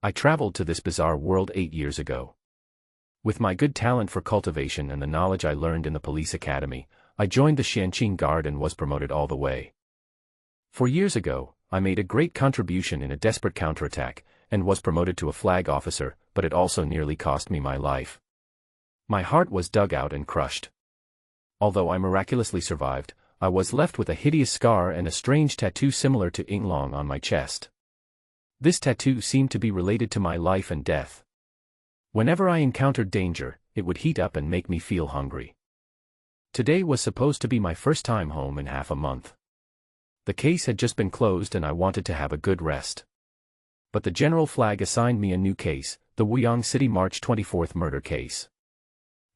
I traveled to this bizarre world 8 years ago. With my good talent for cultivation and the knowledge I learned in the police academy, I joined the Xianqing Guard and was promoted all the way. 4 years ago, I made a great contribution in a desperate counterattack, and was promoted to a flag officer, but it also nearly cost me my life. My heart was dug out and crushed. Although I miraculously survived, I was left with a hideous scar and a strange tattoo similar to Yinglong on my chest. This tattoo seemed to be related to my life and death. Whenever I encountered danger, it would heat up and make me feel hungry. Today was supposed to be my first time home in half a month. The case had just been closed and I wanted to have a good rest. But the General Flag assigned me a new case, the Wuyang City March 24th murder case.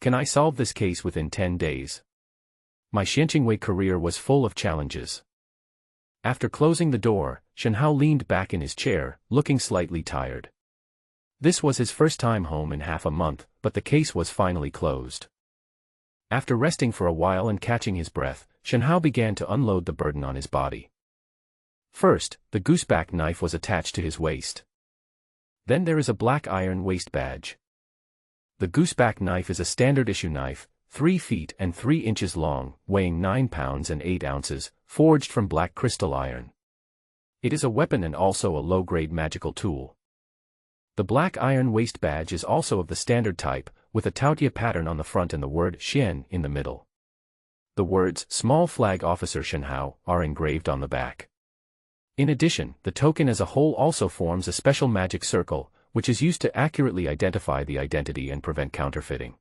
Can I solve this case within 10 days? My Xianqingwei career was full of challenges. After closing the door, Shenhao leaned back in his chair, looking slightly tired. This was his first time home in half a month, but the case was finally closed. After resting for a while and catching his breath, Shenhao began to unload the burden on his body. First, the gooseback knife was attached to his waist. Then there is a black iron waist badge. The gooseback knife is a standard issue knife, 3 feet and 3 inches long, weighing 9 pounds and 8 ounces, forged from black crystal iron. It is a weapon and also a low-grade magical tool. The black iron waist badge is also of the standard type, with a Taotia pattern on the front and the word Xian in the middle. The words Small Flag Officer Shenhao are engraved on the back. In addition, the token as a whole also forms a special magic circle, which is used to accurately identify the identity and prevent counterfeiting.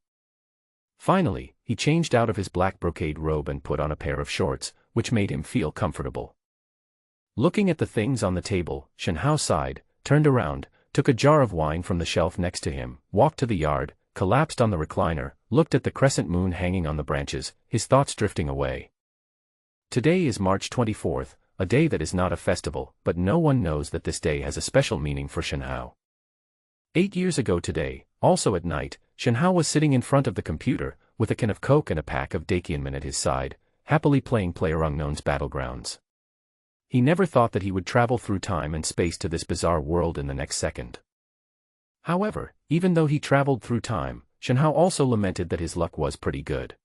Finally, he changed out of his black brocade robe and put on a pair of shorts, which made him feel comfortable. Looking at the things on the table, Shenhao sighed, turned around, took a jar of wine from the shelf next to him, walked to the yard, collapsed on the recliner, looked at the crescent moon hanging on the branches, his thoughts drifting away. Today is March 24th, a day that is not a festival, but no one knows that this day has a special meaning for Shenhao. 8 years ago today, also at night, Shenhao was sitting in front of the computer, with a can of Coke and a pack of Dakianmen at his side, happily playing PlayerUnknown's Battlegrounds. He never thought that he would travel through time and space to this bizarre world in the next second. However, even though he traveled through time, Shenhao also lamented that his luck was pretty good.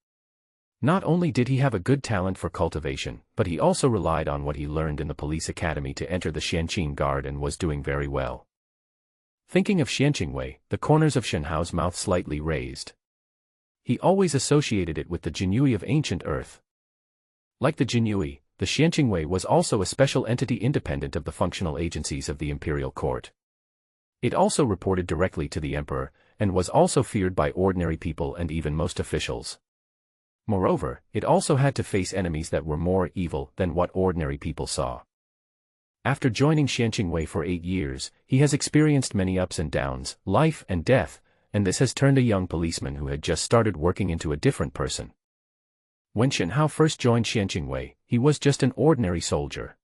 Not only did he have a good talent for cultivation, but he also relied on what he learned in the police academy to enter the Xianqing Guard and was doing very well. Thinking of Xianqingwei, the corners of Shenhao's mouth slightly raised. He always associated it with the Jinyui of ancient Earth. Like the Jinyui, the Xianqingwei was also a special entity independent of the functional agencies of the imperial court. It also reported directly to the emperor, and was also feared by ordinary people and even most officials. Moreover, it also had to face enemies that were more evil than what ordinary people saw. After joining Xianqingwei for 8 years, he has experienced many ups and downs, life and death, and this has turned a young policeman who had just started working into a different person. When Shenhao first joined Xianqingwei, he was just an ordinary soldier.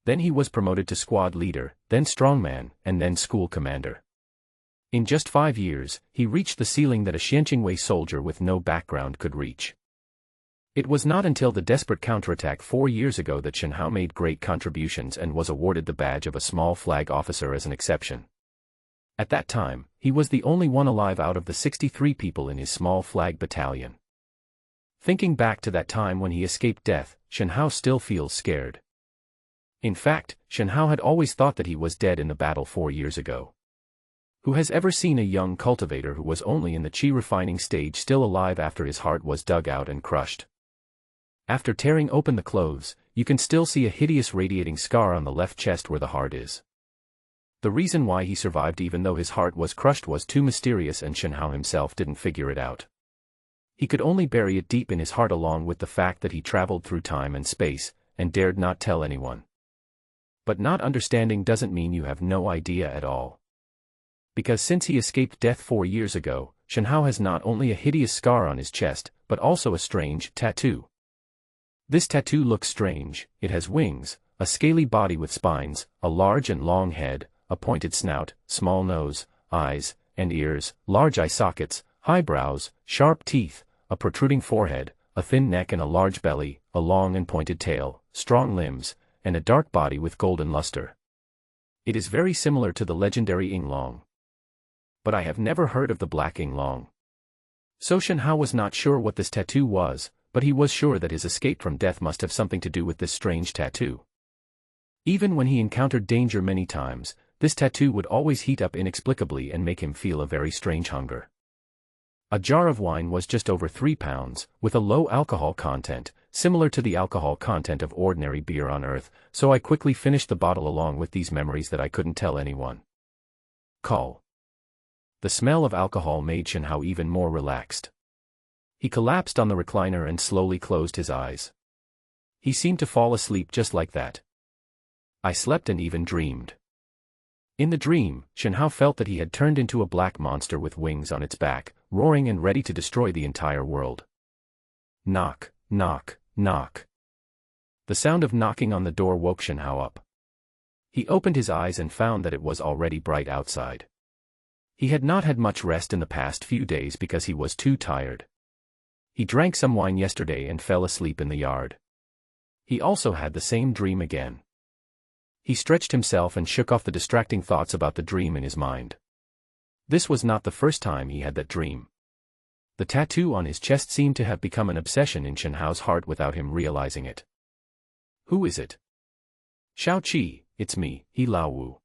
Then he was promoted to squad leader, then strongman, and then school commander. In just 5 years, he reached the ceiling that a Xianqingwei soldier with no background could reach. It was not until the desperate counterattack 4 years ago that Shenhao made great contributions and was awarded the badge of a small flag officer as an exception. At that time, he was the only one alive out of the 63 people in his small flag battalion. Thinking back to that time when he escaped death, Shenhao still feels scared. In fact, Shenhao had always thought that he was dead in the battle 4 years ago. Who has ever seen a young cultivator who was only in the qi refining stage still alive after his heart was dug out and crushed? After tearing open the clothes, you can still see a hideous radiating scar on the left chest where the heart is. The reason why he survived even though his heart was crushed was too mysterious and Shenhao himself didn't figure it out. He could only bury it deep in his heart along with the fact that he traveled through time and space, and dared not tell anyone. But not understanding doesn't mean you have no idea at all. Because since he escaped death 4 years ago, Shenhao has not only a hideous scar on his chest, but also a strange tattoo. This tattoo looks strange. It has wings, a scaly body with spines, a large and long head, a pointed snout, small nose, eyes, and ears, large eye sockets, high brows, sharp teeth, a protruding forehead, a thin neck and a large belly, a long and pointed tail, strong limbs, and a dark body with golden luster. It is very similar to the legendary Ing Long. But I have never heard of the Black Ing Long. So Shen Hao was not sure what this tattoo was, but he was sure that his escape from death must have something to do with this strange tattoo. Even when he encountered danger many times, this tattoo would always heat up inexplicably and make him feel a very strange hunger. A jar of wine was just over 3 pounds, with a low alcohol content, similar to the alcohol content of ordinary beer on Earth, so I quickly finished the bottle along with these memories that I couldn't tell anyone. Call. The smell of alcohol made Shen Hao even more relaxed. He collapsed on the recliner and slowly closed his eyes. He seemed to fall asleep just like that. I slept and even dreamed. In the dream, Shen Hao felt that he had turned into a black monster with wings on its back, roaring and ready to destroy the entire world. Knock, knock, knock. The sound of knocking on the door woke Shen Hao up. He opened his eyes and found that it was already bright outside. He had not had much rest in the past few days because he was too tired. He drank some wine yesterday and fell asleep in the yard. He also had the same dream again. He stretched himself and shook off the distracting thoughts about the dream in his mind. This was not the first time he had that dream. The tattoo on his chest seemed to have become an obsession in Shen Hao's heart without him realizing it. Who is it? Xiaoqi, it's me, He Lao Wu.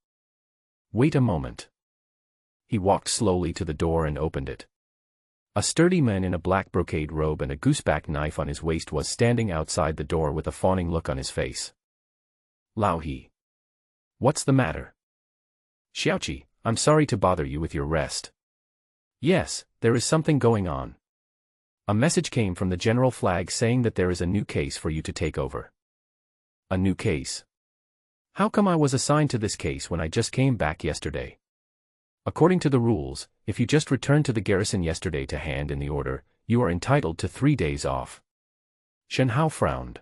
Wait a moment. He walked slowly to the door and opened it. A sturdy man in a black brocade robe and a gooseback knife on his waist was standing outside the door with a fawning look on his face. Lao He. What's the matter? Xiaoqi, I'm sorry to bother you with your rest. Yes, there is something going on. A message came from the general flag saying that there is a new case for you to take over. A new case? How come I was assigned to this case when I just came back yesterday? According to the rules, if you just returned to the garrison yesterday to hand in the order, you are entitled to 3 days off. Shen Hao frowned.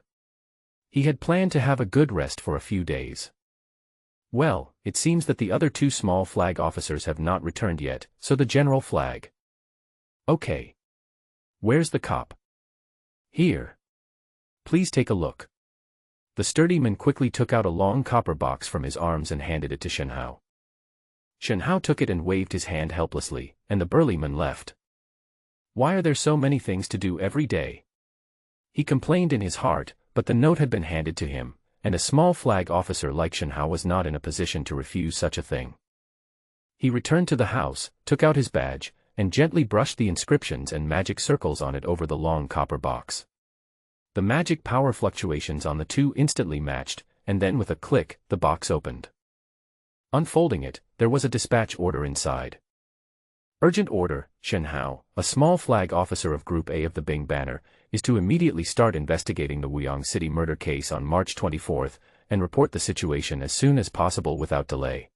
He had planned to have a good rest for a few days. Well, it seems that the other 2 small flag officers have not returned yet, so the general flag. Okay. Where's the cop? Here. Please take a look. The sturdy man quickly took out a long copper box from his arms and handed it to Shen Hao. Shen Hao took it and waved his hand helplessly, and the burly man left. Why are there so many things to do every day? He complained in his heart, but the note had been handed to him, and a small flag officer like Shen Hao was not in a position to refuse such a thing. He returned to the house, took out his badge, and gently brushed the inscriptions and magic circles on it over the long copper box. The magic power fluctuations on the 2 instantly matched, and then with a click, the box opened. Unfolding it, there was a dispatch order inside. Urgent order, Shen Hao, a small flag officer of Group A of the Bing Banner, is to immediately start investigating the Wuyang City murder case on March 24th, and report the situation as soon as possible without delay.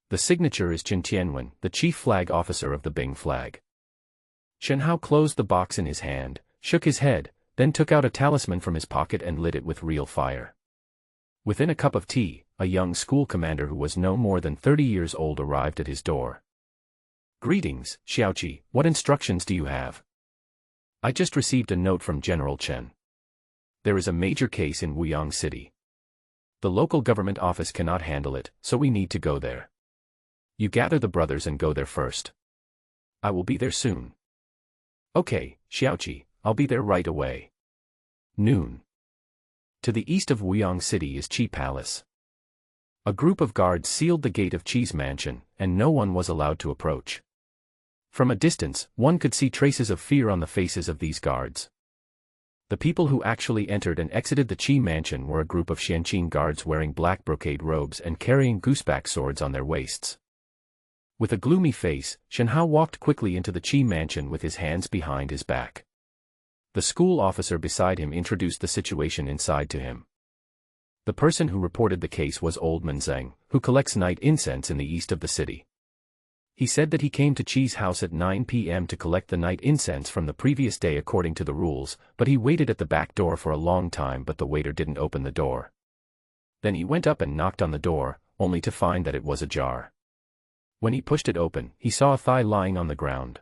The signature is Qin Tianwen, the chief flag officer of the Bing flag. Shen Hao closed the box in his hand, shook his head, then took out a talisman from his pocket and lit it with real fire. Within a cup of tea, a young school commander who was no more than 30 years old arrived at his door. Greetings, Xiaoqi, what instructions do you have? I just received a note from General Chen. There is a major case in Wuyang City. The local government office cannot handle it, so we need to go there. You gather the brothers and go there first. I will be there soon. Okay, Xiaoqi, I'll be there right away. Noon. To the east of Wuyang City is Qi Palace. A group of guards sealed the gate of Qi's mansion, and no one was allowed to approach. From a distance, one could see traces of fear on the faces of these guards. The people who actually entered and exited the Qi mansion were a group of Xianqing guards wearing black brocade robes and carrying gooseback swords on their waists. With a gloomy face, Shen Hao walked quickly into the Qi mansion with his hands behind his back. The school officer beside him introduced the situation inside to him. The person who reported the case was Old Man Zheng, who collects night incense in the east of the city. He said that he came to Qi's house at 9 p.m. to collect the night incense from the previous day according to the rules, but he waited at the back door for a long time but the waiter didn't open the door. Then he went up and knocked on the door, only to find that it was ajar. When he pushed it open, he saw a thigh lying on the ground.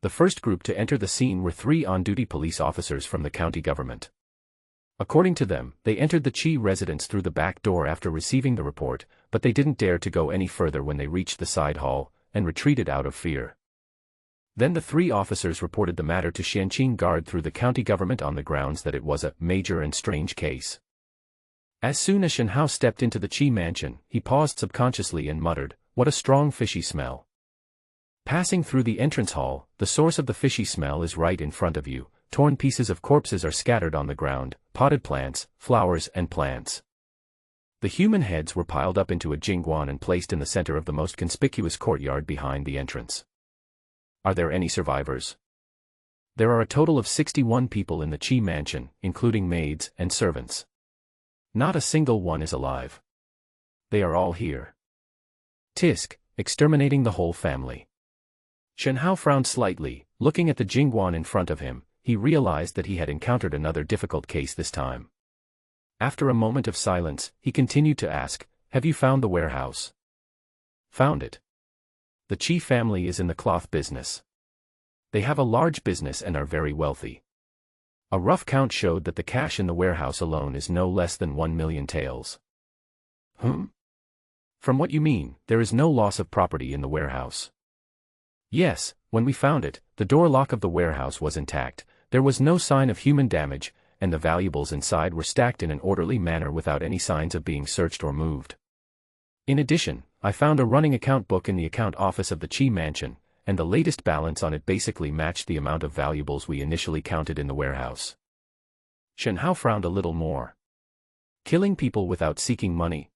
The first group to enter the scene were 3 on-duty police officers from the county government. According to them, they entered the Qi residence through the back door after receiving the report, but they didn't dare to go any further when they reached the side hall, and retreated out of fear. Then the 3 officers reported the matter to Xianqing Guard through the county government on the grounds that it was a major and strange case. As soon as Shen Hao stepped into the Qi mansion, he paused subconsciously and muttered, "What a strong fishy smell." Passing through the entrance hall, the source of the fishy smell is right in front of you. Torn pieces of corpses are scattered on the ground, potted plants, flowers and plants. The human heads were piled up into a jingguan and placed in the center of the most conspicuous courtyard behind the entrance. Are there any survivors? There are a total of 61 people in the Qi mansion, including maids and servants. Not a single one is alive. They are all here. Tisk, exterminating the whole family. Shen Hao frowned slightly, looking at the jingguan in front of him. He realized that he had encountered another difficult case this time. After a moment of silence, he continued to ask, "Have you found the warehouse?" "Found it. The Qi family is in the cloth business. They have a large business and are very wealthy. A rough count showed that the cash in the warehouse alone is no less than 1 million taels." "From what you mean, there is no loss of property in the warehouse?" "Yes, when we found it, the door lock of the warehouse was intact. There was no sign of human damage, and the valuables inside were stacked in an orderly manner without any signs of being searched or moved. In addition, I found a running account book in the account office of the Qi mansion, and the latest balance on it basically matched the amount of valuables we initially counted in the warehouse." Shen Hao frowned a little more. Killing people without seeking money?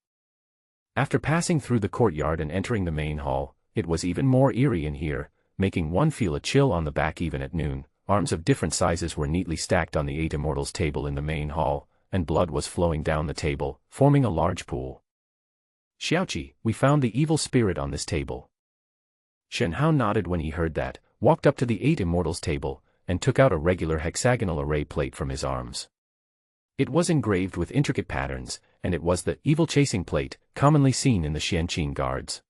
After passing through the courtyard and entering the main hall, it was even more eerie in here, making one feel a chill on the back even at noon. Arms of different sizes were neatly stacked on the 8 immortals table in the main hall, and blood was flowing down the table, forming a large pool. "Xiaoqi, we found the evil spirit on this table." Shen Hao nodded when he heard that, walked up to the 8 immortals table, and took out a regular hexagonal array plate from his arms. It was engraved with intricate patterns, and it was the evil chasing plate, commonly seen in the Xianqing guards.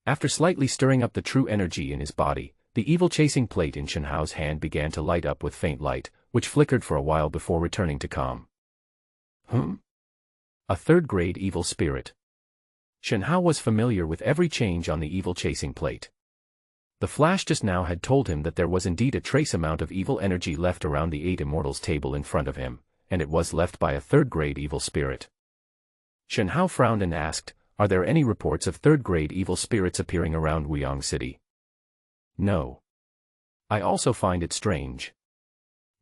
After slightly stirring up the true energy in his body, the evil chasing plate in Shen Hao's hand began to light up with faint light, which flickered for a while before returning to calm. A 3rd-grade evil spirit. Shen Hao was familiar with every change on the evil chasing plate. The flash just now had told him that there was indeed a trace amount of evil energy left around the 8 immortals table in front of him, and it was left by a 3rd-grade evil spirit. Shen Hao frowned and asked, "Are there any reports of 3rd-grade evil spirits appearing around Wuyang City?" "No. I also find it strange.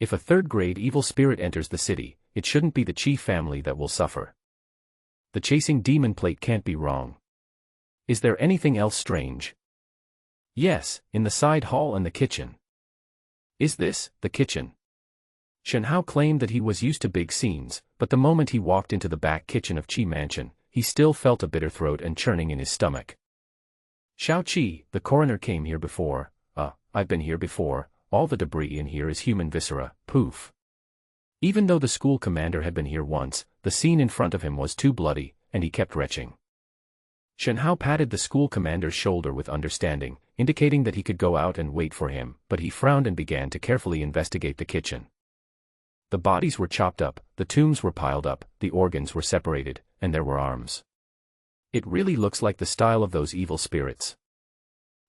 If a 3rd-grade evil spirit enters the city, it shouldn't be the Qi family that will suffer. The chasing demon plate can't be wrong. Is there anything else strange?" "Yes, in the side hall and the kitchen." "Is this the kitchen?" Shen Hao claimed that he was used to big scenes, but the moment he walked into the back kitchen of Qi Mansion, he still felt a bitter throat and churning in his stomach. "Xiao Qi, the coroner came here before. I've been here before. All the debris in here is human viscera, poof." Even though the school commander had been here once, the scene in front of him was too bloody, and he kept retching. Shen Hao patted the school commander's shoulder with understanding, indicating that he could go out and wait for him, but he frowned and began to carefully investigate the kitchen. The bodies were chopped up, the tombs were piled up, the organs were separated, and there were arms. It really looks like the style of those evil spirits.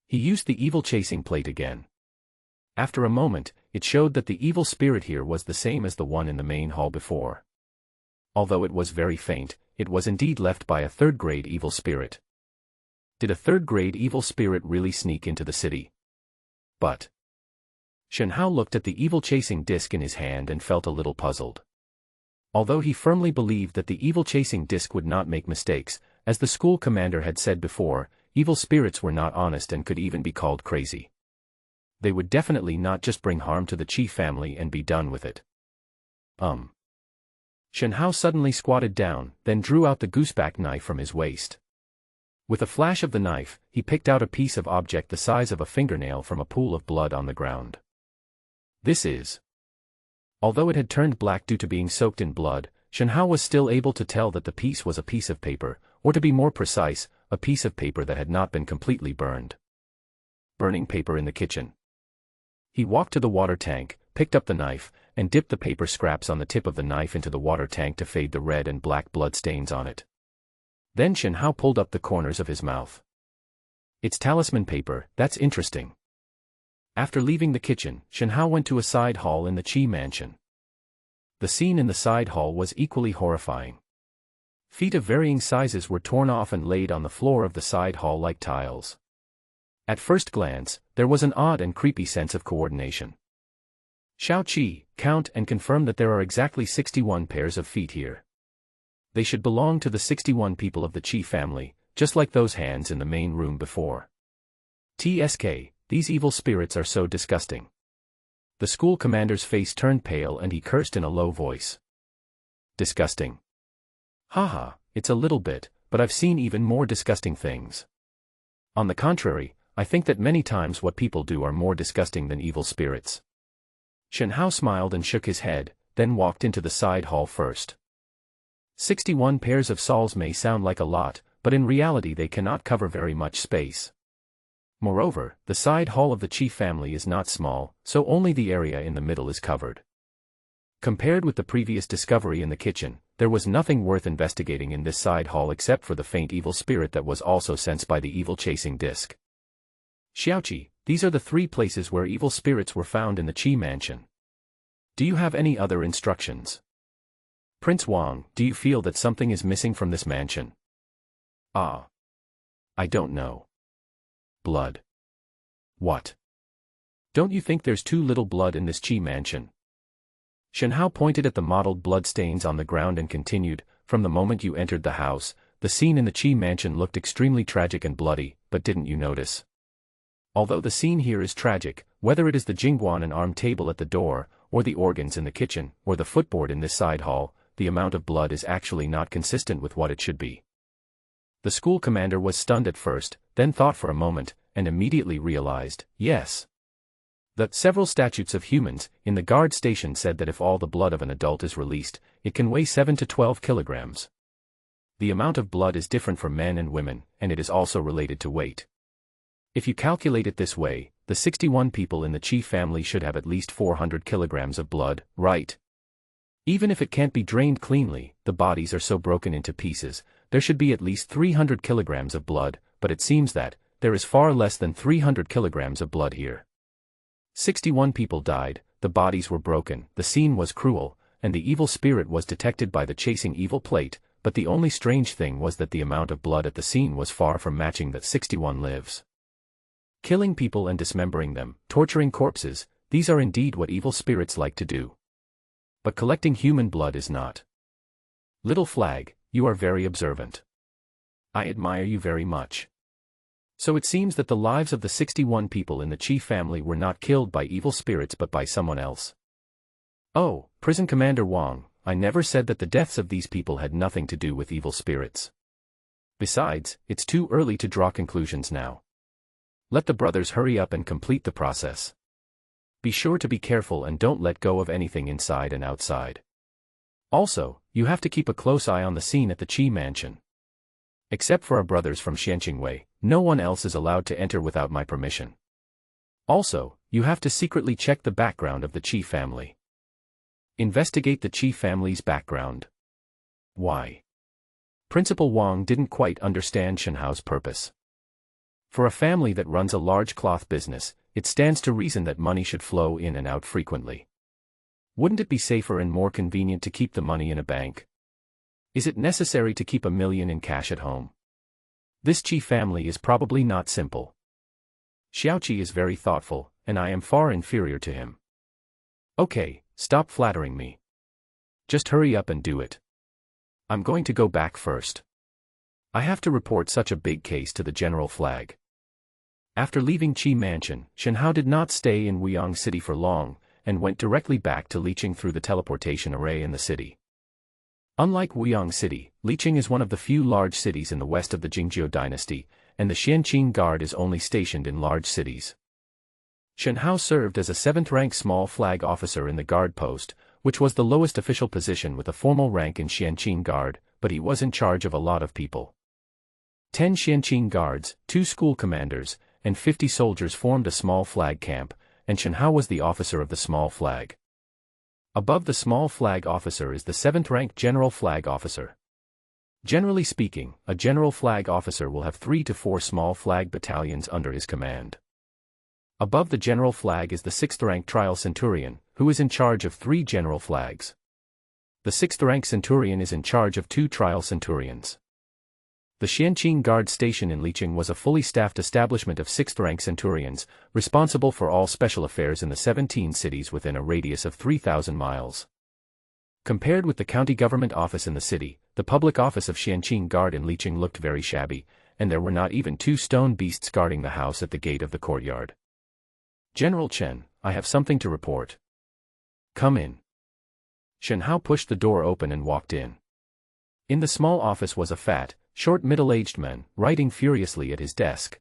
He used the evil chasing plate again. After a moment, it showed that the evil spirit here was the same as the one in the main hall before. Although it was very faint, it was indeed left by a 3rd-grade evil spirit. Did a 3rd-grade evil spirit really sneak into the city? But Shen Hao looked at the evil chasing disc in his hand and felt a little puzzled. Although he firmly believed that the evil chasing disc would not make mistakes, as the school commander had said before, evil spirits were not honest and could even be called crazy. They would definitely not just bring harm to the Qi family and be done with it. Shen Hao suddenly squatted down, then drew out the gooseback knife from his waist. With a flash of the knife, he picked out a piece of object the size of a fingernail from a pool of blood on the ground. This is. Although it had turned black due to being soaked in blood, Shen Hao was still able to tell that the piece was a piece of paper, or to be more precise, a piece of paper that had not been completely burned. Burning paper in the kitchen. He walked to the water tank, picked up the knife, and dipped the paper scraps on the tip of the knife into the water tank to fade the red and black blood stains on it. Then Shen Hao pulled up the corners of his mouth. It's talisman paper, that's interesting. After leaving the kitchen, Shen Hao went to a side hall in the Qi mansion. The scene in the side hall was equally horrifying. Feet of varying sizes were torn off and laid on the floor of the side hall like tiles. At first glance, there was an odd and creepy sense of coordination. Xiao Qi, count and confirm that there are exactly 61 pairs of feet here. They should belong to the 61 people of the Qi family, just like those hands in the main room before. TSK, these evil spirits are so disgusting. The school commander's face turned pale and he cursed in a low voice. Disgusting. Haha, it's a little bit, but I've seen even more disgusting things. On the contrary, I think that many times what people do are more disgusting than evil spirits. Shen Hao smiled and shook his head, then walked into the side hall first. 61 pairs of soles may sound like a lot, but in reality they cannot cover very much space. Moreover, the side hall of the Qi family is not small, so only the area in the middle is covered. Compared with the previous discovery in the kitchen, there was nothing worth investigating in this side hall except for the faint evil spirit that was also sensed by the evil chasing disc. Xiaoqi, these are the 3 places where evil spirits were found in the Qi mansion. Do you have any other instructions? Prince Wang, do you feel that something is missing from this mansion? Ah. I don't know. Blood. What? Don't you think there's too little blood in this Qi mansion? Shen Hao pointed at the mottled blood stains on the ground and continued, from the moment you entered the house, the scene in the Qi mansion looked extremely tragic and bloody, but didn't you notice? Although the scene here is tragic, whether it is the jingguan and arm table at the door, or the organs in the kitchen, or the footboard in this side hall, the amount of blood is actually not consistent with what it should be. The school commander was stunned at first, then thought for a moment, and immediately realized, yes. The several statutes of humans in the guard station said that if all the blood of an adult is released, it can weigh 7 to 12 kilograms. The amount of blood is different for men and women, and it is also related to weight. If you calculate it this way, the 61 people in the Qi family should have at least 400 kilograms of blood, right? Even if it can't be drained cleanly, the bodies are so broken into pieces, there should be at least 300 kilograms of blood, but it seems that there is far less than 300 kilograms of blood here. 61 people died, the bodies were broken, the scene was cruel, and the evil spirit was detected by the chasing evil plate, but the only strange thing was that the amount of blood at the scene was far from matching that 61 lives. Killing people and dismembering them, torturing corpses, these are indeed what evil spirits like to do. But collecting human blood is not. Little Flag, you are very observant. I admire you very much. So it seems that the lives of the 61 people in the Qi family were not killed by evil spirits but by someone else. Oh, Prison Commander Wang, I never said that the deaths of these people had nothing to do with evil spirits. Besides, it's too early to draw conclusions now. Let the brothers hurry up and complete the process. Be sure to be careful and don't let go of anything inside and outside. Also, you have to keep a close eye on the scene at the Qi mansion. Except for our brothers from Xianqingwei, no one else is allowed to enter without my permission. Also, you have to secretly check the background of the Qi family. Investigate the Qi family's background. Why? Principal Wang didn't quite understand Shen Hao's purpose. For a family that runs a large cloth business, it stands to reason that money should flow in and out frequently. Wouldn't it be safer and more convenient to keep the money in a bank? Is it necessary to keep $1 million in cash at home? This Qi family is probably not simple. Xiaoqi is very thoughtful, and I am far inferior to him. Okay, stop flattering me. Just hurry up and do it. I'm going to go back first. I have to report such a big case to the General Flag. After leaving Qi Mansion, Shen Hao did not stay in Wuyang City for long, and went directly back to Liqing through the teleportation array in the city. Unlike Wuyang City, Liqing is one of the few large cities in the west of the Jingzhou dynasty, and the Xianqing Guard is only stationed in large cities. Shen Hao served as a 7th-rank small flag officer in the guard post, which was the lowest official position with a formal rank in Xianqing Guard, but he was in charge of a lot of people. 10 Xianqing guards, 2 school commanders, and 50 soldiers formed a small flag camp, and Shen Hao was the officer of the small flag. Above the small flag officer is the 7th-rank general flag officer. Generally speaking, a general flag officer will have 3 to 4 small flag battalions under his command. Above the general flag is the 6th-rank trial centurion, who is in charge of 3 general flags. The 6th-rank centurion is in charge of 2 trial centurions. The Xianqing Guard Station in Licheng was a fully staffed establishment of 6th-rank centurions, responsible for all special affairs in the 17 cities within a radius of 3,000 miles. Compared with the county government office in the city, the public office of Xianqing Guard in Licheng looked very shabby, and there were not even 2 stone beasts guarding the house at the gate of the courtyard. "General Chen, I have something to report." "Come in." Shen Hao pushed the door open and walked in. In the small office was a fat, short middle-aged man, writing furiously at his desk.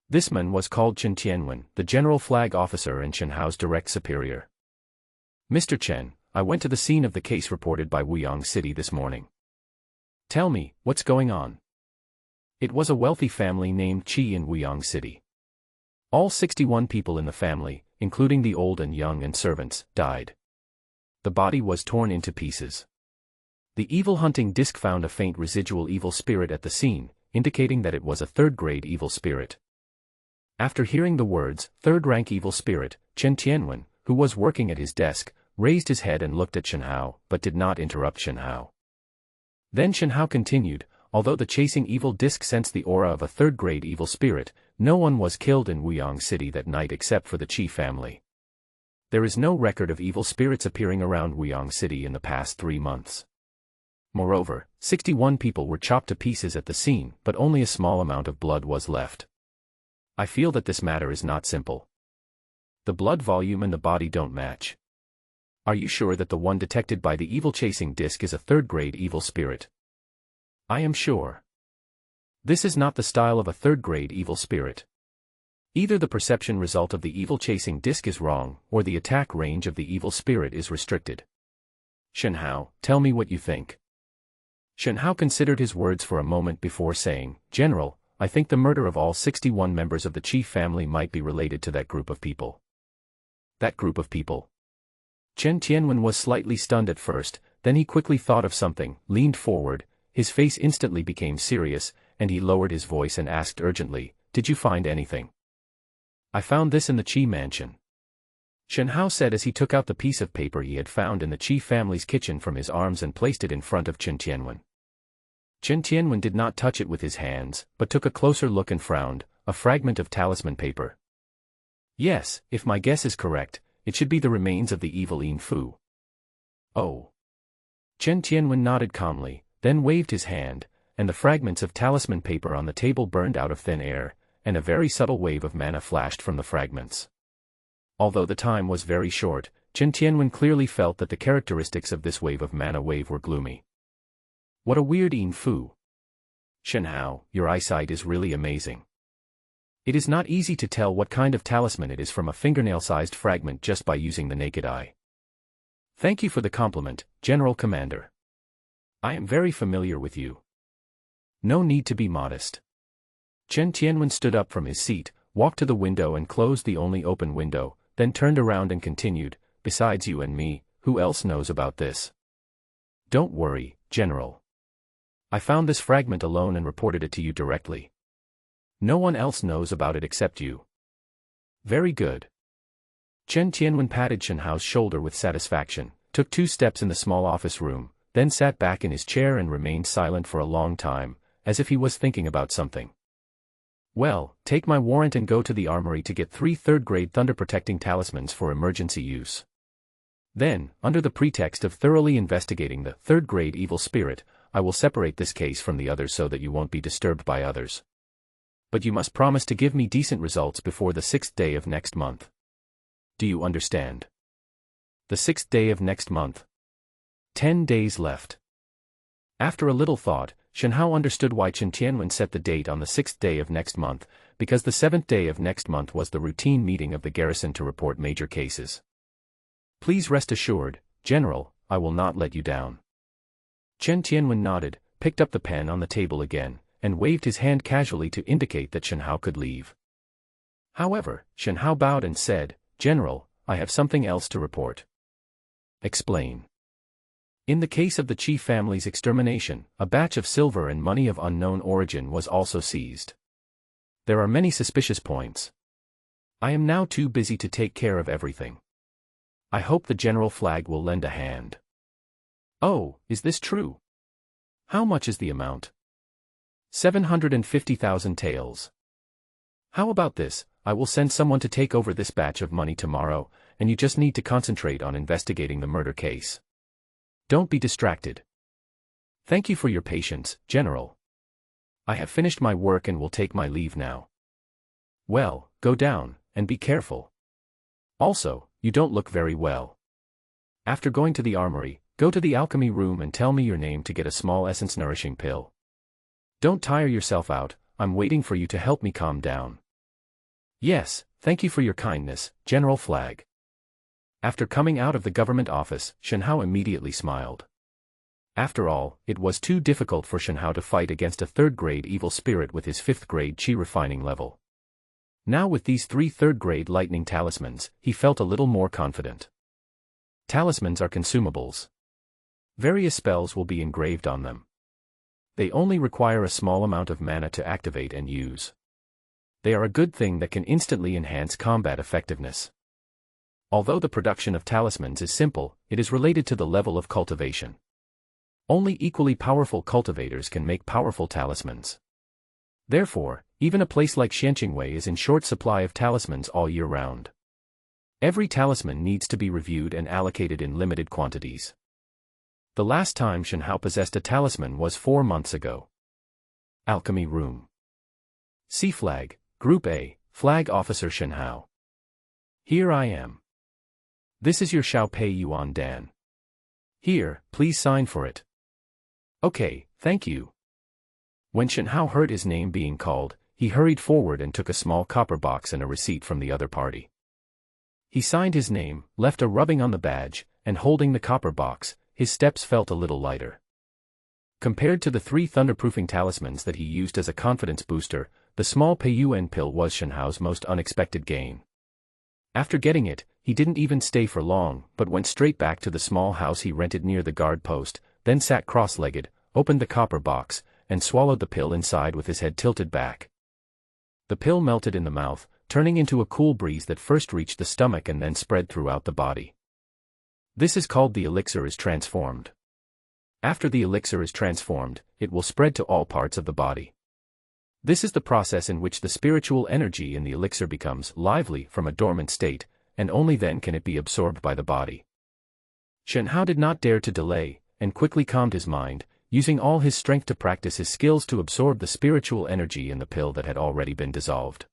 This man was called Chen Tianwen, the general flag officer and Shen Hao's direct superior. "Mr. Chen, I went to the scene of the case reported by Wuyang City this morning. Tell me, what's going on?" It was a wealthy family named Qi in Wuyang City. All 61 people in the family, including the old and young and servants, died. The body was torn into pieces. The evil hunting disc found a faint residual evil spirit at the scene, indicating that it was a 3rd-grade evil spirit. After hearing the words, 3rd-rank evil spirit, Chen Tianwen, who was working at his desk, raised his head and looked at Shen Hao, but did not interrupt Shen Hao. Then Shen Hao continued, "Although the chasing evil disc sensed the aura of a 3rd-grade evil spirit, no one was killed in Wuyang City that night except for the Qi family. There is no record of evil spirits appearing around Wuyang City in the past 3 months. Moreover, 61 people were chopped to pieces at the scene, but only a small amount of blood was left. I feel that this matter is not simple. The blood volume and the body don't match. Are you sure that the one detected by the evil chasing disc is a 3rd-grade evil spirit?" "I am sure. This is not the style of a 3rd-grade evil spirit. Either the perception result of the evil chasing disc is wrong, or the attack range of the evil spirit is restricted. Shen Hao, tell me what you think." Shen Hao considered his words for a moment before saying, "General, I think the murder of all 61 members of the Qi family might be related to that group of people." "That group of people?" Chen Tianwen was slightly stunned at first, then he quickly thought of something, leaned forward, his face instantly became serious, and he lowered his voice and asked urgently, "Did you find anything?" "I found this in the Qi mansion," Shen Hao said as he took out the piece of paper he had found in the Qi family's kitchen from his arms and placed it in front of Chen Tianwen. Chen Tianwen did not touch it with his hands, but took a closer look and frowned, a fragment of talisman paper. "Yes, if my guess is correct, it should be the remains of the evil Yin Fu." "Oh." Chen Tianwen nodded calmly, then waved his hand, and the fragments of talisman paper on the table burned out of thin air, and a very subtle wave of mana flashed from the fragments. Although the time was very short, Chen Tianwen clearly felt that the characteristics of this wave of mana were gloomy. "What a weird Yin Fu. Shen Hao, your eyesight is really amazing. It is not easy to tell what kind of talisman it is from a fingernail-sized fragment just by using the naked eye." "Thank you for the compliment, General Commander. I am very familiar with you." "No need to be modest." Chen Tianwen stood up from his seat, walked to the window and closed the only open window, then turned around and continued, "Besides you and me, who else knows about this?" "Don't worry, General. I found this fragment alone and reported it to you directly. No one else knows about it except you." "Very good." Chen Tianwen patted Shen Hao's shoulder with satisfaction, took 2 steps in the small office room, then sat back in his chair and remained silent for a long time, as if he was thinking about something. "Well, take my warrant and go to the armory to get 3 3rd-grade thunder-protecting talismans for emergency use. Then, under the pretext of thoroughly investigating the 3rd-grade evil spirit, I will separate this case from the others so that you won't be disturbed by others. But you must promise to give me decent results before the 6th day of next month. Do you understand? The 6th day of next month. 10 days left." After a little thought, Shen Hao understood why Chen Tianwen set the date on the 6th day of next month, because the 7th day of next month was the routine meeting of the garrison to report major cases. "Please rest assured, General, I will not let you down." Chen Tianwen nodded, picked up the pen on the table again, and waved his hand casually to indicate that Shen Hao could leave. However, Shen Hao bowed and said, "General, I have something else to report." Explain. In the case of the Qi family's extermination, a batch of silver and money of unknown origin was also seized. There are many suspicious points. I am now too busy to take care of everything. I hope the general flag will lend a hand. Oh, is this true? How much is the amount? 750,000 taels. How about this? I will send someone to take over this batch of money tomorrow, and you just need to concentrate on investigating the murder case. Don't be distracted. Thank you for your patience, General. I have finished my work and will take my leave now. Well, go down, and be careful. Also, you don't look very well. After going to the armory, go to the alchemy room and tell me your name to get a small essence-nourishing pill. Don't tire yourself out, I'm waiting for you to help me calm down. Yes, thank you for your kindness, General Flag. After coming out of the government office, Shenhao immediately smiled. After all, it was too difficult for Shenhao to fight against a third-grade evil spirit with his fifth-grade Qi refining level. Now with these 3 third-grade lightning talismans, he felt a little more confident. Talismans are consumables. Various spells will be engraved on them. They only require a small amount of mana to activate and use. They are a good thing that can instantly enhance combat effectiveness. Although the production of talismans is simple, it is related to the level of cultivation. Only equally powerful cultivators can make powerful talismans. Therefore, even a place like Xianqingwei is in short supply of talismans all year round. Every talisman needs to be reviewed and allocated in limited quantities. The last time Shenhao possessed a talisman was 4 months ago. Alchemy Room. C Flag, Group A, Flag Officer Shenhao. Here I am. This is your Xiaopei Yuan Dan. Here, please sign for it. Okay, thank you. When Shenhao heard his name being called, he hurried forward and took a small copper box and a receipt from the other party. He signed his name, left a rubbing on the badge, and holding the copper box, his steps felt a little lighter. Compared to the 3 thunderproofing talismans that he used as a confidence booster, the small Peiyuan pill was Shenhao's most unexpected gain. After getting it, he didn't even stay for long, but went straight back to the small house he rented near the guard post, then sat cross-legged, opened the copper box, and swallowed the pill inside with his head tilted back. The pill melted in the mouth, turning into a cool breeze that first reached the stomach and then spread throughout the body. This is called the elixir is transformed. After the elixir is transformed, it will spread to all parts of the body. This is the process in which the spiritual energy in the elixir becomes lively from a dormant state, and only then can it be absorbed by the body. Shenhao did not dare to delay, and quickly calmed his mind, using all his strength to practice his skills to absorb the spiritual energy in the pill that had already been dissolved.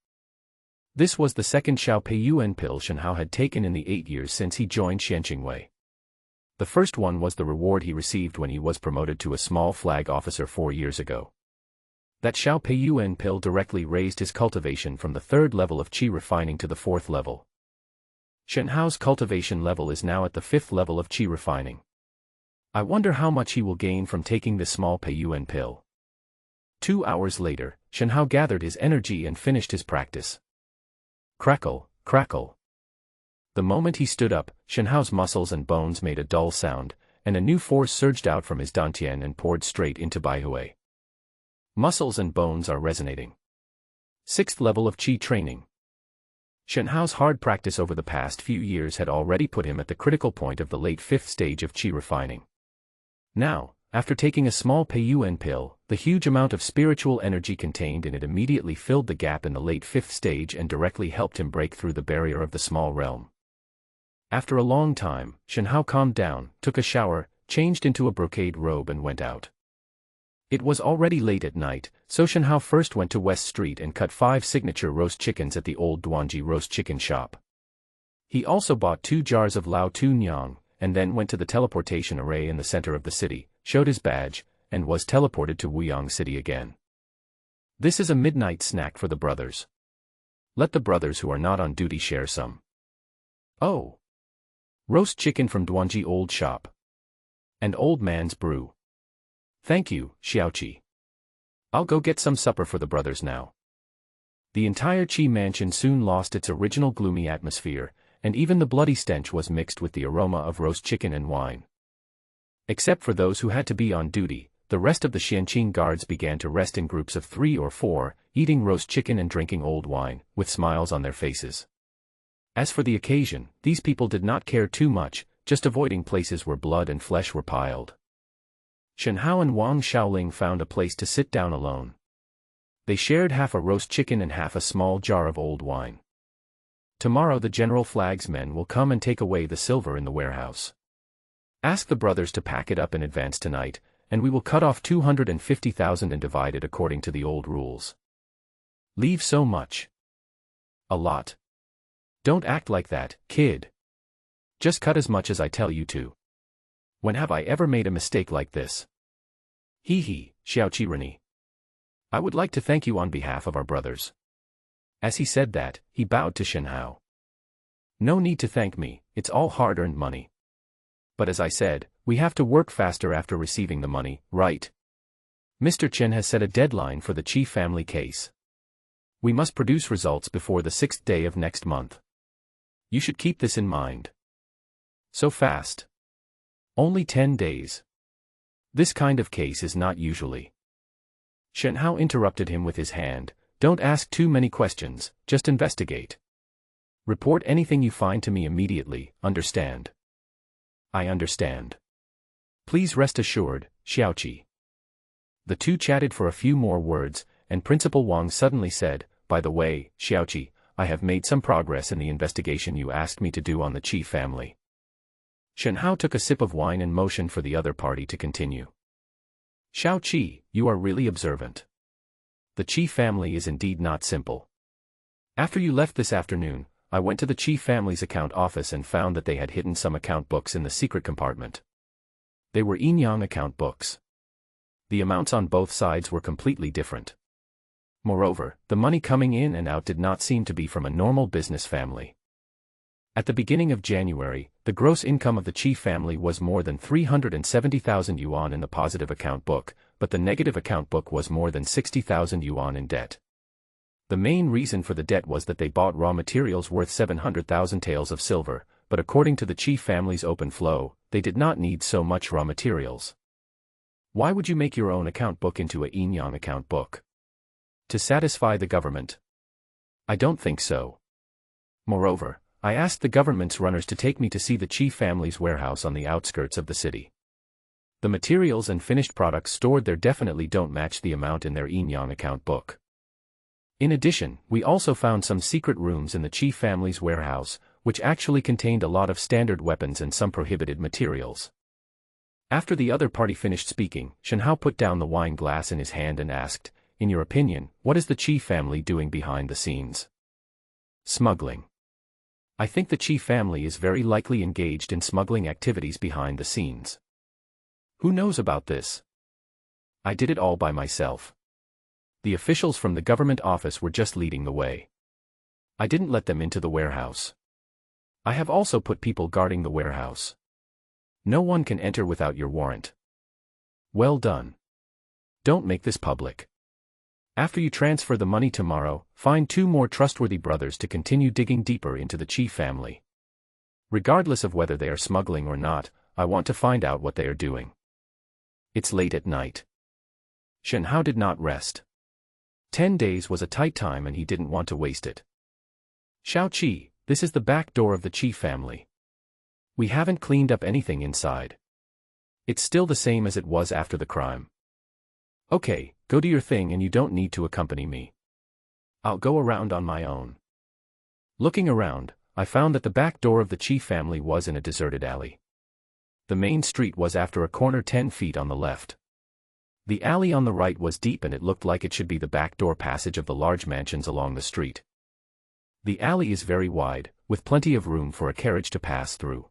This was the second Xiaopei Yuan pill Shenhao had taken in the 8 years since he joined Xianqingwei. The first one was the reward he received when he was promoted to a small flag officer 4 years ago. That Xiaopei Yuan pill directly raised his cultivation from the 3rd level of Qi refining to the 4th level. Shenhao's cultivation level is now at the 5th level of Qi refining. I wonder how much he will gain from taking this small Peiyuan pill. 2 hours later, Shenhao gathered his energy and finished his practice. Crackle, crackle. The moment he stood up, Shenhao's muscles and bones made a dull sound, and a new force surged out from his dantian and poured straight into Baihui. Muscles and bones are resonating. 6th level of Qi training. Shenhao's hard practice over the past few years had already put him at the critical point of the late 5th stage of Qi refining. Now, after taking a small Peiyuan pill, the huge amount of spiritual energy contained in it immediately filled the gap in the late 5th stage and directly helped him break through the barrier of the small realm. After a long time, Shenhao calmed down, took a shower, changed into a brocade robe and went out. It was already late at night, so Shenhao first went to West Street and cut 5 signature roast chickens at the old Duanji roast chicken shop. He also bought 2 jars of Lao Tu Nyang, and then went to the teleportation array in the center of the city, showed his badge, and was teleported to Wuyang City again. This is a midnight snack for the brothers. Let the brothers who are not on duty share some. Oh! Roast chicken from Duanji old shop. And old man's brew. Thank you, Xiaoqi. I'll go get some supper for the brothers now. The entire Qi mansion soon lost its original gloomy atmosphere, and even the bloody stench was mixed with the aroma of roast chicken and wine. Except for those who had to be on duty, the rest of the Xianqing guards began to rest in groups of 3 or 4, eating roast chicken and drinking old wine, with smiles on their faces. As for the occasion, these people did not care too much, just avoiding places where blood and flesh were piled. Shen Hao and Wang Xiaoling found a place to sit down alone. They shared half a roast chicken and half a small jar of old wine. Tomorrow the General Flag's men will come and take away the silver in the warehouse. Ask the brothers to pack it up in advance tonight, and we will cut off 250,000 and divide it according to the old rules. Leave so much. A lot. Don't act like that, kid. Just cut as much as I tell you to. When have I ever made a mistake like this? Hee, Xiaoqi Reni. I would like to thank you on behalf of our brothers. As he said that, he bowed to Shen Hao. No need to thank me, it's all hard-earned money. But as I said, we have to work faster after receiving the money, right? Mr. Chen has set a deadline for the Qi family case. We must produce results before the 6th day of next month. You should keep this in mind. So fast. Only 10 days. This kind of case is not usually. Shen Hao interrupted him with his hand. Don't ask too many questions, just investigate. Report anything you find to me immediately, understand? I understand. Please rest assured, Xiaoqi. The two chatted for a few more words, and Principal Wang suddenly said, by the way, Xiaoqi, I have made some progress in the investigation you asked me to do on the Qi family. Shen Hao took a sip of wine and motioned for the other party to continue. Xiaoqi, you are really observant. The Qi family is indeed not simple. After you left this afternoon, I went to the Qi family's account office and found that they had hidden some account books in the secret compartment. They were yin-yang account books. The amounts on both sides were completely different. Moreover, the money coming in and out did not seem to be from a normal business family. At the beginning of January, the gross income of the Qi family was more than 370,000 yuan in the positive account book, but the negative account book was more than 60,000 yuan in debt. The main reason for the debt was that they bought raw materials worth 700,000 taels of silver, but according to the Qi family's open flow, they did not need so much raw materials. Why would you make your own account book into a yin-yang account book? To satisfy the government? I don't think so. Moreover, I asked the government's runners to take me to see the Qi family's warehouse on the outskirts of the city. The materials and finished products stored there definitely don't match the amount in their yin-yang account book. In addition, we also found some secret rooms in the Qi family's warehouse, which actually contained a lot of standard weapons and some prohibited materials. After the other party finished speaking, Shen Hao put down the wine glass in his hand and asked, in your opinion, what is the Qi family doing behind the scenes? Smuggling. I think the Qi family is very likely engaged in smuggling activities behind the scenes. Who knows about this? I did it all by myself. The officials from the government office were just leading the way. I didn't let them into the warehouse. I have also put people guarding the warehouse. No one can enter without your warrant. Well done. Don't make this public. After you transfer the money tomorrow, find 2 more trustworthy brothers to continue digging deeper into the Qi family. Regardless of whether they are smuggling or not, I want to find out what they are doing. It's late at night. Shen Hao did not rest. 10 days was a tight time and he didn't want to waste it. Xiaoqi, this is the back door of the Qi family. We haven't cleaned up anything inside. It's still the same as it was after the crime. Okay, go do your thing and you don't need to accompany me. I'll go around on my own. Looking around, I found that the back door of the Qi family was in a deserted alley. The main street was after a corner 10 feet on the left. The alley on the right was deep and it looked like it should be the back door passage of the large mansions along the street. The alley is very wide, with plenty of room for a carriage to pass through.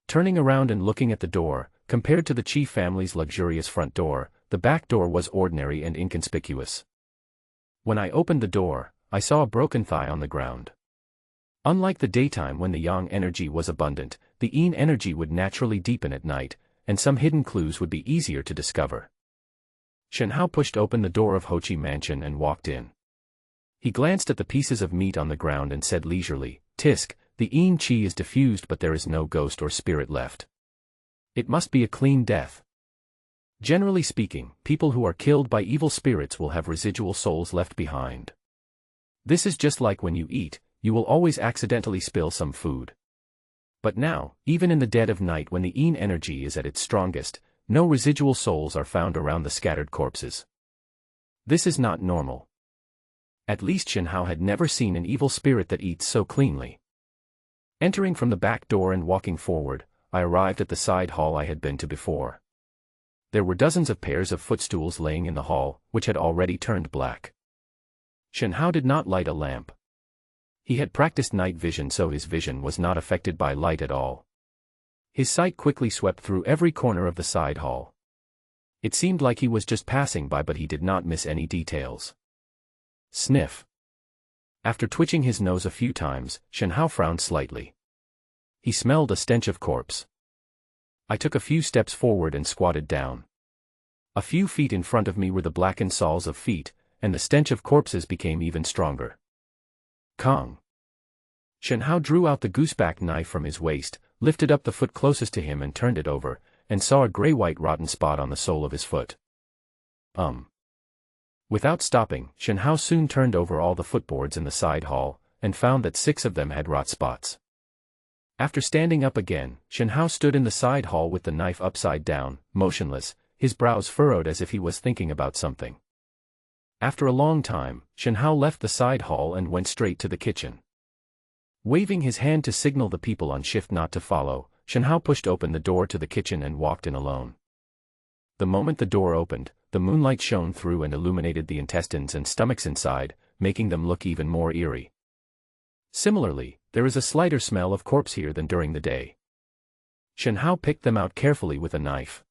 Turning around and looking at the door, compared to the Qi family's luxurious front door, the back door was ordinary and inconspicuous. When I opened the door, I saw a broken thigh on the ground. Unlike the daytime when the yang energy was abundant, the yin energy would naturally deepen at night, and some hidden clues would be easier to discover. Shen Hao pushed open the door of Hochi Mansion and walked in. He glanced at the pieces of meat on the ground and said leisurely, "Tisk, the yin qi is diffused but there is no ghost or spirit left. It must be a clean death. Generally speaking, people who are killed by evil spirits will have residual souls left behind. This is just like when you eat, you will always accidentally spill some food. But now, even in the dead of night when the yin energy is at its strongest, no residual souls are found around the scattered corpses. This is not normal. At least Shen Hao had never seen an evil spirit that eats so cleanly. Entering from the back door and walking forward, I arrived at the side hall I had been to before. There were dozens of pairs of footstools laying in the hall, which had already turned black. Shen Hao did not light a lamp. He had practiced night vision so his vision was not affected by light at all. His sight quickly swept through every corner of the side hall. It seemed like he was just passing by but he did not miss any details. Sniff. After twitching his nose a few times, Shen Hao frowned slightly. He smelled a stench of corpse. I took a few steps forward and squatted down. A few feet in front of me were the blackened soles of feet, and the stench of corpses became even stronger. Kong. Shen Hao drew out the gooseback knife from his waist, lifted up the foot closest to him and turned it over, and saw a gray-white rotten spot on the sole of his foot. Without stopping, Shen Hao soon turned over all the footboards in the side hall, and found that 6 of them had rot spots. After standing up again, Shen Hao stood in the side hall with the knife upside down, motionless, his brows furrowed as if he was thinking about something. After a long time, Shen Hao left the side hall and went straight to the kitchen. Waving his hand to signal the people on shift not to follow, Shen Hao pushed open the door to the kitchen and walked in alone. The moment the door opened, the moonlight shone through and illuminated the intestines and stomachs inside, making them look even more eerie. Similarly, there is a slighter smell of corpse here than during the day. Shen Hao picked them out carefully with a knife.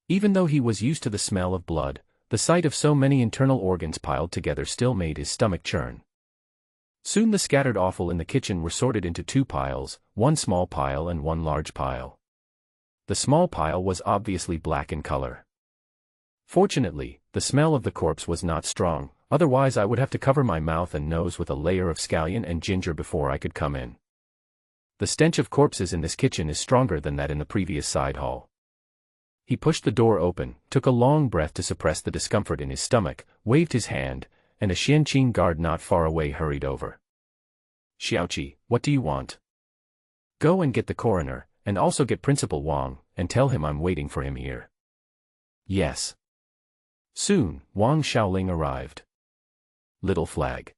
Even though he was used to the smell of blood, the sight of so many internal organs piled together still made his stomach churn. Soon the scattered offal in the kitchen were sorted into 2 piles, 1 small pile and 1 large pile. The small pile was obviously black in color. Fortunately, the smell of the corpse was not strong, otherwise I would have to cover my mouth and nose with a layer of scallion and ginger before I could come in. The stench of corpses in this kitchen is stronger than that in the previous side hall. He pushed the door open, took a long breath to suppress the discomfort in his stomach, waved his hand, and a Xianqing guard not far away hurried over. Xiaoqi, what do you want? Go and get the coroner, and also get Principal Wang, and tell him I'm waiting for him here. Yes. Soon, Wang Xiaoling arrived. Little flag.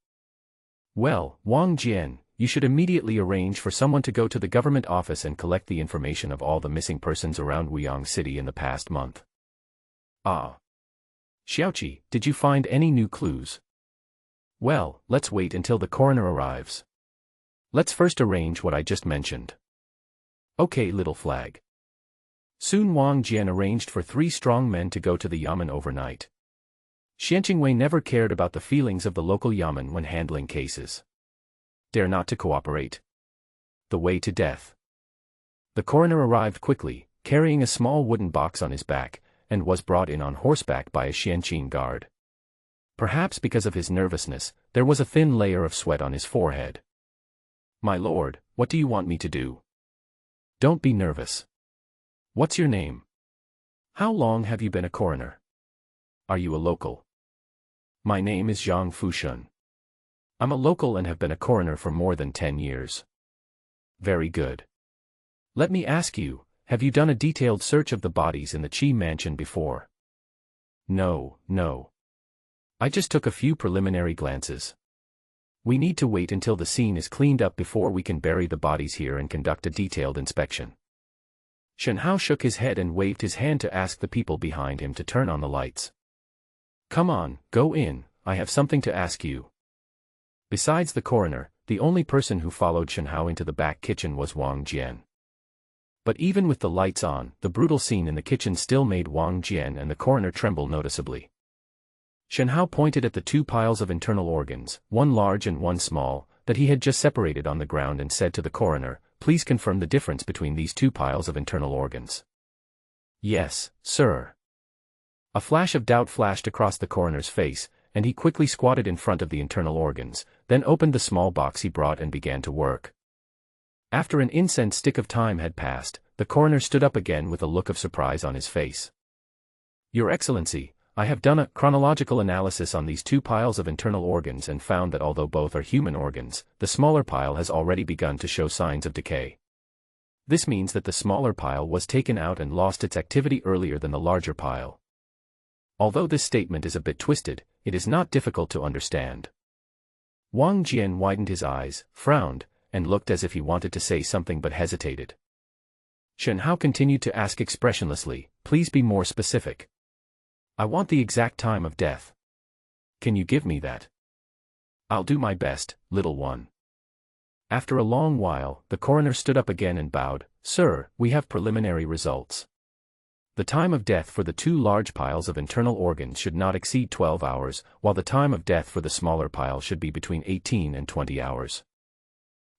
Well, Wang Jian, you should immediately arrange for someone to go to the government office and collect the information of all the missing persons around Wuyang City in the past month. Ah. Xiaoqi, did you find any new clues? Well, let's wait until the coroner arrives. Let's first arrange what I just mentioned. Okay, little flag. Soon Wang Jian arranged for 3 strong men to go to the yamen overnight. Xianqingwei never cared about the feelings of the local yamen when handling cases. Dare not to cooperate. The way to death. The coroner arrived quickly, carrying a small wooden box on his back, and was brought in on horseback by a Xianqing guard. Perhaps because of his nervousness, there was a thin layer of sweat on his forehead. My lord, what do you want me to do? Don't be nervous. What's your name? How long have you been a coroner? Are you a local? My name is Zhang Fushun. I'm a local and have been a coroner for more than 10 years. Very good. Let me ask you, have you done a detailed search of the bodies in the Qi mansion before? No. I just took a few preliminary glances. We need to wait until the scene is cleaned up before we can bury the bodies here and conduct a detailed inspection. Shen Hao shook his head and waved his hand to ask the people behind him to turn on the lights. Come on, go in, I have something to ask you. Besides the coroner, the only person who followed Shen Hao into the back kitchen was Wang Jian. But even with the lights on, the brutal scene in the kitchen still made Wang Jian and the coroner tremble noticeably. Shen Hao pointed at the 2 piles of internal organs, 1 large and 1 small, that he had just separated on the ground and said to the coroner, please confirm the difference between these 2 piles of internal organs. Yes, sir. A flash of doubt flashed across the coroner's face, and he quickly squatted in front of the internal organs, then opened the small box he brought and began to work. After an incense stick of time had passed, the coroner stood up again with a look of surprise on his face. Your Excellency, I have done a chronological analysis on these two piles of internal organs and found that although both are human organs, the smaller pile has already begun to show signs of decay. This means that the smaller pile was taken out and lost its activity earlier than the larger pile. Although this statement is a bit twisted, it is not difficult to understand. Wang Jian widened his eyes, frowned, and looked as if he wanted to say something but hesitated. Shen Hao continued to ask expressionlessly, please be more specific. I want the exact time of death. Can you give me that? I'll do my best, little one. After a long while, the coroner stood up again and bowed, Sir, we have preliminary results. The time of death for the two large piles of internal organs should not exceed 12 hours, while the time of death for the smaller pile should be between 18 and 20 hours.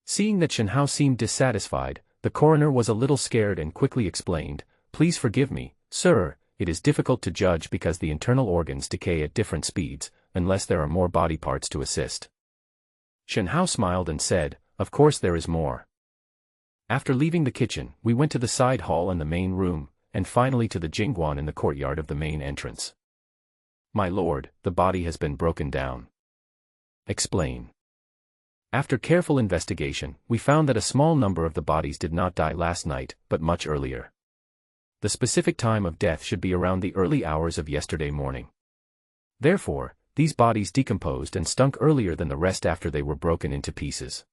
Seeing that Shen Hao seemed dissatisfied, the coroner was a little scared and quickly explained, please forgive me, sir, it is difficult to judge because the internal organs decay at different speeds, unless there are more body parts to assist. Shen Hao smiled and said, of course there is more. After leaving the kitchen, we went to the side hall and the main room, and finally to the jingguan in the courtyard of the main entrance. My lord, the body has been broken down. Explain. After careful investigation, we found that a small number of the bodies did not die last night, but much earlier. The specific time of death should be around the early hours of yesterday morning. Therefore, these bodies decomposed and stunk earlier than the rest after they were broken into pieces.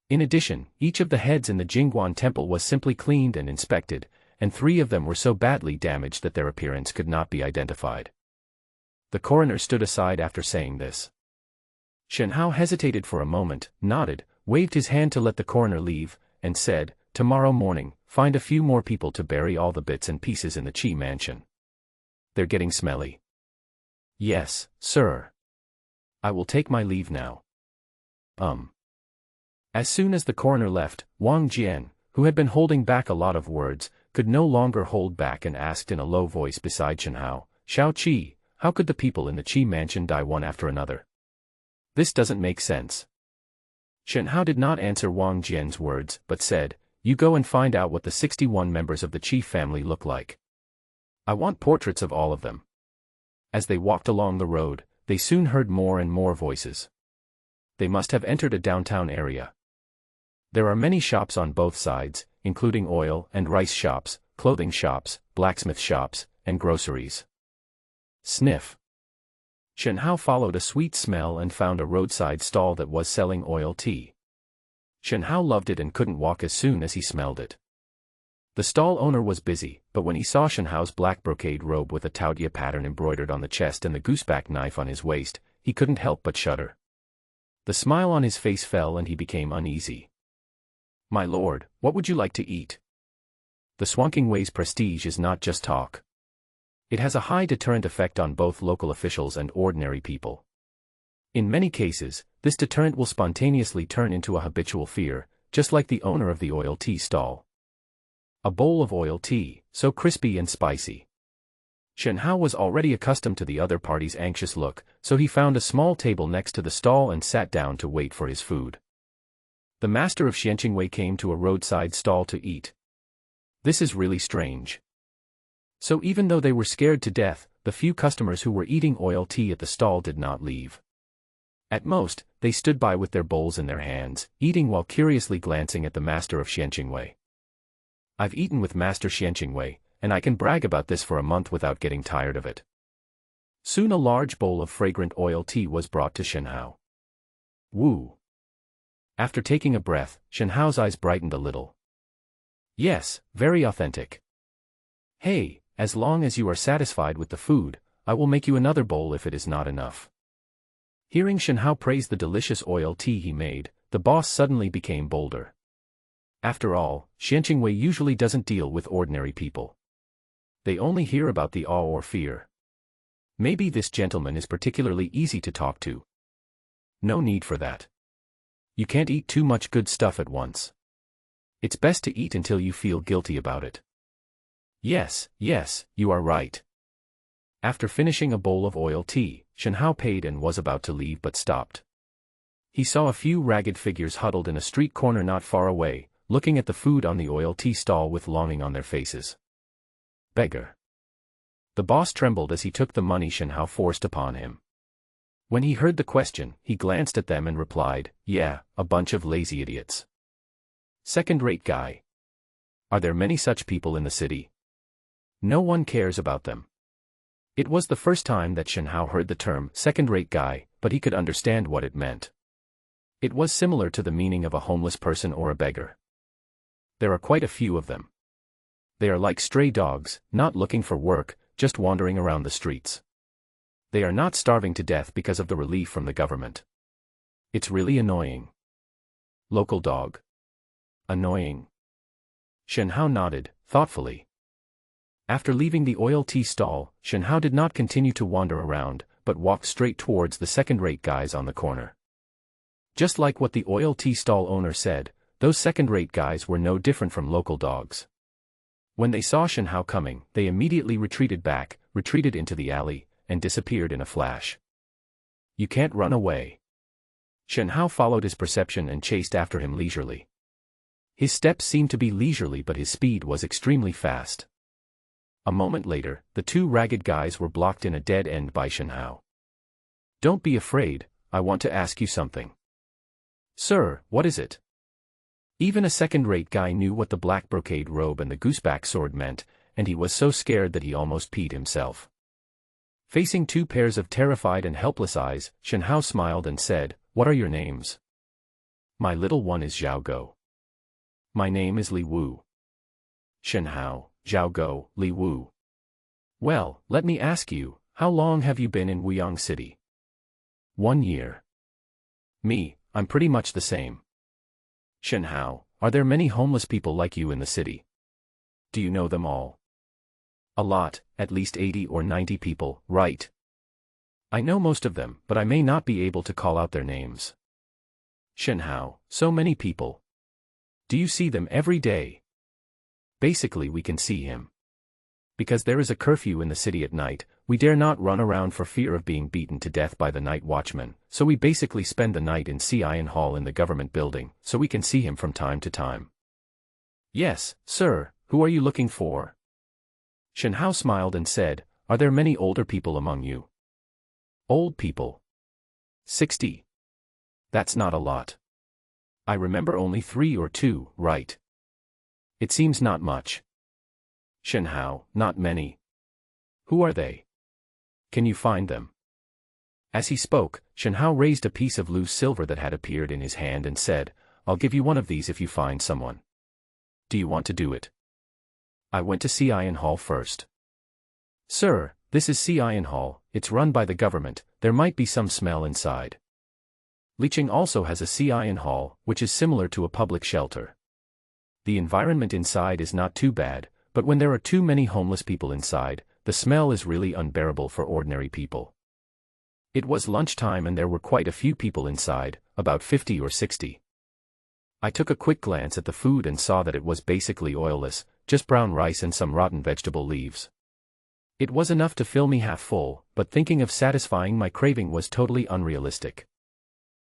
In addition, each of the heads in the Jingguan temple was simply cleaned and inspected, and 3 of them were so badly damaged that their appearance could not be identified. The coroner stood aside after saying this. Shen Hao hesitated for a moment, nodded, waved his hand to let the coroner leave, and said, tomorrow morning, find a few more people to bury all the bits and pieces in the Qi mansion. They're getting smelly. Yes, sir. I will take my leave now. As soon as the coroner left, Wang Jian, who had been holding back a lot of words, could no longer hold back and asked in a low voice beside Shen Hao, Xiao Qi, how could the people in the Qi mansion die one after another? This doesn't make sense. Shen Hao did not answer Wang Jian's words, but said, you go and find out what the 61 members of the Qi family look like. I want portraits of all of them. As they walked along the road, they soon heard more and more voices. They must have entered a downtown area. There are many shops on both sides, including oil and rice shops, clothing shops, blacksmith shops, and groceries. Sniff. Shen Hao followed a sweet smell and found a roadside stall that was selling oil tea. Shen Hao loved it and couldn't walk as soon as he smelled it. The stall owner was busy, but when he saw Shen Hao's black brocade robe with a taotia pattern embroidered on the chest and the gooseback knife on his waist, he couldn't help but shudder. The smile on his face fell and he became uneasy. My lord, what would you like to eat? The Swanking Wei's prestige is not just talk. It has a high deterrent effect on both local officials and ordinary people. In many cases, this deterrent will spontaneously turn into a habitual fear, just like the owner of the oil tea stall. A bowl of oil tea, so crispy and spicy. Shen Hao was already accustomed to the other party's anxious look, so he found a small table next to the stall and sat down to wait for his food. The master of Xianqingwei came to a roadside stall to eat. This is really strange. So even though they were scared to death, the few customers who were eating oil tea at the stall did not leave. At most, they stood by with their bowls in their hands, eating while curiously glancing at the master of Xianqingwei. I've eaten with Master Xianqingwei, and I can brag about this for a month without getting tired of it. Soon a large bowl of fragrant oil tea was brought to Shen Hao. Woo! After taking a breath, Shen Hao's eyes brightened a little. Yes, very authentic. Hey, as long as you are satisfied with the food, I will make you another bowl if it is not enough. Hearing Shen Hao praise the delicious oil tea he made, the boss suddenly became bolder. After all, Xianqingwei usually doesn't deal with ordinary people. They only hear about the awe or fear. Maybe this gentleman is particularly easy to talk to. No need for that. You can't eat too much good stuff at once. It's best to eat until you feel guilty about it. Yes, you are right. After finishing a bowl of oil tea, Shen Hao paid and was about to leave but stopped. He saw a few ragged figures huddled in a street corner not far away, looking at the food on the oil tea stall with longing on their faces. Beggar. The boss trembled as he took the money Shen Hao forced upon him. When he heard the question, he glanced at them and replied, "Yeah, a bunch of lazy idiots. Second-rate guy. Are there many such people in the city? No one cares about them." It was the first time that Shen Hao heard the term second-rate guy, but he could understand what it meant. It was similar to the meaning of a homeless person or a beggar. There are quite a few of them. They are like stray dogs, not looking for work, just wandering around the streets. They are not starving to death because of the relief from the government. It's really annoying. Local dog. Annoying. Shen Hao nodded, thoughtfully. After leaving the oil tea stall, Shen Hao did not continue to wander around, but walked straight towards the second-rate guys on the corner. Just like what the oil tea stall owner said, those second-rate guys were no different from local dogs. When they saw Shen Hao coming, they immediately retreated back, retreated into the alley, and disappeared in a flash. You can't run away. Shen Hao followed his perception and chased after him leisurely. His steps seemed to be leisurely, but his speed was extremely fast. A moment later, the two ragged guys were blocked in a dead end by Shen Hao. "Don't be afraid, I want to ask you something." "Sir, what is it?" Even a second-rate guy knew what the black brocade robe and the gooseback sword meant, and he was so scared that he almost peed himself. Facing two pairs of terrified and helpless eyes, Shen Hao smiled and said, "What are your names?" "My little one is Zhao Go." "My name is Li Wu." Shen Hao, Zhao Go, Li Wu. "Well, let me ask you, how long have you been in Wuyang City?" 1 year. "Me, I'm pretty much the same." "Shen Hao, are there many homeless people like you in the city? Do you know them all?" "A lot, at least 80 or 90 people, right?" "I know most of them, but I may not be able to call out their names." "Shen Hao, so many people. Do you see them every day?" "Basically we can see him. Because there is a curfew in the city at night, we dare not run around for fear of being beaten to death by the night watchman, so we basically spend the night in Xian Hall in the government building, so we can see him from time to time." "Yes, sir, who are you looking for?" Shen Hao smiled and said, "Are there many older people among you?" "Old people? 60. That's not a lot. I remember only 3 or 2, right?" "It seems not much." "Shen Hao, not many. Who are they? Can you find them?" As he spoke, Shen Hao raised a piece of loose silver that had appeared in his hand and said, "I'll give you one of these if you find someone. Do you want to do it?" "I went to Xian Hall first." "Sir, this is Xian Hall, it's run by the government, there might be some smell inside." Liqing also has a Xian Hall, which is similar to a public shelter. The environment inside is not too bad, but when there are too many homeless people inside, the smell is really unbearable for ordinary people. It was lunchtime and there were quite a few people inside, about 50 or 60. I took a quick glance at the food and saw that it was basically oilless, just brown rice and some rotten vegetable leaves. It was enough to fill me half full, but thinking of satisfying my craving was totally unrealistic.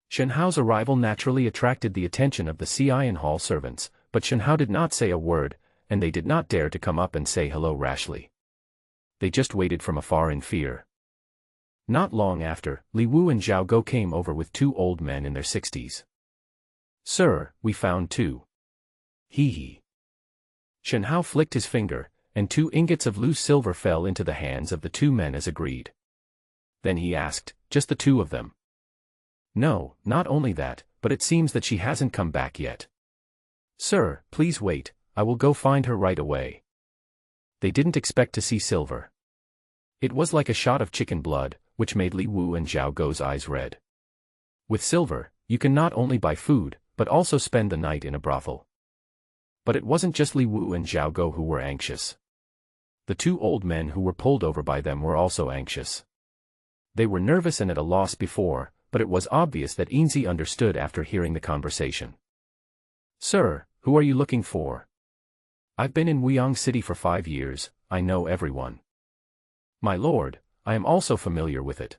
Shen Hao's arrival naturally attracted the attention of the Xian Hall servants, but Shen Hao did not say a word, and they did not dare to come up and say hello rashly. They just waited from afar in fear. Not long after, Li Wu and Zhao Go came over with 2 old men in their 60s. "Sir, we found 2. Hee hee." Shen Hao flicked his finger, and 2 ingots of loose silver fell into the hands of the 2 men as agreed. Then he asked, "Just the 2 of them?" "No, not only that, but it seems that she hasn't come back yet." "Sir, please wait, I will go find her right away." They didn't expect to see silver. It was like a shot of chicken blood, which made Li Wu and Zhao Go's eyes red. With silver, you can not only buy food, but also spend the night in a brothel. But it wasn't just Li Wu and Zhao Go who were anxious. The 2 old men who were pulled over by them were also anxious. They were nervous and at a loss before, but it was obvious that Yinzi understood after hearing the conversation. "Sir, who are you looking for?" "I've been in Wuyang City for 5 years, I know everyone." "My lord, I am also familiar with it.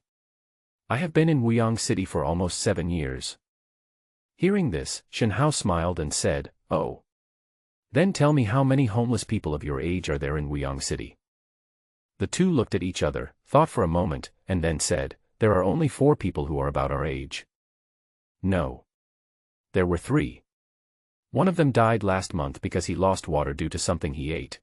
I have been in Wuyang City for almost 7 years." Hearing this, Shen Hao smiled and said, "Oh. Then tell me how many homeless people of your age are there in Wuyang City?" The two looked at each other, thought for a moment, and then said, "There are only 4 people who are about our age." "No. There were 3. One of them died last month because he lost water due to something he ate."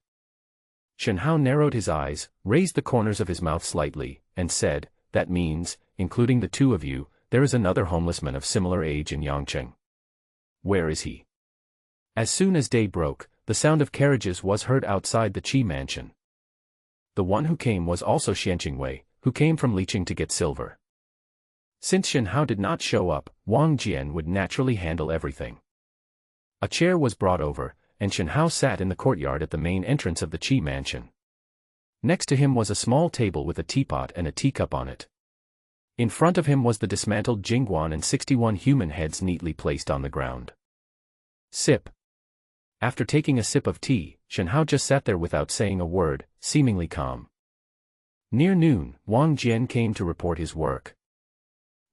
Shen Hao narrowed his eyes, raised the corners of his mouth slightly, and said, "That means, including the 2 of you, there is another homeless man of similar age in Yangcheng. Where is he?" As soon as day broke, the sound of carriages was heard outside the Qi mansion. The one who came was also Xian Qingwei, who came from Liqing to get silver. Since Shen Hao did not show up, Wang Jian would naturally handle everything. A chair was brought over, and Shen Hao sat in the courtyard at the main entrance of the Qi mansion. Next to him was a small table with a teapot and a teacup on it. In front of him was the dismantled Jingguan and 61 human heads neatly placed on the ground. Sip. After taking a sip of tea, Shen Hao just sat there without saying a word, seemingly calm. Near noon, Wang Jian came to report his work.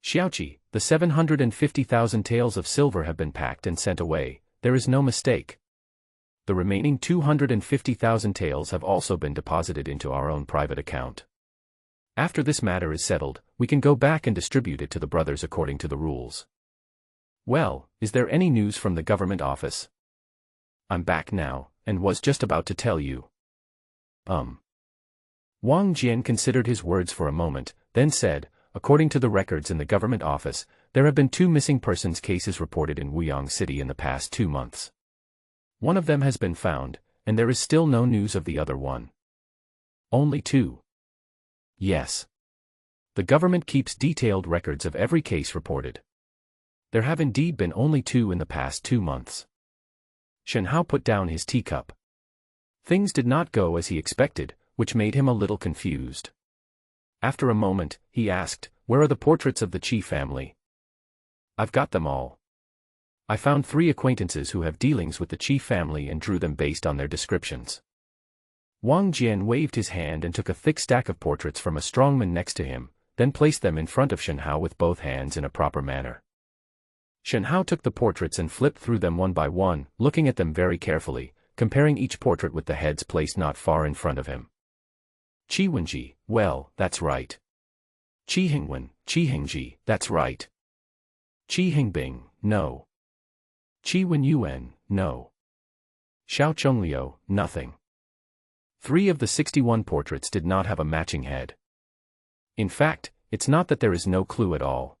"Xiaoqi, the 750,000 taels of silver have been packed and sent away, there is no mistake. The remaining 250,000 taels have also been deposited into our own private account. After this matter is settled, we can go back and distribute it to the brothers according to the rules." "Well, is there any news from the government office?" "I'm back now, and was just about to tell you." Wang Jian considered his words for a moment, then said, "According to the records in the government office, there have been 2 missing persons cases reported in Wuyang City in the past 2 months. One of them has been found, and there is still no news of the other one." "Only 2? "Yes. The government keeps detailed records of every case reported. There have indeed been only 2 in the past 2 months." Shen Hao put down his teacup. Things did not go as he expected, which made him a little confused. After a moment, he asked, "Where are the portraits of the Qi family?" "I've got them all. I found 3 acquaintances who have dealings with the Qi family and drew them based on their descriptions." Wang Jian waved his hand and took a thick stack of portraits from a strongman next to him, then placed them in front of Shen Hao with both hands in a proper manner. Shen Hao took the portraits and flipped through them one by one, looking at them very carefully, comparing each portrait with the heads placed not far in front of him. "Qi Wenji, well, that's right. Qi Hingwen, Qi Hingji, that's right. Qi Hingbing, no. Qi Wenyuan, no. Xiao Chongliu, nothing." 3 of the 61 portraits did not have a matching head. In fact, it's not that there is no clue at all.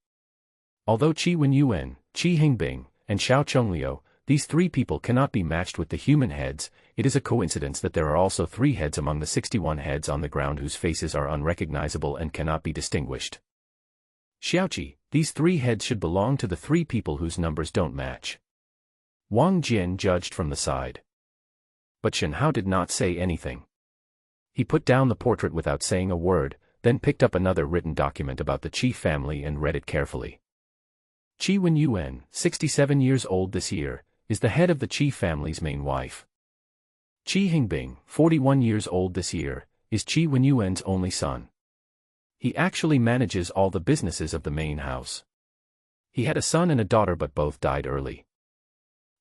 Although Qi Wenyuan, Qi Hingbing, and Xiao Chongliu, these 3 people cannot be matched with the human heads, it is a coincidence that there are also 3 heads among the 61 heads on the ground whose faces are unrecognizable and cannot be distinguished. "Xiaoqi, these 3 heads should belong to the 3 people whose numbers don't match." Wang Jian judged from the side. But Shen Hao did not say anything. He put down the portrait without saying a word, then picked up another written document about the Qi family and read it carefully. "Qi Wenyuan, 67 years old this year, is the head of the Qi family's main wife. Qi Hingbing, 41 years old this year, is Qi Wenyuan's only son. He actually manages all the businesses of the main house. He had a son and a daughter but both died early.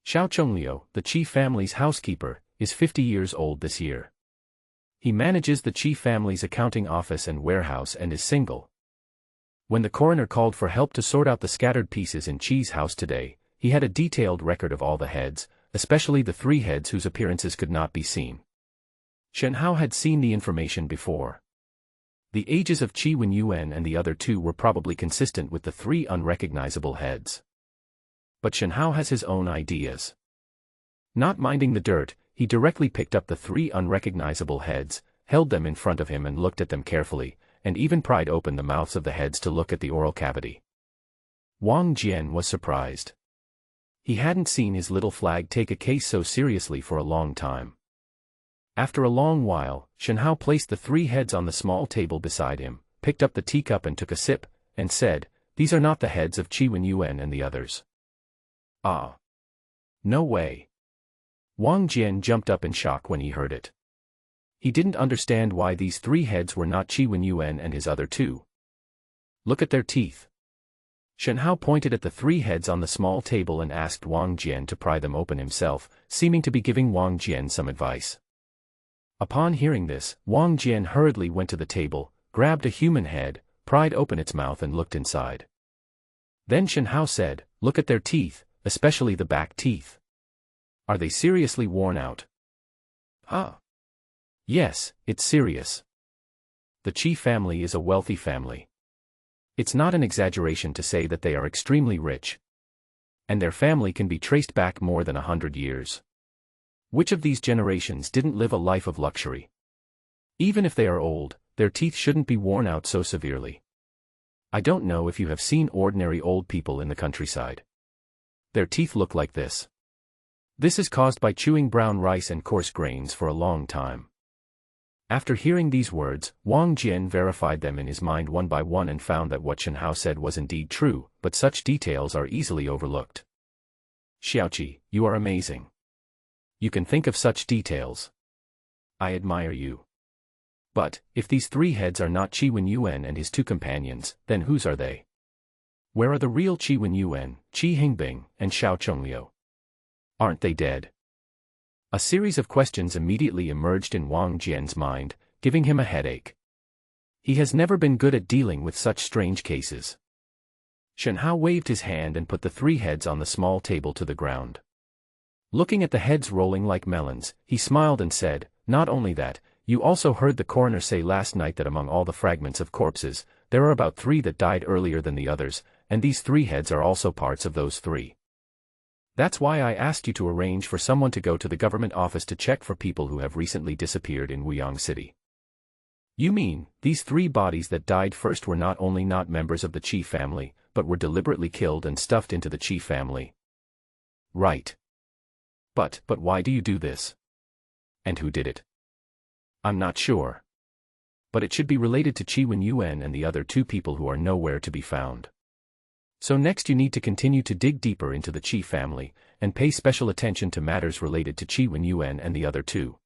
Xiao Chongliu, the Qi family's housekeeper, is 50 years old this year. He manages the Qi family's accounting office and warehouse and is single. When the coroner called for help to sort out the scattered pieces in Qi's house today, he had a detailed record of all the heads, especially the 3 heads whose appearances could not be seen." Shen Hao had seen the information before. The ages of Qi Wenyuan and the other 2 were probably consistent with the 3 unrecognizable heads. But Shen Hao has his own ideas. Not minding the dirt, he directly picked up the 3 unrecognizable heads, held them in front of him and looked at them carefully, and even pried open the mouths of the heads to look at the oral cavity. Wang Jian was surprised. He hadn't seen his little flag take a case so seriously for a long time. After a long while, Shen Hao placed the 3 heads on the small table beside him, picked up the teacup and took a sip, and said, "These are not the heads of Qi Wenyuan and the others." "Ah. No way." Wang Jian jumped up in shock when he heard it. He didn't understand why these 3 heads were not Qi Wenyuan and his other 2. "Look at their teeth. Shen Hao pointed at the three heads on the small table and asked Wang Jian to pry them open himself, seeming to be giving Wang Jian some advice. Upon hearing this, Wang Jian hurriedly went to the table, grabbed a human head, pried open its mouth and looked inside. Then Shen Hao said, "Look at their teeth, especially the back teeth. Are they seriously worn out?" "Ah. Yes, it's serious. The Qi family is a wealthy family. It's not an exaggeration to say that they are extremely rich. And their family can be traced back more than 100 years. Which of these generations didn't live a life of luxury? Even if they are old, their teeth shouldn't be worn out so severely. I don't know if you have seen ordinary old people in the countryside. Their teeth look like this. This is caused by chewing brown rice and coarse grains for a long time." After hearing these words, Wang Jian verified them in his mind one by one and found that what Shen Hao said was indeed true, but such details are easily overlooked. "Xiaoqi, you are amazing. You can think of such details. I admire you. But, if these three heads are not Qi Wenyuan and his two companions, then whose are they? Where are the real Qi Wenyuan, Qi Hingbing, and Xiao Chongliu? Aren't they dead?" A series of questions immediately emerged in Wang Jian's mind, giving him a headache. He has never been good at dealing with such strange cases. Shen Hao waved his hand and put the three heads on the small table to the ground. Looking at the heads rolling like melons, he smiled and said, "Not only that, you also heard the coroner say last night that among all the fragments of corpses, there are about 3 that died earlier than the others, and these 3 heads are also parts of those 3. That's why I asked you to arrange for someone to go to the government office to check for people who have recently disappeared in Wuyang City." "You mean, these 3 bodies that died first were not only not members of the Qi family, but were deliberately killed and stuffed into the Qi family?" "Right. But why do you do this? And who did it?" "I'm not sure. But it should be related to Qi Wenyuan and the other 2 people who are nowhere to be found. So next you need to continue to dig deeper into the Qi family, and pay special attention to matters related to Qi Wenyuan and the other 2.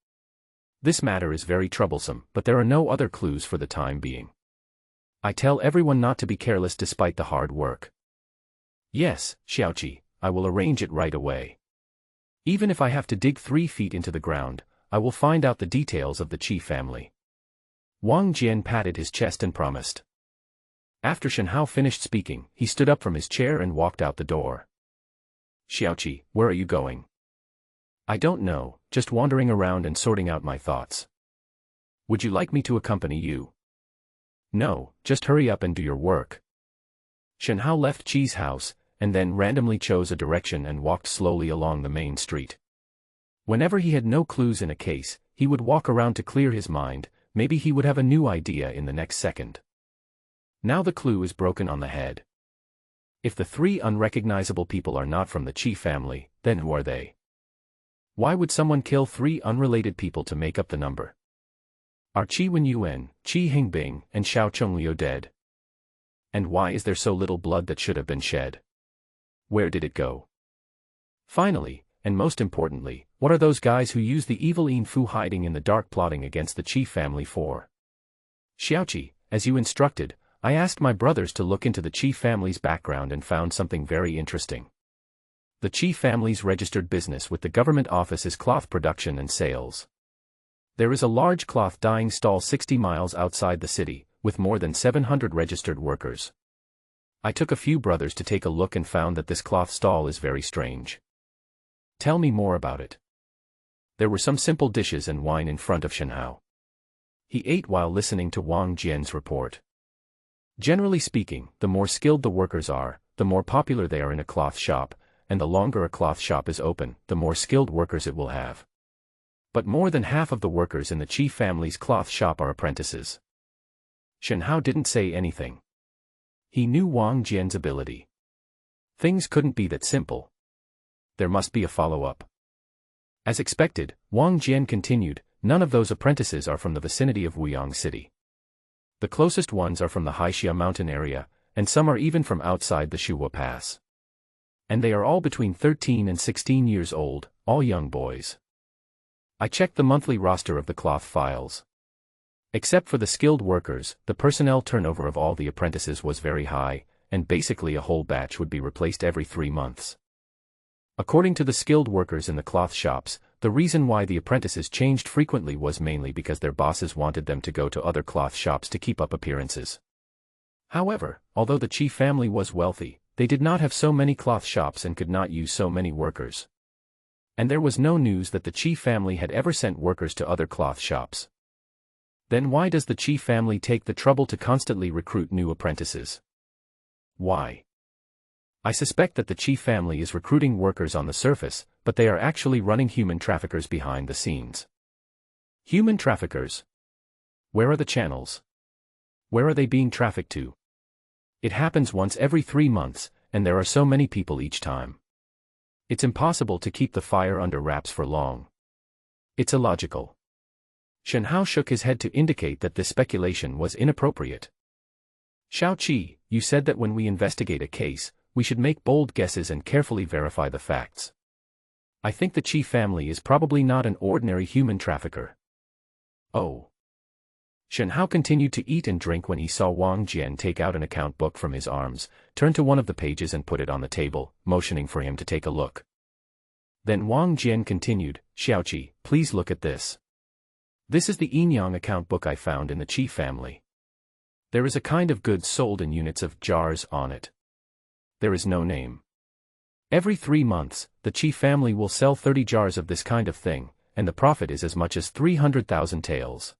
This matter is very troublesome, but there are no other clues for the time being. I tell everyone not to be careless despite the hard work." "Yes, Xiaoqi, I will arrange it right away. Even if I have to dig 3 feet into the ground, I will find out the details of the Qi family." Wang Jian patted his chest and promised. After Shen Hao finished speaking, he stood up from his chair and walked out the door. "Xiaoqi, where are you going?" "I don't know, just wandering around and sorting out my thoughts." "Would you like me to accompany you?" "No, just hurry up and do your work." Shen Hao left Qi's house, and then randomly chose a direction and walked slowly along the main street. Whenever he had no clues in a case, he would walk around to clear his mind, maybe he would have a new idea in the next second. Now the clue is broken on the head. If the 3 unrecognizable people are not from the Qi family, then who are they? Why would someone kill 3 unrelated people to make up the number? Are Qi Wenyuan, Qi Hingbing, and Xiao Chongliu dead? And why is there so little blood that should have been shed? Where did it go? Finally, and most importantly, what are those guys who use the evil Yin Fu hiding in the dark plotting against the Qi family for? "Xiaoqi, as you instructed, I asked my brothers to look into the Qi family's background and found something very interesting. The Qi family's registered business with the government office is cloth production and sales. There is a large cloth dyeing stall 60 miles outside the city, with more than 700 registered workers. I took a few brothers to take a look and found that this cloth stall is very strange." "Tell me more about it." There were some simple dishes and wine in front of Shen Hao. He ate while listening to Wang Jian's report. Generally speaking, the more skilled the workers are, the more popular they are in a cloth shop, and the longer a cloth shop is open, the more skilled workers it will have. But more than half of the workers in the Qi family's cloth shop are apprentices. Shen Hao didn't say anything. He knew Wang Jian's ability. Things couldn't be that simple. There must be a follow-up. As expected, Wang Jian continued, "None of those apprentices are from the vicinity of Wuyang City. The closest ones are from the Haixia mountain area, and some are even from outside the Shuhua Pass. And they are all between 13 and 16 years old, all young boys. I checked the monthly roster of the cloth files. Except for the skilled workers, the personnel turnover of all the apprentices was very high, and basically a whole batch would be replaced every 3 months. According to the skilled workers in the cloth shops, the reason why the apprentices changed frequently was mainly because their bosses wanted them to go to other cloth shops to keep up appearances. However, although the chief family was wealthy, they did not have so many cloth shops and could not use so many workers. And there was no news that the chief family had ever sent workers to other cloth shops. Then why does the chief family take the trouble to constantly recruit new apprentices? Why? I suspect that the chief family is recruiting workers on the surface, but they are actually running human traffickers behind the scenes. Human traffickers? Where are the channels? Where are they being trafficked to? It happens once every 3 months, and there are so many people each time. It's impossible to keep the fire under wraps for long. It's illogical. Shen Hao shook his head to indicate that this speculation was inappropriate. Xiaoqi, you said that when we investigate a case, we should make bold guesses and carefully verify the facts. I think the chief family is probably not an ordinary human trafficker. Oh. Shen Hao continued to eat and drink when he saw Wang Jian take out an account book from his arms, turn to one of the pages and put it on the table, motioning for him to take a look. Then Wang Jian continued, Xiaoqi, please look at this. This is the Yinyang account book I found in the chief family. There is a kind of goods sold in units of jars on it. There is no name. Every 3 months, the chief family will sell 30 jars of this kind of thing, and the profit is as much as 300,000 taels.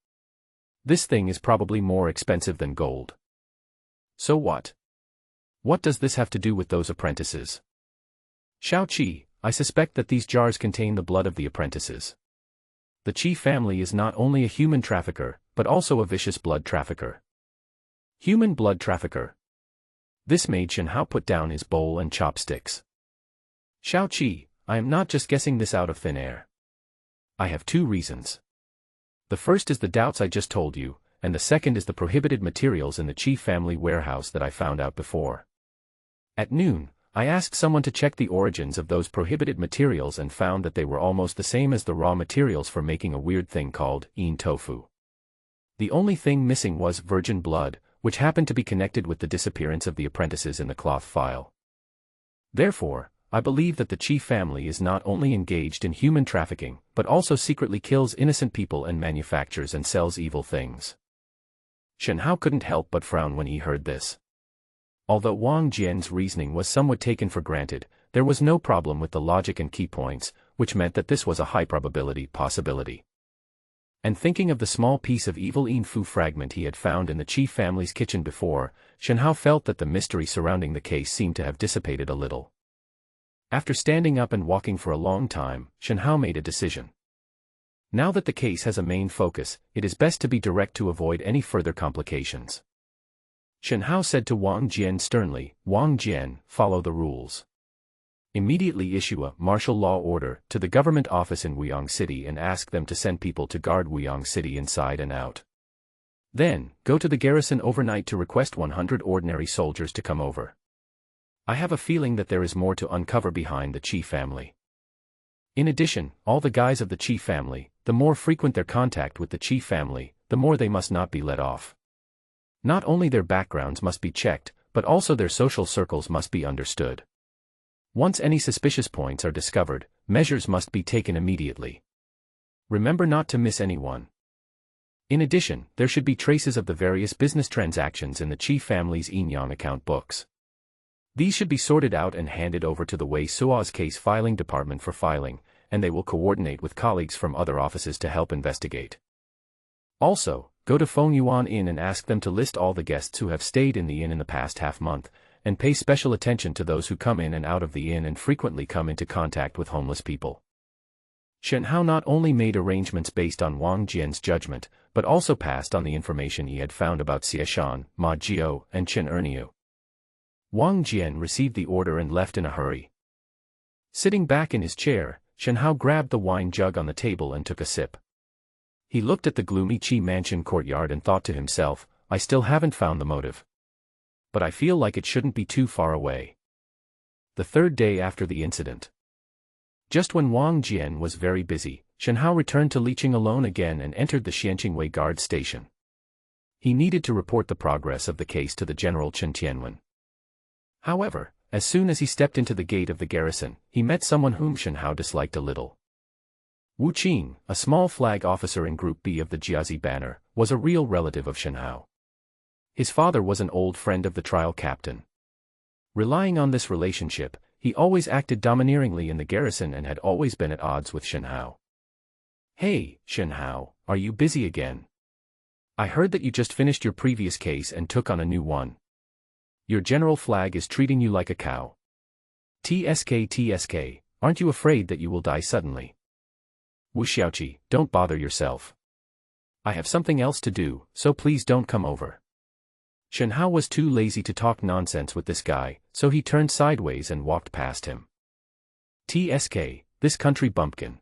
This thing is probably more expensive than gold. So what? What does this have to do with those apprentices? Xiaoqi, I suspect that these jars contain the blood of the apprentices. The chief family is not only a human trafficker, but also a vicious blood trafficker. Human blood trafficker. This made Shen Hao put down his bowl and chopsticks. Xiaoqi, I am not just guessing this out of thin air. I have 2 reasons. The first is the doubts I just told you, and the second is the prohibited materials in the chief family warehouse that I found out before. At noon, I asked someone to check the origins of those prohibited materials and found that they were almost the same as the raw materials for making a weird thing called yin tofu. The only thing missing was virgin blood, which happened to be connected with the disappearance of the apprentices in the cloth file. Therefore, I believe that the chief family is not only engaged in human trafficking, but also secretly kills innocent people and manufactures and sells evil things. Shen Hao couldn't help but frown when he heard this. Although Wang Jian's reasoning was somewhat taken for granted, there was no problem with the logic and key points, which meant that this was a high probability possibility. And thinking of the small piece of evil yin fu fragment he had found in the chief family's kitchen before, Shen Hao felt that the mystery surrounding the case seemed to have dissipated a little. After standing up and walking for a long time, Shen Hao made a decision. Now that the case has a main focus, it is best to be direct to avoid any further complications. Shen Hao said to Wang Jian sternly, Wang Jian, follow the rules. Immediately issue a martial law order to the government office in Wuyang City and ask them to send people to guard Wuyang City inside and out. Then, go to the garrison overnight to request 100 ordinary soldiers to come over. I have a feeling that there is more to uncover behind the chief family. In addition, all the guys of the chief family, the more frequent their contact with the chief family, the more they must not be let off. Not only their backgrounds must be checked, but also their social circles must be understood. Once any suspicious points are discovered, measures must be taken immediately. Remember not to miss anyone. In addition, there should be traces of the various business transactions in the chief family's Yinyang account books. These should be sorted out and handed over to the Wei Suo's case filing department for filing, and they will coordinate with colleagues from other offices to help investigate. Also, go to Feng Yuan Inn and ask them to list all the guests who have stayed in the inn in the past half-month, and pay special attention to those who come in and out of the inn and frequently come into contact with homeless people. Shen Hao not only made arrangements based on Wang Jian's judgment, but also passed on the information he had found about Xie Shan, Ma Jiao, and Chen Erniu. Wang Jian received the order and left in a hurry. Sitting back in his chair, Shen Hao grabbed the wine jug on the table and took a sip. He looked at the gloomy Qi mansion courtyard and thought to himself, I still haven't found the motive. But I feel like it shouldn't be too far away. The 3rd day after the incident. Just when Wang Jian was very busy, Shen Hao returned to Liqing alone again and entered the Xianqingwei guard station. He needed to report the progress of the case to the General Chen Tianwen. However, as soon as he stepped into the gate of the garrison, he met someone whom Shen Hao disliked a little. Wu Qing, a small flag officer in Group B of the Jiazi banner, was a real relative of Shen Hao. His father was an old friend of the trial captain. Relying on this relationship, he always acted domineeringly in the garrison and had always been at odds with Shen Hao. "Hey, Shen Hao, are you busy again? I heard that you just finished your previous case and took on a new one. Your general flag is treating you like a cow. TSK, aren't you afraid that you will die suddenly? Wu Xiaoqi, don't bother yourself. I have something else to do, so please don't come over." Shen Hao was too lazy to talk nonsense with this guy, so he turned sideways and walked past him. "TSK, this country bumpkin."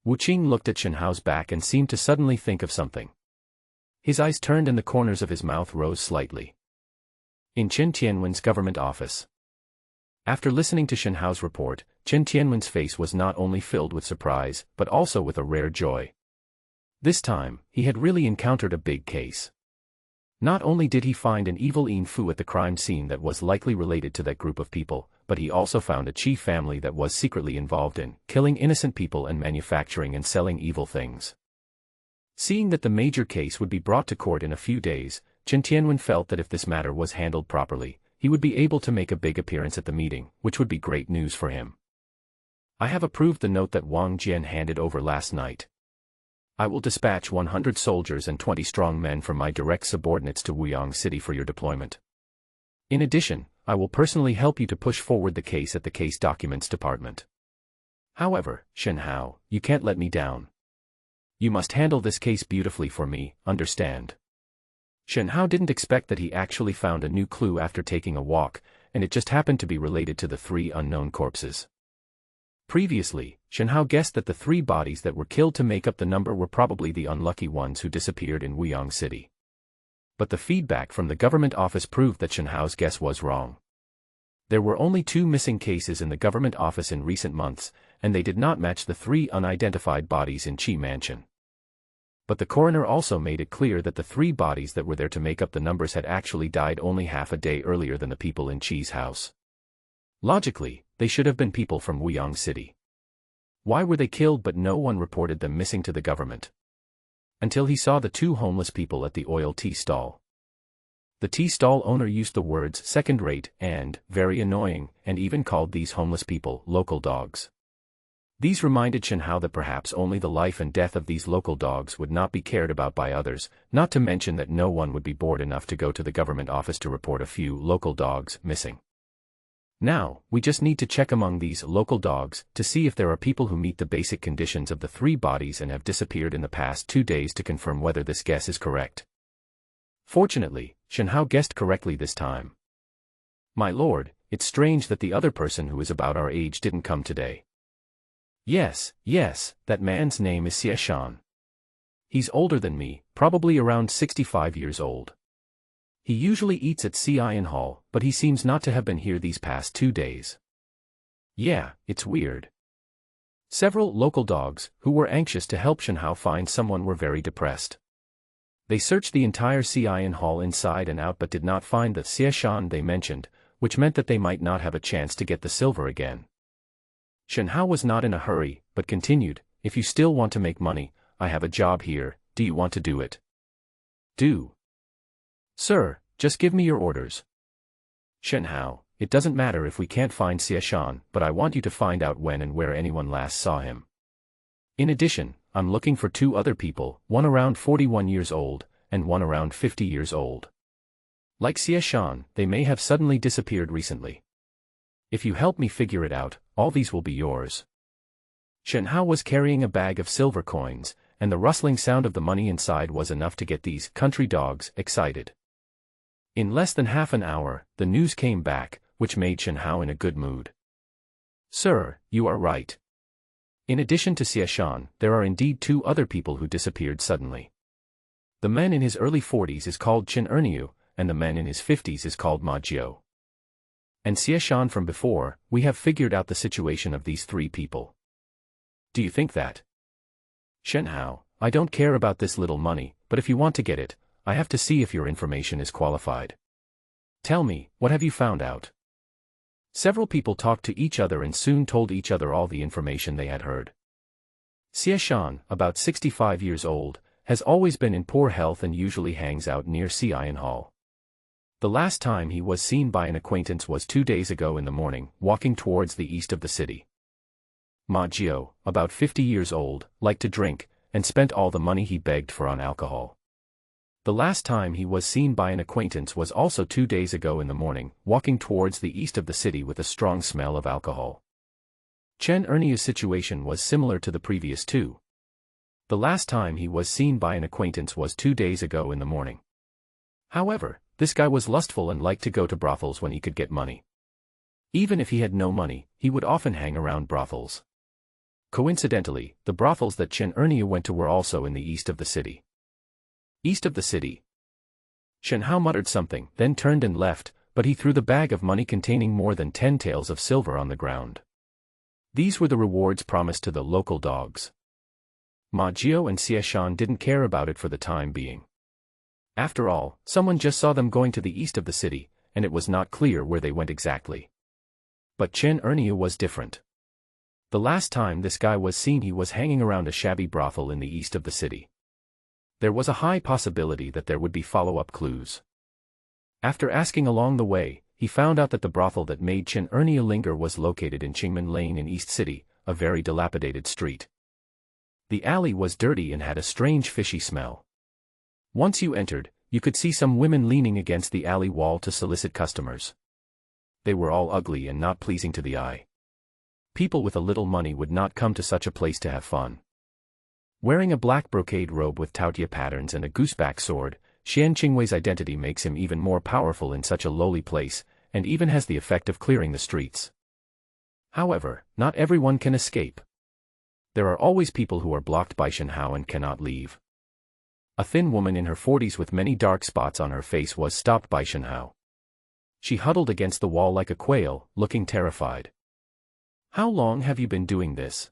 Wu Qing looked at Shen Hao's back and seemed to suddenly think of something. His eyes turned and the corners of his mouth rose slightly. In Chen Tianwen's government office. After listening to Shen Hao's report, Chen Tianwen's face was not only filled with surprise, but also with a rare joy. This time, he had really encountered a big case. Not only did he find an evil Yin Fu at the crime scene that was likely related to that group of people, but he also found a chief family that was secretly involved in killing innocent people and manufacturing and selling evil things. Seeing that the major case would be brought to court in a few days, Chen Tianwen felt that if this matter was handled properly, he would be able to make a big appearance at the meeting, which would be great news for him. "I have approved the note that Wang Jian handed over last night. I will dispatch 100 soldiers and 20 strong men from my direct subordinates to Wuyang City for your deployment. In addition, I will personally help you to push forward the case at the Case Documents Department. However, Shen Hao, you can't let me down. You must handle this case beautifully for me, understand?" Shen Hao didn't expect that he actually found a new clue after taking a walk, and it just happened to be related to the 3 unknown corpses. Previously, Shen Hao guessed that the 3 bodies that were killed to make up the number were probably the unlucky ones who disappeared in Wuyang City. But the feedback from the government office proved that Shen Hao's guess was wrong. There were only 2 missing cases in the government office in recent months, and they did not match the 3 unidentified bodies in Qi Mansion. But the coroner also made it clear that the 3 bodies that were there to make up the numbers had actually died only half a day earlier than the people in Qi's house. Logically, they should have been people from Wuyang City. Why were they killed but no one reported them missing to the government? Until he saw the 2 homeless people at the oil tea stall. The tea stall owner used the words second-rate and very annoying, and even called these homeless people local dogs. These reminded Shen Hao that perhaps only the life and death of these local dogs would not be cared about by others, not to mention that no one would be bored enough to go to the government office to report a few local dogs missing. Now, we just need to check among these local dogs to see if there are people who meet the basic conditions of the 3 bodies and have disappeared in the past 2 days to confirm whether this guess is correct. Fortunately, Shen Hao guessed correctly this time. "My lord, it's strange that the other person who is about our age didn't come today." Yes, that man's name is Xie Shan. He's older than me, probably around 65 years old. He usually eats at Cian Hall, but he seems not to have been here these past 2 days. Yeah, it's weird. Several local dogs, who were anxious to help Shen Hao find someone, were very depressed. They searched the entire Cian Hall inside and out but did not find the Xie Shan they mentioned, which meant that they might not have a chance to get the silver again. Shen Hao was not in a hurry, but continued, "If you still want to make money, I have a job here, do you want to do it?" "Do." "Sir, just give me your orders." "Shen Hao, it doesn't matter if we can't find Xie Shan, but I want you to find out when and where anyone last saw him. In addition, I'm looking for 2 other people, one around 41 years old, and one around 50 years old. Like Xie Shan, they may have suddenly disappeared recently. If you help me figure it out, all these will be yours." Shen Hao was carrying a bag of silver coins, and the rustling sound of the money inside was enough to get these country dogs excited. In less than half an hour, the news came back, which made Shen Hao in a good mood. "Sir, you are right. In addition to Xie Shan, there are indeed 2 other people who disappeared suddenly. The man in his early 40s is called Chen Erniu, and the man in his 50s is called Ma Jiu. And Xie Shan from before, we have figured out the situation of these 3 people. Do you think that?" "Shen Hao, I don't care about this little money, but if you want to get it, I have to see if your information is qualified. Tell me, what have you found out?" Several people talked to each other and soon told each other all the information they had heard. Xieshan, about 65 years old, has always been in poor health and usually hangs out near Xian Hall. The last time he was seen by an acquaintance was 2 days ago in the morning, walking towards the east of the city. Ma Jiao, about 50 years old, liked to drink, and spent all the money he begged for on alcohol. The last time he was seen by an acquaintance was also 2 days ago in the morning, walking towards the east of the city with a strong smell of alcohol. Chen Ernia's situation was similar to the previous two. The last time he was seen by an acquaintance was 2 days ago in the morning. However, this guy was lustful and liked to go to brothels when he could get money. Even if he had no money, he would often hang around brothels. Coincidentally, the brothels that Chen Ernia went to were also in the east of the city. East of the city. Shen Hao muttered something, then turned and left, but he threw the bag of money containing more than 10 taels of silver on the ground. These were the rewards promised to the local dogs. Ma Jiao and Xieshan didn't care about it for the time being. After all, someone just saw them going to the east of the city, and it was not clear where they went exactly. But Chen Ernia was different. The last time this guy was seen he was hanging around a shabby brothel in the east of the city. There was a high possibility that there would be follow-up clues. After asking along the way, he found out that the brothel that made Chen Ernia linger was located in Qingmen Lane in East City, a very dilapidated street. The alley was dirty and had a strange fishy smell. Once you entered, you could see some women leaning against the alley wall to solicit customers. They were all ugly and not pleasing to the eye. People with a little money would not come to such a place to have fun. Wearing a black brocade robe with tautia patterns and a gooseback sword, Xian Qingwei's identity makes him even more powerful in such a lowly place, and even has the effect of clearing the streets. However, not everyone can escape. There are always people who are blocked by Shen Hao and cannot leave. A thin woman in her 40s with many dark spots on her face was stopped by Shen Hao. She huddled against the wall like a quail, looking terrified. "How long have you been doing this?"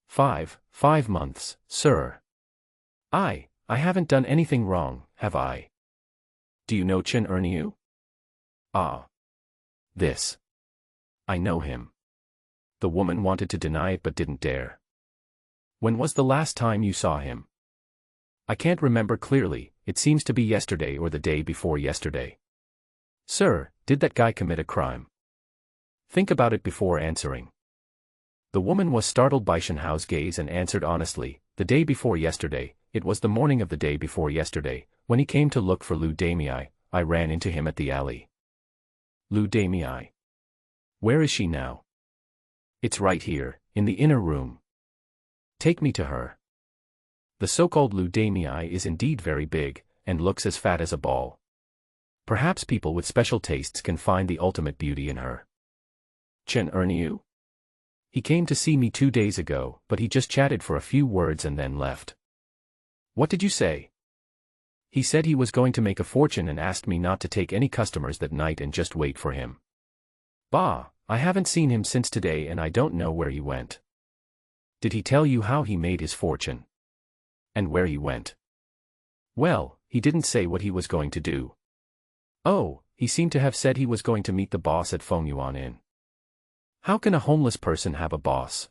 5 months, sir." I haven't done anything wrong, have I?" "Do you know Chen Erniu?" "Ah. This. I know him." The woman wanted to deny it but didn't dare. "When was the last time you saw him?" "I can't remember clearly, it seems to be yesterday or the day before yesterday." "Sir, did that guy commit a crime?" "Think about it before answering." The woman was startled by Shen Hao's gaze and answered honestly, "The day before yesterday, it was the morning of the day before yesterday, when he came to look for Lu Damei, I ran into him at the alley." "Lu Damei? Where is she now?" "It's right here, in the inner room." "Take me to her." The so-called Lu Damei is indeed very big, and looks as fat as a ball. Perhaps people with special tastes can find the ultimate beauty in her. "Chen Erniu? He came to see me 2 days ago, but he just chatted for a few words and then left." "What did you say?" "He said he was going to make a fortune and asked me not to take any customers that night and just wait for him." "Bah, I haven't seen him since today and I don't know where he went." "Did he tell you how he made his fortune? And where he went?" "Well, he didn't say what he was going to do." "Oh, he seemed to have said he was going to meet the boss at Fengyuan Inn." "How can a homeless person have a boss?"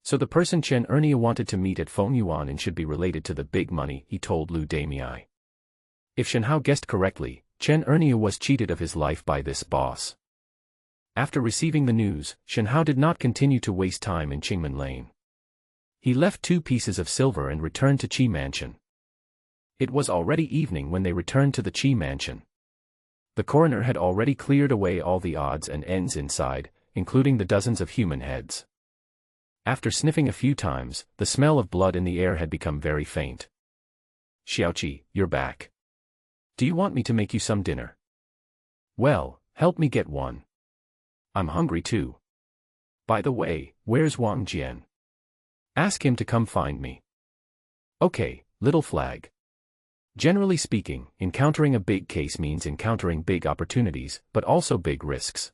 "So the person Chen Ernia wanted to meet at Fengyuan Inn should be related to the big money," he told Lu Damei. If Shen Hao guessed correctly, Chen Ernia was cheated of his life by this boss. After receiving the news, Shen Hao did not continue to waste time in Qingmen Lane. He left 2 pieces of silver and returned to Qi Mansion. It was already evening when they returned to the Qi Mansion. The coroner had already cleared away all the odds and ends inside, including the dozens of human heads. After sniffing a few times, the smell of blood in the air had become very faint. "Xiaoqi, you're back. Do you want me to make you some dinner?" "Well, help me get one. I'm hungry too. By the way, where's Wang Jian? Ask him to come find me." "Okay, little flag." Generally speaking, encountering a big case means encountering big opportunities, but also big risks.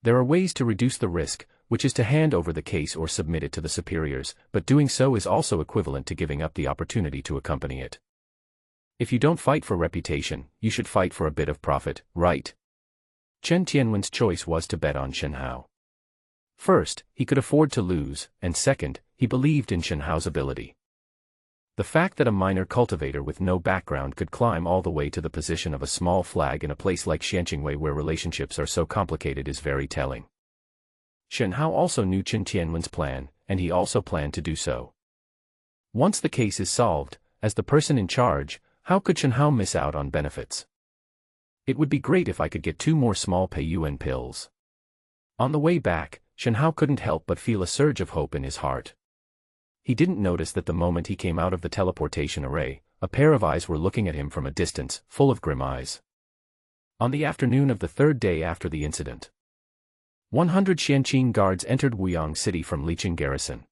There are ways to reduce the risk, which is to hand over the case or submit it to the superiors, but doing so is also equivalent to giving up the opportunity to accompany it. If you don't fight for reputation, you should fight for a bit of profit, right? Chen Tianwen's choice was to bet on Shen Hao. First, he could afford to lose, and second, he believed in Shen Hao's ability. The fact that a minor cultivator with no background could climb all the way to the position of a small flag in a place like Xianqingwei where relationships are so complicated is very telling. Shen Hao also knew Chen Tianwen's plan, and he also planned to do so. Once the case is solved, as the person in charge, how could Shen Hao miss out on benefits? It would be great if I could get 2 more small Peiyuan pills. On the way back, Shen Hao couldn't help but feel a surge of hope in his heart. He didn't notice that the moment he came out of the teleportation array, a pair of eyes were looking at him from a distance, full of grim eyes. On the afternoon of the 3rd day after the incident, 100 Xianqing guards entered Wuyang City from Liqing Garrison.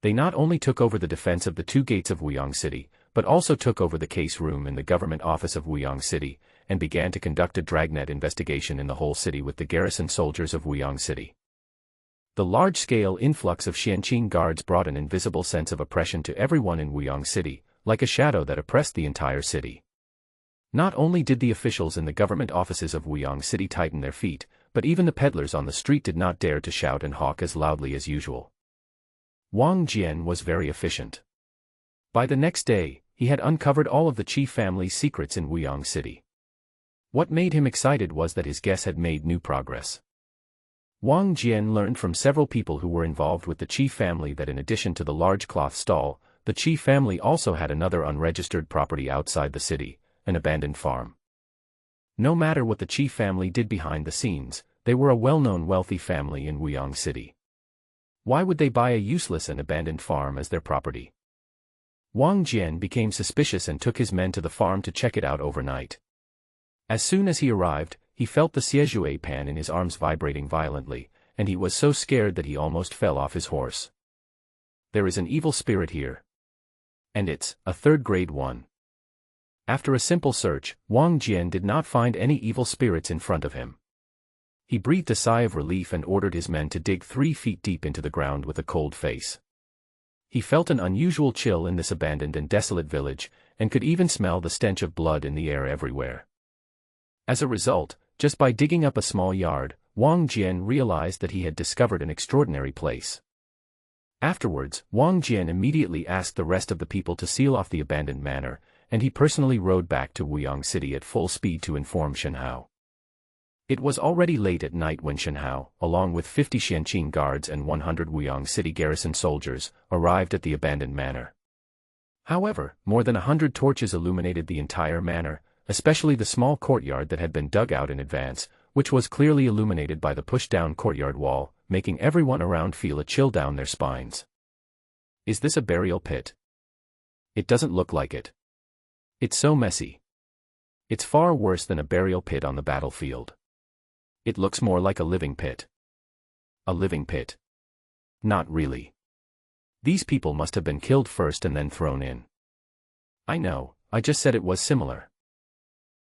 They not only took over the defense of the 2 gates of Wuyang City, but also took over the case room in the government office of Wuyang City, and began to conduct a dragnet investigation in the whole city with the garrison soldiers of Wuyang City. The large-scale influx of Xianqing guards brought an invisible sense of oppression to everyone in Wuyang City, like a shadow that oppressed the entire city. Not only did the officials in the government offices of Wuyang City tighten their feet, but even the peddlers on the street did not dare to shout and hawk as loudly as usual. Wang Jian was very efficient. By the next day, he had uncovered all of the chief family's secrets in Wuyang City. What made him excited was that his guess had made new progress. Wang Jian learned from several people who were involved with the chief family that in addition to the large cloth stall, the chief family also had another unregistered property outside the city, an abandoned farm. No matter what the chief family did behind the scenes, they were a well-known wealthy family in Wuyang City. Why would they buy a useless and abandoned farm as their property? Wang Jian became suspicious and took his men to the farm to check it out overnight. As soon as he arrived, he felt the Xiezhui pan in his arms vibrating violently, and he was so scared that he almost fell off his horse. There is an evil spirit here. And it's a 3rd-grade one. After a simple search, Wang Jian did not find any evil spirits in front of him. He breathed a sigh of relief and ordered his men to dig 3 feet deep into the ground with a cold face. He felt an unusual chill in this abandoned and desolate village, and could even smell the stench of blood in the air everywhere. As a result, just by digging up a small yard, Wang Jian realized that he had discovered an extraordinary place. Afterwards, Wang Jian immediately asked the rest of the people to seal off the abandoned manor, and he personally rode back to Wuyang City at full speed to inform Shen Hao. It was already late at night when Shen Hao, along with 50 Xianqing guards and 100 Wuyang City garrison soldiers, arrived at the abandoned manor. However, more than 100 torches illuminated the entire manor, especially the small courtyard that had been dug out in advance, which was clearly illuminated by the push-down courtyard wall, making everyone around feel a chill down their spines. Is this a burial pit? It doesn't look like it. It's so messy. It's far worse than a burial pit on the battlefield. It looks more like a living pit. A living pit. Not really. These people must have been killed first and then thrown in. I know, I just said it was similar.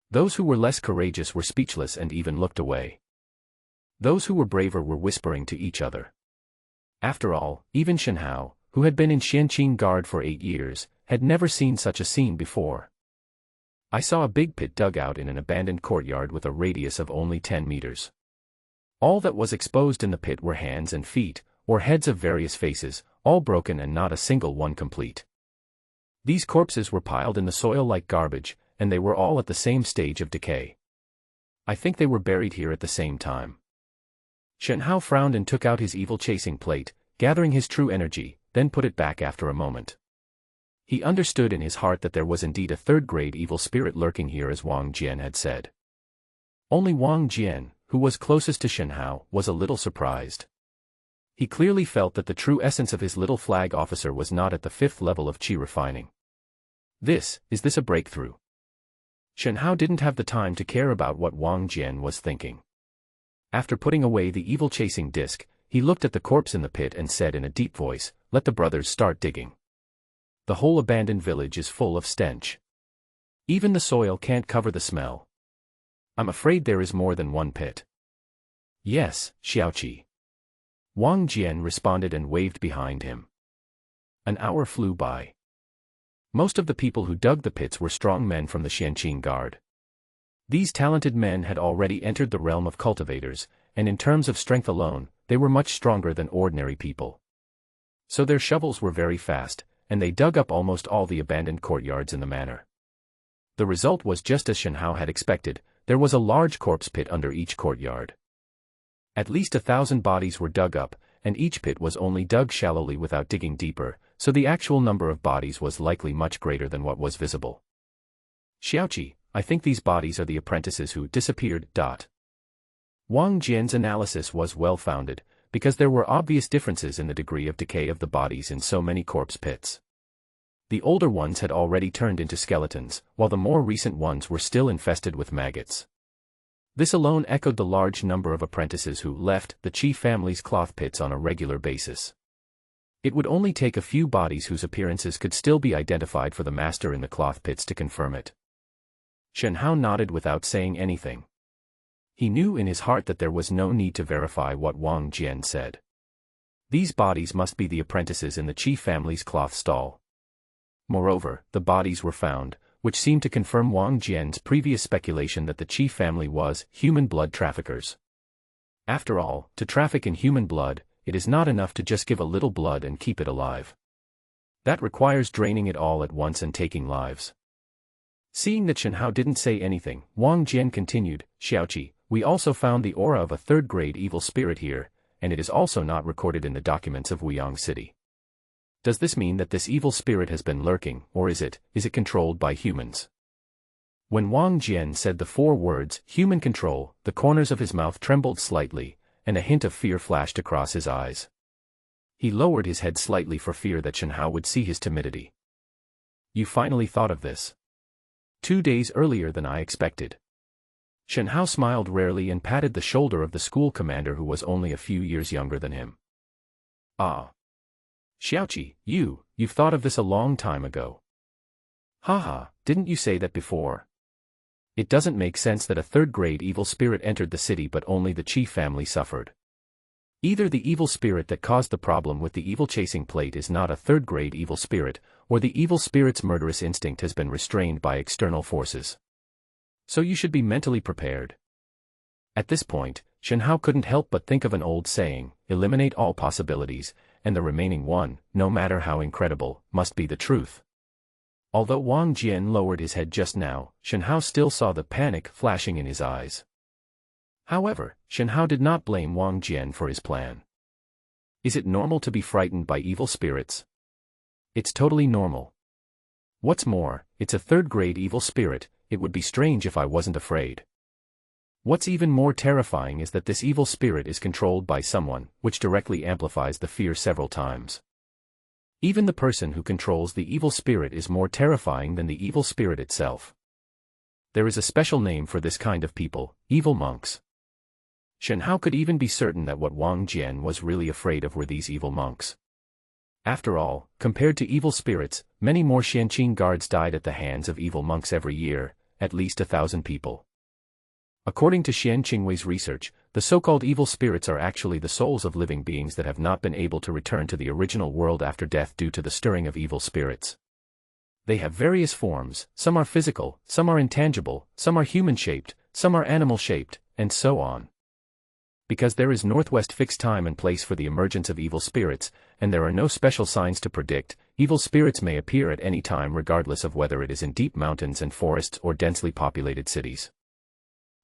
Those who were less courageous were speechless and even looked away. Those who were braver were whispering to each other. After all, even Shen Hao, who had been in Xianqing Guard for 8 years, had never seen such a scene before. I saw a big pit dug out in an abandoned courtyard with a radius of only 10 meters. All that was exposed in the pit were hands and feet, or heads of various faces, all broken and not a single one complete. These corpses were piled in the soil like garbage, and they were all at the same stage of decay. I think they were buried here at the same time. Shen Hao frowned and took out his evil chasing plate, gathering his true energy, then put it back after a moment. He understood in his heart that there was indeed a 3rd-grade evil spirit lurking here as Wang Jian had said. Only Wang Jian, who was closest to Shen Hao, was a little surprised. He clearly felt that the true essence of his little flag officer was not at the 5th level of qi refining. Is this a breakthrough? Shen Hao didn't have the time to care about what Wang Jian was thinking. After putting away the evil chasing disc, he looked at the corpse in the pit and said in a deep voice, "Let the brothers start digging. The whole abandoned village is full of stench. Even the soil can't cover the smell. I'm afraid there is more than one pit." "Yes, Xiaoqi." Wang Jian responded and waved behind him. An hour flew by. Most of the people who dug the pits were strong men from the Xianqing Guard. These talented men had already entered the realm of cultivators, and in terms of strength alone, they were much stronger than ordinary people. So their shovels were very fast, and they dug up almost all the abandoned courtyards in the manor. The result was just as Shen Hao had expected. There was a large corpse pit under each courtyard. At least 1,000 bodies were dug up, and each pit was only dug shallowly without digging deeper, so the actual number of bodies was likely much greater than what was visible. Xiaoqi, I think these bodies are the apprentices who disappeared. Wang Jian's analysis was well-founded, because there were obvious differences in the degree of decay of the bodies in so many corpse pits. The older ones had already turned into skeletons, while the more recent ones were still infested with maggots. This alone echoed the large number of apprentices who left the Qi family's cloth pits on a regular basis. It would only take a few bodies whose appearances could still be identified for the master in the cloth pits to confirm it. Shen Hao nodded without saying anything. He knew in his heart that there was no need to verify what Wang Jian said. These bodies must be the apprentices in the Qi family's cloth stall. Moreover, the bodies were found, which seemed to confirm Wang Jian's previous speculation that the Qi family was human blood traffickers. After all, to traffic in human blood, it is not enough to just give a little blood and keep it alive. That requires draining it all at once and taking lives. Seeing that Shen Hao didn't say anything, Wang Jian continued, Xiaoqi, we also found the aura of a third-grade evil spirit here, and it is also not recorded in the documents of Wuyang City. Does this mean that this evil spirit has been lurking, or is it controlled by humans? When Wang Jian said the 4 words, human control, the corners of his mouth trembled slightly, and a hint of fear flashed across his eyes. He lowered his head slightly for fear that Shen Hao would see his timidity. You finally thought of this. 2 days earlier than I expected. Shen Hao smiled rarely and patted the shoulder of the school commander who was only a few years younger than him. Ah. Xiaoqi, you've thought of this a long time ago. Haha, didn't you say that before? It doesn't make sense that a third-grade evil spirit entered the city but only the Qi family suffered. Either the evil spirit that caused the problem with the evil chasing plate is not a third-grade evil spirit, or the evil spirit's murderous instinct has been restrained by external forces. So you should be mentally prepared. At this point, Shen Hao couldn't help but think of an old saying, eliminate all possibilities, and the remaining one, no matter how incredible, must be the truth. Although Wang Jian lowered his head just now, Shen Hao still saw the panic flashing in his eyes. However, Shen Hao did not blame Wang Jian for his plan. Is it normal to be frightened by evil spirits? It's totally normal. What's more, it's a third-grade evil spirit, it would be strange if I wasn't afraid. What's even more terrifying is that this evil spirit is controlled by someone, which directly amplifies the fear several times. Even the person who controls the evil spirit is more terrifying than the evil spirit itself. There is a special name for this kind of people, evil monks. Shen Hao could even be certain that what Wang Jian was really afraid of were these evil monks. After all, compared to evil spirits, many more Xianqing guards died at the hands of evil monks every year, at least 1,000 people. According to Xian Qingwei's research, the so-called evil spirits are actually the souls of living beings that have not been able to return to the original world after death due to the stirring of evil spirits. They have various forms, some are physical, some are intangible, some are human-shaped, some are animal-shaped, and so on. Because there is Northwest fixed time and place for the emergence of evil spirits, and there are no special signs to predict, evil spirits may appear at any time regardless of whether it is in deep mountains and forests or densely populated cities.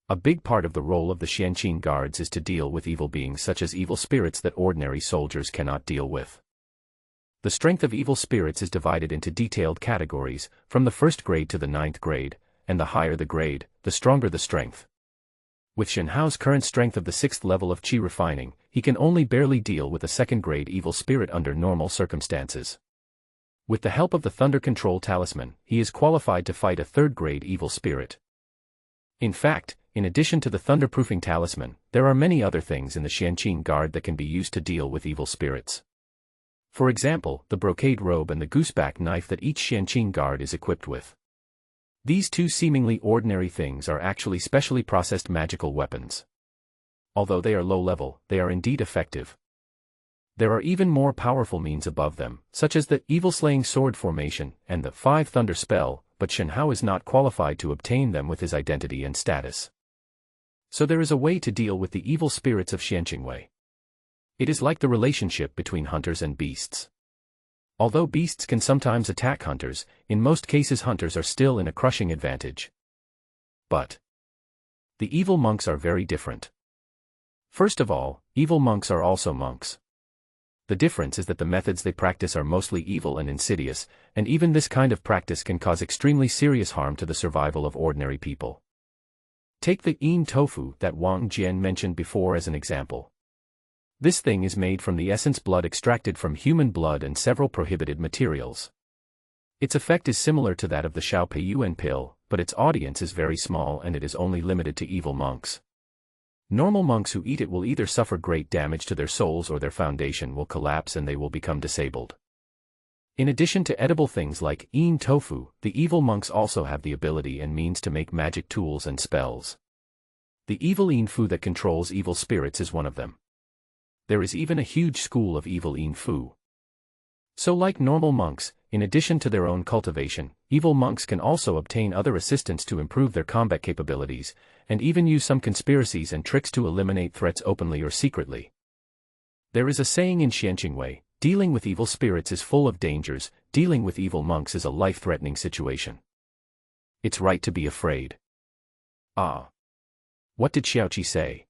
A big part of the role of the Xianqing guards is to deal with evil beings such as evil spirits that ordinary soldiers cannot deal with. The strength of evil spirits is divided into detailed categories, from the 1st grade to the 9th grade, and the higher the grade, the stronger the strength. With Shen Hao's current strength of the 6th level of Qi refining, he can only barely deal with a 2nd grade evil spirit under normal circumstances. With the help of the Thunder Control Talisman, he is qualified to fight a 3rd grade evil spirit. In fact, in addition to the thunderproofing talisman, there are many other things in the Xianqing guard that can be used to deal with evil spirits. For example, the brocade robe and the gooseback knife that each Xianqing guard is equipped with. These two seemingly ordinary things are actually specially processed magical weapons. Although they are low level, they are indeed effective. There are even more powerful means above them, such as the evil slaying sword formation and the 5 thunder spell, but Shen Hao is not qualified to obtain them with his identity and status. So there is a way to deal with the evil spirits of Xianqingwei. It is like the relationship between hunters and beasts. Although beasts can sometimes attack hunters, in most cases hunters are still in a crushing advantage. But the evil monks are very different. First of all, evil monks are also monks. The difference is that the methods they practice are mostly evil and insidious, and even this kind of practice can cause extremely serious harm to the survival of ordinary people. Take the yin tofu that Wang Jian mentioned before as an example. This thing is made from the essence blood extracted from human blood and several prohibited materials. Its effect is similar to that of the Xiao Peiyuan pill, but its audience is very small and it is only limited to evil monks. Normal monks who eat it will either suffer great damage to their souls or their foundation will collapse and they will become disabled. In addition to edible things like yin tofu, the evil monks also have the ability and means to make magic tools and spells. The evil yin fu that controls evil spirits is one of them. There is even a huge school of evil yin fu. So like normal monks, in addition to their own cultivation, evil monks can also obtain other assistance to improve their combat capabilities, and even use some conspiracies and tricks to eliminate threats openly or secretly. There is a saying in Xianqingwei, dealing with evil spirits is full of dangers, dealing with evil monks is a life-threatening situation. It's right to be afraid. Ah. What did Xiaoqi say?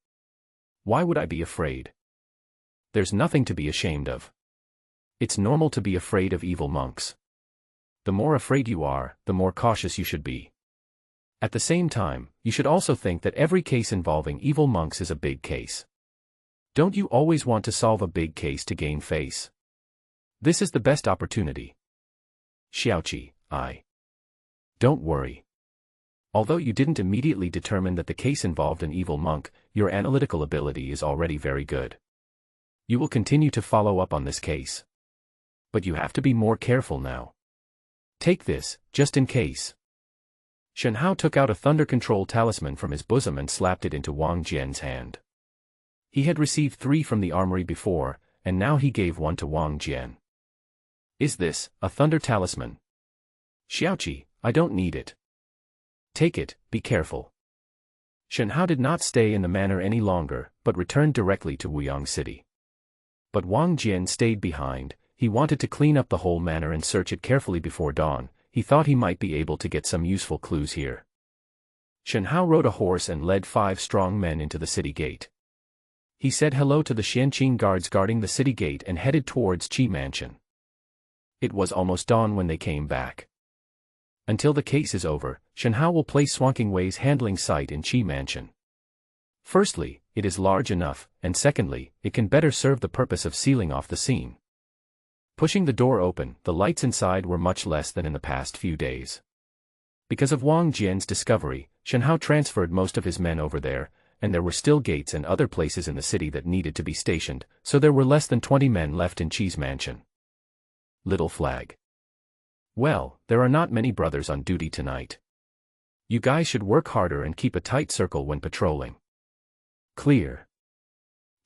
Why would I be afraid? There's nothing to be ashamed of. It's normal to be afraid of evil monks. The more afraid you are, the more cautious you should be. At the same time, you should also think that every case involving evil monks is a big case. Don't you always want to solve a big case to gain face? This is the best opportunity. Xiaoqi, Don't worry. Although you didn't immediately determine that the case involved an evil monk, your analytical ability is already very good. You will continue to follow up on this case. But you have to be more careful now. Take this, just in case. Shen Hao took out a thunder control talisman from his bosom and slapped it into Wang Jian's hand. He had received 3 from the armory before, and now he gave one to Wang Jian. Is this a thunder talisman? Xiaoqi, I don't need it. Take it, be careful. Shen Hao did not stay in the manor any longer, but returned directly to Wuyang City. But Wang Jian stayed behind. He wanted to clean up the whole manor and search it carefully before dawn. He thought he might be able to get some useful clues here. Shen Hao rode a horse and led 5 strong men into the city gate. He said hello to the Xianqing guards guarding the city gate and headed towards Qi Mansion. It was almost dawn when they came back. Until the case is over, Shen Hao will place Xianqingwei's handling site in Qi Mansion. Firstly, it is large enough, and secondly, it can better serve the purpose of sealing off the scene. Pushing the door open, the lights inside were much less than in the past few days. Because of Wang Jian's discovery, Shen Hao transferred most of his men over there, and there were still gates and other places in the city that needed to be stationed, so there were less than 20 men left in Qi's mansion. Little flag. Well, there are not many brothers on duty tonight. You guys should work harder and keep a tight circle when patrolling. Clear.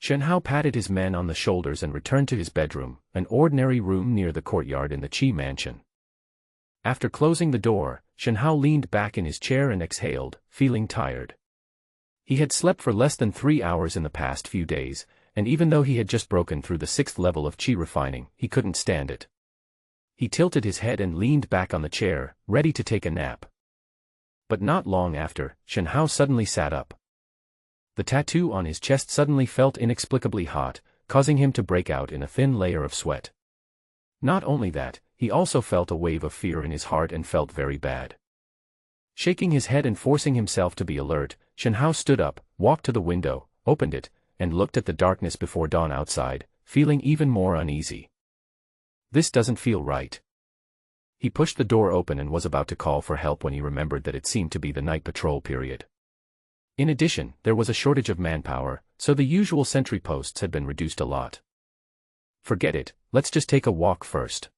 Shen Hao patted his men on the shoulders and returned to his bedroom, an ordinary room near the courtyard in the Qi mansion. After closing the door, Shen Hao leaned back in his chair and exhaled, feeling tired. He had slept for less than 3 hours in the past few days, and even though he had just broken through the 6th level of Qi refining, he couldn't stand it. He tilted his head and leaned back on the chair, ready to take a nap. But not long after, Shen Hao suddenly sat up. The tattoo on his chest suddenly felt inexplicably hot, causing him to break out in a thin layer of sweat. Not only that, he also felt a wave of fear in his heart and felt very bad. Shaking his head and forcing himself to be alert, Shen Hao stood up, walked to the window, opened it, and looked at the darkness before dawn outside, feeling even more uneasy. This doesn't feel right. He pushed the door open and was about to call for help when he remembered that it seemed to be the night patrol period. In addition, there was a shortage of manpower, so the usual sentry posts had been reduced a lot. Forget it, let's just take a walk first.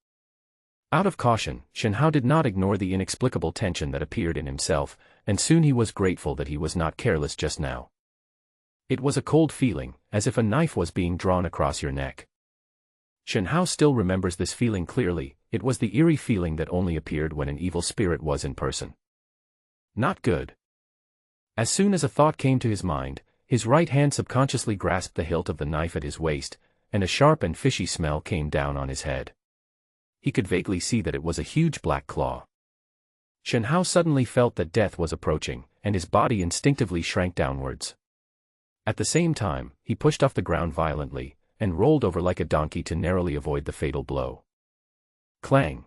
Out of caution, Shen Hao did not ignore the inexplicable tension that appeared in himself, and soon he was grateful that he was not careless just now. It was a cold feeling, as if a knife was being drawn across your neck. Shen Hao still remembers this feeling clearly. it was the eerie feeling that only appeared when an evil spirit was in person. Not good. As soon as a thought came to his mind, his right hand subconsciously grasped the hilt of the knife at his waist, and a sharp and fishy smell came down on his head. He could vaguely see that it was a huge black claw. Shen Hao suddenly felt that death was approaching, and his body instinctively shrank downwards. At the same time, he pushed off the ground violently, and rolled over like a donkey to narrowly avoid the fatal blow. Clang!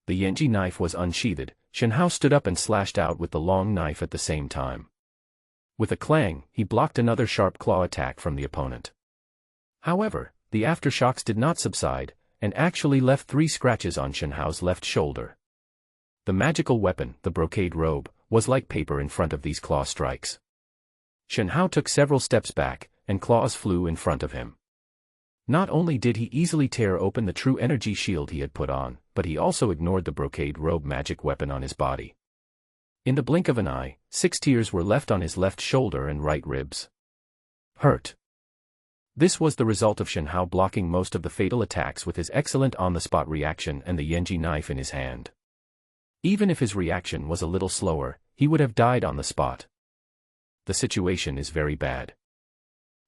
The Yanji knife was unsheathed. Shen Hao stood up and slashed out with the long knife at the same time. With a clang, he blocked another sharp claw attack from the opponent. However, the aftershocks did not subside, and actually left 3 scratches on Shen Hao's left shoulder. The magical weapon, the brocade robe, was like paper in front of these claw strikes. Shen Hao took several steps back, and claws flew in front of him. Not only did he easily tear open the true energy shield he had put on, but he also ignored the brocade robe magic weapon on his body. In the blink of an eye, 6 tears were left on his left shoulder and right ribs. Hurt. This was the result of Shen Hao blocking most of the fatal attacks with his excellent on-the-spot reaction and the Yanji knife in his hand. Even if his reaction was a little slower, he would have died on the spot. The situation is very bad.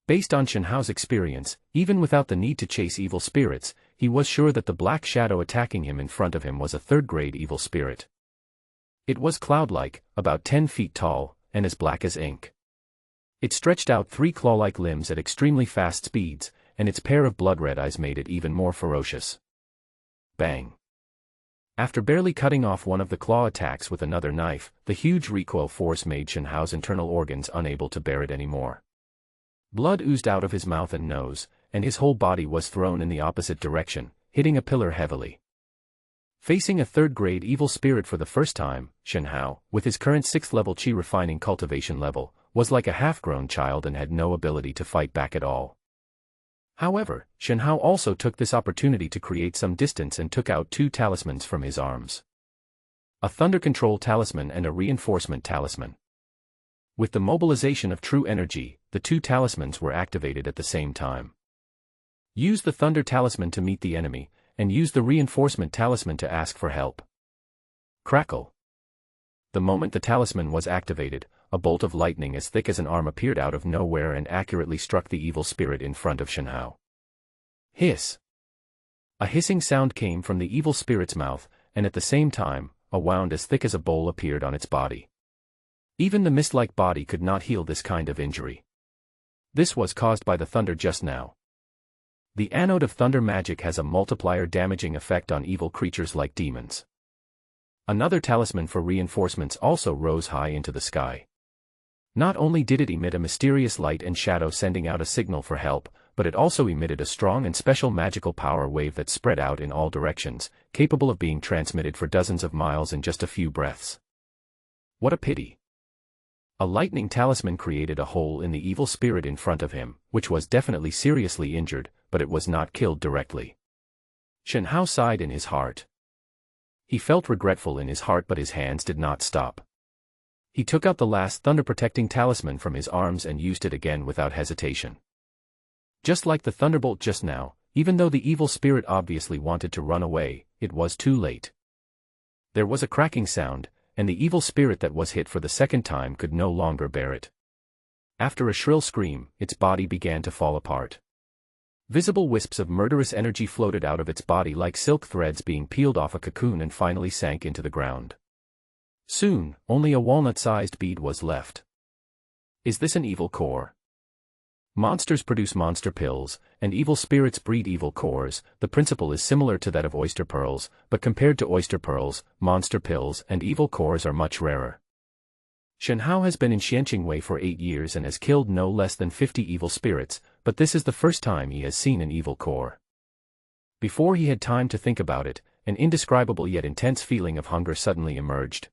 Based on Shen Hao's experience, even without the need to chase evil spirits, he was sure that the black shadow attacking him in front of him was a third-grade evil spirit. It was cloud-like, about 10 feet tall, and as black as ink. It stretched out 3 claw-like limbs at extremely fast speeds, and its pair of blood-red eyes made it even more ferocious. Bang! After barely cutting off one of the claw attacks with another knife, the huge recoil force made Shen Hao's internal organs unable to bear it anymore. Blood oozed out of his mouth and nose, and his whole body was thrown in the opposite direction, hitting a pillar heavily. Facing a third-grade evil spirit for the first time, Shen Hao, with his current 6th-level Qi refining cultivation level, was like a half-grown child and had no ability to fight back at all. However, Shen Hao also took this opportunity to create some distance and took out 2 talismans from his arms. A thunder control talisman and a reinforcement talisman. With the mobilization of true energy, the 2 talismans were activated at the same time. Use the thunder talisman to meet the enemy, and use the reinforcement talisman to ask for help. Crackle. The moment the talisman was activated, a bolt of lightning as thick as an arm appeared out of nowhere and accurately struck the evil spirit in front of Shen Hao. Hiss. A hissing sound came from the evil spirit's mouth, and at the same time, a wound as thick as a bowl appeared on its body. Even the mist-like body could not heal this kind of injury. This was caused by the thunder just now. The anode of thunder magic has a multiplier damaging effect on evil creatures like demons. Another talisman for reinforcements also rose high into the sky. Not only did it emit a mysterious light and shadow sending out a signal for help, but it also emitted a strong and special magical power wave that spread out in all directions, capable of being transmitted for dozens of miles in just a few breaths. What a pity. A lightning talisman created a hole in the evil spirit in front of him, which was definitely seriously injured, but it was not killed directly. Shen Hao sighed in his heart. He felt regretful in his heart, but his hands did not stop. He took out the last thunder-protecting talisman from his arms and used it again without hesitation. Just like the thunderbolt just now, even though the evil spirit obviously wanted to run away, it was too late. There was a cracking sound, and the evil spirit that was hit for the second time could no longer bear it. After a shrill scream, its body began to fall apart. Visible wisps of murderous energy floated out of its body like silk threads being peeled off a cocoon and finally sank into the ground. Soon, only a walnut-sized bead was left. Is this an evil core? Monsters produce monster pills, and evil spirits breed evil cores. The principle is similar to that of oyster pearls, but compared to oyster pearls, monster pills and evil cores are much rarer. Shen Hao has been in Xianqingwei for 8 years and has killed no less than 50 evil spirits, but this is the first time he has seen an evil core. Before he had time to think about it, an indescribable yet intense feeling of hunger suddenly emerged.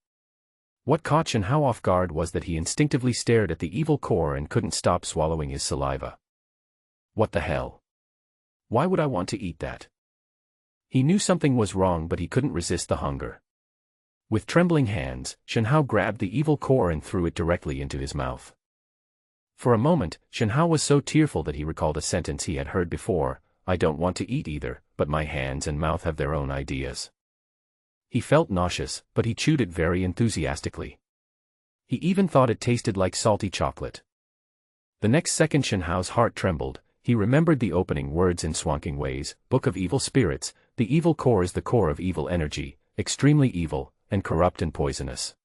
What caught Shen Hao off guard was that he instinctively stared at the evil core and couldn't stop swallowing his saliva. What the hell? Why would I want to eat that? He knew something was wrong, but he couldn't resist the hunger. With trembling hands, Shen Hao grabbed the evil core and threw it directly into his mouth. For a moment, Shen Hao was so tearful that he recalled a sentence he had heard before, I don't want to eat either, but my hands and mouth have their own ideas. He felt nauseous, but he chewed it very enthusiastically. He even thought it tasted like salty chocolate. The next second Shen Hao's heart trembled. He remembered the opening words in Swanking Ways, Book of Evil Spirits. The evil core is the core of evil energy, extremely evil, and corrupt and poisonous.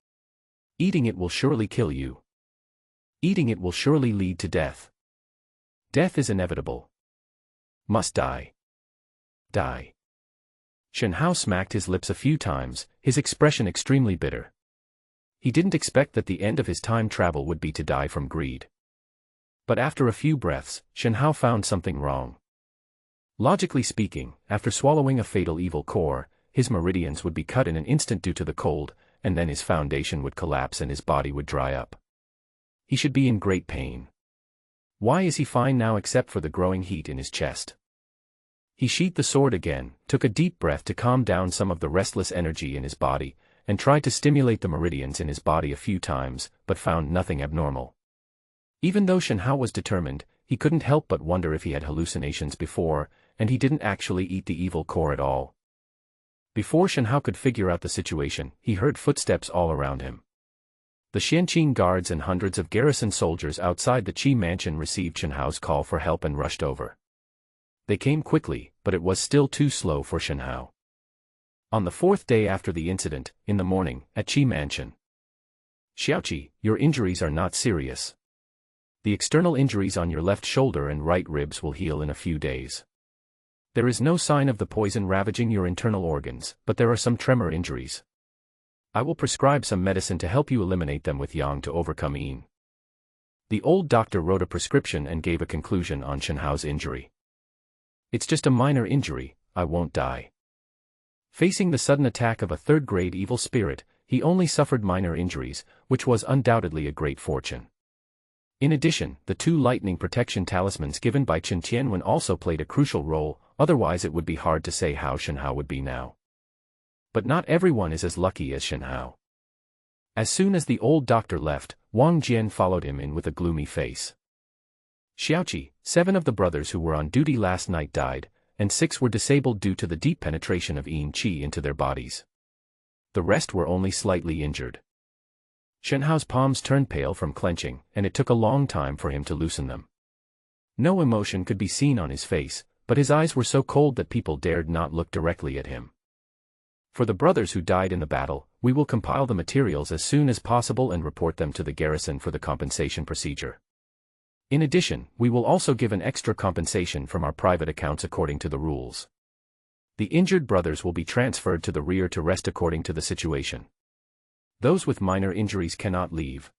Eating it will surely kill you. Eating it will surely lead to death. Death is inevitable. Must die. Die. Shen Hao smacked his lips a few times, his expression extremely bitter. He didn't expect that the end of his time travel would be to die from greed. But after a few breaths, Shen Hao found something wrong. Logically speaking, after swallowing a fatal evil core, his meridians would be cut in an instant due to the cold, and then his foundation would collapse and his body would dry up. He should be in great pain. Why is he fine now except for the growing heat in his chest? He sheathed the sword again, took a deep breath to calm down some of the restless energy in his body, and tried to stimulate the meridians in his body a few times, but found nothing abnormal. Even though Shen Hao was determined, he couldn't help but wonder if he had hallucinations before, and he didn't actually eat the evil core at all. Before Shen Hao could figure out the situation, he heard footsteps all around him. The Xianqing guards and hundreds of garrison soldiers outside the Qi mansion received Shen Hao's call for help and rushed over. They came quickly, but it was still too slow for Shen Hao. On the fourth day after the incident, in the morning, at Qi mansion. Xiaoqi, your injuries are not serious. The external injuries on your left shoulder and right ribs will heal in a few days. There is no sign of the poison ravaging your internal organs, but there are some tremor injuries. I will prescribe some medicine to help you eliminate them with yang to overcome yin. The old doctor wrote a prescription and gave a conclusion on Shen Hao's injury. It's just a minor injury, I won't die. Facing the sudden attack of a third-grade evil spirit, he only suffered minor injuries, which was undoubtedly a great fortune. In addition, the 2 lightning protection talismans given by Chen Tianwen also played a crucial role, otherwise it would be hard to say how Shen Hao would be now. But not everyone is as lucky as Shen Hao. As soon as the old doctor left, Wang Jian followed him in with a gloomy face. Xiaoqi, 7 of the brothers who were on duty last night died, and 6 were disabled due to the deep penetration of yin qi into their bodies. The rest were only slightly injured. Shen Hao's palms turned pale from clenching, and it took a long time for him to loosen them. No emotion could be seen on his face, but his eyes were so cold that people dared not look directly at him. For the brothers who died in the battle, we will compile the materials as soon as possible and report them to the garrison for the compensation procedure. In addition, we will also give an extra compensation from our private accounts according to the rules. The injured brothers will be transferred to the rear to rest according to the situation. Those with minor injuries cannot leave.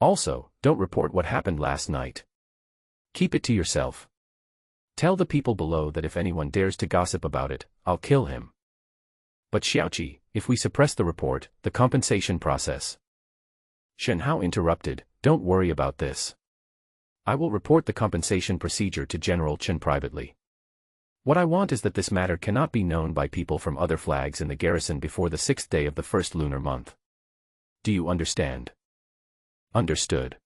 Also, don't report what happened last night. Keep it to yourself. Tell the people below that if anyone dares to gossip about it, I'll kill him. But Xiaoqi, if we suppress the report, the compensation process. Shen Hao interrupted, don't worry about this. I will report the compensation procedure to General Chen privately. What I want is that this matter cannot be known by people from other flags in the garrison before the 6th day of the first lunar month. Do you understand? Understood.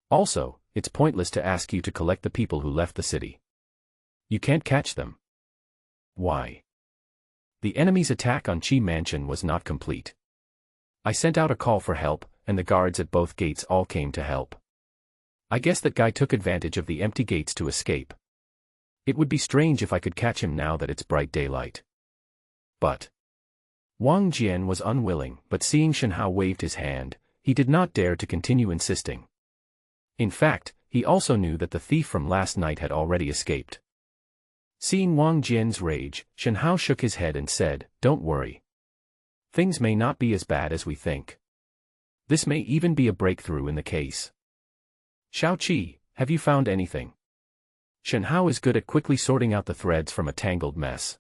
Also, it's pointless to ask you to collect the people who left the city. You can't catch them. Why? The enemy's attack on Qi Mansion was not complete. I sent out a call for help, and the guards at both gates all came to help. I guess that guy took advantage of the empty gates to escape. It would be strange if I could catch him now that it's bright daylight. But Wang Jian was unwilling, but seeing Shen Hao waved his hand, he did not dare to continue insisting. In fact, he also knew that the thief from last night had already escaped. Seeing Wang Jian's rage, Shen Hao shook his head and said, don't worry. Things may not be as bad as we think. This may even be a breakthrough in the case. Xiaoqi, have you found anything? Shen Hao is good at quickly sorting out the threads from a tangled mess.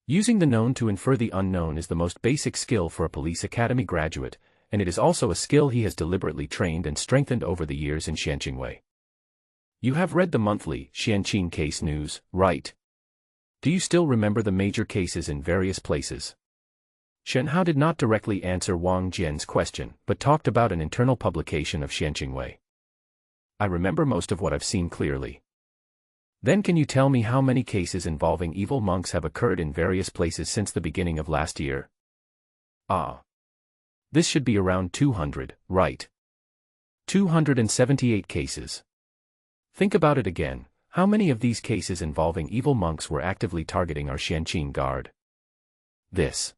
Using the known to infer the unknown is the most basic skill for a police academy graduate, and it is also a skill he has deliberately trained and strengthened over the years in Xianqingwei. You have read the monthly Xianqing case news, right? Do you still remember the major cases in various places? Shen Hao did not directly answer Wang Jian's question, but talked about an internal publication of Xianqingwei. I remember most of what I've seen clearly. Then can you tell me how many cases involving evil monks have occurred in various places since the beginning of last year? Ah. This should be around 200, right? 278 cases. Think about it again, how many of these cases involving evil monks were actively targeting our Xianqing guard? This.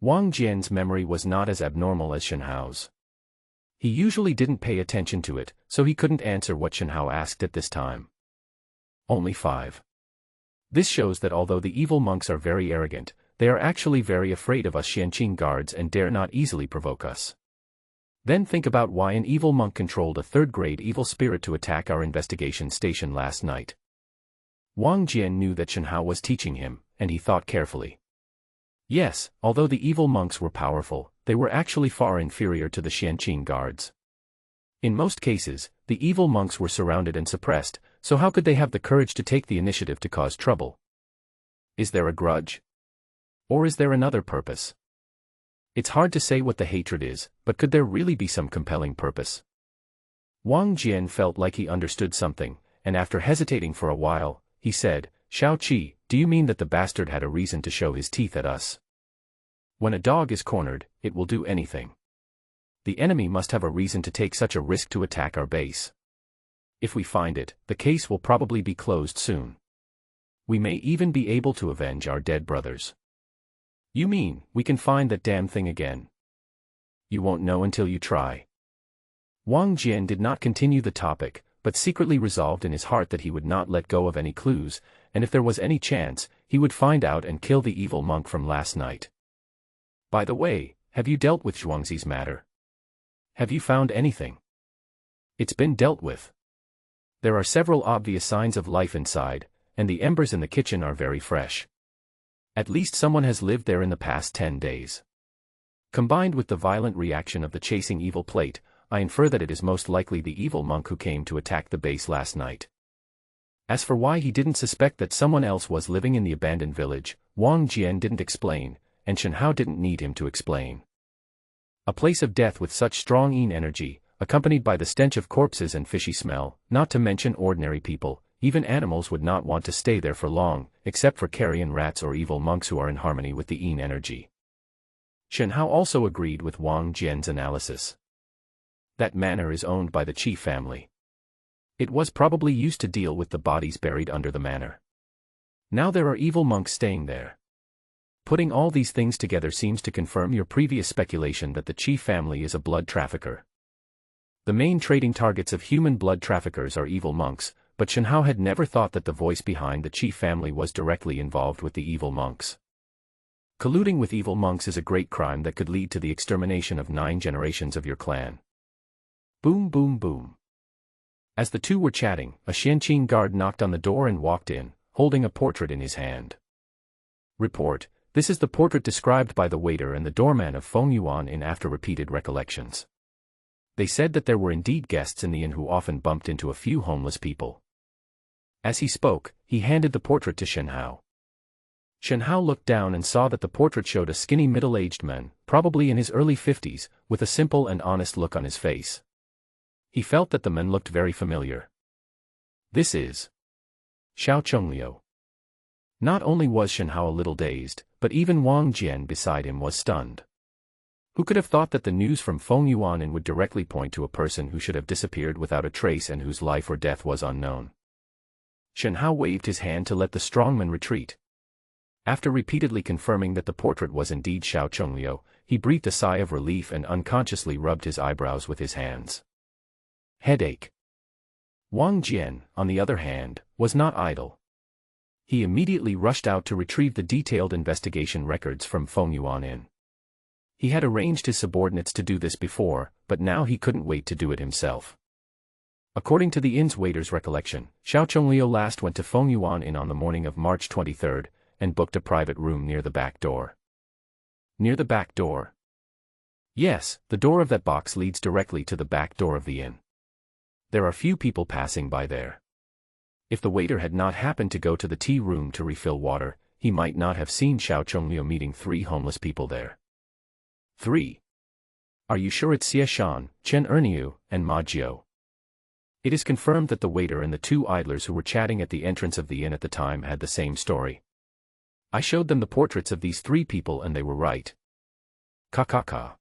Wang Jian's memory was not as abnormal as Shenhao's. He usually didn't pay attention to it, so he couldn't answer what Shenhao asked at this time. Only 5. This shows that although the evil monks are very arrogant, they are actually very afraid of us Xianqing guards and dare not easily provoke us. Then think about why an evil monk controlled a third-grade evil spirit to attack our investigation station last night. Wang Jian knew that Shenhao was teaching him, and he thought carefully. Yes, although the evil monks were powerful, they were actually far inferior to the Xianqing guards. In most cases, the evil monks were surrounded and suppressed, so how could they have the courage to take the initiative to cause trouble? Is there a grudge? Or is there another purpose? It's hard to say what the hatred is, but could there really be some compelling purpose? Wang Jian felt like he understood something, and after hesitating for a while, he said, "Shao Qi, do you mean that the bastard had a reason to show his teeth at us? When a dog is cornered, it will do anything. The enemy must have a reason to take such a risk to attack our base. If we find it, the case will probably be closed soon. We may even be able to avenge our dead brothers." "You mean, we can find that damn thing again?" "You won't know until you try." Wang Jian did not continue the topic, but secretly resolved in his heart that he would not let go of any clues, and if there was any chance, he would find out and kill the evil monk from last night. "By the way, have you dealt with Zhuangzi's matter? Have you found anything?" "It's been dealt with. There are several obvious signs of life inside, and the embers in the kitchen are very fresh. At least someone has lived there in the past 10 days. Combined with the violent reaction of the chasing evil plate, I infer that it is most likely the evil monk who came to attack the base last night." As for why he didn't suspect that someone else was living in the abandoned village, Wang Jian didn't explain, and Shenhao didn't need him to explain. A place of death with such strong yin energy, accompanied by the stench of corpses and fishy smell, not to mention ordinary people, even animals would not want to stay there for long, except for carrion rats or evil monks who are in harmony with the yin energy. Shenhao also agreed with Wang Jian's analysis. That manor is owned by the chief family. It was probably used to deal with the bodies buried under the manor. Now there are evil monks staying there. Putting all these things together seems to confirm your previous speculation that the chief family is a blood trafficker. The main trading targets of human blood traffickers are evil monks, but Shenhao had never thought that the voice behind the chief family was directly involved with the evil monks. Colluding with evil monks is a great crime that could lead to the extermination of 9 generations of your clan. Boom boom boom. As the two were chatting, a Xianqing guard knocked on the door and walked in, holding a portrait in his hand. "Report, this is the portrait described by the waiter and the doorman of Feng Yuan in after repeated recollections. They said that there were indeed guests in the inn who often bumped into a few homeless people." As he spoke, he handed the portrait to Shenhao. Shenhao looked down and saw that the portrait showed a skinny middle-aged man, probably in his early 50s, with a simple and honest look on his face. He felt that the man looked very familiar. This is Xiao Chongliu. Not only was Shenhao a little dazed, but even Wang Jian beside him was stunned. Who could have thought that the news from Feng Yuan would directly point to a person who should have disappeared without a trace and whose life or death was unknown? Shenhao waved his hand to let the strongman retreat. After repeatedly confirming that the portrait was indeed Xiao Chongliu, he breathed a sigh of relief and unconsciously rubbed his eyebrows with his hands. Headache. Wang Jian, on the other hand, was not idle. He immediately rushed out to retrieve the detailed investigation records from Feng Yuan. He had arranged his subordinates to do this before, but now he couldn't wait to do it himself. According to the inn's waiter's recollection, Xiao Chongliu last went to Feng Yuan on the morning of March 23rd, and booked a private room near the back door. Near the back door? Yes, the door of that box leads directly to the back door of the inn. There are few people passing by there. If the waiter had not happened to go to the tea room to refill water, he might not have seen Xiao Chongliu meeting 3 homeless people there. 3. Are you sure it's Xie Shan, Chen Erniu, and Ma Jiu? It is confirmed that the waiter and the two idlers who were chatting at the entrance of the inn at the time had the same story. I showed them the portraits of these three people and they were right. Ka.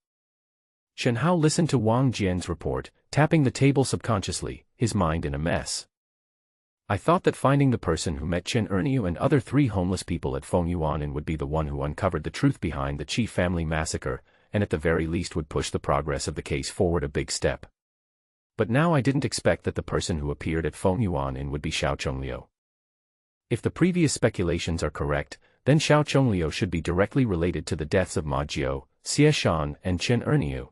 Shen Hao listened to Wang Jian's report, tapping the table subconsciously, his mind in a mess. I thought that finding the person who met Chen Erniu and other three homeless people at Fengyuan Inn would be the one who uncovered the truth behind the Qi family massacre, and at the very least would push the progress of the case forward a big step. But now I didn't expect that the person who appeared at Fengyuan Inn would be Xiao Chongliu. If the previous speculations are correct, then Xiao Chongliu should be directly related to the deaths of Ma Jiao, Xie Shan, and Chen Erniu.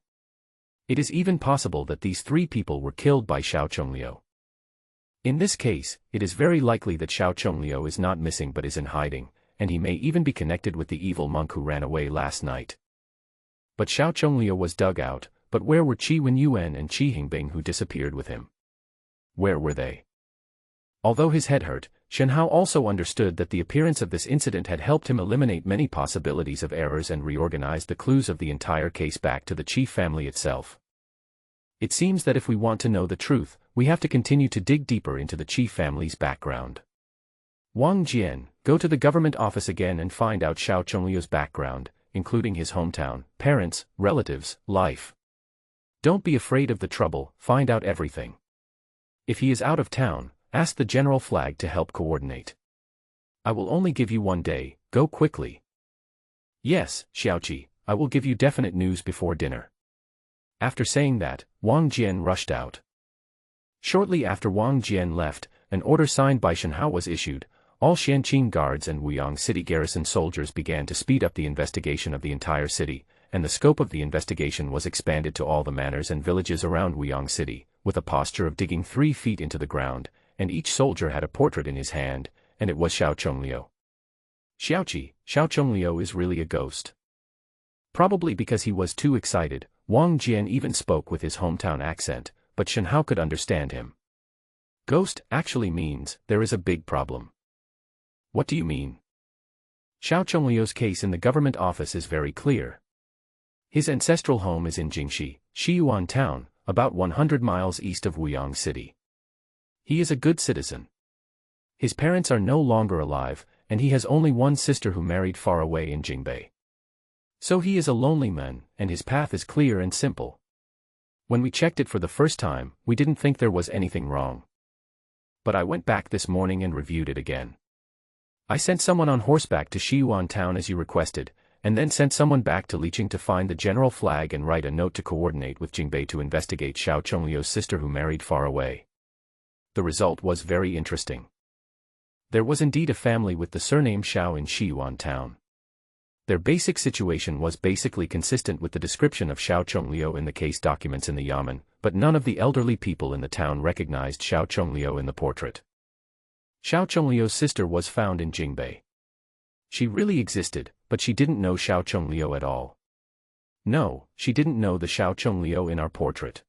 It is even possible that these three people were killed by Xiao Chongliu. In this case, it is very likely that Xiao Chongliu is not missing but is in hiding, and he may even be connected with the evil monk who ran away last night. But Xiao Chongliu was dug out, but where were Qi Wenyuan and Qi Hingbing who disappeared with him? Where were they? Although his head hurt, Shen Hao also understood that the appearance of this incident had helped him eliminate many possibilities of errors and reorganize the clues of the entire case back to the Qi family itself. It seems that if we want to know the truth, we have to continue to dig deeper into the Qi family's background. Wang Jian, go to the government office again and find out Xiao Chongliu's background, including his hometown, parents, relatives, life. Don't be afraid of the trouble, find out everything. If he is out of town, ask the general flag to help coordinate. I will only give you 1 day, go quickly. Yes, Xiaoqi, I will give you definite news before dinner. After saying that, Wang Jian rushed out. Shortly after Wang Jian left, an order signed by Shen Hao was issued. All Xianqing guards and Wuyang City garrison soldiers began to speed up the investigation of the entire city, and the scope of the investigation was expanded to all the manors and villages around Wuyang City, with a posture of digging 3 feet into the ground, and each soldier had a portrait in his hand, and it was Xiao Chongliu. Xiaoqi, Xiao Chongliu is really a ghost. Probably because he was too excited, Wang Jian even spoke with his hometown accent, but Shen Hao could understand him. Ghost actually means, there is a big problem. What do you mean? Xiao Chongliu's case in the government office is very clear. His ancestral home is in Jingxi, Xiyuan town, about 100 miles east of Wuyang City. He is a good citizen. His parents are no longer alive, and he has only one sister who married far away in Jingbei. So he is a lonely man, and his path is clear and simple. When we checked it for the first time, we didn't think there was anything wrong. But I went back this morning and reviewed it again. I sent someone on horseback to Xiyuan town as you requested, and then sent someone back to Liqing to find the general flag and write a note to coordinate with Jingbei to investigate Xiao Chongliu's sister who married far away. The result was very interesting. There was indeed a family with the surname Xiao in Xiyuan town. Their basic situation was basically consistent with the description of Xiao Chongliu in the case documents in the Yamen, but none of the elderly people in the town recognized Xiao Chongliu in the portrait. Xiao Chongliu's sister was found in Jingbei. She really existed, but she didn't know Xiao Chongliu at all. No, she didn't know the Xiao Chongliu in our portrait.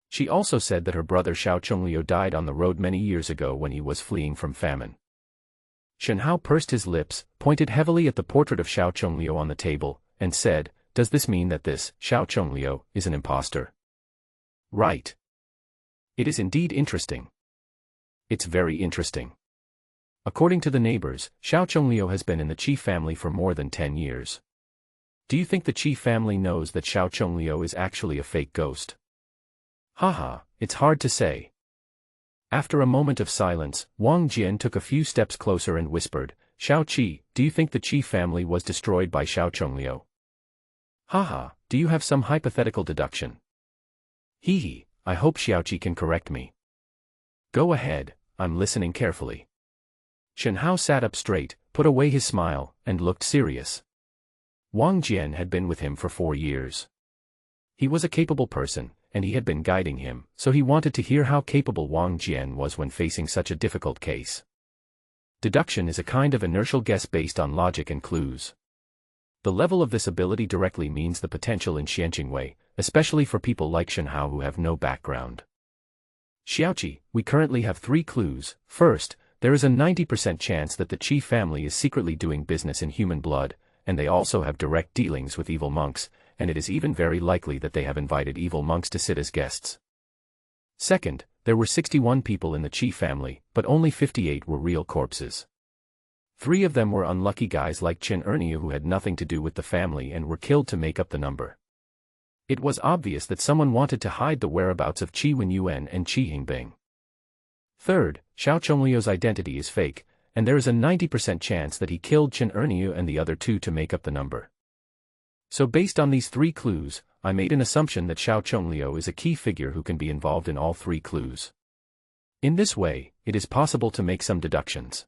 She also said that her brother Xiao Chongliu died on the road many years ago when he was fleeing from famine. Shen Hao pursed his lips, pointed heavily at the portrait of Xiao Chongliu on the table, and said, "Does this mean that this, Xiao Chongliu, is an impostor?" Right. It is indeed interesting. It's very interesting. According to the neighbors, Xiao Chongliu has been in the Qi family for more than 10 years. Do you think the Qi family knows that Xiao Chongliu is actually a fake ghost? Haha, it's hard to say. After a moment of silence, Wang Jian took a few steps closer and whispered, "Xiao Qi, do you think the Qi family was destroyed by Xiao Chongliu?" Haha, do you have some hypothetical deduction? Hee, I hope Xiaoqi can correct me. Go ahead, I'm listening carefully. Shen Hao sat up straight, put away his smile, and looked serious. Wang Jian had been with him for 4 years. He was a capable person, and he had been guiding him, so he wanted to hear how capable Wang Jian was when facing such a difficult case. Deduction is a kind of inertial guess based on logic and clues. The level of this ability directly means the potential in Xianqing Wei, especially for people like Shen Hao who have no background. Xiaoqi, we currently have 3 clues. First, there is a 90% chance that the Qi family is secretly doing business in human blood, and they also have direct dealings with evil monks, and it is even very likely that they have invited evil monks to sit as guests. Second, there were 61 people in the Qi family, but only 58 were real corpses. 3 of them were unlucky guys like Qin Erniu who had nothing to do with the family and were killed to make up the number. It was obvious that someone wanted to hide the whereabouts of Qi Wenyuan and Qi Hingbing. Third, Xiao Chongliu's identity is fake, and there is a 90% chance that he killed Qin Erniu and the other 2 to make up the number. So based on these 3 clues, I made an assumption that Xiao Chongliu is a key figure who can be involved in all 3 clues. In this way, it is possible to make some deductions.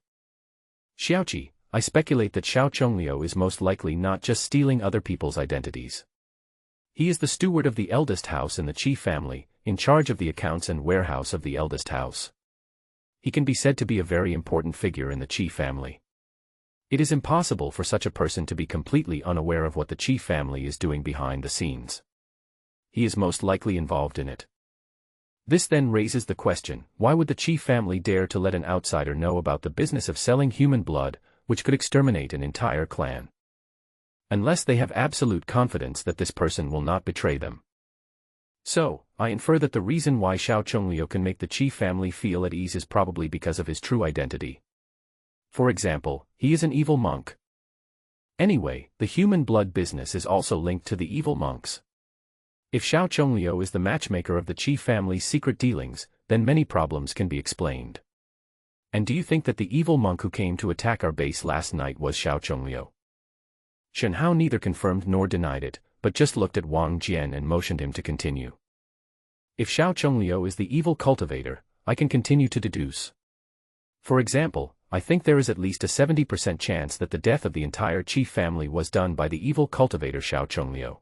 Xiaoqi, I speculate that Xiao Chongliu is most likely not just stealing other people's identities. He is the steward of the eldest house in the Qi family, in charge of the accounts and warehouse of the eldest house. He can be said to be a very important figure in the Qi family. It is impossible for such a person to be completely unaware of what the Qi family is doing behind the scenes. He is most likely involved in it. This then raises the question, why would the Qi family dare to let an outsider know about the business of selling human blood, which could exterminate an entire clan? Unless they have absolute confidence that this person will not betray them. So, I infer that the reason why Xiao Chongliu can make the Qi family feel at ease is probably because of his true identity. For example, he is an evil monk. Anyway, the human blood business is also linked to the evil monks. If Xiao Chongliu is the matchmaker of the Qi family's secret dealings, then many problems can be explained. And do you think that the evil monk who came to attack our base last night was Xiao Chongliu? Shen Hao neither confirmed nor denied it, but just looked at Wang Jian and motioned him to continue. If Xiao Chongliu is the evil cultivator, I can continue to deduce. For example, I think there is at least a 70% chance that the death of the entire Qi family was done by the evil cultivator Xiao Chongliu.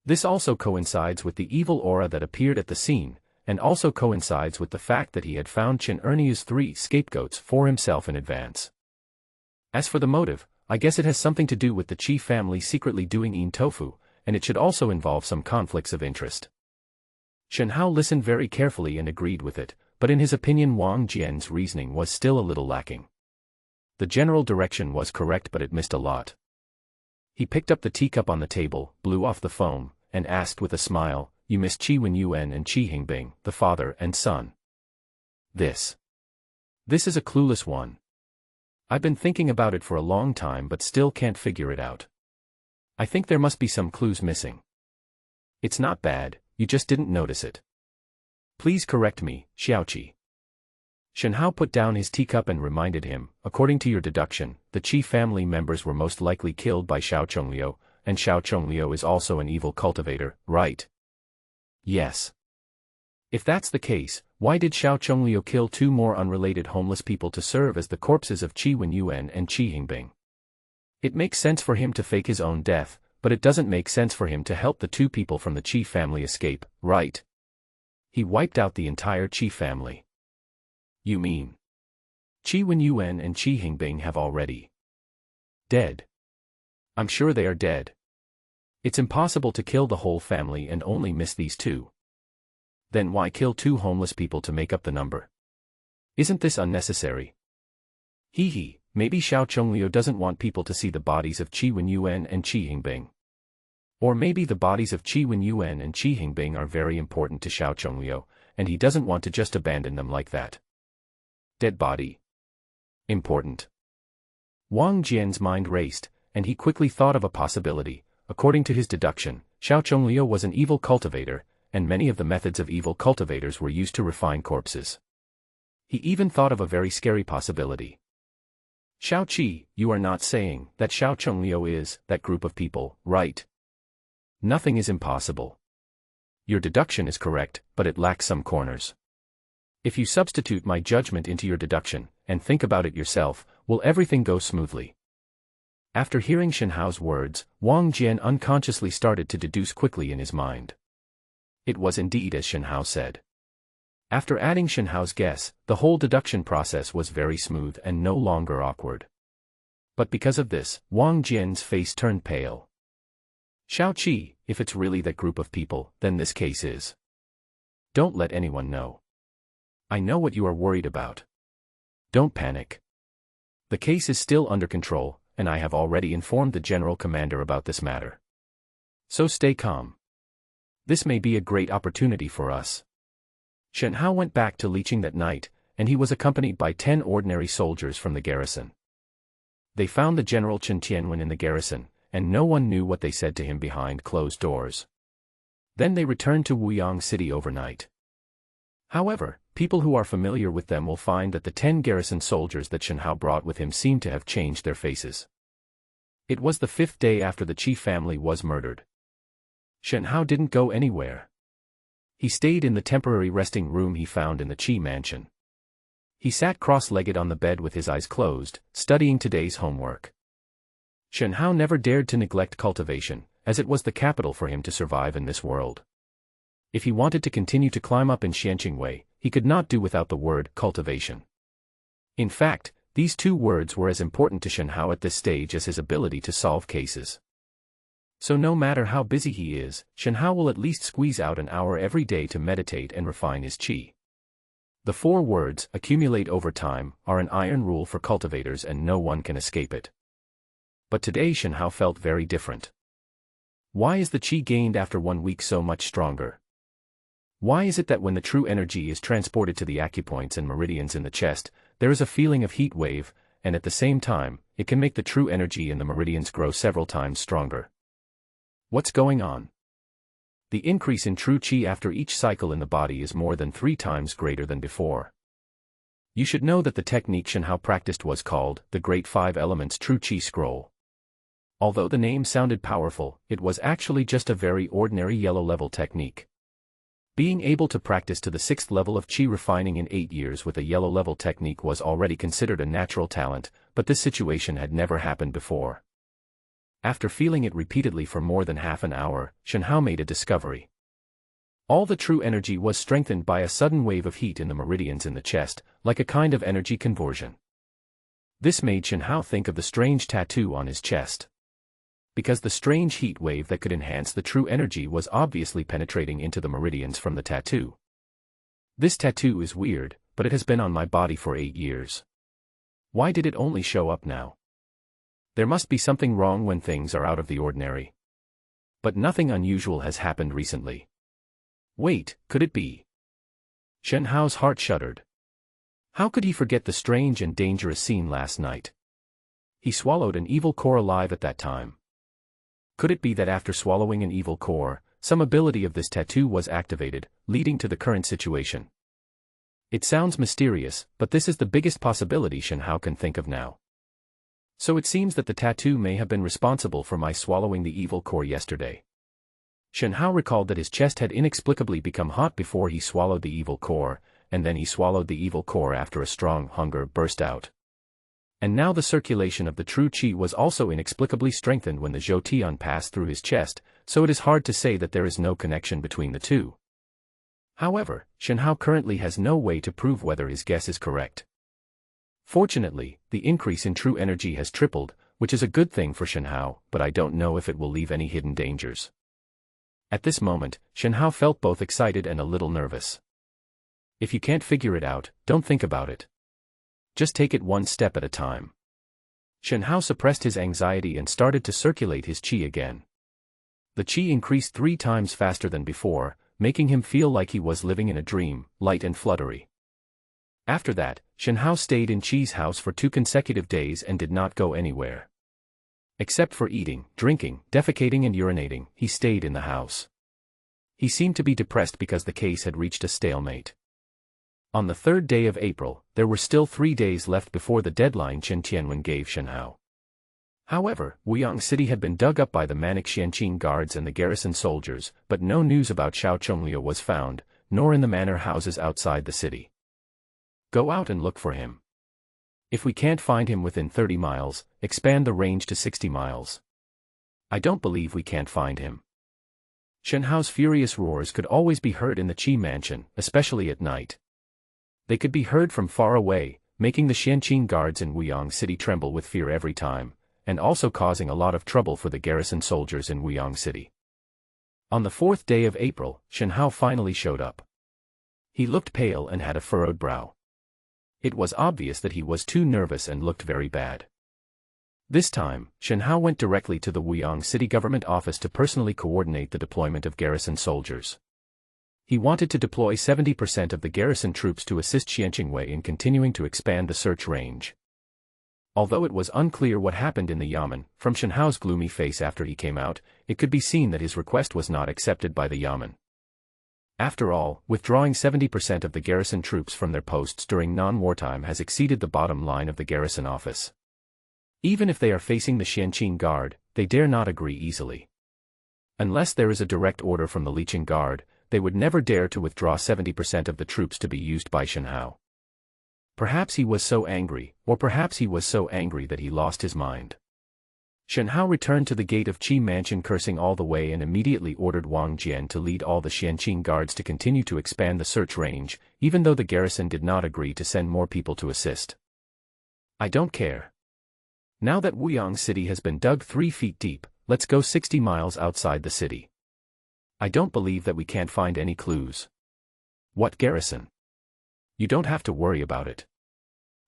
This also coincides with the evil aura that appeared at the scene, and also coincides with the fact that he had found Qin Erniu's 3 scapegoats for himself in advance. As for the motive, I guess it has something to do with the Qi family secretly doing yin tofu, and it should also involve some conflicts of interest. Shen Hao listened very carefully and agreed with it, but in his opinion Wang Jian's reasoning was still a little lacking. The general direction was correct but it missed a lot. He picked up the teacup on the table, blew off the foam, and asked with a smile, "You miss Qi Wenyuan and Qi Hingbing, the father and son." This is a clueless one. I've been thinking about it for a long time but still can't figure it out. I think there must be some clues missing. It's not bad, you just didn't notice it. Please correct me, Xiaoqi. Shen Hao put down his teacup and reminded him, according to your deduction, the Qi family members were most likely killed by Xiao Chongliu, and Xiao Chongliu is also an evil cultivator, right? Yes. If that's the case, why did Xiao Chongliu kill 2 more unrelated homeless people to serve as the corpses of Qi Wenyuan and Qi Hingbing? It makes sense for him to fake his own death, but it doesn't make sense for him to help the 2 people from the Qi family escape, right? He wiped out the entire Qi family. You mean Qi Wenyuan and Qi Hingbing have already dead? I'm sure they are dead. It's impossible to kill the whole family and only miss these 2. Then why kill 2 homeless people to make up the number? Isn't this unnecessary? Hee, maybe Xiao Chongliu doesn't want people to see the bodies of Qi Wenyuan and Qi Hingbing. Or maybe the bodies of Qi Wenyuan and Qi Hingbing are very important to Xiao Chongliu, and he doesn't want to just abandon them like that. Dead body. Important. Wang Jian's mind raced, and he quickly thought of a possibility. According to his deduction, Xiao Chongliu was an evil cultivator, and many of the methods of evil cultivators were used to refine corpses. He even thought of a very scary possibility. Xiaoqi, you are not saying that Xiao Chongliu is that group of people, right? Nothing is impossible. Your deduction is correct, but it lacks some corners. If you substitute my judgment into your deduction, and think about it yourself, will everything go smoothly? After hearing Shen Hao's words, Wang Jian unconsciously started to deduce quickly in his mind. It was indeed as Shen Hao said. After adding Shen Hao's guess, the whole deduction process was very smooth and no longer awkward. But because of this, Wang Jian's face turned pale. Xiaoqi, if it's really that group of people, then this case is. Don't let anyone know. I know what you are worried about. Don't panic. The case is still under control, and I have already informed the General Commander about this matter. So stay calm. This may be a great opportunity for us. Shen Hao went back to Liqing that night, and he was accompanied by 10 ordinary soldiers from the garrison. They found the General Chen Tianwen in the garrison, and no one knew what they said to him behind closed doors. Then they returned to Wuyang City overnight. However, people who are familiar with them will find that the 10 garrison soldiers that Shen Hao brought with him seem to have changed their faces. It was the 5th day after the Qi family was murdered. Shen Hao didn't go anywhere. He stayed in the temporary resting room he found in the Qi mansion. He sat cross-legged on the bed with his eyes closed, studying today's homework. Shen Hao never dared to neglect cultivation, as it was the capital for him to survive in this world. If he wanted to continue to climb up in Xianqingwei, he could not do without the word cultivation. In fact, these 2 words were as important to Shen Hao at this stage as his ability to solve cases. So no matter how busy he is, Shen Hao will at least squeeze out an hour every day to meditate and refine his qi. The 4 words, accumulate over time, are an iron rule for cultivators and no one can escape it. But today Shen Hao felt very different. Why is the qi gained after 1 week so much stronger? Why is it that when the true energy is transported to the acupoints and meridians in the chest, there is a feeling of heat wave, and at the same time, it can make the true energy in the meridians grow several times stronger? What's going on? The increase in true qi after each cycle in the body is more than 3 times greater than before. You should know that the technique Shen Hao practiced was called the Great 5 Elements True Qi Scroll. Although the name sounded powerful, it was actually just a very ordinary yellow-level technique. Being able to practice to the 6th level of qi refining in 8 years with a yellow-level technique was already considered a natural talent, but this situation had never happened before. After feeling it repeatedly for more than half an hour, Shen Hao made a discovery. All the true energy was strengthened by a sudden wave of heat in the meridians in the chest, like a kind of energy conversion. This made Shen Hao think of the strange tattoo on his chest. Because the strange heat wave that could enhance the true energy was obviously penetrating into the meridians from the tattoo. This tattoo is weird, but it has been on my body for 8 years. Why did it only show up now? There must be something wrong when things are out of the ordinary. But nothing unusual has happened recently. Wait, could it be? Shen Hao's heart shuddered. How could he forget the strange and dangerous scene last night? He swallowed an evil core alive at that time. Could it be that after swallowing an evil core, some ability of this tattoo was activated, leading to the current situation? It sounds mysterious, but this is the biggest possibility Shen Hao can think of now. So it seems that the tattoo may have been responsible for my swallowing the evil core yesterday. Shen Hao recalled that his chest had inexplicably become hot before he swallowed the evil core, and then he swallowed the evil core after a strong hunger burst out. And now the circulation of the true qi was also inexplicably strengthened when the Zhou Tian passed through his chest, so it is hard to say that there is no connection between the two. However, Shen Hao currently has no way to prove whether his guess is correct. Fortunately, the increase in true energy has tripled, which is a good thing for Shen Hao, but I don't know if it will leave any hidden dangers. At this moment, Shen Hao felt both excited and a little nervous. If you can't figure it out, don't think about it. Just take it one step at a time. Shen Hao suppressed his anxiety and started to circulate his qi again. The qi increased 3 times faster than before, making him feel like he was living in a dream, light and fluttery. After that, Shen Hao stayed in Qi's house for 2 consecutive days and did not go anywhere. Except for eating, drinking, defecating and urinating, he stayed in the house. He seemed to be depressed because the case had reached a stalemate. On the 3rd day of April, there were still 3 days left before the deadline Chen Tianwen gave Shen Hao. However, Wuyang City had been dug up by the manic Xianqing guards and the garrison soldiers, but no news about Xiao Chongliu was found, nor in the manor houses outside the city. Go out and look for him. If we can't find him within 30 miles, expand the range to 60 miles. I don't believe we can't find him. Shen Hao's furious roars could always be heard in the Qi mansion, especially at night. They could be heard from far away, making the Xianqing guards in Wuyang City tremble with fear every time, and also causing a lot of trouble for the garrison soldiers in Wuyang City. On the 4th day of April, Shen Hao finally showed up. He looked pale and had a furrowed brow. It was obvious that he was too nervous and looked very bad. This time, Shen Hao went directly to the Wuyang City government office to personally coordinate the deployment of garrison soldiers. He wanted to deploy 70% of the garrison troops to assist Xianqingwei in continuing to expand the search range. Although it was unclear what happened in the Yamen, from Shen Hao's gloomy face after he came out, it could be seen that his request was not accepted by the Yamen. After all, withdrawing 70% of the garrison troops from their posts during non-wartime has exceeded the bottom line of the garrison office. Even if they are facing the Xianqing Guard, they dare not agree easily. Unless there is a direct order from the Liqing Guard, they would never dare to withdraw 70% of the troops to be used by Shen Hao. Perhaps he was so angry, or perhaps he was so angry that he lost his mind. Shen Hao returned to the gate of Qi Mansion cursing all the way and immediately ordered Wang Jian to lead all the Xianqing guards to continue to expand the search range, even though the garrison did not agree to send more people to assist. I don't care. Now that Wuyang City has been dug 3 feet deep, let's go 60 miles outside the city. I don't believe that we can't find any clues. What garrison? You don't have to worry about it.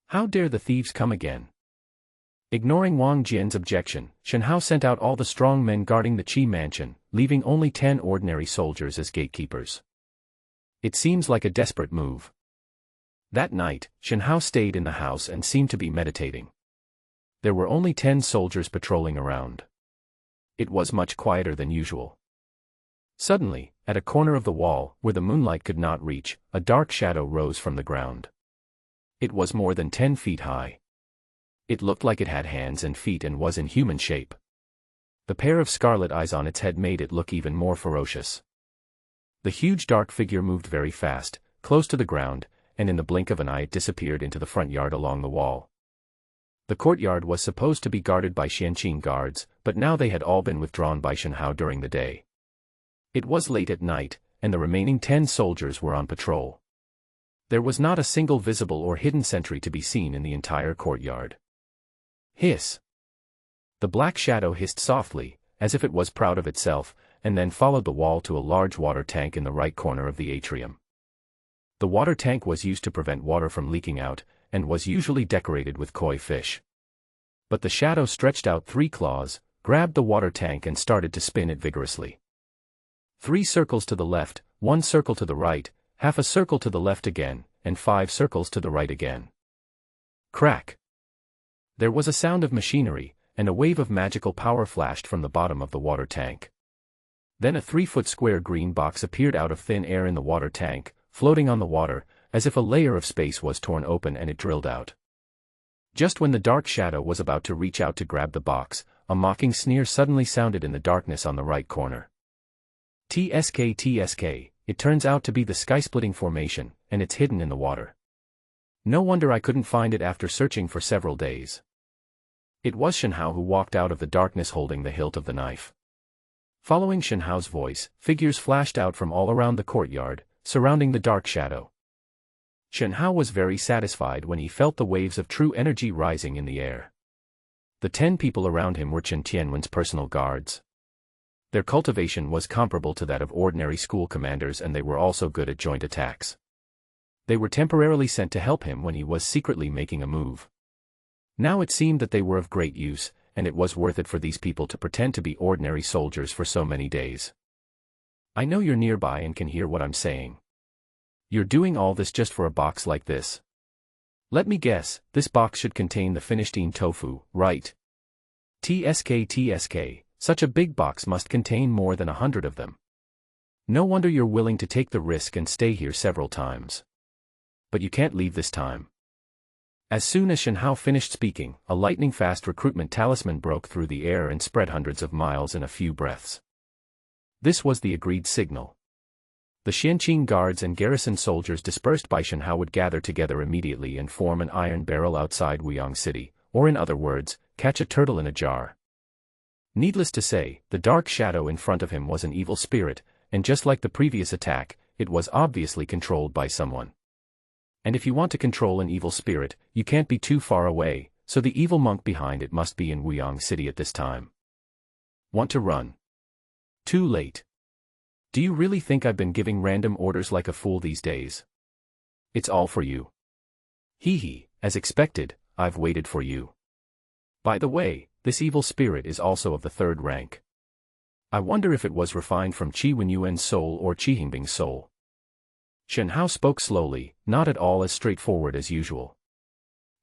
How dare the thieves come again? Ignoring Wang Jian's objection, Shen Hao sent out all the strong men guarding the Qi Mansion, leaving only 10 ordinary soldiers as gatekeepers. It seems like a desperate move. That night, Shen Hao stayed in the house and seemed to be meditating. There were only 10 soldiers patrolling around. It was much quieter than usual. Suddenly, at a corner of the wall, where the moonlight could not reach, a dark shadow rose from the ground. It was more than 10 feet high. It looked like it had hands and feet and was in human shape. The pair of scarlet eyes on its head made it look even more ferocious. The huge dark figure moved very fast, close to the ground, and in the blink of an eye it disappeared into the front yard along the wall. The courtyard was supposed to be guarded by Xianqing guards, but now they had all been withdrawn by Shen Hao during the day. It was late at night, and the remaining 10 soldiers were on patrol. There was not a single visible or hidden sentry to be seen in the entire courtyard. Hiss! The black shadow hissed softly, as if it was proud of itself, and then followed the wall to a large water tank in the right corner of the atrium. The water tank was used to prevent water from leaking out, and was usually decorated with koi fish. But the shadow stretched out 3 claws, grabbed the water tank and started to spin it vigorously. 3 circles to the left, 1 circle to the right, half a circle to the left again, and 5 circles to the right again. Crack! There was a sound of machinery, and a wave of magical power flashed from the bottom of the water tank. Then a 3-foot square green box appeared out of thin air in the water tank, floating on the water, as if a layer of space was torn open and it drilled out. Just when the dark shadow was about to reach out to grab the box, a mocking sneer suddenly sounded in the darkness on the right corner. TSK TSK, it turns out to be the sky-splitting formation, and it's hidden in the water. No wonder I couldn't find it after searching for several days. It was Shen Hao who walked out of the darkness holding the hilt of the knife. Following Shen Hao's voice, figures flashed out from all around the courtyard, surrounding the dark shadow. Shen Hao was very satisfied when he felt the waves of true energy rising in the air. The 10 people around him were Chen Tianwen's personal guards. Their cultivation was comparable to that of ordinary school commanders, and they were also good at joint attacks. They were temporarily sent to help him when he was secretly making a move. Now it seemed that they were of great use, and it was worth it for these people to pretend to be ordinary soldiers for so many days. I know you're nearby and can hear what I'm saying. You're doing all this just for a box like this. Let me guess, this box should contain the finished tofu, right? TSK TSK. Such a big box must contain more than 100 of them. No wonder you're willing to take the risk and stay here several times. But you can't leave this time. As soon as Shen Hao finished speaking, a lightning-fast recruitment talisman broke through the air and spread hundreds of miles in a few breaths. This was the agreed signal. The Xianqing guards and garrison soldiers dispersed by Shen Hao would gather together immediately and form an iron barrel outside Wuyang City, or in other words, catch a turtle in a jar. Needless to say, the dark shadow in front of him was an evil spirit, and just like the previous attack, it was obviously controlled by someone. And if you want to control an evil spirit, you can't be too far away, so the evil monk behind it must be in Wuyang City at this time. Want to run? Too late. Do you really think I've been giving random orders like a fool these days? It's all for you. Hee hee, as expected, I've waited for you. By the way, this evil spirit is also of the 3rd rank. I wonder if it was refined from Qi Wenyuan's soul or Qi Hingbing's soul. Shen Hao spoke slowly, not at all as straightforward as usual.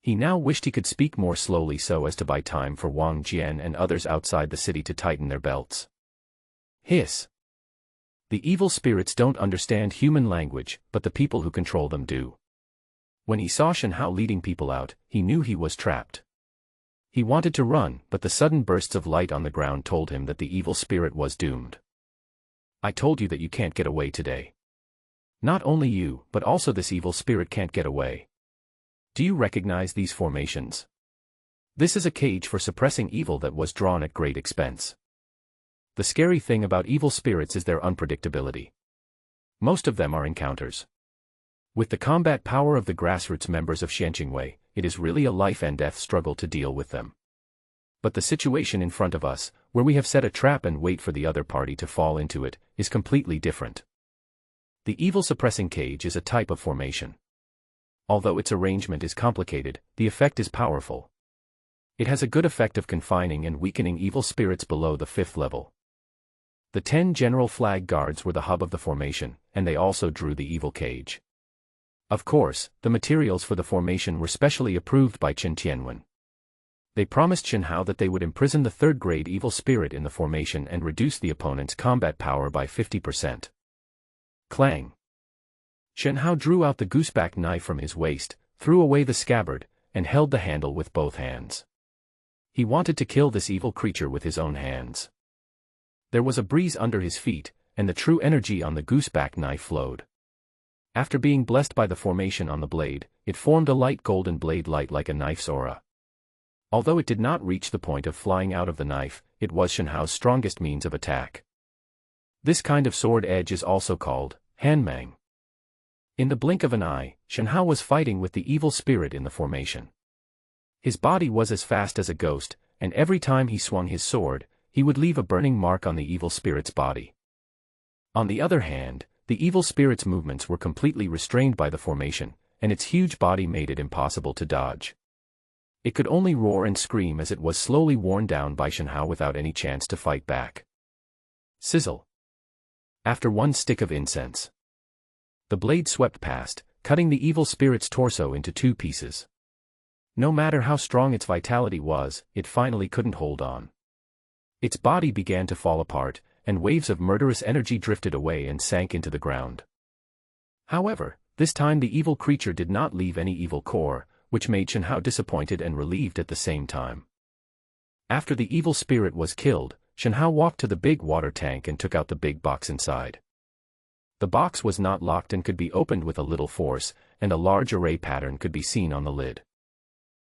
He now wished he could speak more slowly so as to buy time for Wang Jian and others outside the city to tighten their belts. Hiss. The evil spirits don't understand human language, but the people who control them do. When he saw Shen Hao leading people out, he knew he was trapped. He wanted to run, but the sudden bursts of light on the ground told him that the evil spirit was doomed. I told you that you can't get away today. Not only you, but also this evil spirit can't get away. Do you recognize these formations? This is a cage for suppressing evil that was drawn at great expense. The scary thing about evil spirits is their unpredictability. Most of them are encounters. With the combat power of the grassroots members of Xianqingwei, it is really a life and death struggle to deal with them. But the situation in front of us, where we have set a trap and wait for the other party to fall into it, is completely different. The evil suppressing cage is a type of formation. Although its arrangement is complicated, the effect is powerful. It has a good effect of confining and weakening evil spirits below the 5th level. The 10 general flag guards were the hub of the formation, and they also drew the evil cage. Of course, the materials for the formation were specially approved by Qin Tianwen. They promised Shen Hao that they would imprison the 3rd-grade evil spirit in the formation and reduce the opponent's combat power by 50%. Clang! Shen Hao drew out the gooseback knife from his waist, threw away the scabbard, and held the handle with both hands. He wanted to kill this evil creature with his own hands. There was a breeze under his feet, and the true energy on the gooseback knife flowed. After being blessed by the formation on the blade, it formed a light golden blade light like a knife's aura. Although it did not reach the point of flying out of the knife, it was Shen Hao's strongest means of attack. This kind of sword edge is also called hanmang. In the blink of an eye, Shen Hao was fighting with the evil spirit in the formation. His body was as fast as a ghost, and every time he swung his sword, he would leave a burning mark on the evil spirit's body. On the other hand, the evil spirit's movements were completely restrained by the formation, and its huge body made it impossible to dodge. It could only roar and scream as it was slowly worn down by Shen Hao without any chance to fight back. Sizzle. After one stick of incense, the blade swept past, cutting the evil spirit's torso into 2 pieces. No matter how strong its vitality was, it finally couldn't hold on. Its body began to fall apart, and waves of murderous energy drifted away and sank into the ground. However, this time the evil creature did not leave any evil core, which made Shen Hao disappointed and relieved at the same time. After the evil spirit was killed, Shen Hao walked to the big water tank and took out the big box inside. The box was not locked and could be opened with a little force, and a large array pattern could be seen on the lid.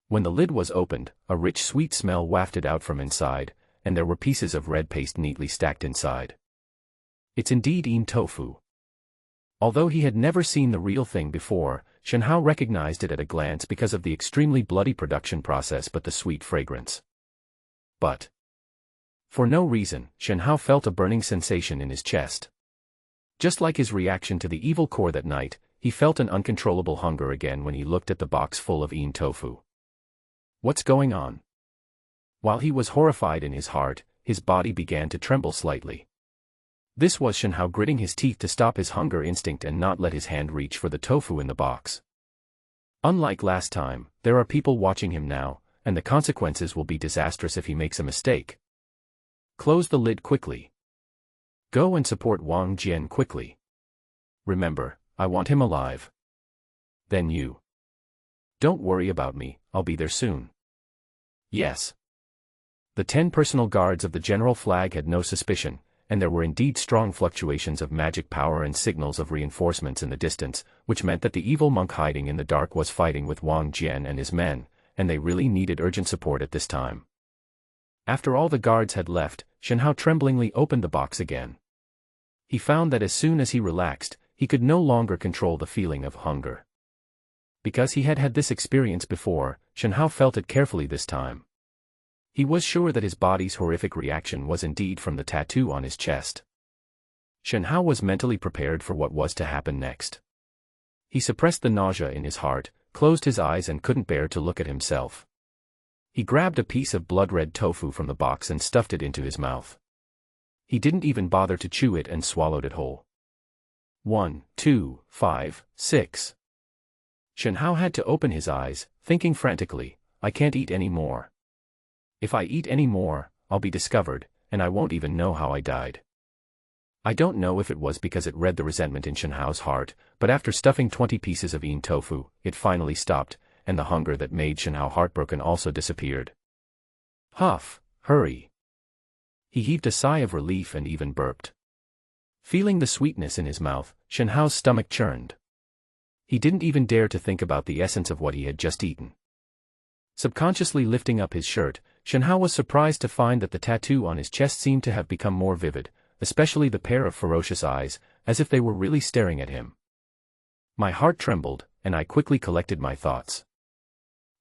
When the lid was opened, a rich sweet smell wafted out from inside, and there were pieces of red paste neatly stacked inside. It's indeed tofu. Although he had never seen the real thing before, Shen Hao recognized it at a glance because of the extremely bloody production process but the sweet fragrance. But for no reason, Shen Hao felt a burning sensation in his chest. Just like his reaction to the evil core that night, he felt an uncontrollable hunger again when he looked at the box full of tofu. What's going on? While he was horrified in his heart, his body began to tremble slightly. This was Shen Hao gritting his teeth to stop his hunger instinct and not let his hand reach for the tofu in the box. Unlike last time, there are people watching him now, and the consequences will be disastrous if he makes a mistake. Close the lid quickly. Go and support Wang Jian quickly. Remember, I want him alive. Then you. Don't worry about me, I'll be there soon. Yes. The 10 personal guards of the general flag had no suspicion, and there were indeed strong fluctuations of magic power and signals of reinforcements in the distance, which meant that the evil monk hiding in the dark was fighting with Wang Jian and his men, and they really needed urgent support at this time. After all the guards had left, Shen Hao tremblingly opened the box again. He found that as soon as he relaxed, he could no longer control the feeling of hunger. Because he had had this experience before, Shen Hao felt it carefully this time. He was sure that his body's horrific reaction was indeed from the tattoo on his chest. Shen Hao was mentally prepared for what was to happen next. He suppressed the nausea in his heart, closed his eyes and couldn't bear to look at himself. He grabbed a piece of blood-red tofu from the box and stuffed it into his mouth. He didn't even bother to chew it and swallowed it whole. 1, 2, 5, 6. Shen Hao had to open his eyes, thinking frantically, I can't eat any more. If I eat any more, I'll be discovered, and I won't even know how I died. I don't know if it was because it read the resentment in Shen Hao's heart, but after stuffing 20 pieces of bean tofu, it finally stopped, and the hunger that made Shen Hao heartbroken also disappeared. Huff, hurry. He heaved a sigh of relief and even burped. Feeling the sweetness in his mouth, Shen Hao's stomach churned. He didn't even dare to think about the essence of what he had just eaten. Subconsciously lifting up his shirt, Shen Hao was surprised to find that the tattoo on his chest seemed to have become more vivid, especially the pair of ferocious eyes, as if they were really staring at him. My heart trembled, and I quickly collected my thoughts.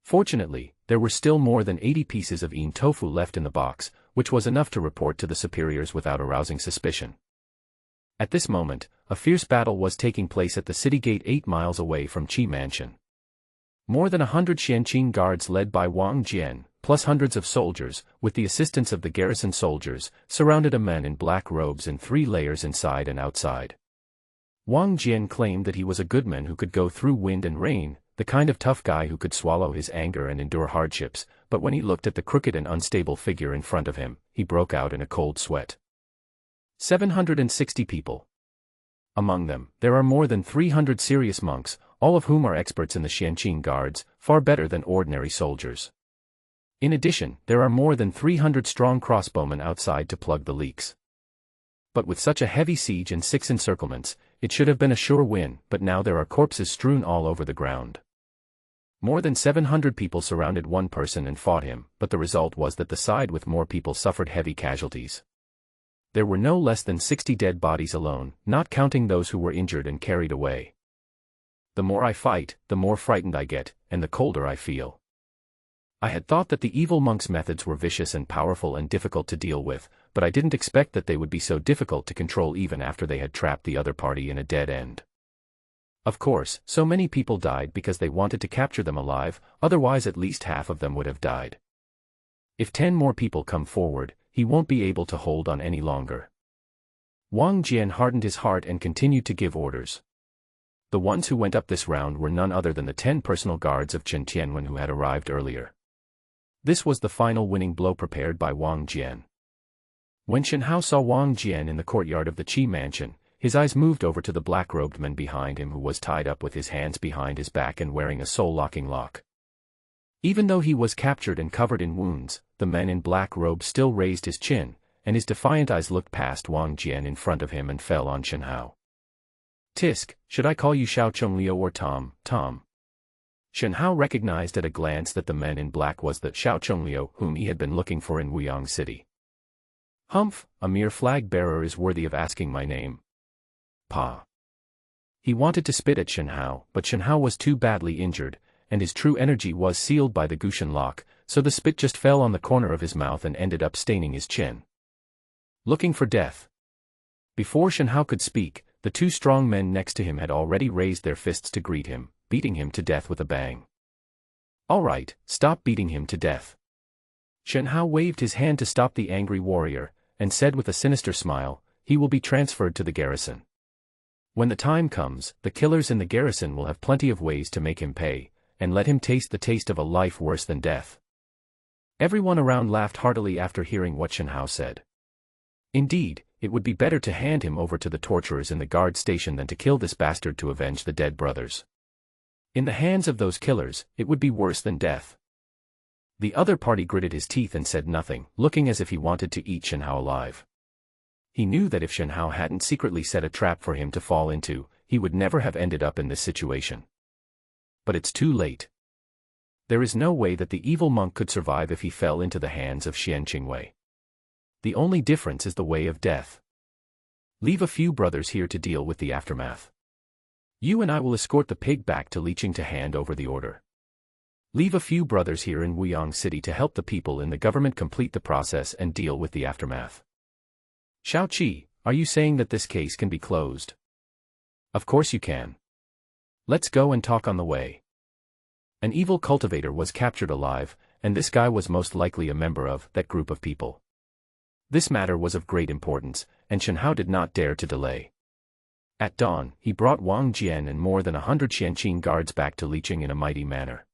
Fortunately, there were still more than 80 pieces of bean tofu left in the box, which was enough to report to the superiors without arousing suspicion. At this moment, a fierce battle was taking place at the city gate 8 miles away from Qi Mansion. More than 100 Xianqing guards led by Wang Jian, plus hundreds of soldiers, with the assistance of the garrison soldiers, surrounded a man in black robes in 3 layers inside and outside. Wang Jian claimed that he was a good man who could go through wind and rain, the kind of tough guy who could swallow his anger and endure hardships, but when he looked at the crooked and unstable figure in front of him, he broke out in a cold sweat. 760 people. Among them, there are more than 300 serious monks, all of whom are experts in the Xianqing guards, far better than ordinary soldiers. In addition, there are more than 300 strong crossbowmen outside to plug the leaks. But with such a heavy siege and 6 encirclements, it should have been a sure win, but now there are corpses strewn all over the ground. More than 700 people surrounded one person and fought him, but the result was that the side with more people suffered heavy casualties. There were no less than 60 dead bodies alone, not counting those who were injured and carried away. The more I fight, the more frightened I get, and the colder I feel. I had thought that the evil monks' methods were vicious and powerful and difficult to deal with, but I didn't expect that they would be so difficult to control even after they had trapped the other party in a dead end. Of course, so many people died because they wanted to capture them alive, otherwise at least half of them would have died. If 10 more people come forward, he won't be able to hold on any longer. Wang Jian hardened his heart and continued to give orders. The ones who went up this round were none other than the 10 personal guards of Chen Tianwen who had arrived earlier. This was the final winning blow prepared by Wang Jian. When Shen Hao saw Wang Jian in the courtyard of the Qi Mansion, his eyes moved over to the black-robed man behind him who was tied up with his hands behind his back and wearing a soul-locking lock. Even though he was captured and covered in wounds, the man in black robes still raised his chin, and his defiant eyes looked past Wang Jian in front of him and fell on Shen Hao. Tisk, should I call you Xiao Chongliu or Tom? Shen Hao recognized at a glance that the man in black was the Xiao Chongliu whom he had been looking for in Wuyang City. Humph, a mere flag-bearer is worthy of asking my name. Pa. He wanted to spit at Shen Hao, but Shen Hao was too badly injured, and his true energy was sealed by the Gushan lock, so the spit just fell on the corner of his mouth and ended up staining his chin. Looking for death. Before Shen Hao could speak, the 2 strong men next to him had already raised their fists to greet him, beating him to death with a bang. All right, stop beating him to death. Shen Hao waved his hand to stop the angry warrior, and said with a sinister smile, he will be transferred to the garrison. When the time comes, the killers in the garrison will have plenty of ways to make him pay, and let him taste the taste of a life worse than death. Everyone around laughed heartily after hearing what Shen Hao said. Indeed, it would be better to hand him over to the torturers in the guard station than to kill this bastard to avenge the dead brothers. In the hands of those killers, it would be worse than death. The other party gritted his teeth and said nothing, looking as if he wanted to eat Shen Hao alive. He knew that if Shen Hao hadn't secretly set a trap for him to fall into, he would never have ended up in this situation. But it's too late. There is no way that the evil monk could survive if he fell into the hands of Xian Qingwei. The only difference is the way of death. Leave a few brothers here to deal with the aftermath. You and I will escort the pig back to Liqing to hand over the order. Leave a few brothers here in Wuyang City to help the people in the government complete the process and deal with the aftermath. Shao Qi, are you saying that this case can be closed? Of course you can. Let's go and talk on the way. An evil cultivator was captured alive, and this guy was most likely a member of that group of people. This matter was of great importance, and Shen Hao did not dare to delay. At dawn, he brought Wang Jian and more than 100 Xianqing guards back to Liqing in a mighty manner.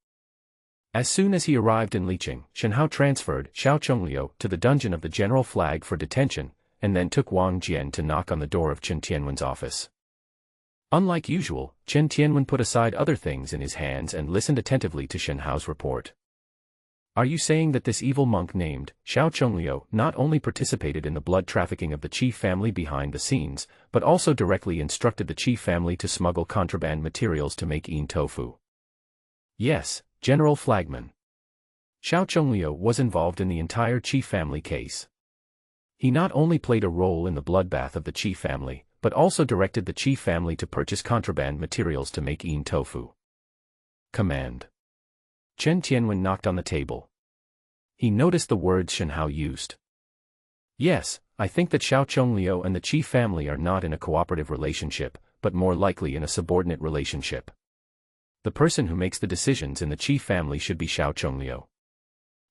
As soon as he arrived in Liqing, Shen Hao transferred Xiao Chongliu to the dungeon of the general flag for detention, and then took Wang Jian to knock on the door of Chen Tianwen's office. Unlike usual, Chen Tianwen put aside other things in his hands and listened attentively to Shen Hao's report. Are you saying that this evil monk named Xiao Chongliu not only participated in the blood trafficking of the chief family behind the scenes, but also directly instructed the chief family to smuggle contraband materials to make yin tofu? Yes, General Flagman. Xiao Chongliu was involved in the entire chief family case. He not only played a role in the bloodbath of the chief family, but also directed the chief family to purchase contraband materials to make yin tofu. Command. Chen Tianwen knocked on the table. He noticed the words Shen Hao used. Yes, I think that Xiao Chongliu and the chief family are not in a cooperative relationship, but more likely in a subordinate relationship. The person who makes the decisions in the chief family should be Xiao Chongliu.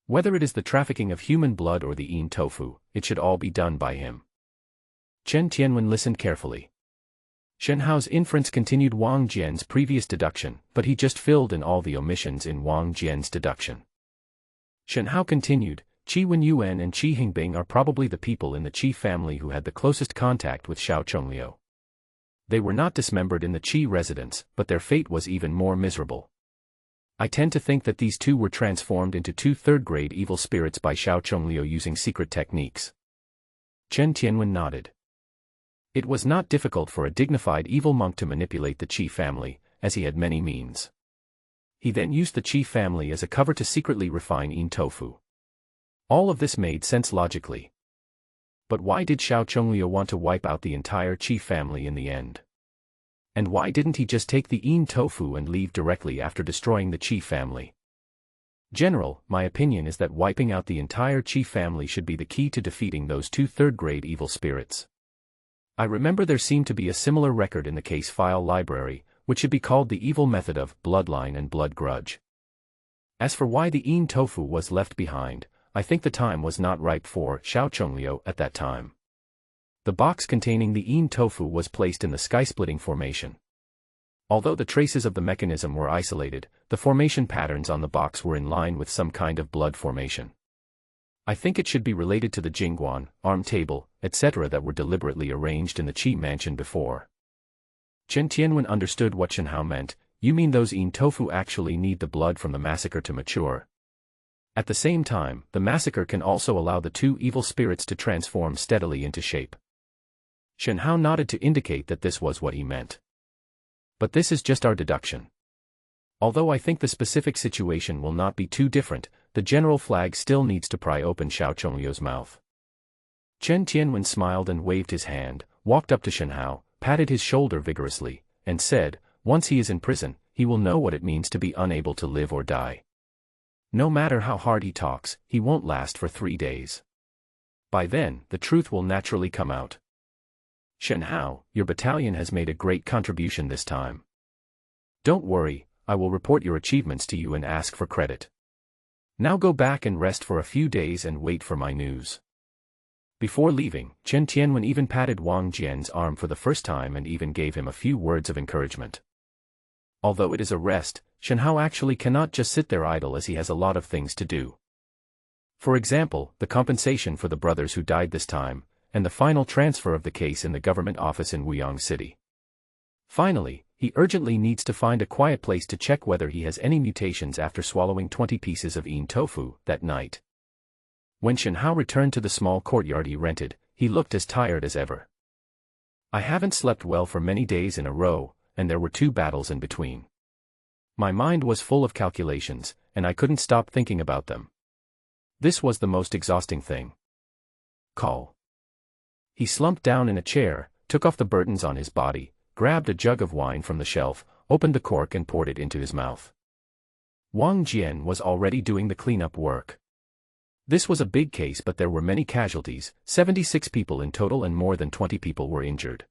Whether it is the trafficking of human blood or the yin tofu, it should all be done by him. Chen Tianwen listened carefully. Shen Hao's inference continued Wang Jian's previous deduction, but he just filled in all the omissions in Wang Jian's deduction. Shen Hao continued, Qi Wenyuan and Qi Hingbing are probably the people in the Qi family who had the closest contact with Xiao Chongliu. They were not dismembered in the Qi residence, but their fate was even more miserable. I tend to think that these two were transformed into two third-grade evil spirits by Xiao Chongliu using secret techniques. Chen Tianwen nodded. It was not difficult for a dignified evil monk to manipulate the Qi family, as he had many means. He then used the Qi family as a cover to secretly refine yin tofu. All of this made sense logically. But why did Xiao Chongliu want to wipe out the entire Qi family in the end? And why didn't he just take the yin tofu and leave directly after destroying the Qi family? General, my opinion is that wiping out the entire Qi family should be the key to defeating those two third-grade evil spirits. I remember there seemed to be a similar record in the case file library, which should be called the evil method of bloodline and blood grudge. As for why the yin tofu was left behind, I think the time was not ripe for Xiao Chongliu at that time. The box containing the yin tofu was placed in the sky-splitting formation. Although the traces of the mechanism were isolated, the formation patterns on the box were in line with some kind of blood formation. I think it should be related to the jingguan, arm table, etc. that were deliberately arranged in the Qi mansion before. Chen Tianwen understood what Shen Hao meant. You mean those yin tofu actually need the blood from the massacre to mature? At the same time, the massacre can also allow the two evil spirits to transform steadily into shape. Shen Hao nodded to indicate that this was what he meant. But this is just our deduction. Although I think the specific situation will not be too different, the general flag still needs to pry open Xiao Chongliu's mouth. Chen Tianwen smiled and waved his hand, walked up to Shen Hao, patted his shoulder vigorously, and said, once he is in prison, he will know what it means to be unable to live or die. No matter how hard he talks, he won't last for 3 days. By then, the truth will naturally come out. Shen Hao, your battalion has made a great contribution this time. Don't worry, I will report your achievements to you and ask for credit. Now go back and rest for a few days and wait for my news. Before leaving, Chen Tianwen even patted Wang Jian's arm for the first time and even gave him a few words of encouragement. Although it is a rest, Shen Hao actually cannot just sit there idle as he has a lot of things to do. For example, the compensation for the brothers who died this time, and the final transfer of the case in the government office in Wuyang City. Finally, he urgently needs to find a quiet place to check whether he has any mutations after swallowing 20 pieces of yin tofu that night. When Shen Hao returned to the small courtyard he rented, he looked as tired as ever. I haven't slept well for many days in a row, and there were 2 battles in between. My mind was full of calculations, and I couldn't stop thinking about them. This was the most exhausting thing. Call. He slumped down in a chair, took off the burdens on his body, grabbed a jug of wine from the shelf, opened the cork and poured it into his mouth. Wang Jian was already doing the cleanup work. This was a big case, but there were many casualties, 76 people in total, and more than 20 people were injured.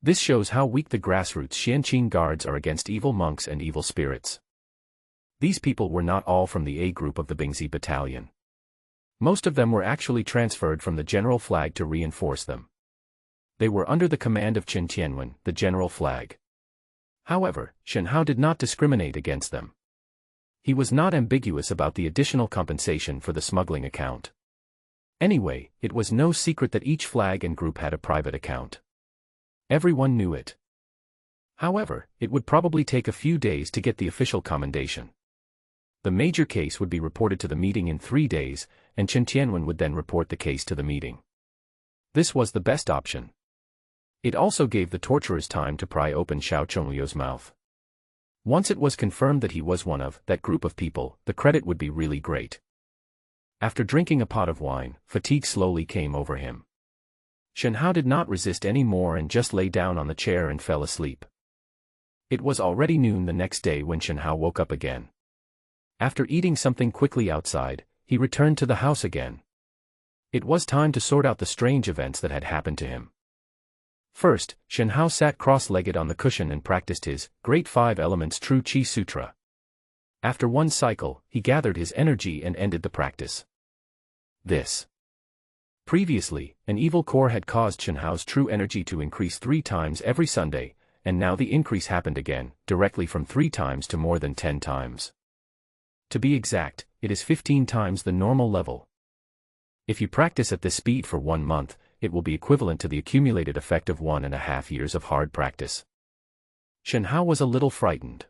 This shows how weak the grassroots Xianqing guards are against evil monks and evil spirits. These people were not all from the A group of the Bingzi battalion. Most of them were actually transferred from the general flag to reinforce them. They were under the command of Chen Tianwen, the general flag. However, Shen Hao did not discriminate against them. He was not ambiguous about the additional compensation for the smuggling account. Anyway, it was no secret that each flag and group had a private account. Everyone knew it. However, it would probably take a few days to get the official commendation. The major case would be reported to the meeting in 3 days, and Chen Tianwen would then report the case to the meeting. This was the best option. It also gave the torturers time to pry open Xiao Chongliu's mouth. Once it was confirmed that he was one of that group of people, the credit would be really great. After drinking a pot of wine, fatigue slowly came over him. Shen Hao did not resist any more and just lay down on the chair and fell asleep. It was already noon the next day when Shen Hao woke up again. After eating something quickly outside, he returned to the house again. It was time to sort out the strange events that had happened to him. First, Shen Hao sat cross-legged on the cushion and practiced his Great Five Elements True Qi Sutra. After one cycle, he gathered his energy and ended the practice. Previously, an evil core had caused Shen Hao's true energy to increase 3 times every Sunday, and now the increase happened again, directly from 3 times to more than 10 times. To be exact, it is 15 times the normal level. If you practice at this speed for 1 month, it will be equivalent to the accumulated effect of 1.5 years of hard practice. Shen Hao was a little frightened.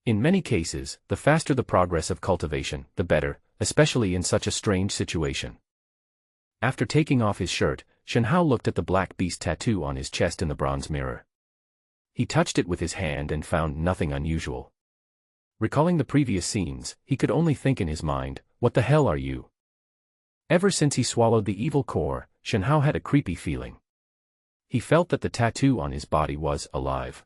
In many cases, the faster the progress of cultivation, the better, especially in such a strange situation. After taking off his shirt, Shen Hao looked at the black beast tattoo on his chest in the bronze mirror. He touched it with his hand and found nothing unusual. Recalling the previous scenes, he could only think in his mind, "What the hell are you?" Ever since he swallowed the evil core, Shen Hao had a creepy feeling. He felt that the tattoo on his body was alive.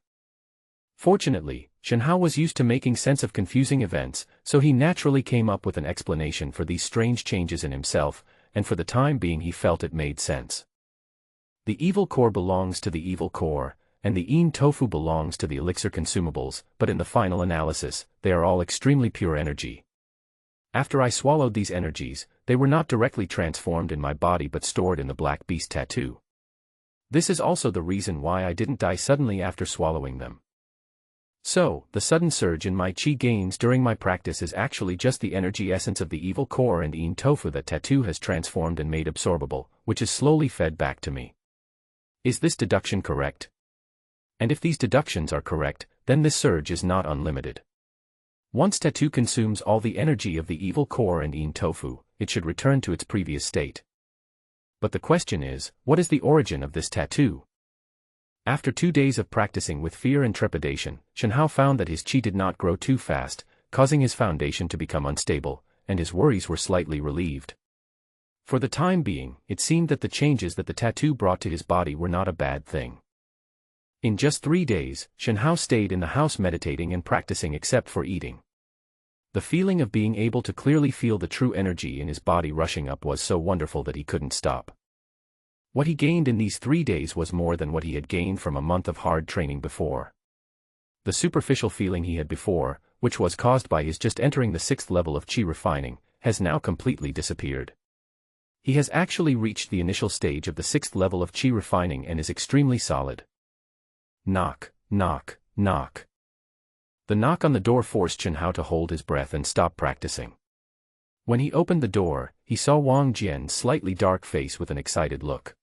Fortunately, Shen Hao was used to making sense of confusing events, so he naturally came up with an explanation for these strange changes in himself, and for the time being he felt it made sense. The evil core belongs to the evil core, and the yin tofu belongs to the elixir consumables, but in the final analysis, they are all extremely pure energy. After I swallowed these energies, they were not directly transformed in my body but stored in the black beast tattoo. This is also the reason why I didn't die suddenly after swallowing them. So, the sudden surge in my qi gains during my practice is actually just the energy essence of the evil core and yin tofu that tattoo has transformed and made absorbable, which is slowly fed back to me. Is this deduction correct? And if these deductions are correct, then this surge is not unlimited. Once tattoo consumes all the energy of the evil core and yin tofu, it should return to its previous state. But the question is, what is the origin of this tattoo? After 2 days of practicing with fear and trepidation, Shen Hao found that his qi did not grow too fast, causing his foundation to become unstable, and his worries were slightly relieved. For the time being, it seemed that the changes that the tattoo brought to his body were not a bad thing. In just 3 days, Shen Hao stayed in the house meditating and practicing except for eating. The feeling of being able to clearly feel the true energy in his body rushing up was so wonderful that he couldn't stop. What he gained in these 3 days was more than what he had gained from a month of hard training before. The superficial feeling he had before, which was caused by his just entering the 6th level of qi refining, has now completely disappeared. He has actually reached the initial stage of the 6th level of qi refining and is extremely solid. Knock, knock, knock. The knock on the door forced Shen Hao to hold his breath and stop practicing. When he opened the door, he saw Wang Jian's slightly dark face with an excited look.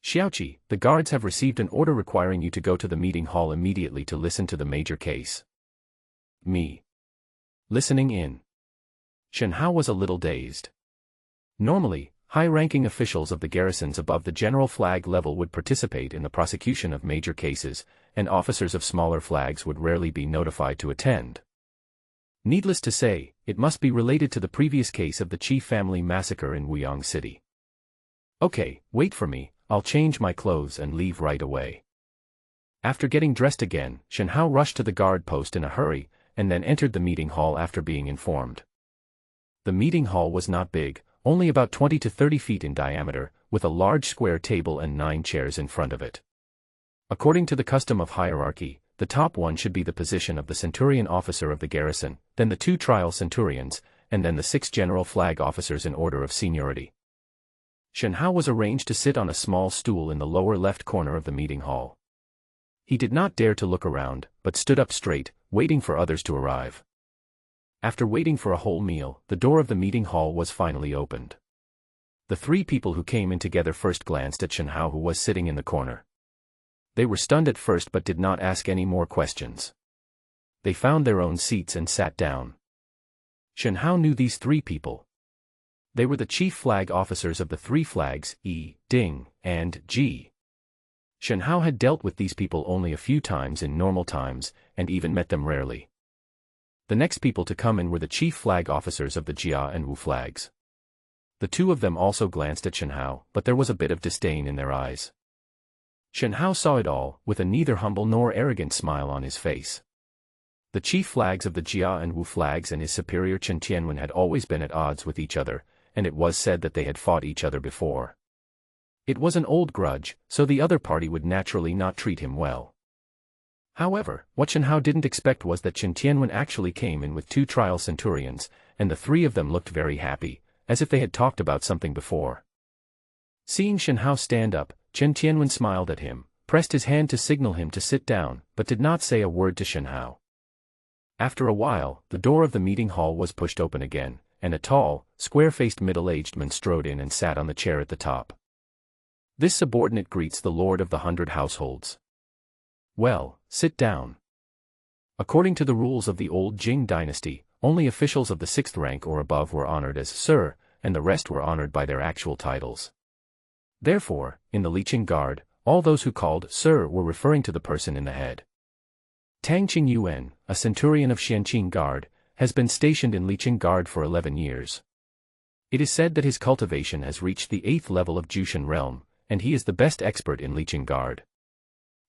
"Xiaoqi, the guards have received an order requiring you to go to the meeting hall immediately to listen to the major case." Me. Listening in. Shen Hao was a little dazed. Normally, high-ranking officials of the garrisons above the general flag level would participate in the prosecution of major cases, and officers of smaller flags would rarely be notified to attend. Needless to say, it must be related to the previous case of the Qi family massacre in Wuyang City. "Okay, wait for me, I'll change my clothes and leave right away." After getting dressed again, Shen Hao rushed to the guard post in a hurry, and then entered the meeting hall after being informed. The meeting hall was not big, only about 20 to 30 feet in diameter, with a large square table and 9 chairs in front of it. According to the custom of hierarchy, the top one should be the position of the centurion officer of the garrison, then the 2 trial centurions, and then the 6 general flag officers in order of seniority. Shen Hao was arranged to sit on a small stool in the lower left corner of the meeting hall. He did not dare to look around, but stood up straight, waiting for others to arrive. After waiting for a whole meal, the door of the meeting hall was finally opened. The three people who came in together first glanced at Shen Hao, who was sitting in the corner. They were stunned at first but did not ask any more questions. They found their own seats and sat down. Shen Hao knew these three people. They were the chief flag officers of the three flags, Yi, Ding, and Ji. Shen Hao had dealt with these people only a few times in normal times, and even met them rarely. The next people to come in were the chief flag officers of the Jia and Wu flags. The two of them also glanced at Shen Hao, but there was a bit of disdain in their eyes. Shen Hao saw it all, with a neither humble nor arrogant smile on his face. The chief flags of the Jia and Wu flags and his superior Chen Tianwen had always been at odds with each other, and it was said that they had fought each other before. It was an old grudge, so the other party would naturally not treat him well. However, what Shen Hao didn't expect was that Chen Tianwen actually came in with 2 trial centurions, and the 3 of them looked very happy, as if they had talked about something before. Seeing Shen Hao stand up, Chen Tianwen smiled at him, pressed his hand to signal him to sit down, but did not say a word to Shen Hao. After a while, the door of the meeting hall was pushed open again, and a tall, square-faced middle-aged man strode in and sat on the chair at the top. This subordinate greets the lord of the 100 households. Well, sit down. According to the rules of the old Jing dynasty, only officials of the 6th rank or above were honored as Sir, and the rest were honored by their actual titles. Therefore, in the Liqing Guard, all those who called Sir were referring to the person in the head. Tang Qingyuan, a centurion of Xianqing Guard, has been stationed in Liqing Guard for 11 years. It is said that his cultivation has reached the 8th level of Jushan realm, and he is the best expert in Liqing Guard.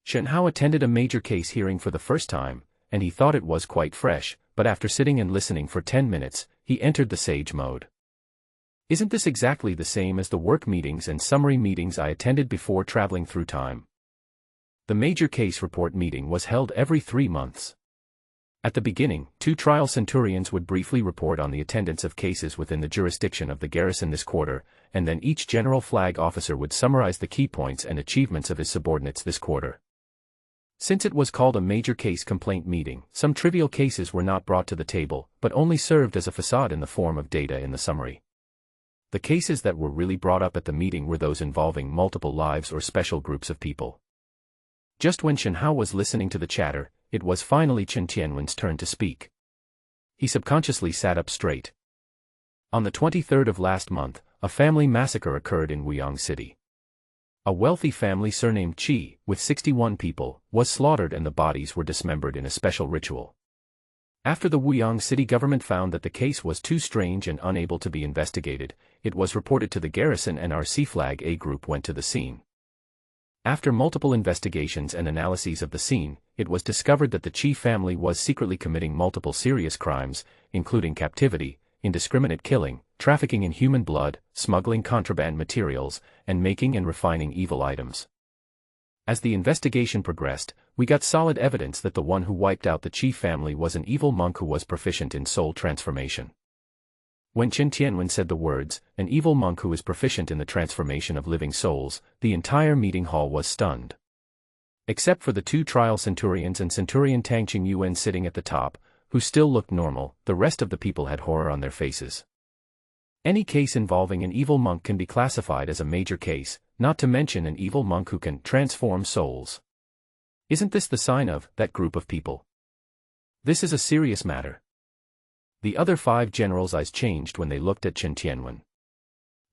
Shen Hao attended a major case hearing for the first time, and he thought it was quite fresh, but after sitting and listening for 10 minutes, he entered the sage mode. Isn't this exactly the same as the work meetings and summary meetings I attended before traveling through time? The major case report meeting was held every 3 months. At the beginning, 2 trial centurions would briefly report on the attendance of cases within the jurisdiction of the garrison this quarter, and then each general flag officer would summarize the key points and achievements of his subordinates this quarter. Since it was called a major case complaint meeting, some trivial cases were not brought to the table, but only served as a facade in the form of data in the summary. The cases that were really brought up at the meeting were those involving multiple lives or special groups of people. Just when Shen Hao was listening to the chatter, it was finally Chen Tianwen's turn to speak. He subconsciously sat up straight. On the 23rd of last month, a family massacre occurred in Wuyang City. A wealthy family surnamed Qi, with 61 people, was slaughtered and the bodies were dismembered in a special ritual. After the Wuyang City government found that the case was too strange and unable to be investigated, it was reported to the garrison and our C-Flag A group went to the scene. After multiple investigations and analyses of the scene, it was discovered that the Qi family was secretly committing multiple serious crimes, including captivity, indiscriminate killing, trafficking in human blood, smuggling contraband materials, and making and refining evil items. As the investigation progressed, we got solid evidence that the one who wiped out the Qi family was an evil monk who was proficient in soul transformation. When Chen Tianwen said the words, "an evil monk who is proficient in the transformation of living souls," the entire meeting hall was stunned. Except for the 2 trial centurions and Centurion Tang Qingyuan sitting at the top, who still looked normal, the rest of the people had horror on their faces. Any case involving an evil monk can be classified as a major case, not to mention an evil monk who can transform souls. Isn't this the sign of that group of people? This is a serious matter. The other 5 generals' eyes changed when they looked at Chen Tianwen.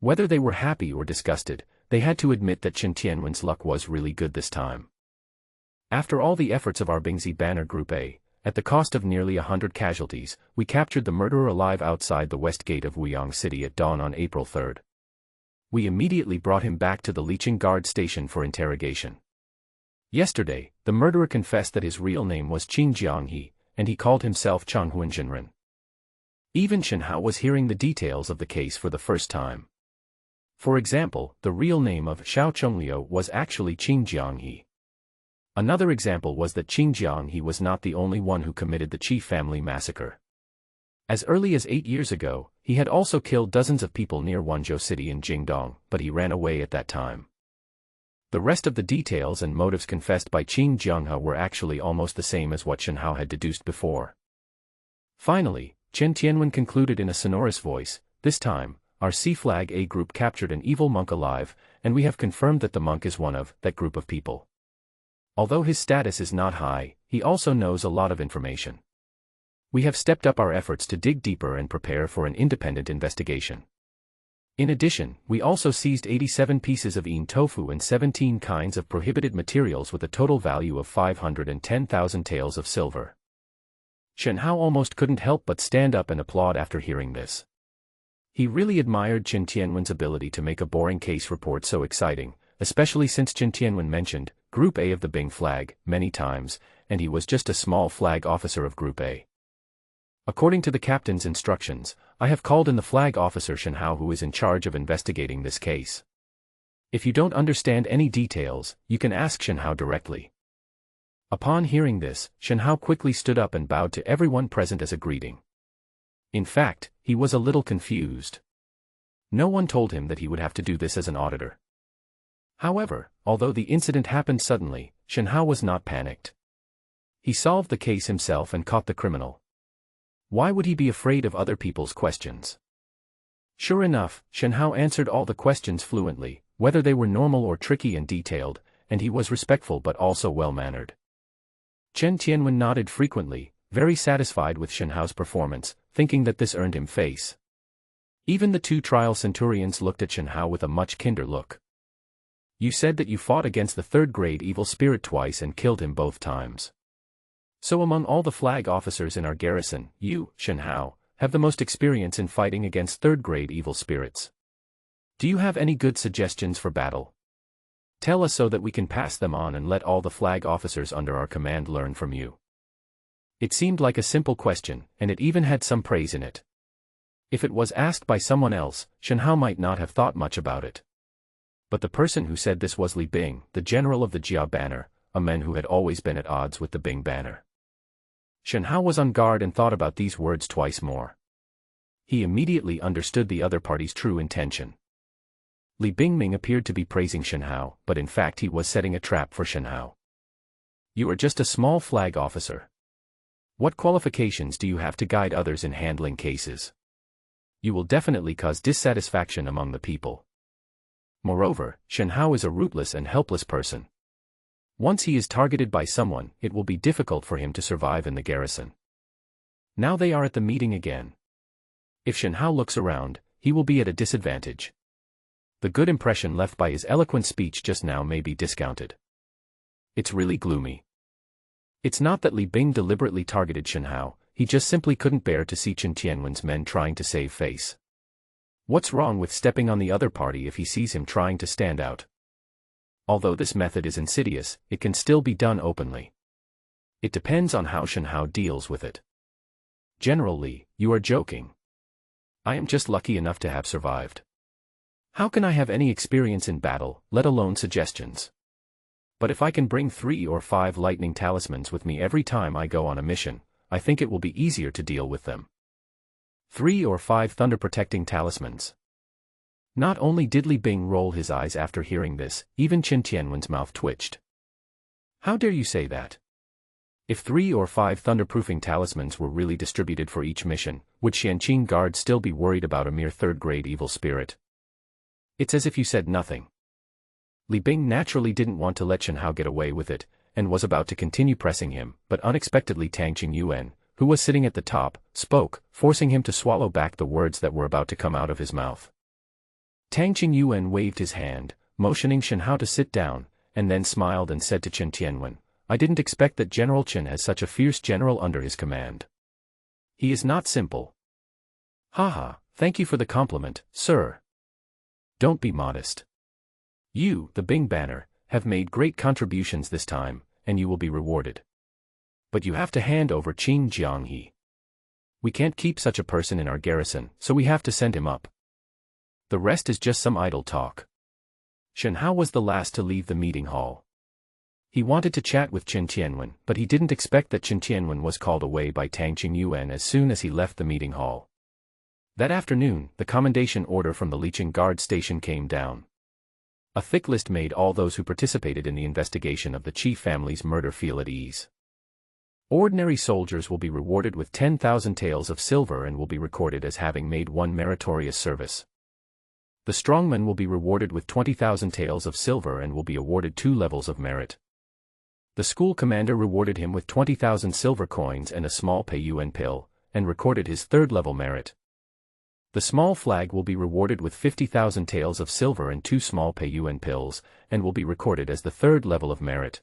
Whether they were happy or disgusted, they had to admit that Chen Tianwen's luck was really good this time. After all the efforts of our Bingzi Banner Group A, at the cost of nearly 100 casualties, we captured the murderer alive outside the west gate of Wuyang City at dawn on April 3rd. We immediately brought him back to the Liqing Guard station for interrogation. Yesterday, the murderer confessed that his real name was Qin Jianghe, and he called himself Changhuan Jinren. Even Shen Hao was hearing the details of the case for the first time. For example, the real name of Xiao Chongliu was actually Qin Jianghe. Another example was that Qin Jianghe was not the only one who committed the Qi family massacre. As early as 8 years ago, he had also killed dozens of people near Wanzhou City in Jingdong, but he ran away at that time. The rest of the details and motives confessed by Qin Jianghe were actually almost the same as what Shen Hao had deduced before. Finally, Chen Tianwen concluded in a sonorous voice, "This time, our C-Flag A group captured an evil monk alive, and we have confirmed that the monk is one of that group of people. Although his status is not high, he also knows a lot of information. We have stepped up our efforts to dig deeper and prepare for an independent investigation. In addition, we also seized 87 pieces of yin tofu and 17 kinds of prohibited materials with a total value of 510,000 taels of silver." Shen Hao almost couldn't help but stand up and applaud after hearing this. He really admired Chen Tianwen's ability to make a boring case report so exciting, especially since Chen Tianwen mentioned Group A of the Bing flag many times, and he was just a small flag officer of Group A. "According to the captain's instructions, I have called in the flag officer Shen Hao, who is in charge of investigating this case. If you don't understand any details, you can ask Shen Hao directly." Upon hearing this, Shen Hao quickly stood up and bowed to everyone present as a greeting. In fact, he was a little confused. No one told him that he would have to do this as an auditor. However, although the incident happened suddenly, Shen Hao was not panicked. He solved the case himself and caught the criminal. Why would he be afraid of other people's questions? Sure enough, Shen Hao answered all the questions fluently, whether they were normal or tricky and detailed, and he was respectful but also well-mannered. Chen Tianwen nodded frequently, very satisfied with Shen Hao's performance, thinking that this earned him face. Even the two trial centurions looked at Shen Hao with a much kinder look. "You said that you fought against the third-grade evil spirit twice and killed him both times. So among all the flag officers in our garrison, you, Shen Hao, have the most experience in fighting against third-grade evil spirits. Do you have any good suggestions for battle? Tell us so that we can pass them on and let all the flag officers under our command learn from you." It seemed like a simple question, and it even had some praise in it. If it was asked by someone else, Shen Hao might not have thought much about it. But the person who said this was Li Bing, the general of the Jia banner, a man who had always been at odds with the Bing banner. Shen Hao was on guard and thought about these words twice more. He immediately understood the other party's true intention. Li Bingming appeared to be praising Shen Hao, but in fact he was setting a trap for Shen Hao. "You are just a small flag officer. What qualifications do you have to guide others in handling cases? You will definitely cause dissatisfaction among the people. Moreover, Shen Hao is a rootless and helpless person. Once he is targeted by someone, it will be difficult for him to survive in the garrison." Now they are at the meeting again. If Shen Hao looks around, he will be at a disadvantage. The good impression left by his eloquent speech just now may be discounted. It's really gloomy. It's not that Li Bing deliberately targeted Shen Hao, he just simply couldn't bear to see Chen Tianwen's men trying to save face. What's wrong with stepping on the other party if he sees him trying to stand out? Although this method is insidious, it can still be done openly. It depends on how Shen Hao deals with it. "General Li, you are joking. I am just lucky enough to have survived. How can I have any experience in battle, let alone suggestions? But if I can bring 3 or 5 lightning talismans with me every time I go on a mission, I think it will be easier to deal with them." 3 or 5 thunder-protecting talismans. Not only did Li Bing roll his eyes after hearing this, even Chen Tianwen's mouth twitched. "How dare you say that? If 3 or 5 thunderproofing talismans were really distributed for each mission, would Xianqing Guard still be worried about a mere third-grade evil spirit? It's as if you said nothing." Li Bing naturally didn't want to let Shen Hao get away with it, and was about to continue pressing him, but unexpectedly Tang Qingyuan, who was sitting at the top, spoke, forcing him to swallow back the words that were about to come out of his mouth. Tang Qingyuan waved his hand, motioning Shen Hao to sit down, and then smiled and said to Chen Tianwen, "I didn't expect that General Chen has such a fierce general under his command. He is not simple." "Haha, thank you for the compliment, sir. Don't be modest. You, the Bing banner, have made great contributions this time, and you will be rewarded. But you have to hand over Qin Jianghe. We can't keep such a person in our garrison, so we have to send him up. The rest is just some idle talk." Shen Hao was the last to leave the meeting hall. He wanted to chat with Chen Tianwen, but he didn't expect that Chen Tianwen was called away by Tang Qingyuan as soon as he left the meeting hall. That afternoon, the commendation order from the Licheng Guard station came down. A thick list made all those who participated in the investigation of the chief family's murder feel at ease. Ordinary soldiers will be rewarded with 10,000 taels of silver and will be recorded as having made one meritorious service. The strongman will be rewarded with 20,000 taels of silver and will be awarded 2 levels of merit. The school commander rewarded him with 20,000 silver coins and a small Peiyuan pill, and recorded his 3rd level merit. The small flag will be rewarded with 50,000 taels of silver and 2 small Peiyuan pills, and will be recorded as the 3rd level of merit.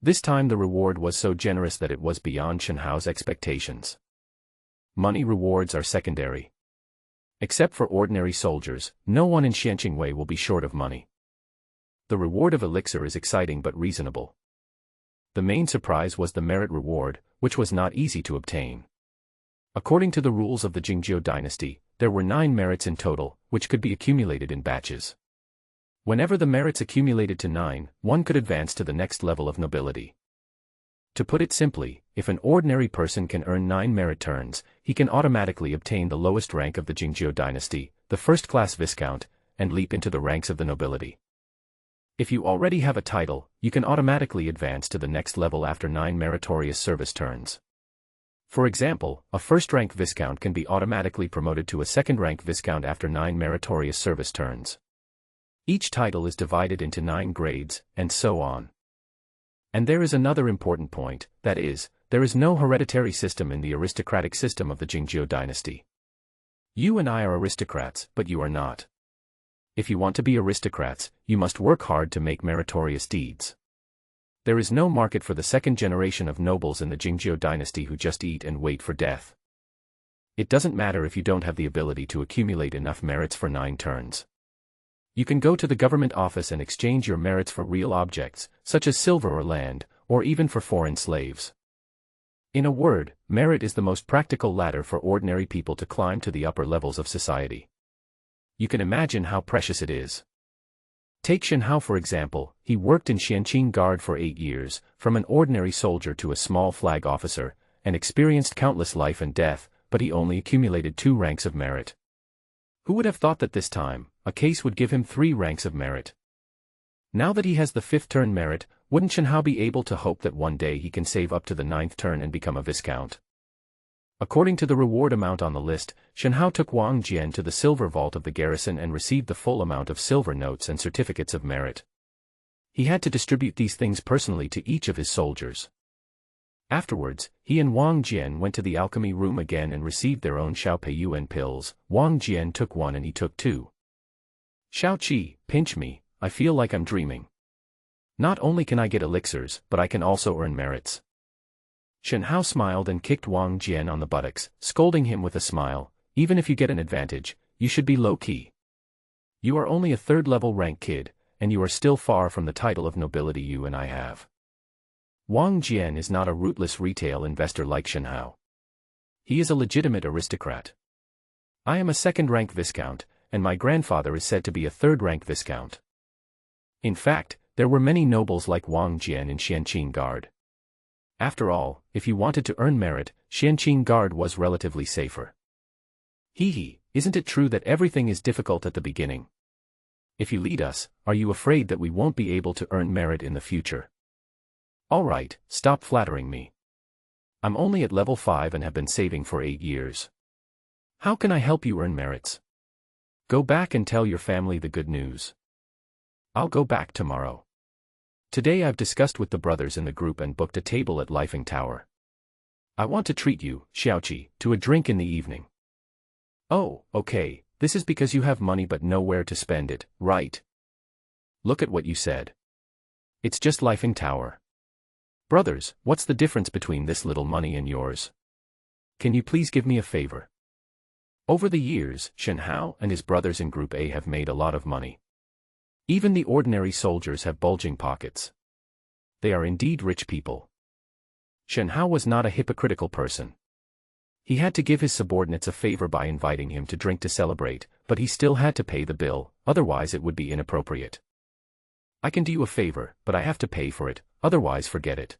This time the reward was so generous that it was beyond Shen Hao's expectations. Money rewards are secondary. Except for ordinary soldiers, no one in Xianqingwei will be short of money. The reward of elixir is exciting but reasonable. The main surprise was the merit reward, which was not easy to obtain. According to the rules of the Jingzhou dynasty, there were 9 merits in total, which could be accumulated in batches. Whenever the merits accumulated to 9, one could advance to the next level of nobility. To put it simply, if an ordinary person can earn 9 merit turns, he can automatically obtain the lowest rank of the Jingzhou dynasty, the first-class viscount, and leap into the ranks of the nobility. If you already have a title, you can automatically advance to the next level after 9 meritorious service turns. For example, a first-rank viscount can be automatically promoted to a second-rank viscount after 9 meritorious service turns. Each title is divided into 9 grades, and so on. And there is another important point, that is, there is no hereditary system in the aristocratic system of the Jingzhou dynasty. You and I are aristocrats, but you are not. If you want to be aristocrats, you must work hard to make meritorious deeds. There is no market for the second generation of nobles in the Jingzhou dynasty who just eat and wait for death. It doesn't matter if you don't have the ability to accumulate enough merits for 9 turns. You can go to the government office and exchange your merits for real objects, such as silver or land, or even for foreign slaves. In a word, merit is the most practical ladder for ordinary people to climb to the upper levels of society. You can imagine how precious it is. Take Shen Hao for example. He worked in Xianqing Guard for 8 years, from an ordinary soldier to a small flag officer, and experienced countless life and death, but he only accumulated 2 ranks of merit. Who would have thought that this time, a case would give him 3 ranks of merit? Now that he has the 5th turn merit, wouldn't Shen Hao be able to hope that one day he can save up to the 9th turn and become a viscount? According to the reward amount on the list, Shen Hao took Wang Jian to the silver vault of the garrison and received the full amount of silver notes and certificates of merit. He had to distribute these things personally to each of his soldiers. Afterwards, he and Wang Jian went to the alchemy room again and received their own Xiao Peiyuan pills. Wang Jian took 1 and he took 2. Xiao Qi, pinch me, I feel like I'm dreaming. Not only can I get elixirs, but I can also earn merits. Shen Hao smiled and kicked Wang Jian on the buttocks, scolding him with a smile. Even if you get an advantage, you should be low-key. You are only a 3rd-level rank kid, and you are still far from the title of nobility you and I have. Wang Jian is not a rootless retail investor like Shen Hao. He is a legitimate aristocrat. I am a 2nd-rank viscount, and my grandfather is said to be a 3rd-rank viscount. In fact, there were many nobles like Wang Jian in Xianqing Guard. After all, if you wanted to earn merit, Xianqing Guard was relatively safer. Hee, isn't it true that everything is difficult at the beginning? If you lead us, are you afraid that we won't be able to earn merit in the future? Alright, stop flattering me. I'm only at level 5 and have been saving for 8 years. How can I help you earn merits? Go back and tell your family the good news. I'll go back tomorrow. Today I've discussed with the brothers in the group and booked a table at Lifeng Tower. I want to treat you, Xiaoqi, to a drink in the evening. Oh, okay, this is because you have money but nowhere to spend it, right? Look at what you said. It's just Lifeng Tower. Brothers, what's the difference between this little money and yours? Can you please give me a favor? Over the years, Shen Hao and his brothers in Group A have made a lot of money. Even the ordinary soldiers have bulging pockets. They are indeed rich people. Shen Hao was not a hypocritical person. He had to give his subordinates a favor by inviting him to drink to celebrate, but he still had to pay the bill, otherwise it would be inappropriate. I can do you a favor, but I have to pay for it, otherwise forget it.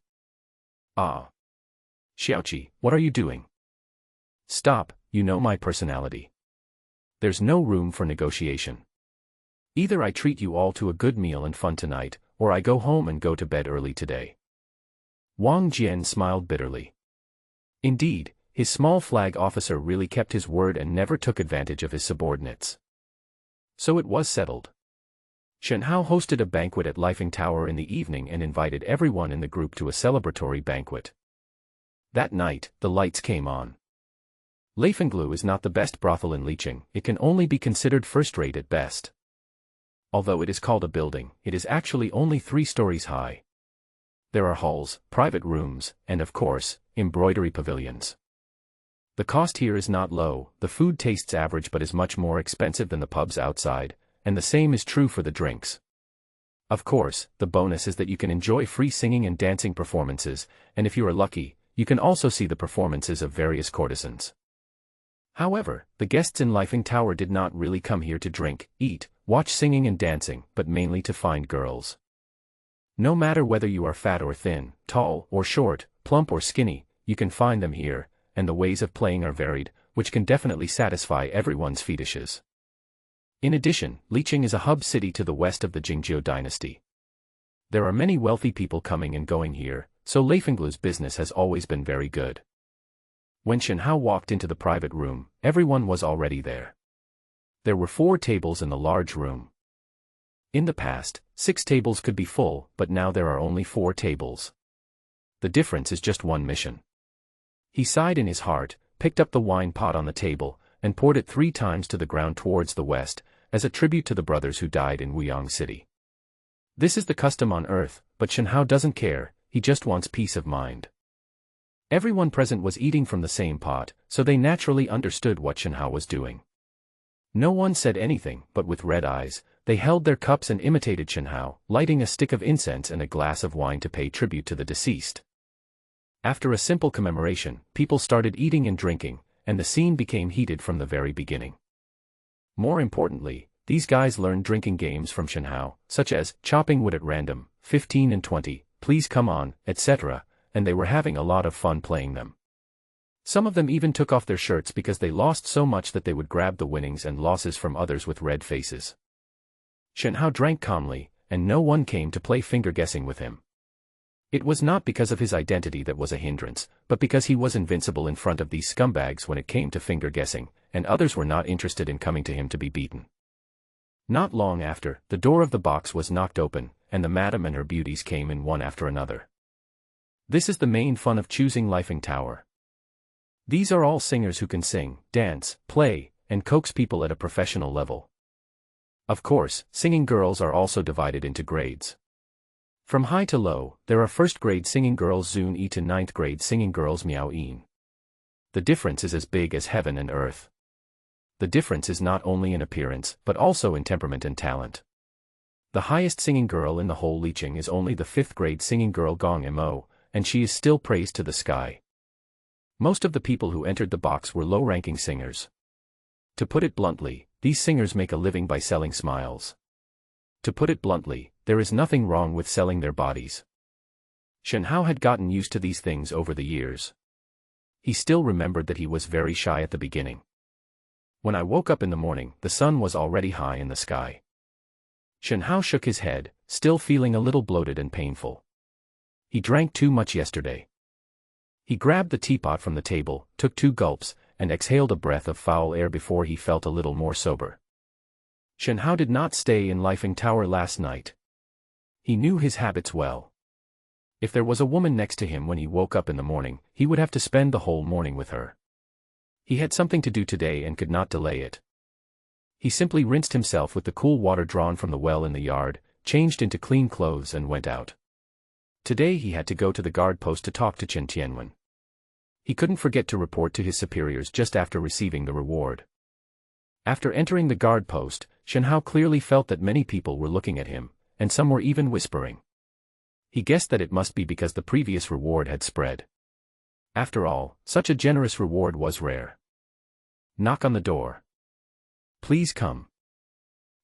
Ah. Xiaoqi, what are you doing? Stop, you know my personality. There's no room for negotiation. Either I treat you all to a good meal and fun tonight, or I go home and go to bed early today. Wang Jian smiled bitterly. Indeed, his small flag officer really kept his word and never took advantage of his subordinates. So it was settled. Shen Hao hosted a banquet at Lifing Tower in the evening and invited everyone in the group to a celebratory banquet. That night, the lights came on. Leifenglu is not the best brothel in Liqing, it can only be considered first-rate at best. Although it is called a building, it is actually only 3 stories high. There are halls, private rooms, and of course, embroidery pavilions. The cost here is not low, the food tastes average but is much more expensive than the pubs outside, and the same is true for the drinks. Of course, the bonus is that you can enjoy free singing and dancing performances, and if you are lucky, you can also see the performances of various courtesans. However, the guests in Lifing Tower did not really come here to drink, eat, watch singing and dancing, but mainly to find girls. No matter whether you are fat or thin, tall or short, plump or skinny, you can find them here, and the ways of playing are varied, which can definitely satisfy everyone's fetishes. In addition, Liqing is a hub city to the west of the Jingzhou dynasty. There are many wealthy people coming and going here, so Leifenglu's business has always been very good. When Shen Hao walked into the private room, everyone was already there. There were 4 tables in the large room. In the past, 6 tables could be full, but now there are only 4 tables. The difference is just one mission. He sighed in his heart, picked up the wine pot on the table, and poured it 3 times to the ground towards the west, as a tribute to the brothers who died in Wuyang City. This is the custom on Earth, but Shen Hao doesn't care, he just wants peace of mind. Everyone present was eating from the same pot, so they naturally understood what Shen Hao was doing. No one said anything, but with red eyes, they held their cups and imitated Shen Hao, lighting a stick of incense and a glass of wine to pay tribute to the deceased. After a simple commemoration, people started eating and drinking, and the scene became heated from the very beginning. More importantly, these guys learned drinking games from Shen Hao, such as chopping wood at random, 15 and 20, please come on, etc., and they were having a lot of fun playing them. Some of them even took off their shirts because they lost so much that they would grab the winnings and losses from others with red faces. Shen Hao drank calmly, and no one came to play finger-guessing with him. It was not because of his identity that was a hindrance, but because he was invincible in front of these scumbags when it came to finger-guessing, and others were not interested in coming to him to be beaten. Not long after, the door of the box was knocked open, and the madam and her beauties came in one after another. This is the main fun of choosing Lifing Tower. These are all singers who can sing, dance, play, and coax people at a professional level. Of course, singing girls are also divided into grades. From high to low, there are first-grade singing girls Zun Yi to 9th grade singing girls Miao Yin. The difference is as big as heaven and earth. The difference is not only in appearance, but also in temperament and talent. The highest singing girl in the whole Liqing is only the 5th grade singing girl Gong Mo, and she is still praised to the sky. Most of the people who entered the box were low-ranking singers. To put it bluntly, these singers make a living by selling smiles. To put it bluntly, there is nothing wrong with selling their bodies. Shen Hao had gotten used to these things over the years. He still remembered that he was very shy at the beginning. When I woke up in the morning, the sun was already high in the sky. Shen Hao shook his head, still feeling a little bloated and painful. He drank too much yesterday. He grabbed the teapot from the table, took 2 gulps, and exhaled a breath of foul air before he felt a little more sober. Shen Hao did not stay in Lifing Tower last night. He knew his habits well. If there was a woman next to him when he woke up in the morning, he would have to spend the whole morning with her. He had something to do today and could not delay it. He simply rinsed himself with the cool water drawn from the well in the yard, changed into clean clothes and went out. Today he had to go to the guard post to talk to Chen Tianwen. He couldn't forget to report to his superiors just after receiving the reward. After entering the guard post, Shen Hao clearly felt that many people were looking at him, and some were even whispering. He guessed that it must be because the previous reward had spread. After all, such a generous reward was rare. Knock on the door. Please come.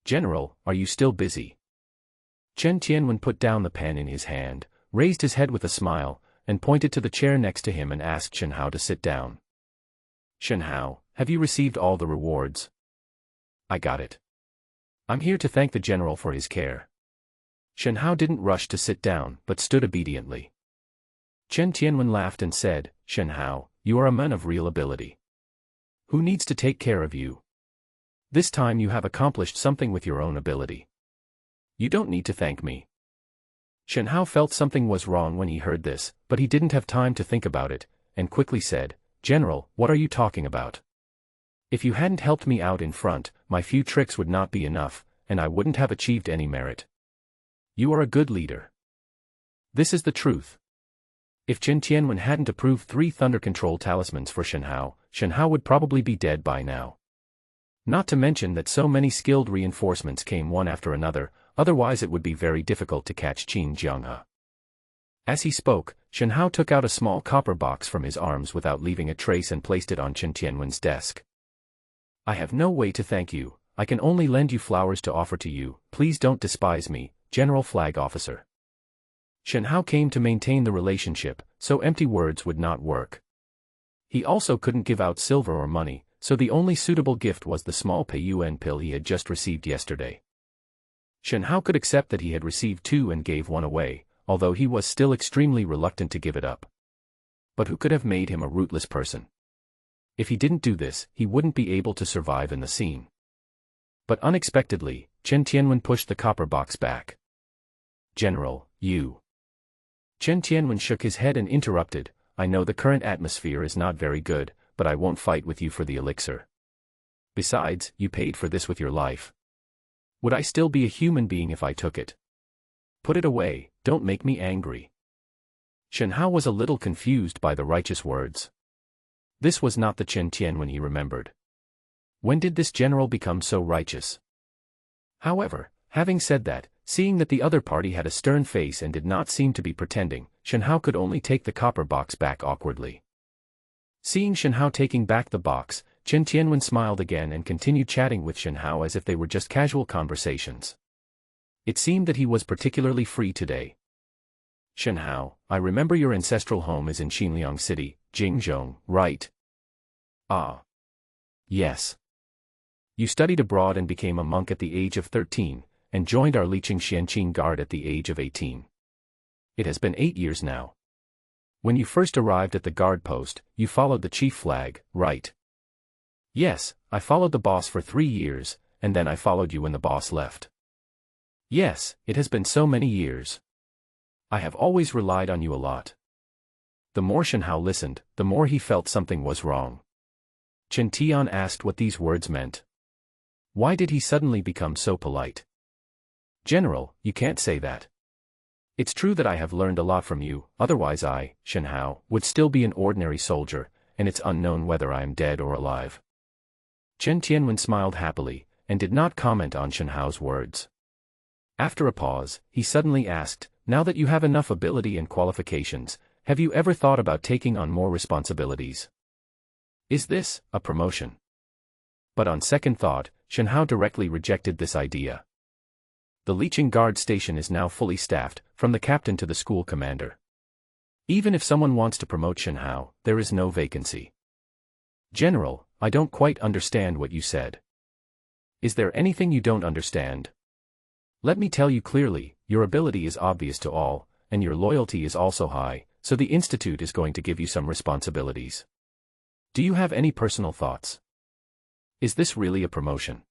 General, are you still busy? Chen Tianwen put down the pen in his hand, raised his head with a smile, and pointed to the chair next to him and asked Shen Hao to sit down. Shen Hao, have you received all the rewards? I got it. I'm here to thank the general for his care. Shen Hao didn't rush to sit down, but stood obediently. Chen Tianwen laughed and said, Shen Hao, you are a man of real ability. Who needs to take care of you? This time you have accomplished something with your own ability. You don't need to thank me. Shen Hao felt something was wrong when he heard this, but he didn't have time to think about it, and quickly said, General, what are you talking about? If you hadn't helped me out in front, my few tricks would not be enough, and I wouldn't have achieved any merit. You are a good leader. This is the truth. If Chen Tianwen hadn't approved 3 thunder control talismans for Shen Hao would probably be dead by now. Not to mention that so many skilled reinforcements came one after another, otherwise it would be very difficult to catch Qin Jianghe. As he spoke, Shen Hao took out a small copper box from his arms without leaving a trace and placed it on Chen Tianwen's desk. I have no way to thank you, I can only lend you flowers to offer to you, please don't despise me, General Flag Officer. Shen Hao came to maintain the relationship, so empty words would not work. He also couldn't give out silver or money, so the only suitable gift was the small Peiyuan pill he had just received yesterday. Shen Hao could accept that he had received 2 and gave 1 away, although he was still extremely reluctant to give it up. But who could have made him a rootless person? If he didn't do this, he wouldn't be able to survive in the scene. But unexpectedly, Chen Tianwen pushed the copper box back. General, you. Chen Tianwen shook his head and interrupted, I know the current atmosphere is not very good, but I won't fight with you for the elixir. Besides, you paid for this with your life. Would I still be a human being if I took it? Put it away, don't make me angry. Shen Hao was a little confused by the righteous words. This was not the Chen Tianwen he remembered. When did this general become so righteous? However, having said that, seeing that the other party had a stern face and did not seem to be pretending, Shen Hao could only take the copper box back awkwardly. Seeing Shen Hao taking back the box, Chen Tianwen smiled again and continued chatting with Shen Hao as if they were just casual conversations. It seemed that he was particularly free today. Shen Hao, I remember your ancestral home is in Xinliang City, Jingzhong, right? Ah. Yes. You studied abroad and became a monk at the age of 13, and joined our Liqing Xianqing Guard at the age of 18. It has been 8 years now. When you first arrived at the guard post, you followed the chief flag, right? Yes, I followed the boss for 3 years, and then I followed you when the boss left. Yes, it has been so many years. I have always relied on you a lot. The more Shen Hao listened, the more he felt something was wrong. Chen Tian asked what these words meant. Why did he suddenly become so polite? General, you can't say that. It's true that I have learned a lot from you, otherwise I, Shen Hao, would still be an ordinary soldier, and it's unknown whether I am dead or alive. Chen Tianwen smiled happily, and did not comment on Shen Hao's words. After a pause, he suddenly asked, now that you have enough ability and qualifications, have you ever thought about taking on more responsibilities? Is this a promotion? But on second thought, Shen Hao directly rejected this idea. The Liqing Guard station is now fully staffed, from the captain to the school commander. Even if someone wants to promote Shen Hao, there is no vacancy. General, I don't quite understand what you said. Is there anything you don't understand? Let me tell you clearly, your ability is obvious to all, and your loyalty is also high, so the institute is going to give you some responsibilities. Do you have any personal thoughts? Is this really a promotion?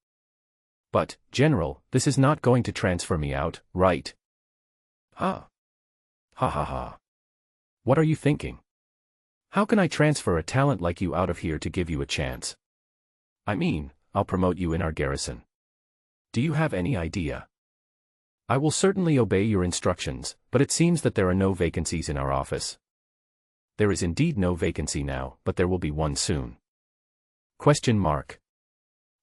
But, General, this is not going to transfer me out, right? Ha. Ha ha ha. What are you thinking? How can I transfer a talent like you out of here to give you a chance? I mean, I'll promote you in our garrison. Do you have any idea? I will certainly obey your instructions, but it seems that there are no vacancies in our office. There is indeed no vacancy now, but there will be one soon. Question mark.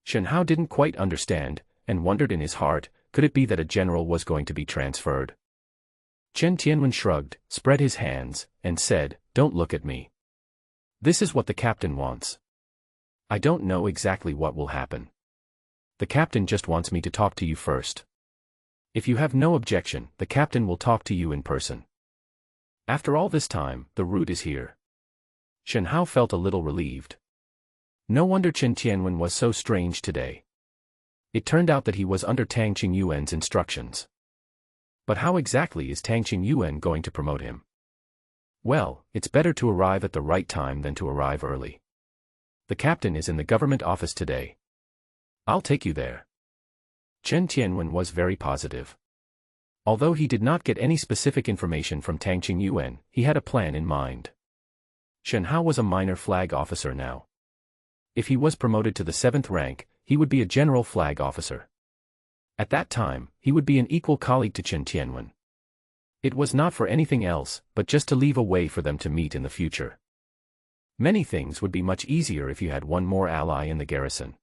Shen Hao didn't quite understand, and wondered in his heart, could it be that a general was going to be transferred? Chen Tianwen shrugged, spread his hands, and said, don't look at me. This is what the captain wants. I don't know exactly what will happen. The captain just wants me to talk to you first. If you have no objection, the captain will talk to you in person. After all this time, the route is here. Shen Hao felt a little relieved. No wonder Chen Tianwen was so strange today. It turned out that he was under Tang Qingyuan's instructions. But how exactly is Tang Qingyuan going to promote him? Well, it's better to arrive at the right time than to arrive early. The captain is in the government office today. I'll take you there. Chen Tianwen was very positive. Although he did not get any specific information from Tang Qingyuan, he had a plan in mind. Shen Hao was a minor flag officer now. If he was promoted to the 7th rank, he would be a general flag officer. At that time, he would be an equal colleague to Chen Tianwen. It was not for anything else, but just to leave a way for them to meet in the future. Many things would be much easier if you had one more ally in the garrison.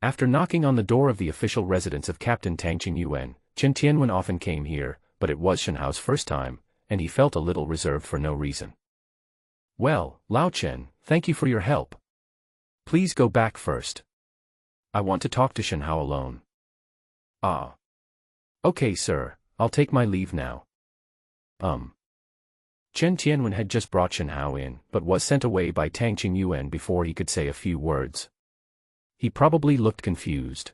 After knocking on the door of the official residence of Captain Tang Qingyuan, Chen Tianwen often came here, but it was Shen Hao's first time, and he felt a little reserved for no reason. Well, Lao Chen, thank you for your help. Please go back first. I want to talk to Shen Hao alone. Ah. Okay, sir, I'll take my leave now. Chen Tianwen had just brought Shen Hao in, but was sent away by Tang Qingyuan before he could say a few words. He probably looked confused.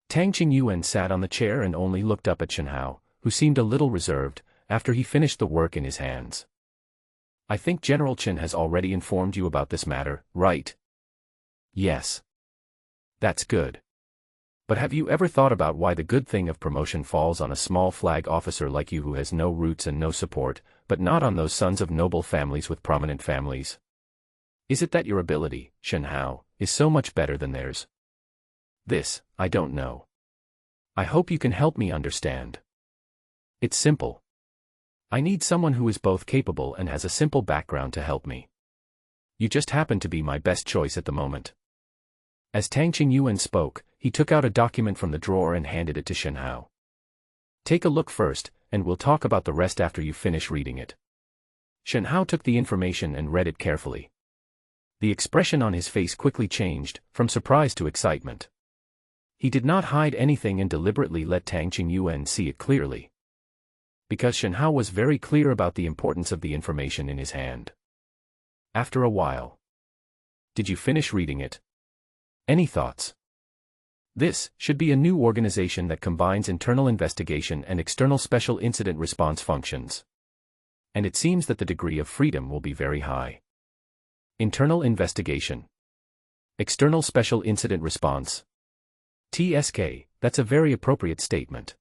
Tang Qingyuan sat on the chair and only looked up at Shen Hao, who seemed a little reserved, after he finished the work in his hands. I think General Chen has already informed you about this matter, right? Yes. That's good. But have you ever thought about why the good thing of promotion falls on a small flag officer like you who has no roots and no support, but not on those sons of noble families with prominent families? Is it that your ability, Shen Hao, is so much better than theirs? This, I don't know. I hope you can help me understand. It's simple. I need someone who is both capable and has a simple background to help me. You just happen to be my best choice at the moment. As Tang Qingyuan spoke, he took out a document from the drawer and handed it to Shen Hao. Take a look first, and we'll talk about the rest after you finish reading it. Shen Hao took the information and read it carefully. The expression on his face quickly changed, from surprise to excitement. He did not hide anything and deliberately let Tang Qingyuan see it clearly. Because Shen Hao was very clear about the importance of the information in his hand. After a while. Did you finish reading it? Any thoughts? This should be a new organization that combines internal investigation and external special incident response functions. And it seems that the degree of freedom will be very high. Internal investigation. External special incident response. TSK, that's a very appropriate statement.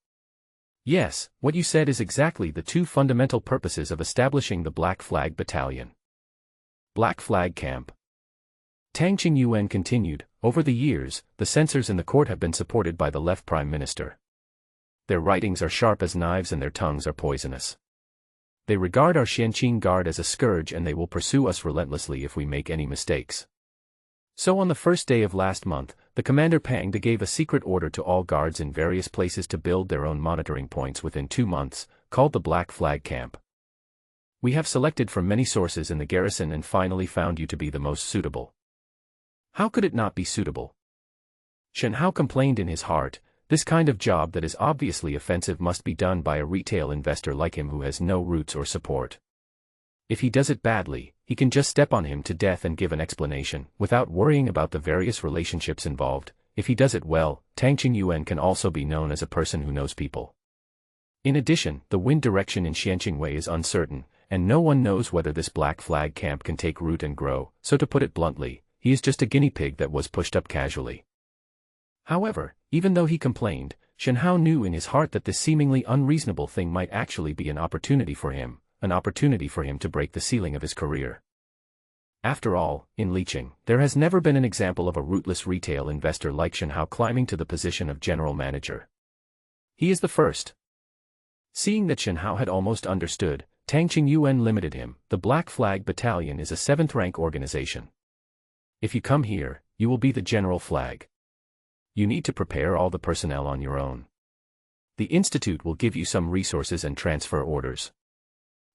Yes, what you said is exactly the two fundamental purposes of establishing the Black Flag Battalion. Black Flag Camp. Tang Qingyuan continued, over the years, the censors in the court have been supported by the left prime minister. Their writings are sharp as knives and their tongues are poisonous. They regard our Xianqing Guard as a scourge and they will pursue us relentlessly if we make any mistakes. So on the first day of last month, the commander Pang De gave a secret order to all guards in various places to build their own monitoring points within 2 months, called the Black Flag Camp. We have selected from many sources in the garrison and finally found you to be the most suitable. How could it not be suitable? Shen Hao complained in his heart, this kind of job that is obviously offensive must be done by a retail investor like him who has no roots or support. If he does it badly, he can just step on him to death and give an explanation, without worrying about the various relationships involved. If he does it well, Tang Qingyuan can also be known as a person who knows people. In addition, the wind direction in Xianqingwei is uncertain, and no one knows whether this Black Flag Camp can take root and grow, so to put it bluntly, he is just a guinea pig that was pushed up casually. However, even though he complained, Shen Hao knew in his heart that this seemingly unreasonable thing might actually be an opportunity for him to break the ceiling of his career. After all, in Liqing, there has never been an example of a rootless retail investor like Shen Hao climbing to the position of general manager. He is the first. Seeing that Shen Hao had almost understood, Tang Qingyuan limited him. The Black Flag Battalion is a 7th rank organization. If you come here, you will be the general flag. You need to prepare all the personnel on your own. The institute will give you some resources and transfer orders.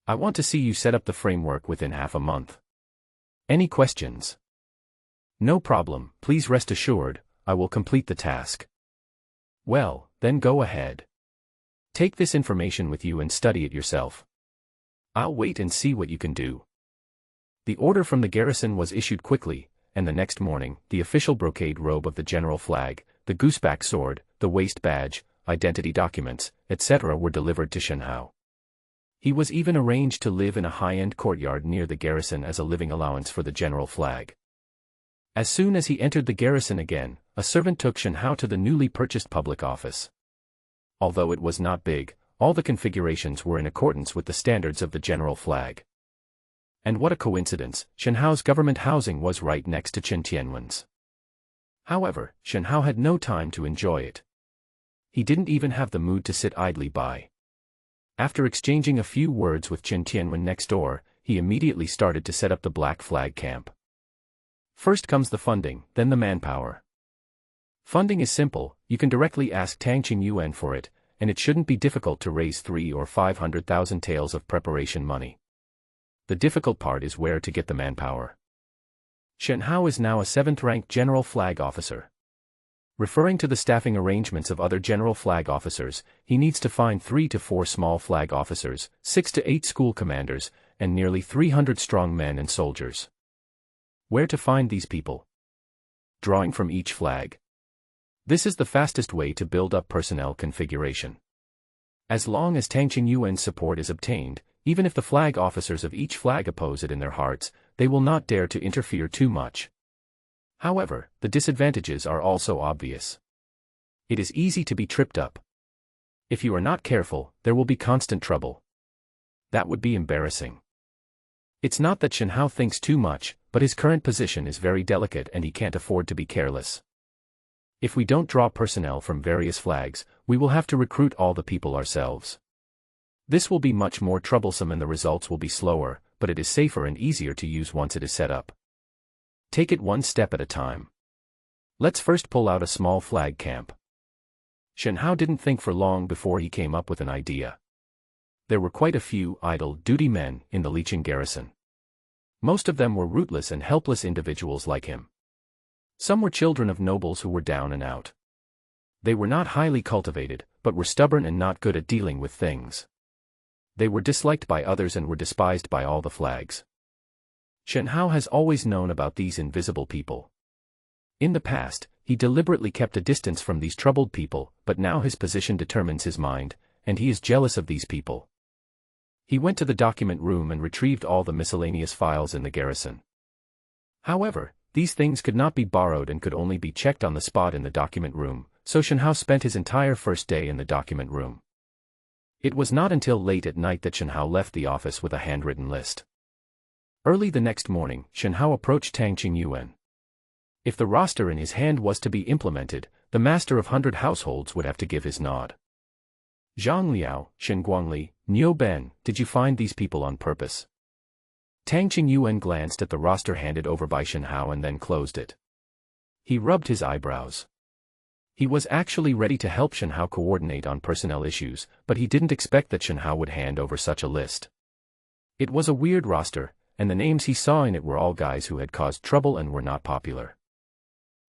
I want to see you set up the framework within half a month. Any questions? No problem, please rest assured, I will complete the task. Well, then go ahead. Take this information with you and study it yourself. I'll wait and see what you can do. The order from the garrison was issued quickly, and the next morning, the official brocade robe of the general flag, the gooseback sword, the waist badge, identity documents, etc. were delivered to Shen Hao. He was even arranged to live in a high-end courtyard near the garrison as a living allowance for the general flag. As soon as he entered the garrison again, a servant took Shen Hao to the newly purchased public office. Although it was not big, all the configurations were in accordance with the standards of the general flag. And what a coincidence, Shen Hao's government housing was right next to Chen Tianwen's. However, Shen Hao had no time to enjoy it. He didn't even have the mood to sit idly by. After exchanging a few words with Chen Tianwen next door, he immediately started to set up the Black Flag camp. First comes the funding, then the manpower. Funding is simple, you can directly ask Tang Qingyuan for it, and it shouldn't be difficult to raise 300,000 or 500,000 taels of preparation money. The difficult part is where to get the manpower. Shen Hao is now a 7th-ranked general flag officer. Referring to the staffing arrangements of other general flag officers, he needs to find 3 to 4 small flag officers, 6 to 8 school commanders, and nearly 300 strong men and soldiers. Where to find these people? Drawing from each flag. This is the fastest way to build up personnel configuration. As long as Tang Qingyuan's support is obtained, even if the flag officers of each flag oppose it in their hearts, they will not dare to interfere too much. However, the disadvantages are also obvious. It is easy to be tripped up. If you are not careful, there will be constant trouble. That would be embarrassing. It's not that Shen Hao thinks too much, but his current position is very delicate and he can't afford to be careless. If we don't draw personnel from various flags, we will have to recruit all the people ourselves. This will be much more troublesome and the results will be slower, but it is safer and easier to use once it is set up. Take it one step at a time. Let's first pull out a small flag camp. Shen Hao didn't think for long before he came up with an idea. There were quite a few idle duty men in the Liqing garrison. Most of them were rootless and helpless individuals like him. Some were children of nobles who were down and out. They were not highly cultivated, but were stubborn and not good at dealing with things. They were disliked by others and were despised by all the flags. Shen Hao has always known about these invisible people. In the past, he deliberately kept a distance from these troubled people, but now his position determines his mind, and he is jealous of these people. He went to the document room and retrieved all the miscellaneous files in the garrison. However, these things could not be borrowed and could only be checked on the spot in the document room, so Shen Hao spent his entire first day in the document room. It was not until late at night that Shen Hao left the office with a handwritten list. Early the next morning, Shen Hao approached Tang Qingyuan. If the roster in his hand was to be implemented, the master of 100 households would have to give his nod. Zhang Liao, Shen Guangli, Niu Ben, did you find these people on purpose? Tang Qingyuan glanced at the roster handed over by Shen Hao and then closed it. He rubbed his eyebrows. He was actually ready to help Shen Hao coordinate on personnel issues, but he didn't expect that Shen Hao would hand over such a list. It was a weird roster, and the names he saw in it were all guys who had caused trouble and were not popular.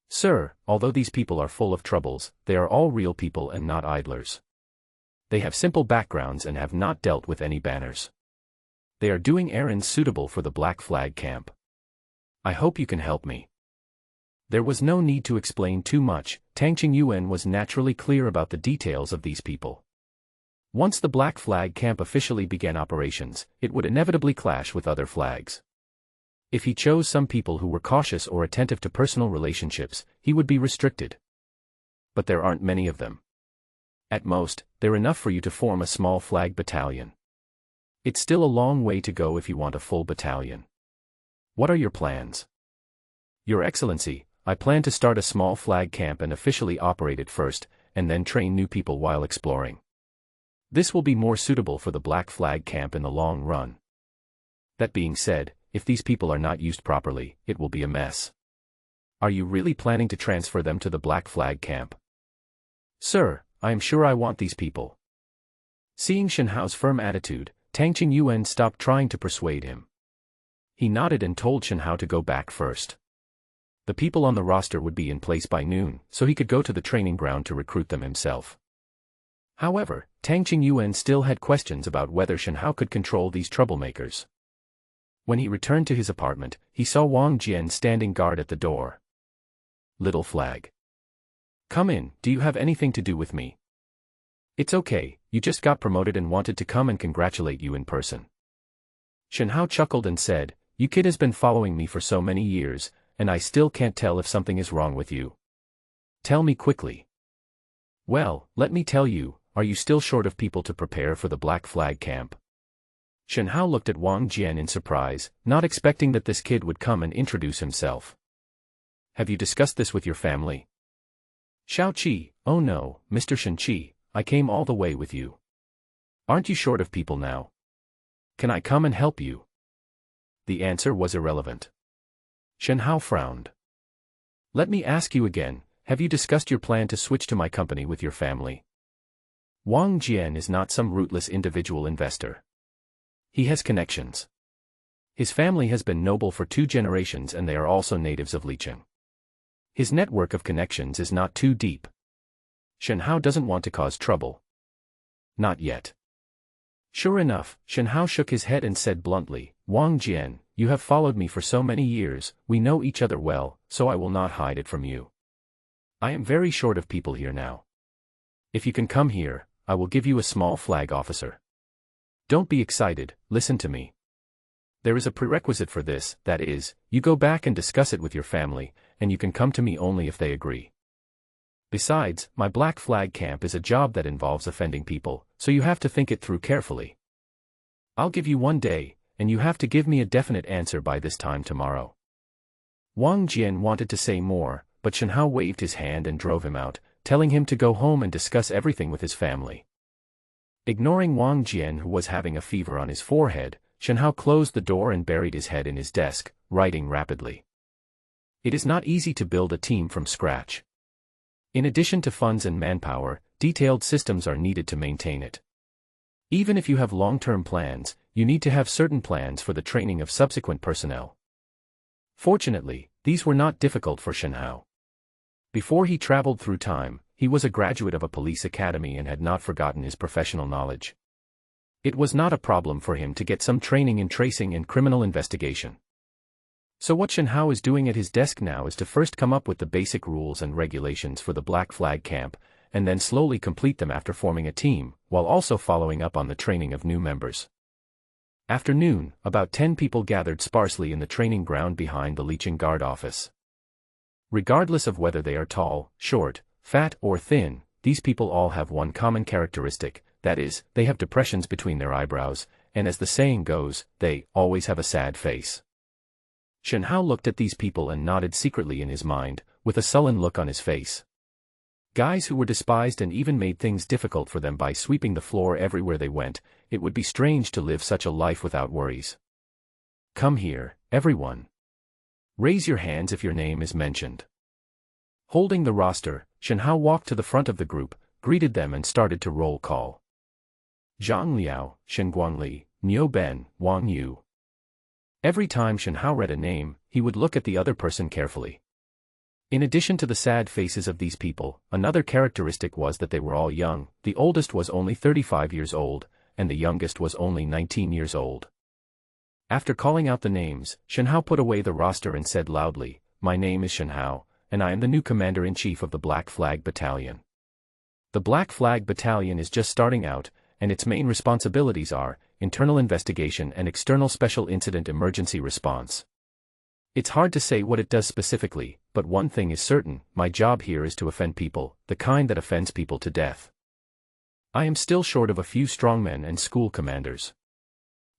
Sir, although these people are full of troubles, they are all real people and not idlers. They have simple backgrounds and have not dealt with any banners. They are doing errands suitable for the Black Flag camp. I hope you can help me. There was no need to explain too much, Tang Qingyuan was naturally clear about the details of these people. Once the Black Flag camp officially began operations, it would inevitably clash with other flags. If he chose some people who were cautious or attentive to personal relationships, he would be restricted. But there aren't many of them. At most, they're enough for you to form a small flag battalion. It's still a long way to go if you want a full battalion. What are your plans? Your Excellency, I plan to start a small flag camp and officially operate it first, and then train new people while exploring. This will be more suitable for the Black Flag camp in the long run. That being said, if these people are not used properly, it will be a mess. Are you really planning to transfer them to the Black Flag camp? Sir, I am sure I want these people. Seeing Shen Hao's firm attitude, Tang Qingyuan stopped trying to persuade him. He nodded and told Shen Hao to go back first. The people on the roster would be in place by noon, so he could go to the training ground to recruit them himself. However, Tang Qingyuan still had questions about whether Shen Hao could control these troublemakers. When he returned to his apartment, he saw Wang Jian standing guard at the door. Little flag. Come in, do you have anything to do with me? It's okay, you just got promoted and wanted to come and congratulate you in person. Shen Hao chuckled and said, you kid has been following me for so many years, and I still can't tell if something is wrong with you. Tell me quickly. Well, let me tell you, are you still short of people to prepare for the Black Flag camp? Shen Hao looked at Wang Jian in surprise, not expecting that this kid would come and introduce himself. Have you discussed this with your family? Xiao Qi, oh no, Mr. Shen Qi, I came all the way with you. Aren't you short of people now? Can I come and help you? The answer was irrelevant. Shen Hao frowned. Let me ask you again, have you discussed your plan to switch to my company with your family? Wang Jian is not some rootless individual investor. He has connections. His family has been noble for 2 generations and they are also natives of Licheng. His network of connections is not too deep. Shen Hao doesn't want to cause trouble. Not yet. Sure enough, Shen Hao shook his head and said bluntly, Wang Jian, you have followed me for so many years, we know each other well, so I will not hide it from you. I am very short of people here now. If you can come here, I will give you a small flag officer. Don't be excited, listen to me. There is a prerequisite for this, that is, you go back and discuss it with your family, and you can come to me only if they agree. Besides, my Black Flag camp is a job that involves offending people, so you have to think it through carefully. I'll give you 1 day, and you have to give me a definite answer by this time tomorrow. Wang Jian wanted to say more, but Shen Hao waved his hand and drove him out, telling him to go home and discuss everything with his family. Ignoring Wang Jian who was having a fever on his forehead, Shen Hao closed the door and buried his head in his desk, writing rapidly. It is not easy to build a team from scratch. In addition to funds and manpower, detailed systems are needed to maintain it. Even if you have long-term plans, you need to have certain plans for the training of subsequent personnel. Fortunately, these were not difficult for Shen Hao. Before he traveled through time, he was a graduate of a police academy and had not forgotten his professional knowledge. It was not a problem for him to get some training in tracing and criminal investigation. So what Shen Hao is doing at his desk now is to first come up with the basic rules and regulations for the Black Flag camp, and then slowly complete them after forming a team, while also following up on the training of new members. After noon, about 10 people gathered sparsely in the training ground behind the Licheng guard office. Regardless of whether they are tall, short, fat, or thin, these people all have one common characteristic, that is, they have depressions between their eyebrows, and as the saying goes, they always have a sad face. Shen Hao looked at these people and nodded secretly in his mind, with a sullen look on his face. Guys who were despised and even made things difficult for them by sweeping the floor everywhere they went, it would be strange to live such a life without worries. Come here, everyone. Raise your hands if your name is mentioned. Holding the roster, Shen Hao walked to the front of the group, greeted them and started to roll call. Zhang Liao, Shen Guangli, Niu Ben, Wang Yu. Every time Shen Hao read a name, he would look at the other person carefully. In addition to the sad faces of these people, another characteristic was that they were all young. The oldest was only 35 years old, and the youngest was only 19 years old. After calling out the names, Shen Hao put away the roster and said loudly, "My name is Shen Hao, and I am the new commander-in-chief of the Black Flag Battalion. The Black Flag Battalion is just starting out, and its main responsibilities are internal investigation and external special incident emergency response. It's hard to say what it does specifically, but one thing is certain, my job here is to offend people, the kind that offends people to death. I am still short of a few strongmen and school commanders.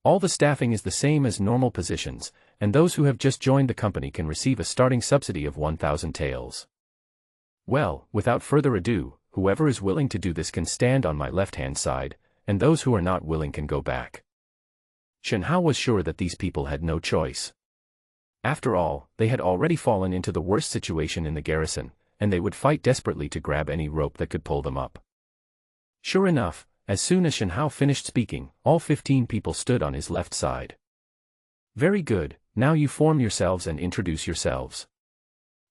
All the staffing is the same as normal positions, and those who have just joined the company can receive a starting subsidy of 1,000 taels. Well, without further ado, whoever is willing to do this can stand on my left-hand side, and those who are not willing can go back." Shen Hao was sure that these people had no choice. After all, they had already fallen into the worst situation in the garrison, and they would fight desperately to grab any rope that could pull them up. Sure enough, as soon as Shen Hao finished speaking, all 15 people stood on his left side. "Very good, now you form yourselves and introduce yourselves.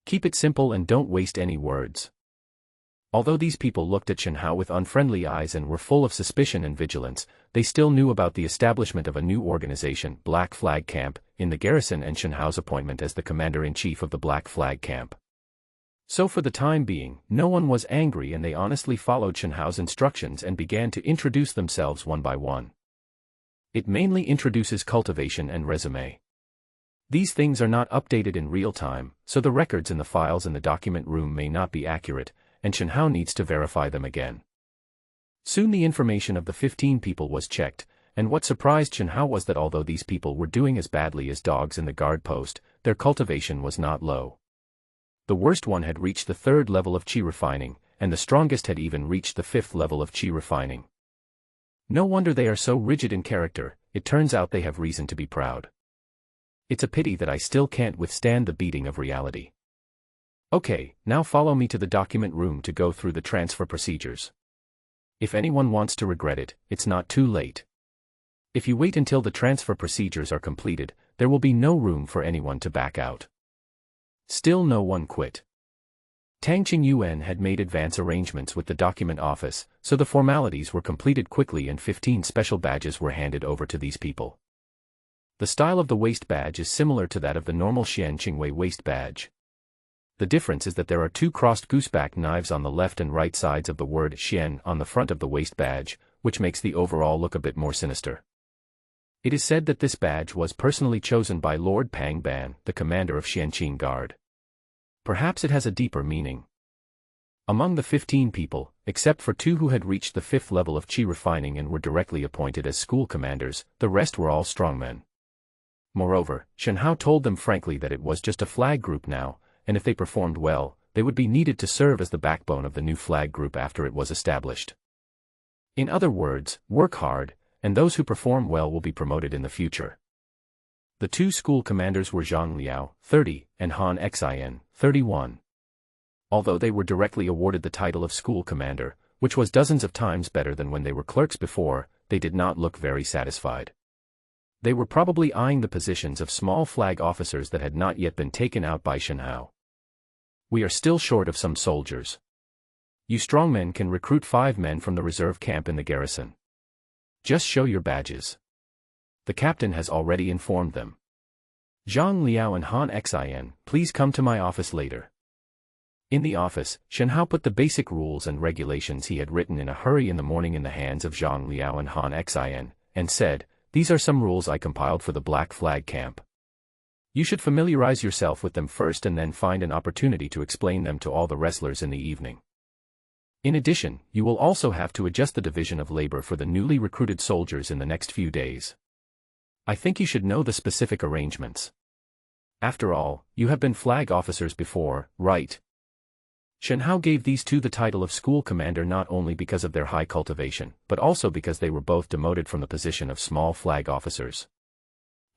Keep it simple and don't waste any words." Although these people looked at Chen Hao with unfriendly eyes and were full of suspicion and vigilance, they still knew about the establishment of a new organization, Black Flag Camp, in the garrison and Chen Hao's appointment as the commander-in-chief of the Black Flag Camp. So for the time being, no one was angry and they honestly followed Chen Hao's instructions and began to introduce themselves one by one. It mainly introduces cultivation and resume. These things are not updated in real time, so the records in the files in the document room may not be accurate, and Chen Hao needs to verify them again. Soon the information of the 15 people was checked, and what surprised Chen Hao was that although these people were doing as badly as dogs in the guard post, their cultivation was not low. The worst one had reached the 3rd level of qi refining, and the strongest had even reached the 5th level of qi refining. No wonder they are so rigid in character, it turns out they have reason to be proud. It's a pity that I still can't withstand the beating of reality. Okay, now follow me to the document room to go through the transfer procedures. If anyone wants to regret it, it's not too late. If you wait until the transfer procedures are completed, there will be no room for anyone to back out. Still no one quit. Tang Qingyuan had made advance arrangements with the document office, so the formalities were completed quickly and 15 special badges were handed over to these people. The style of the waist badge is similar to that of the normal Xian Qingwei waist badge. The difference is that there are 2 crossed gooseback knives on the left and right sides of the word Xian on the front of the waist badge, which makes the overall look a bit more sinister. It is said that this badge was personally chosen by Lord Pang Ban, the commander of Xianqing Guard. Perhaps it has a deeper meaning. Among the 15 people, except for 2 who had reached the 5th level of qi refining and were directly appointed as school commanders, the rest were all strongmen. Moreover, Chen Hao told them frankly that it was just a flag group now, and if they performed well, they would be needed to serve as the backbone of the new flag group after it was established. In other words, work hard, and those who perform well will be promoted in the future. The 2 school commanders were Zhang Liao, 30, and Han Xin, 31. Although they were directly awarded the title of school commander, which was dozens of times better than when they were clerks before, they did not look very satisfied. They were probably eyeing the positions of small flag officers that had not yet been taken out by Chen Hao. We are still short of some soldiers. You strongmen can recruit 5 men from the reserve camp in the garrison. Just show your badges. The captain has already informed them. Zhang Liao and Han Xin, please come to my office later. In the office, Chen Hao put the basic rules and regulations he had written in a hurry in the morning in the hands of Zhang Liao and Han Xin, and said, "These are some rules I compiled for the Black Flag Camp. You should familiarize yourself with them first and then find an opportunity to explain them to all the wrestlers in the evening. In addition, you will also have to adjust the division of labor for the newly recruited soldiers in the next few days. I think you should know the specific arrangements. After all, you have been flag officers before, right?" Chen Hao gave these 2 the title of school commander not only because of their high cultivation, but also because they were both demoted from the position of small flag officers.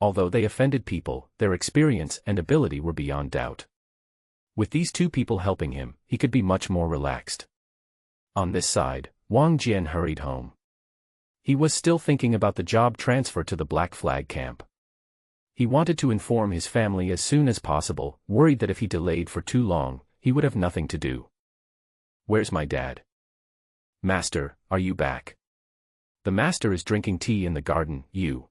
Although they offended people, their experience and ability were beyond doubt. With these 2 people helping him, he could be much more relaxed. On this side, Wang Jian hurried home. He was still thinking about the job transfer to the Black Flag Camp. He wanted to inform his family as soon as possible, worried that if he delayed for too long, he would have nothing to do. "Where's my dad?" "Master, are you back?" "The master is drinking tea in the garden, you."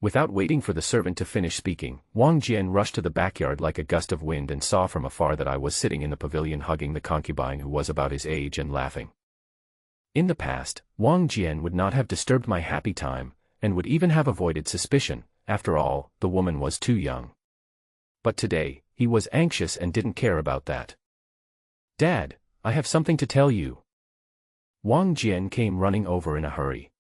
Without waiting for the servant to finish speaking, Wang Jian rushed to the backyard like a gust of wind and saw from afar that I was sitting in the pavilion hugging the concubine who was about his age and laughing. In the past, Wang Jian would not have disturbed my happy time, and would even have avoided suspicion. After all, the woman was too young. But today, he was anxious and didn't care about that. "Dad, I have something to tell you." Wang Jian came running over in a hurry.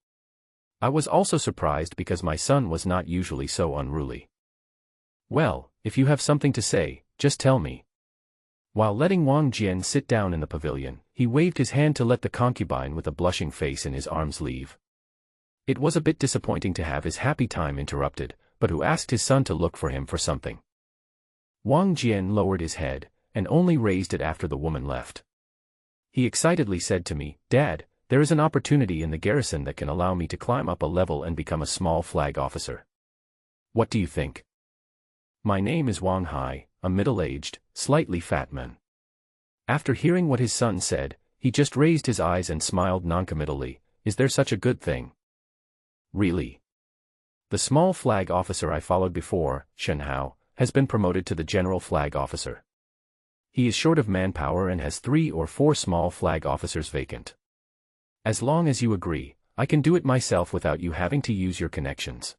I was also surprised because my son was not usually so unruly. "Well, if you have something to say, just tell me." While letting Wang Jian sit down in the pavilion, he waved his hand to let the concubine with a blushing face in his arms leave. It was a bit disappointing to have his happy time interrupted, but who asked his son to look for him for something. Wang Jian lowered his head, and only raised it after the woman left. He excitedly said to me, "Dad, there is an opportunity in the garrison that can allow me to climb up a level and become a small flag officer. What do you think?" "My name is Wang Hai, a middle-aged, slightly fat man." After hearing what his son said, he just raised his eyes and smiled noncommittally. Is there such a good thing? Really? The small flag officer I followed before, Shen Hao, has been promoted to the general flag officer. He is short of manpower and has 3 or 4 small flag officers vacant. As long as you agree, I can do it myself without you having to use your connections.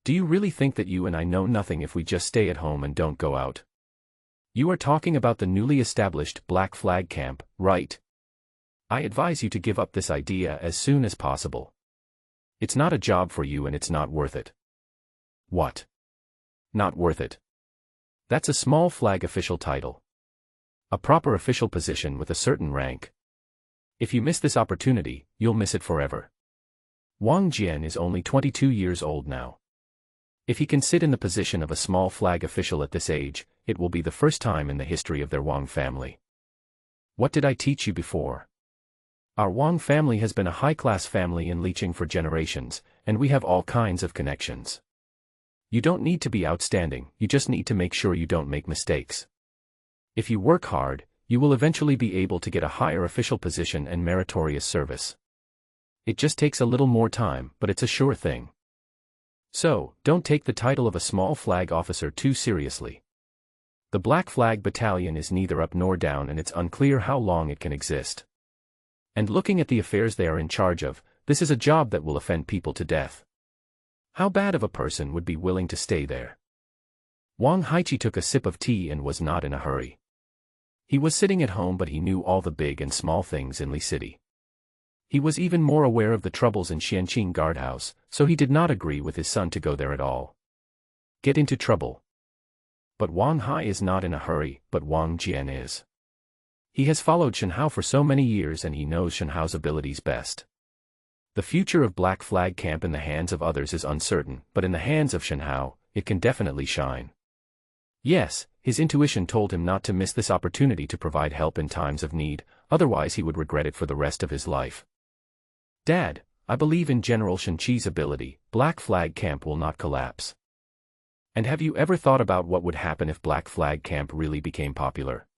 Do you really think that you and I know nothing if we just stay at home and don't go out? You are talking about the newly established Black Flag Camp, right? I advise you to give up this idea as soon as possible. It's not a job for you and it's not worth it. What? Not worth it? That's a small flag official title. A proper official position with a certain rank. If you miss this opportunity, you'll miss it forever. Wang Jian is only 22 years old now. If he can sit in the position of a small flag official at this age, it will be the first time in the history of their Wang family. What did I teach you before? Our Wang family has been a high-class family in Liqing for generations, and we have all kinds of connections. You don't need to be outstanding, you just need to make sure you don't make mistakes. If you work hard, you will eventually be able to get a higher official position and meritorious service. It just takes a little more time, but it's a sure thing. So, don't take the title of a small flag officer too seriously. The Black Flag Battalion is neither up nor down and it's unclear how long it can exist. And looking at the affairs they are in charge of, this is a job that will offend people to death. How bad of a person would be willing to stay there? Wang Haiqi took a sip of tea and was not in a hurry. He was sitting at home but he knew all the big and small things in Li City. He was even more aware of the troubles in Xianqing guardhouse, so he did not agree with his son to go there at all. Get into trouble. But Wang Hai is not in a hurry, but Wang Jian is. He has followed Shen Hao for so many years and he knows Shen Hao's abilities best. The future of Black Flag Camp in the hands of others is uncertain, but in the hands of Shen Hao, it can definitely shine. Yes, his intuition told him not to miss this opportunity to provide help in times of need, otherwise he would regret it for the rest of his life. Dad, I believe in General Shen Qi's ability. Black Flag Camp will not collapse. And have you ever thought about what would happen if Black Flag Camp really became popular?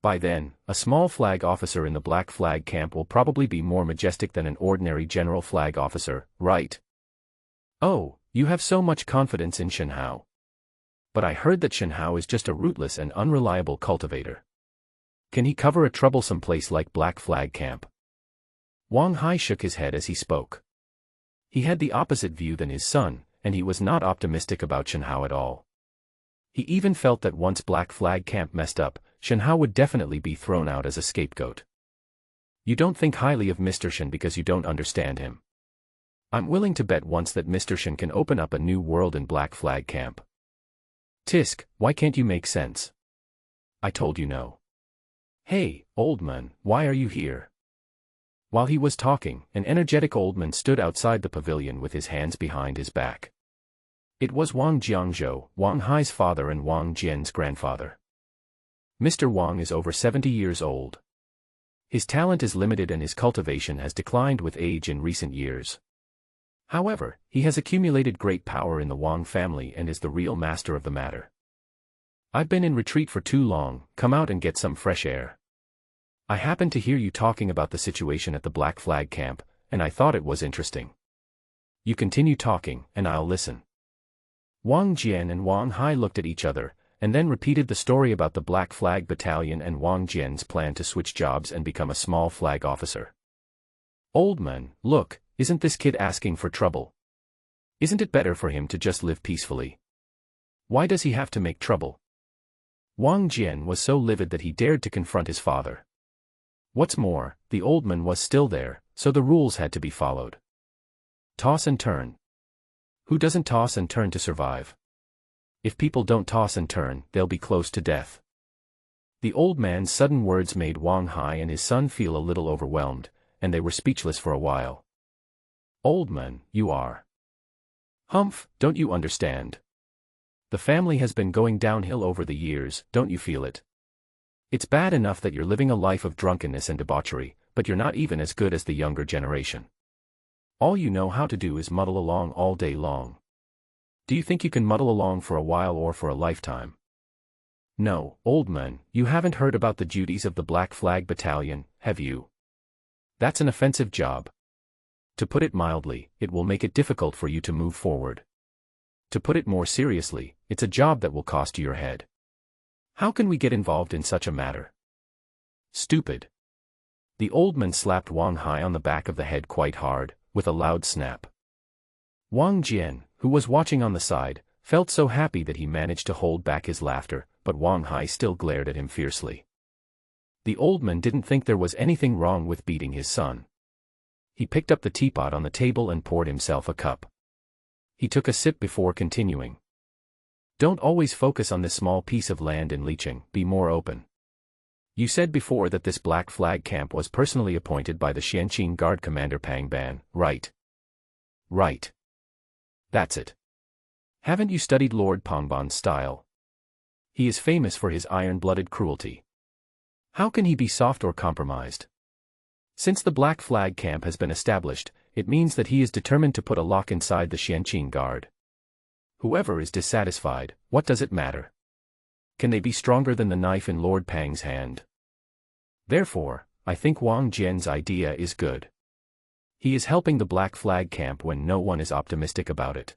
By then, a small flag officer in the Black Flag Camp will probably be more majestic than an ordinary general flag officer, right? Oh, you have so much confidence in Shen Hao. But I heard that Shen Hao is just a rootless and unreliable cultivator. Can he cover a troublesome place like Black Flag Camp? Wang Hai shook his head as he spoke. He had the opposite view than his son, and he was not optimistic about Shen Hao at all. He even felt that once Black Flag Camp messed up, Shen Hao would definitely be thrown out as a scapegoat. You don't think highly of Mr. Shen because you don't understand him. I'm willing to bet once that Mr. Shen can open up a new world in Black Flag Camp. Tisk, why can't you make sense? I told you no. Hey, old man, why are you here? While he was talking, an energetic old man stood outside the pavilion with his hands behind his back. It was Wang Jiangzhou, Wang Hai's father and Wang Jian's grandfather. Mr. Wang is over 70 years old. His talent is limited and his cultivation has declined with age in recent years. However, he has accumulated great power in the Wang family and is the real master of the matter. I've been in retreat for too long, come out and get some fresh air. I happened to hear you talking about the situation at the Black Flag Camp, and I thought it was interesting. You continue talking, and I'll listen. Wang Jian and Wang Hai looked at each other, and then repeated the story about the Black Flag Battalion and Wang Jian's plan to switch jobs and become a small flag officer. Old man, look, isn't this kid asking for trouble? Isn't it better for him to just live peacefully? Why does he have to make trouble? Wang Jian was so livid that he dared to confront his father. What's more, the old man was still there, so the rules had to be followed. Toss and turn. Who doesn't toss and turn to survive? If people don't toss and turn, they'll be close to death. The old man's sudden words made Wang Hai and his son feel a little overwhelmed, and they were speechless for a while. Old man, you are. Humph, don't you understand? The family has been going downhill over the years, don't you feel it? It's bad enough that you're living a life of drunkenness and debauchery, but you're not even as good as the younger generation. All you know how to do is muddle along all day long. Do you think you can muddle along for a while or for a lifetime? No, old man, you haven't heard about the duties of the Black Flag Battalion, have you? That's an offensive job. To put it mildly, it will make it difficult for you to move forward. To put it more seriously, it's a job that will cost you your head. How can we get involved in such a matter? Stupid. The old man slapped Wang Hai on the back of the head quite hard, with a loud snap. Wang Jian, who was watching on the side, felt so happy that he managed to hold back his laughter, but Wang Hai still glared at him fiercely. The old man didn't think there was anything wrong with beating his son. He picked up the teapot on the table and poured himself a cup. He took a sip before continuing. Don't always focus on this small piece of land in Licheng, be more open. You said before that this Black Flag camp was personally appointed by the Xianqing Guard Commander Pang Ban, right? Right. That's it. Haven't you studied Lord Pangban's style? He is famous for his iron-blooded cruelty. How can he be soft or compromised? Since the Black Flag camp has been established, it means that he is determined to put a lock inside the Xianqing Guard. Whoever is dissatisfied, what does it matter? Can they be stronger than the knife in Lord Pang's hand? Therefore, I think Wang Jian's idea is good. He is helping the Black Flag camp when no one is optimistic about it.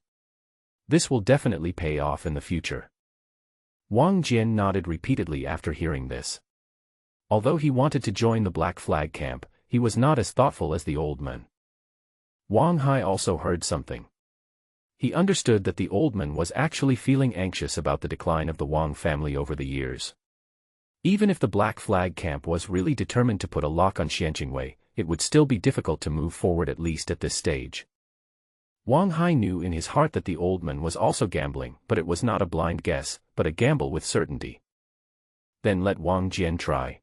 This will definitely pay off in the future. Wang Jian nodded repeatedly after hearing this. Although he wanted to join the Black Flag camp, he was not as thoughtful as the old man. Wang Hai also heard something. He understood that the old man was actually feeling anxious about the decline of the Wang family over the years. Even if the Black Flag camp was really determined to put a lock on Xianqingwei, it would still be difficult to move forward at least at this stage. Wang Hai knew in his heart that the old man was also gambling, but it was not a blind guess, but a gamble with certainty. Then let Wang Jian try.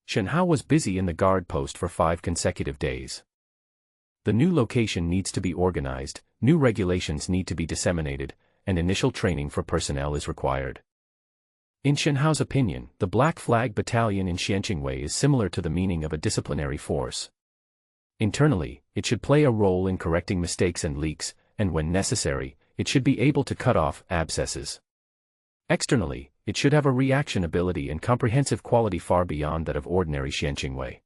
Shen Hao was busy in the guard post for 5 consecutive days. The new location needs to be organized, new regulations need to be disseminated, and initial training for personnel is required. In Shen Hao's opinion, the Black Flag Battalion in Xianqingwei is similar to the meaning of a disciplinary force. Internally, it should play a role in correcting mistakes and leaks, and when necessary, it should be able to cut off abscesses. Externally, it should have a reaction ability and comprehensive quality far beyond that of ordinary Xianqingwei.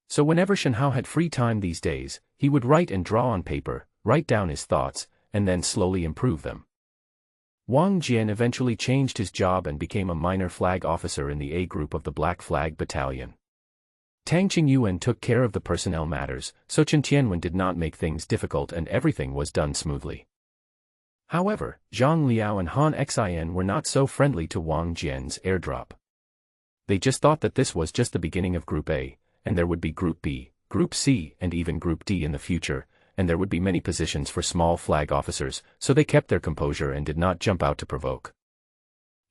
So whenever Shen Hao had free time these days, he would write and draw on paper, write down his thoughts, and then slowly improve them. Wang Jian eventually changed his job and became a minor flag officer in the A group of the Black Flag Battalion. Tang Qingyuan took care of the personnel matters, so Chen Tianwen did not make things difficult and everything was done smoothly. However, Zhang Liao and Han Xin were not so friendly to Wang Jian's airdrop. They just thought that this was just the beginning of Group A, and there would be Group B, Group C, and even Group D in the future, and there would be many positions for small flag officers, so they kept their composure and did not jump out to provoke.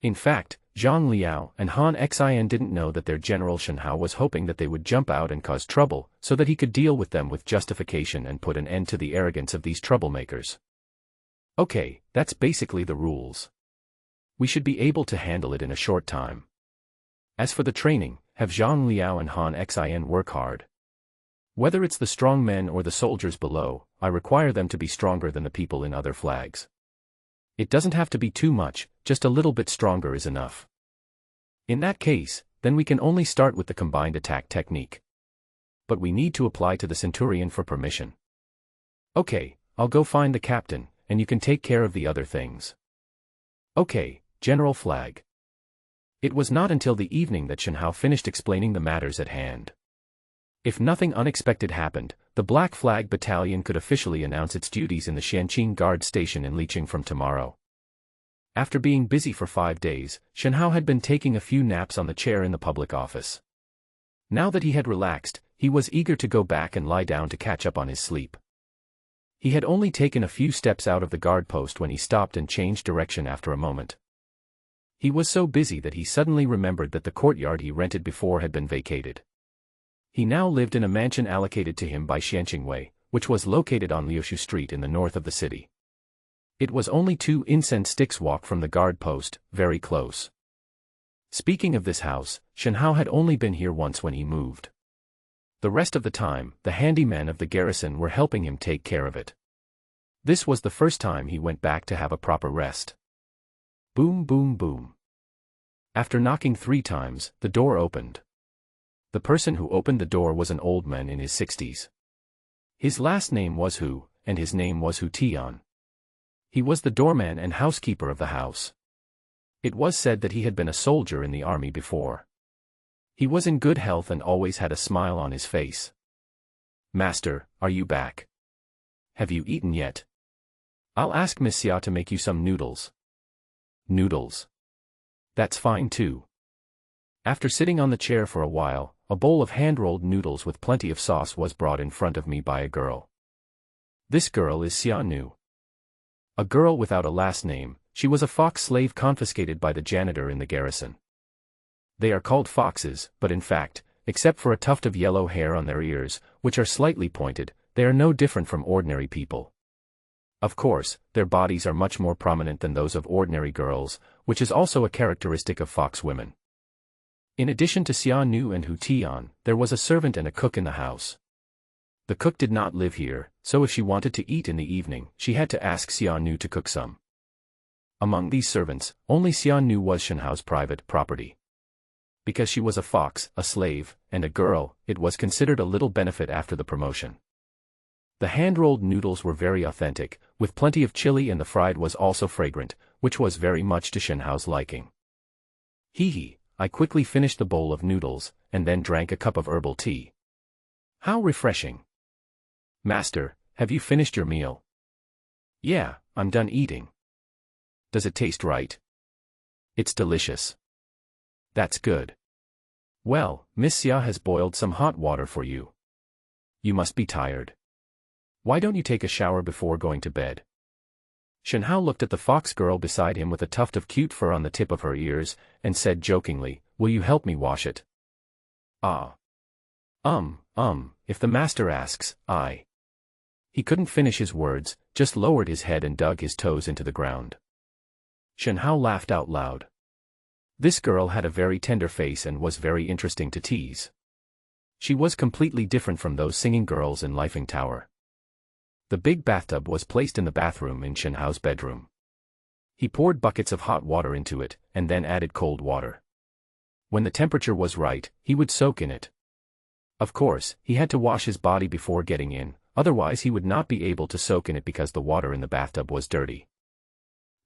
In fact, Zhang Liao and Han Xin didn't know that their general Shen Hao was hoping that they would jump out and cause trouble, so that he could deal with them with justification and put an end to the arrogance of these troublemakers. Okay, that's basically the rules. We should be able to handle it in a short time. As for the training, have Zhang Liao and Han Xin work hard. Whether it's the strong men or the soldiers below, I require them to be stronger than the people in other flags. It doesn't have to be too much, just a little bit stronger is enough. In that case, then we can only start with the combined attack technique. But we need to apply to the Centurion for permission. Okay, I'll go find the captain, and you can take care of the other things. Okay, General Flag. It was not until the evening that Shen Hao finished explaining the matters at hand. If nothing unexpected happened, the Black Flag Battalion could officially announce its duties in the Xianqing Guard Station in Licheng from tomorrow. After being busy for 5 days, Shen Hao had been taking a few naps on the chair in the public office. Now that he had relaxed, he was eager to go back and lie down to catch up on his sleep. He had only taken a few steps out of the guard post when he stopped and changed direction after a moment. He was so busy that he suddenly remembered that the courtyard he rented before had been vacated. He now lived in a mansion allocated to him by Xianqingwei, which was located on Liushu Street in the north of the city. It was only 2 incense sticks walk from the guard post, very close. Speaking of this house, Shen Hao had only been here once when he moved. The rest of the time, the handymen of the garrison were helping him take care of it. This was the first time he went back to have a proper rest. Boom boom boom. After knocking 3 times, the door opened. The person who opened the door was an old man in his 60s. His last name was Hu, and his name was Hu Tian. He was the doorman and housekeeper of the house. It was said that he had been a soldier in the army before. He was in good health and always had a smile on his face. "Master, are you back? Have you eaten yet? I'll ask Miss Xia to make you some noodles." "Noodles? That's fine too." After sitting on the chair for a while, a bowl of hand-rolled noodles with plenty of sauce was brought in front of me by a girl. This girl is Xia Nu. A girl without a last name, she was a fox slave confiscated by the janitor in the garrison. They are called foxes, but in fact, except for a tuft of yellow hair on their ears, which are slightly pointed, they are no different from ordinary people. Of course, their bodies are much more prominent than those of ordinary girls, which is also a characteristic of fox women. In addition to Xia Nu and Hu Tian, there was a servant and a cook in the house. The cook did not live here, so if she wanted to eat in the evening, she had to ask Xia Nu to cook some. Among these servants, only Xia Nu was Shenhao's private property. Because she was a fox, a slave, and a girl, it was considered a little benefit after the promotion. The hand-rolled noodles were very authentic, with plenty of chili, and the fried was also fragrant, which was very much to Shenhao's liking. Hee. I quickly finished the bowl of noodles, and then drank a cup of herbal tea. How refreshing. "Master, have you finished your meal?" "Yeah, I'm done eating." "Does it taste right?" "It's delicious." "That's good." "Well, Miss Xia has boiled some hot water for you. You must be tired. Why don't you take a shower before going to bed?" Shenhao looked at the fox girl beside him with a tuft of cute fur on the tip of her ears, and said jokingly, "Will you help me wash it?" "Ah. If the master asks, I." He couldn't finish his words, just lowered his head and dug his toes into the ground. Shenhao laughed out loud. This girl had a very tender face and was very interesting to tease. She was completely different from those singing girls in Lifing Tower. The big bathtub was placed in the bathroom in Shenhao's bedroom. He poured buckets of hot water into it, and then added cold water. When the temperature was right, he would soak in it. Of course, he had to wash his body before getting in, otherwise he would not be able to soak in it because the water in the bathtub was dirty.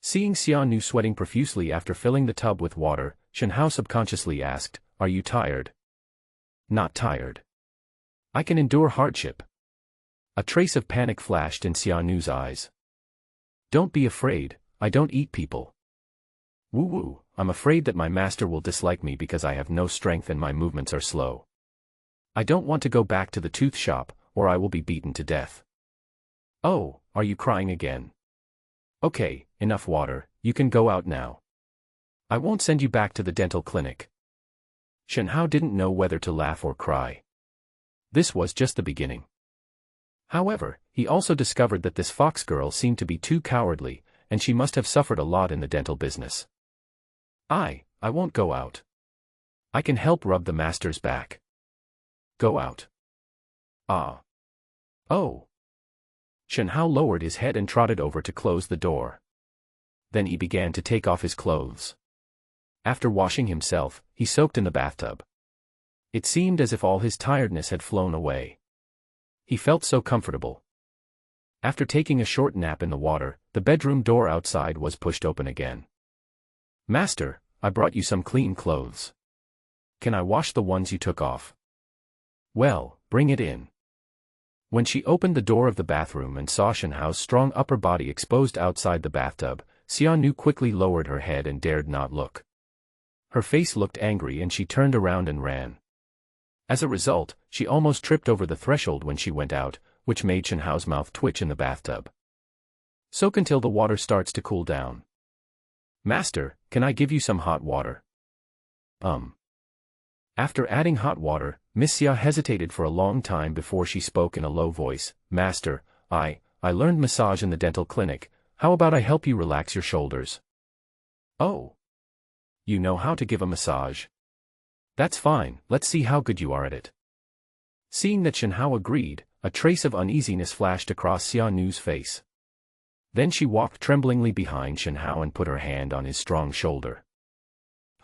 Seeing Xia Nu sweating profusely after filling the tub with water, Shenhao subconsciously asked, "Are you tired?" "Not tired. I can endure hardship." A trace of panic flashed in Xia Nu's eyes. "Don't be afraid, I don't eat people." "Woo-woo, I'm afraid that my master will dislike me because I have no strength and my movements are slow. I don't want to go back to the tooth shop, or I will be beaten to death." "Oh, are you crying again? Okay, enough water, you can go out now. I won't send you back to the dental clinic." Shenhao didn't know whether to laugh or cry. This was just the beginning. However, he also discovered that this fox girl seemed to be too cowardly, and she must have suffered a lot in the dental business. I won't go out. I can help rub the master's back." "Go out." "Ah. Oh." Shenhao lowered his head and trotted over to close the door. Then he began to take off his clothes. After washing himself, he soaked in the bathtub. It seemed as if all his tiredness had flown away. He felt so comfortable. After taking a short nap in the water, the bedroom door outside was pushed open again. "Master, I brought you some clean clothes. Can I wash the ones you took off?" "Well, bring it in." When she opened the door of the bathroom and saw Shenhao's strong upper body exposed outside the bathtub, Xia Nu quickly lowered her head and dared not look. Her face looked angry and she turned around and ran. As a result, she almost tripped over the threshold when she went out, which made Shenhao's mouth twitch in the bathtub. "Soak until the water starts to cool down." "Master, can I give you some hot water?" After adding hot water, Miss Xia hesitated for a long time before she spoke in a low voice. "Master, I learned massage in the dental clinic. How about I help you relax your shoulders?" "Oh. You know how to give a massage? That's fine, let's see how good you are at it." Seeing that Shenhao agreed, a trace of uneasiness flashed across Xia Nu's face. Then she walked tremblingly behind Shenhao and put her hand on his strong shoulder.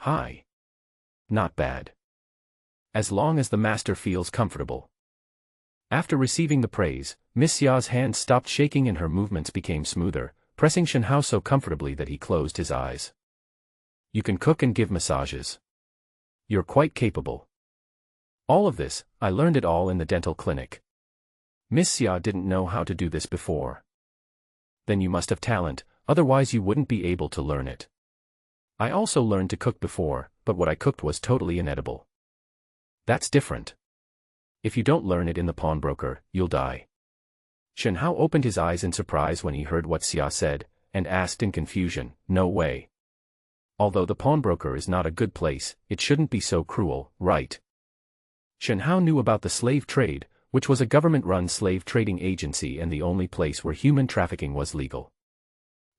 Hi. Not bad. As long as the master feels comfortable. After receiving the praise, Miss Ya's hands stopped shaking and her movements became smoother, pressing Shen Hao so comfortably that he closed his eyes. You can cook and give massages. You're quite capable. All of this, I learned it all in the dental clinic. Miss Ya didn't know how to do this before. Then you must have talent, otherwise you wouldn't be able to learn it. I also learned to cook before, but what I cooked was totally inedible. That's different. If you don't learn it in the pawnbroker, you'll die. Shen Hao opened his eyes in surprise when he heard what Xia said, and asked in confusion, no way. Although the pawnbroker is not a good place, it shouldn't be so cruel, right? Shen Hao knew about the slave trade, which was a government-run slave trading agency and the only place where human trafficking was legal.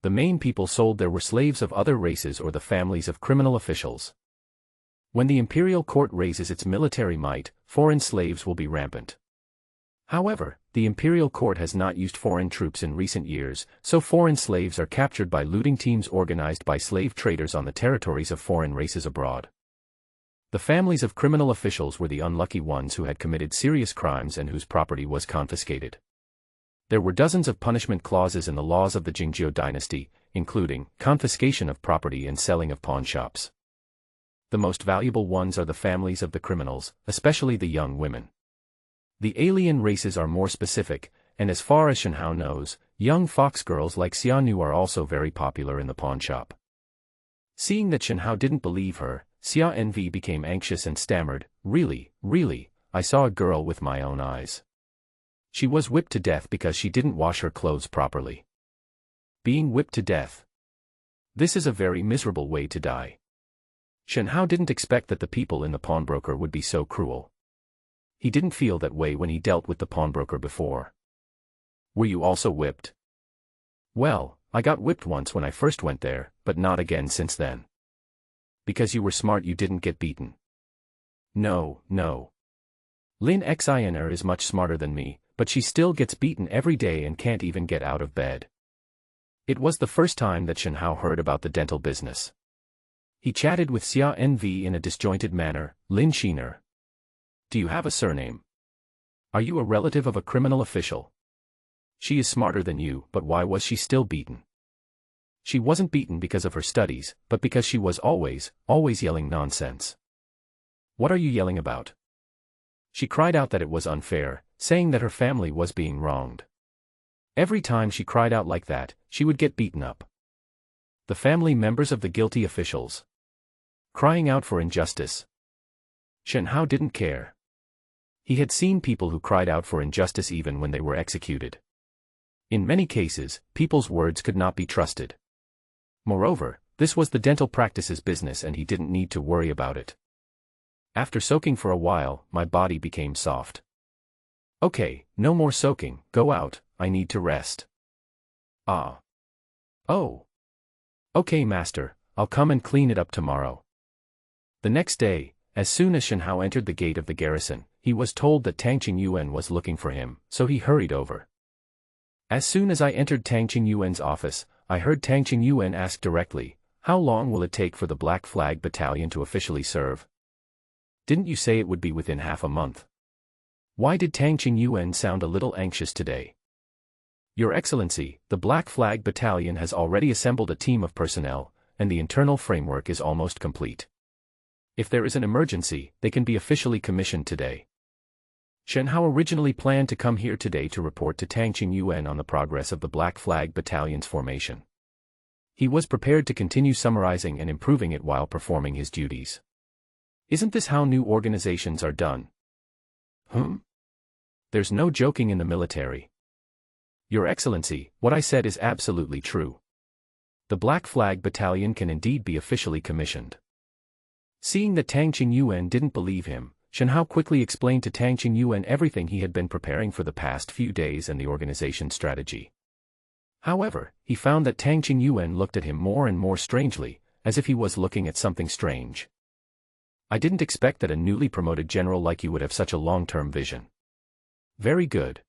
The main people sold there were slaves of other races or the families of criminal officials. When the imperial court raises its military might, foreign slaves will be rampant. However, the imperial court has not used foreign troops in recent years, so foreign slaves are captured by looting teams organized by slave traders on the territories of foreign races abroad. The families of criminal officials were the unlucky ones who had committed serious crimes and whose property was confiscated. There were dozens of punishment clauses in the laws of the Jingzhou dynasty, including confiscation of property and selling of pawn shops. The most valuable ones are the families of the criminals, especially the young women. The alien races are more specific, and as far as Shen Hao knows, young fox girls like Xianu are also very popular in the pawn shop. Seeing that Shen Hao didn't believe her, Xia Envy became anxious and stammered, really, I saw a girl with my own eyes. She was whipped to death because she didn't wash her clothes properly. Being whipped to death. This is a very miserable way to die. Shen Hao didn't expect that the people in the pawnbroker would be so cruel. He didn't feel that way when he dealt with the pawnbroker before. Were you also whipped? Well, I got whipped once when I first went there, but not again since then. Because you were smart you didn't get beaten. No. Lin Xiner is much smarter than me, but she still gets beaten every day and can't even get out of bed. It was the first time that Shen Hao heard about the dental business. He chatted with Xia Nv in a disjointed manner, Lin Shiner. Do you have a surname? Are you a relative of a criminal official? She is smarter than you, but why was she still beaten? She wasn't beaten because of her studies, but because she was always yelling nonsense. What are you yelling about? She cried out that it was unfair, saying that her family was being wronged. Every time she cried out like that, she would get beaten up. The family members of the guilty officials. Crying out for injustice. Shen Hao didn't care. He had seen people who cried out for injustice even when they were executed. In many cases, people's words could not be trusted. Moreover, this was the dental practice's business and he didn't need to worry about it. After soaking for a while, my body became soft. Okay, no more soaking, go out, I need to rest. Ah. Oh. Okay master, I'll come and clean it up tomorrow. The next day, as soon as Shen Hao entered the gate of the garrison, he was told that Tang Qingyuan was looking for him, so he hurried over. As soon as I entered Tang Qingyuan's office, I heard Tang Qingyuan ask directly, how long will it take for the Black Flag Battalion to officially serve? Didn't you say it would be within half a month? Why did Tang Qingyuan sound a little anxious today? Your Excellency, the Black Flag Battalion has already assembled a team of personnel, and the internal framework is almost complete. If there is an emergency, they can be officially commissioned today. Shen Hao originally planned to come here today to report to Tang Qingyuan on the progress of the Black Flag Battalion's formation. He was prepared to continue summarizing and improving it while performing his duties. Isn't this how new organizations are done? There's no joking in the military. Your Excellency, what I said is absolutely true. The Black Flag Battalion can indeed be officially commissioned. Seeing that Tang Qingyuan didn't believe him, Shen Hao quickly explained to Tang Qingyuan everything he had been preparing for the past few days and the organization's strategy. However, he found that Tang Qingyuan looked at him more and more strangely, as if he was looking at something strange. I didn't expect that a newly promoted general like you would have such a long-term vision. Very good.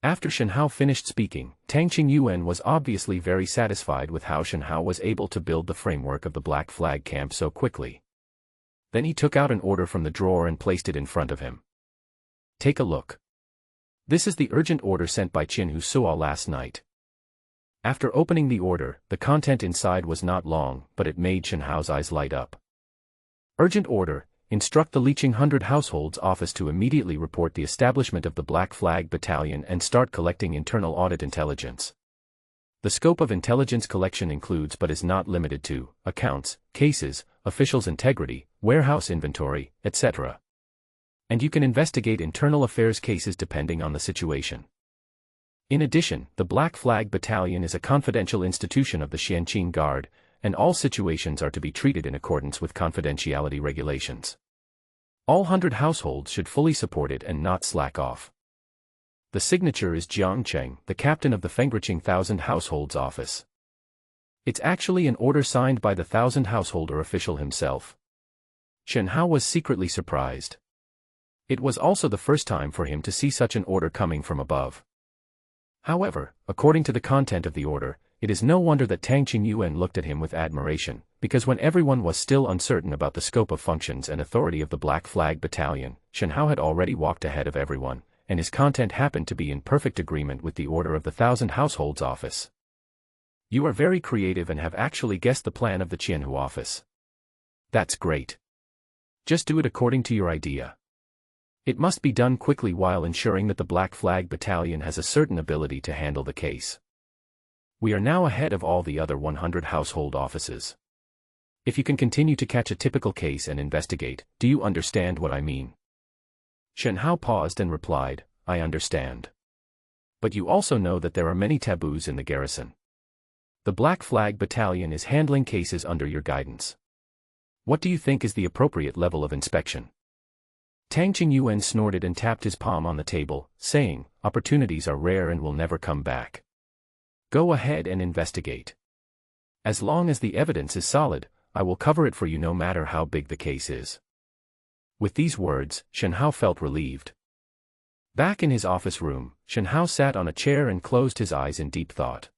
After Shen Hao finished speaking, Tang Qingyuan was obviously very satisfied with how Shen Hao was able to build the framework of the Black Flag camp so quickly. Then he took out an order from the drawer and placed it in front of him. Take a look. This is the urgent order sent by Qin Husuo last night. After opening the order, the content inside was not long, but it made Shen Hao's eyes light up. Urgent order: instruct the Liqing 100 Households Office to immediately report the establishment of the Black Flag Battalion and start collecting internal audit intelligence. The scope of intelligence collection includes but is not limited to accounts, cases, officials' integrity, warehouse inventory, etc. And you can investigate internal affairs cases depending on the situation. In addition, the Black Flag Battalion is a confidential institution of the Xianqing Guard, and all situations are to be treated in accordance with confidentiality regulations. All 100 households should fully support it and not slack off. The signature is Jiang Cheng, the captain of the Fengriqing 1000 Households Office. It's actually an order signed by the 1000 householder official himself. Shen Hao was secretly surprised. It was also the first time for him to see such an order coming from above. However, according to the content of the order, it is no wonder that Tang Qingyuan looked at him with admiration, because when everyone was still uncertain about the scope of functions and authority of the Black Flag Battalion, Shen Hao had already walked ahead of everyone, and his content happened to be in perfect agreement with the order of the 1000 Households Office. You are very creative and have actually guessed the plan of the Qianhu office. That's great. Just do it according to your idea. It must be done quickly while ensuring that the Black Flag Battalion has a certain ability to handle the case. We are now ahead of all the other 100 household offices. If you can continue to catch a typical case and investigate, do you understand what I mean? Shen Hao paused and replied, I understand. But you also know that there are many taboos in the garrison. The Black Flag Battalion is handling cases under your guidance. What do you think is the appropriate level of inspection? Tang Qingyuan snorted and tapped his palm on the table, saying, opportunities are rare and will never come back. Go ahead and investigate. As long as the evidence is solid, I will cover it for you no matter how big the case is. With these words, Shen Hao felt relieved. Back in his office room, Shen Hao sat on a chair and closed his eyes in deep thought.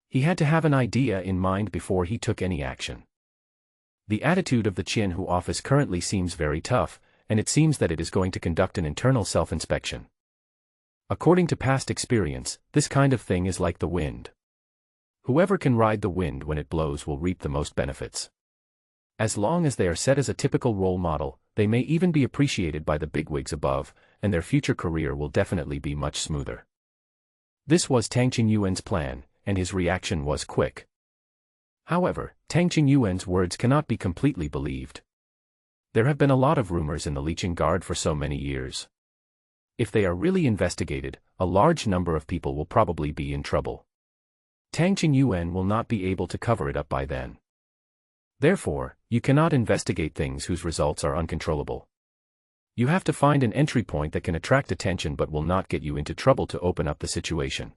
He had to have an idea in mind before he took any action. The attitude of the Qianhu office currently seems very tough, and it seems that it is going to conduct an internal self-inspection. According to past experience, this kind of thing is like the wind. Whoever can ride the wind when it blows will reap the most benefits. As long as they are set as a typical role model, they may even be appreciated by the bigwigs above, and their future career will definitely be much smoother. This was Tang Qingyuan's plan, and his reaction was quick. However, Tang Qingyuan's words cannot be completely believed. There have been a lot of rumors in the Liqing Guard for so many years. If they are really investigated, a large number of people will probably be in trouble. Tang Qingyuan will not be able to cover it up by then. Therefore, you cannot investigate things whose results are uncontrollable. You have to find an entry point that can attract attention but will not get you into trouble to open up the situation.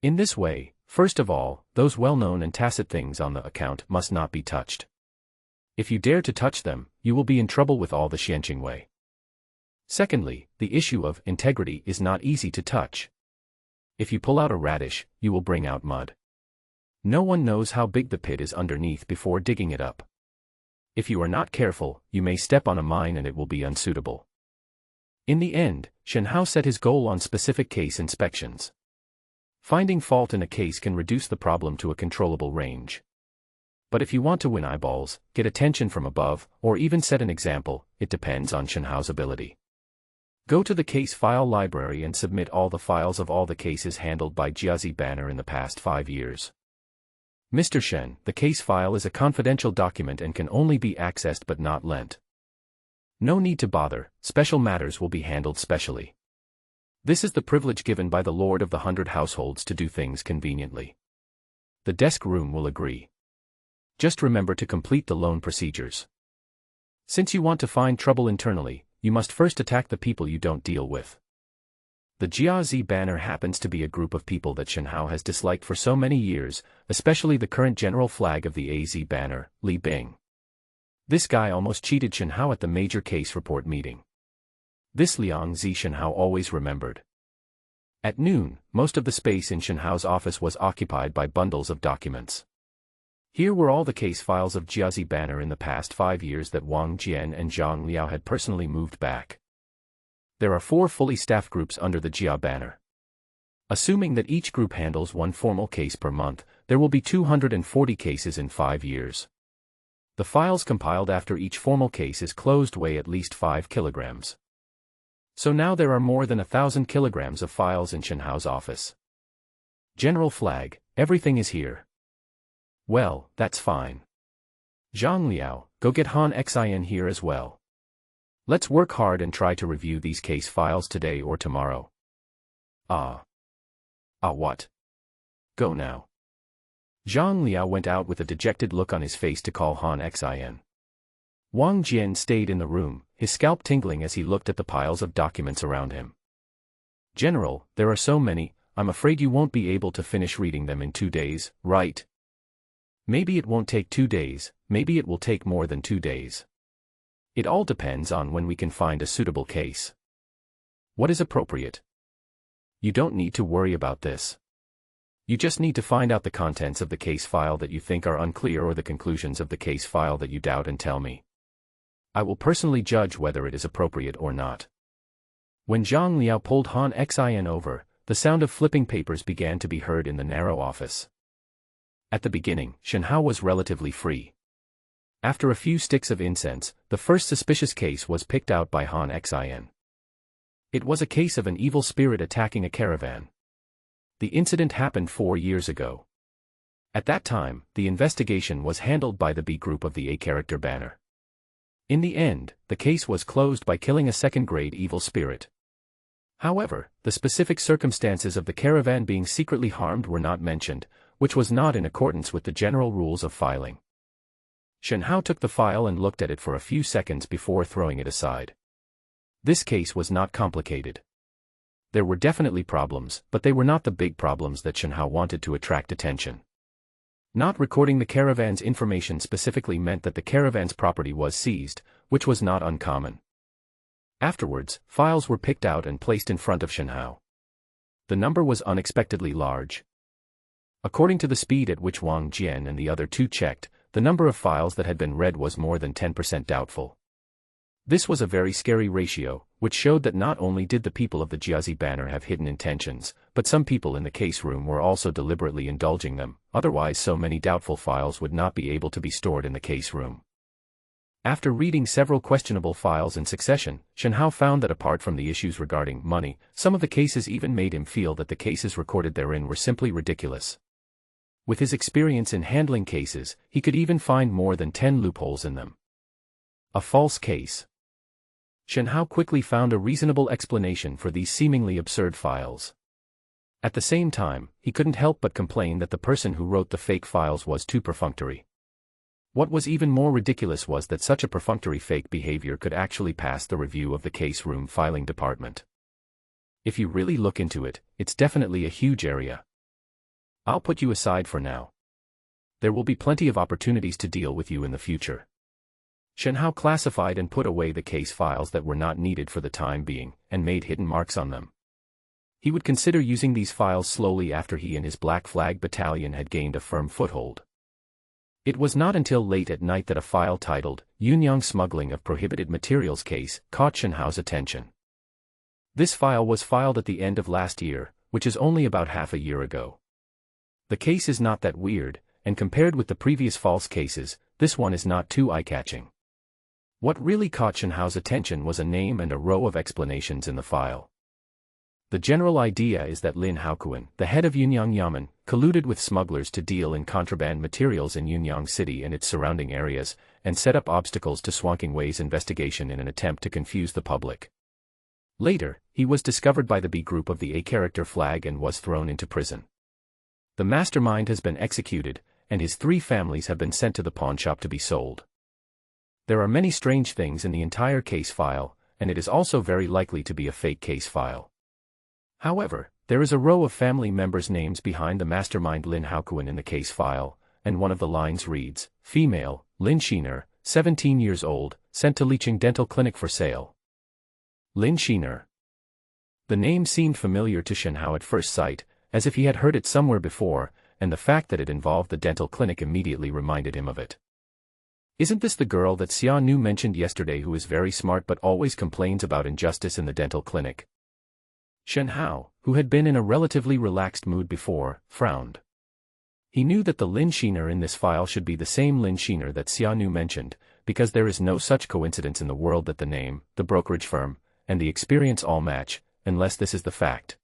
In this way, first of all, those well-known and tacit things on the account must not be touched. If you dare to touch them, you will be in trouble with all the Xianqing way. Secondly, the issue of integrity is not easy to touch. If you pull out a radish, you will bring out mud. No one knows how big the pit is underneath before digging it up. If you are not careful, you may step on a mine and it will be unsuitable. In the end, Shen Hao set his goal on specific case inspections. Finding fault in a case can reduce the problem to a controllable range. But if you want to win eyeballs, get attention from above, or even set an example, it depends on Shen Hao's ability. Go to the case file library and submit all the files of all the cases handled by Jiazi Banner in the past 5 years. Mr. Shen, the case file is a confidential document and can only be accessed but not lent. No need to bother, special matters will be handled specially. This is the privilege given by the Lord of the 100 Households to do things conveniently. The desk room will agree. Just remember to complete the loan procedures. Since you want to find trouble internally, you must first attack the people you don't deal with. The Jiazi Banner happens to be a group of people that Shen Hao has disliked for so many years, especially the current general flag of the AZ Banner, Li Bing. This guy almost cheated Shen Hao at the major case report meeting. This Liang Zi Shen Hao always remembered. At noon, most of the space in Shenhao's office was occupied by bundles of documents. Here were all the case files of Jiazi banner in the past 5 years that Wang Jian and Zhang Liao had personally moved back. There are 4 fully staffed groups under the Jia banner. Assuming that each group handles 1 formal case per month, there will be 240 cases in 5 years. The files compiled after each formal case is closed weigh at least 5 kilograms. So now there are more than 1,000 kilograms of files in Shenhao's office. General Flag, everything is here. Well, that's fine. Zhang Liao, go get Han Xin here as well. Let's work hard and try to review these case files today or tomorrow. What? Go now. Zhang Liao went out with a dejected look on his face to call Han Xin. Wang Jian stayed in the room, his scalp tingling as he looked at the piles of documents around him. General, there are so many, I'm afraid you won't be able to finish reading them in 2 days, right? Maybe it won't take 2 days, maybe it will take more than 2 days. It all depends on when we can find a suitable case. What is appropriate? You don't need to worry about this. You just need to find out the contents of the case file that you think are unclear or the conclusions of the case file that you doubt and tell me. I will personally judge whether it is appropriate or not. When Zhang Liao pulled Han Xin over, the sound of flipping papers began to be heard in the narrow office. At the beginning, Shenhao was relatively free. After a few sticks of incense, the first suspicious case was picked out by Han Xin. It was a case of an evil spirit attacking a caravan. The incident happened 4 years ago. At that time, the investigation was handled by the B group of the A-character banner. In the end, the case was closed by killing a second-grade evil spirit. However, the specific circumstances of the caravan being secretly harmed were not mentioned, which was not in accordance with the general rules of filing. Shenhao took the file and looked at it for a few seconds before throwing it aside. This case was not complicated. There were definitely problems, but they were not the big problems that Shenhao wanted to attract attention. Not recording the caravan's information specifically meant that the caravan's property was seized, which was not uncommon. Afterwards, files were picked out and placed in front of Shenhao. The number was unexpectedly large. According to the speed at which Wang Jian and the other 2 checked, the number of files that had been read was more than 10% doubtful. This was a very scary ratio, which showed that not only did the people of the Jiazi banner have hidden intentions, but some people in the case room were also deliberately indulging them, otherwise so many doubtful files would not be able to be stored in the case room. After reading several questionable files in succession, Shenhao found that apart from the issues regarding money, some of the cases even made him feel that the cases recorded therein were simply ridiculous. With his experience in handling cases, he could even find more than 10 loopholes in them. A false case. Shenhao quickly found a reasonable explanation for these seemingly absurd files. At the same time, he couldn't help but complain that the person who wrote the fake files was too perfunctory. What was even more ridiculous was that such a perfunctory fake behavior could actually pass the review of the case room filing department. If you really look into it, it's definitely a huge area. I'll put you aside for now. There will be plenty of opportunities to deal with you in the future. Shenhao classified and put away the case files that were not needed for the time being, and made hidden marks on them. He would consider using these files slowly after he and his Black Flag battalion had gained a firm foothold. It was not until late at night that a file titled, Yunyang Smuggling of Prohibited Materials case, caught Shenhao's attention. This file was filed at the end of last year, which is only about half a year ago. The case is not that weird, and compared with the previous false cases, this one is not too eye-catching. What really caught Shenhao's attention was a name and a row of explanations in the file. The general idea is that Lin Haokuan, the head of Yunyang Yamen, colluded with smugglers to deal in contraband materials in Yunyang City and its surrounding areas, and set up obstacles to Swanking Wei's investigation in an attempt to confuse the public. Later, he was discovered by the B group of the A-character flag and was thrown into prison. The mastermind has been executed, and his 3 families have been sent to the pawnshop to be sold. There are many strange things in the entire case file, and it is also very likely to be a fake case file. However, there is a row of family members' names behind the mastermind Lin Haokuan in the case file, and one of the lines reads, Female, Lin Shiner, 17 years old, sent to Liqing Dental Clinic for sale. Lin Shiner. The name seemed familiar to Shenhao at first sight, as if he had heard it somewhere before, and the fact that it involved the dental clinic immediately reminded him of it. Isn't this the girl that Xia Nu mentioned yesterday who is very smart but always complains about injustice in the dental clinic? Shenhao, who had been in a relatively relaxed mood before, frowned. He knew that the Lin Shiner in this file should be the same Lin Shiner that Xia Nu mentioned, because there is no such coincidence in the world that the name, the brokerage firm, and the experience all match, unless this is the fact.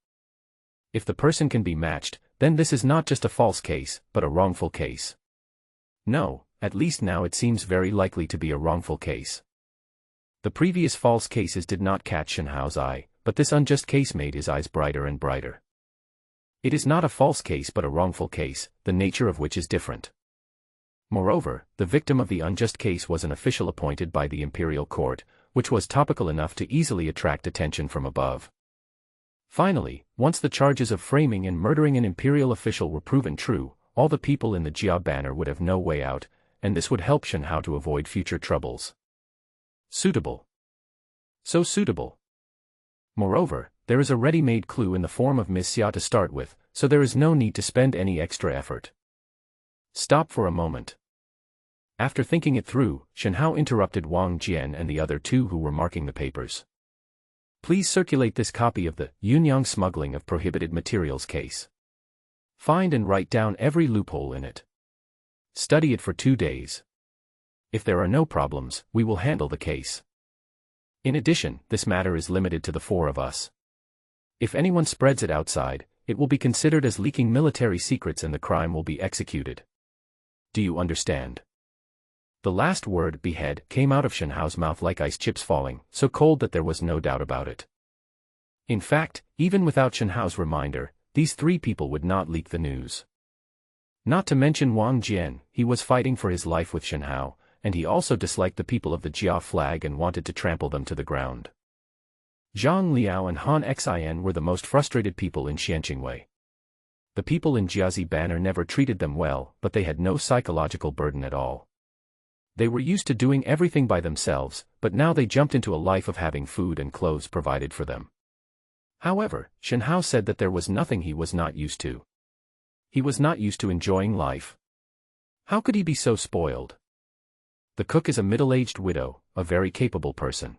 If the person can be matched, then this is not just a false case, but a wrongful case. No, at least now it seems very likely to be a wrongful case. The previous false cases did not catch Shenhao's eye, but this unjust case made his eyes brighter and brighter. It is not a false case but a wrongful case, the nature of which is different. Moreover, the victim of the unjust case was an official appointed by the imperial court, which was topical enough to easily attract attention from above. Finally, once the charges of framing and murdering an imperial official were proven true, all the people in the Jia banner would have no way out, and this would help Shenhao to avoid future troubles. Suitable. So suitable. Moreover, there is a ready-made clue in the form of Ms. Xia to start with, so there is no need to spend any extra effort. Stop for a moment. After thinking it through, Shenhao interrupted Wang Jian and the other two who were marking the papers. Please circulate this copy of the Yunyang smuggling of prohibited materials case. Find and write down every loophole in it. Study it for 2 days. If there are no problems, we will handle the case. In addition, this matter is limited to the 4 of us. If anyone spreads it outside, it will be considered as leaking military secrets and the crime will be executed. Do you understand? The last word, behead, came out of Shenhao's mouth like ice chips falling, so cold that there was no doubt about it. In fact, even without Shenhao's reminder, these 3 people would not leak the news. Not to mention Wang Jian, he was fighting for his life with Shenhao, and he also disliked the people of the Jia flag and wanted to trample them to the ground. Zhang Liao and Han Xin were the most frustrated people in Xianqingwei. The people in Jiazi banner never treated them well, but they had no psychological burden at all. They were used to doing everything by themselves, but now they jumped into a life of having food and clothes provided for them. However, Shenhao said that there was nothing he was not used to. He was not used to enjoying life. How could he be so spoiled? The cook is a middle-aged widow, a very capable person.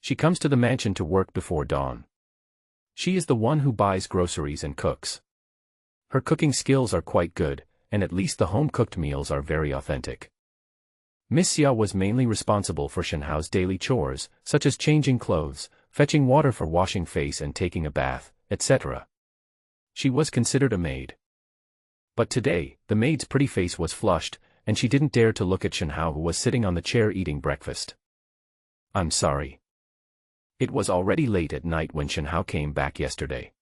She comes to the mansion to work before dawn. She is the one who buys groceries and cooks. Her cooking skills are quite good, and at least the home-cooked meals are very authentic. Miss Xia was mainly responsible for Shenhao's daily chores, such as changing clothes, fetching water for washing face and taking a bath, etc. She was considered a maid. But today, the maid's pretty face was flushed, and she didn't dare to look at Shenhao who was sitting on the chair eating breakfast. I'm sorry. It was already late at night when Shenhao came back yesterday.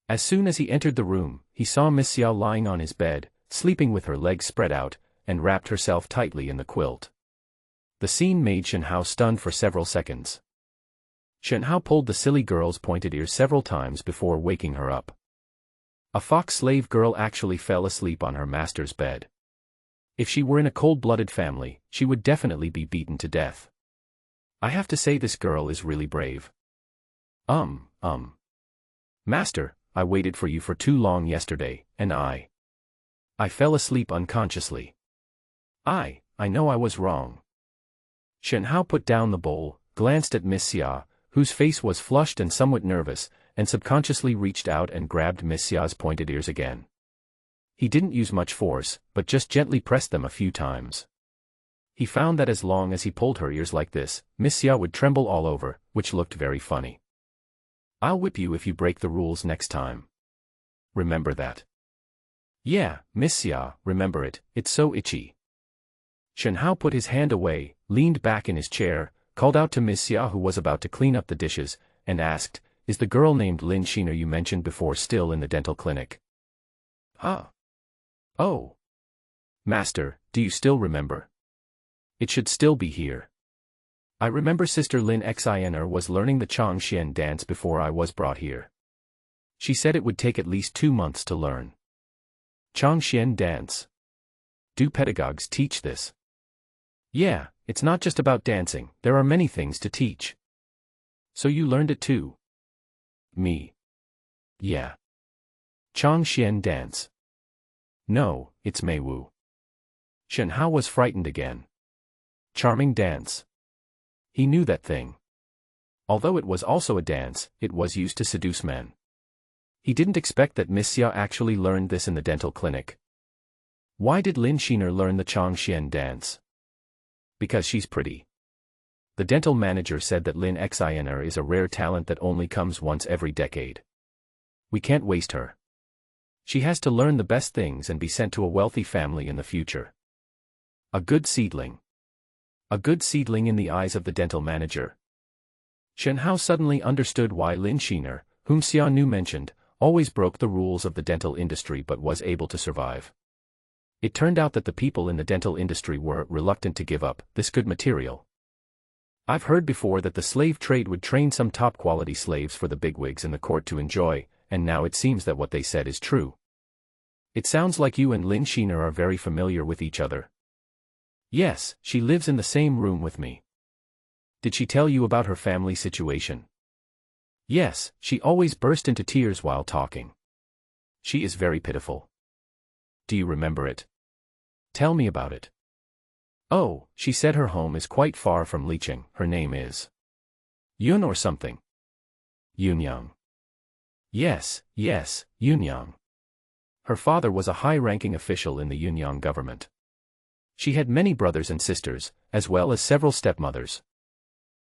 As soon as he entered the room, he saw Miss Xia lying on his bed, sleeping with her legs spread out, and wrapped herself tightly in the quilt. The scene made Shenhao stunned for several seconds. Shenhao pulled the silly girl's pointed ears several times before waking her up. A fox slave girl actually fell asleep on her master's bed. If she were in a cold-blooded family, she would definitely be beaten to death. I have to say this girl is really brave. Master, I waited for you for too long yesterday, and I fell asleep unconsciously. I know I was wrong. Shenhao put down the bowl, glanced at Miss Xia, whose face was flushed and somewhat nervous, and subconsciously reached out and grabbed Miss Xia's pointed ears again. He didn't use much force, but just gently pressed them a few times. He found that as long as he pulled her ears like this, Miss Xia would tremble all over, which looked very funny. I'll whip you if you break the rules next time. Remember that. Yeah, Miss Xia, remember it, it's so itchy. Shenhao put his hand away, leaned back in his chair, called out to Miss Xia who was about to clean up the dishes, and asked, is the girl named Lin Shiner you mentioned before still in the dental clinic? Oh. Master, do you still remember? It should still be here. I remember Sister Lin Xiner was learning the Changxian dance before I was brought here. She said it would take at least 2 months to learn. Changxian dance. Do pedagogues teach this? Yeah, it's not just about dancing, there are many things to teach. So you learned it too? me. Yeah. Chang Xian dance. No, it's Mei Wu. Shen Hao was frightened again. Charming dance. He knew that thing. Although it was also a dance, it was used to seduce men. He didn't expect that Miss Xia actually learned this in the dental clinic. Why did Lin Shiner learn the Chang Xian dance? Because she's pretty. The dental manager said that Lin Xiner is a rare talent that only comes once every decade. We can't waste her. She has to learn the best things and be sent to a wealthy family in the future. A good seedling. A good seedling in the eyes of the dental manager. Shen Hao suddenly understood why Lin Shiner, whom Xia Nu mentioned, always broke the rules of the dental industry but was able to survive. It turned out that the people in the dental industry were reluctant to give up this good material. I've heard before that the slave trade would train some top-quality slaves for the bigwigs in the court to enjoy, and now it seems that what they said is true. It sounds like you and Lin Shiner are very familiar with each other. Yes, she lives in the same room with me. Did she tell you about her family situation? Yes, she always burst into tears while talking. She is very pitiful. Do you remember it? Tell me about it. Oh, she said her home is quite far from Liqing. Her name is Yun or something. Yunyang. Yes, Yunyang. Her father was a high-ranking official in the Yunyang government. She had many brothers and sisters, as well as several stepmothers.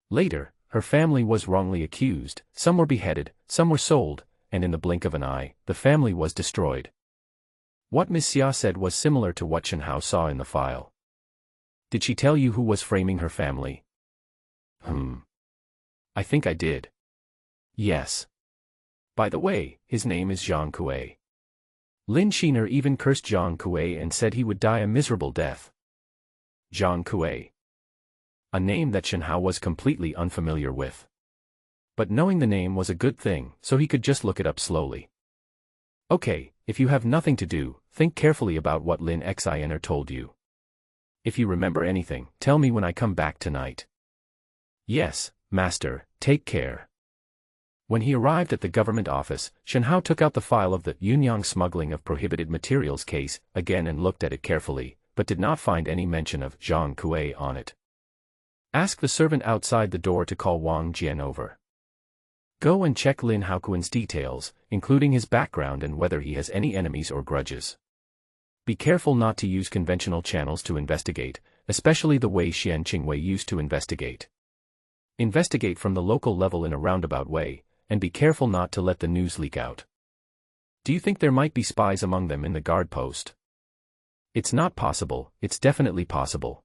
Later, her family was wrongly accused, some were beheaded, some were sold, and in the blink of an eye, the family was destroyed. What Miss Xia said was similar to what Shen Hao saw in the file. Did she tell you who was framing her family? I think I did. Yes. By the way, his name is Zhang Kuei. Lin Shiner even cursed Zhang Kuei and said he would die a miserable death. Zhang Kuei. A name that Shen Hao was completely unfamiliar with. But knowing the name was a good thing, so he could just look it up slowly. Okay, if you have nothing to do, think carefully about what Lin Xiner told you. If you remember anything, tell me when I come back tonight. Yes, master, take care. When he arrived at the government office, Shen Hao took out the file of the Yunyang smuggling of prohibited materials case again and looked at it carefully, but did not find any mention of Zhang Kuei on it. Ask the servant outside the door to call Wang Jian over. Go and check Lin Haokuan's details, including his background and whether he has any enemies or grudges. Be careful not to use conventional channels to investigate, especially the way Xian Qingwei used to investigate. Investigate from the local level in a roundabout way, and be careful not to let the news leak out. Do you think there might be spies among them in the guard post? It's not possible, it's definitely possible.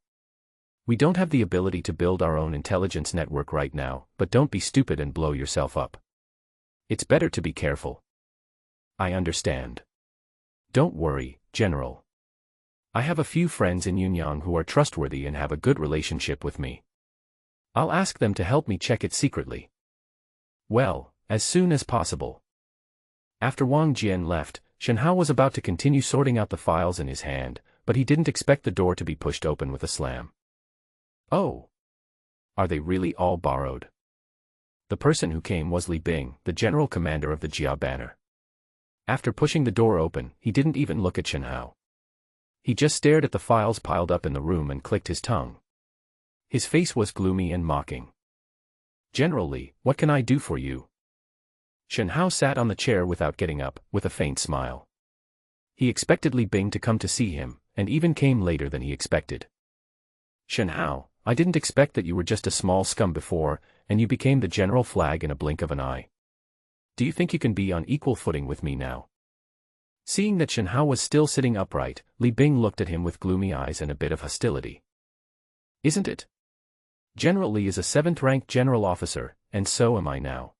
We don't have the ability to build our own intelligence network right now, but don't be stupid and blow yourself up. It's better to be careful. I understand. Don't worry, General. I have a few friends in Yunyang who are trustworthy and have a good relationship with me. I'll ask them to help me check it secretly. Well, as soon as possible. After Wang Jian left, Shen Hao was about to continue sorting out the files in his hand, but he didn't expect the door to be pushed open with a slam. Oh! Are they really all borrowed? The person who came was Li Bing, the general commander of the Jia banner. After pushing the door open, he didn't even look at Shen Hao. He just stared at the files piled up in the room and clicked his tongue. His face was gloomy and mocking. General Li, what can I do for you? Shen Hao sat on the chair without getting up, with a faint smile. He expected Li Bing to come to see him, and even came later than he expected. Shen Hao, I didn't expect that you were just a small scum before, and you became the general flag in a blink of an eye. Do you think you can be on equal footing with me now? Seeing that Shen Hao was still sitting upright, Li Bing looked at him with gloomy eyes and a bit of hostility. Isn't it? General Li is a 7th-ranked general officer, and so am I now.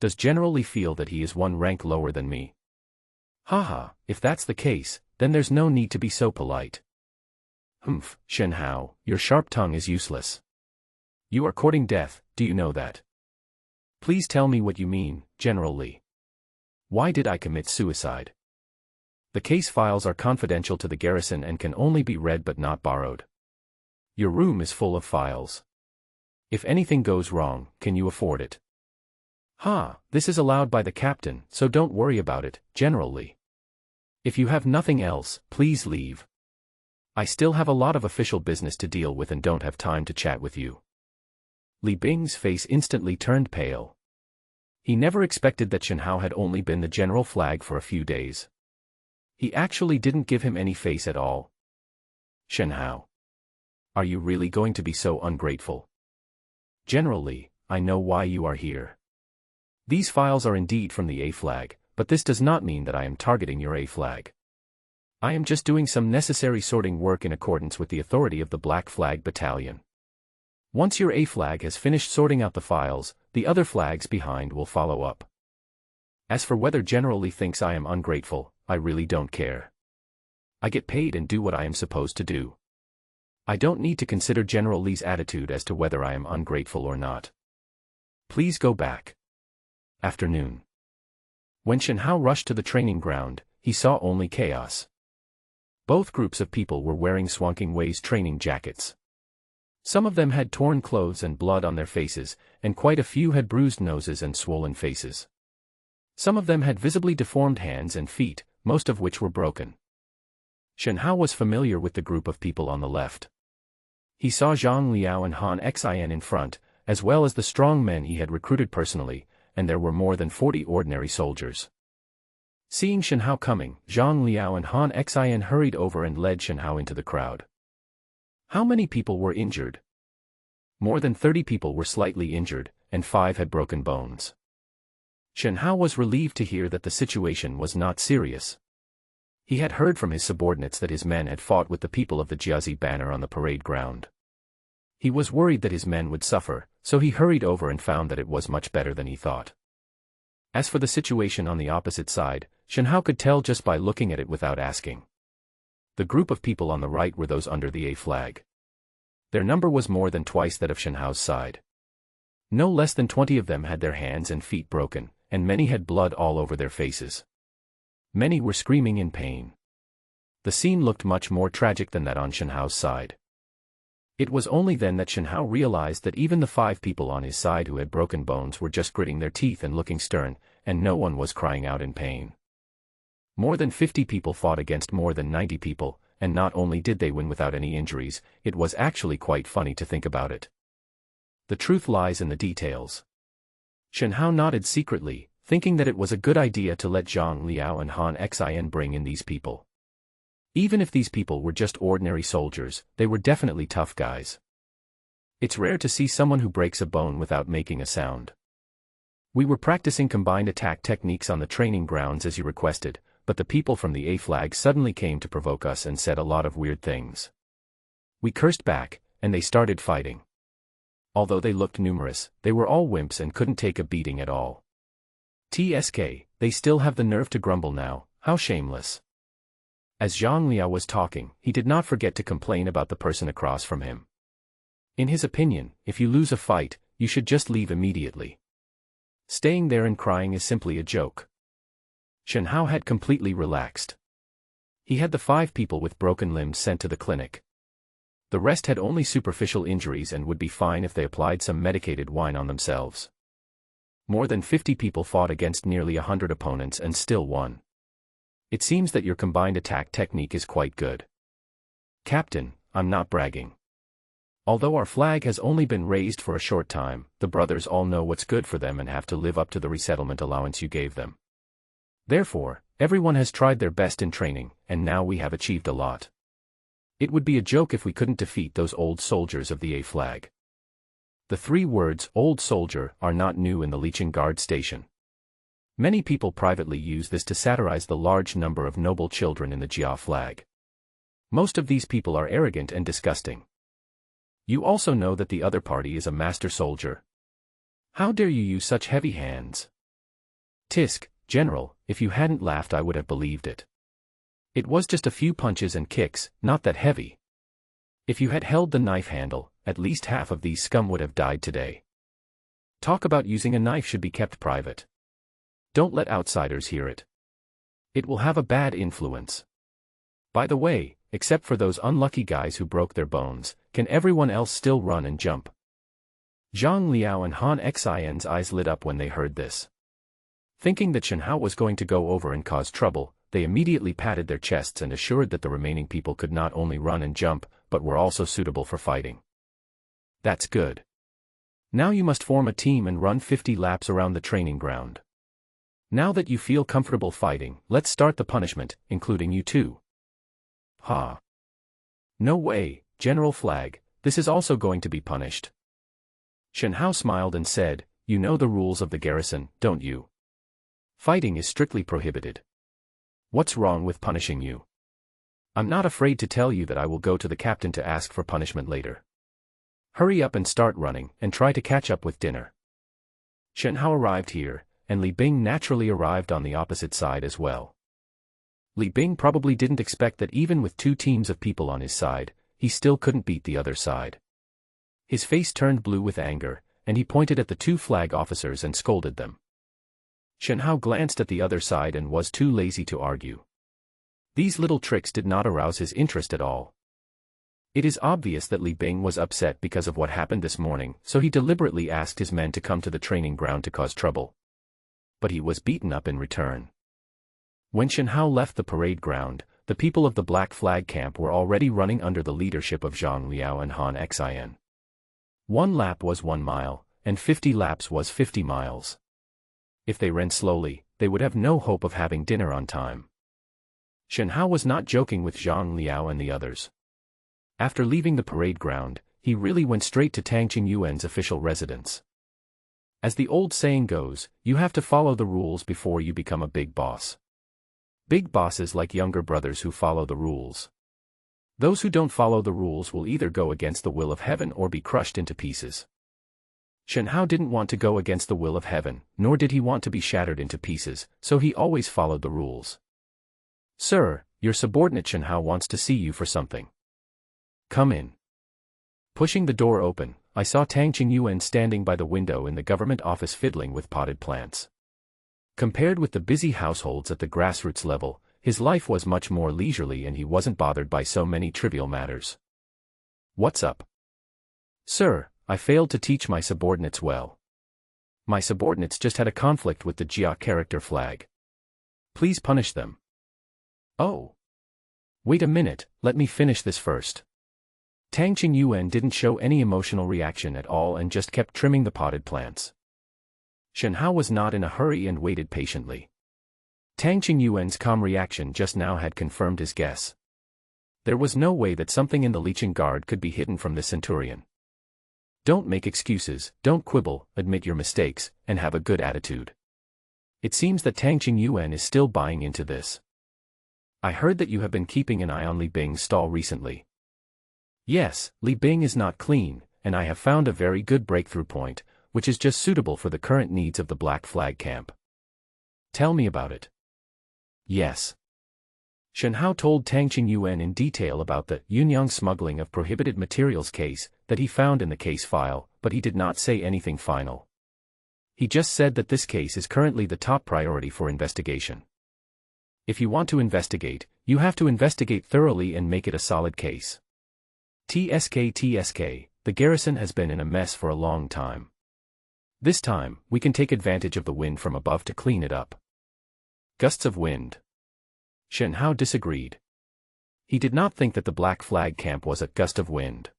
Does General Li feel that he is one rank lower than me? Haha, if that's the case, then there's no need to be so polite. Humph, Shen Hao, your sharp tongue is useless. You are courting death, do you know that? Please tell me what you mean, General Li. Why did I commit suicide? The case files are confidential to the garrison and can only be read but not borrowed. Your room is full of files. If anything goes wrong, can you afford it? Ha, this is allowed by the captain, so don't worry about it, General Li. If you have nothing else, please leave. I still have a lot of official business to deal with and don't have time to chat with you. Li Bing's face instantly turned pale. He never expected that Shen Hao had only been the general flag for a few days. He actually didn't give him any face at all. Shen Hao. Are you really going to be so ungrateful? General Li, I know why you are here. These files are indeed from the A flag, but this does not mean that I am targeting your A flag. I am just doing some necessary sorting work in accordance with the authority of the Black Flag Battalion. Once your A flag has finished sorting out the files, the other flags behind will follow up. As for whether General Li thinks I am ungrateful, I really don't care. I get paid and do what I am supposed to do. I don't need to consider General Li's attitude as to whether I am ungrateful or not. Please go back. Afternoon. When Shen Hao rushed to the training ground, he saw only chaos. Both groups of people were wearing Swanking Wei's training jackets. Some of them had torn clothes and blood on their faces, and quite a few had bruised noses and swollen faces. Some of them had visibly deformed hands and feet, most of which were broken. Shen Hao was familiar with the group of people on the left. He saw Zhang Liao and Han Xin in front, as well as the strong men he had recruited personally, and there were more than 40 ordinary soldiers. Seeing Shen Hao coming, Zhang Liao and Han Xin hurried over and led Shen Hao into the crowd. How many people were injured? More than 30 people were slightly injured, and 5 had broken bones. Shen Hao was relieved to hear that the situation was not serious. He had heard from his subordinates that his men had fought with the people of the Jiazi banner on the parade ground. He was worried that his men would suffer, so he hurried over and found that it was much better than he thought. As for the situation on the opposite side, Shen Hao could tell just by looking at it without asking. The group of people on the right were those under the A flag. Their number was more than twice that of Shen Hao's side. No less than 20 of them had their hands and feet broken, and many had blood all over their faces. Many were screaming in pain. The scene looked much more tragic than that on Shen Hao's side. It was only then that Shen Hao realized that even the 5 people on his side who had broken bones were just gritting their teeth and looking stern, and no one was crying out in pain. More than 50 people fought against more than 90 people, and not only did they win without any injuries, it was actually quite funny to think about it. The truth lies in the details. Shen Hao nodded secretly, thinking that it was a good idea to let Zhang Liao and Han Xin bring in these people. Even if these people were just ordinary soldiers, they were definitely tough guys. It's rare to see someone who breaks a bone without making a sound. We were practicing combined attack techniques on the training grounds as you requested, but the people from the A flag suddenly came to provoke us and said a lot of weird things. We cursed back, and they started fighting. Although they looked numerous, they were all wimps and couldn't take a beating at all. TSK, they still have the nerve to grumble now, how shameless. As Zhang Liao was talking, he did not forget to complain about the person across from him. In his opinion, if you lose a fight, you should just leave immediately. Staying there and crying is simply a joke. Shen Hao had completely relaxed. He had the 5 people with broken limbs sent to the clinic. The rest had only superficial injuries and would be fine if they applied some medicated wine on themselves. More than 50 people fought against nearly 100 opponents and still won. It seems that your combined attack technique is quite good. Captain, I'm not bragging. Although our flag has only been raised for a short time, the brothers all know what's good for them and have to live up to the resettlement allowance you gave them. Therefore, everyone has tried their best in training, and now we have achieved a lot. It would be a joke if we couldn't defeat those old soldiers of the A flag. The 3 words, old soldier, are not new in the Licheng Guard station. Many people privately use this to satirize the large number of noble children in the Jia flag. Most of these people are arrogant and disgusting. You also know that the other party is a master soldier. How dare you use such heavy hands? Tisk, General, if you hadn't laughed I would have believed it. It was just a few punches and kicks, not that heavy. If you had held the knife handle, at least half of these scum would have died today. Talk about using a knife should be kept private. Don't let outsiders hear it. It will have a bad influence. By the way, except for those unlucky guys who broke their bones, can everyone else still run and jump? Zhang Liao and Han Xin's eyes lit up when they heard this. Thinking that Shen Hao was going to go over and cause trouble, they immediately patted their chests and assured that the remaining people could not only run and jump, but were also suitable for fighting. That's good. Now you must form a team and run 50 laps around the training ground. Now that you feel comfortable fighting, let's start the punishment, including you too. Ha. No way, General Flag, this is also going to be punished. Shen Hao smiled and said, you know the rules of the garrison, don't you? Fighting is strictly prohibited. What's wrong with punishing you? I'm not afraid to tell you that I will go to the captain to ask for punishment later. Hurry up and start running, and try to catch up with dinner. Shen Hao arrived here, and Li Bing naturally arrived on the opposite side as well. Li Bing probably didn't expect that even with 2 teams of people on his side, he still couldn't beat the other side. His face turned blue with anger, and he pointed at the 2 flag officers and scolded them. Shen Hao glanced at the other side and was too lazy to argue. These little tricks did not arouse his interest at all. It is obvious that Li Bing was upset because of what happened this morning, so he deliberately asked his men to come to the training ground to cause trouble. But he was beaten up in return. When Shen Hao left the parade ground, the people of the Black Flag camp were already running under the leadership of Zhang Liao and Han Xin. 1 lap was 1 mile, and 50 laps was 50 miles. If they ran slowly, they would have no hope of having dinner on time. Shen Hao was not joking with Zhang Liao and the others. After leaving the parade ground, he really went straight to Tang Qingyuan's official residence. As the old saying goes, you have to follow the rules before you become a big boss. Big bosses like younger brothers who follow the rules. Those who don't follow the rules will either go against the will of heaven or be crushed into pieces. Shen Hao didn't want to go against the will of heaven, nor did he want to be shattered into pieces, so he always followed the rules. Sir, your subordinate Shen Hao wants to see you for something. Come in. Pushing the door open, I saw Tang Qingyuan standing by the window in the government office fiddling with potted plants. Compared with the busy households at the grassroots level, his life was much more leisurely and he wasn't bothered by so many trivial matters. What's up? Sir, I failed to teach my subordinates well. My subordinates just had a conflict with the Jia character flag. Please punish them. Oh. Wait a minute, let me finish this first. Tang Qingyuan didn't show any emotional reaction at all and just kept trimming the potted plants. Shen Hao was not in a hurry and waited patiently. Tang Qingyuan's calm reaction just now had confirmed his guess. There was no way that something in the Licheng Guard could be hidden from the centurion. Don't make excuses, don't quibble, admit your mistakes, and have a good attitude. It seems that Tang Qingyuan is still buying into this. I heard that you have been keeping an eye on Li Bing's stall recently. Yes, Li Bing is not clean, and I have found a very good breakthrough point, which is just suitable for the current needs of the Black Flag camp. Tell me about it. Yes. Shen Hao told Tang Qingyuan in detail about the Yunyang smuggling of prohibited materials case that he found in the case file, but he did not say anything final. He just said that this case is currently the top priority for investigation. If you want to investigate, you have to investigate thoroughly and make it a solid case. TSK, the garrison has been in a mess for a long time. This time, we can take advantage of the wind from above to clean it up. Gusts of wind. Shen Hao disagreed. He did not think that the Black Flag camp was a gust of wind.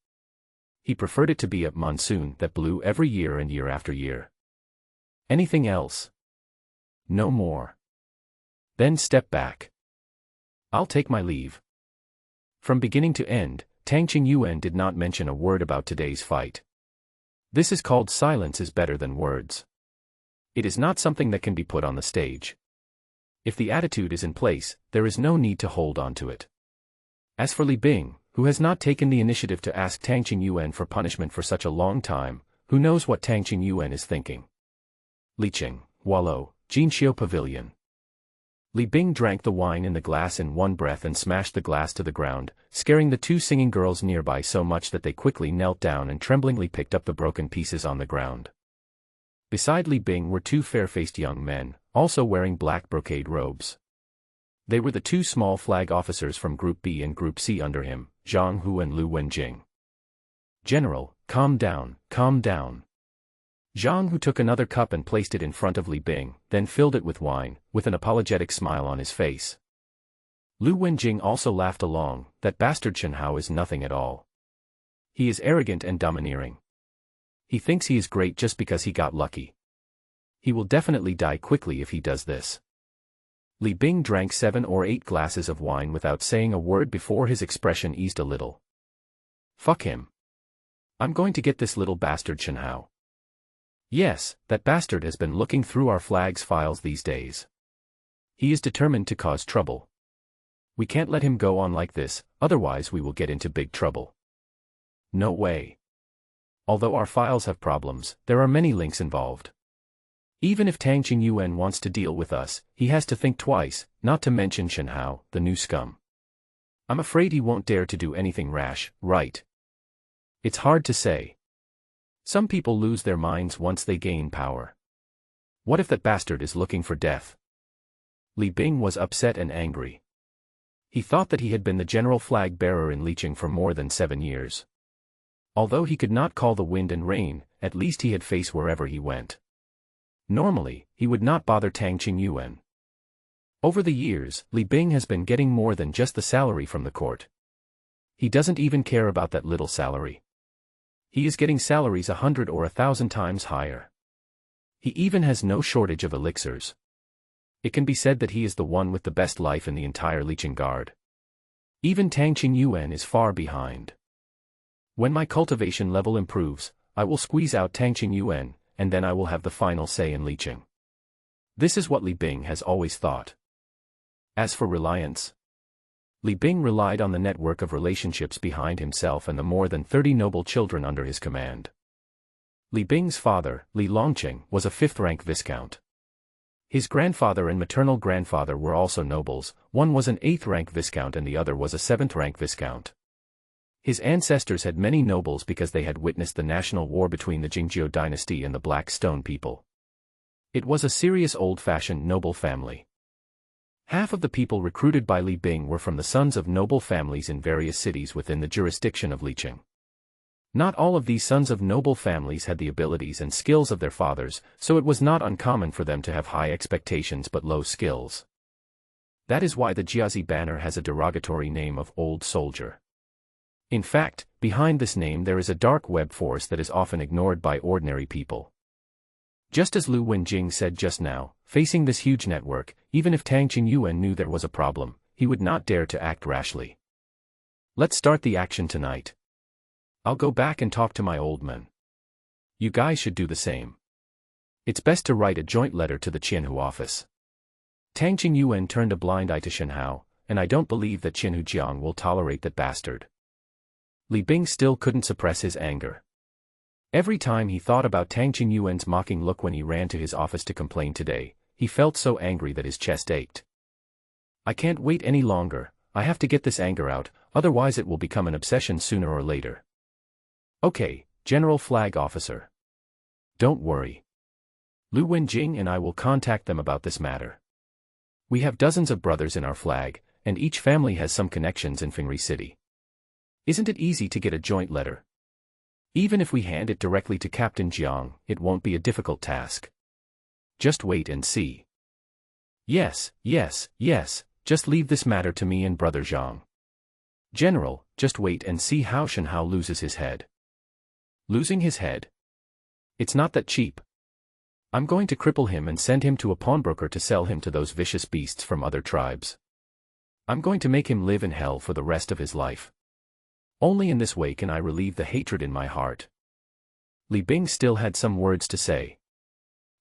He preferred it to be a monsoon that blew every year and year after year. Anything else? No more. Then step back. I'll take my leave. From beginning to end, Tang Qingyuan did not mention a word about today's fight. This is called silence is better than words. It is not something that can be put on the stage. If the attitude is in place, there is no need to hold on to it. As for Li Bing, who has not taken the initiative to ask Tang Qingyuan for punishment for such a long time, who knows what Tang Qingyuan is thinking? Licheng, Wallow, Jinxiu Pavilion. Li Bing drank the wine in the glass in one breath and smashed the glass to the ground, scaring the 2 singing girls nearby so much that they quickly knelt down and tremblingly picked up the broken pieces on the ground. Beside Li Bing were 2 fair-faced young men, also wearing black brocade robes. They were the 2 small flag officers from Group B and Group C under him, Zhang Hu and Lu Wenjing. General, calm down, calm down. Zhang Hu took another cup and placed it in front of Li Bing, then filled it with wine, with an apologetic smile on his face. Lu Wenjing also laughed along. That bastard Shen Hao is nothing at all. He is arrogant and domineering. He thinks he is great just because he got lucky. He will definitely die quickly if he does this. Li Bing drank 7 or 8 glasses of wine without saying a word before his expression eased a little. Fuck him. I'm going to get this little bastard Shen Hao. Yes, that bastard has been looking through our flag's files these days. He is determined to cause trouble. We can't let him go on like this, otherwise we will get into big trouble. No way. Although our files have problems, there are many links involved. Even if Tang Qingyuan wants to deal with us, he has to think twice, not to mention Shen Hao, the new scum. I'm afraid he won't dare to do anything rash, right? It's hard to say. Some people lose their minds once they gain power. What if that bastard is looking for death? Li Bing was upset and angry. He thought that he had been the general flag bearer in Liqing for more than 7 years. Although he could not call the wind and rain, at least he had face wherever he went. Normally, he would not bother Tang Qingyuan. Over the years, Li Bing has been getting more than just the salary from the court. He doesn't even care about that little salary. He is getting salaries 100 or 1,000 times higher. He even has no shortage of elixirs. It can be said that he is the one with the best life in the entire Liqing Guard. Even Tang Qingyuan is far behind. When my cultivation level improves, I will squeeze out Tang Qingyuan, and then I will have the final say in Liqing. This is what Li Bing has always thought. As for reliance, Li Bing relied on the network of relationships behind himself and the more than 30 noble children under his command. Li Bing's father, Li Longqing, was a 5th-rank viscount. His grandfather and maternal grandfather were also nobles, one was an 8th-rank viscount and the other was a 7th-rank viscount. His ancestors had many nobles because they had witnessed the national war between the Jingzhou dynasty and the Black Stone people. It was a serious old-fashioned noble family. Half of the people recruited by Li Bing were from the sons of noble families in various cities within the jurisdiction of Liqing. Not all of these sons of noble families had the abilities and skills of their fathers, so it was not uncommon for them to have high expectations but low skills. That is why the Jiazi banner has a derogatory name of Old Soldier. In fact, behind this name there is a dark web force that is often ignored by ordinary people. Just as Lu Wenjing said just now, facing this huge network, even if Tang Qingyuan knew there was a problem, he would not dare to act rashly. Let's start the action tonight. I'll go back and talk to my old men. You guys should do the same. It's best to write a joint letter to the Qianhu office. Tang Qingyuan turned a blind eye to Shen Hao, and I don't believe that Qianhu Jiang will tolerate that bastard. Li Bing still couldn't suppress his anger. Every time he thought about Tang Qingyuan's mocking look when he ran to his office to complain today, he felt so angry that his chest ached. I can't wait any longer, I have to get this anger out, otherwise it will become an obsession sooner or later. Okay, General Flag Officer. Don't worry. Lu Wenjing and I will contact them about this matter. We have dozens of brothers in our flag, and each family has some connections in Fengri City. Isn't it easy to get a joint letter? Even if we hand it directly to Captain Jiang, it won't be a difficult task. Just wait and see. Yes, just leave this matter to me and Brother Zhang. General, just wait and see how Shen Hao loses his head. Losing his head? It's not that cheap. I'm going to cripple him and send him to a pawnbroker to sell him to those vicious beasts from other tribes. I'm going to make him live in hell for the rest of his life. Only in this way can I relieve the hatred in my heart. Li Bing still had some words to say.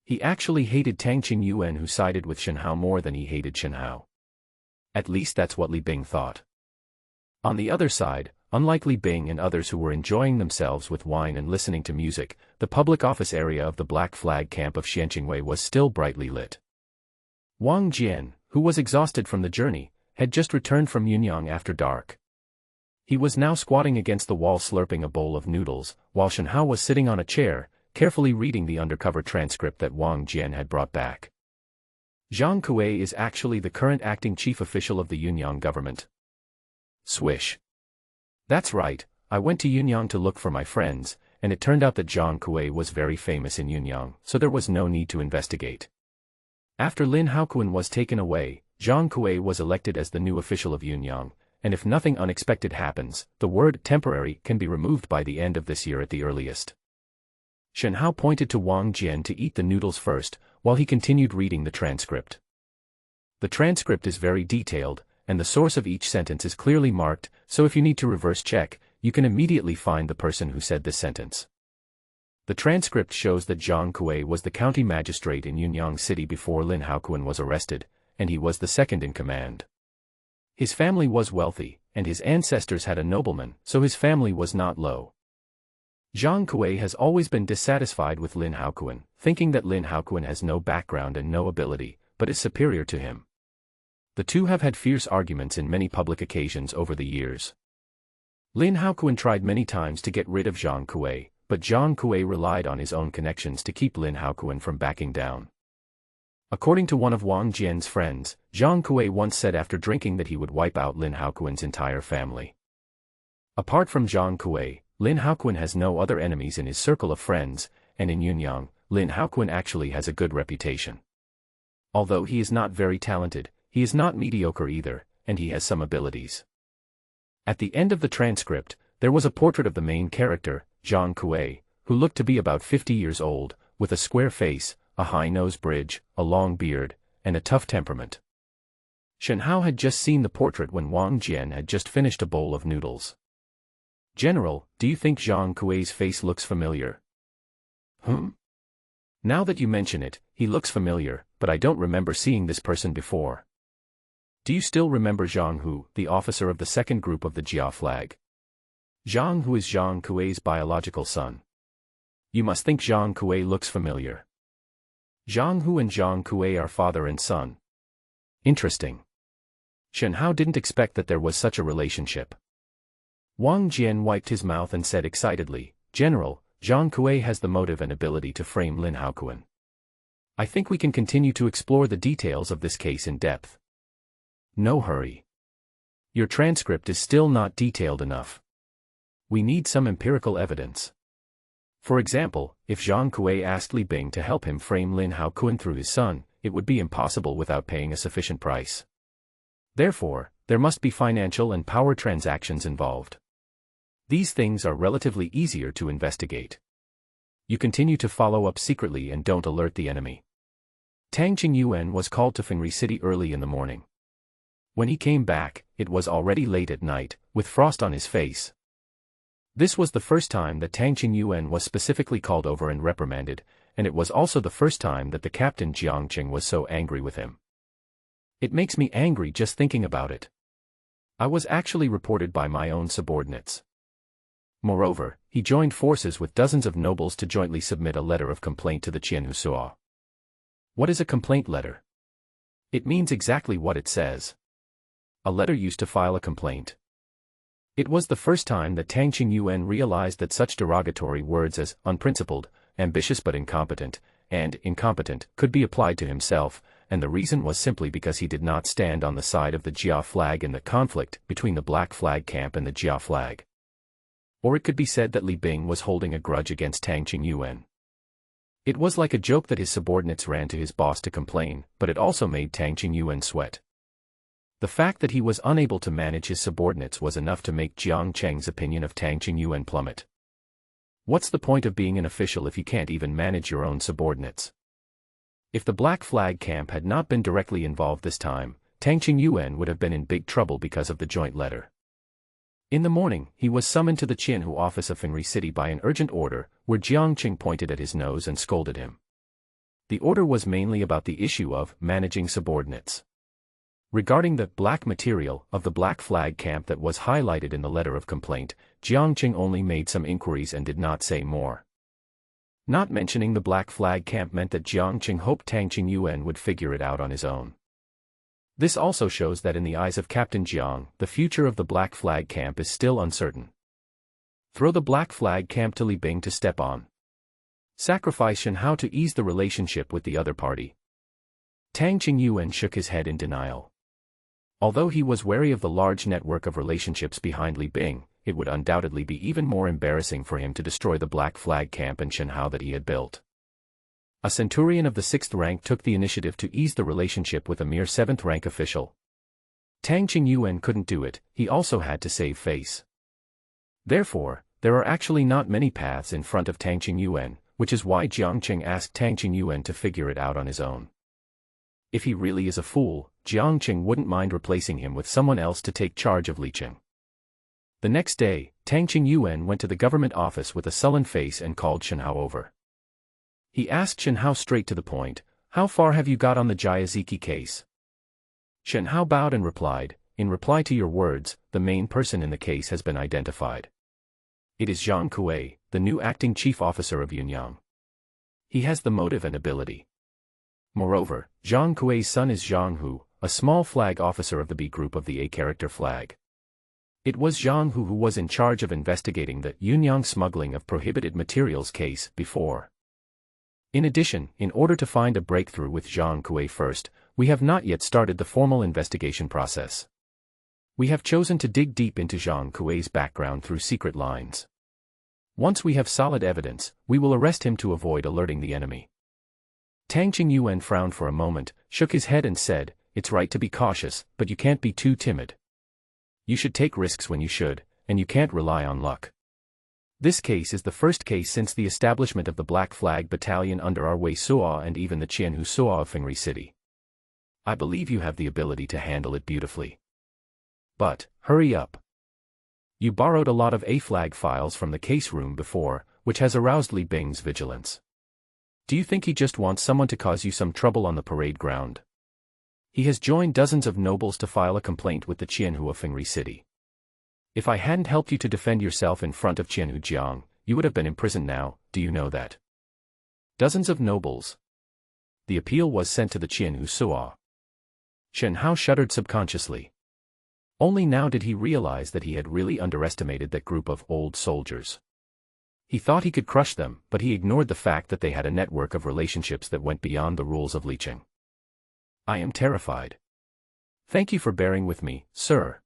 He actually hated Tang Qingyuan who sided with Shen Hao more than he hated Shen Hao. At least that's what Li Bing thought. On the other side, unlike Li Bing and others who were enjoying themselves with wine and listening to music, the public office area of the Black Flag camp of Xianqingwei was still brightly lit. Wang Jian, who was exhausted from the journey, had just returned from Yunyang after dark. He was now squatting against the wall slurping a bowl of noodles, while Shen Hao was sitting on a chair, carefully reading the undercover transcript that Wang Jian had brought back. Zhang Kuei is actually the current acting chief official of the Yunyang government. Swish. That's right, I went to Yunyang to look for my friends, and it turned out that Jiang Kuei was very famous in Yunyang, so there was no need to investigate. After Lin Haoquan was taken away, Jiang Kuei was elected as the new official of Yunyang, and if nothing unexpected happens, the word temporary can be removed by the end of this year at the earliest. Shen Hao pointed to Wang Jian to eat the noodles first, while he continued reading the transcript. The transcript is very detailed, and the source of each sentence is clearly marked, so if you need to reverse check, you can immediately find the person who said this sentence. The transcript shows that Jiang Kuei was the county magistrate in Yunyang City before Lin Haoquan was arrested, and he was the second in command. His family was wealthy, and his ancestors had a nobleman, so his family was not low. Jiang Kuei has always been dissatisfied with Lin Haoquan, thinking that Lin Haoquan has no background and no ability, but is superior to him. The two have had fierce arguments in many public occasions over the years. Lin Haoquan tried many times to get rid of Jiang Kuei, but Jiang Kuei relied on his own connections to keep Lin Haoquan from backing down. According to one of Wang Jian's friends, Jiang Kuei once said after drinking that he would wipe out Lin Haoquan's entire family. Apart from Jiang Kuei, Lin Haoquan has no other enemies in his circle of friends, and in Yunyang, Lin Haoquan actually has a good reputation. Although he is not very talented, he is not mediocre either, and he has some abilities. At the end of the transcript, there was a portrait of the main character, Jiang Kuei, who looked to be about 50 years old, with a square face, a high nose bridge, a long beard, and a tough temperament. Shen Hao had just seen the portrait when Wang Jian had just finished a bowl of noodles. "General, do you think Jiang Kuei's face looks familiar?" "Now that you mention it, he looks familiar, but I don't remember seeing this person before." "Do you still remember Zhang Hu, the officer of the second group of the Jia flag?" "Zhang Hu is Jiang Kuei's biological son." "You must think Jiang Kuei looks familiar." "Zhang Hu and Jiang Kuei are father and son." "Interesting." Shen Hao didn't expect that there was such a relationship. Wang Jian wiped his mouth and said excitedly, "General, Jiang Kuei has the motive and ability to frame Lin Haoquan. I think we can continue to explore the details of this case in depth." "No hurry. Your transcript is still not detailed enough. We need some empirical evidence. For example, if Jiang Kuei asked Li Bing to help him frame Lin Haoquan through his son, it would be impossible without paying a sufficient price. Therefore, there must be financial and power transactions involved. These things are relatively easier to investigate. You continue to follow up secretly and don't alert the enemy." Tang Qingyuan was called to Fengri City early in the morning. When he came back, it was already late at night, with frost on his face. This was the first time that Tang Qingyuan was specifically called over and reprimanded, and it was also the first time that the captain Jiangqing was so angry with him. "It makes me angry just thinking about it. I was actually reported by my own subordinates." Moreover, he joined forces with dozens of nobles to jointly submit a letter of complaint to the Qianhusua. What is a complaint letter? It means exactly what it says. A letter used to file a complaint. It was the first time that Tang Qingyuan realized that such derogatory words as unprincipled, ambitious but incompetent, and incompetent could be applied to himself, and the reason was simply because he did not stand on the side of the Jia flag in the conflict between the Black Flag camp and the Jia flag. Or it could be said that Li Bing was holding a grudge against Tang Qingyuan. It was like a joke that his subordinates ran to his boss to complain, but it also made Tang Qingyuan sweat. The fact that he was unable to manage his subordinates was enough to make Jiang Cheng's opinion of Tang Qingyuan plummet. What's the point of being an official if you can't even manage your own subordinates? If the Black Flag camp had not been directly involved this time, Tang Qingyuan would have been in big trouble because of the joint letter. In the morning, he was summoned to the Qianhu office of Fengri City by an urgent order, where Jiang Qing pointed at his nose and scolded him. The order was mainly about the issue of managing subordinates. Regarding the black material of the Black Flag camp that was highlighted in the letter of complaint, Jiang Qing only made some inquiries and did not say more. Not mentioning the Black Flag camp meant that Jiang Qing hoped Tang Qingyuan would figure it out on his own. This also shows that in the eyes of Captain Jiang, the future of the Black Flag camp is still uncertain. Throw the Black Flag camp to Li Bing to step on. Sacrifice Shen Hao to ease the relationship with the other party. Tang Qingyuan shook his head in denial. Although he was wary of the large network of relationships behind Li Bing, it would undoubtedly be even more embarrassing for him to destroy the Black Flag camp in Shenhao that he had built. A centurion of the 6th rank took the initiative to ease the relationship with a mere 7th rank official. Tang Qingyuan couldn't do it, he also had to save face. Therefore, there are actually not many paths in front of Tang Qingyuan, which is why Jiang Qing asked Tang Qingyuan to figure it out on his own. If he really is a fool, Jiang Qing wouldn't mind replacing him with someone else to take charge of Liqing. The next day, Tang Qingyuan went to the government office with a sullen face and called Shenhao over. He asked Shenhao straight to the point, "How far have you got on the Jiaziki case?" Shenhao bowed and replied, "In reply to your words, the main person in the case has been identified. It is Zhang Kuei, the new acting chief officer of Yunyang. He has the motive and ability. Moreover, Zhang Kuei's son is Zhang Hu, a small flag officer of the B group of the A-character flag. It was Zhang Hu was in charge of investigating the Yunyang smuggling of prohibited materials case before. In addition, in order to find a breakthrough with Zhang Kuei first, we have not yet started the formal investigation process. We have chosen to dig deep into Zhang Kuei's background through secret lines. Once we have solid evidence, we will arrest him to avoid alerting the enemy." Tang Qingyuan frowned for a moment, shook his head and said, "It's right to be cautious, but you can't be too timid. You should take risks when you should, and you can't rely on luck. This case is the first case since the establishment of the Black Flag Battalion under our Wei Suo and even the Qianhu Suo of Fengri City. I believe you have the ability to handle it beautifully. But, hurry up. You borrowed a lot of A-flag files from the case room before, which has aroused Li Bing's vigilance. Do you think he just wants someone to cause you some trouble on the parade ground? He has joined dozens of nobles to file a complaint with the Qianhu of Fengri City. If I hadn't helped you to defend yourself in front of Qianhu Jiang, you would have been imprisoned now, do you know that? Dozens of nobles. The appeal was sent to the Qianhu Suo. Shenhao shuddered subconsciously. Only now did he realize that he had really underestimated that group of old soldiers. He thought he could crush them, but he ignored the fact that they had a network of relationships that went beyond the rules of Liqing. I am terrified. Thank you for bearing with me, sir.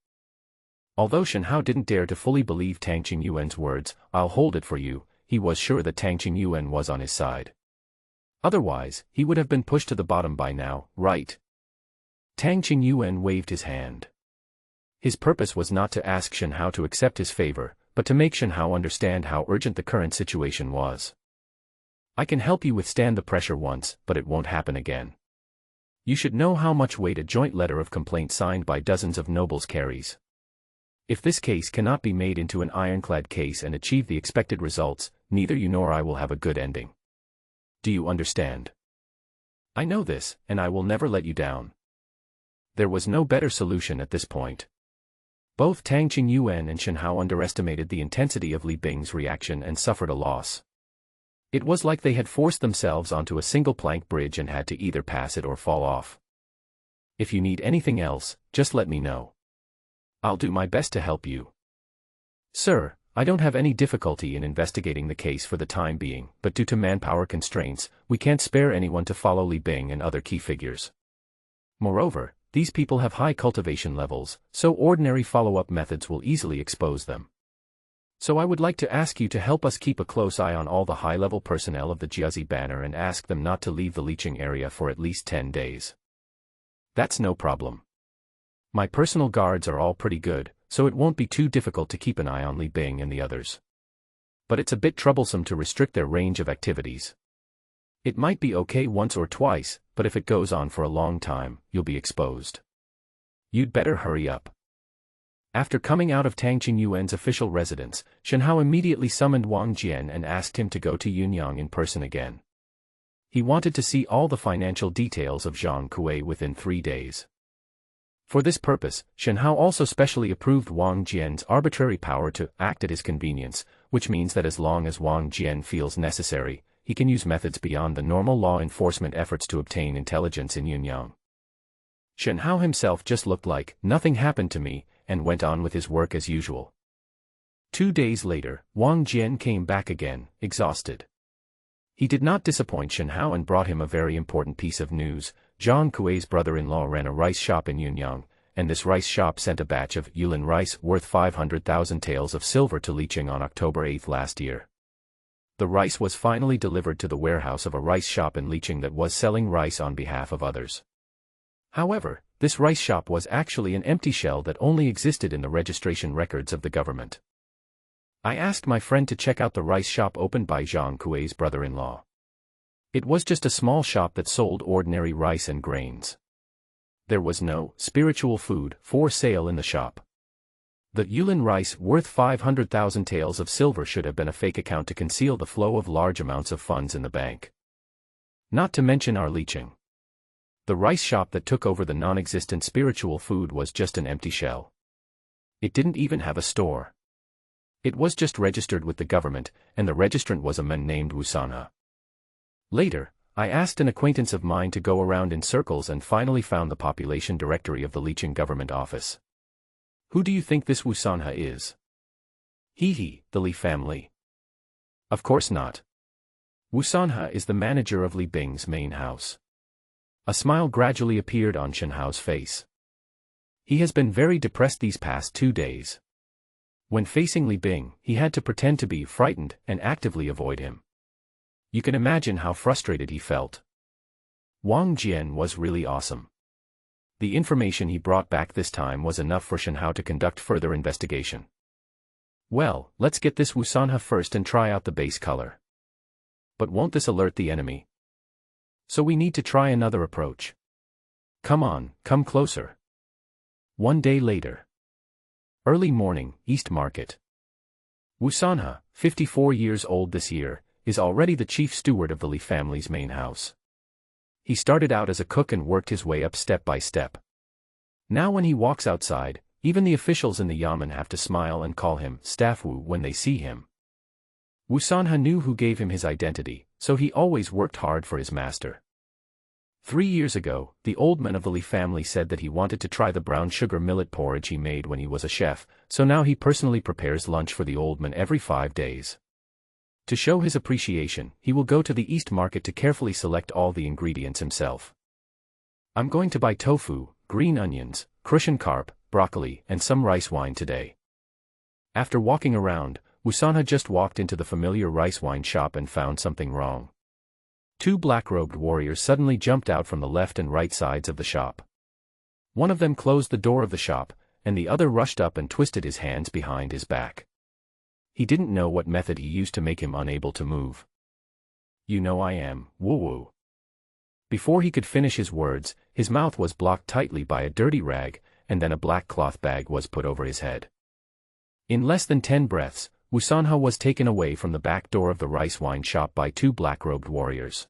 Although Shenhao didn't dare to fully believe Tang Qingyuan's words, "I'll hold it for you," he was sure that Tang Qingyuan was on his side. Otherwise, he would have been pushed to the bottom by now, right? Tang Qingyuan waved his hand. His purpose was not to ask Shenhao to accept his favor, but to make Shenhao understand how urgent the current situation was. I can help you withstand the pressure once, but it won't happen again. You should know how much weight a joint letter of complaint signed by dozens of nobles carries. If this case cannot be made into an ironclad case and achieve the expected results, neither you nor I will have a good ending. Do you understand? I know this, and I will never let you down." There was no better solution at this point. Both Tang Qingyuan and Shenhao underestimated the intensity of Li Bing's reaction and suffered a loss. It was like they had forced themselves onto a single plank bridge and had to either pass it or fall off. If you need anything else, just let me know. I'll do my best to help you. Sir, I don't have any difficulty in investigating the case for the time being, but due to manpower constraints, we can't spare anyone to follow Li Bing and other key figures. Moreover, these people have high cultivation levels, so ordinary follow-up methods will easily expose them. So I would like to ask you to help us keep a close eye on all the high-level personnel of the Jiazi banner and ask them not to leave the Liqing area for at least 10 days. That's no problem. My personal guards are all pretty good, so it won't be too difficult to keep an eye on Li Bing and the others. But it's a bit troublesome to restrict their range of activities. It might be okay once or twice, but if it goes on for a long time, you'll be exposed. You'd better hurry up. After coming out of Tang Qingyuan's official residence, Shenhao immediately summoned Wang Jian and asked him to go to Yunyang in person again. He wanted to see all the financial details of Zhang Kuei within 3 days. For this purpose, Shenhao also specially approved Wang Jian's arbitrary power to act at his convenience, which means that as long as Wang Jian feels necessary, he can use methods beyond the normal law enforcement efforts to obtain intelligence in Yunyang. Shenhao himself just looked like, "Nothing happened to me," and went on with his work as usual. 2 days later, Wang Jian came back again, exhausted. He did not disappoint Shenhao and brought him a very important piece of news. Zhang Kuei's brother-in-law ran a rice shop in Yunyang, and this rice shop sent a batch of Yulin rice worth 500,000 taels of silver to Licheng on October 8 last year. The rice was finally delivered to the warehouse of a rice shop in Licheng that was selling rice on behalf of others. However, this rice shop was actually an empty shell that only existed in the registration records of the government. I asked my friend to check out the rice shop opened by Zhang Kuei's brother-in-law. It was just a small shop that sold ordinary rice and grains. There was no spiritual food for sale in the shop. The Yulin rice worth 500,000 taels of silver should have been a fake account to conceal the flow of large amounts of funds in the bank. Not to mention our Licheng. The rice shop that took over the non-existent spiritual food was just an empty shell. It didn't even have a store. It was just registered with the government, and the registrant was a man named Wu Sanhe. Later, I asked an acquaintance of mine to go around in circles and finally found the population directory of the Licheng government office. Who do you think this Wu Sanhe is? The Li family. Of course not. Wu Sanhe is the manager of Li Bing's main house. A smile gradually appeared on Shen Hao's face. He has been very depressed these past 2 days. When facing Li Bing, he had to pretend to be frightened and actively avoid him. You can imagine how frustrated he felt. Wang Jian was really awesome. The information he brought back this time was enough for Shen Hao to conduct further investigation. Well, let's get this Wu Sanhe first and try out the base color. But won't this alert the enemy? So we need to try another approach. Come on, come closer. 1 day later. Early morning, East Market. Wu Sanhe, 54 years old this year, is already the chief steward of the Li family's main house. He started out as a cook and worked his way up step by step. Now when he walks outside, even the officials in the yamen have to smile and call him Staff Wu when they see him. Wu Sanhe knew who gave him his identity, so he always worked hard for his master. 3 years ago, the old man of the Li family said that he wanted to try the brown sugar millet porridge he made when he was a chef, so now he personally prepares lunch for the old man every 5 days. To show his appreciation, he will go to the East Market to carefully select all the ingredients himself. I'm going to buy tofu, green onions, Crucian carp, broccoli, and some rice wine today. After walking around, Wu Sanhe just walked into the familiar rice wine shop and found something wrong. 2 black-robed warriors suddenly jumped out from the left and right sides of the shop. One of them closed the door of the shop, and the other rushed up and twisted his hands behind his back. He didn't know what method he used to make him unable to move. You know I am, woo-woo. Before he could finish his words, his mouth was blocked tightly by a dirty rag, and then a black cloth bag was put over his head. In less than 10 breaths, Wu Sanhe was taken away from the back door of the rice wine shop by 2 black-robed warriors.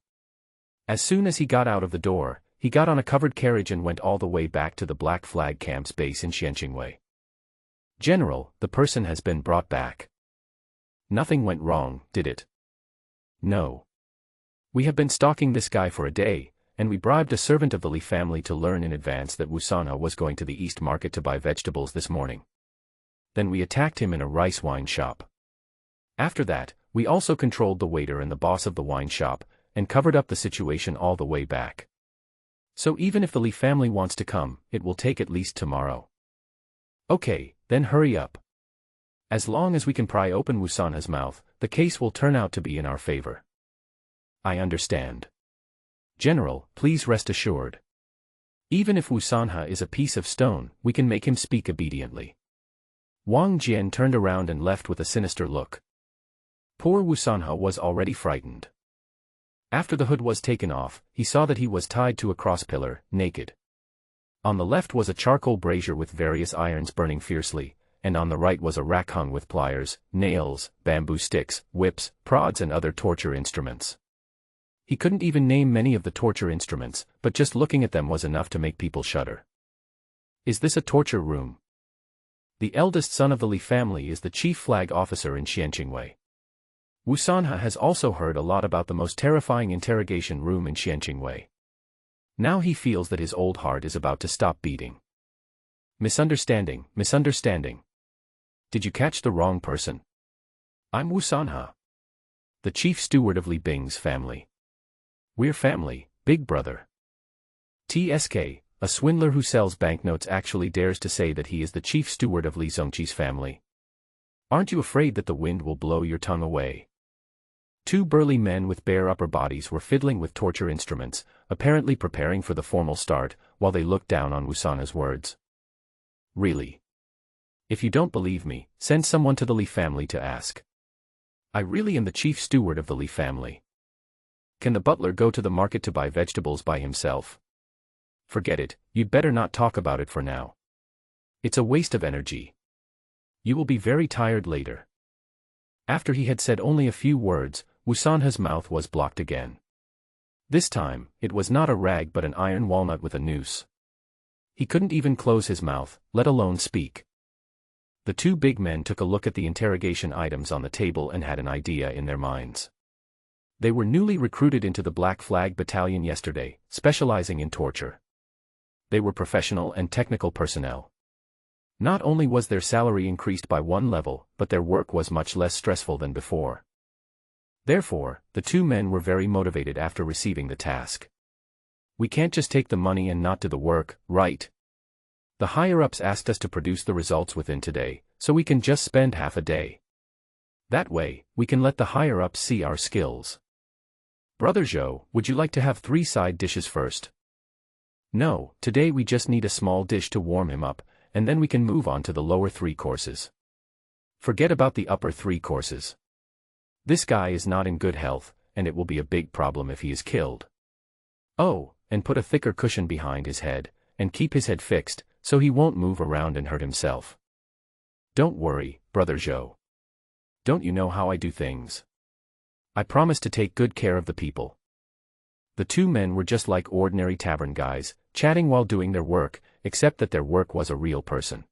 As soon as he got out of the door, he got on a covered carriage and went all the way back to the Black Flag Camp's base in Xianqingwei. General, the person has been brought back. Nothing went wrong, did it? No. We have been stalking this guy for a day, and we bribed a servant of the Li family to learn in advance that Wu Sanhe was going to the East Market to buy vegetables this morning. Then we attacked him in a rice wine shop. After that, we also controlled the waiter and the boss of the wine shop, and covered up the situation all the way back. So even if the Li family wants to come, it will take at least tomorrow. Okay, then hurry up. As long as we can pry open Wu Sanhe's mouth, the case will turn out to be in our favor. I understand. General, please rest assured. Even if Wu Sanhe is a piece of stone, we can make him speak obediently. Wang Jian turned around and left with a sinister look. Poor Wu Sanhe was already frightened. After the hood was taken off, he saw that he was tied to a cross pillar, naked. On the left was a charcoal brazier with various irons burning fiercely, and on the right was a rack hung with pliers, nails, bamboo sticks, whips, prods and other torture instruments. He couldn't even name many of the torture instruments, but just looking at them was enough to make people shudder. Is this a torture room? The eldest son of the Li family is the chief flag officer in Xianqingwei. Wu Sanhe has also heard a lot about the most terrifying interrogation room in Xianqingwei. Now he feels that his old heart is about to stop beating. Misunderstanding, misunderstanding. Did you catch the wrong person? I'm Wu Sanhe, the chief steward of Li Bing's family. We're family, big brother. TSK, a swindler who sells banknotes actually dares to say that he is the chief steward of Li Zongqi's family. Aren't you afraid that the wind will blow your tongue away? Two burly men with bare upper bodies were fiddling with torture instruments, apparently preparing for the formal start, while they looked down on Wusanha's words. Really? If you don't believe me, send someone to the Li family to ask. I really am the chief steward of the Li family. Can the butler go to the market to buy vegetables by himself? Forget it, you'd better not talk about it for now. It's a waste of energy. You will be very tired later. After he had said only a few words, Wusanha's mouth was blocked again. This time, it was not a rag but an iron walnut with a noose. He couldn't even close his mouth, let alone speak. The two big men took a look at the interrogation items on the table and had an idea in their minds. They were newly recruited into the Black Flag Battalion yesterday, specializing in torture. They were professional and technical personnel. Not only was their salary increased by one level, but their work was much less stressful than before. Therefore, the two men were very motivated after receiving the task. We can't just take the money and not do the work, right? The higher-ups asked us to produce the results within today, so we can just spend half a day. That way, we can let the higher-ups see our skills. Brother Zhou, would you like to have 3 side dishes first? No, today we just need a small dish to warm him up, and then we can move on to the lower 3 courses. Forget about the upper 3 courses. This guy is not in good health, and it will be a big problem if he is killed. Oh, and put a thicker cushion behind his head, and keep his head fixed, so he won't move around and hurt himself. Don't worry, Brother Zhou. Don't you know how I do things? I promise to take good care of the people. The two men were just like ordinary tavern guys, chatting while doing their work, except that their work was a real person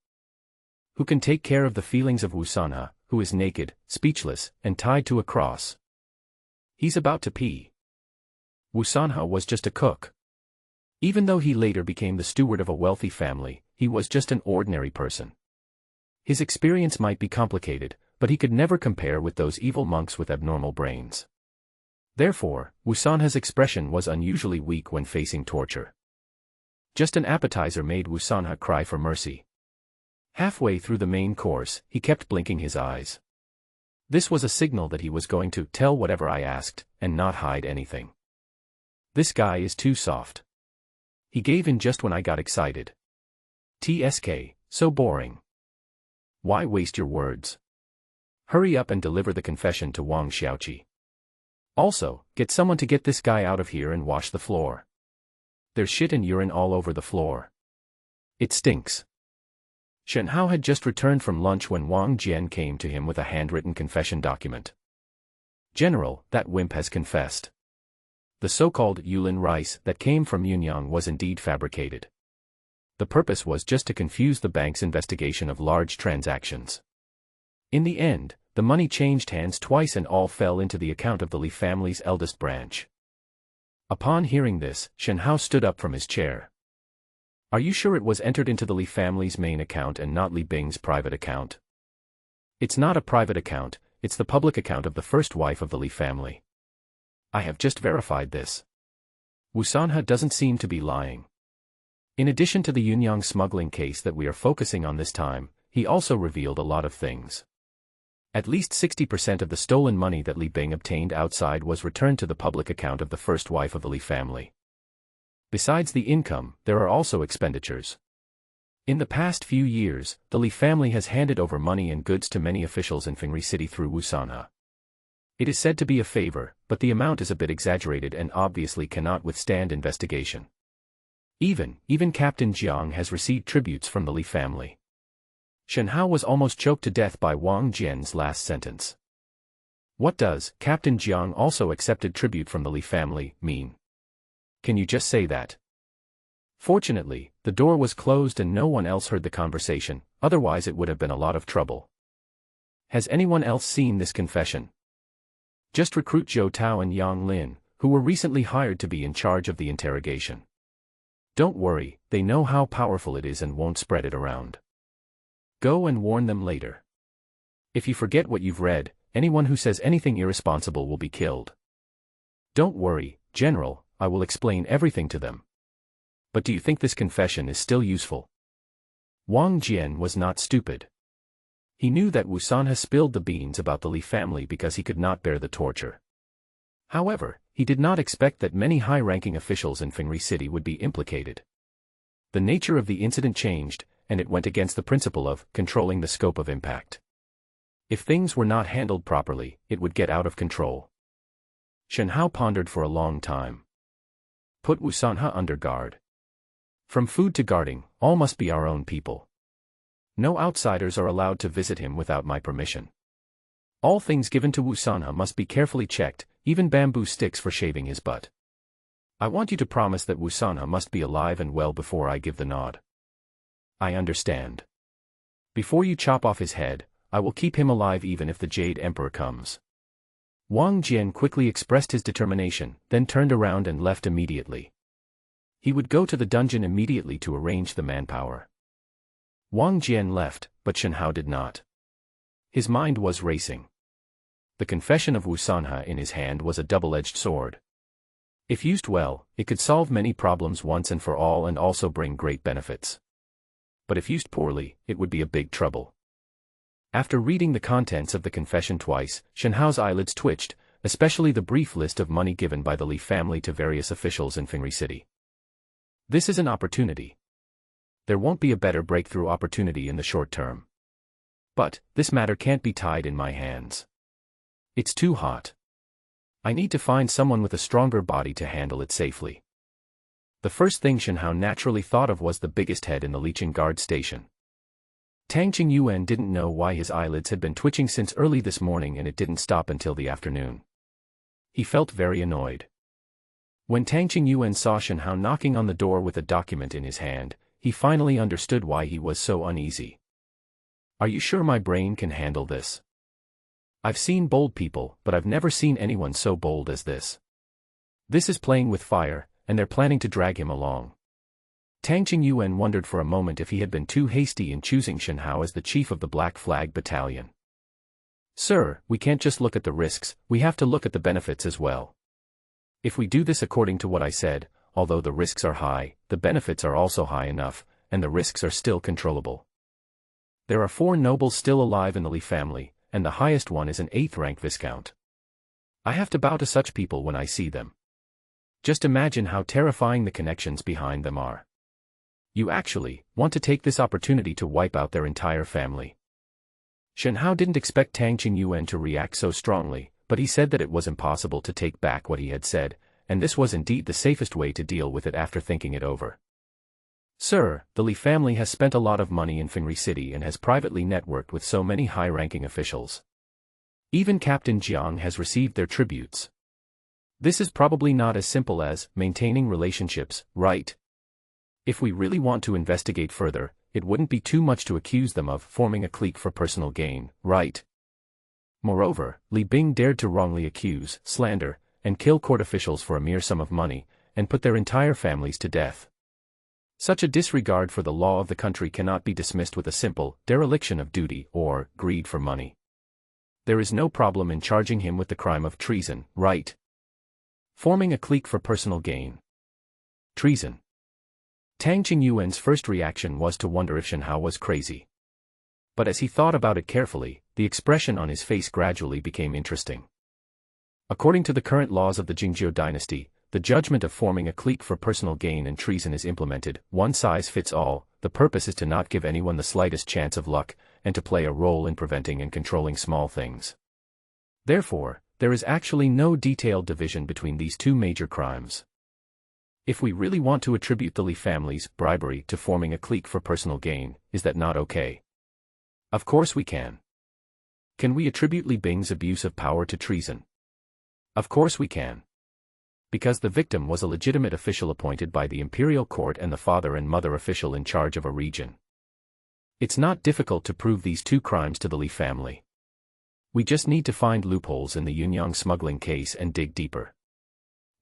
who can take care of the feelings of Wusanha, who is naked, speechless, and tied to a cross. He's about to pee. Wusanha was just a cook. Even though he later became the steward of a wealthy family, he was just an ordinary person. His experience might be complicated, but he could never compare with those evil monks with abnormal brains. Therefore, Wusanha's expression was unusually weak when facing torture. Just an appetizer made Wusanha cry for mercy. Halfway through the main course, he kept blinking his eyes. This was a signal that he was going to tell whatever I asked, and not hide anything. This guy is too soft. He gave in just when I got excited. TSK, so boring. Why waste your words? Hurry up and deliver the confession to Wang Xiaoqi. Also, get someone to get this guy out of here and wash the floor. There's shit and urine all over the floor. It stinks. Shen Hao had just returned from lunch when Wang Jian came to him with a handwritten confession document. General, that wimp has confessed. The so-called Yulin rice that came from Yunyang was indeed fabricated. The purpose was just to confuse the bank's investigation of large transactions. In the end, the money changed hands twice and all fell into the account of the Li family's eldest branch. Upon hearing this, Shen Hao stood up from his chair. Are you sure it was entered into the Li family's main account and not Li Bing's private account? It's not a private account, it's the public account of the first wife of the Li family. I have just verified this. Wusanha doesn't seem to be lying. In addition to the Yunyang smuggling case that we are focusing on this time, he also revealed a lot of things. At least 60% of the stolen money that Li Bing obtained outside was returned to the public account of the first wife of the Li family. Besides the income, there are also expenditures. In the past few years, the Li family has handed over money and goods to many officials in Fengri City through Wusanha. It is said to be a favor, but the amount is a bit exaggerated and obviously cannot withstand investigation. Even Captain Jiang has received tributes from the Li family. Shen Hao was almost choked to death by Wang Jian's last sentence. What does Captain Jiang also accepted tribute from the Li family mean? Can you just say that? Fortunately, the door was closed and no one else heard the conversation, otherwise it would have been a lot of trouble. Has anyone else seen this confession? Just recruit Zhou Tao and Yang Lin, who were recently hired to be in charge of the interrogation. Don't worry, they know how powerful it is and won't spread it around. Go and warn them later. If you forget what you've read, anyone who says anything irresponsible will be killed. Don't worry, General, I will explain everything to them. But do you think this confession is still useful? Wang Jian was not stupid. He knew that Wu Sanhe spilled the beans about the Li family because he could not bear the torture. However, he did not expect that many high-ranking officials in Fengri City would be implicated. The nature of the incident changed, and it went against the principle of controlling the scope of impact. If things were not handled properly, it would get out of control. Shen Hao pondered for a long time. Put Wu Sanhe under guard. From food to guarding, all must be our own people. No outsiders are allowed to visit him without my permission. All things given to Wu Sanhe must be carefully checked, even bamboo sticks for shaving his butt. I want you to promise that Wu Sanhe must be alive and well before I give the nod. I understand. Before you chop off his head, I will keep him alive even if the Jade Emperor comes. Wang Jian quickly expressed his determination, then turned around and left immediately. He would go to the dungeon immediately to arrange the manpower. Wang Jian left, but Shen Hao did not. His mind was racing. The confession of Wu Sanhe in his hand was a double-edged sword. If used well, it could solve many problems once and for all and also bring great benefits. But if used poorly, it would be a big trouble. After reading the contents of the confession twice, Shen Hao's eyelids twitched, especially the brief list of money given by the Li family to various officials in Fengri City. This is an opportunity. There won't be a better breakthrough opportunity in the short term. But, this matter can't be tied in my hands. It's too hot. I need to find someone with a stronger body to handle it safely. The first thing Shen Hao naturally thought of was the biggest head in the Licheng Guard station. Tang Qingyuan didn't know why his eyelids had been twitching since early this morning and it didn't stop until the afternoon. He felt very annoyed. When Tang Qingyuan saw Shen Hao knocking on the door with a document in his hand, he finally understood why he was so uneasy. Are you sure my brain can handle this? I've seen bold people, but I've never seen anyone so bold as this. This is playing with fire, and they're planning to drag him along. Tang Qingyuan wondered for a moment if he had been too hasty in choosing Shen Hao as the chief of the Black Flag Battalion. Sir, we can't just look at the risks, we have to look at the benefits as well. If we do this according to what I said, although the risks are high, the benefits are also high enough, and the risks are still controllable. There are 4 nobles still alive in the Li family, and the highest one is an 8th-rank viscount. I have to bow to such people when I see them. Just imagine how terrifying the connections behind them are. You actually want to take this opportunity to wipe out their entire family. Shen Hao didn't expect Tang Qingyuan to react so strongly, but he said that it was impossible to take back what he had said, and this was indeed the safest way to deal with it after thinking it over. Sir, the Li family has spent a lot of money in Fengri City and has privately networked with so many high-ranking officials. Even Captain Jiang has received their tributes. This is probably not as simple as maintaining relationships, right? If we really want to investigate further, it wouldn't be too much to accuse them of forming a clique for personal gain, right? Moreover, Li Bing dared to wrongly accuse, slander, and kill court officials for a mere sum of money, and put their entire families to death. Such a disregard for the law of the country cannot be dismissed with a simple dereliction of duty or greed for money. There is no problem in charging him with the crime of treason, right? Forming a clique for personal gain. Treason. Tang Qingyuan's first reaction was to wonder if Shen Hao was crazy. But as he thought about it carefully, the expression on his face gradually became interesting. According to the current laws of the Jingzhou dynasty, the judgment of forming a clique for personal gain and treason is implemented, one size fits all. The purpose is to not give anyone the slightest chance of luck, and to play a role in preventing and controlling small things. Therefore, there is actually no detailed division between these 2 major crimes. If we really want to attribute the Li family's bribery to forming a clique for personal gain, is that not okay? Of course we can. Can we attribute Li Bing's abuse of power to treason? Of course we can. Because the victim was a legitimate official appointed by the imperial court and the father and mother official in charge of a region. It's not difficult to prove these 2 crimes to the Li family. We just need to find loopholes in the Yunyang smuggling case and dig deeper.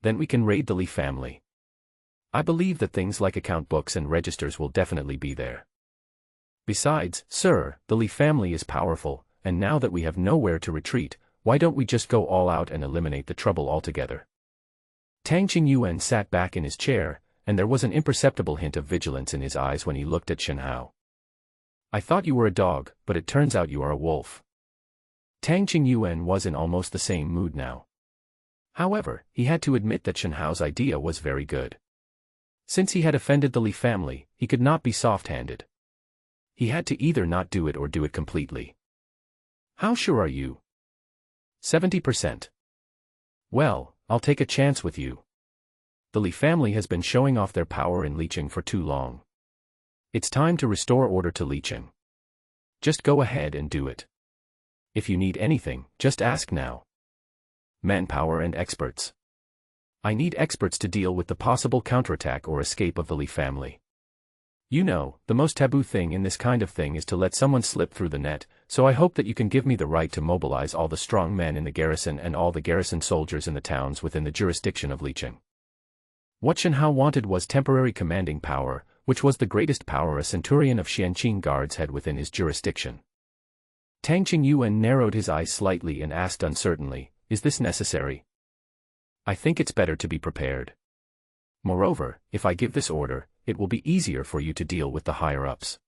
Then we can raid the Li family. I believe that things like account books and registers will definitely be there. Besides, sir, the Li family is powerful, and now that we have nowhere to retreat, why don't we just go all out and eliminate the trouble altogether? Tang Qingyuan sat back in his chair, and there was an imperceptible hint of vigilance in his eyes when he looked at Shen Hao. I thought you were a dog, but it turns out you are a wolf. Tang Qingyuan was in almost the same mood now. However, he had to admit that Shen Hao's idea was very good. Since he had offended the Li family, he could not be soft-handed. He had to either not do it or do it completely. How sure are you? 70%. Well, I'll take a chance with you. The Li family has been showing off their power in Liqing for too long. It's time to restore order to Liqing. Just go ahead and do it. If you need anything, just ask now. Manpower and experts. I need experts to deal with the possible counterattack or escape of the Li family. You know, the most taboo thing in this kind of thing is to let someone slip through the net, so I hope that you can give me the right to mobilize all the strong men in the garrison and all the garrison soldiers in the towns within the jurisdiction of Liqing. What Shen Hao wanted was temporary commanding power, which was the greatest power a centurion of Xianqing guards had within his jurisdiction. Tang Qingyuan narrowed his eyes slightly and asked uncertainly, "Is this necessary?" I think it's better to be prepared. Moreover, if I give this order, it will be easier for you to deal with the higher-ups.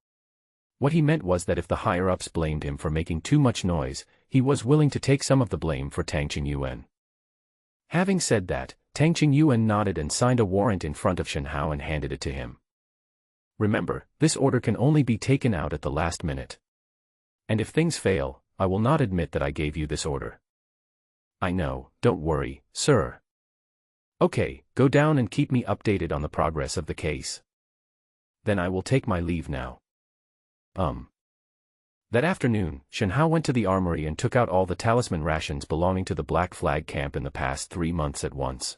What he meant was that if the higher-ups blamed him for making too much noise, he was willing to take some of the blame for Tang Qingyuan. Having said that, Tang Qingyuan nodded and signed a warrant in front of Shen Hao and handed it to him. Remember, this order can only be taken out at the last minute. And if things fail, I will not admit that I gave you this order. I know, don't worry, sir. Okay, go down and keep me updated on the progress of the case. Then I will take my leave now. That afternoon, Shen Hao went to the armory and took out all the talisman rations belonging to the Black Flag camp in the past 3 months at once.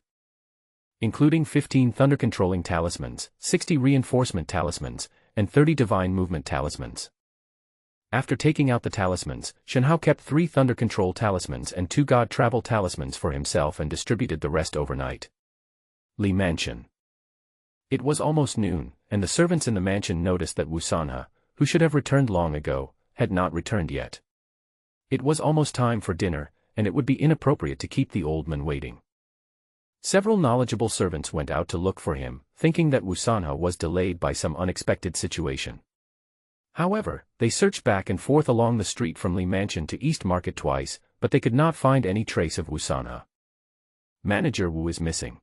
Including 15 thunder-controlling talismans, 60 reinforcement talismans, and 30 divine movement talismans. After taking out the talismans, Shen Hao kept 3 thunder control talismans and 2 god travel talismans for himself and distributed the rest overnight. Li Mansion. It was almost noon, and the servants in the mansion noticed that Wu Sanhe, who should have returned long ago, had not returned yet. It was almost time for dinner, and it would be inappropriate to keep the old man waiting. Several knowledgeable servants went out to look for him, thinking that Wu Sanhe was delayed by some unexpected situation. However, they searched back and forth along the street from Li Mansion to East Market twice, but they could not find any trace of Wu Sanhe. Manager Wu is missing.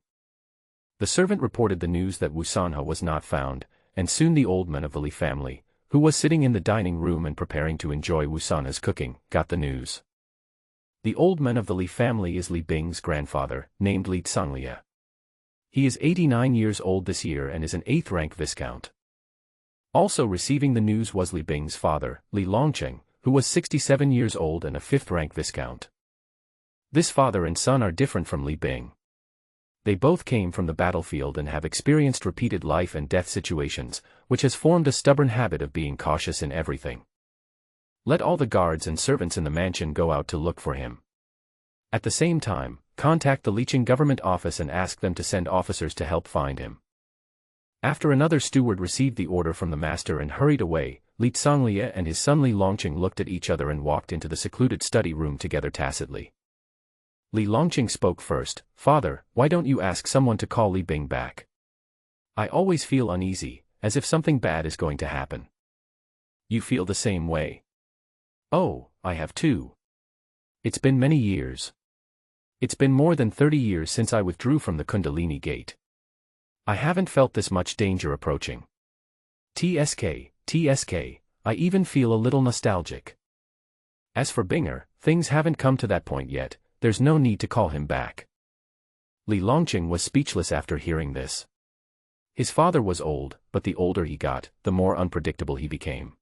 The servant reported the news that Wu Sanhe was not found, and soon the old man of the Li family, who was sitting in the dining room and preparing to enjoy Wu Sanhe's cooking, got the news. The old man of the Li family is Li Bing's grandfather, named Li Zhonglie. He is 89 years old this year and is an 8th-rank viscount. Also receiving the news was Li Bing's father, Li Longqing, who was 67 years old and a 5th-rank viscount. This father and son are different from Li Bing. They both came from the battlefield and have experienced repeated life and death situations, which has formed a stubborn habit of being cautious in everything. Let all the guards and servants in the mansion go out to look for him. At the same time, contact the Liqing government office and ask them to send officers to help find him. After another steward received the order from the master and hurried away, Li Zhonglie and his son Li Longqing looked at each other and walked into the secluded study room together tacitly. Li Longqing spoke first, "Father, why don't you ask someone to call Li Bing back? I always feel uneasy, as if something bad is going to happen." "You feel the same way?" "Oh, I have too. It's been many years. It's been more than 30 years since I withdrew from the Kundalini Gate. I haven't felt this much danger approaching. TSK, I even feel a little nostalgic. As for Binger, things haven't come to that point yet, there's no need to call him back." Li Longqing was speechless after hearing this. His father was old, but the older he got, the more unpredictable he became.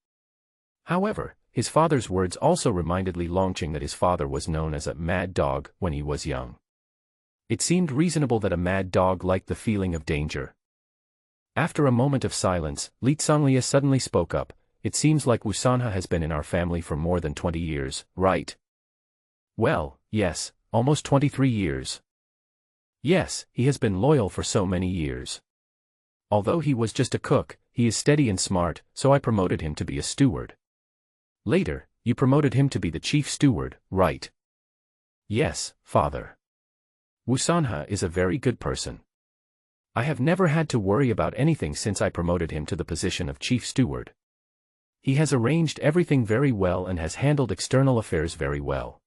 However, his father's words also reminded Li Longqing that his father was known as a mad dog when he was young. It seemed reasonable that a mad dog liked the feeling of danger. After a moment of silence, Li Zhonglie suddenly spoke up, "It seems like Wu Sanhe has been in our family for more than 20 years, right?" "Well, yes, almost 23 years. Yes, he has been loyal for so many years. Although he was just a cook, he is steady and smart, so I promoted him to be a steward." "Later, you promoted him to be the chief steward, right?" "Yes, father. Wu Sanhe is a very good person. I have never had to worry about anything since I promoted him to the position of chief steward. He has arranged everything very well and has handled external affairs very well."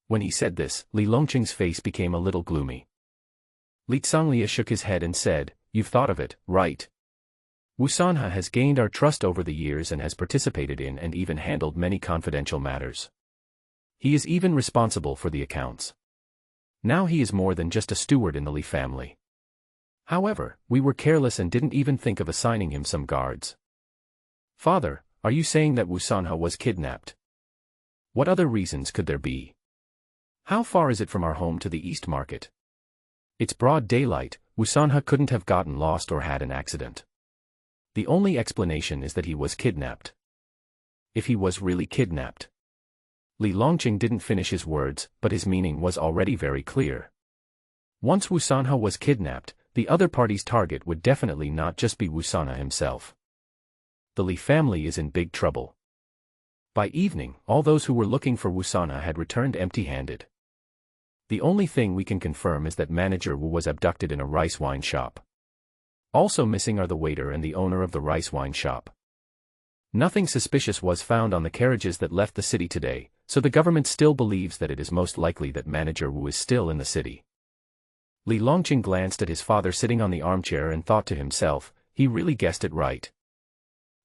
When he said this, Li Longqing's face became a little gloomy. Li Zhonglie shook his head and said, "You've thought of it, right? Wu Sanhe has gained our trust over the years and has participated in and even handled many confidential matters. He is even responsible for the accounts. Now he is more than just a steward in the Li family. However, we were careless and didn't even think of assigning him some guards." "Father, are you saying that Wu Sanhe was kidnapped? What other reasons could there be? How far is it from our home to the East Market? It's broad daylight. Wu Sanhe couldn't have gotten lost or had an accident. The only explanation is that he was kidnapped." If he was really kidnapped. Li Longqing didn't finish his words, but his meaning was already very clear. Once Wu Sanhe was kidnapped, the other party's target would definitely not just be Wu Sanhe himself. The Li family is in big trouble. By evening, all those who were looking for Wu Sanhe had returned empty-handed. The only thing we can confirm is that manager Wu was abducted in a rice wine shop. Also missing are the waiter and the owner of the rice wine shop. Nothing suspicious was found on the carriages that left the city today, so the government still believes that it is most likely that manager Wu is still in the city. Li Longqing glanced at his father sitting on the armchair and thought to himself, he really guessed it right.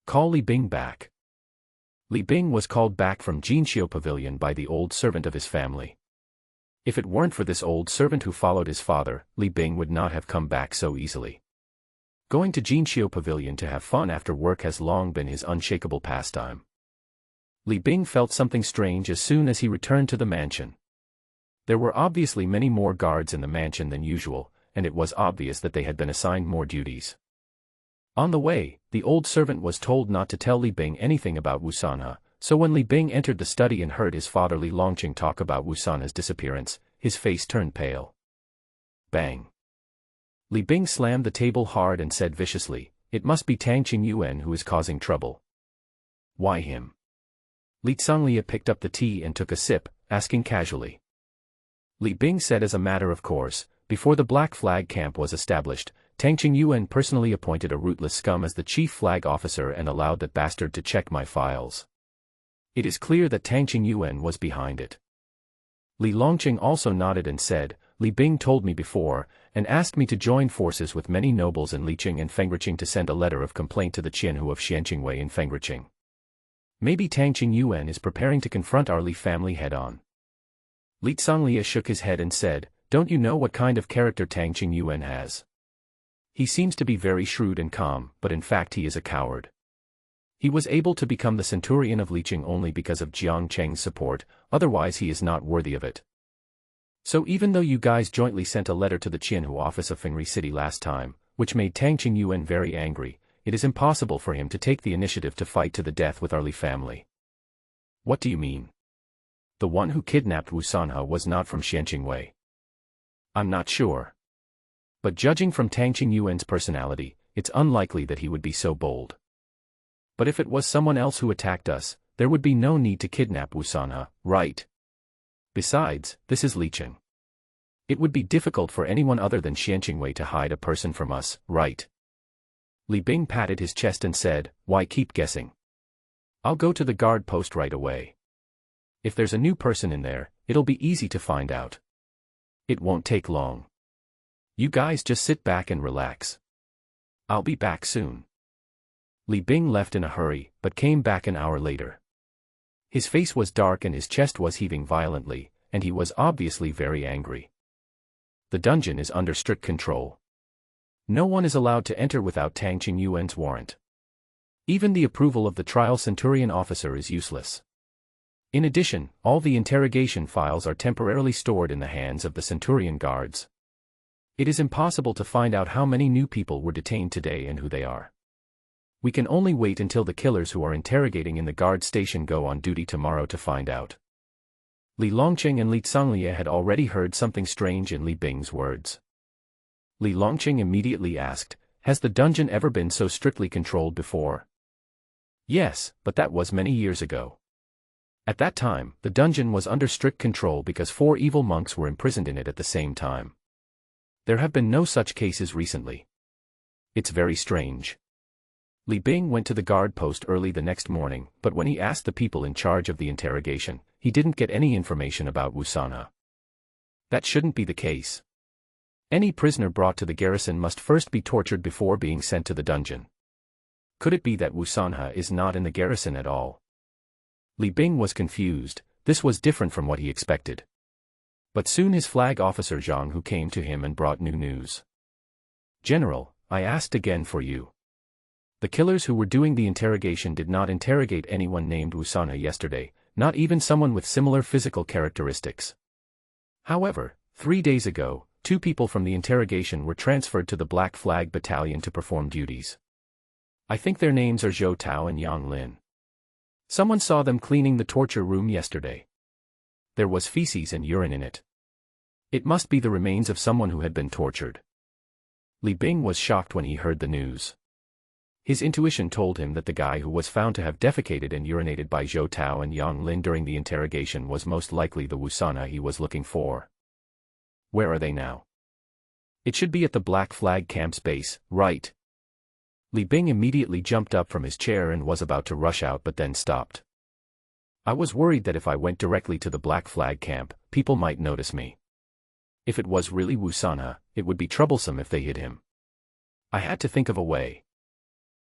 Call Li Bing back. Li Bing was called back from Jinxiu Pavilion by the old servant of his family. If it weren't for this old servant who followed his father, Li Bing would not have come back so easily. Going to Jinxiu Pavilion to have fun after work has long been his unshakable pastime. Li Bing felt something strange as soon as he returned to the mansion. There were obviously many more guards in the mansion than usual, and it was obvious that they had been assigned more duties. On the way, the old servant was told not to tell Li Bing anything about Wu Sanhe, so when Li Bing entered the study and heard his father Li Longqing talk about Wu Sanhe's disappearance, his face turned pale. Bang! Li Bing slammed the table hard and said viciously, "It must be Tang Qingyuan who is causing trouble." "Why him?" Li Zhonglie picked up the tea and took a sip, asking casually. Li Bing said as a matter of course, before the Black Flag camp was established, Tang Qingyuan personally appointed a rootless scum as the chief flag officer and allowed that bastard to check my files. It is clear that Tang Qingyuan was behind it. Li Longqing also nodded and said, "Li Bing told me before, and asked me to join forces with many nobles in Liqing and Fengriqing to send a letter of complaint to the Qianhu of Xianqingwei in Fengriqing. Maybe Tang Qingyuan is preparing to confront our Li family head-on." Li Zhonglie shook his head and said, "Don't you know what kind of character Tang Qingyuan has? He seems to be very shrewd and calm, but in fact he is a coward. He was able to become the centurion of Liqing only because of Jiang Cheng's support, otherwise he is not worthy of it. So even though you guys jointly sent a letter to the Qianhu office of Fengri City last time, which made Tang Qingyuan very angry, it is impossible for him to take the initiative to fight to the death with our Li family." "What do you mean? The one who kidnapped Wu Sanhe was not from Xianqingwei." "I'm not sure. But judging from Tang Qingyuan's personality, it's unlikely that he would be so bold. But if it was someone else who attacked us, there would be no need to kidnap Wu Sanhe, right? Besides, this is Liqing. It would be difficult for anyone other than Xianqingwei to hide a person from us, right?" Li Bing patted his chest and said, "Why keep guessing? I'll go to the guard post right away. If there's a new person in there, it'll be easy to find out. It won't take long. You guys just sit back and relax. I'll be back soon." Li Bing left in a hurry, but came back an hour later. His face was dark and his chest was heaving violently, and he was obviously very angry. The dungeon is under strict control. No one is allowed to enter without Tang Qingyuan's warrant. Even the approval of the trial centurion officer is useless. In addition, all the interrogation files are temporarily stored in the hands of the centurion guards. It is impossible to find out how many new people were detained today and who they are. We can only wait until the killers who are interrogating in the guard station go on duty tomorrow to find out. Li Longqing and Li Zhonglie had already heard something strange in Li Bing's words. Li Longqing immediately asked, "Has the dungeon ever been so strictly controlled before?" "Yes, but that was many years ago. At that time, the dungeon was under strict control because 4 evil monks were imprisoned in it at the same time. There have been no such cases recently. It's very strange. Li Bing went to the guard post early the next morning, but when he asked the people in charge of the interrogation, he didn't get any information about Wu Sanhe. That shouldn't be the case. Any prisoner brought to the garrison must first be tortured before being sent to the dungeon. Could it be that Wu Sanhe is not in the garrison at all? Li Bing was confused. This was different from what he expected. But soon his flag officer Zhang Hu came to him and brought new news. General, I asked again for you. The killers who were doing the interrogation did not interrogate anyone named Wu Sanhe yesterday, not even someone with similar physical characteristics. However, 3 days ago, 2 people from the interrogation were transferred to the Black Flag Battalion to perform duties. I think their names are Zhou Tao and Yang Lin. Someone saw them cleaning the torture room yesterday. There was feces and urine in it. It must be the remains of someone who had been tortured. Li Bing was shocked when he heard the news. His intuition told him that the guy who was found to have defecated and urinated by Zhou Tao and Yang Lin during the interrogation was most likely the Wu Sanhe he was looking for. Where are they now? It should be at the Black Flag camp's base, right? Li Bing immediately jumped up from his chair and was about to rush out but then stopped. I was worried that if I went directly to the Black Flag camp, people might notice me. If it was really Wu Sanhe, it would be troublesome if they hid him. I had to think of a way.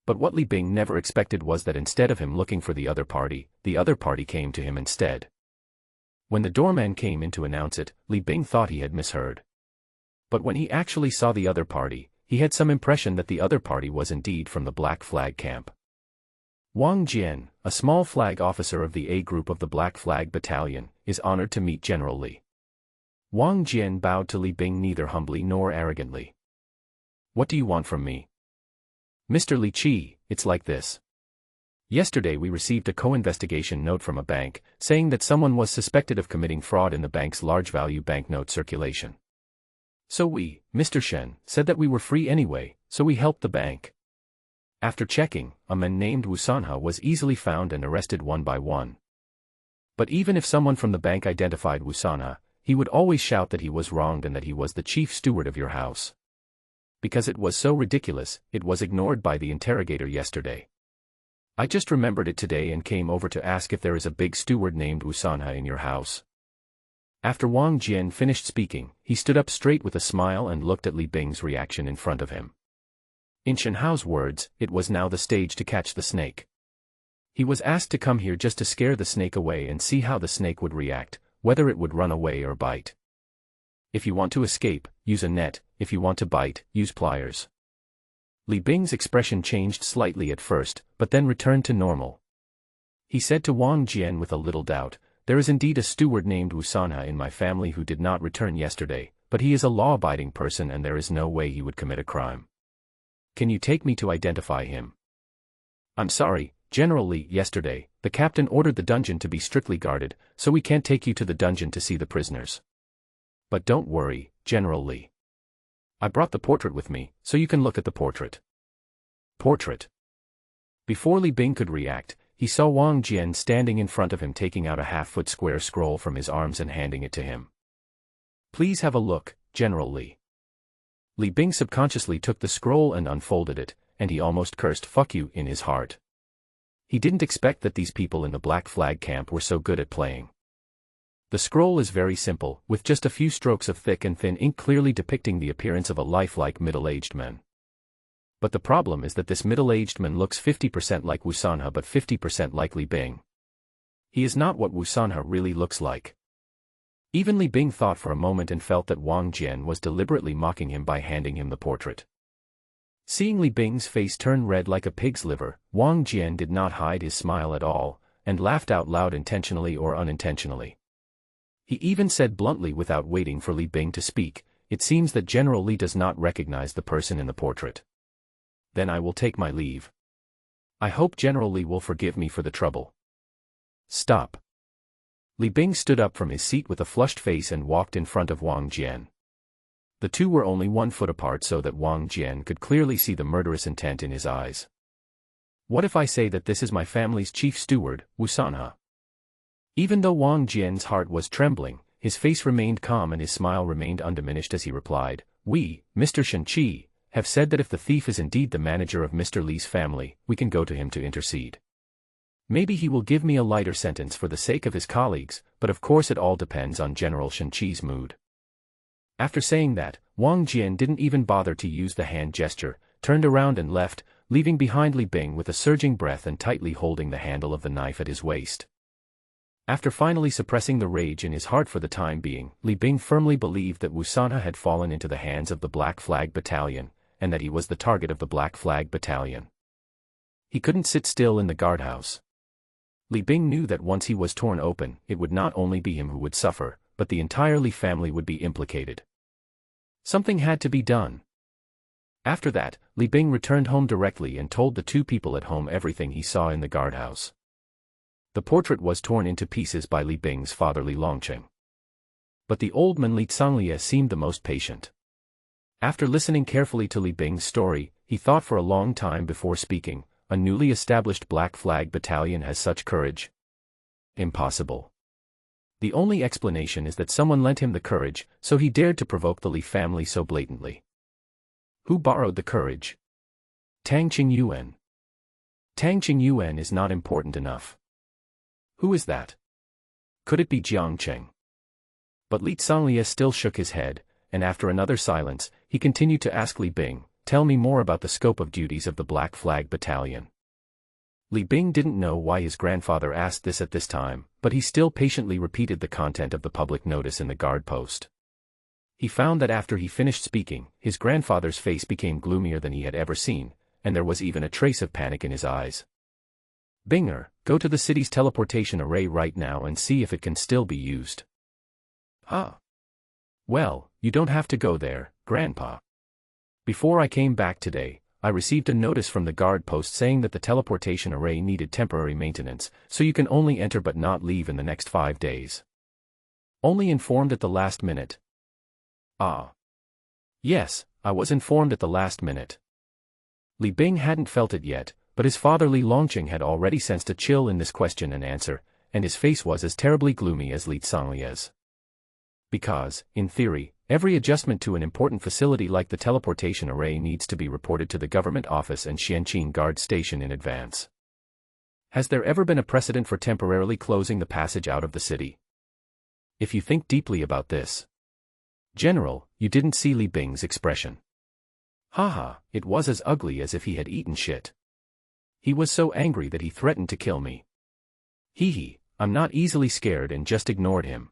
But what Li Bing never expected was that instead of him looking for the other party came to him instead. When the doorman came in to announce it, Li Bing thought he had misheard. But when he actually saw the other party, he had some impression that the other party was indeed from the Black Flag camp. Wang Jian, a small flag officer of the A group of the Black Flag Battalion, is honored to meet General Li. Wang Jian bowed to Li Bing neither humbly nor arrogantly. What do you want from me? Mr. Li Qi, it's like this. Yesterday we received a co-investigation note from a bank, saying that someone was suspected of committing fraud in the bank's large-value banknote circulation. So we, Mr. Shen, said that we were free anyway, so we helped the bank. After checking, a man named Wu Sanhe was easily found and arrested one by one. But even if someone from the bank identified Wu Sanhe, he would always shout that he was wronged and that he was the chief steward of your house. Because it was so ridiculous, it was ignored by the interrogator yesterday. I just remembered it today and came over to ask if there is a big steward named Wu Sanhe in your house. After Wang Jian finished speaking, he stood up straight with a smile and looked at Li Bing's reaction in front of him. In Shen Hao's words, it was now the stage to catch the snake. He was asked to come here just to scare the snake away and see how the snake would react, whether it would run away or bite. If you want to escape, use a net, if you want to bite, use pliers. Li Bing's expression changed slightly at first, but then returned to normal. He said to Wang Jian with a little doubt, there is indeed a steward named Wu Sanhe in my family who did not return yesterday, but he is a law-abiding person and there is no way he would commit a crime. Can you take me to identify him? I'm sorry, General Li, yesterday, the captain ordered the dungeon to be strictly guarded, so we can't take you to the dungeon to see the prisoners. But don't worry, General Li. I brought the portrait with me, so you can look at the portrait. Portrait. Before Li Bing could react, he saw Wang Jian standing in front of him taking out a half-foot square scroll from his arms and handing it to him. Please have a look, General Li. Li Bing subconsciously took the scroll and unfolded it, and he almost cursed "fuck you" in his heart. He didn't expect that these people in the Black Flag camp were so good at playing. The scroll is very simple, with just a few strokes of thick and thin ink clearly depicting the appearance of a lifelike middle-aged man. But the problem is that this middle-aged man looks 50% like Wu Sanhe but 50% like Li Bing. He is not what Wu Sanhe really looks like. Even Li Bing thought for a moment and felt that Wang Jian was deliberately mocking him by handing him the portrait. Seeing Li Bing's face turn red like a pig's liver, Wang Jian did not hide his smile at all, and laughed out loud intentionally or unintentionally. He even said bluntly without waiting for Li Bing to speak, it seems that General Li does not recognize the person in the portrait. Then I will take my leave. I hope General Li will forgive me for the trouble. Stop. Li Bing stood up from his seat with a flushed face and walked in front of Wang Jian. The two were only 1 foot apart so that Wang Jian could clearly see the murderous intent in his eyes. What if I say that this is my family's chief steward, Wu Sanhe? Even though Wang Jian's heart was trembling, his face remained calm and his smile remained undiminished as he replied, We, Mr. Shen-Chi, have said that if the thief is indeed the manager of Mr. Li's family, we can go to him to intercede. Maybe he will give me a lighter sentence for the sake of his colleagues, but of course it all depends on General Shen-Chi's mood. After saying that, Wang Jian didn't even bother to use the hand gesture, turned around and left, leaving behind Li Bing with a surging breath and tightly holding the handle of the knife at his waist. After finally suppressing the rage in his heart for the time being, Li Bing firmly believed that Wu Sanhe had fallen into the hands of the Black Flag Battalion, and that he was the target of the Black Flag Battalion. He couldn't sit still in the guardhouse. Li Bing knew that once he was torn open, it would not only be him who would suffer, but the entire Li family would be implicated. Something had to be done. After that, Li Bing returned home directly and told the two people at home everything he saw in the guardhouse. The portrait was torn into pieces by Li Bing's father Li Longqing. But the old man Li Zhonglie seemed the most patient. After listening carefully to Li Bing's story, he thought for a long time before speaking. A newly established Black Flag Battalion has such courage? Impossible. The only explanation is that someone lent him the courage, so he dared to provoke the Li family so blatantly. Who borrowed the courage? Tang Qingyuan. Tang Qingyuan is not important enough. Who is that? Could it be Jiang Cheng? But Li Zhonglie still shook his head, and after another silence, he continued to ask Li Bing, "Tell me more about the scope of duties of the Black Flag Battalion." Li Bing didn't know why his grandfather asked this at this time, but he still patiently repeated the content of the public notice in the guard post. He found that after he finished speaking, his grandfather's face became gloomier than he had ever seen, and there was even a trace of panic in his eyes. "Binger, go to the city's teleportation array right now and see if it can still be used." "Huh? Well, you don't have to go there, Grandpa. Before I came back today, I received a notice from the guard post saying that the teleportation array needed temporary maintenance, so you can only enter but not leave in the next 5 days. Only informed at the last minute." "Ah. Yes, I was informed at the last minute." Li Bing hadn't felt it yet, but his father Li Longqing had already sensed a chill in this question and answer, and his face was as terribly gloomy as Li Zhonglie's. Because, in theory, every adjustment to an important facility like the teleportation array needs to be reported to the government office and Xianqing Guard Station in advance. Has there ever been a precedent for temporarily closing the passage out of the city? If you think deeply about this. General, you didn't see Li Bing's expression. Haha, it was as ugly as if he had eaten shit. He was so angry that he threatened to kill me. Hee, I'm not easily scared and just ignored him.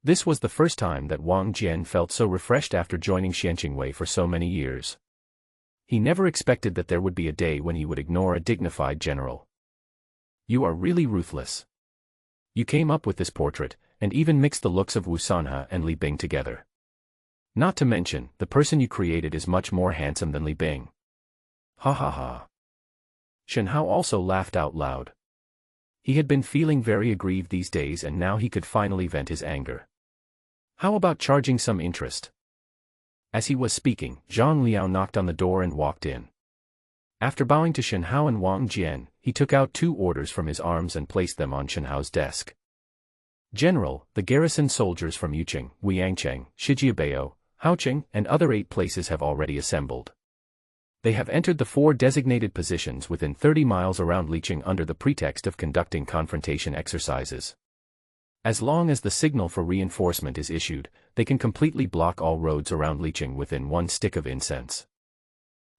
This was the first time that Wang Jian felt so refreshed after joining Xianqingwei for so many years. He never expected that there would be a day when he would ignore a dignified general. You are really ruthless. You came up with this portrait, and even mixed the looks of Wu Sanhe and Li Bing together. Not to mention, the person you created is much more handsome than Li Bing. Ha ha ha. Shen Hao also laughed out loud. He had been feeling very aggrieved these days and now he could finally vent his anger. How about charging some interest? As he was speaking, Zhang Liao knocked on the door and walked in. After bowing to Shen Hao and Wang Jian, he took out 2 orders from his arms and placed them on Shen Hao's desk. General, the garrison soldiers from Yuqing, Weiyangcheng, Shijiabao, Haoqing, and other 8 places have already assembled. They have entered the 4 designated positions within 30 miles around Liqing under the pretext of conducting confrontation exercises. As long as the signal for reinforcement is issued, they can completely block all roads around Liqing within 1 stick of incense.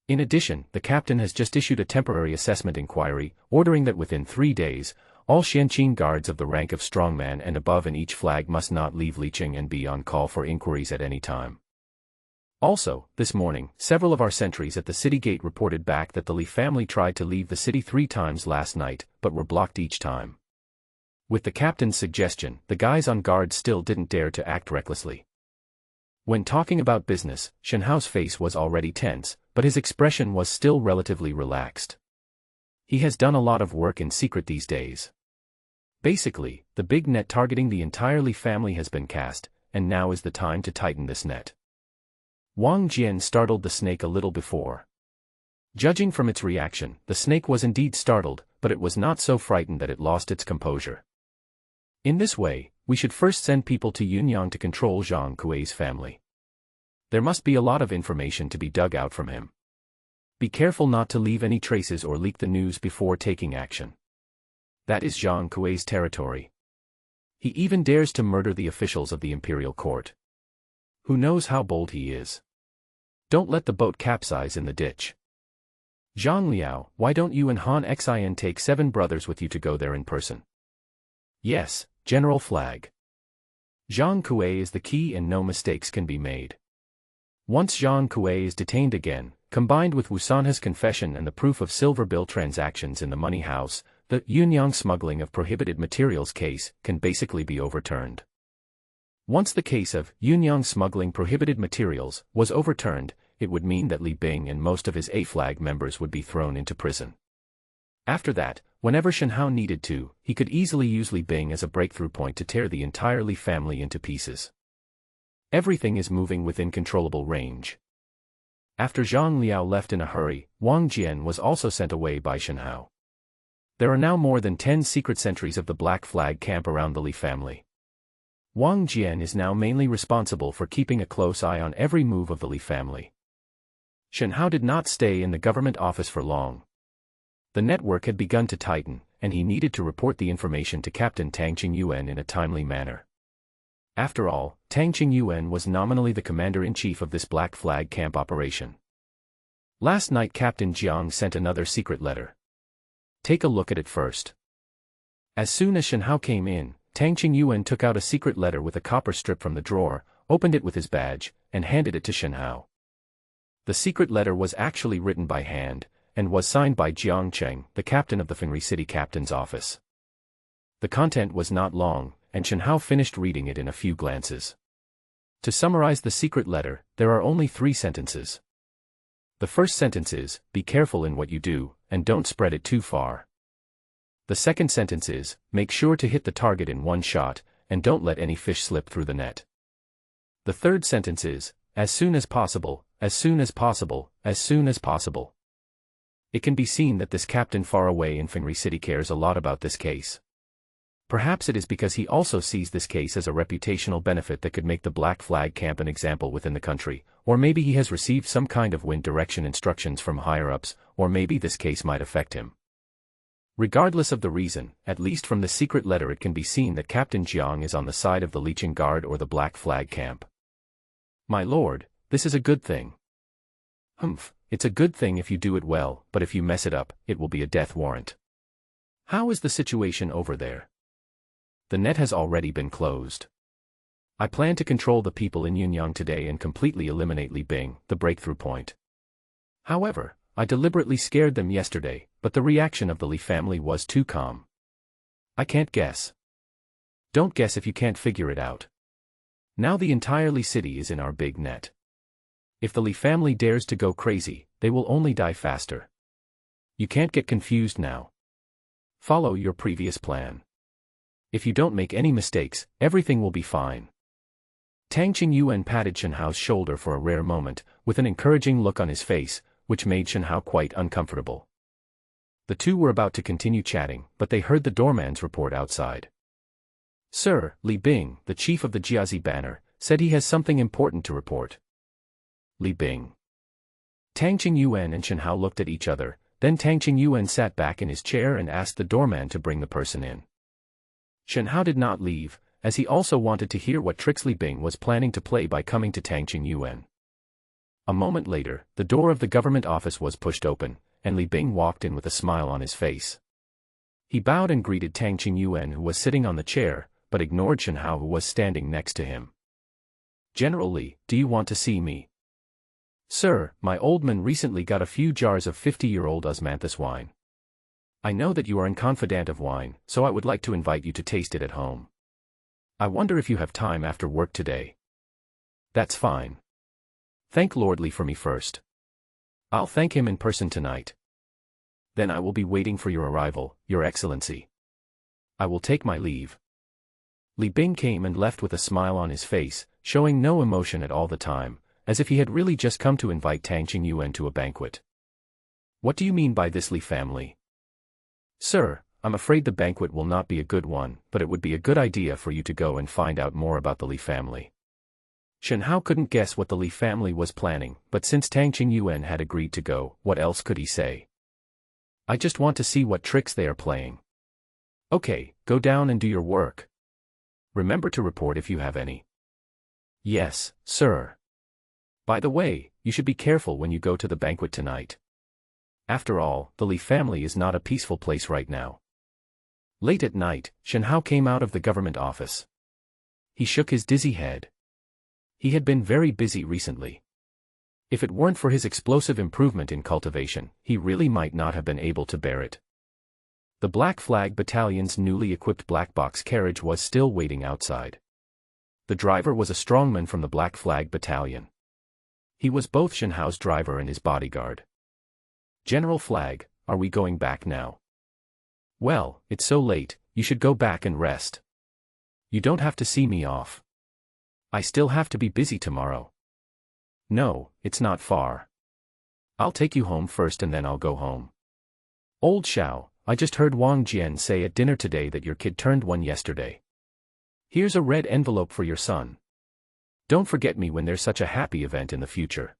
In addition, the captain has just issued a temporary assessment inquiry, ordering that within 3 days, all Xianqing guards of the rank of strongman and above in each flag must not leave Liqing and be on call for inquiries at any time. Also, this morning, several of our sentries at the city gate reported back that the Li family tried to leave the city 3 times last night, but were blocked each time. With the captain's suggestion, the guys on guard still didn't dare to act recklessly. When talking about business, Shen Hao's face was already tense, but his expression was still relatively relaxed. He has done a lot of work in secret these days. Basically, the big net targeting the entire Li family has been cast, and now is the time to tighten this net. Wang Jian startled the snake a little before. Judging from its reaction, the snake was indeed startled, but it was not so frightened that it lost its composure. In this way, we should first send people to Yunyang to control Zhang Kuei's family. There must be a lot of information to be dug out from him. Be careful not to leave any traces or leak the news before taking action. That is Zhang Kuei's territory. He even dares to murder the officials of the imperial court. Who knows how bold he is? Don't let the boat capsize in the ditch. Zhang Liao, why don't you and Han Xin take 7 brothers with you to go there in person? Yes, General Flag. Zhang Kuei is the key and no mistakes can be made. Once Zhang Kuei is detained again, combined with Wu Sanhe's confession and the proof of silver bill transactions in the money house, the Yunyang smuggling of prohibited materials case can basically be overturned. Once the case of Yunyang smuggling prohibited materials was overturned, it would mean that Li Bing and most of his A-Flag members would be thrown into prison. After that, whenever Shen Hao needed to, he could easily use Li Bing as a breakthrough point to tear the entire Li family into pieces. Everything is moving within controllable range. After Zhang Liao left in a hurry, Wang Jian was also sent away by Shen Hao. There are now more than 10 secret sentries of the Black Flag camp around the Li family. Wang Jian is now mainly responsible for keeping a close eye on every move of the Li family. Shen Hao did not stay in the government office for long. The network had begun to tighten, and he needed to report the information to Captain Tang Qingyuan in a timely manner. After all, Tang Qingyuan was nominally the commander-in-chief of this Black Flag camp operation. Last night Captain Jiang sent another secret letter. Take a look at it first. As soon as Shen Hao came in, Tang Qingyuan took out a secret letter with a copper strip from the drawer, opened it with his badge, and handed it to Shen Hao. The secret letter was actually written by hand, and was signed by Jiang Cheng, the captain of the Fengri City Captain's office. The content was not long, and Shen Hao finished reading it in a few glances. To summarize the secret letter, there are only 3 sentences. The first sentence is, be careful in what you do, and don't spread it too far. The second sentence is, make sure to hit the target in one shot, and don't let any fish slip through the net. The third sentence is, as soon as possible, as soon as possible, as soon as possible. It can be seen that this captain far away in Fengri City cares a lot about this case. Perhaps it is because he also sees this case as a reputational benefit that could make the Black Flag camp an example within the country, or maybe he has received some kind of wind direction instructions from higher-ups, or maybe this case might affect him. Regardless of the reason, at least from the secret letter it can be seen that Captain Jiang is on the side of the Licheng Guard or the Black Flag camp. My lord, this is a good thing. Humph, it's a good thing if you do it well, but if you mess it up, it will be a death warrant. How is the situation over there? The net has already been closed. I plan to control the people in Yunyang today and completely eliminate Li Bing, the breakthrough point. However, I deliberately scared them yesterday, but the reaction of the Li family was too calm. I can't guess. Don't guess if you can't figure it out. Now the entire Li city is in our big net. If the Li family dares to go crazy, they will only die faster. You can't get confused now. Follow your previous plan. If you don't make any mistakes, everything will be fine. Tang Qingyuan patted Shen Hao's shoulder for a rare moment, with an encouraging look on his face, which made Shen Hao quite uncomfortable. The two were about to continue chatting, but they heard the doorman's report outside. Sir, Li Bing, the chief of the Jiazi banner, said he has something important to report. Li Bing. Tang Qingyuan and Shen Hao looked at each other, then Tang Qingyuan sat back in his chair and asked the doorman to bring the person in. Shen Hao did not leave, as he also wanted to hear what tricks Li Bing was planning to play by coming to Tang Qingyuan. A moment later, the door of the government office was pushed open, and Li Bing walked in with a smile on his face. He bowed and greeted Tang Qingyuan, who was sitting on the chair, but ignored Shen Hao, who was standing next to him. General Li, do you want to see me? Sir, my old man recently got a few jars of 50-year-old osmanthus wine. I know that you are in confidant of wine, so I would like to invite you to taste it at home. I wonder if you have time after work today. That's fine. Thank Lord Li for me first. I'll thank him in person tonight. Then I will be waiting for your arrival, Your Excellency. I will take my leave. Li Bing came and left with a smile on his face, showing no emotion at all the time, as if he had really just come to invite Tang Qingyuan to a banquet. What do you mean by this Li family? Sir, I'm afraid the banquet will not be a good one, but it would be a good idea for you to go and find out more about the Li family. Shen Hao couldn't guess what the Li family was planning, but since Tang Qingyuan had agreed to go, what else could he say? I just want to see what tricks they are playing. Okay, go down and do your work. Remember to report if you have any. Yes, sir. By the way, you should be careful when you go to the banquet tonight. After all, the Li family is not a peaceful place right now. Late at night, Shen Hao came out of the government office. He shook his dizzy head. He had been very busy recently. If it weren't for his explosive improvement in cultivation, he really might not have been able to bear it. The Black Flag Battalion's newly equipped black box carriage was still waiting outside. The driver was a strongman from the Black Flag Battalion. He was both Shen Hao's driver and his bodyguard. General Flag, are we going back now? Well, it's so late, you should go back and rest. You don't have to see me off. I still have to be busy tomorrow. No, it's not far. I'll take you home first and then I'll go home. Old Xiao, I just heard Wang Jian say at dinner today that your kid turned 1 yesterday. Here's a red envelope for your son. Don't forget me when there's such a happy event in the future.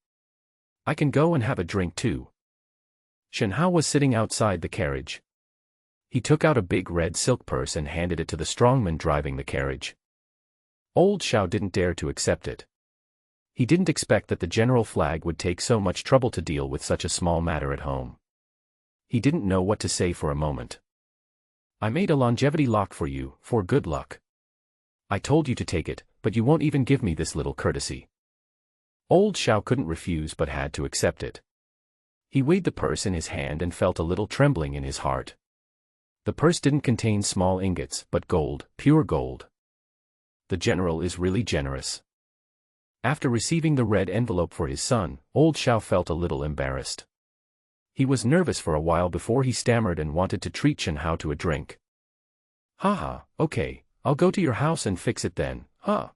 I can go and have a drink too. Shen Hao was sitting outside the carriage. He took out a big red silk purse and handed it to the strongman driving the carriage. Old Xiao didn't dare to accept it. He didn't expect that the General Flag would take so much trouble to deal with such a small matter at home. He didn't know what to say for a moment. I made a longevity lock for you, for good luck. I told you to take it, but you won't even give me this little courtesy. Old Xiao couldn't refuse but had to accept it. He weighed the purse in his hand and felt a little trembling in his heart. The purse didn't contain small ingots, but gold, pure gold. The general is really generous. After receiving the red envelope for his son, Old Xiao felt a little embarrassed. He was nervous for a while before he stammered and wanted to treat Shen Hao to a drink. Haha, okay, I'll go to your house and fix it then, huh?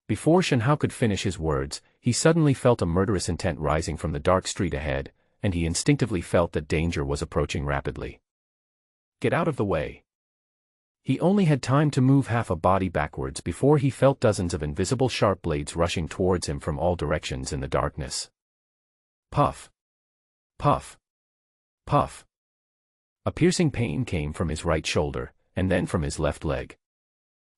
Before Shen Hao could finish his words, he suddenly felt a murderous intent rising from the dark street ahead, and he instinctively felt that danger was approaching rapidly. Get out of the way. He only had time to move half a body backwards before he felt dozens of invisible sharp blades rushing towards him from all directions in the darkness. Puff. Puff. Puff. A piercing pain came from his right shoulder, and then from his left leg.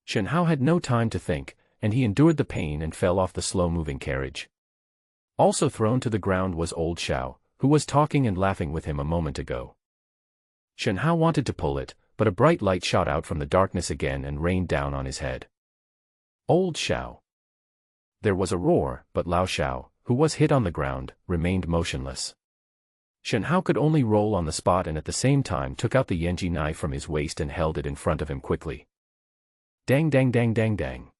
Shen Hao had no time to think, and he endured the pain and fell off the slow-moving carriage. Also thrown to the ground was Old Xiao, who was talking and laughing with him a moment ago. Shen Hao wanted to pull it, but a bright light shot out from the darkness again and rained down on his head. Old Xiao. There was a roar, but Lao Xiao, who was hit on the ground, remained motionless. Shen Hao could only roll on the spot and at the same time took out the Yanji knife from his waist and held it in front of him quickly. Dang dang dang dang dang.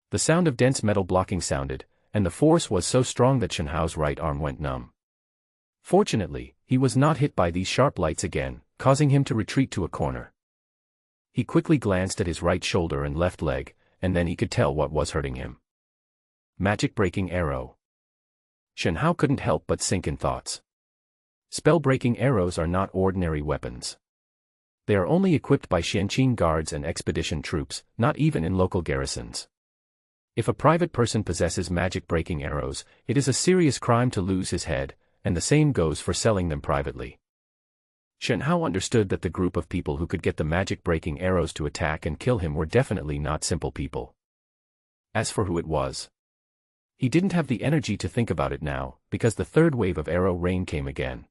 The sound of dense metal blocking sounded, and the force was so strong that Shen Hao's right arm went numb. Fortunately, he was not hit by these sharp lights again, causing him to retreat to a corner. He quickly glanced at his right shoulder and left leg, and then he could tell what was hurting him. Magic-breaking arrow. Shen Hao couldn't help but sink in thoughts. Spell-breaking arrows are not ordinary weapons. They are only equipped by Xianqing guards and expedition troops, not even in local garrisons. If a private person possesses magic-breaking arrows, it is a serious crime to lose his head, and the same goes for selling them privately. Shen Hao understood that the group of people who could get the magic-breaking arrows to attack and kill him were definitely not simple people. As for who it was, he didn't have the energy to think about it now, because the third wave of arrow rain came again.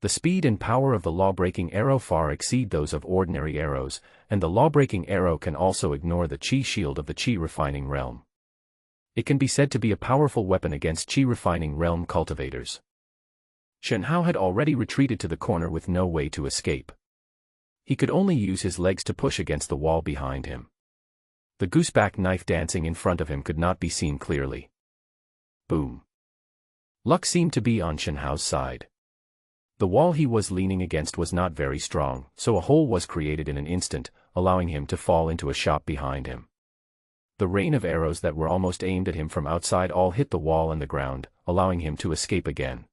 The speed and power of the law-breaking arrow far exceed those of ordinary arrows, and the law-breaking arrow can also ignore the Qi shield of the Qi-refining realm. It can be said to be a powerful weapon against Qi-refining realm cultivators. Shen Hao had already retreated to the corner with no way to escape. He could only use his legs to push against the wall behind him. The gooseback knife dancing in front of him could not be seen clearly. Boom. Luck seemed to be on Shen Hao's side. The wall he was leaning against was not very strong, so a hole was created in an instant, allowing him to fall into a shop behind him. The rain of arrows that were almost aimed at him from outside all hit the wall and the ground, allowing him to escape again.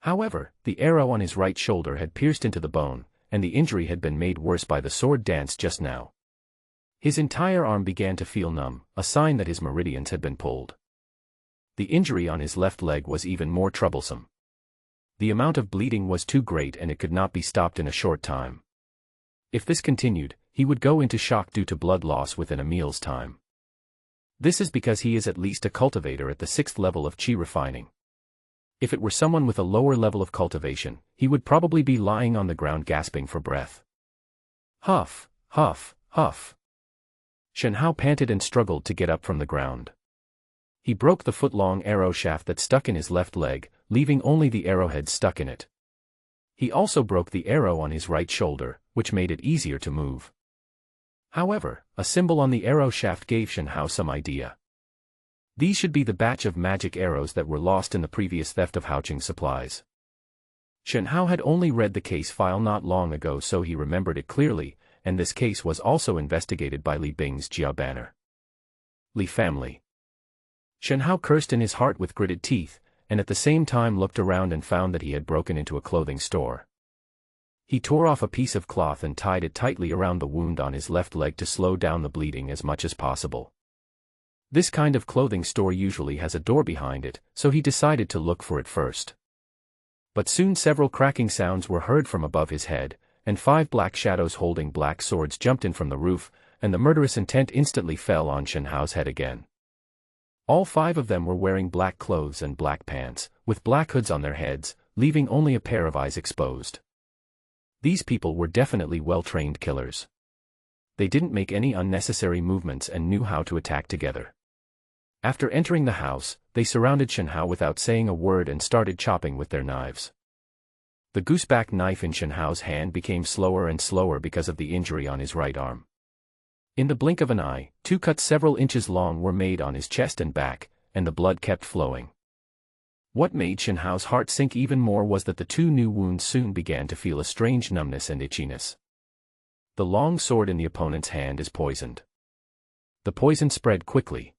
However, the arrow on his right shoulder had pierced into the bone, and the injury had been made worse by the sword dance just now. His entire arm began to feel numb, a sign that his meridians had been pulled. The injury on his left leg was even more troublesome. The amount of bleeding was too great and it could not be stopped in a short time. If this continued, he would go into shock due to blood loss within a meal's time. This is because he is at least a cultivator at the 6th level of chi refining. If it were someone with a lower level of cultivation, he would probably be lying on the ground gasping for breath. Huff, huff, huff. Shen Hao panted and struggled to get up from the ground. He broke the foot-long arrow shaft that stuck in his left leg, leaving only the arrowhead stuck in it. He also broke the arrow on his right shoulder, which made it easier to move. However, a symbol on the arrow shaft gave Shen Hao some idea. These should be the batch of magic arrows that were lost in the previous theft of Haoqing's supplies. Shen Hao had only read the case file not long ago, so he remembered it clearly, and this case was also investigated by Li Bing's Jia banner. Li family. Shen Hao cursed in his heart with gritted teeth, and at the same time looked around and found that he had broken into a clothing store. He tore off a piece of cloth and tied it tightly around the wound on his left leg to slow down the bleeding as much as possible. This kind of clothing store usually has a door behind it, so he decided to look for it first. But soon several cracking sounds were heard from above his head, and 5 black shadows holding black swords jumped in from the roof, and the murderous intent instantly fell on Shen Hao's head again. All 5 of them were wearing black clothes and black pants, with black hoods on their heads, leaving only a pair of eyes exposed. These people were definitely well-trained killers. They didn't make any unnecessary movements and knew how to attack together. After entering the house, they surrounded Shen Hao without saying a word and started chopping with their knives. The gooseback knife in Shen Hao's hand became slower and slower because of the injury on his right arm. In the blink of an eye, 2 cuts several inches long were made on his chest and back, and the blood kept flowing. What made Shen Hao's heart sink even more was that the 2 new wounds soon began to feel a strange numbness and itchiness. The long sword in the opponent's hand is poisoned. The poison spread quickly.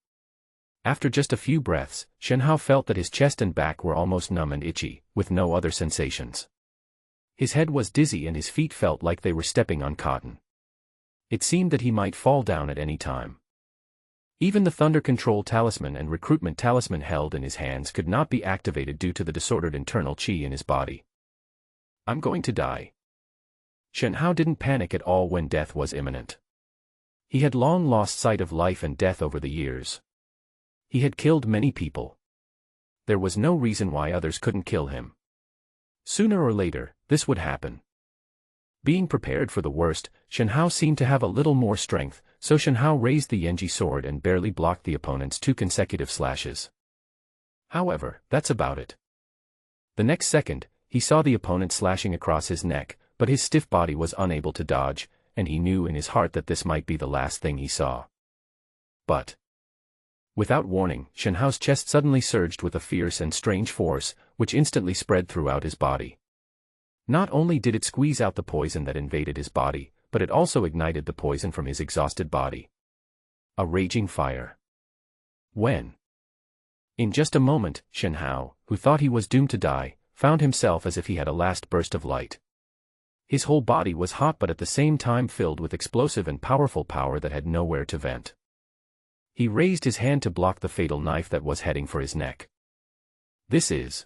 After just a few breaths, Shen Hao felt that his chest and back were almost numb and itchy, with no other sensations. His head was dizzy and his feet felt like they were stepping on cotton. It seemed that he might fall down at any time. Even the Thunder Control Talisman and Recruitment Talisman held in his hands could not be activated due to the disordered internal qi in his body. I'm going to die. Shen Hao didn't panic at all when death was imminent. He had long lost sight of life and death over the years. He had killed many people. There was no reason why others couldn't kill him. Sooner or later, this would happen. Being prepared for the worst, Shen Hao seemed to have a little more strength, so Shen Hao raised the Yenji sword and barely blocked the opponent's 2 consecutive slashes. However, that's about it. The next second, he saw the opponent slashing across his neck, but his stiff body was unable to dodge, and he knew in his heart that this might be the last thing he saw. But without warning, Shen Hao's chest suddenly surged with a fierce and strange force, which instantly spread throughout his body. Not only did it squeeze out the poison that invaded his body, but it also ignited the poison from his exhausted body. A raging fire. When? In just a moment, Shen Hao, who thought he was doomed to die, found himself as if he had a last burst of light. His whole body was hot but at the same time filled with explosive and powerful power that had nowhere to vent. He raised his hand to block the fatal knife that was heading for his neck. This is...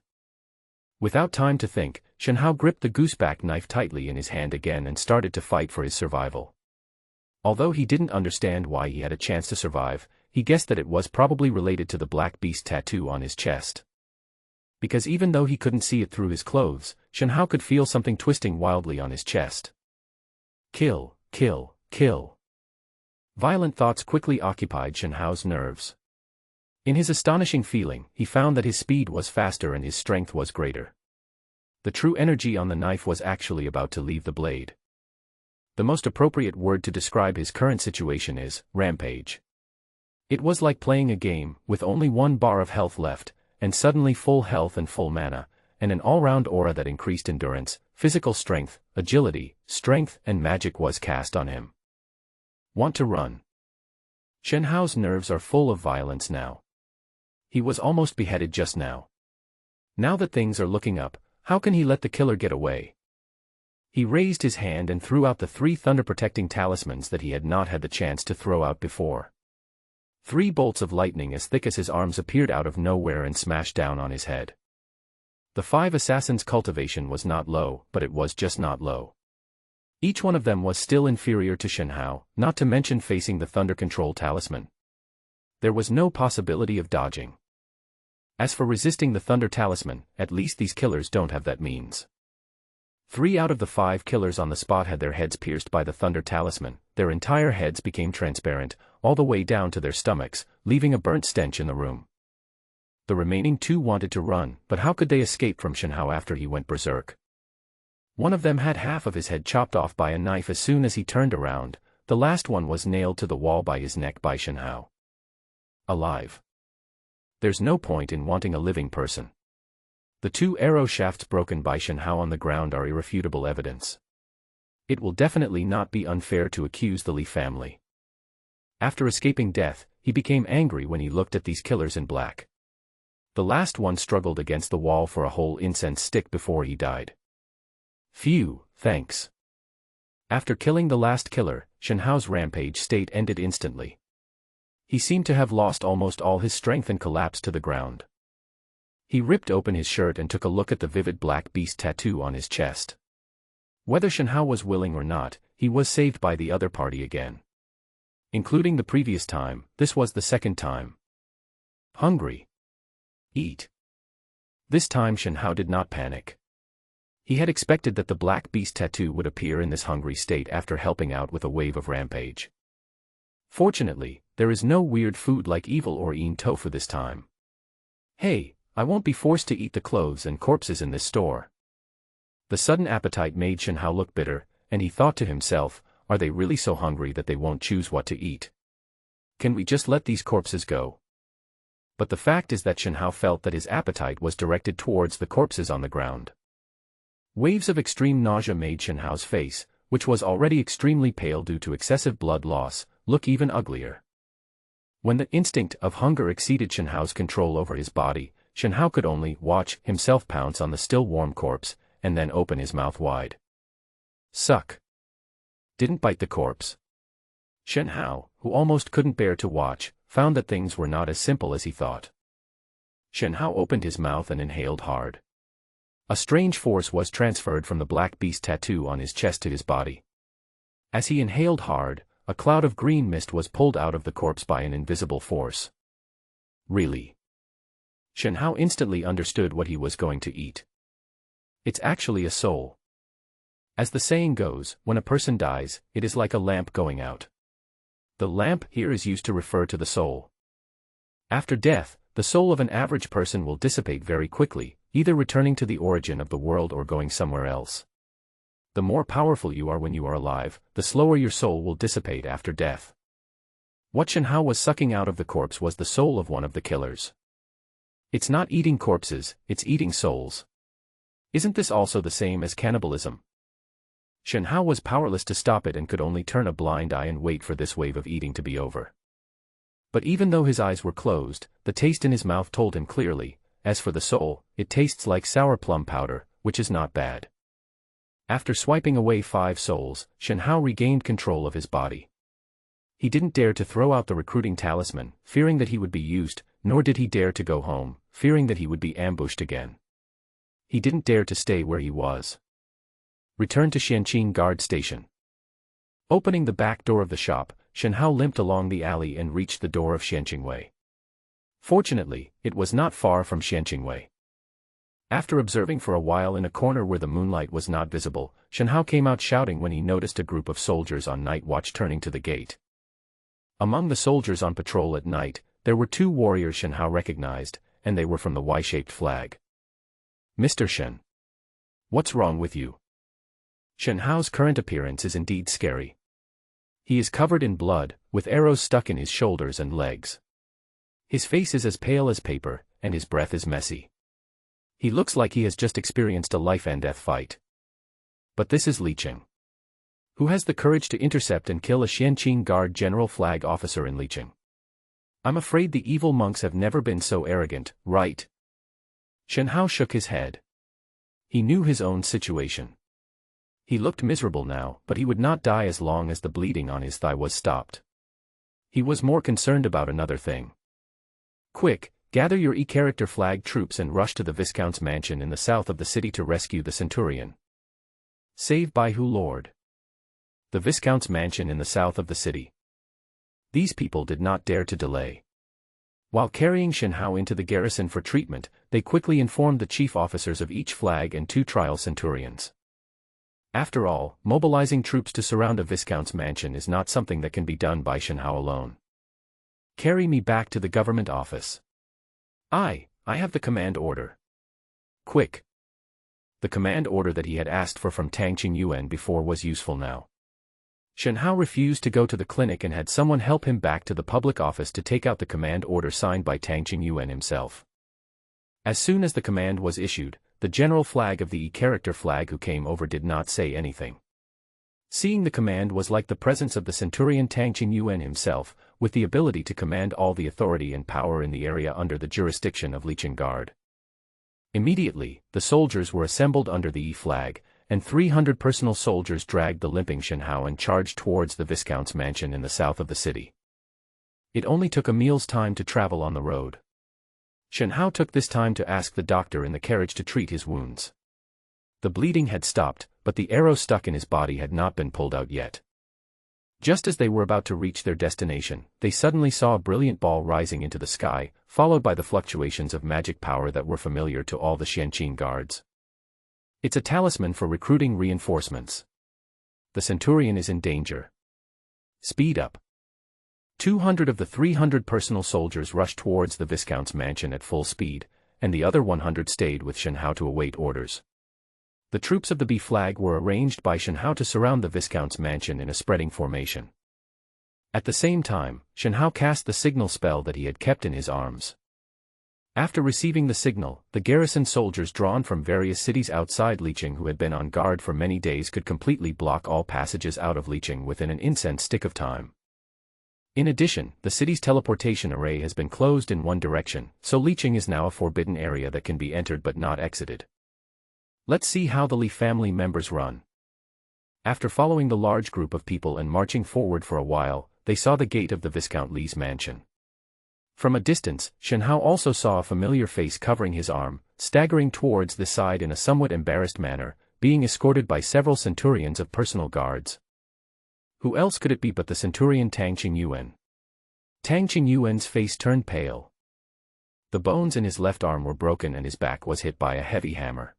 Without time to think, Shen Hao gripped the gooseback knife tightly in his hand again and started to fight for his survival. Although he didn't understand why he had a chance to survive, he guessed that it was probably related to the black beast tattoo on his chest. Because even though he couldn't see it through his clothes, Shen Hao could feel something twisting wildly on his chest. Kill, kill, kill. Violent thoughts quickly occupied Shen Hao's nerves. In his astonishing feeling, he found that his speed was faster and his strength was greater. The true energy on the knife was actually about to leave the blade. The most appropriate word to describe his current situation is rampage. It was like playing a game, with only 1 bar of health left, and suddenly full health and full mana, and an all-round aura that increased endurance, physical strength, agility, strength, and magic was cast on him. Want to run? Shen Hao's nerves are full of violence now. He was almost beheaded just now. Now that things are looking up, how can he let the killer get away? He raised his hand and threw out the 3 thunder-protecting talismans that he had not had the chance to throw out before. 3 bolts of lightning as thick as his arms appeared out of nowhere and smashed down on his head. The 5 assassins' cultivation was not low, but it was just not low. Each one of them was still inferior to Shen Hao, not to mention facing the thunder control talisman. There was no possibility of dodging. As for resisting the thunder talisman, at least these killers don't have that means. 3 out of the 5 killers on the spot had their heads pierced by the thunder talisman. Their entire heads became transparent, all the way down to their stomachs, leaving a burnt stench in the room. The remaining 2 wanted to run, but how could they escape from Shen Hao after he went berserk? One of them had half of his head chopped off by a knife as soon as he turned around. The last one was nailed to the wall by his neck by Shen Hao. Alive. There's no point in wanting a living person. The 2 arrow shafts broken by Shen Hao on the ground are irrefutable evidence. It will definitely not be unfair to accuse the Li family. After escaping death, he became angry when he looked at these killers in black. The last one struggled against the wall for a whole incense stick before he died. Phew, thanks. After killing the last killer, Shen Hao's rampage state ended instantly. He seemed to have lost almost all his strength and collapsed to the ground. He ripped open his shirt and took a look at the vivid black beast tattoo on his chest. Whether Shen Hao was willing or not, he was saved by the other party again. Including the previous time, this was the second time. Hungry. Eat. This time Shen Hao did not panic. He had expected that the black beast tattoo would appear in this hungry state after helping out with a wave of rampage. Fortunately, there is no weird food like evil or eaten tofu this time. Hey, I won't be forced to eat the clothes and corpses in this store. The sudden appetite made Shen Hao look bitter, and he thought to himself, are they really so hungry that they won't choose what to eat? Can we just let these corpses go? But the fact is that Shen Hao felt that his appetite was directed towards the corpses on the ground. Waves of extreme nausea made Shen Hao's face, which was already extremely pale due to excessive blood loss, look even uglier. When the instinct of hunger exceeded Shen Hao's control over his body, Shen Hao could only watch himself pounce on the still warm corpse, and then open his mouth wide. Suck. Didn't bite the corpse. Shen Hao, who almost couldn't bear to watch, found that things were not as simple as he thought. Shen Hao opened his mouth and inhaled hard. A strange force was transferred from the black beast tattoo on his chest to his body. As he inhaled hard, a cloud of green mist was pulled out of the corpse by an invisible force. Really? Shen Hao instantly understood what he was going to eat. It's actually a soul. As the saying goes, when a person dies, it is like a lamp going out. The lamp here is used to refer to the soul. After death, the soul of an average person will dissipate very quickly, either returning to the origin of the world or going somewhere else. The more powerful you are when you are alive, the slower your soul will dissipate after death. What Shen Hao was sucking out of the corpse was the soul of one of the killers. It's not eating corpses, it's eating souls. Isn't this also the same as cannibalism? Shen Hao was powerless to stop it and could only turn a blind eye and wait for this wave of eating to be over. But even though his eyes were closed, the taste in his mouth told him clearly, as for the soul, it tastes like sour plum powder, which is not bad. After swiping away 5 souls, Shen Hao regained control of his body. He didn't dare to throw out the recruiting talisman, fearing that he would be used, nor did he dare to go home, fearing that he would be ambushed again. He didn't dare to stay where he was. Return to Xianqing Guard Station. Opening the back door of the shop, Shen Hao limped along the alley and reached the door of Xianqingwei. Fortunately, it was not far from Xianqingwei. After observing for a while in a corner where the moonlight was not visible, Shen Hao came out shouting when he noticed a group of soldiers on night watch turning to the gate. Among the soldiers on patrol at night, there were 2 warriors Shen Hao recognized, and they were from the Y-shaped flag. Mr. Shen. What's wrong with you? Shen Hao's current appearance is indeed scary. He is covered in blood, with arrows stuck in his shoulders and legs. His face is as pale as paper, and his breath is messy. He looks like he has just experienced a life-and-death fight. But this is Liqing. Who has the courage to intercept and kill a Xianqing Guard General Flag officer in Liqing? I'm afraid the evil monks have never been so arrogant, right? Shen Hao shook his head. He knew his own situation. He looked miserable now, but he would not die as long as the bleeding on his thigh was stopped. He was more concerned about another thing. Quick, gather your E-character flag troops and rush to the Viscount's mansion in the south of the city to rescue the Centurion. Save by who, Lord? The Viscount's mansion in the south of the city. These people did not dare to delay. While carrying Shen Hao into the garrison for treatment, they quickly informed the chief officers of each flag and 2 trial centurions. After all, mobilizing troops to surround a Viscount's mansion is not something that can be done by Shen Hao alone. Carry me back to the government office. I have the command order. Quick. The command order that he had asked for from Tang Qingyuan before was useful now. Shen Hao refused to go to the clinic and had someone help him back to the public office to take out the command order signed by Tang Qingyuan himself. As soon as the command was issued, the general flag of the E-character flag who came over did not say anything. Seeing the command was like the presence of the Centurion Tang Qingyuan himself, with the ability to command all the authority and power in the area under the jurisdiction of Liqing Guard. Immediately, the soldiers were assembled under the E flag, and 300 personal soldiers dragged the limping Shen Hao and charged towards the Viscount's mansion in the south of the city. It only took a meal's time to travel on the road. Shen Hao took this time to ask the doctor in the carriage to treat his wounds. The bleeding had stopped, but the arrow stuck in his body had not been pulled out yet. Just as they were about to reach their destination, they suddenly saw a brilliant ball rising into the sky, followed by the fluctuations of magic power that were familiar to all the Xianqing guards. It's a talisman for recruiting reinforcements. The Centurion is in danger. Speed up. 200 of the 300 personal soldiers rushed towards the Viscount's mansion at full speed, and the other 100 stayed with Shen Hao to await orders. The troops of the B flag were arranged by Shen Hao to surround the Viscount's mansion in a spreading formation. At the same time, Shen Hao cast the signal spell that he had kept in his arms. After receiving the signal, the garrison soldiers drawn from various cities outside Liqing who had been on guard for many days could completely block all passages out of Liqing within an incense stick of time. In addition, the city's teleportation array has been closed in one direction, so Liqing is now a forbidden area that can be entered but not exited. Let's see how the Li family members run. After following the large group of people and marching forward for a while, they saw the gate of the Viscount Li's mansion. From a distance, Shen Hao also saw a familiar face covering his arm, staggering towards this side in a somewhat embarrassed manner, being escorted by several centurions of personal guards. Who else could it be but the Centurion Tang Qingyuan? Tang Qingyuan's face turned pale. The bones in his left arm were broken and his back was hit by a heavy hammer.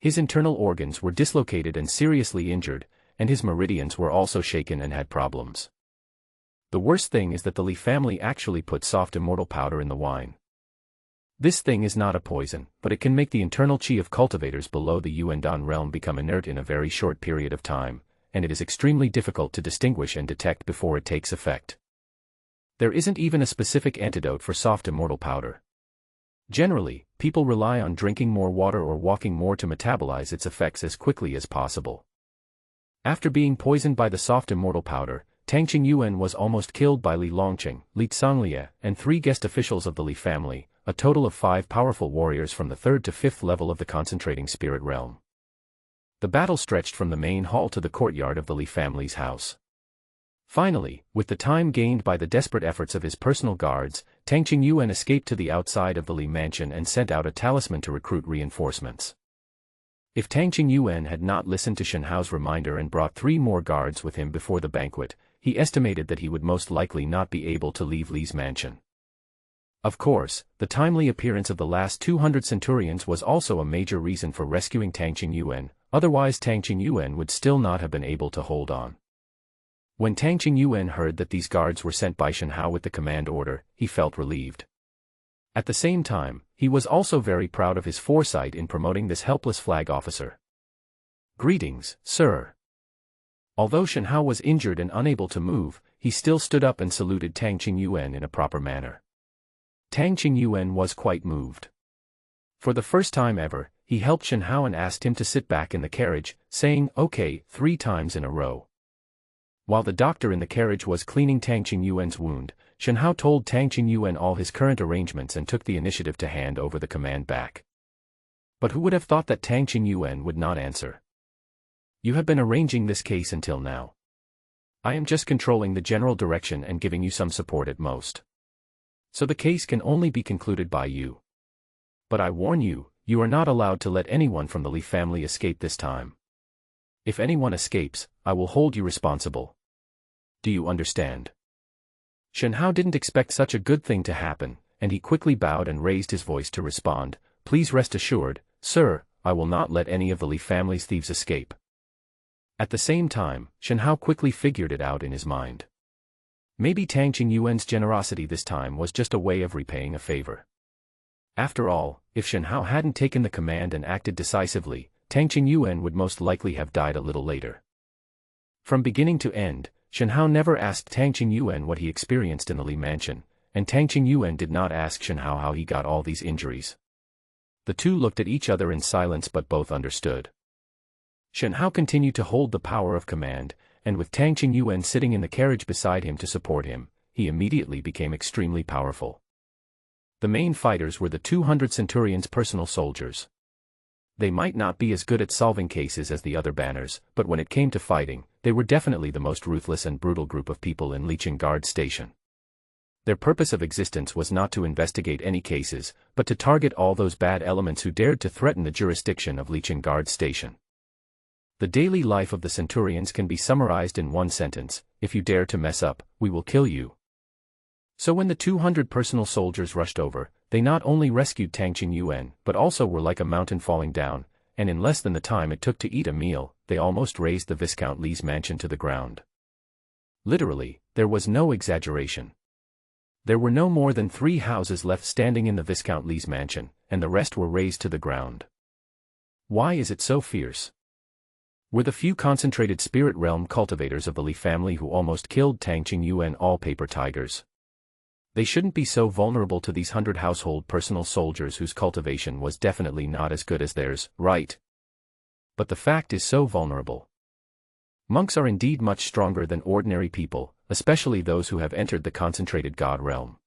His internal organs were dislocated and seriously injured, and his meridians were also shaken and had problems. The worst thing is that the Li family actually put soft immortal powder in the wine. This thing is not a poison, but it can make the internal chi of cultivators below the Yuandan realm become inert in a very short period of time, and it is extremely difficult to distinguish and detect before it takes effect. There isn't even a specific antidote for soft immortal powder. Generally, people rely on drinking more water or walking more to metabolize its effects as quickly as possible. After being poisoned by the soft immortal powder, Tang Qingyuan was almost killed by Li Longqing, Li Zhanglie, and 3 guest officials of the Li family, a total of 5 powerful warriors from the 3rd to 5th level of the concentrating spirit realm. The battle stretched from the main hall to the courtyard of the Li family's house. Finally, with the time gained by the desperate efforts of his personal guards, Tang Qingyuan escaped to the outside of the Li mansion and sent out a talisman to recruit reinforcements. If Tang Qingyuan had not listened to Shen Hao's reminder and brought 3 more guards with him before the banquet, he estimated that he would most likely not be able to leave Li's mansion. Of course, the timely appearance of the last 200 centurions was also a major reason for rescuing Tang Qingyuan, otherwise Tang Qingyuan would still not have been able to hold on. When Tang Qingyuan heard that these guards were sent by Shen Hao with the command order, he felt relieved. At the same time, he was also very proud of his foresight in promoting this helpless flag officer. "Greetings, sir." Although Shen Hao was injured and unable to move, he still stood up and saluted Tang Qingyuan in a proper manner. Tang Qingyuan was quite moved. For the first time ever, he helped Shen Hao and asked him to sit back in the carriage, saying "okay" 3 times in a row. While the doctor in the carriage was cleaning Tang Qingyuan's wound, Shen Hao told Tang Qingyuan all his current arrangements and took the initiative to hand over the command back. But who would have thought that Tang Qingyuan would not answer? You have been arranging this case until now. I am just controlling the general direction and giving you some support at most. So the case can only be concluded by you. But I warn you, you are not allowed to let anyone from the Li family escape this time. If anyone escapes, I will hold you responsible. Do you understand? Shen Hao didn't expect such a good thing to happen, and he quickly bowed and raised his voice to respond. Please rest assured, sir, I will not let any of the Li family's thieves escape. At the same time, Shen Hao quickly figured it out in his mind. Maybe Tang Qingyuan's generosity this time was just a way of repaying a favor. After all, if Shen Hao hadn't taken the command and acted decisively, Tang Qingyuan would most likely have died a little later. From beginning to end, Shen Hao never asked Tang Qingyuan what he experienced in the Li mansion, and Tang Qingyuan did not ask Shen Hao how he got all these injuries. The two looked at each other in silence but both understood. Shen Hao continued to hold the power of command, and with Tang Qingyuan sitting in the carriage beside him to support him, he immediately became extremely powerful. The main fighters were the 200 Centurions' personal soldiers. They might not be as good at solving cases as the other banners, but when it came to fighting, they were definitely the most ruthless and brutal group of people in Liqing Guard Station. Their purpose of existence was not to investigate any cases, but to target all those bad elements who dared to threaten the jurisdiction of Liqing Guard Station. The daily life of the Centurions can be summarized in one sentence: if you dare to mess up, we will kill you. So when the 200 personal soldiers rushed over, they not only rescued Tang Qingyuan, but also were like a mountain falling down, and in less than the time it took to eat a meal, they almost razed the Viscount Li's mansion to the ground. Literally, there was no exaggeration. There were no more than 3 houses left standing in the Viscount Li's mansion, and the rest were razed to the ground. Why is it so fierce? Were the few concentrated spirit realm cultivators of the Li family who almost killed Tang Qingyuan all paper tigers? They shouldn't be so vulnerable to these 100 household personal soldiers whose cultivation was definitely not as good as theirs, right? But the fact is so vulnerable. Monks are indeed much stronger than ordinary people, especially those who have entered the concentrated god realm.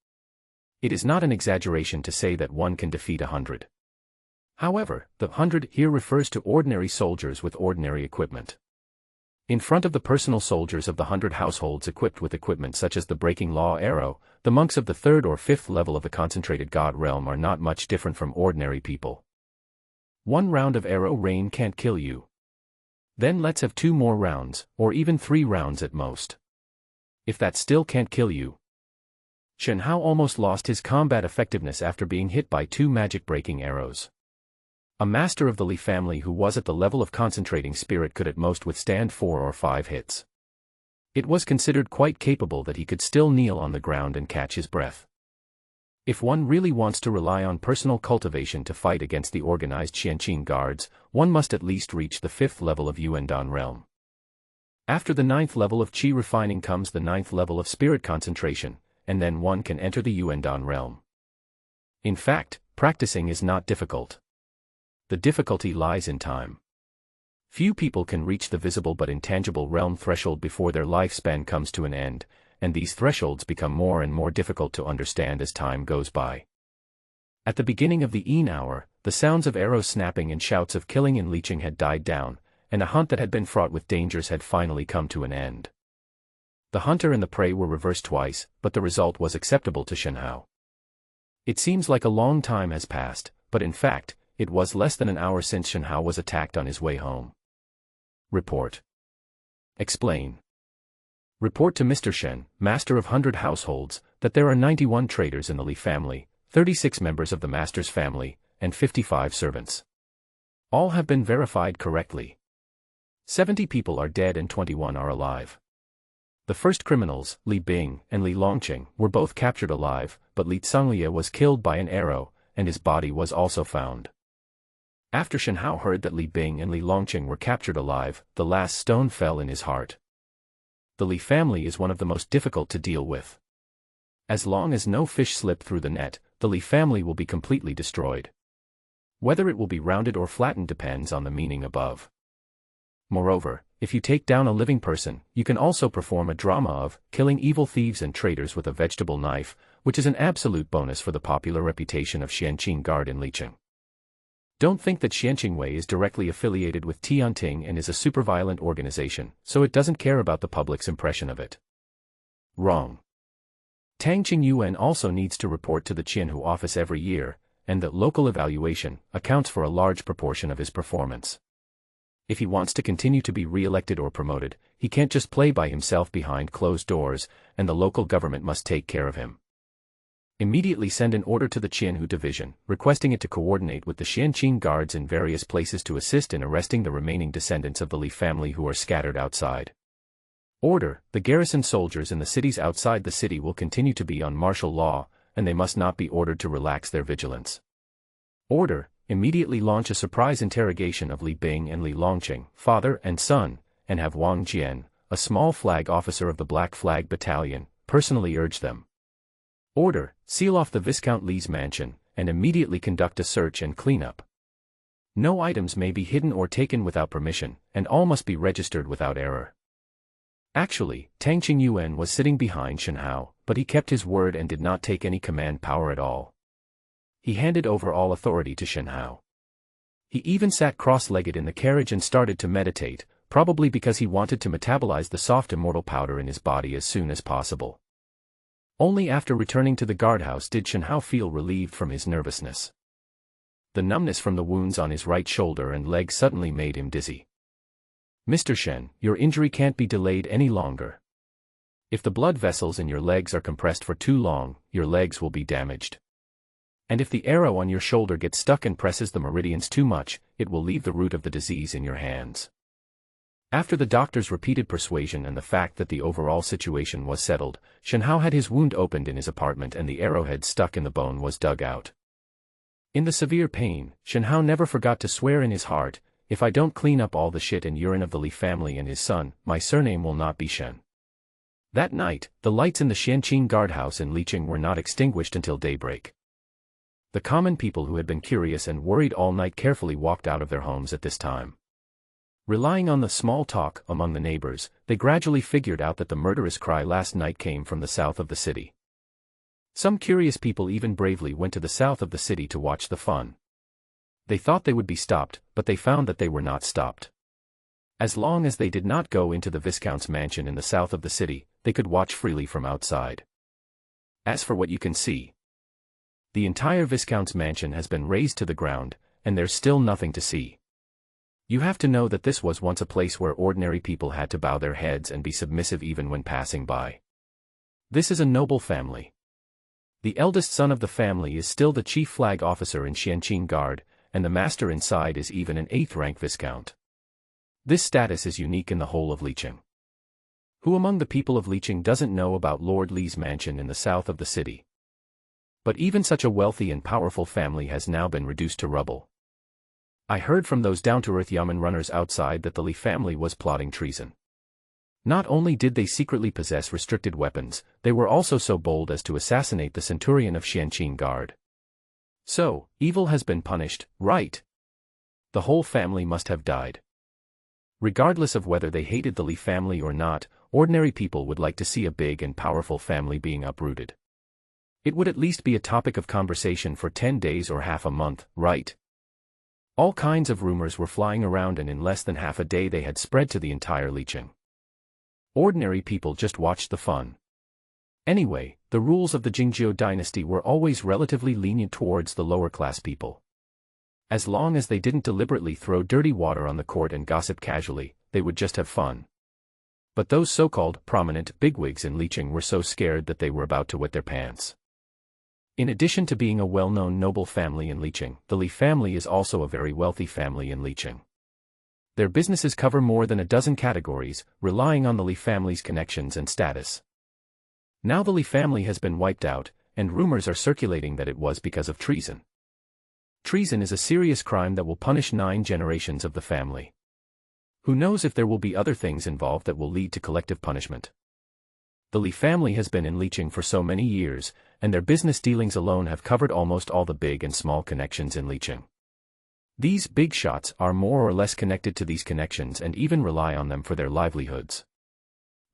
It is not an exaggeration to say that one can defeat 100. However, the 100 here refers to ordinary soldiers with ordinary equipment. In front of the personal soldiers of the 100 households equipped with equipment such as the Breaking Law arrow, the monks of the 3rd or 5th level of the concentrated god realm are not much different from ordinary people. 1 round of arrow rain can't kill you. Then let's have 2 more rounds, or even 3 rounds at most. If that still can't kill you. Shen Hao almost lost his combat effectiveness after being hit by 2 magic-breaking arrows. A master of the Li family who was at the level of concentrating spirit could at most withstand 4 or 5 hits. It was considered quite capable that he could still kneel on the ground and catch his breath. If one really wants to rely on personal cultivation to fight against the organized Xianqing guards, one must at least reach the 5th level of Yuandan realm. After the 9th level of Qi refining comes the 9th level of spirit concentration, and then one can enter the Yuandan realm. In fact, practicing is not difficult. The difficulty lies in time. Few people can reach the visible but intangible realm threshold before their lifespan comes to an end, and these thresholds become more and more difficult to understand as time goes by. At the beginning of the Yin hour, the sounds of arrows snapping and shouts of killing and leeching had died down, and a hunt that had been fraught with dangers had finally come to an end. The hunter and the prey were reversed twice, but the result was acceptable to Shen Hao. It seems like a long time has passed, but in fact, it was less than an hour since Shen Hao was attacked on his way home. Report. Explain. Report to Mr. Shen, Master of 100 Households, that there are 91 traders in the Li family, 36 members of the Master's family, and 55 servants. All have been verified correctly. 70 people are dead and 21 are alive. The first criminals, Li Bing and Li Longqing, were both captured alive, but Li Tsangliya was killed by an arrow, and his body was also found. After Shen Hao heard that Li Bing and Li Longqing were captured alive, the last stone fell in his heart. The Li family is one of the most difficult to deal with. As long as no fish slip through the net, the Li family will be completely destroyed. Whether it will be rounded or flattened depends on the meaning above. Moreover, if you take down a living person, you can also perform a drama of killing evil thieves and traitors with a vegetable knife, which is an absolute bonus for the popular reputation of Xianqing Guard in Liqing. Don't think that Xianqingwei is directly affiliated with Tianting and is a superviolent organization, so it doesn't care about the public's impression of it. Wrong. Tang Qingyuan also needs to report to the Qianhu office every year, and that local evaluation accounts for a large proportion of his performance. If he wants to continue to be re-elected or promoted, he can't just play by himself behind closed doors, and the local government must take care of him. Immediately send an order to the Qianhu division, requesting it to coordinate with the Xianqing guards in various places to assist in arresting the remaining descendants of the Li family who are scattered outside. Order: the garrison soldiers in the cities outside the city will continue to be on martial law, and they must not be ordered to relax their vigilance. Order: immediately launch a surprise interrogation of Li Bing and Li Longqing, father and son, and have Wang Jian, a small flag officer of the Black Flag Battalion, personally urge them. Order: seal off the Viscount Li's mansion, and immediately conduct a search and cleanup. No items may be hidden or taken without permission, and all must be registered without error. Actually, Tang Qingyuan was sitting behind Shen Hao, but he kept his word and did not take any command power at all. He handed over all authority to Shen Hao. He even sat cross-legged in the carriage and started to meditate, probably because he wanted to metabolize the soft immortal powder in his body as soon as possible. Only after returning to the guardhouse did Shen Hao feel relieved from his nervousness. The numbness from the wounds on his right shoulder and leg suddenly made him dizzy. "Mr. Shen, your injury can't be delayed any longer. If the blood vessels in your legs are compressed for too long, your legs will be damaged. And if the arrow on your shoulder gets stuck and presses the meridians too much, it will leave the root of the disease in your hands." After the doctor's repeated persuasion and the fact that the overall situation was settled, Shen Hao had his wound opened in his apartment and the arrowhead stuck in the bone was dug out. In the severe pain, Shen Hao never forgot to swear in his heart, "If I don't clean up all the shit and urine of the Li family and his son, my surname will not be Shen." That night, the lights in the Xianqing guardhouse in Liqing were not extinguished until daybreak. The common people who had been curious and worried all night carefully walked out of their homes at this time. Relying on the small talk among the neighbors, they gradually figured out that the murderous cry last night came from the south of the city. Some curious people even bravely went to the south of the city to watch the fun. They thought they would be stopped, but they found that they were not stopped. As long as they did not go into the Viscount's mansion in the south of the city, they could watch freely from outside. As for what you can see, the entire Viscount's mansion has been razed to the ground, and there's still nothing to see. You have to know that this was once a place where ordinary people had to bow their heads and be submissive even when passing by. This is a noble family. The eldest son of the family is still the chief flag officer in Xianqing Guard, and the master inside is even an 8th-rank viscount. This status is unique in the whole of Liqing. Who among the people of Liqing doesn't know about Lord Li's mansion in the south of the city? But even such a wealthy and powerful family has now been reduced to rubble. I heard from those down-to-earth yamen runners outside that the Li family was plotting treason. Not only did they secretly possess restricted weapons, they were also so bold as to assassinate the centurion of Xianqing Guard. So, evil has been punished, right? The whole family must have died. Regardless of whether they hated the Li family or not, ordinary people would like to see a big and powerful family being uprooted. It would at least be a topic of conversation for 10 days or half a month, right? All kinds of rumors were flying around and in less than half a day they had spread to the entire Liqing. Ordinary people just watched the fun. Anyway, the rules of the Jingzhou dynasty were always relatively lenient towards the lower-class people. As long as they didn't deliberately throw dirty water on the court and gossip casually, they would just have fun. But those so-called prominent bigwigs in Liqing were so scared that they were about to wet their pants. In addition to being a well-known noble family in Liqing, the Li family is also a very wealthy family in Liqing. Their businesses cover more than a dozen categories, relying on the Li family's connections and status. Now the Li family has been wiped out, and rumors are circulating that it was because of treason. Treason is a serious crime that will punish 9 generations of the family. Who knows if there will be other things involved that will lead to collective punishment. The Li family has been in Liqing for so many years, and their business dealings alone have covered almost all the big and small connections in Liqing. These big shots are more or less connected to these connections and even rely on them for their livelihoods.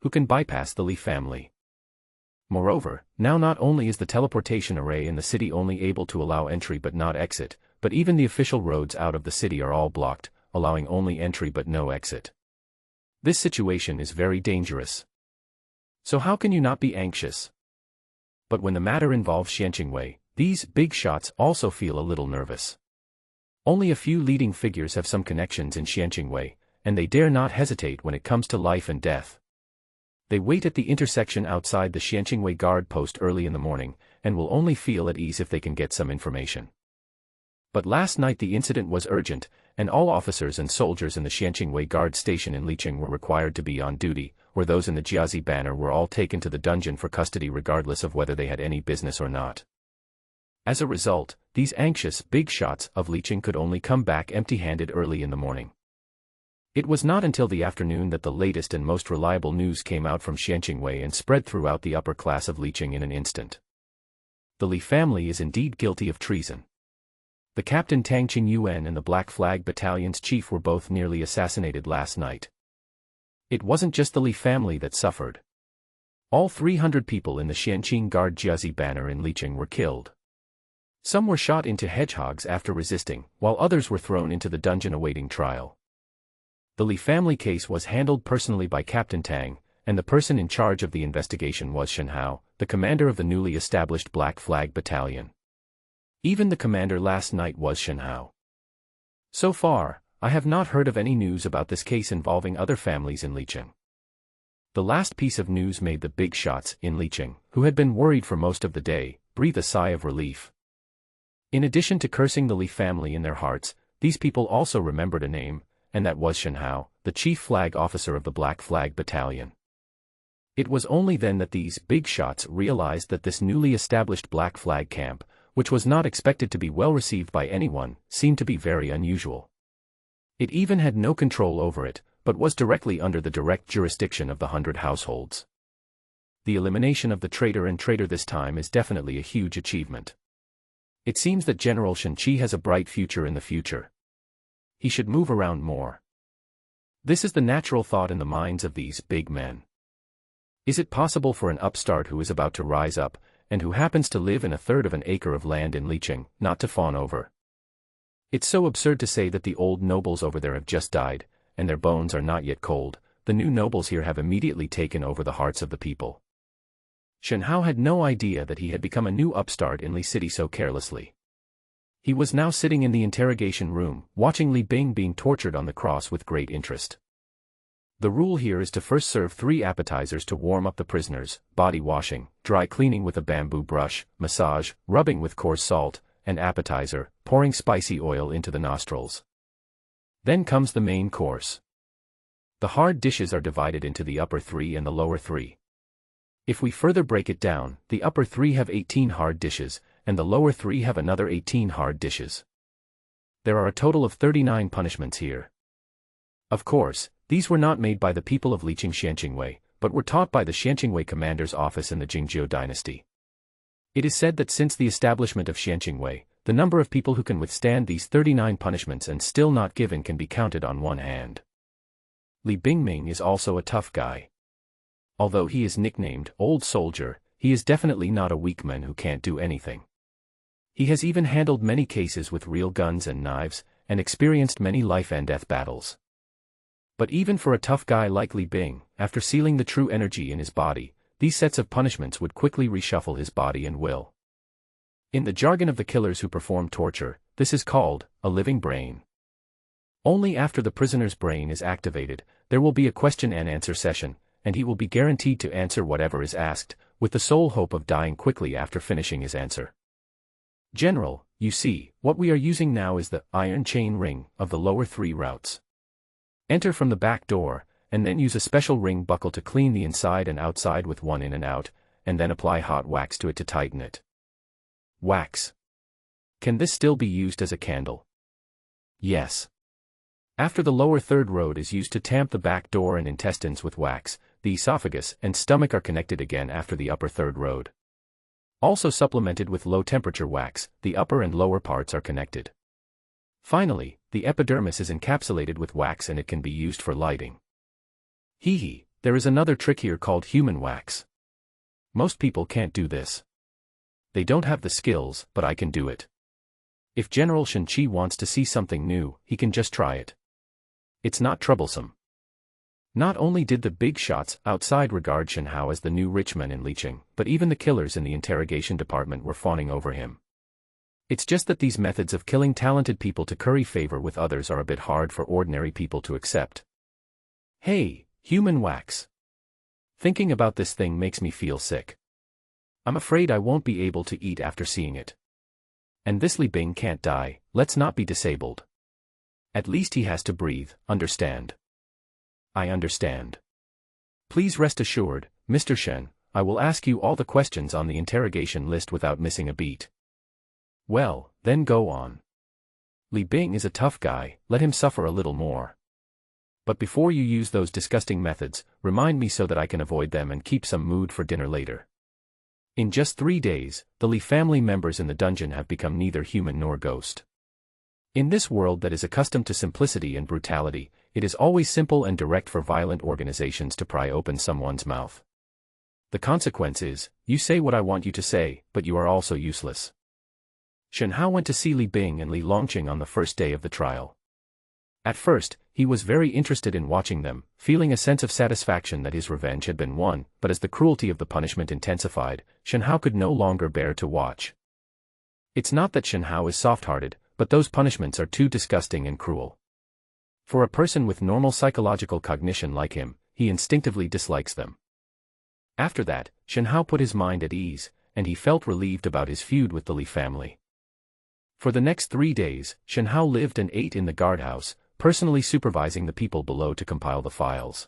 Who can bypass the Li family? Moreover, now not only is the teleportation array in the city only able to allow entry but not exit, but even the official roads out of the city are all blocked, allowing only entry but no exit. This situation is very dangerous. So how can you not be anxious? But when the matter involves Xianqingwei, these big shots also feel a little nervous. Only a few leading figures have some connections in Xianqingwei, and they dare not hesitate when it comes to life and death. They wait at the intersection outside the Xianqingwei guard post early in the morning, and will only feel at ease if they can get some information. But last night the incident was urgent, and all officers and soldiers in the Xianqingwei guard station in Liqing were required to be on duty, where those in the Jiazi banner were all taken to the dungeon for custody regardless of whether they had any business or not. As a result, these anxious big shots of Liqing could only come back empty-handed early in the morning. It was not until the afternoon that the latest and most reliable news came out from Xianqingwei and spread throughout the upper class of Liqing in an instant. The Li family is indeed guilty of treason. The captain Tang Qingyuan and the Black Flag Battalion's chief were both nearly assassinated last night. It wasn't just the Li family that suffered. All 300 people in the Xianqing Guard Jiazi banner in Liqing were killed. Some were shot into hedgehogs after resisting, while others were thrown into the dungeon awaiting trial. The Li family case was handled personally by Captain Tang, and the person in charge of the investigation was Shen Hao, the commander of the newly established Black Flag Battalion. Even the commander last night was Shen Hao. So far, I have not heard of any news about this case involving other families in Liqing. The last piece of news made the big shots in Liqing, who had been worried for most of the day, breathe a sigh of relief. In addition to cursing the Li family in their hearts, these people also remembered a name, and that was Shen Hao, the chief flag officer of the Black Flag Battalion. It was only then that these big shots realized that this newly established Black Flag camp, which was not expected to be well received by anyone, seemed to be very unusual. It even had no control over it, but was directly under the direct jurisdiction of the 100 households. The elimination of the traitor and traitor this time is definitely a huge achievement. It seems that General Shen Qi has a bright future in the future. He should move around more. This is the natural thought in the minds of these big men. Is it possible for an upstart who is about to rise up, and who happens to live in a third of an acre of land in Liqing, not to fawn over? It's so absurd to say that the old nobles over there have just died, and their bones are not yet cold. The new nobles here have immediately taken over the hearts of the people. Shen Hao had no idea that he had become a new upstart in Li City so carelessly. He was now sitting in the interrogation room, watching Li Bing being tortured on the cross with great interest. The rule here is to first serve 3 appetizers to warm up the prisoners: body washing, dry cleaning with a bamboo brush, massage, rubbing with coarse salt, and appetizer, pouring spicy oil into the nostrils. Then comes the main course. The hard dishes are divided into the upper 3 and the lower 3. If we further break it down, the upper 3 have 18 hard dishes, and the lower 3 have another 18 hard dishes. There are a total of 39 punishments here. Of course, these were not made by the people of Liqing Xianqingwei, but were taught by the Xianqingwei commander's office in the Jingzhou dynasty. It is said that since the establishment of Xianqingwei, the number of people who can withstand these 39 punishments and still not given can be counted on one hand. Li Bingming is also a tough guy. Although he is nicknamed Old Soldier, he is definitely not a weak man who can't do anything. He has even handled many cases with real guns and knives, and experienced many life and death battles. But even for a tough guy like Li Bing, after sealing the true energy in his body, these sets of punishments would quickly reshuffle his body and will. In the jargon of the killers who perform torture, this is called a living brain. Only after the prisoner's brain is activated, there will be a question and answer session, and he will be guaranteed to answer whatever is asked, with the sole hope of dying quickly after finishing his answer. General, you see, what we are using now is the iron chain ring of the lower 3 routes. Enter from the back door, and then use a special ring buckle to clean the inside and outside with one in and out, and then apply hot wax to it to tighten it. Wax. Can this still be used as a candle? Yes. After the lower 3rd road is used to tamp the back door and intestines with wax, the esophagus and stomach are connected again after the upper 3rd road. Also supplemented with low-temperature wax, the upper and lower parts are connected. Finally, the epidermis is encapsulated with wax and it can be used for lighting. There is another trick here called human wax. Most people can't do this. They don't have the skills, but I can do it. If General Shen-Chi wants to see something new, he can just try it. It's not troublesome. Not only did the big shots outside regard Shen Hao as the new rich man in Liqing, but even the killers in the interrogation department were fawning over him. It's just that these methods of killing talented people to curry favor with others are a bit hard for ordinary people to accept. Hey, human wax. Thinking about this thing makes me feel sick. I'm afraid I won't be able to eat after seeing it. And this Li Bing can't die, let's not be disabled. At least he has to breathe, understand? I understand. Please rest assured, Mr. Shen, I will ask you all the questions on the interrogation list without missing a beat. Well, then go on. Li Bing is a tough guy, let him suffer a little more. But before you use those disgusting methods, remind me so that I can avoid them and keep some mood for dinner later. In just 3 days, the Li family members in the dungeon have become neither human nor ghost. In this world that is accustomed to simplicity and brutality, it is always simple and direct for violent organizations to pry open someone's mouth. The consequence is, you say what I want you to say, but you are also useless. Shen Hao went to see Li Bing and Li Longqing on the first day of the trial. At first, he was very interested in watching them, feeling a sense of satisfaction that his revenge had been won, but as the cruelty of the punishment intensified, Shen Hao could no longer bear to watch. It's not that Shen Hao is soft-hearted, but those punishments are too disgusting and cruel. For a person with normal psychological cognition like him, he instinctively dislikes them. After that, Shen Hao put his mind at ease, and he felt relieved about his feud with the Li family. For the next 3 days, Shen Hao lived and ate in the guardhouse, personally supervising the people below to compile the files.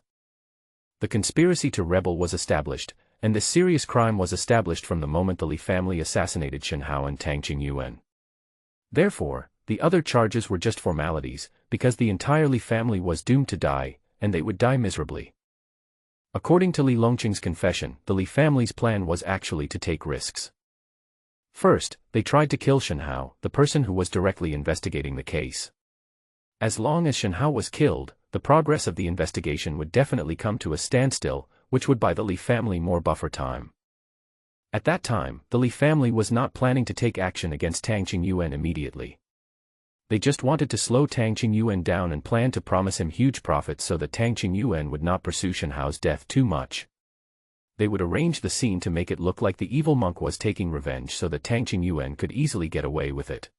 The conspiracy to rebel was established, and this serious crime was established from the moment the Li family assassinated Shen Hao and Tang Qingyuan. Therefore, the other charges were just formalities, because the entire Li family was doomed to die, and they would die miserably. According to Li Longqing's confession, the Li family's plan was actually to take risks. First, they tried to kill Shen Hao, the person who was directly investigating the case. As long as Shen Hao was killed, the progress of the investigation would definitely come to a standstill, which would buy the Li family more buffer time. At that time, the Li family was not planning to take action against Tang Qingyuan immediately. They just wanted to slow Tang Qingyuan down and planned to promise him huge profits so that Tang Qingyuan would not pursue Shen Hao's death too much. They would arrange the scene to make it look like the evil monk was taking revenge so that Tang Qingyuan could easily get away with it.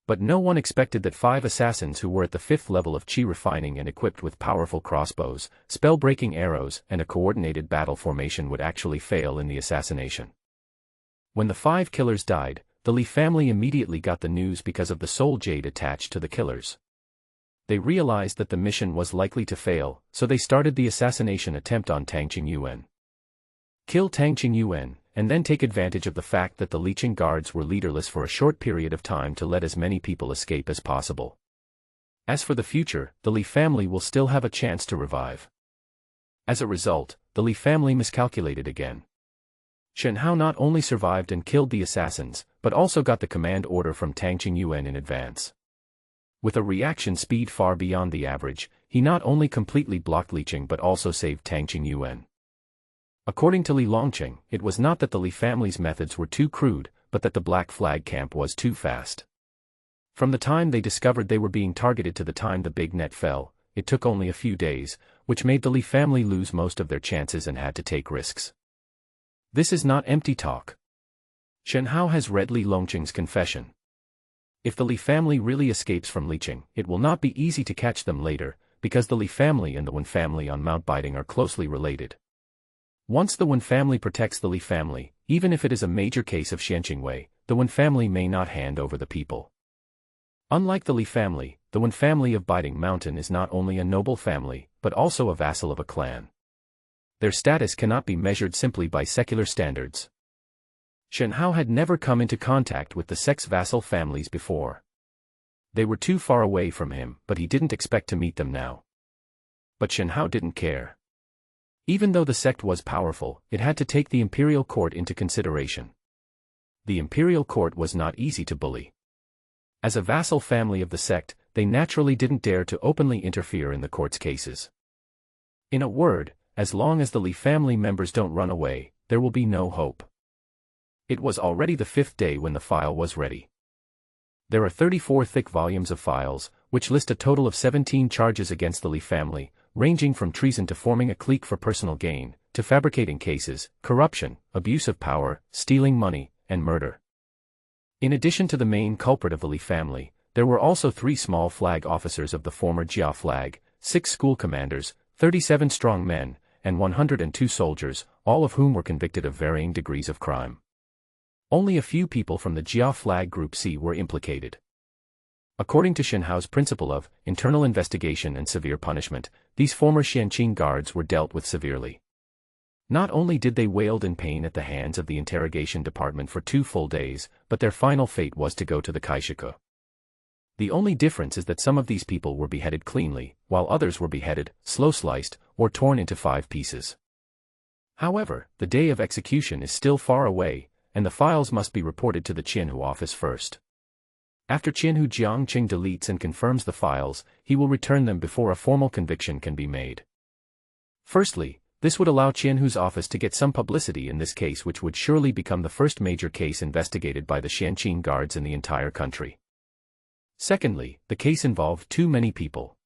But no one expected that 5 assassins who were at the 5th level of qi refining and equipped with powerful crossbows, spell-breaking arrows, and a coordinated battle formation would actually fail in the assassination. When the 5 killers died, the Li family immediately got the news because of the soul jade attached to the killers. They realized that the mission was likely to fail, so they started the assassination attempt on Tang Qingyuan. Kill Tang Qingyuan, and then take advantage of the fact that the Liqing guards were leaderless for a short period of time to let as many people escape as possible. As for the future, the Li family will still have a chance to revive. As a result, the Li family miscalculated again. Shen Hao not only survived and killed the assassins, but also got the command order from Tang Qingyuan in advance. With a reaction speed far beyond the average, he not only completely blocked Liqing but also saved Tang Qingyuan. According to Li Longqing, it was not that the Li family's methods were too crude, but that the Black Flag camp was too fast. From the time they discovered they were being targeted to the time the big net fell, it took only a few days, which made the Li family lose most of their chances and had to take risks. This is not empty talk. Shen Hao has read Li Longqing's confession. If the Li family really escapes from Liqing, it will not be easy to catch them later, because the Li family and the Wen family on Mount Biding are closely related. Once the Wen family protects the Li family, even if it is a major case of Xianqingwei, the Wen family may not hand over the people. Unlike the Li family, the Wen family of Biding Mountain is not only a noble family, but also a vassal of a clan. Their status cannot be measured simply by secular standards. Shen Hao had never come into contact with the sex-vassal families before. They were too far away from him, but he didn't expect to meet them now. But Shen Hao didn't care. Even though the sect was powerful, it had to take the imperial court into consideration. The imperial court was not easy to bully. As a vassal family of the sect, they naturally didn't dare to openly interfere in the court's cases. In a word, as long as the Li family members don't run away, there will be no hope. It was already the 5th day when the file was ready. There are 34 thick volumes of files, which list a total of 17 charges against the Li family, ranging from treason to forming a clique for personal gain, to fabricating cases, corruption, abuse of power, stealing money, and murder. In addition to the main culprit of the Li family, there were also 3 small flag officers of the former Jia flag, 6 school commanders, 37 strong men, and 102 soldiers, all of whom were convicted of varying degrees of crime. Only a few people from the Jia flag Group C were implicated. According to Shenhao's principle of internal investigation and severe punishment, these former Xianqing guards were dealt with severely. Not only did they wailed in pain at the hands of the interrogation department for 2 full days, but their final fate was to go to the Kaishiku. The only difference is that some of these people were beheaded cleanly, while others were beheaded, slow-sliced, or torn into 5 pieces. However, the day of execution is still far away, and the files must be reported to the Qianhu office first. After Qianhu Jiangqing deletes and confirms the files, he will return them before a formal conviction can be made. Firstly, this would allow Qianhu's office to get some publicity in this case, which would surely become the first major case investigated by the Xianqing guards in the entire country. Secondly, the case involved too many people.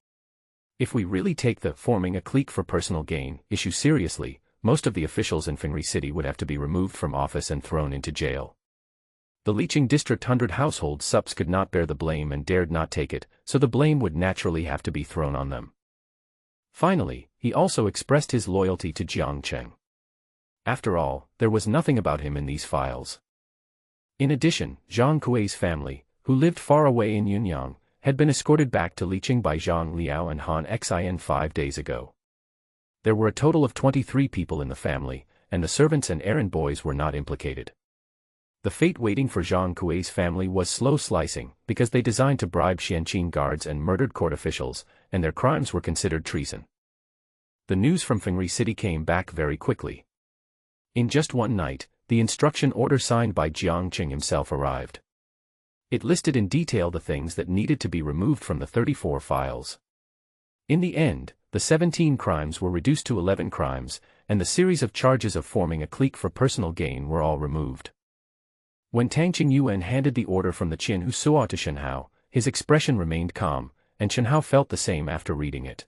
If we really take the forming a clique for personal gain issue seriously, most of the officials in Fengri City would have to be removed from office and thrown into jail. The Liqing District 100 household sups could not bear the blame and dared not take it, so the blame would naturally have to be thrown on them. Finally, he also expressed his loyalty to Jiang Cheng. After all, there was nothing about him in these files. In addition, Zhang Kuei's family, who lived far away in Yunyang, had been escorted back to Liqing by Zhang Liao and Han Xin 5 days ago. There were a total of 23 people in the family, and the servants and errand boys were not implicated. The fate waiting for Zhang Kuei's family was slow slicing, because they designed to bribe Xianqing guards and murdered court officials, and their crimes were considered treason. The news from Fengri City came back very quickly. In just one night, the instruction order signed by Jiang Qing himself arrived. It listed in detail the things that needed to be removed from the 34 files. In the end, the 17 crimes were reduced to 11 crimes, and the series of charges of forming a clique for personal gain were all removed. When Tang Qingyuan handed the order from the Qianhu Suo to Shenhao, his expression remained calm, and Shenhao felt the same after reading it.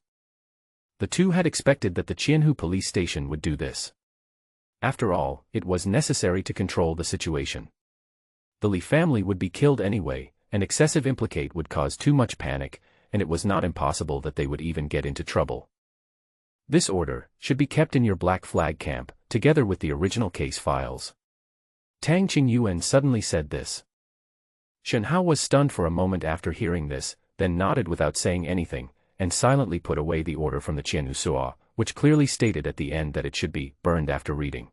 The two had expected that the Qianhu police station would do this. After all, it was necessary to control the situation. The Li family would be killed anyway, and excessive implicate would cause too much panic, and it was not impossible that they would even get into trouble. This order should be kept in your black flag camp, together with the original case files. Tang Qingyuan suddenly said this. Shenhao was stunned for a moment after hearing this, then nodded without saying anything, and silently put away the order from the Qianhu Suo, which clearly stated at the end that it should be burned after reading.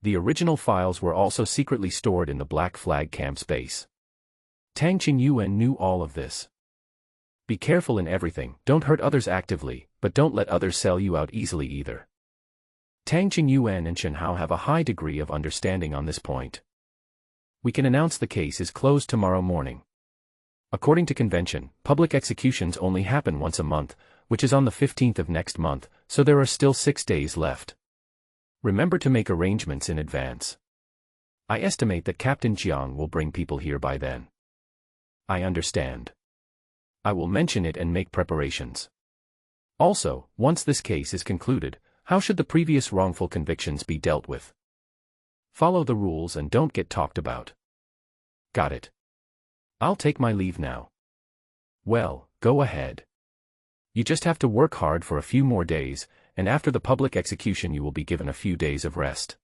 The original files were also secretly stored in the Black Flag camp space. Tang Qingyuan knew all of this. Be careful in everything, don't hurt others actively, but don't let others sell you out easily either. Tang Qingyuan and Shenhao have a high degree of understanding on this point. We can announce the case is closed tomorrow morning. According to convention, public executions only happen once a month, which is on the 15th of next month, so there are still 6 days left. Remember to make arrangements in advance. I estimate that Captain Jiang will bring people here by then. I understand. I will mention it and make preparations. Also, once this case is concluded, how should the previous wrongful convictions be dealt with? Follow the rules and don't get talked about. Got it. I'll take my leave now. Well, go ahead. You just have to work hard for a few more days, and after the public execution you will be given a few days of rest.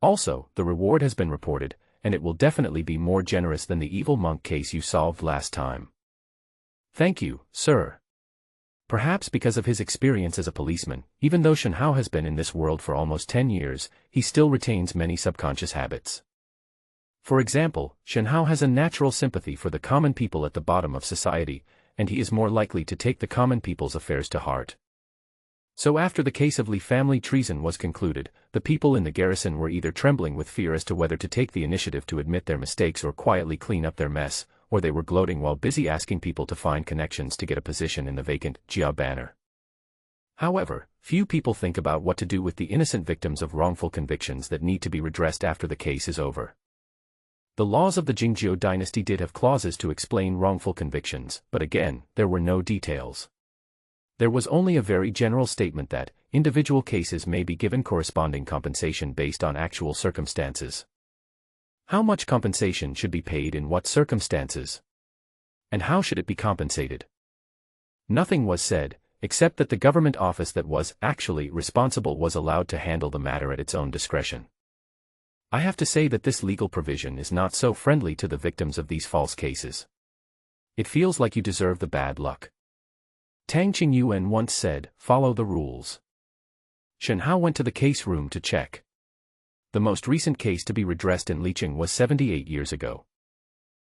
Also, the reward has been reported, and it will definitely be more generous than the evil monk case you solved last time. Thank you, sir. Perhaps because of his experience as a policeman, even though Shenhao has been in this world for almost 10 years, he still retains many subconscious habits. For example, Shenhao has a natural sympathy for the common people at the bottom of society, and he is more likely to take the common people's affairs to heart. So after the case of Li family treason was concluded, the people in the garrison were either trembling with fear as to whether to take the initiative to admit their mistakes or quietly clean up their mess, or they were gloating while busy asking people to find connections to get a position in the vacant Jia banner. However, few people think about what to do with the innocent victims of wrongful convictions that need to be redressed after the case is over. The laws of the Jingzhou dynasty did have clauses to explain wrongful convictions, but again, there were no details. There was only a very general statement that individual cases may be given corresponding compensation based on actual circumstances. How much compensation should be paid in what circumstances? And how should it be compensated? Nothing was said, except that the government office that was actually responsible was allowed to handle the matter at its own discretion. I have to say that this legal provision is not so friendly to the victims of these false cases. It feels like you deserve the bad luck. Tang Qingyuan once said, "Follow the rules." Shen Hao went to the case room to check. The most recent case to be redressed in Liqing was 78 years ago.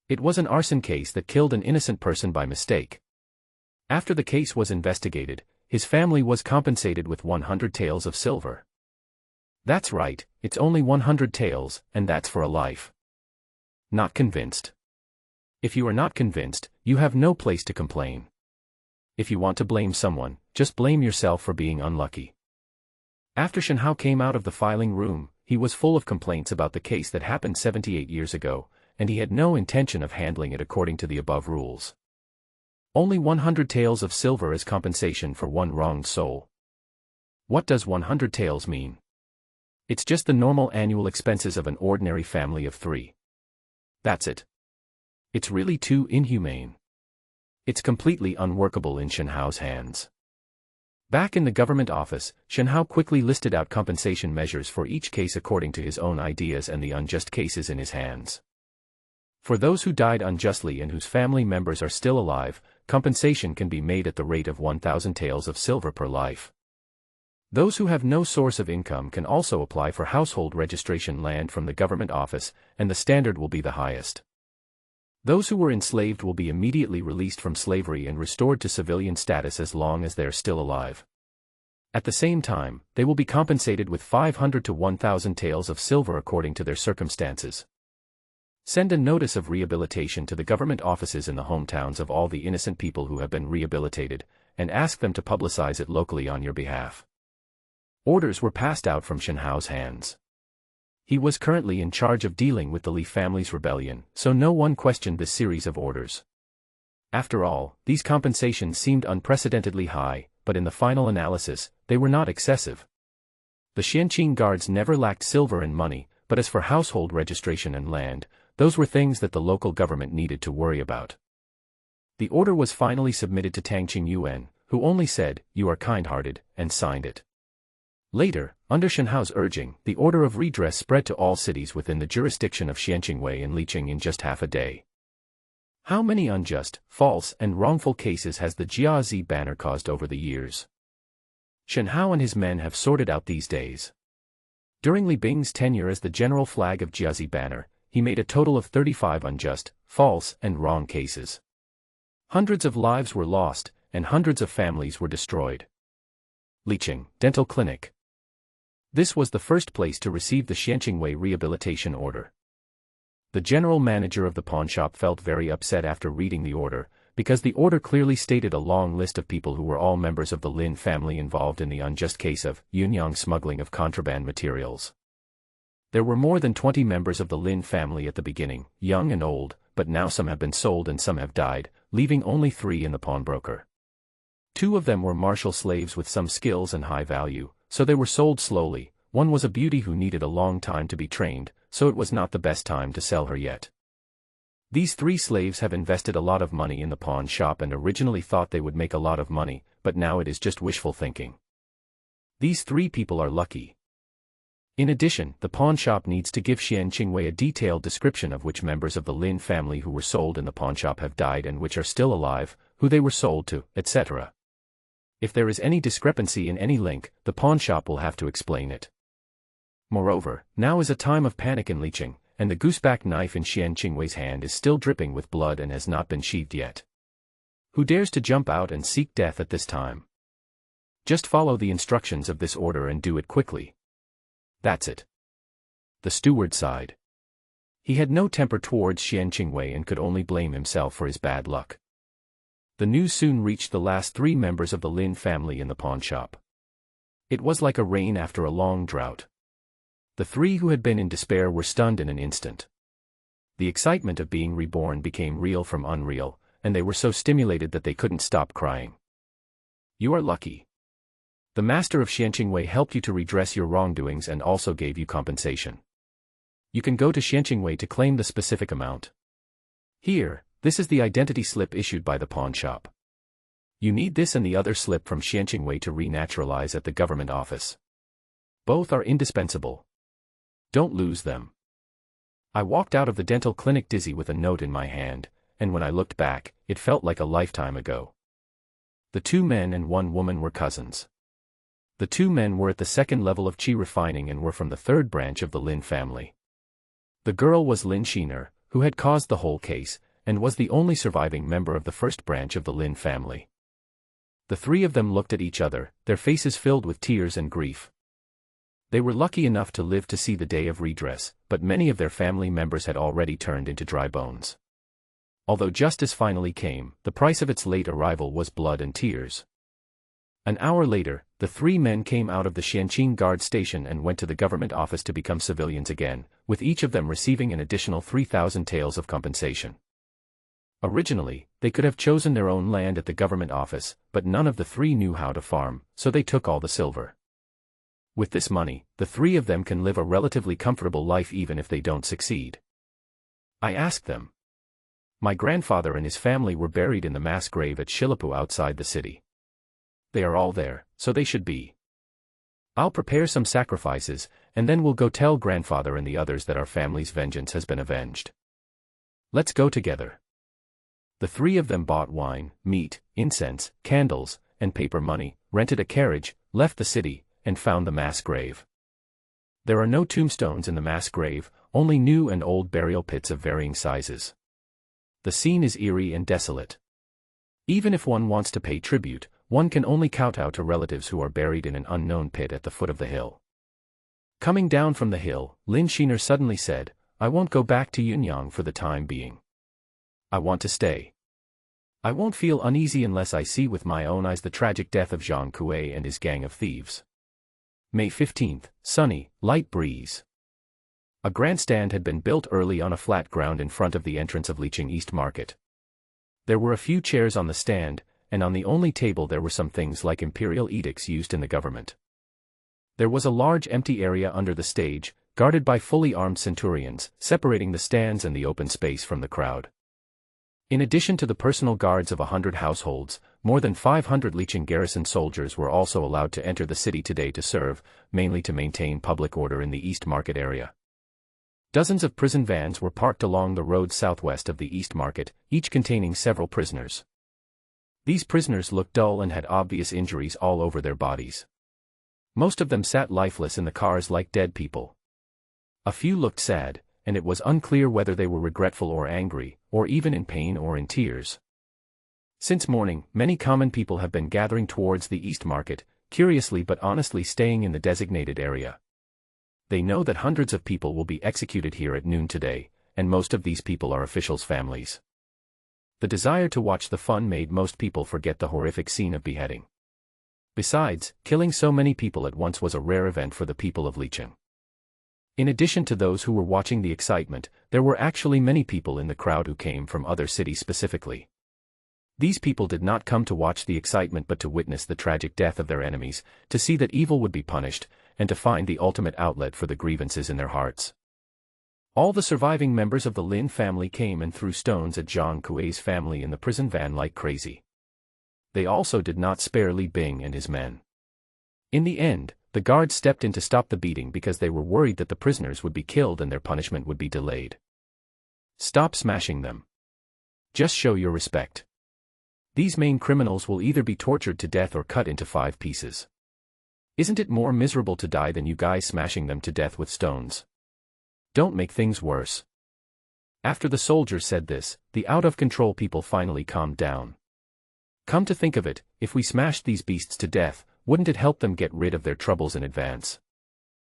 It was an arson case that killed an innocent person by mistake. After the case was investigated, his family was compensated with 100 taels of silver. That's right, it's only 100 taels, and that's for a life. Not convinced? If you are not convinced, you have no place to complain. If you want to blame someone, just blame yourself for being unlucky. After Shen Hao came out of the filing room, he was full of complaints about the case that happened 78 years ago, and he had no intention of handling it according to the above rules. Only 100 taels of silver as compensation for one wronged soul. What does 100 taels mean? It's just the normal annual expenses of an ordinary family of 3. That's it. It's really too inhumane. It's completely unworkable in Shen Hao's hands. Back in the government office, Shen Hao quickly listed out compensation measures for each case according to his own ideas and the unjust cases in his hands. For those who died unjustly and whose family members are still alive, compensation can be made at the rate of 1,000 taels of silver per life. Those who have no source of income can also apply for household registration land from the government office, and the standard will be the highest. Those who were enslaved will be immediately released from slavery and restored to civilian status as long as they are still alive. At the same time, they will be compensated with 500 to 1,000 taels of silver according to their circumstances. Send a notice of rehabilitation to the government offices in the hometowns of all the innocent people who have been rehabilitated, and ask them to publicize it locally on your behalf. Orders were passed out from Shen Hao's hands. He was currently in charge of dealing with the Li family's rebellion, so no one questioned this series of orders. After all, these compensations seemed unprecedentedly high, but in the final analysis, they were not excessive. The Xianqing guards never lacked silver and money, but as for household registration and land, those were things that the local government needed to worry about. The order was finally submitted to Tang Qingyuan, who only said, "You are kind-hearted," and signed it. Later, under Shen Hao's urging, the order of redress spread to all cities within the jurisdiction of Xianqingwei and Liqing in just half a day. How many unjust, false, and wrongful cases has the Jiazi banner caused over the years? Shen Hao and his men have sorted out these days. During Li Bing's tenure as the general flag of Jiazi banner, he made a total of 35 unjust, false, and wrong cases. Hundreds of lives were lost, and hundreds of families were destroyed. Liqing Dental Clinic. This was the first place to receive the Xianqingwei rehabilitation order. The general manager of the pawnshop felt very upset after reading the order, because the order clearly stated a long list of people who were all members of the Lin family involved in the unjust case of Yunyang smuggling of contraband materials. There were more than 20 members of the Lin family at the beginning, young and old, but now some have been sold and some have died, leaving only 3 in the pawnbroker. 2 of them were martial slaves with some skills and high value, so they were sold slowly. One was a beauty who needed a long time to be trained, so it was not the best time to sell her yet. These 3 slaves have invested a lot of money in the pawn shop and originally thought they would make a lot of money, but now it is just wishful thinking. These 3 people are lucky. In addition, the pawn shop needs to give Xianqingwei a detailed description of which members of the Lin family who were sold in the pawn shop have died and which are still alive, who they were sold to, etc. If there is any discrepancy in any link, the pawnshop will have to explain it. Moreover, now is a time of panic in Liqing, and the gooseback knife in Xianqingwei's hand is still dripping with blood and has not been sheathed yet. Who dares to jump out and seek death at this time? Just follow the instructions of this order and do it quickly. That's it. The steward sighed. He had no temper towards Xianqingwei and could only blame himself for his bad luck. The news soon reached the last 3 members of the Lin family in the pawnshop. It was like a rain after a long drought. The 3 who had been in despair were stunned in an instant. The excitement of being reborn became real from unreal, and they were so stimulated that they couldn't stop crying. You are lucky. The master of Xianqingwei helped you to redress your wrongdoings and also gave you compensation. You can go to Xianqingwei to claim the specific amount. Here, this is the identity slip issued by the pawn shop. You need this and the other slip from Xianqingwei to renaturalize at the government office. Both are indispensable. Don't lose them. I walked out of the dental clinic dizzy with a note in my hand, and when I looked back, it felt like a lifetime ago. The 2 men and 1 woman were cousins. The 2 men were at the 2nd level of qi refining and were from the 3rd branch of the Lin family. The girl was Lin Shiner, who had caused the whole case, and was the only surviving member of the 1st branch of the Lin family. The 3 of them looked at each other, their faces filled with tears and grief. They were lucky enough to live to see the day of redress, but many of their family members had already turned into dry bones. Although justice finally came, the price of its late arrival was blood and tears. An hour later, the 3 men came out of the Xianqing guard station and went to the government office to become civilians again, with each of them receiving an additional 3,000 taels of compensation. Originally, they could have chosen their own land at the government office, but none of the 3 knew how to farm, so they took all the silver. With this money, the 3 of them can live a relatively comfortable life even if they don't succeed. I asked them. My grandfather and his family were buried in the mass grave at Shilapu outside the city. They are all there, so they should be. I'll prepare some sacrifices, and then we'll go tell grandfather and the others that our family's vengeance has been avenged. Let's go together. The 3 of them bought wine, meat, incense, candles, and paper money, rented a carriage, left the city, and found the mass grave. There are no tombstones in the mass grave, only new and old burial pits of varying sizes. The scene is eerie and desolate. Even if one wants to pay tribute, one can only kowtow to relatives who are buried in an unknown pit at the foot of the hill. Coming down from the hill, Lin Shiner suddenly said, I won't go back to Yunyang for the time being. I want to stay. I won't feel uneasy unless I see with my own eyes the tragic death of Zhang Kuei and his gang of thieves. May 15th, sunny, light breeze. A grandstand had been built early on a flat ground in front of the entrance of Liqing East Market. There were a few chairs on the stand, and on the only table there were some things like imperial edicts used in the government. There was a large empty area under the stage, guarded by fully armed centurions, separating the stands and the open space from the crowd. In addition to the personal guards of 100 households, more than 500 Liqing garrison soldiers were also allowed to enter the city today to serve, mainly to maintain public order in the East Market area. Dozens of prison vans were parked along the road southwest of the East Market, each containing several prisoners. These prisoners looked dull and had obvious injuries all over their bodies. Most of them sat lifeless in the cars like dead people. A few looked sad, and it was unclear whether they were regretful or angry, or even in pain or in tears. Since morning, many common people have been gathering towards the East Market, curiously but honestly staying in the designated area. They know that hundreds of people will be executed here at noon today, and most of these people are officials' families. The desire to watch the fun made most people forget the horrific scene of beheading. Besides, killing so many people at once was a rare event for the people of Liqing. In addition to those who were watching the excitement, there were actually many people in the crowd who came from other cities specifically. These people did not come to watch the excitement but to witness the tragic death of their enemies, to see that evil would be punished, and to find the ultimate outlet for the grievances in their hearts. All the surviving members of the Lin family came and threw stones at Zhang Kuei's family in the prison van like crazy. They also did not spare Li Bing and his men. In the end, the guards stepped in to stop the beating because they were worried that the prisoners would be killed and their punishment would be delayed. Stop smashing them. Just show your respect. These main criminals will either be tortured to death or cut into 5 pieces. Isn't it more miserable to die than you guys smashing them to death with stones? Don't make things worse. After the soldiers said this, the out-of-control people finally calmed down. Come to think of it, if we smashed these beasts to death, wouldn't it help them get rid of their troubles in advance?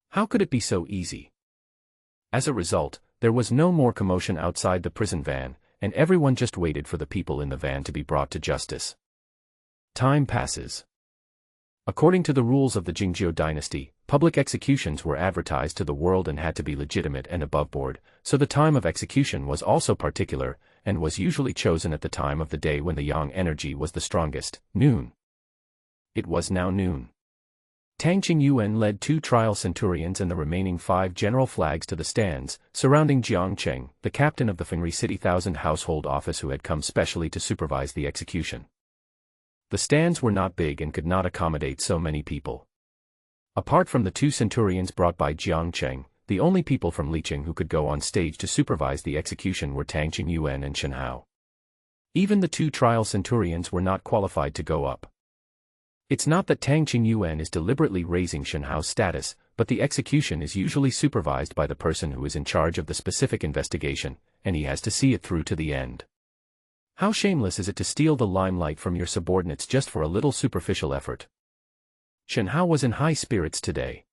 How could it be so easy? As a result, there was no more commotion outside the prison van, and everyone just waited for the people in the van to be brought to justice. Time passes. According to the rules of the Jingzhou dynasty, Public executions were advertised to the world and had to be legitimate and aboveboard, so the time of execution was also particular, and was usually chosen at the time of the day when the yang energy was the strongest, noon. It was now noon. Tang Qingyuan led 2 trial centurions and the remaining 5 general flags to the stands, surrounding Jiang Cheng, the captain of the Fengri City Thousand Household Office who had come specially to supervise the execution. The stands were not big and could not accommodate so many people. Apart from the 2 centurions brought by Jiang Cheng, the only people from Liqing who could go on stage to supervise the execution were Tang Qingyuan and Shen Hao. Even the 2 trial centurions were not qualified to go up. It's not that Tang Qingyuan is deliberately raising Shen Hao's status, but the execution is usually supervised by the person who is in charge of the specific investigation, and he has to see it through to the end. How shameless is it to steal the limelight from your subordinates just for a little superficial effort? Shen Hao was in high spirits today.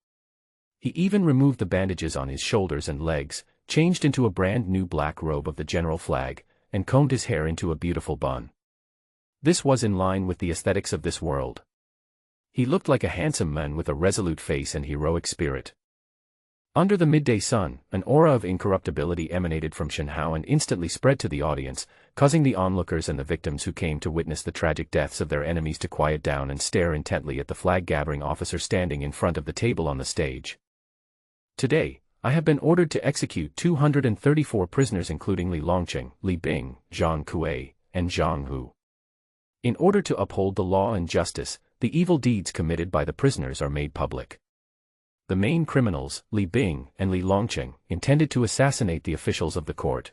He even removed the bandages on his shoulders and legs, changed into a brand new black robe of the general flag, and combed his hair into a beautiful bun. This was in line with the aesthetics of this world. He looked like a handsome man with a resolute face and heroic spirit. Under the midday sun, an aura of incorruptibility emanated from Shen Hao and instantly spread to the audience, causing the onlookers and the victims who came to witness the tragic deaths of their enemies to quiet down and stare intently at the flag-gathering officer standing in front of the table on the stage. Today, I have been ordered to execute 234 prisoners including Li Longqing, Li Bing, Zhang Kuei, and Zhang Hu. In order to uphold the law and justice, the evil deeds committed by the prisoners are made public. The main criminals, Li Bing and Li Longqing, intended to assassinate the officials of the court.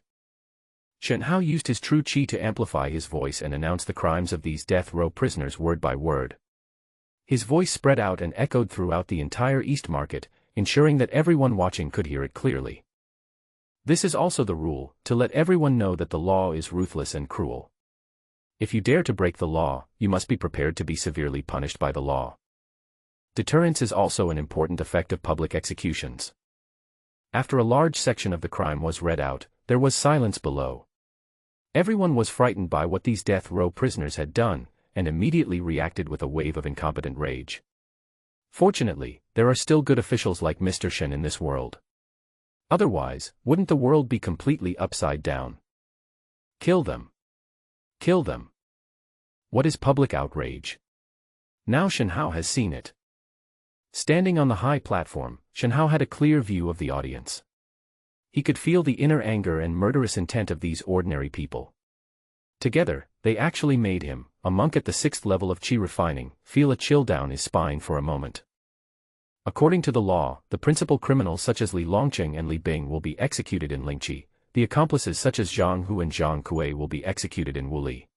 Shen Hao used his true qi to amplify his voice and announce the crimes of these death row prisoners word by word. His voice spread out and echoed throughout the entire East Market, ensuring that everyone watching could hear it clearly. This is also the rule, to let everyone know that the law is ruthless and cruel. If you dare to break the law, you must be prepared to be severely punished by the law. Deterrence is also an important effect of public executions. After a large section of the crime was read out, there was silence below. Everyone was frightened by what these death row prisoners had done, and immediately reacted with a wave of incompetent rage. Fortunately, there are still good officials like Mr. Shen in this world. Otherwise, wouldn't the world be completely upside down? Kill them. Kill them. What is public outrage? Now Shen Hao has seen it. Standing on the high platform, Shen Hao had a clear view of the audience. He could feel the inner anger and murderous intent of these ordinary people. Together, they actually made him, a monk at the 6th level of qi refining, feel a chill down his spine for a moment. According to the law, the principal criminals such as Li Longqing and Li Bing will be executed in Lingqi, the accomplices such as Zhang Hu and Zhang Kuei will be executed in Wuli.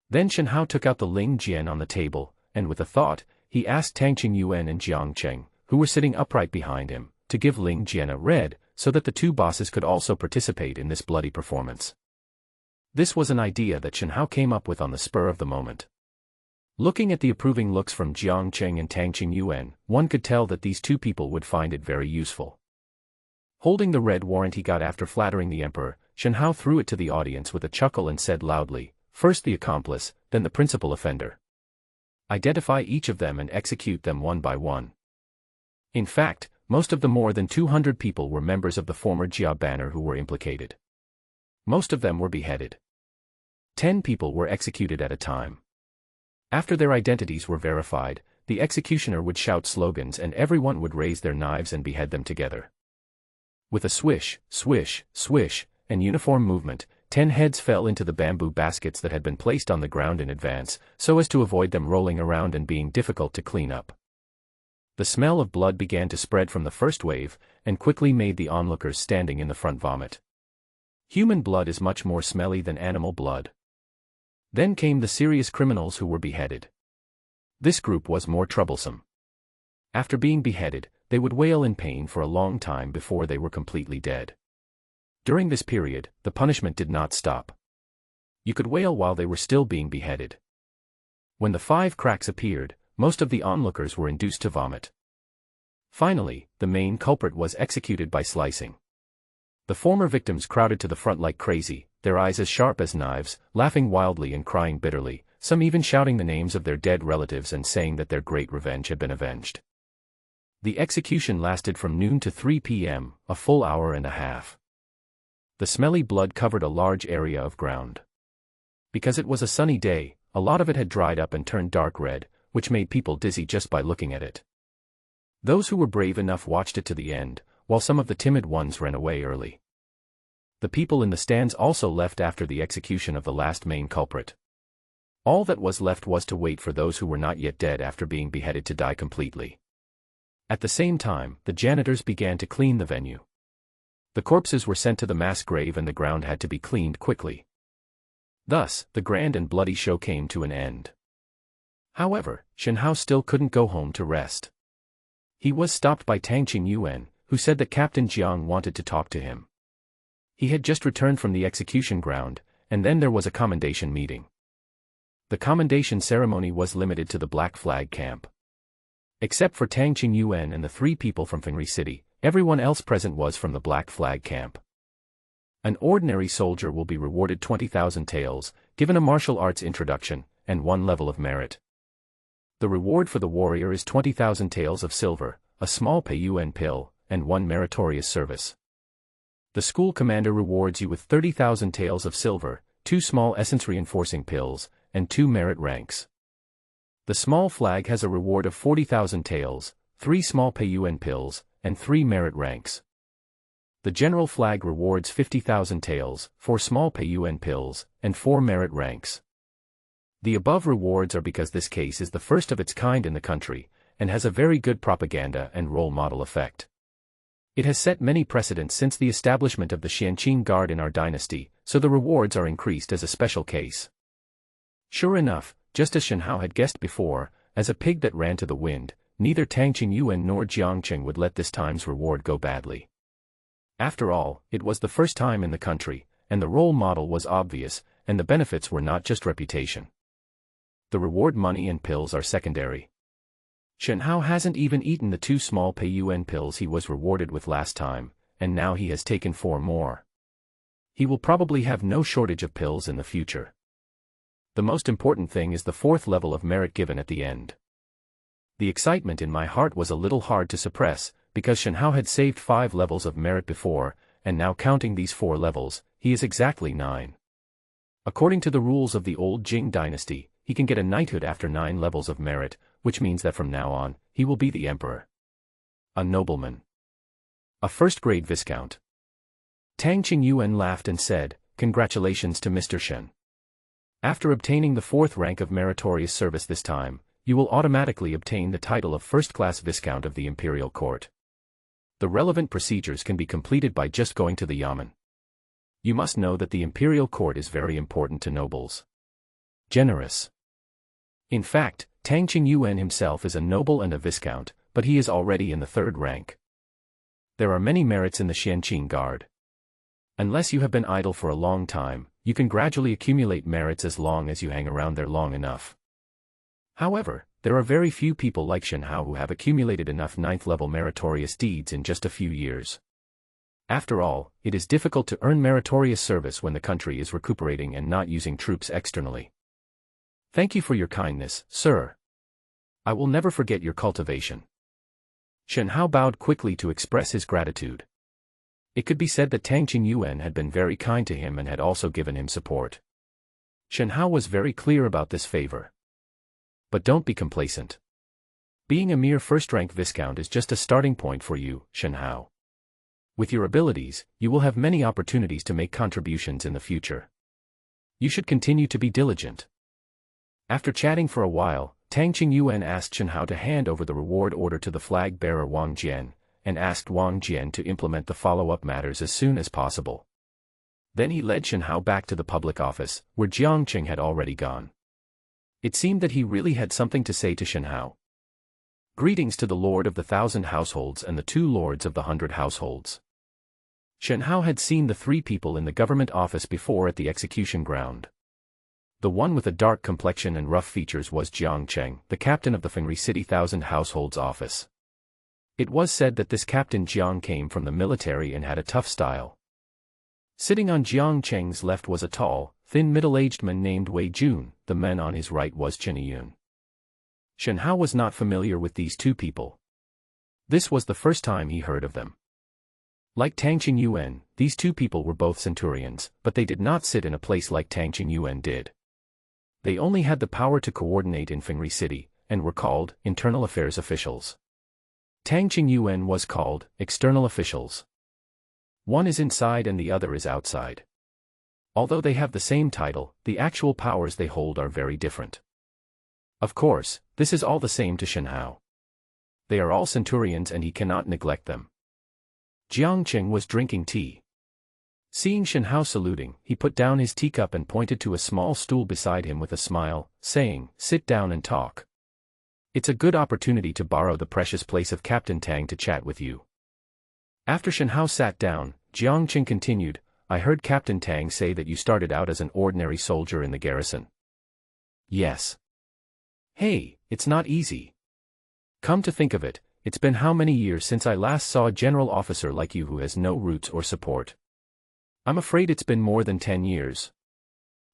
Then Shen Hao took out the Ling Jian on the table, and with a thought, he asked Tang Qingyuan and Jiang Cheng, who were sitting upright behind him, to give Ling Jian a red, so that the 2 bosses could also participate in this bloody performance. This was an idea that Shen Hao came up with on the spur of the moment. Looking at the approving looks from Jiang Cheng and Tang Qingyuan, one could tell that these 2 people would find it very useful. Holding the red warrant he got after flattering the emperor, Shen Hao threw it to the audience with a chuckle and said loudly, "First the accomplice, then the principal offender. Identify each of them and execute them one by one." In fact, most of the more than 200 people were members of the former Jia banner who were implicated. Most of them were beheaded. 10 people were executed at a time. After their identities were verified, the executioner would shout slogans and everyone would raise their knives and behead them together. With a swish, swish, swish, and uniform movement, 10 heads fell into the bamboo baskets that had been placed on the ground in advance, so as to avoid them rolling around and being difficult to clean up. The smell of blood began to spread from the first wave, and quickly made the onlookers standing in the front vomit. Human blood is much more smelly than animal blood. Then came the serious criminals who were beheaded. This group was more troublesome. After being beheaded, they would wail in pain for a long time before they were completely dead. During this period, the punishment did not stop. You could wail while they were still being beheaded. When the 5 cracks appeared, most of the onlookers were induced to vomit. Finally, the main culprit was executed by slicing. The former victims crowded to the front like crazy, their eyes as sharp as knives, laughing wildly and crying bitterly, some even shouting the names of their dead relatives and saying that their great revenge had been avenged. The execution lasted from noon to 3 p.m., a full hour and a half. The smelly blood covered a large area of ground. Because it was a sunny day, a lot of it had dried up and turned dark red, which made people dizzy just by looking at it. Those who were brave enough watched it to the end, while some of the timid ones ran away early. The people in the stands also left after the execution of the last main culprit. All that was left was to wait for those who were not yet dead after being beheaded to die completely. At the same time, the janitors began to clean the venue. The corpses were sent to the mass grave and the ground had to be cleaned quickly. Thus, the grand and bloody show came to an end. However, Shen Hao still couldn't go home to rest. He was stopped by Tang Qingyuan, who said that Captain Jiang wanted to talk to him. He had just returned from the execution ground, and then there was a commendation meeting. The commendation ceremony was limited to the Black Flag camp. Except for Tang Qingyuan and the 3 people from Fengri City, everyone else present was from the Black Flag camp. An ordinary soldier will be rewarded 20,000 taels, given a martial arts introduction, and 1 level of merit. The reward for the warrior is 20,000 taels of silver, a small Peiyuan pill, and 1 meritorious service. The school commander rewards you with 30,000 taels of silver, 2 small essence-reinforcing pills, and 2 merit ranks. The small flag has a reward of 40,000 taels, 3 small Peiyuan pills, and 3 merit ranks. The general flag rewards 50,000 taels, 4 small Peiyuan pills, and 4 merit ranks. The above rewards are because this case is the first of its kind in the country, and has a very good propaganda and role model effect. It has set many precedents since the establishment of the Xianqing Guard in our dynasty, so the rewards are increased as a special case. Sure enough, just as Shen Hao had guessed before, as a pig that ran to the wind, neither Tang Qingyuan nor Jiang Qing would let this time's reward go badly. After all, it was the first time in the country, and the role model was obvious, and the benefits were not just reputation. The reward money and pills are secondary. Shen Hao hasn't even eaten the 2 small Peiyuan pills he was rewarded with last time, and now he has taken 4 more. He will probably have no shortage of pills in the future. The most important thing is the 4th level of merit given at the end. The excitement in my heart was a little hard to suppress, because Shen Hao had saved 5 levels of merit before, and now counting these 4 levels, he is exactly 9. According to the rules of the old Jing dynasty, he can get a knighthood after 9 levels of merit, which means that from now on, he will be the emperor. A nobleman. A first-grade viscount. Tang Qingyuan laughed and said, "Congratulations to Mr. Shen. After obtaining the 4th rank of meritorious service this time, you will automatically obtain the title of first-class viscount of the imperial court. The relevant procedures can be completed by just going to the yamen. You must know that the imperial court is very important to nobles. Generous. In fact, Tang Qingyuan himself is a noble and a viscount, but he is already in the 3rd rank. There are many merits in the Xianqing Guard. Unless you have been idle for a long time, you can gradually accumulate merits as long as you hang around there long enough. However, there are very few people like Shen Hao who have accumulated enough 9th-level meritorious deeds in just a few years. After all, it is difficult to earn meritorious service when the country is recuperating and not using troops externally. Thank you for your kindness, sir. I will never forget your cultivation." Shen Hao bowed quickly to express his gratitude. It could be said that Tang Qingyuan had been very kind to him and had also given him support. Shen Hao was very clear about this favor. But don't be complacent. Being a mere first-rank viscount is just a starting point for you, Shen Hao. With your abilities, you will have many opportunities to make contributions in the future. You should continue to be diligent. After chatting for a while, Tang Qingyuan asked Shen Hao to hand over the reward order to the flag-bearer Wang Jian, and asked Wang Jian to implement the follow-up matters as soon as possible. Then he led Shen Hao back to the public office, where Jiang Qing had already gone. It seemed that he really had something to say to Shen Hao. Greetings to the Lord of the 1,000 households and the 2 lords of the 100 households. Shen Hao had seen the 3 people in the government office before at the execution ground. The one with a dark complexion and rough features was Jiang Cheng, the captain of the Fengri City 1,000 households office. It was said that this Captain Jiang came from the military and had a tough style. Sitting on Jiang Cheng's left was a tall, thin middle-aged man named Wei Jun, the man on his right was Chen Yun. Shen Hao was not familiar with these 2 people. This was the first time he heard of them. Like Tang Qingyuan, these two people were both centurions, but they did not sit in a place like Tang Qingyuan did. They only had the power to coordinate in Fengri City, and were called internal affairs officials. Tang Qingyuan was called external officials. One is inside and the other is outside. Although they have the same title, the actual powers they hold are very different. Of course, this is all the same to Shen Hao. They are all centurions and he cannot neglect them. Jiang Qing was drinking tea. Seeing Shen Hao saluting, he put down his teacup and pointed to a small stool beside him with a smile, saying, "Sit down and talk. It's a good opportunity to borrow the precious place of Captain Tang to chat with you." After Shen Hao sat down, Jiang Qing continued, "I heard Captain Tang say that you started out as an ordinary soldier in the garrison." "Yes." "Hey, it's not easy. Come to think of it, it's been how many years since I last saw a general officer like you who has no roots or support? I'm afraid it's been more than 10 years.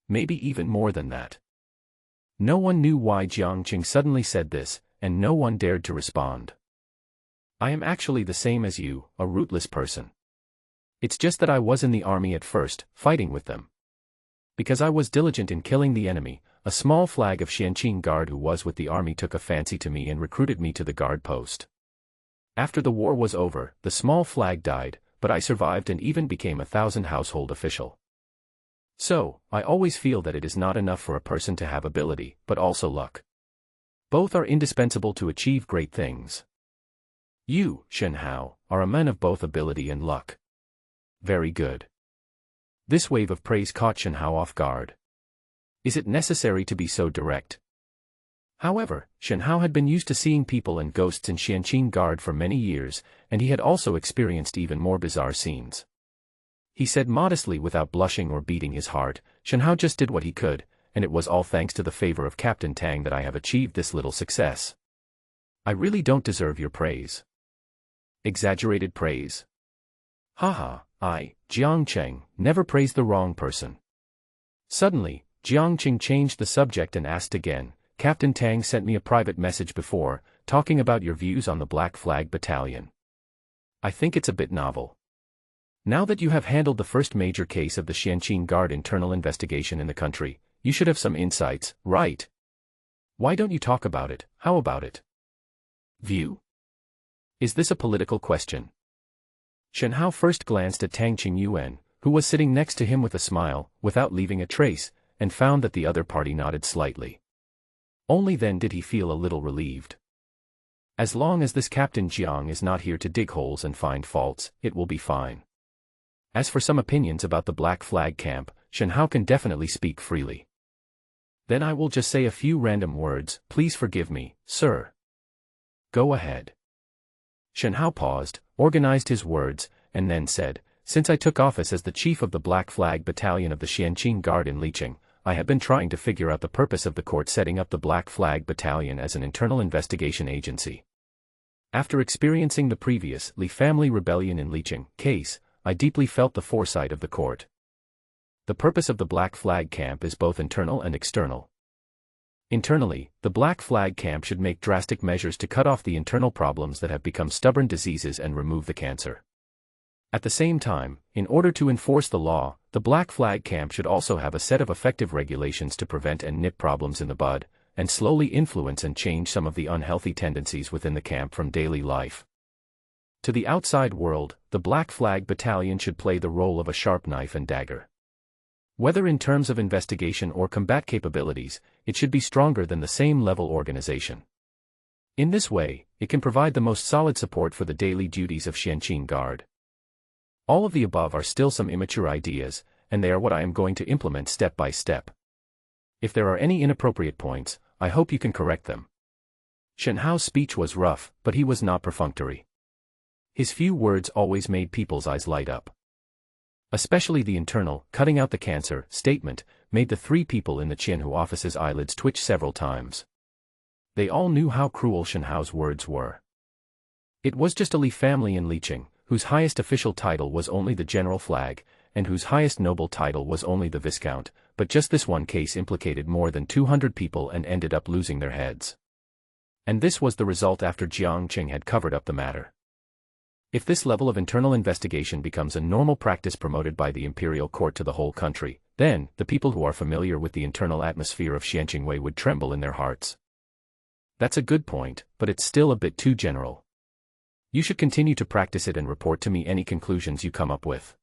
Maybe even more than that." No one knew why Jiang Qing suddenly said this, and no one dared to respond. "I am actually the same as you, a rootless person. It's just that I was in the army at first, fighting with them. Because I was diligent in killing the enemy, a small flag of Xianqing guard who was with the army took a fancy to me and recruited me to the guard post. After the war was over, the small flag died, but I survived and even became a 1,000 household official. So, I always feel that it is not enough for a person to have ability, but also luck. Both are indispensable to achieve great things. You, Shen Hao, are a man of both ability and luck." "Very good." This wave of praise caught Shen Hao off guard. Is it necessary to be so direct? However, Shen Hao had been used to seeing people and ghosts in Xianqing Guard for many years, and he had also experienced even more bizarre scenes. He said modestly without blushing or beating his heart, "Shen Hao just did what he could, and it was all thanks to the favor of Captain Tang that I have achieved this little success. I really don't deserve your praise." "Exaggerated praise? Haha, I, Jiang Qing, never praise the wrong person." Suddenly, Jiang Qing changed the subject and asked again, "Captain Tang sent me a private message before, talking about your views on the Black Flag Battalion. I think it's a bit novel. Now that you have handled the first major case of the Xianqing Guard internal investigation in the country, you should have some insights, right? Why don't you talk about it? How about it? View? Is this a political question?" Shen Hao first glanced at Tang Qingyuan, who was sitting next to him with a smile, without leaving a trace, and found that the other party nodded slightly. Only then did he feel a little relieved. As long as this Captain Jiang is not here to dig holes and find faults, it will be fine. As for some opinions about the Black Flag Camp, Shen Hao can definitely speak freely. Then I will just say a few random words, please forgive me, sir. Go ahead. Shen Hao paused, organized his words, and then said, "Since I took office as the chief of the Black Flag Battalion of the Xianqing Guard in Liqing, I have been trying to figure out the purpose of the court setting up the Black Flag Battalion as an internal investigation agency. After experiencing the previous Li family rebellion in Liqing case, I deeply felt the foresight of the court. The purpose of the Black Flag Camp is both internal and external. Internally, the Black Flag Camp should make drastic measures to cut off the internal problems that have become stubborn diseases and remove the cancer. At the same time, in order to enforce the law, the Black Flag Camp should also have a set of effective regulations to prevent and nip problems in the bud, and slowly influence and change some of the unhealthy tendencies within the camp from daily life. To the outside world, the Black Flag Battalion should play the role of a sharp knife and dagger. Whether in terms of investigation or combat capabilities, it should be stronger than the same level organization. In this way, it can provide the most solid support for the daily duties of Xianqing Guard. All of the above are still some immature ideas, and they are what I am going to implement step by step. If there are any inappropriate points, I hope you can correct them." Shen Hao's speech was rough, but he was not perfunctory. His few words always made people's eyes light up. Especially the internal, cutting out the cancer, statement, made the three people in the Qianhu office's eyelids twitch several times. They all knew how cruel Shen Hao's words were. It was just a Li family in Liqing, whose highest official title was only the general flag, and whose highest noble title was only the viscount, but just this one case implicated more than 200 people and ended up losing their heads. And this was the result after Jiang Qing had covered up the matter. If this level of internal investigation becomes a normal practice promoted by the imperial court to the whole country, then, the people who are familiar with the internal atmosphere of Xianqingwei would tremble in their hearts. That's a good point, but it's still a bit too general. You should continue to practice it and report to me any conclusions you come up with.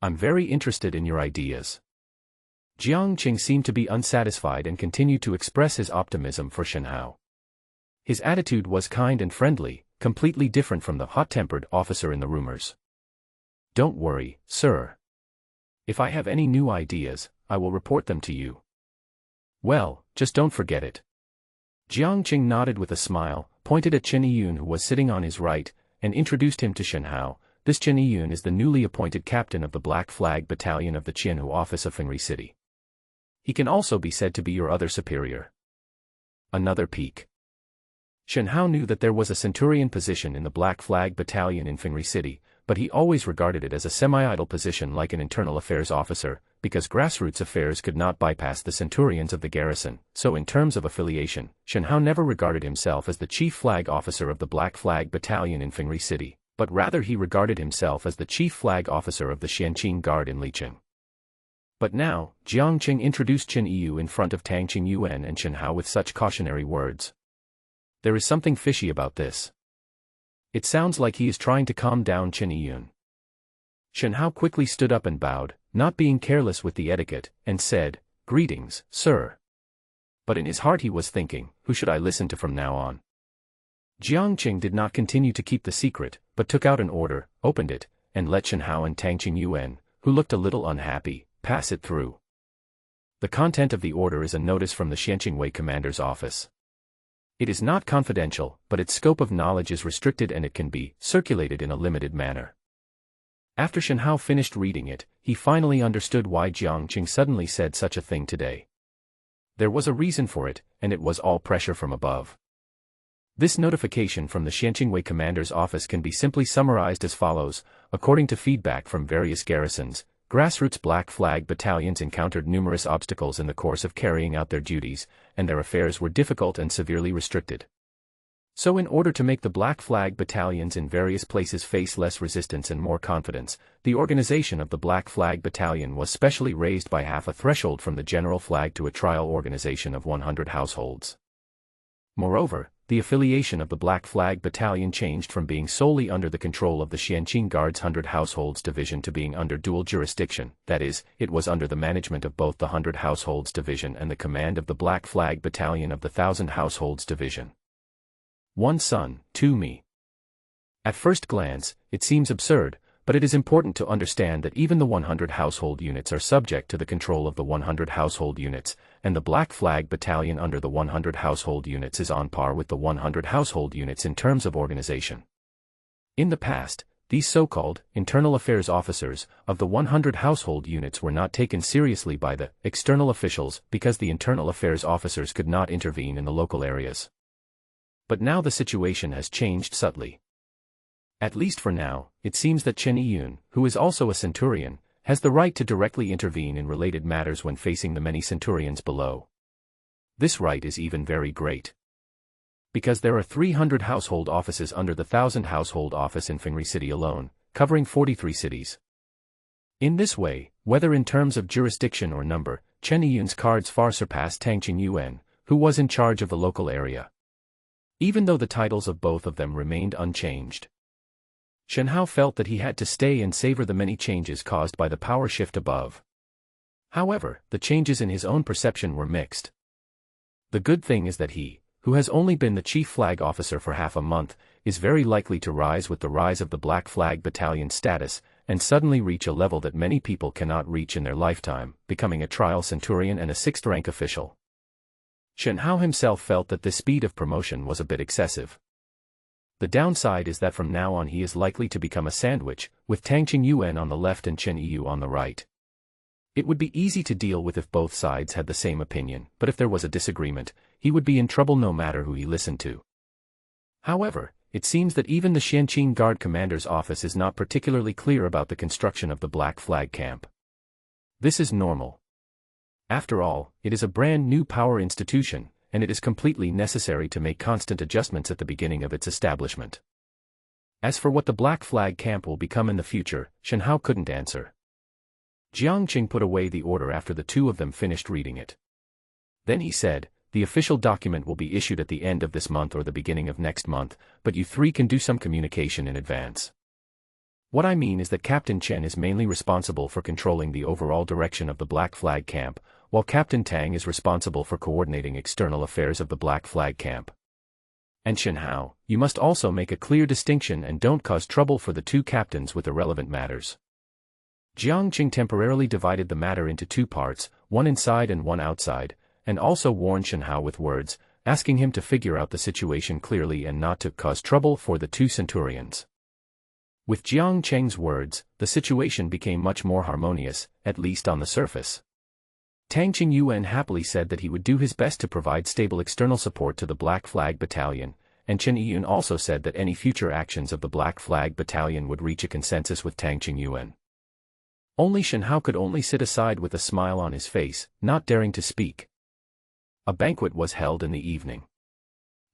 I'm very interested in your ideas. Jiang Qing seemed to be unsatisfied and continued to express his optimism for Shenhao. His attitude was kind and friendly, completely different from the hot-tempered officer in the rumors. Don't worry, sir. If I have any new ideas, I will report them to you. Well, just don't forget it. Jiang Qing nodded with a smile, pointed at Chen Yiyun who was sitting on his right, and introduced him to Shenhao. This Chen Yiyun is the newly appointed captain of the Black Flag Battalion of the Qianhu office of Fengri City. He can also be said to be your other superior. Another peek. Shenhao knew that there was a centurion position in the Black Flag Battalion in Fengri City, but he always regarded it as a semi-idle position like an internal affairs officer, because grassroots affairs could not bypass the centurions of the garrison. So in terms of affiliation, Shenhao never regarded himself as the chief flag officer of the Black Flag Battalion in Fengri City, but rather he regarded himself as the chief flag officer of the Xianqing Guard in Liqing. But now, Jiang Qing introduced Chen Yiyu in front of Tang Qingyuan and Shenhao with such cautionary words. There is something fishy about this. It sounds like he is trying to calm down Chen Yiyun. Shenhao quickly stood up and bowed, not being careless with the etiquette, and said, "Greetings, sir." But in his heart he was thinking, who should I listen to from now on? Jiang Qing did not continue to keep the secret, but took out an order, opened it, and let Shenhao and Tang Qingyuan, who looked a little unhappy, pass it through. The content of the order is a notice from the Xianqingwei commander's office. It is not confidential, but its scope of knowledge is restricted and it can be circulated in a limited manner. After Shenhao finished reading it, he finally understood why Jiang Qing suddenly said such a thing today. There was a reason for it, and it was all pressure from above. This notification from the Xianqingwei commander's office can be simply summarized as follows. According to feedback from various garrisons, grassroots Black Flag battalions encountered numerous obstacles in the course of carrying out their duties, and their affairs were difficult and severely restricted. So in order to make the Black Flag battalions in various places face less resistance and more confidence, the organization of the Black Flag Battalion was specially raised by half a threshold from the general flag to a trial organization of 100 households. Moreover, the affiliation of the Black Flag Battalion changed from being solely under the control of the Xianqing Guard's 100 Households Division to being under dual jurisdiction, that is, it was under the management of both the 100 Households Division and the command of the Black Flag Battalion of the 1000 Households Division. One son, two me. At first glance, it seems absurd, but it is important to understand that even the 100 household units are subject to the control of the 100 household units, and the Black Flag Battalion under the 100 household units is on par with the 100 household units in terms of organization. In the past, these so-called internal affairs officers of the 100 household units were not taken seriously by the external officials because the internal affairs officers could not intervene in the local areas. But now the situation has changed subtly. At least for now, it seems that Chen Yiyun, who is also a centurion, has the right to directly intervene in related matters when facing the many centurions below. This right is even very great. Because there are 300 household offices under the 1000 household office in Fengri City alone, covering 43 cities. In this way, whether in terms of jurisdiction or number, Chen Yiyun's cards far surpass Tang Qingyuan, who was in charge of the local area. Even though the titles of both of them remained unchanged. Shenhao felt that he had to stay and savor the many changes caused by the power shift above. However, the changes in his own perception were mixed. The good thing is that he, who has only been the chief flag officer for half a month, is very likely to rise with the rise of the Black Flag Battalion status, and suddenly reach a level that many people cannot reach in their lifetime, becoming a trial centurion and a 6th-rank official. Shenhao himself felt that this speed of promotion was a bit excessive. The downside is that from now on he is likely to become a sandwich, with Tang Qingyuan on the left and Chen Yiyu on the right. It would be easy to deal with if both sides had the same opinion, but if there was a disagreement, he would be in trouble no matter who he listened to. However, it seems that even the Xianqing Guard commander's office is not particularly clear about the construction of the Black Flag camp. This is normal. After all, it is a brand new power institution, and it is completely necessary to make constant adjustments at the beginning of its establishment. As for what the Black Flag camp will become in the future, Shen Hao couldn't answer. Jiang Qing put away the order after the two of them finished reading it. Then he said, "The official document will be issued at the end of this month or the beginning of next month, but you three can do some communication in advance. What I mean is that Captain Chen is mainly responsible for controlling the overall direction of the Black Flag camp, while Captain Tang is responsible for coordinating external affairs of the Black Flag camp. And Shen Hao, you must also make a clear distinction and don't cause trouble for the two captains with irrelevant matters." Jiang Qing temporarily divided the matter into two parts, one inside and one outside, and also warned Shen Hao with words, asking him to figure out the situation clearly and not to cause trouble for the two centurions. With Jiang Qing's words, the situation became much more harmonious, at least on the surface. Tang Qingyuan happily said that he would do his best to provide stable external support to the Black Flag Battalion, and Chen Yiyun also said that any future actions of the Black Flag Battalion would reach a consensus with Tang Qingyuan. Only Shen Hao could only sit aside with a smile on his face, not daring to speak. A banquet was held in the evening.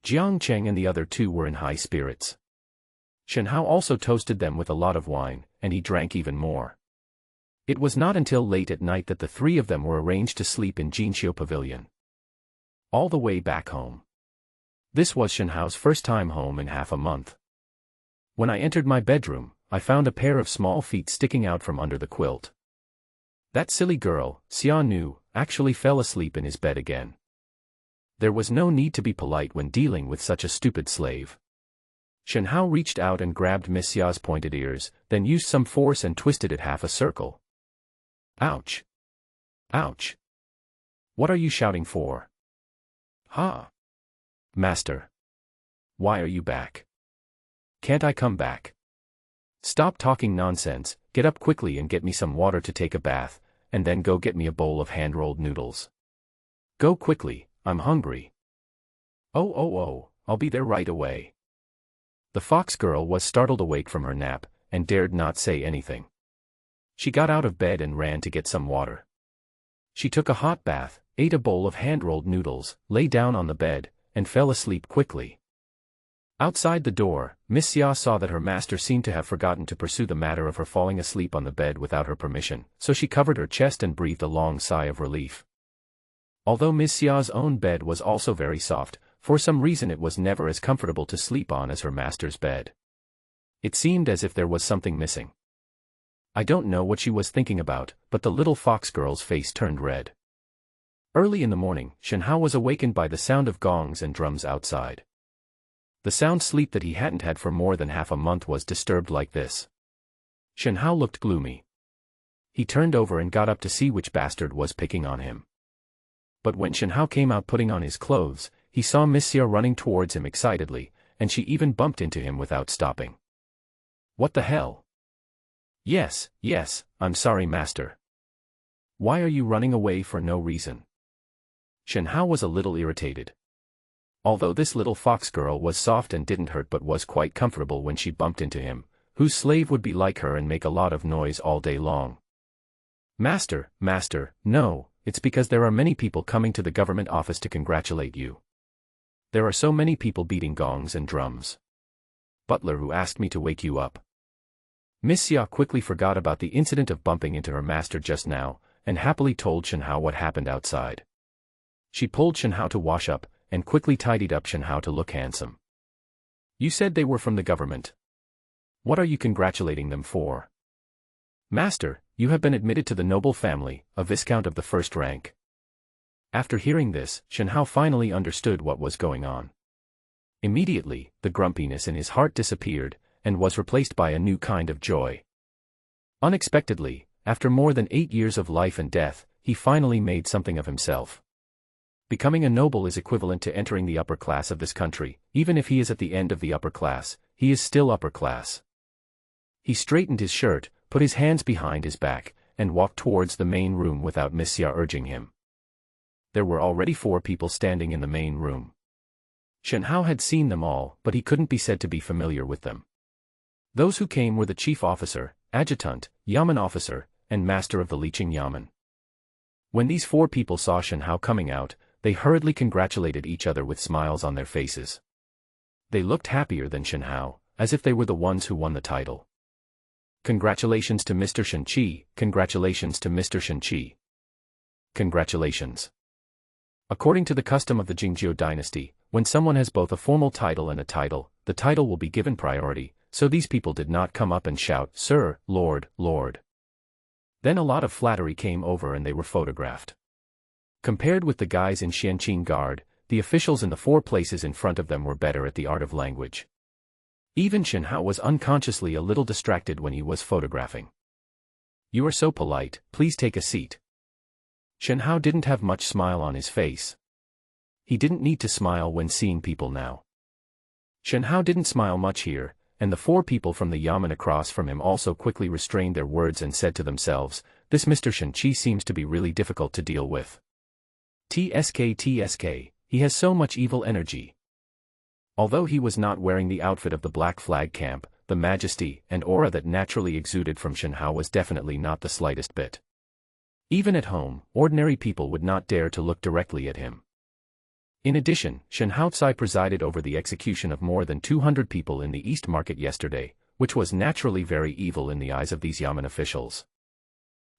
Jiang Cheng and the other two were in high spirits. Shen Hao also toasted them with a lot of wine, and he drank even more. It was not until late at night that the three of them were arranged to sleep in Jinxiu Pavilion. All the way back home. This was Shen Hao's first time home in half a month. When I entered my bedroom, I found a pair of small feet sticking out from under the quilt. That silly girl, Xia Nu, actually fell asleep in his bed again. There was no need to be polite when dealing with such a stupid slave. Shen Hao reached out and grabbed Miss Xia's pointed ears, then used some force and twisted it half a circle. Ouch! Ouch! What are you shouting for? Ha! Master! Why are you back? Can't I come back? Stop talking nonsense, get up quickly and get me some water to take a bath, and then go get me a bowl of hand-rolled noodles. Go quickly, I'm hungry. Oh, I'll be there right away. The fox girl was startled awake from her nap, and dared not say anything. She got out of bed and ran to get some water. She took a hot bath, ate a bowl of hand-rolled noodles, lay down on the bed, and fell asleep quickly. Outside the door, Miss Xia saw that her master seemed to have forgotten to pursue the matter of her falling asleep on the bed without her permission, so she covered her chest and breathed a long sigh of relief. Although Miss Xia's own bed was also very soft, for some reason it was never as comfortable to sleep on as her master's bed. It seemed as if there was something missing. I don't know what she was thinking about, but the little fox girl's face turned red. Early in the morning, Shen Hao was awakened by the sound of gongs and drums outside. The sound sleep that he hadn't had for more than half a month was disturbed like this. Shen Hao looked gloomy. He turned over and got up to see which bastard was picking on him. But when Shen Hao came out putting on his clothes, he saw Miss Xia running towards him excitedly, and she even bumped into him without stopping. What the hell? Yes, I'm sorry, master. Why are you running away for no reason? Shen Hao was a little irritated. Although this little fox girl was soft and didn't hurt but was quite comfortable when she bumped into him, whose slave would be like her and make a lot of noise all day long. Master, no, it's because there are many people coming to the government office to congratulate you. There are so many people beating gongs and drums. Butler who asked me to wake you up. Miss Xia quickly forgot about the incident of bumping into her master just now, and happily told Shen Hao what happened outside. She pulled Shen Hao to wash up, and quickly tidied up Shen Hao to look handsome. You said they were from the government. What are you congratulating them for? Master, you have been admitted to the noble family, a viscount of the first rank. After hearing this, Shen Hao finally understood what was going on. Immediately, the grumpiness in his heart disappeared, and was replaced by a new kind of joy. Unexpectedly, after more than 8 years of life and death, he finally made something of himself. Becoming a noble is equivalent to entering the upper class of this country. Even if he is at the end of the upper class, he is still upper class. He straightened his shirt, put his hands behind his back, and walked towards the main room without Miss Xia urging him. There were already 4 people standing in the main room. Shen Hao had seen them all, but he couldn't be said to be familiar with them. Those who came were the chief officer, adjutant, yamen officer, and master of the Liqing yamen. When these 4 people saw Shen Hao coming out, they hurriedly congratulated each other with smiles on their faces. They looked happier than Shen Hao, as if they were the ones who won the title. Congratulations to Mr. Shen Qi, congratulations to Mr. Shen Qi. Congratulations. According to the custom of the Jingzhou dynasty, when someone has both a formal title and a title, the title will be given priority, so these people did not come up and shout, "Sir, Lord, Lord." Then a lot of flattery came over and they were photographed. Compared with the guys in Xianqing Guard, the officials in the 4 places in front of them were better at the art of language. Even Shen Hao was unconsciously a little distracted when he was photographing. "You are so polite, please take a seat." Shen Hao didn't have much smile on his face. He didn't need to smile when seeing people now. Shen Hao didn't smile much here, and the 4 people from the yamen across from him also quickly restrained their words and said to themselves, "This Mr. Shen Qi seems to be really difficult to deal with. TSK, he has so much evil energy." Although he was not wearing the outfit of the Black Flag camp, the majesty and aura that naturally exuded from Shen Hao was definitely not the slightest bit. Even at home, ordinary people would not dare to look directly at him. In addition, Shen Haotsai presided over the execution of more than 200 people in the East Market yesterday, which was naturally very evil in the eyes of these yamen officials.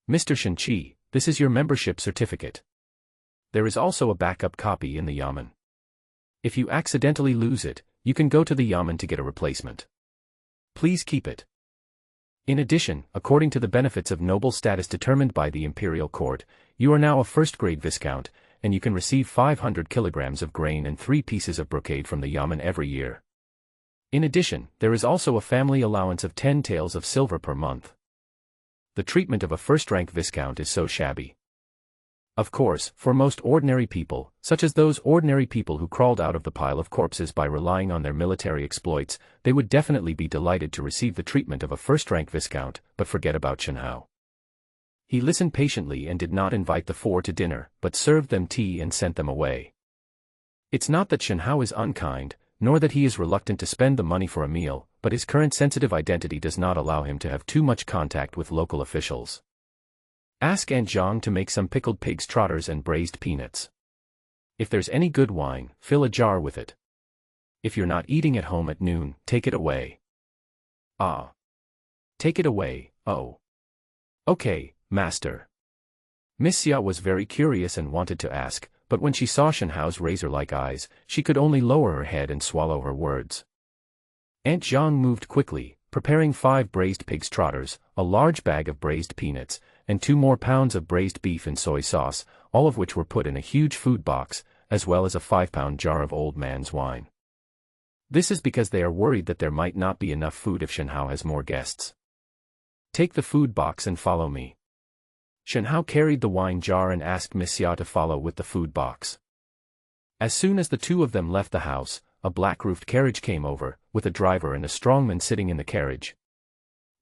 "Mr. Shen Qi, this is your membership certificate. There is also a backup copy in the yamen. If you accidentally lose it, you can go to the yamen to get a replacement. Please keep it. In addition, according to the benefits of noble status determined by the imperial court, you are now a first-grade viscount, and you can receive 500 kilograms of grain and 3 pieces of brocade from the yamen every year. In addition, there is also a family allowance of 10 taels of silver per month. The treatment of a first-rank viscount is so shabby. Of course, for most ordinary people, such as those ordinary people who crawled out of the pile of corpses by relying on their military exploits, they would definitely be delighted to receive the treatment of a first-rank viscount, but forget about Shen Hao. He listened patiently and did not invite the 4 to dinner, but served them tea and sent them away. It's not that Shen Hao is unkind, nor that he is reluctant to spend the money for a meal, but his current sensitive identity does not allow him to have too much contact with local officials. Ask Aunt Zhang to make some pickled pig's trotters and braised peanuts. If there's any good wine, fill a jar with it. If you're not eating at home at noon, take it away. Ah. Take it away, oh. Okay, master. Miss Xia was very curious and wanted to ask, but when she saw Shen Hao's razor-like eyes, she could only lower her head and swallow her words. Aunt Zhang moved quickly, preparing 5 braised pig's trotters, a large bag of braised peanuts, and 2 more pounds of braised beef and soy sauce, all of which were put in a huge food box, as well as a 5-pound jar of old man's wine. This is because they are worried that there might not be enough food if Shen Hao has more guests. Take the food box and follow me. Shen Hao carried the wine jar and asked Miss Xia to follow with the food box. As soon as the 2 of them left the house, a black-roofed carriage came over, with a driver and a strongman sitting in the carriage.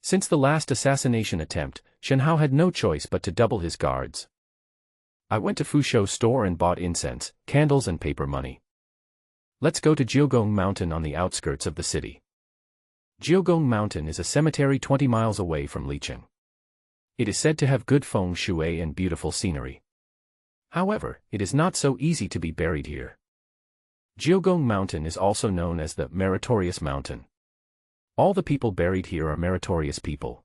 Since the last assassination attempt, Shen Hao had no choice but to double his guards. "I went to Fusho's store and bought incense, candles and paper money. Let's go to Jiugong Mountain on the outskirts of the city." Jiugong Mountain is a cemetery 20 miles away from Licheng. It is said to have good feng shui and beautiful scenery. However, it is not so easy to be buried here. Jiugong Mountain is also known as the Meritorious Mountain. All the people buried here are meritorious people.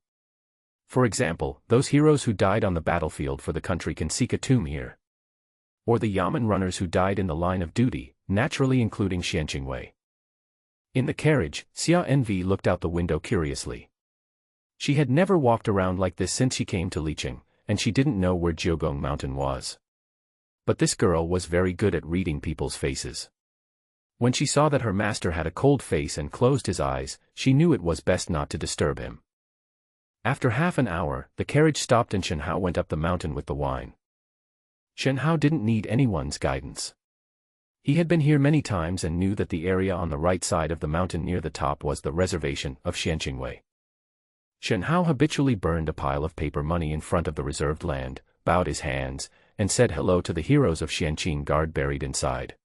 For example, those heroes who died on the battlefield for the country can seek a tomb here. Or the yamen runners who died in the line of duty, naturally including Xianqingwei. In the carriage, Xia Envy looked out the window curiously. She had never walked around like this since she came to Licheng, and she didn't know where Jiugong Mountain was. But this girl was very good at reading people's faces. When she saw that her master had a cold face and closed his eyes, she knew it was best not to disturb him. After half an hour, the carriage stopped and Shen Hao went up the mountain with the wine. Shen Hao didn't need anyone's guidance. He had been here many times and knew that the area on the right side of the mountain near the top was the reservation of Xianqingwei. Shen Hao habitually burned a pile of paper money in front of the reserved land, bowed his hands, and said hello to the heroes of Xianqing Guard buried inside.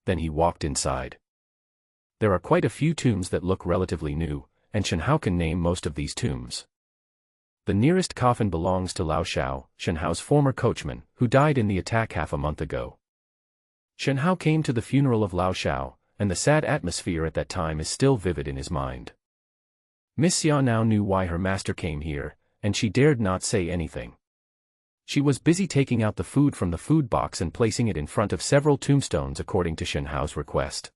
Then he walked inside. There are quite a few tombs that look relatively new, and Shen Hao can name most of these tombs. The nearest coffin belongs to Lao Shao, Shen Hao's former coachman, who died in the attack half a month ago. Shen Hao came to the funeral of Lao Shao, and the sad atmosphere at that time is still vivid in his mind. Miss Xia now knew why her master came here, and she dared not say anything. She was busy taking out the food from the food box and placing it in front of several tombstones according to Shen Hao's request.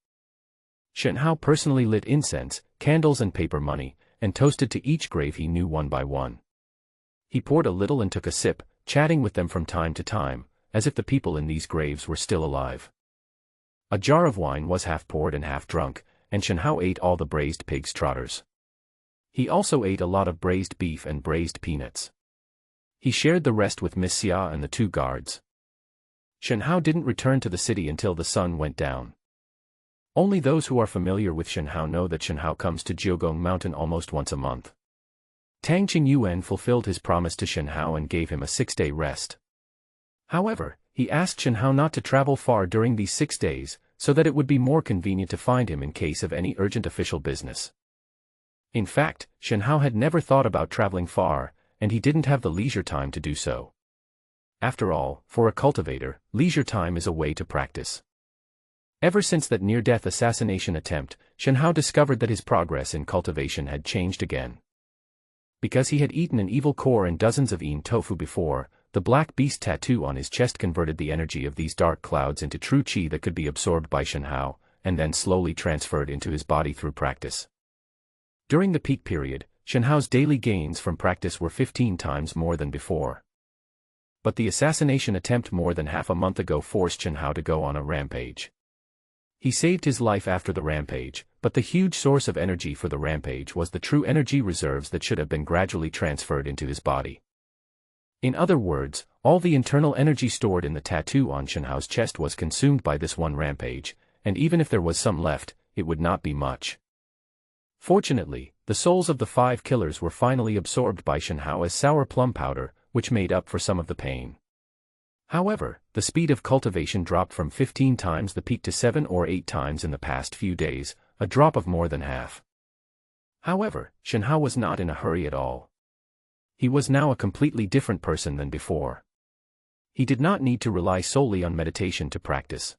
Shen Hao personally lit incense, candles and paper money, and toasted to each grave he knew one by one. He poured a little and took a sip, chatting with them from time to time, as if the people in these graves were still alive. A jar of wine was half poured and half drunk, and Shen Hao ate all the braised pig's trotters. He also ate a lot of braised beef and braised peanuts. He shared the rest with Miss Xia and the two guards. Shen Hao didn't return to the city until the sun went down. Only those who are familiar with Shen Hao know that Shen Hao comes to Jiugong Mountain almost once a month. Tang Qingyuan fulfilled his promise to Shen Hao and gave him a 6-day rest. However, he asked Shen Hao not to travel far during these 6 days, so that it would be more convenient to find him in case of any urgent official business. In fact, Shen Hao had never thought about traveling far, and he didn't have the leisure time to do so. After all, for a cultivator, leisure time is a way to practice. Ever since that near-death assassination attempt, Shen Hao discovered that his progress in cultivation had changed again. Because he had eaten an evil core and dozens of yin tofu before, the black beast tattoo on his chest converted the energy of these dark clouds into true qi that could be absorbed by Shen Hao, and then slowly transferred into his body through practice. During the peak period, Shen Hao's daily gains from practice were 15 times more than before. But the assassination attempt more than half a month ago forced Shen Hao to go on a rampage. He saved his life after the rampage, but the huge source of energy for the rampage was the true energy reserves that should have been gradually transferred into his body. In other words, all the internal energy stored in the tattoo on Shen Hao's chest was consumed by this one rampage, and even if there was some left, it would not be much. Fortunately, the souls of the 5 killers were finally absorbed by Shen Hao as sour plum powder, which made up for some of the pain. However, the speed of cultivation dropped from 15 times the peak to 7 or 8 times in the past few days, a drop of more than half. However, Shen Hao was not in a hurry at all. He was now a completely different person than before. He did not need to rely solely on meditation to practice.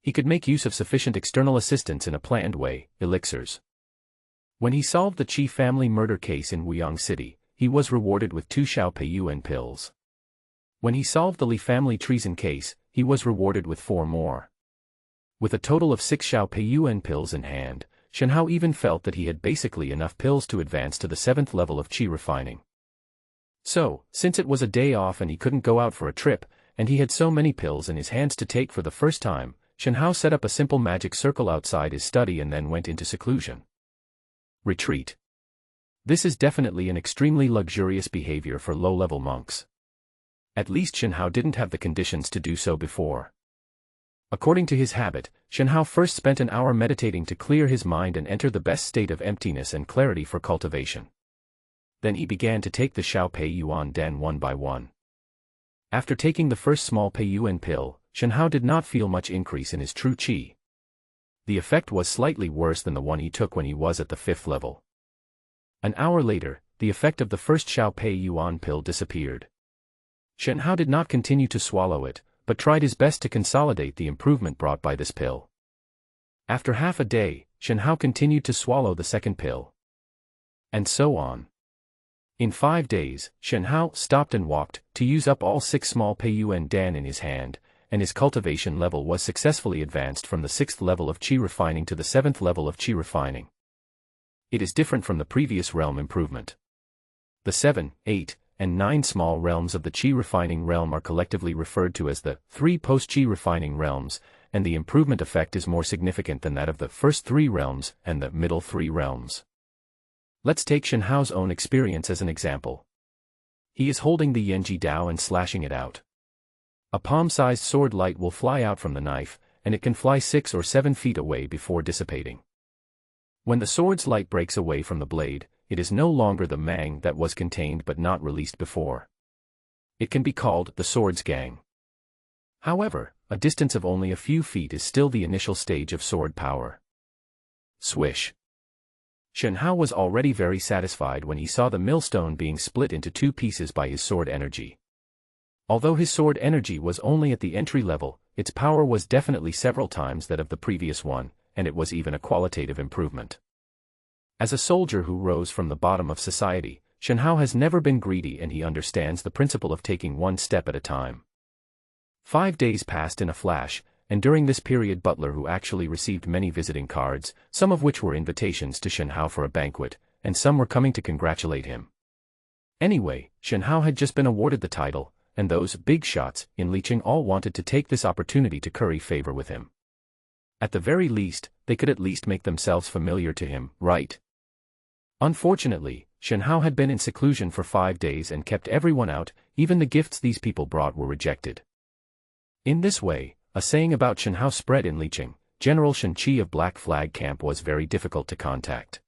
He could make use of sufficient external assistance in a planned way, elixirs. When he solved the Qi family murder case in Wuyang City, he was rewarded with 2 Xiao Pei Yuan pills. When he solved the Li family treason case, he was rewarded with 4 more. With a total of 6 Xiao Pei Yuan pills in hand, Shen Hao even felt that he had basically enough pills to advance to the 7th level of Qi refining. So, since it was a day off and he couldn't go out for a trip, and he had so many pills in his hands to take for the first time, Shen Hao set up a simple magic circle outside his study and then went into seclusion. Retreat. This is definitely an extremely luxurious behavior for low-level monks. At least Shen Hao didn't have the conditions to do so before. According to his habit, Shen Hao first spent an hour meditating to clear his mind and enter the best state of emptiness and clarity for cultivation. Then he began to take the Xiao Pei Yuan Den one by one. After taking the first small Pei Yuan pill, Shen Hao did not feel much increase in his true qi. The effect was slightly worse than the one he took when he was at the 5th level. An hour later, the effect of the first Xiao Pei Yuan pill disappeared. Shen Hao did not continue to swallow it, but tried his best to consolidate the improvement brought by this pill. After half a day, Shen Hao continued to swallow the second pill. And so on. In 5 days, Shen Hao stopped and walked, to use up all 6 small Pei Yuan Dan in his hand, and his cultivation level was successfully advanced from the 6th level of Qi refining to the 7th level of Qi refining. It is different from the previous realm improvement. The 7, 8, and 9 small realms of the Qi refining realm are collectively referred to as the 3 post-Qi refining realms, and the improvement effect is more significant than that of the first 3 realms and the middle 3 realms. Let's take Shen Hao's own experience as an example. He is holding the Yanji Dao and slashing it out. A palm-sized sword light will fly out from the knife, and it can fly 6 or 7 feet away before dissipating. When the sword's light breaks away from the blade, it is no longer the mang that was contained but not released before. It can be called the sword's gang. However, a distance of only a few feet is still the initial stage of sword power. Swish. Shen Hao was already very satisfied when he saw the millstone being split into 2 pieces by his sword energy. Although his sword energy was only at the entry level, its power was definitely several times that of the previous one, and it was even a qualitative improvement. As a soldier who rose from the bottom of society, Shen Hao has never been greedy, and he understands the principle of taking one step at a time. 5 days passed in a flash, and during this period Butler, who actually received many visiting cards, some of which were invitations to Shen Hao for a banquet, and some were coming to congratulate him. Anyway, Shen Hao had just been awarded the title, and those big shots in Liqing all wanted to take this opportunity to curry favor with him. At the very least, they could at least make themselves familiar to him, right? Unfortunately, Shen Hao had been in seclusion for 5 days and kept everyone out. Even the gifts these people brought were rejected. In this way, a saying about Shen Hao spread in Liqing. General Shen Qi of Black Flag Camp was very difficult to contact.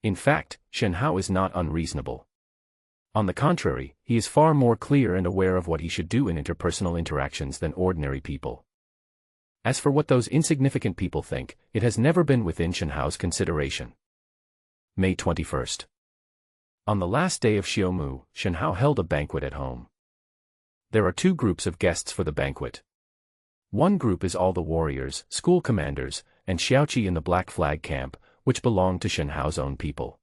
In fact, Shen Hao is not unreasonable. On the contrary, he is far more clear and aware of what he should do in interpersonal interactions than ordinary people. As for what those insignificant people think, it has never been within Shen Hao's consideration. May 21st. On the last day of Xiaomu, Shen Hao held a banquet at home. There are 2 groups of guests for the banquet. One group is all the warriors, school commanders, and Xiaoqi in the Black Flag Camp, which belong to Shen Hao's own people.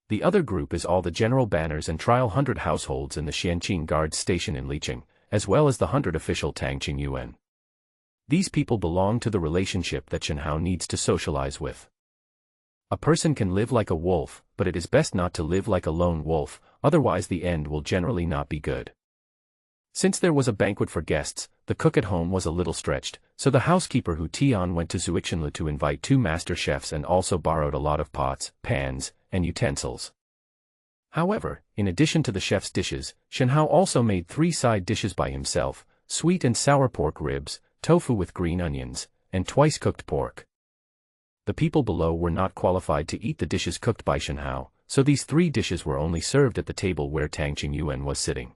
The other group is all the general banners and trial 100 households in the Xianqing Guard station in Liqing, as well as the 100 official Tangqing Yuan. These people belong to the relationship that Shen Hao needs to socialize with. A person can live like a wolf, but it is best not to live like a lone wolf, otherwise the end will generally not be good. Since there was a banquet for guests, the cook at home was a little stretched, so the housekeeper Hu Tian went to Zuixinlu to invite 2 master chefs and also borrowed a lot of pots, pans, and utensils. However, in addition to the chef's dishes, Shen Hao also made 3 side dishes by himself: sweet and sour pork ribs, tofu with green onions, and twice-cooked pork. The people below were not qualified to eat the dishes cooked by Shen Hao, so these 3 dishes were only served at the table where Tangqing Yuan was sitting.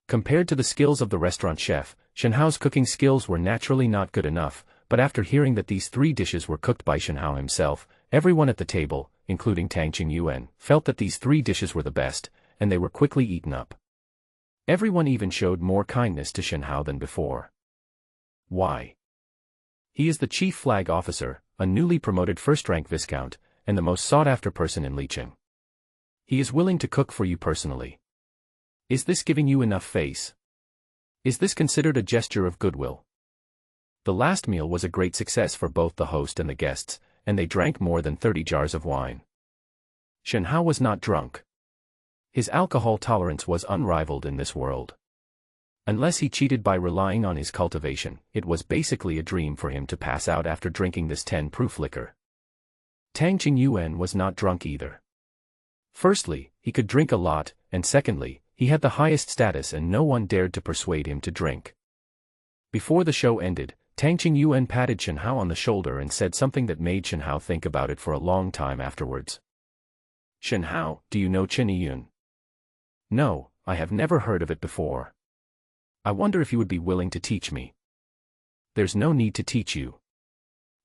Compared to the skills of the restaurant chef, Shen Hao's cooking skills were naturally not good enough, but after hearing that these 3 dishes were cooked by Shen Hao himself, everyone at the table, including Tangqing Yuan, felt that these 3 dishes were the best, and they were quickly eaten up. Everyone even showed more kindness to Shen Hao than before. Why? He is the chief flag officer, a newly promoted first-rank viscount, and the most sought-after person in Liqing. He is willing to cook for you personally. Is this giving you enough face? Is this considered a gesture of goodwill? The last meal was a great success for both the host and the guests, and they drank more than 30 jars of wine. Shen Hao was not drunk. His alcohol tolerance was unrivaled in this world. Unless he cheated by relying on his cultivation, it was basically a dream for him to pass out after drinking this 10-proof liquor. Tangqing Yuan was not drunk either. Firstly, he could drink a lot, and secondly, he had the highest status and no one dared to persuade him to drink. Before the show ended, Tangqing Yuan patted Shen Hao on the shoulder and said something that made Shen Hao think about it for a long time afterwards. Shen Hao, do you know Chen Yun? No, I have never heard of it before. I wonder if you would be willing to teach me. There's no need to teach you.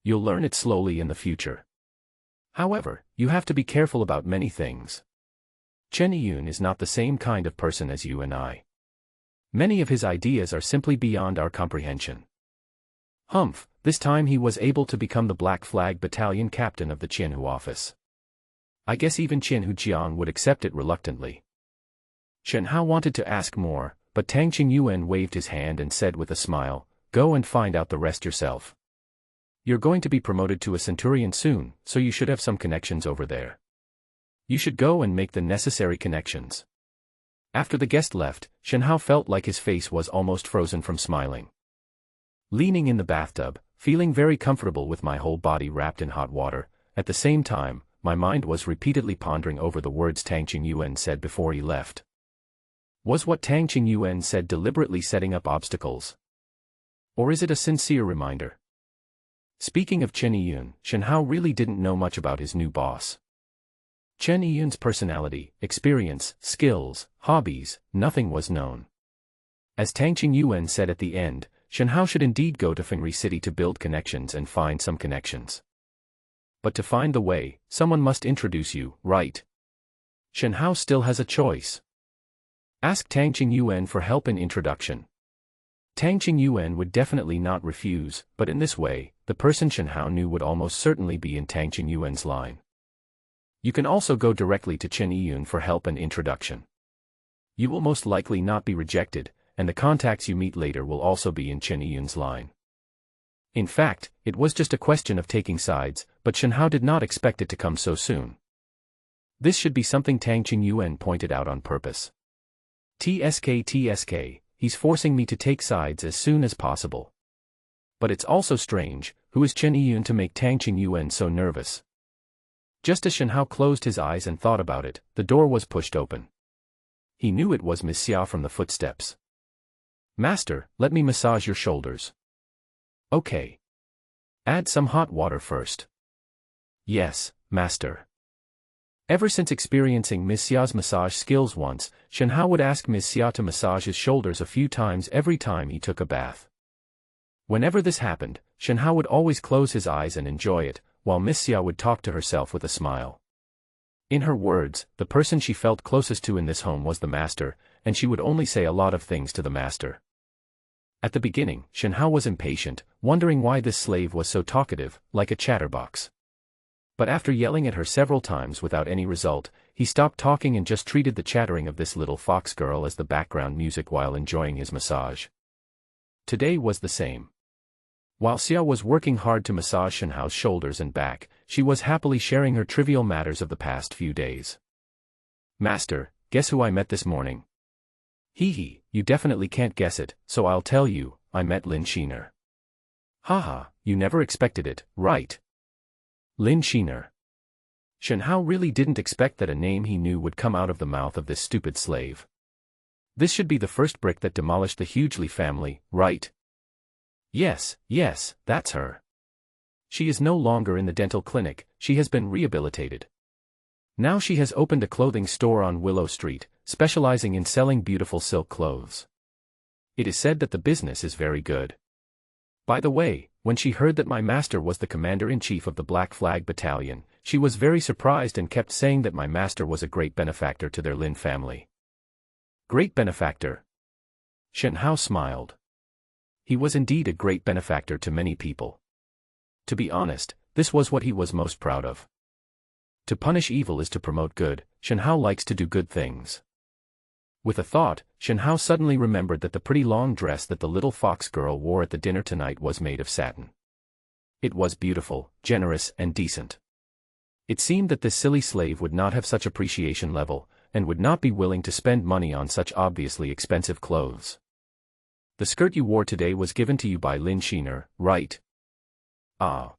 You'll learn it slowly in the future. However, you have to be careful about many things. Chen Yun is not the same kind of person as you and I. Many of his ideas are simply beyond our comprehension. Humph, this time he was able to become the Black Flag Battalion captain of the Qianhu office. I guess even Qianhu Jiang would accept it reluctantly. Shen Hao wanted to ask more, but Tangqing Yuan waved his hand and said with a smile, "Go and find out the rest yourself. You're going to be promoted to a centurion soon, so you should have some connections over there. You should go and make the necessary connections." After the guest left, Shen Hao felt like his face was almost frozen from smiling. Leaning in the bathtub, feeling very comfortable with my whole body wrapped in hot water, at the same time, my mind was repeatedly pondering over the words Tangqing Yuan said before he left. Was what Tangqing Yuan said deliberately setting up obstacles? Or is it a sincere reminder? Speaking of Chen Yun, Shen Hao really didn't know much about his new boss. Chen Yun's personality, experience, skills, hobbies, nothing was known. As Tangqing Yuan said at the end, Shen Hao should indeed go to Fengri City to build connections and find some connections. But to find the way, someone must introduce you, right? Shen Hao still has a choice. Ask Tang Qingyuan for help in introduction. Tang Qingyuan would definitely not refuse, but in this way, the person Shen Hao knew would almost certainly be in Tang Qingyuan's line. You can also go directly to Chen Yiyun for help and introduction. You will most likely not be rejected, and the contacts you meet later will also be in Chen Yiyun's line. In fact, it was just a question of taking sides, but Shen Hao did not expect it to come so soon. This should be something Tang Qingyuan pointed out on purpose. TSK, he's forcing me to take sides as soon as possible. But it's also strange, who is Chen Yiyun to make Tang Qingyuan so nervous? Just as Shen Hao closed his eyes and thought about it, the door was pushed open. He knew it was Miss Xia from the footsteps. Master, let me massage your shoulders. Okay. Add some hot water first. Yes, Master. Ever since experiencing Miss Xia's massage skills once, Shen Hao would ask Miss Xia to massage his shoulders a few times every time he took a bath. Whenever this happened, Shen Hao would always close his eyes and enjoy it, while Miss Xia would talk to herself with a smile. In her words, the person she felt closest to in this home was the master, and she would only say a lot of things to the master. At the beginning, Shen Hao was impatient, wondering why this slave was so talkative, like a chatterbox. But after yelling at her several times without any result, he stopped talking and just treated the chattering of this little fox girl as the background music while enjoying his massage. Today was the same. While Xia was working hard to massage Shen Hao's shoulders and back, she was happily sharing her trivial matters of the past few days. Master, guess who I met this morning? Hee, you definitely can't guess it, so I'll tell you, I met Lin Shiner. Haha, you never expected it, right? Lin Shiner. Shen Hao really didn't expect that a name he knew would come out of the mouth of this stupid slave. This should be the first brick that demolished the Hugely family, right? Yes, that's her. She is no longer in the dental clinic, she has been rehabilitated. Now she has opened a clothing store on Willow Street, specializing in selling beautiful silk clothes. It is said that the business is very good. By the way, when she heard that my master was the commander-in-chief of the Black Flag Battalion, she was very surprised and kept saying that my master was a great benefactor to their Lin family. Great benefactor? Shen Hao smiled. He was indeed a great benefactor to many people. To be honest, this was what he was most proud of. To punish evil is to promote good. Shen Hao likes to do good things. With a thought, Shen Hao suddenly remembered that the pretty long dress that the little fox girl wore at the dinner tonight was made of satin. It was beautiful, generous, and decent. It seemed that this silly slave would not have such appreciation level, and would not be willing to spend money on such obviously expensive clothes. The skirt you wore today was given to you by Lin Shiner, right? Ah.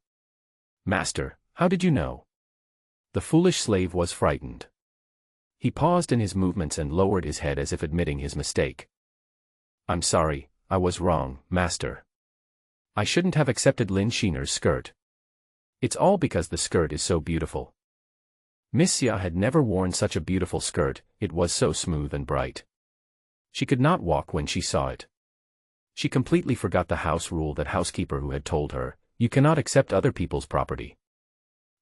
Master, how did you know? The foolish slave was frightened. He paused in his movements and lowered his head as if admitting his mistake. I'm sorry, I was wrong, Master. I shouldn't have accepted Lin Shiner's skirt. It's all because the skirt is so beautiful. Miss Xia had never worn such a beautiful skirt, it was so smooth and bright. She could not walk when she saw it. She completely forgot the house rule that housekeeper who had told her, you cannot accept other people's property.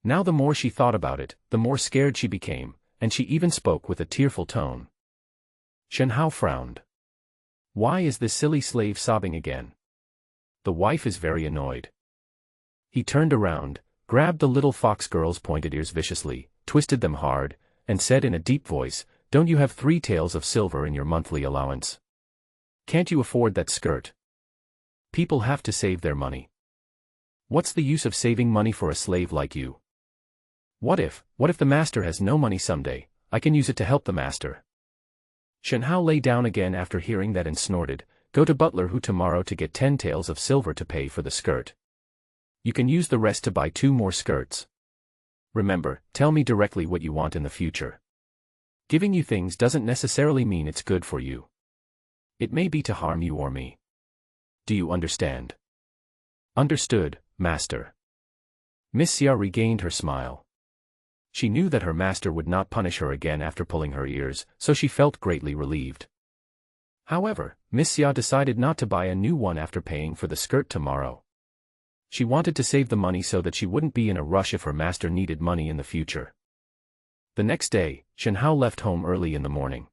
Now the more she thought about it, the more scared she became, and she even spoke with a tearful tone. Shen Hao frowned. Why is this silly slave sobbing again? The wife is very annoyed. He turned around, grabbed the little fox girl's pointed ears viciously, twisted them hard, and said in a deep voice, don't you have 3 taels of silver in your monthly allowance? Can't you afford that skirt? People have to save their money. What's the use of saving money for a slave like you? What if the master has no money someday? I can use it to help the master. Shen Hao lay down again after hearing that and snorted, go to butler who tomorrow to get 10 taels of silver to pay for the skirt. You can use the rest to buy 2 more skirts. Remember, tell me directly what you want in the future. Giving you things doesn't necessarily mean it's good for you. It may be to harm you or me. Do you understand? Understood, Master. Miss Xia regained her smile. She knew that her master would not punish her again after pulling her ears, so she felt greatly relieved. However, Miss Xia decided not to buy a new one after paying for the skirt tomorrow. She wanted to save the money so that she wouldn't be in a rush if her master needed money in the future. The next day, Shen Hao left home early in the morning.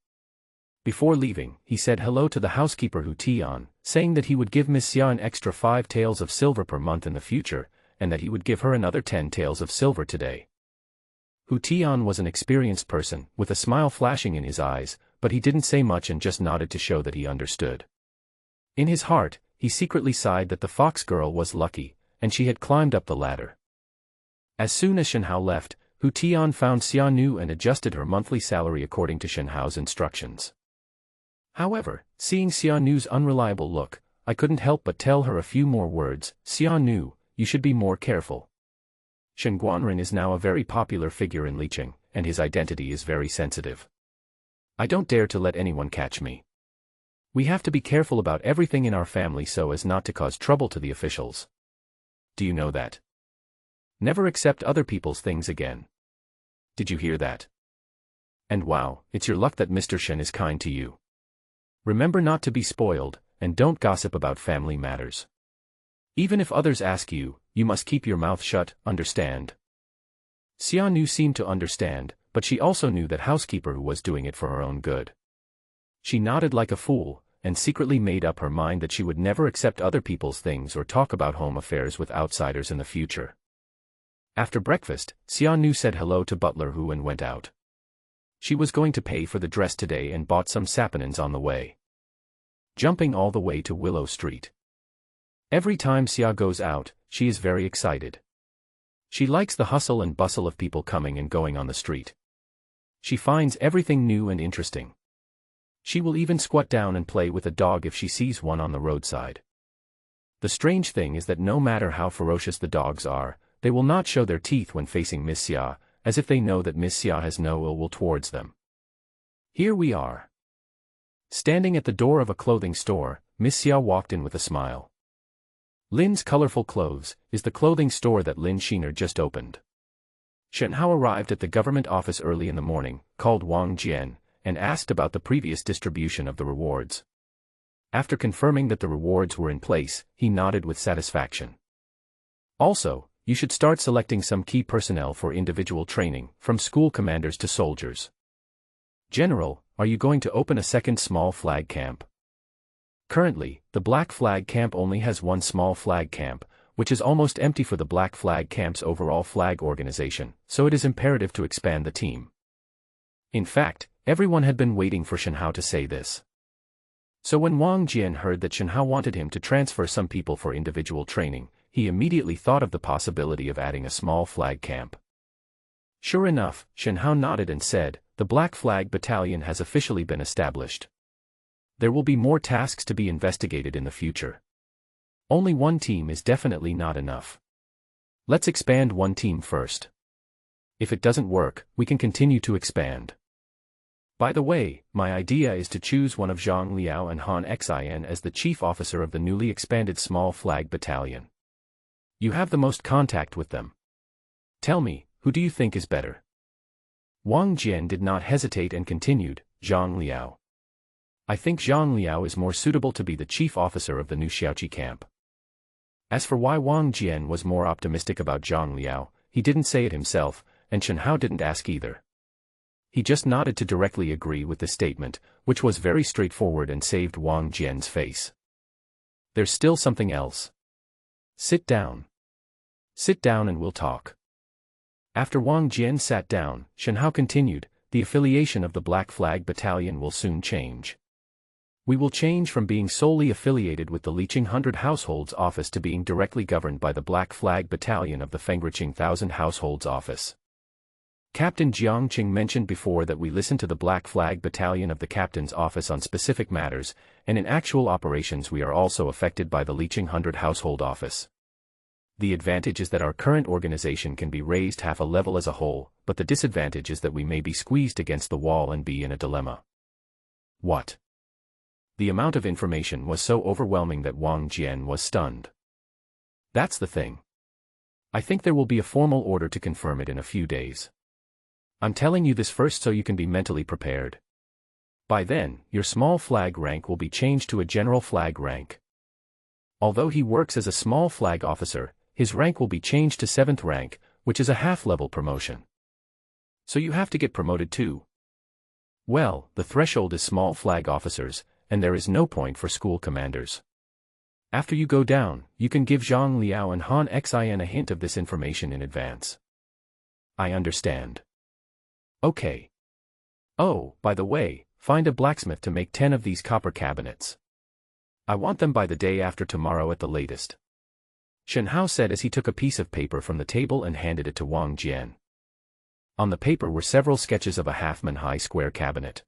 Before leaving, he said hello to the housekeeper Hu Tian, saying that he would give Miss Xia an extra 5 taels of silver per month in the future, and that he would give her another 10 taels of silver today. Hu Tian was an experienced person, with a smile flashing in his eyes, but he didn't say much and just nodded to show that he understood. In his heart, he secretly sighed that the fox girl was lucky, and she had climbed up the ladder. As soon as Shen Hao left, Hu Tian found Xia Nu and adjusted her monthly salary according to Shen Hao's instructions. However, seeing Xia Nu's unreliable look, I couldn't help but tell her a few more words. Xia Nu, you should be more careful. Shen Guanren is now a very popular figure in Liqing, and his identity is very sensitive. I don't dare to let anyone catch me. We have to be careful about everything in our family so as not to cause trouble to the officials. Do you know that? Never accept other people's things again. Did you hear that? And wow, it's your luck that Mr. Shen is kind to you. Remember not to be spoiled, and don't gossip about family matters. Even if others ask you, you must keep your mouth shut, understand? Xia Nu seemed to understand, but she also knew that housekeeper was doing it for her own good. She nodded like a fool, and secretly made up her mind that she would never accept other people's things or talk about home affairs with outsiders in the future. After breakfast, Xia Nu said hello to Butler Hu and went out. She was going to pay for the dress today and bought some saponins on the way. Jumping all the way to Willow Street. Every time Xia goes out, she is very excited. She likes the hustle and bustle of people coming and going on the street. She finds everything new and interesting. She will even squat down and play with a dog if she sees one on the roadside. The strange thing is that no matter how ferocious the dogs are, they will not show their teeth when facing Miss Xia, as if they know that Miss Xia has no ill will towards them. Here we are. Standing at the door of a clothing store, Miss Xia walked in with a smile. Lin's Colorful Clothes is the clothing store that Lin Sheener just opened. Shen Hao arrived at the government office early in the morning, called Wang Jian, and asked about the previous distribution of the rewards. After confirming that the rewards were in place, he nodded with satisfaction. Also, you should start selecting some key personnel for individual training, from school commanders to soldiers. General, are you going to open a second small flag camp? Currently, the Black Flag Camp only has one small flag camp, which is almost empty for the Black Flag Camp's overall flag organization, so it is imperative to expand the team. In fact, everyone had been waiting for Shen Hao to say this. So when Wang Jian heard that Shen Hao wanted him to transfer some people for individual training, he immediately thought of the possibility of adding a small flag camp. Sure enough, Shen Hao nodded and said, the Black Flag Battalion has officially been established. There will be more tasks to be investigated in the future. Only one team is definitely not enough. Let's expand one team first. If it doesn't work, we can continue to expand. By the way, my idea is to choose one of Zhang Liao and Han Xin as the chief officer of the newly expanded small flag battalion. You have the most contact with them. Tell me, who do you think is better? Wang Jian did not hesitate and continued, Zhang Liao. I think Zhang Liao is more suitable to be the chief officer of the new Xiaoqi camp. As for why Wang Jian was more optimistic about Zhang Liao, he didn't say it himself, and Shen Hao didn't ask either. He just nodded to directly agree with the statement, which was very straightforward and saved Wang Jian's face. There's still something else. Sit down. Sit down and we'll talk. After Wang Jian sat down, Shen Hao continued, the affiliation of the Black Flag Battalion will soon change. We will change from being solely affiliated with the Liqing 100 Households Office to being directly governed by the Black Flag Battalion of the Fengriqing 1000 Households Office. Captain Jiang Qing mentioned before that we listen to the Black Flag Battalion of the Captain's Office on specific matters, and in actual operations we are also affected by the Liqing 100 Household Office. The advantage is that our current organization can be raised half a level as a whole, but the disadvantage is that we may be squeezed against the wall and be in a dilemma. What? The amount of information was so overwhelming that Wang Jian was stunned. That's the thing. I think there will be a formal order to confirm it in a few days. I'm telling you this first so you can be mentally prepared. By then, your small flag rank will be changed to a general flag rank. Although he works as a small flag officer, his rank will be changed to 7th rank, which is a half-level promotion. So you have to get promoted too. Well, the threshold is small flag officers, and there is no point for school commanders. After you go down, you can give Zhang Liao and Han Xin a hint of this information in advance. I understand. Okay. Oh, by the way, find a blacksmith to make 10 of these copper cabinets. I want them by the day after tomorrow at the latest. Shen Hao said as he took a piece of paper from the table and handed it to Wang Jian. On the paper were several sketches of a half-man-high square cabinet.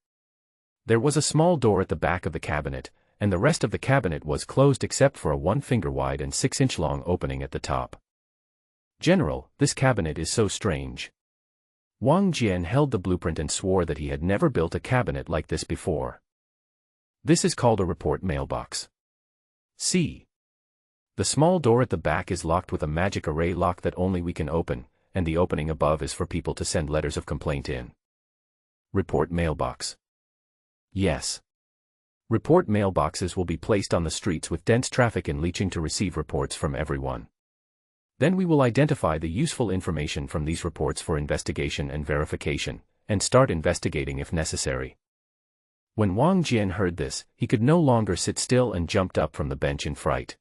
There was a small door at the back of the cabinet, and the rest of the cabinet was closed except for a 1-finger-wide and 6-inch-long opening at the top. General, this cabinet is so strange. Wang Jian held the blueprint and swore that he had never built a cabinet like this before. This is called a report mailbox. See. The small door at the back is locked with a magic array lock that only we can open, and the opening above is for people to send letters of complaint in. Report mailbox. Yes. Report mailboxes will be placed on the streets with dense traffic and leeching to receive reports from everyone. Then we will identify the useful information from these reports for investigation and verification, and start investigating if necessary. When Wang Jian heard this, he could no longer sit still and jumped up from the bench in fright.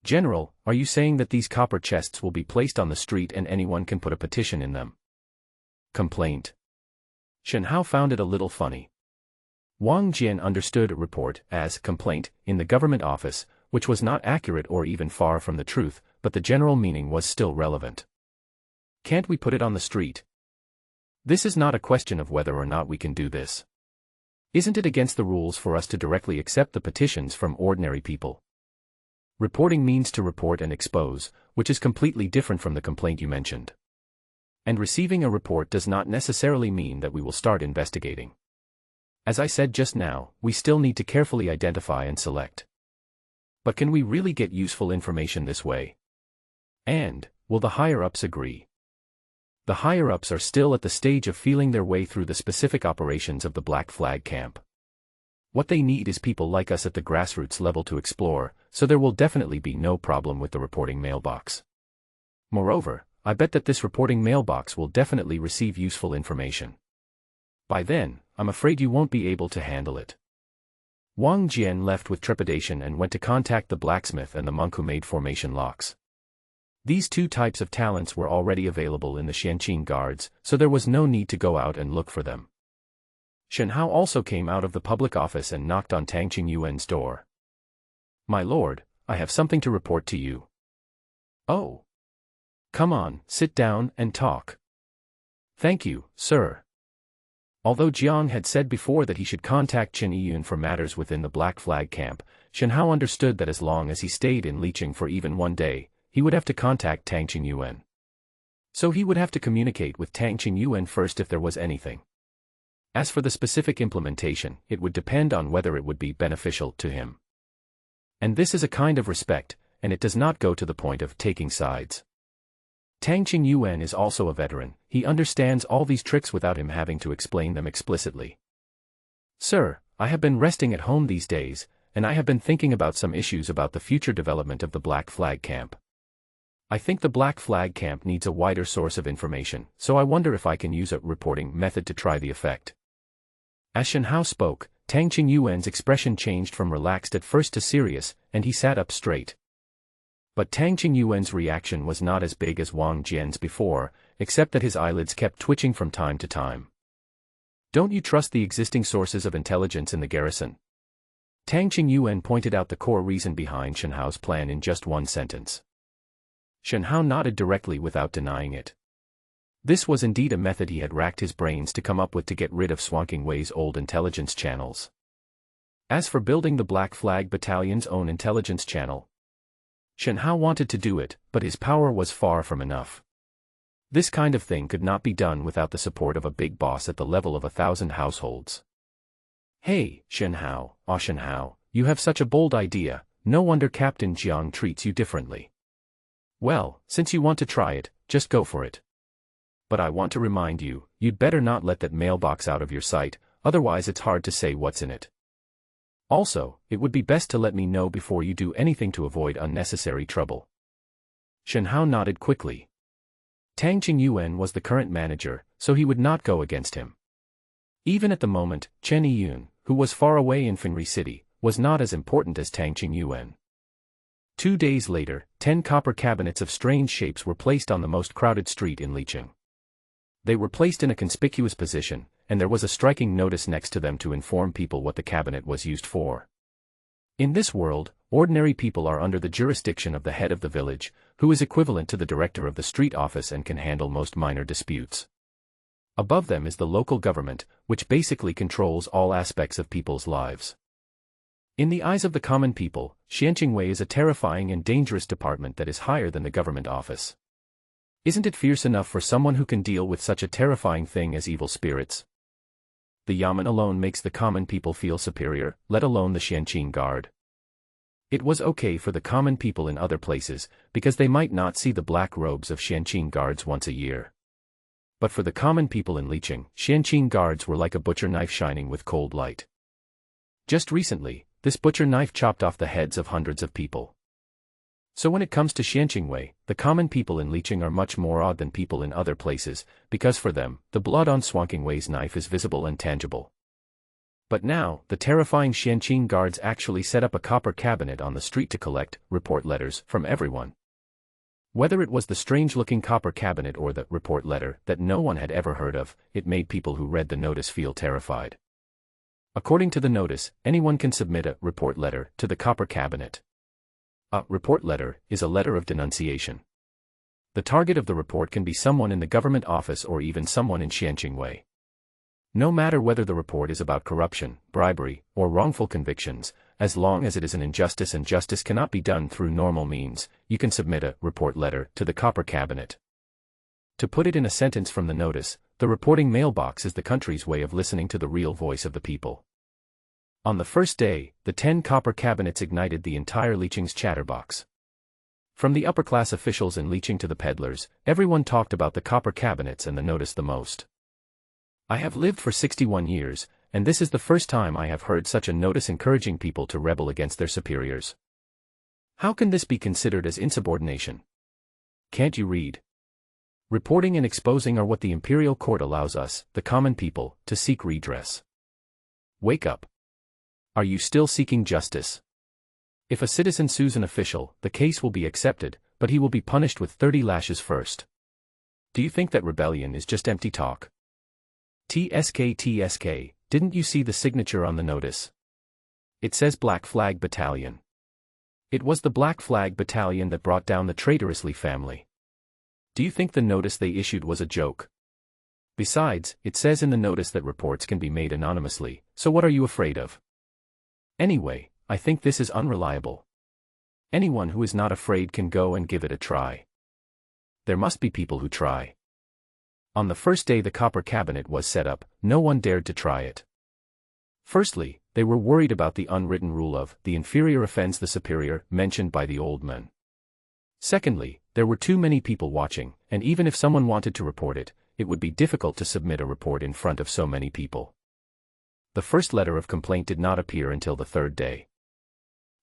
General, are you saying that these copper chests will be placed on the street and anyone can put a petition in them? Complaint. Shen Hao found it a little funny. Wang Jian understood a report as complaint in the government office, which was not accurate or even far from the truth, but the general meaning was still relevant. Can't we put it on the street? This is not a question of whether or not we can do this. Isn't it against the rules for us to directly accept the petitions from ordinary people? Reporting means to report and expose, which is completely different from the complaint you mentioned. And receiving a report does not necessarily mean that we will start investigating. As I said just now, we still need to carefully identify and select. But can we really get useful information this way? And, will the higher-ups agree? The higher-ups are still at the stage of feeling their way through the specific operations of the Black Flag camp. What they need is people like us at the grassroots level to explore, so there will definitely be no problem with the reporting mailbox. Moreover, I bet that this reporting mailbox will definitely receive useful information. By then, I'm afraid you won't be able to handle it. Wang Jian left with trepidation and went to contact the blacksmith and the monk who made formation locks. These two types of talents were already available in the Xianqing guards, so there was no need to go out and look for them. Shen Hao also came out of the public office and knocked on Tang Qingyuan's door. My lord, I have something to report to you. Oh. Come on, sit down and talk. Thank you, sir. Although Jiang had said before that he should contact Chen Yiyun for matters within the Black Flag camp, Shen Hao understood that as long as he stayed in Liqing for even one day, he would have to contact Tang Qingyuan. So he would have to communicate with Tang Qingyuan first if there was anything. As for the specific implementation, it would depend on whether it would be beneficial to him. And this is a kind of respect, and it does not go to the point of taking sides. Tang Qingyuan is also a veteran, he understands all these tricks without him having to explain them explicitly. Sir, I have been resting at home these days, and I have been thinking about some issues about the future development of the Black Flag camp. I think the Black Flag camp needs a wider source of information, so I wonder if I can use a reporting method to try the effect. As Shen Hao spoke, Tang Qingyuan's expression changed from relaxed at first to serious, and he sat up straight. But Tang Qingyuan's reaction was not as big as Wang Jian's before, except that his eyelids kept twitching from time to time. Don't you trust the existing sources of intelligence in the garrison? Tang Qingyuan pointed out the core reason behind Shen Hao's plan in just one sentence. Shen Hao nodded directly without denying it. This was indeed a method he had racked his brains to come up with to get rid of Swanking Wei's old intelligence channels. As for building the Black Flag Battalion's own intelligence channel, Shen Hao wanted to do it, but his power was far from enough. This kind of thing could not be done without the support of a big boss at the level of 1,000 households. Hey, Shen Hao, Shen Hao, you have such a bold idea, no wonder Captain Jiang treats you differently. Well, since you want to try it, just go for it. But I want to remind you, you'd better not let that mailbox out of your sight, otherwise it's hard to say what's in it. Also, it would be best to let me know before you do anything to avoid unnecessary trouble. Shen Hao nodded quickly. Tang Qingyuan was the current manager, so he would not go against him. Even at the moment, Chen Yun, who was far away in Fengri City, was not as important as Tang Qingyuan. 2 days later, 10 copper cabinets of strange shapes were placed on the most crowded street in Licheng. They were placed in a conspicuous position, and there was a striking notice next to them to inform people what the cabinet was used for. In this world, ordinary people are under the jurisdiction of the head of the village, who is equivalent to the director of the street office and can handle most minor disputes. Above them is the local government, which basically controls all aspects of people's lives. In the eyes of the common people, Xianqingwei is a terrifying and dangerous department that is higher than the government office. Isn't it fierce enough for someone who can deal with such a terrifying thing as evil spirits? The Yamen alone makes the common people feel superior, let alone the Xianqing guard. It was okay for the common people in other places, because they might not see the black robes of Xianqing guards once a year. But for the common people in Licheng, Xianqing guards were like a butcher knife shining with cold light. Just recently, this butcher knife chopped off the heads of hundreds of people. So when it comes to Xianqingwei, the common people in Licheng are much more awed than people in other places, because for them, the blood on Swankingwei's knife is visible and tangible. But now, the terrifying Xianqing guards actually set up a copper cabinet on the street to collect report letters from everyone. Whether it was the strange-looking copper cabinet or the report letter that no one had ever heard of, it made people who read the notice feel terrified. According to the notice, anyone can submit a report letter to the copper cabinet. A report letter is a letter of denunciation. The target of the report can be someone in the government office or even someone in Xianqingwei. No matter whether the report is about corruption, bribery, or wrongful convictions, as long as it is an injustice and justice cannot be done through normal means, you can submit a report letter to the copper cabinet. To put it in a sentence from the notice, the reporting mailbox is the country's way of listening to the real voice of the people. On the first day, the 10 copper cabinets ignited the entire Licheng's chatterbox. From the upper-class officials in Licheng to the peddlers, everyone talked about the copper cabinets and the notice the most. I have lived for 61 years, and this is the first time I have heard such a notice encouraging people to rebel against their superiors. How can this be considered as insubordination? Can't you read? Reporting and exposing are what the imperial court allows us, the common people, to seek redress. Wake up. Are you still seeking justice? If a citizen sues an official, the case will be accepted, but he will be punished with 30 lashes first. Do you think that rebellion is just empty talk? TSK, didn't you see the signature on the notice? It says Black Flag Battalion. It was the Black Flag Battalion that brought down the traitorous Li family. Do you think the notice they issued was a joke? Besides, it says in the notice that reports can be made anonymously, so what are you afraid of? Anyway, I think this is unreliable. Anyone who is not afraid can go and give it a try. There must be people who try. On the first day the copper cabinet was set up, no one dared to try it. Firstly, they were worried about the unwritten rule of the inferior offends the superior, mentioned by the old man. Secondly, there were too many people watching, and even if someone wanted to report it, it would be difficult to submit a report in front of so many people. The first letter of complaint did not appear until the third day.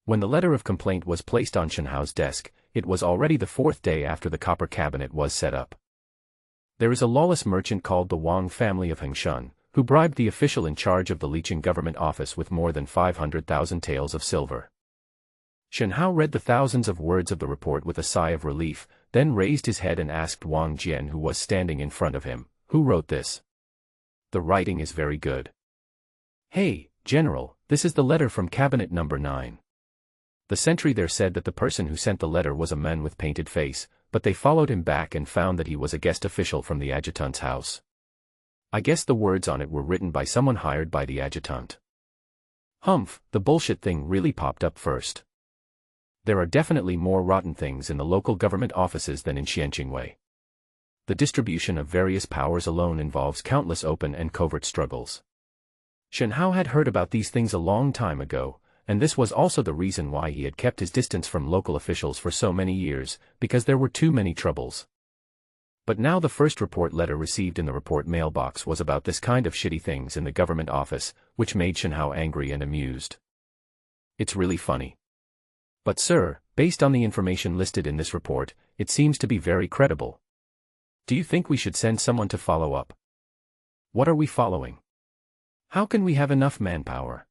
When the letter of complaint was placed on Shenhao's desk, it was already the fourth day after the copper cabinet was set up. There is a lawless merchant called the Wang family of Hengshan, who bribed the official in charge of the Licheng government office with more than 500,000 taels of silver. Shenhao read the thousands of words of the report with a sigh of relief, then raised his head and asked Wang Jian, who was standing in front of him, "Who wrote this? The writing is very good." "Hey, General, this is the letter from cabinet number 9. The sentry there said that the person who sent the letter was a man with painted face, but they followed him back and found that he was a guest official from the adjutant's house. I guess the words on it were written by someone hired by the adjutant." Humph, the bullshit thing really popped up first. There are definitely more rotten things in the local government offices than in Xianqingwei. The distribution of various powers alone involves countless open and covert struggles. Shenhao had heard about these things a long time ago, and this was also the reason why he had kept his distance from local officials for so many years, because there were too many troubles. But now the first report letter received in the report mailbox was about this kind of shitty things in the government office, which made Shenhao angry and amused. It's really funny. But sir, based on the information listed in this report, it seems to be very credible. Do you think we should send someone to follow up? What are we following? How can we have enough manpower?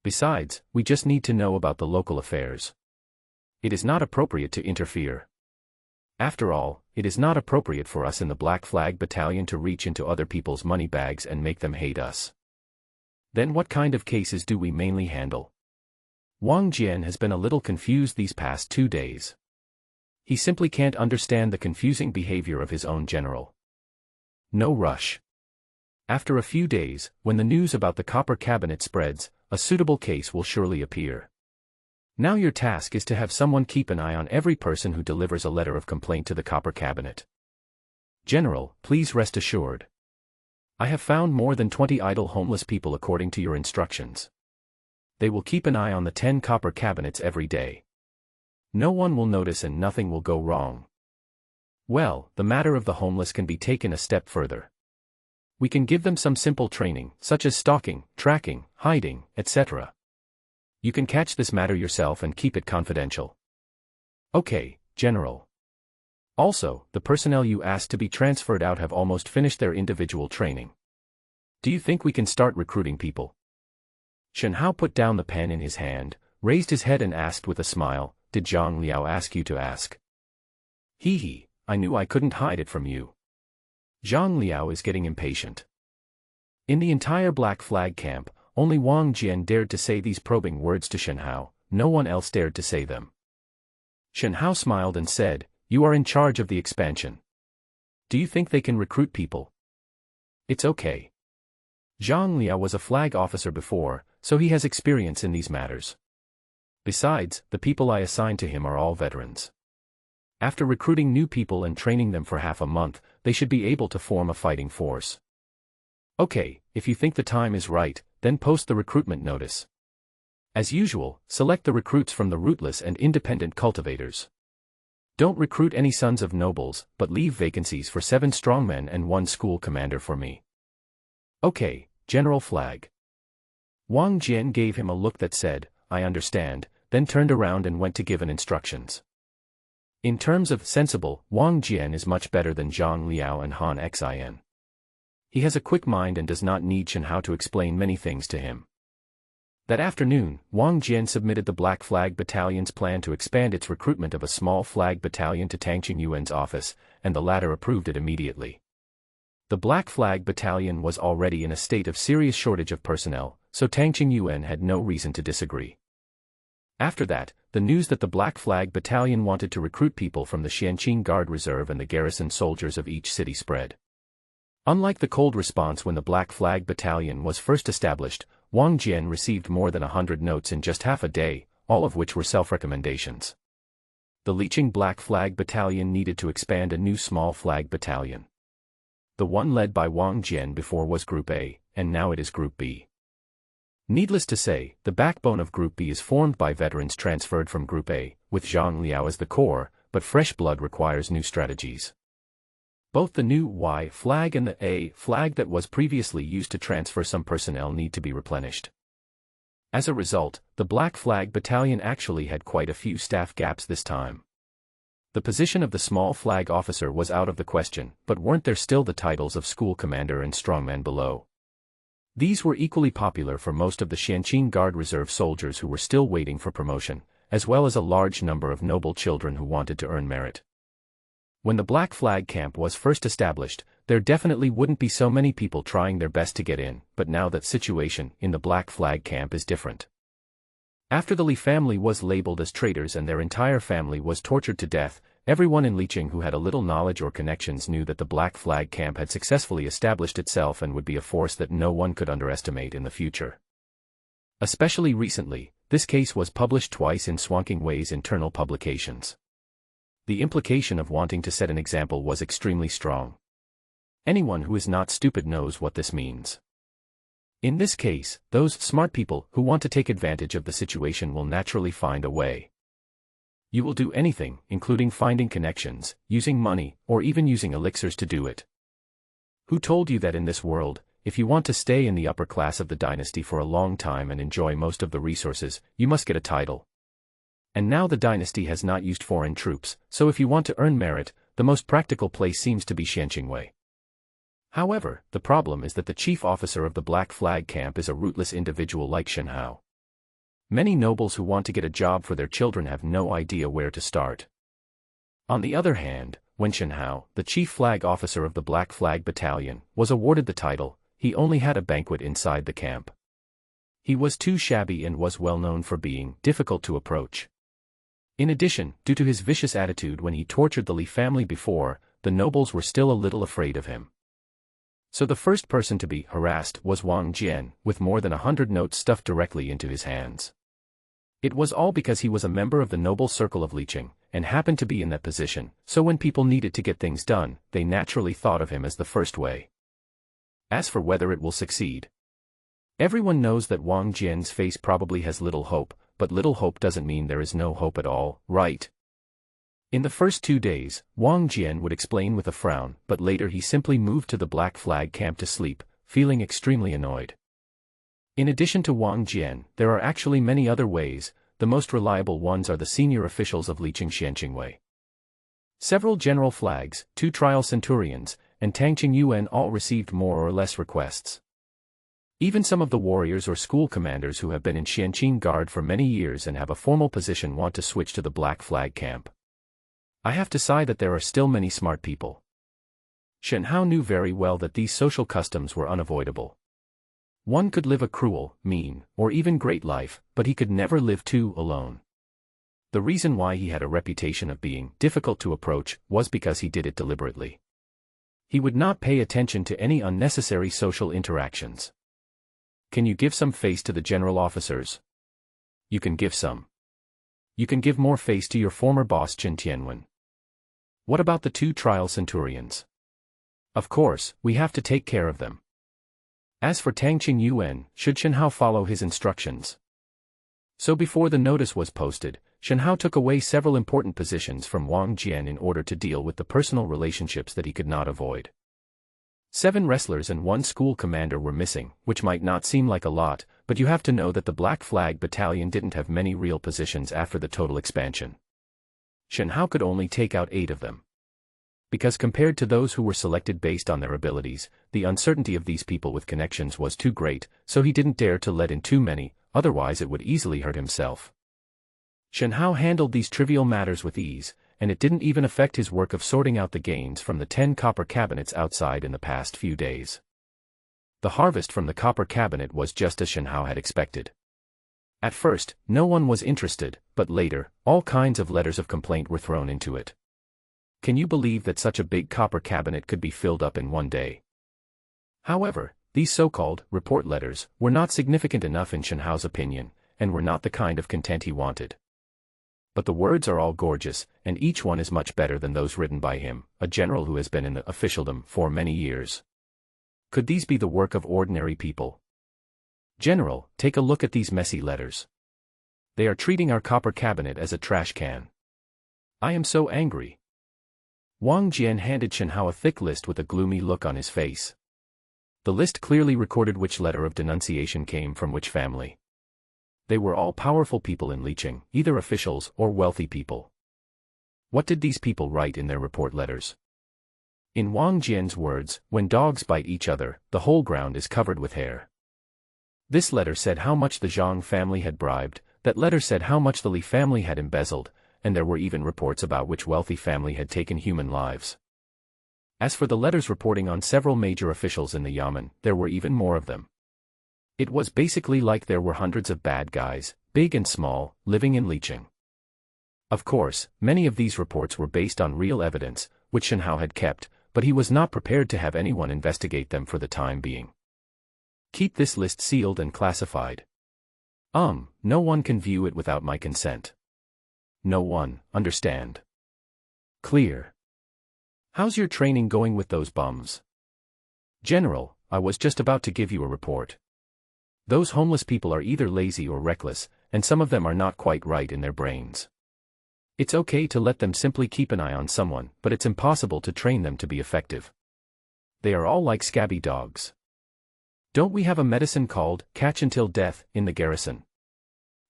Besides, we just need to know about the local affairs. It is not appropriate to interfere. After all, it is not appropriate for us in the Black Flag Battalion to reach into other people's money bags and make them hate us. Then what kind of cases do we mainly handle? Wang Jian has been a little confused these past 2 days. He simply can't understand the confusing behavior of his own general. No rush. After a few days, when the news about the copper cabinet spreads, a suitable case will surely appear. Now your task is to have someone keep an eye on every person who delivers a letter of complaint to the copper cabinet. General, please rest assured. I have found more than 20 idle homeless people according to your instructions. They will keep an eye on the 10 copper cabinets every day. No one will notice and nothing will go wrong. Well, the matter of the homeless can be taken a step further. We can give them some simple training, such as stalking, tracking, hiding, etc. You can catch this matter yourself and keep it confidential. Okay, General. Also, the personnel you asked to be transferred out have almost finished their individual training. Do you think we can start recruiting people? Shen Hao put down the pen in his hand, raised his head and asked with a smile, "Did Zhang Liao ask you to ask?" Hee hee, I knew I couldn't hide it from you. Zhang Liao is getting impatient. In the entire Black Flag camp, only Wang Jian dared to say these probing words to Shen Hao, no one else dared to say them. Shen Hao smiled and said, "You are in charge of the expansion. Do you think they can recruit people?" It's okay. Zhang Liao was a flag officer before, so he has experience in these matters. Besides, the people I assigned to him are all veterans. After recruiting new people and training them for half a month, they should be able to form a fighting force. Okay, if you think the time is right, then post the recruitment notice. As usual, select the recruits from the rootless and independent cultivators. Don't recruit any sons of nobles, but leave vacancies for 7 strongmen and 1 school commander for me. Okay, General Flag. Wang Jian gave him a look that said, "I understand," then turned around and went to give an instructions. In terms of sensible, Wang Jian is much better than Zhang Liao and Han Xin. He has a quick mind and does not need Shen Hao to explain many things to him. That afternoon, Wang Jian submitted the Black Flag Battalion's plan to expand its recruitment of a small flag battalion to Tang Qingyuan's office, and the latter approved it immediately. The Black Flag Battalion was already in a state of serious shortage of personnel, so Tang Qingyuan had no reason to disagree. After that, the news that the Black Flag Battalion wanted to recruit people from the Xianqing Guard Reserve and the garrison soldiers of each city spread. Unlike the cold response when the Black Flag Battalion was first established, Wang Jian received more than 100 notes in just half a day, all of which were self-recommendations. The Liqing Black Flag Battalion needed to expand a new small flag battalion. The one led by Wang Jian before was Group A, and now it is Group B. Needless to say, the backbone of Group B is formed by veterans transferred from Group A, with Zhang Liao as the core, but fresh blood requires new strategies. Both the new Y flag and the A flag that was previously used to transfer some personnel need to be replenished. As a result, the Black Flag Battalion actually had quite a few staff gaps this time. The position of the small flag officer was out of the question, but weren't there still the titles of school commander and strongman below? These were equally popular for most of the Xianqing Guard Reserve soldiers who were still waiting for promotion, as well as a large number of noble children who wanted to earn merit. When the Black Flag camp was first established, there definitely wouldn't be so many people trying their best to get in, but now that situation in the Black Flag camp is different. After the Li family was labeled as traitors and their entire family was tortured to death, everyone in Liqing who had a little knowledge or connections knew that the Black Flag camp had successfully established itself and would be a force that no one could underestimate in the future. Especially recently, this case was published twice in Swanking Wei's internal publications. The implication of wanting to set an example was extremely strong. Anyone who is not stupid knows what this means. In this case, those smart people who want to take advantage of the situation will naturally find a way. You will do anything, including finding connections, using money, or even using elixirs to do it. Who told you that in this world, if you want to stay in the upper class of the dynasty for a long time and enjoy most of the resources, you must get a title? And now the dynasty has not used foreign troops, so if you want to earn merit, the most practical place seems to be Xianqing Wei. However, the problem is that the chief officer of the Black Flag camp is a rootless individual like Shen Hao. Many nobles who want to get a job for their children have no idea where to start. On the other hand, when Shen Hao, the chief flag officer of the Black Flag Battalion, was awarded the title, he only had a banquet inside the camp. He was too shabby and was well known for being difficult to approach. In addition, due to his vicious attitude when he tortured the Li family before, the nobles were still a little afraid of him. So the first person to be harassed was Wang Jian, with more than 100 notes stuffed directly into his hands. It was all because he was a member of the noble circle of Liqing, and happened to be in that position, so when people needed to get things done, they naturally thought of him as the first way. As for whether it will succeed, everyone knows that Wang Jian's face probably has little hope, but little hope doesn't mean there is no hope at all, right? In the first 2 days, Wang Jian would explain with a frown, but later he simply moved to the Black Flag camp to sleep, feeling extremely annoyed. In addition to Wang Jian, there are actually many other ways. The most reliable ones are the senior officials of Liqing Xianqingwei. Several general flags, 2 trial centurions, and Tangqing Yuan all received more or less requests. Even some of the warriors or school commanders who have been in Xianqing Guard for many years and have a formal position want to switch to the Black Flag camp. I have to say that there are still many smart people. Shen Hao knew very well that these social customs were unavoidable. One could live a cruel, mean, or even great life, but he could never live too alone. The reason why he had a reputation of being difficult to approach was because he did it deliberately. He would not pay attention to any unnecessary social interactions. Can you give some face to the general officers? You can give some. You can give more face to your former boss Chen Tianwen. What about the 2 trial centurions? Of course, we have to take care of them. As for Tangqing Yuan, should Shen Hao follow his instructions? So before the notice was posted, Shen Hao took away several important positions from Wang Jian in order to deal with the personal relationships that he could not avoid. 7 wrestlers and 1 school commander were missing, which might not seem like a lot, but you have to know that the Black Flag Battalion didn't have many real positions after the total expansion. Shen Hao could only take out 8 of them. Because compared to those who were selected based on their abilities, the uncertainty of these people with connections was too great, so he didn't dare to let in too many, otherwise it would easily hurt himself. Shen Hao handled these trivial matters with ease, and it didn't even affect his work of sorting out the gains from the 10 copper cabinets outside in the past few days. The harvest from the copper cabinet was just as Shen Hao had expected. At first, no one was interested, but later, all kinds of letters of complaint were thrown into it. Can you believe that such a big copper cabinet could be filled up in one day? However, these so-called report letters were not significant enough in Shen Hao's opinion, and were not the kind of content he wanted. But the words are all gorgeous, and each one is much better than those written by him, a general who has been in the officialdom for many years. Could these be the work of ordinary people? General, take a look at these messy letters. They are treating our copper cabinet as a trash can. I am so angry. Wang Jian handed Shen Hao a thick list with a gloomy look on his face. The list clearly recorded which letter of denunciation came from which family. They were all powerful people in Liqing, either officials or wealthy people. What did these people write in their report letters? In Wang Jian's words, when dogs bite each other, the whole ground is covered with hair. This letter said how much the Zhang family had bribed, that letter said how much the Li family had embezzled, and there were even reports about which wealthy family had taken human lives. As for the letters reporting on several major officials in the Yamen, there were even more of them. It was basically like there were hundreds of bad guys, big and small, living in Liqing. Of course, many of these reports were based on real evidence, which Shen Hao had kept, but he was not prepared to have anyone investigate them for the time being. Keep this list sealed and classified. No one can view it without my consent. No one, understand? Clear. How's your training going with those bums? General, I was just about to give you a report. Those homeless people are either lazy or reckless, and some of them are not quite right in their brains. It's okay to let them simply keep an eye on someone, but it's impossible to train them to be effective. They are all like scabby dogs. Don't we have a medicine called catch until death in the garrison?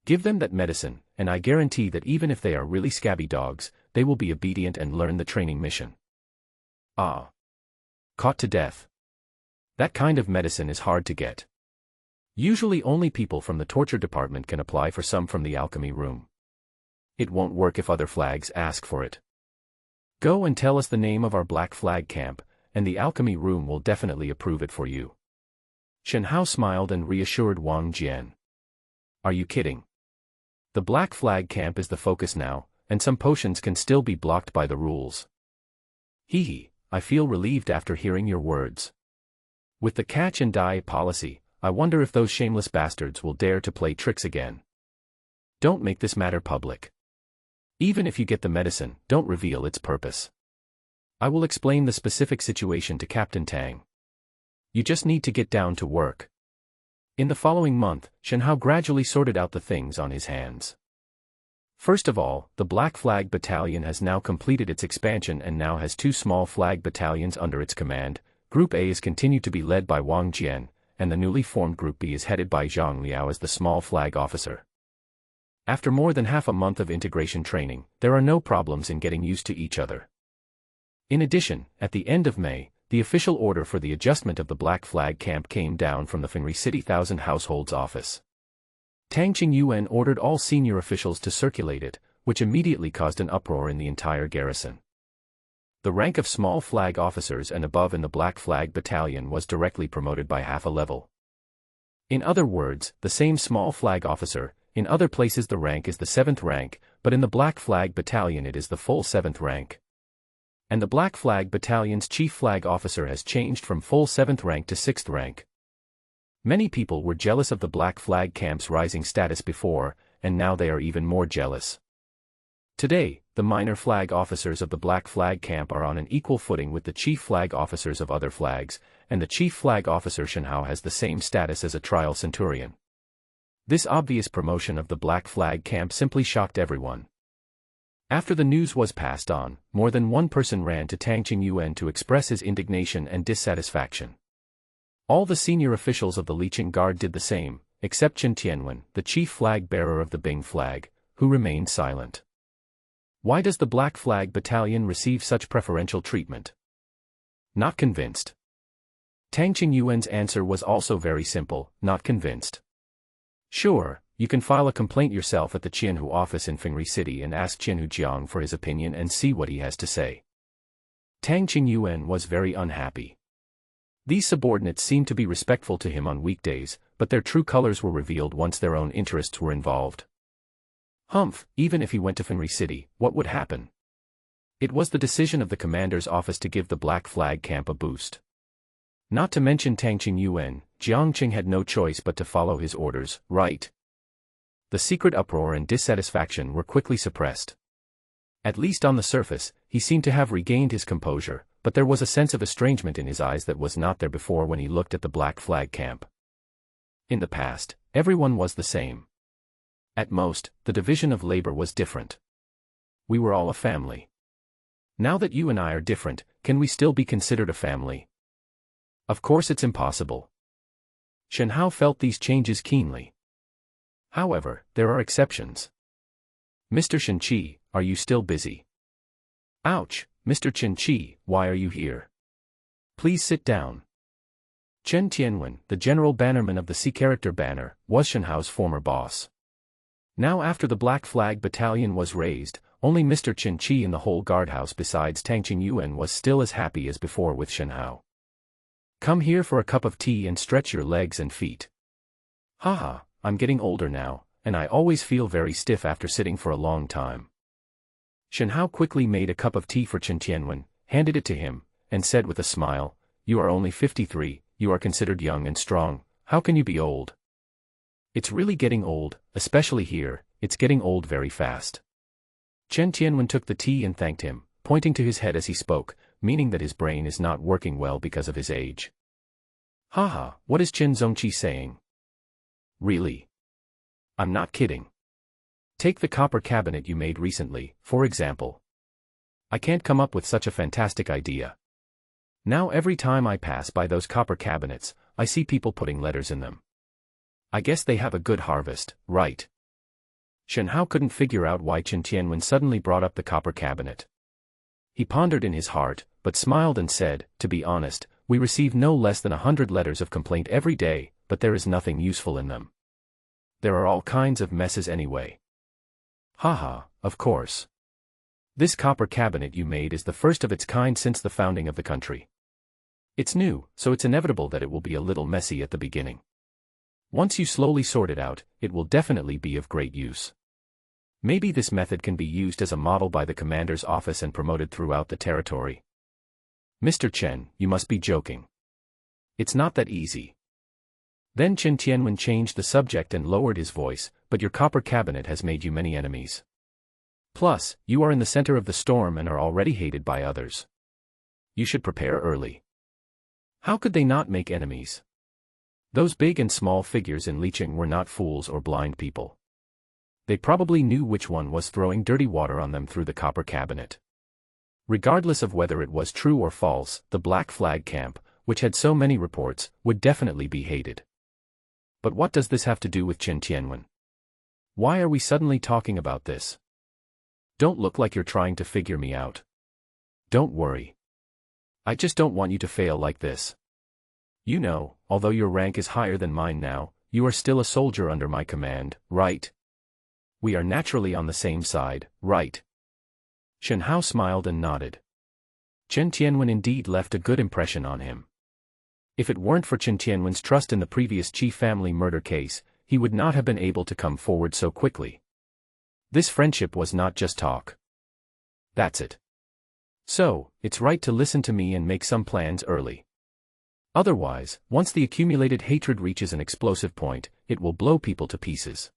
Give them that medicine, and I guarantee that even if they are really scabby dogs, they will be obedient and learn the training mission. Caught to death. That kind of medicine is hard to get. Usually only people from the torture department can apply for some from the alchemy room. It won't work if other flags ask for it. Go and tell us the name of our black flag camp, and the alchemy room will definitely approve it for you. Shen Hao smiled and reassured Wang Jian. Are you kidding? The black flag camp is the focus now, and some potions can still be blocked by the rules. Hee, I feel relieved after hearing your words. With the catch and die policy, I wonder if those shameless bastards will dare to play tricks again. Don't make this matter public. Even if you get the medicine, don't reveal its purpose. I will explain the specific situation to Captain Tang. You just need to get down to work. In the following month, Shen Hao gradually sorted out the things on his hands. First of all, the Black Flag Battalion has now completed its expansion and now has 2 small flag battalions under its command. Group A is continued to be led by Wang Jian, and the newly formed Group B is headed by Zhang Liao as the small flag officer. After more than half a month of integration training, there are no problems in getting used to each other. In addition, at the end of May, the official order for the adjustment of the Black Flag camp came down from the Fengri City Thousand Households office. Tang Qingyuan ordered all senior officials to circulate it, which immediately caused an uproar in the entire garrison. The rank of small flag officers and above in the Black Flag Battalion was directly promoted by half a level. In other words, the same small flag officer, in other places the rank is the 7th rank, but in the Black Flag Battalion it is the full 7th rank. And the Black Flag Battalion's chief flag officer has changed from full 7th rank to 6th rank. Many people were jealous of the Black Flag camp's rising status before, and now they are even more jealous. Today, the minor flag officers of the Black Flag camp are on an equal footing with the chief flag officers of other flags, and the chief flag officer Shen Hao has the same status as a trial centurion. This obvious promotion of the Black Flag camp simply shocked everyone. After the news was passed on, more than one person ran to Tang Qingyuan to express his indignation and dissatisfaction. All the senior officials of the Liqing Guard did the same, except Chen Tianwen, the chief flag bearer of the Bing flag, who remained silent. Why does the Black Flag Battalion receive such preferential treatment? Not convinced. Tang Qingyuan's answer was also very simple, not convinced. Sure, you can file a complaint yourself at the Qianhu office in Fengri City and ask Qianhu Jiang for his opinion and see what he has to say. Tang Qingyuan was very unhappy. These subordinates seemed to be respectful to him on weekdays, but their true colors were revealed once their own interests were involved. Humph, even if he went to Fengri City, what would happen? It was the decision of the commander's office to give the Black Flag camp a boost. Not to mention Tang Qingyuan, Jiang Qing had no choice but to follow his orders, right? The secret uproar and dissatisfaction were quickly suppressed. At least on the surface, he seemed to have regained his composure, but there was a sense of estrangement in his eyes that was not there before when he looked at the Black Flag camp. In the past, everyone was the same. At most, the division of labor was different. We were all a family. Now that you and I are different, can we still be considered a family? Of course it's impossible. Shen Hao felt these changes keenly. However, there are exceptions. Mr. Shen Qi, are you still busy? Ouch, Mr. Chen Qi, why are you here? Please sit down. Chen Tianwen, the general bannerman of the C-character banner, was Shen Hao's former boss. Now after the Black Flag Battalion was raised, only Mr. Chen Qi in the whole guardhouse besides Tang Qingyuan was still as happy as before with Shen Hao. Come here for a cup of tea and stretch your legs and feet. Haha, I'm getting older now, and I always feel very stiff after sitting for a long time. Shen Hao quickly made a cup of tea for Chen Tianwen, handed it to him, and said with a smile, "You are only 53, you are considered young and strong, how can you be old? It's really getting old, especially here, it's getting old very fast." Chen Tianwen took the tea and thanked him, pointing to his head as he spoke, meaning that his brain is not working well because of his age. Haha, what is Chen Zongqi saying? Really? I'm not kidding. Take the copper cabinet you made recently, for example. I can't come up with such a fantastic idea. Now every time I pass by those copper cabinets, I see people putting letters in them. I guess they have a good harvest, right? Shen Hao couldn't figure out why Chen Tianwen suddenly brought up the copper cabinet. He pondered in his heart, but smiled and said, "To be honest, We receive no less than 100 letters of complaint every day, but there is nothing useful in them. There are all kinds of messes anyway. Haha, of course. This copper cabinet you made is the first of its kind since the founding of the country. It's new, so it's inevitable that it will be a little messy at the beginning. Once you slowly sort it out, it will definitely be of great use. Maybe this method can be used as a model by the commander's office and promoted throughout the territory. Mr. Chen, you must be joking. It's not that easy. Then Chen Tianwen changed the subject and lowered his voice, but your copper cabinet has made you many enemies. Plus, you are in the center of the storm and are already hated by others. You should prepare early. How could they not make enemies? Those big and small figures in Liqing were not fools or blind people. They probably knew which one was throwing dirty water on them through the copper cabinet. Regardless of whether it was true or false, the Black Flag camp, which had so many reports, would definitely be hated. But what does this have to do with Chen Tianwen? Why are we suddenly talking about this? Don't look like you're trying to figure me out. Don't worry. I just don't want you to fail like this. You know, although your rank is higher than mine now, you are still a soldier under my command, right? We are naturally on the same side, right? Shen Hao smiled and nodded. Chen Tianwen indeed left a good impression on him. If it weren't for Chen Tianwen's trust in the previous chief family murder case, he would not have been able to come forward so quickly. This friendship was not just talk. That's it. So, it's right to listen to me and make some plans early. Otherwise, once the accumulated hatred reaches an explosive point, it will blow people to pieces.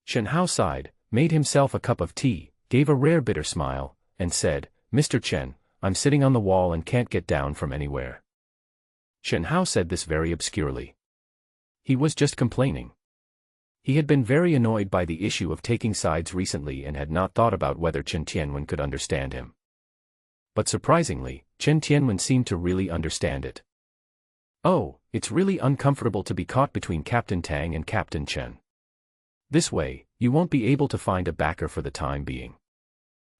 Shen Hao sighed, made himself a cup of tea, gave a rare bitter smile, and said, Mr. Chen, I'm sitting on the wall and can't get down from anywhere. Shen Hao said this very obscurely. He was just complaining. He had been very annoyed by the issue of taking sides recently and had not thought about whether Chen Tianwen could understand him. But surprisingly, Chen Tianwen seemed to really understand it. Oh, it's really uncomfortable to be caught between Captain Tang and Captain Chen. This way, you won't be able to find a backer for the time being.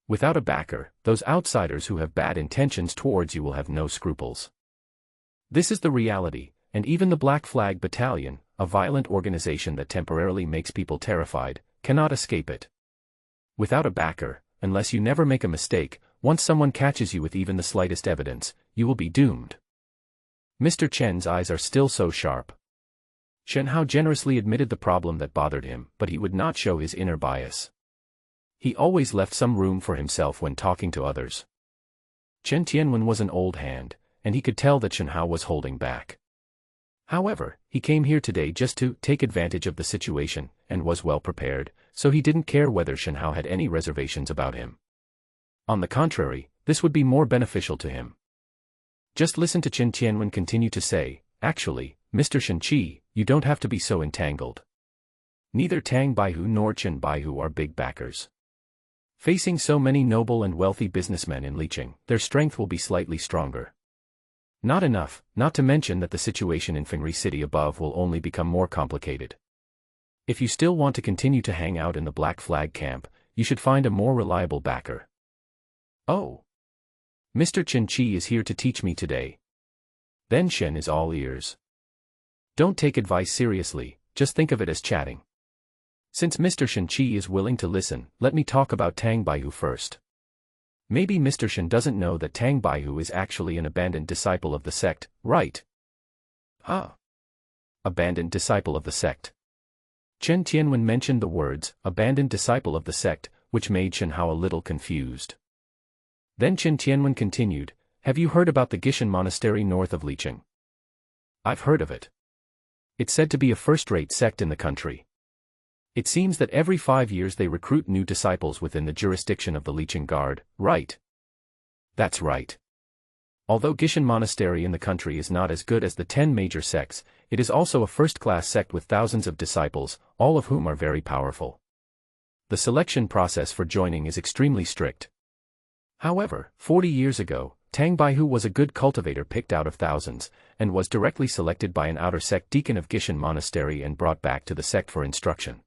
Without a backer, those outsiders who have bad intentions towards you will have no scruples. This is the reality, and even the Black Flag Battalion, a violent organization that temporarily makes people terrified, cannot escape it. Without a backer, unless you never make a mistake, once someone catches you with even the slightest evidence, you will be doomed. Mr. Chen's eyes are still so sharp. Shen Hao generously admitted the problem that bothered him, but he would not show his inner bias. He always left some room for himself when talking to others. Chen Tianwen was an old hand, and he could tell that Shen Hao was holding back. However, he came here today just to take advantage of the situation, and was well prepared, so he didn't care whether Shen Hao had any reservations about him. On the contrary, this would be more beneficial to him. Just listen to Chen Tianwen continue to say, actually, Mr. Shen Qi, you don't have to be so entangled. Neither Tang Baihu nor Chen Baihu are big backers. Facing so many noble and wealthy businessmen in Liqing, their strength will be slightly stronger. Not enough, not to mention that the situation in Fengri City above will only become more complicated. If you still want to continue to hang out in the Black Flag camp, you should find a more reliable backer. Oh. Mr. Chen Qi is here to teach me today. Then Shen is all ears. Don't take advice seriously, just think of it as chatting. Since Mr. Shen Qi is willing to listen, let me talk about Tang Baihu first. Maybe Mr. Shen doesn't know that Tang Baihu is actually an abandoned disciple of the sect, right? Huh? Abandoned disciple of the sect. Chen Tianwen mentioned the words, abandoned disciple of the sect, which made Shen Hao a little confused. Then Chen Tianwen continued, have you heard about the Gishan Monastery north of Liqing? I've heard of it. It's said to be a first-rate sect in the country. It seems that every 5 years they recruit new disciples within the jurisdiction of the Liqing Guard, right? That's right. Although Gishan Monastery in the country is not as good as the 10 major sects, it is also a first-class sect with thousands of disciples, all of whom are very powerful. The selection process for joining is extremely strict. However, 40 years ago, Tang Baihu was a good cultivator picked out of thousands, and was directly selected by an outer sect deacon of Gishan Monastery and brought back to the sect for instruction.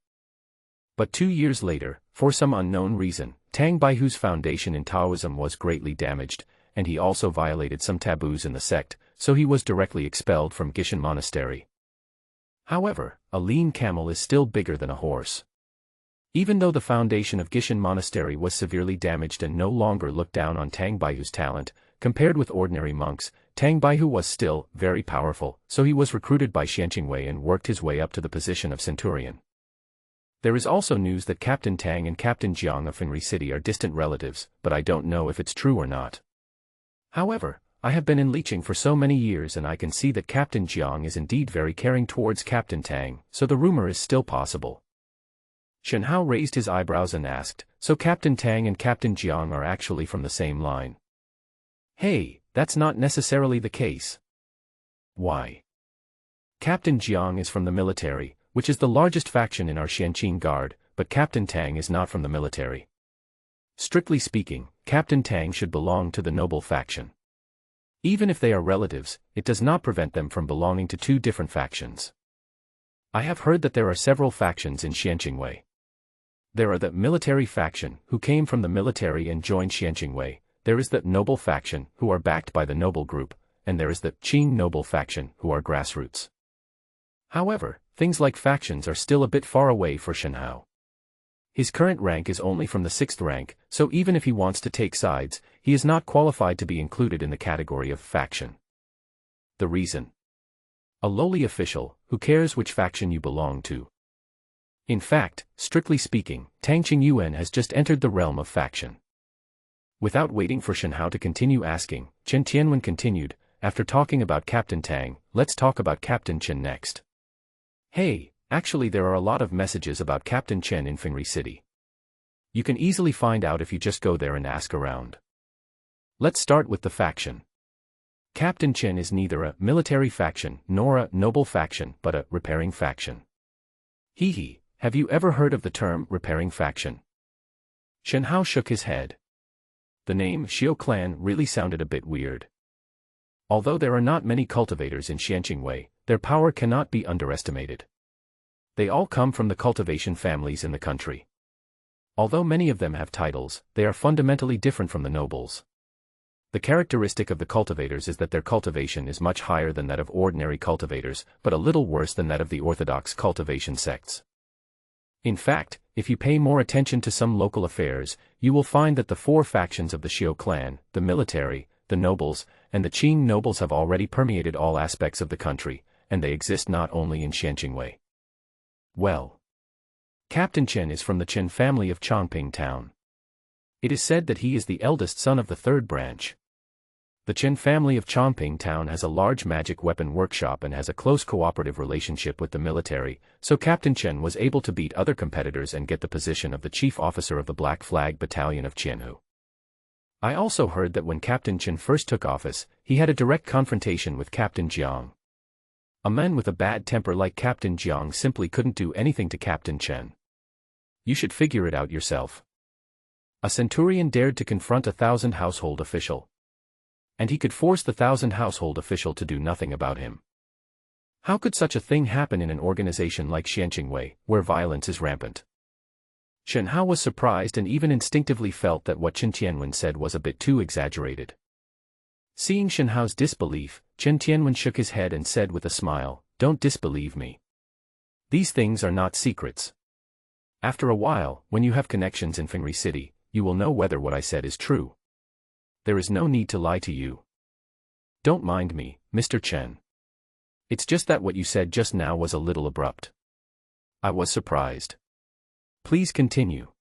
But 2 years later, for some unknown reason, Tang Baihu's foundation in Taoism was greatly damaged, and he also violated some taboos in the sect, so he was directly expelled from Gishan Monastery. However, a lean camel is still bigger than a horse. Even though the foundation of Gishan Monastery was severely damaged and no longer looked down on Tang Baihu's talent, compared with ordinary monks, Tang Baihu was still very powerful, so he was recruited by Xianqingwei and worked his way up to the position of centurion. There is also news that Captain Tang and Captain Jiang of Fengri City are distant relatives, but I don't know if it's true or not. However, I have been in Liqing for so many years and I can see that Captain Jiang is indeed very caring towards Captain Tang, so the rumor is still possible. Shen Hao raised his eyebrows and asked, so Captain Tang and Captain Jiang are actually from the same line? Hey, that's not necessarily the case. Why? Captain Jiang is from the military, which is the largest faction in our Xianqing Guard, but Captain Tang is not from the military. Strictly speaking, Captain Tang should belong to the noble faction. Even if they are relatives, it does not prevent them from belonging to two different factions. I have heard that there are several factions in Xianqingwei. There are the military faction, who came from the military and joined Xianqingwei, there is the noble faction, who are backed by the noble group, and there is the Qing noble faction, who are grassroots. However, things like factions are still a bit far away for Shen Hao. His current rank is only from the 6th rank, so even if he wants to take sides, he is not qualified to be included in the category of faction. The reason? A lowly official, who cares which faction you belong to? In fact, strictly speaking, Tang Qingyuan has just entered the realm of faction. Without waiting for Shen Hao to continue asking, Chen Tianwen continued, after talking about Captain Tang, let's talk about Captain Chen next. Hey, actually there are a lot of messages about Captain Chen in Fengri City. You can easily find out if you just go there and ask around. Let's start with the faction. Captain Chen is neither a military faction nor a noble faction but a repairing faction. Hee, have you ever heard of the term repairing faction? Shen Hao shook his head. The name Xiao clan really sounded a bit weird. Although there are not many cultivators in Xianqingwei, their power cannot be underestimated. They all come from the cultivation families in the country. Although many of them have titles, they are fundamentally different from the nobles. The characteristic of the cultivators is that their cultivation is much higher than that of ordinary cultivators, but a little worse than that of the orthodox cultivation sects. In fact, if you pay more attention to some local affairs, you will find that the 4 factions of the Xiao clan, the military, the nobles, and the Qing nobles have already permeated all aspects of the country, and they exist not only in Xianqingwei. Well, Captain Chen is from the Chen family of Chongping town. It is said that he is the eldest son of the 3rd branch. The Chen family of Chongping town has a large magic weapon workshop and has a close cooperative relationship with the military, so Captain Chen was able to beat other competitors and get the position of the chief officer of the Black Flag Battalion of Qianhu. I also heard that when Captain Chen first took office, he had a direct confrontation with Captain Jiang. A man with a bad temper like Captain Jiang simply couldn't do anything to Captain Chen. You should figure it out yourself. A centurion dared to confront 1,000 household official. And he could force the 1,000 household official to do nothing about him. How could such a thing happen in an organization like Xianqingwei, where violence is rampant? Shen Hao was surprised and even instinctively felt that what Chen Tianwen said was a bit too exaggerated. Seeing Shen Hao's disbelief, Chen Tianwen shook his head and said with a smile, "Don't disbelieve me. These things are not secrets. After a while, when you have connections in Fengri City, you will know whether what I said is true. There is no need to lie to you. Don't mind me, Mr. Chen. It's just that what you said just now was a little abrupt. I was surprised. Please continue.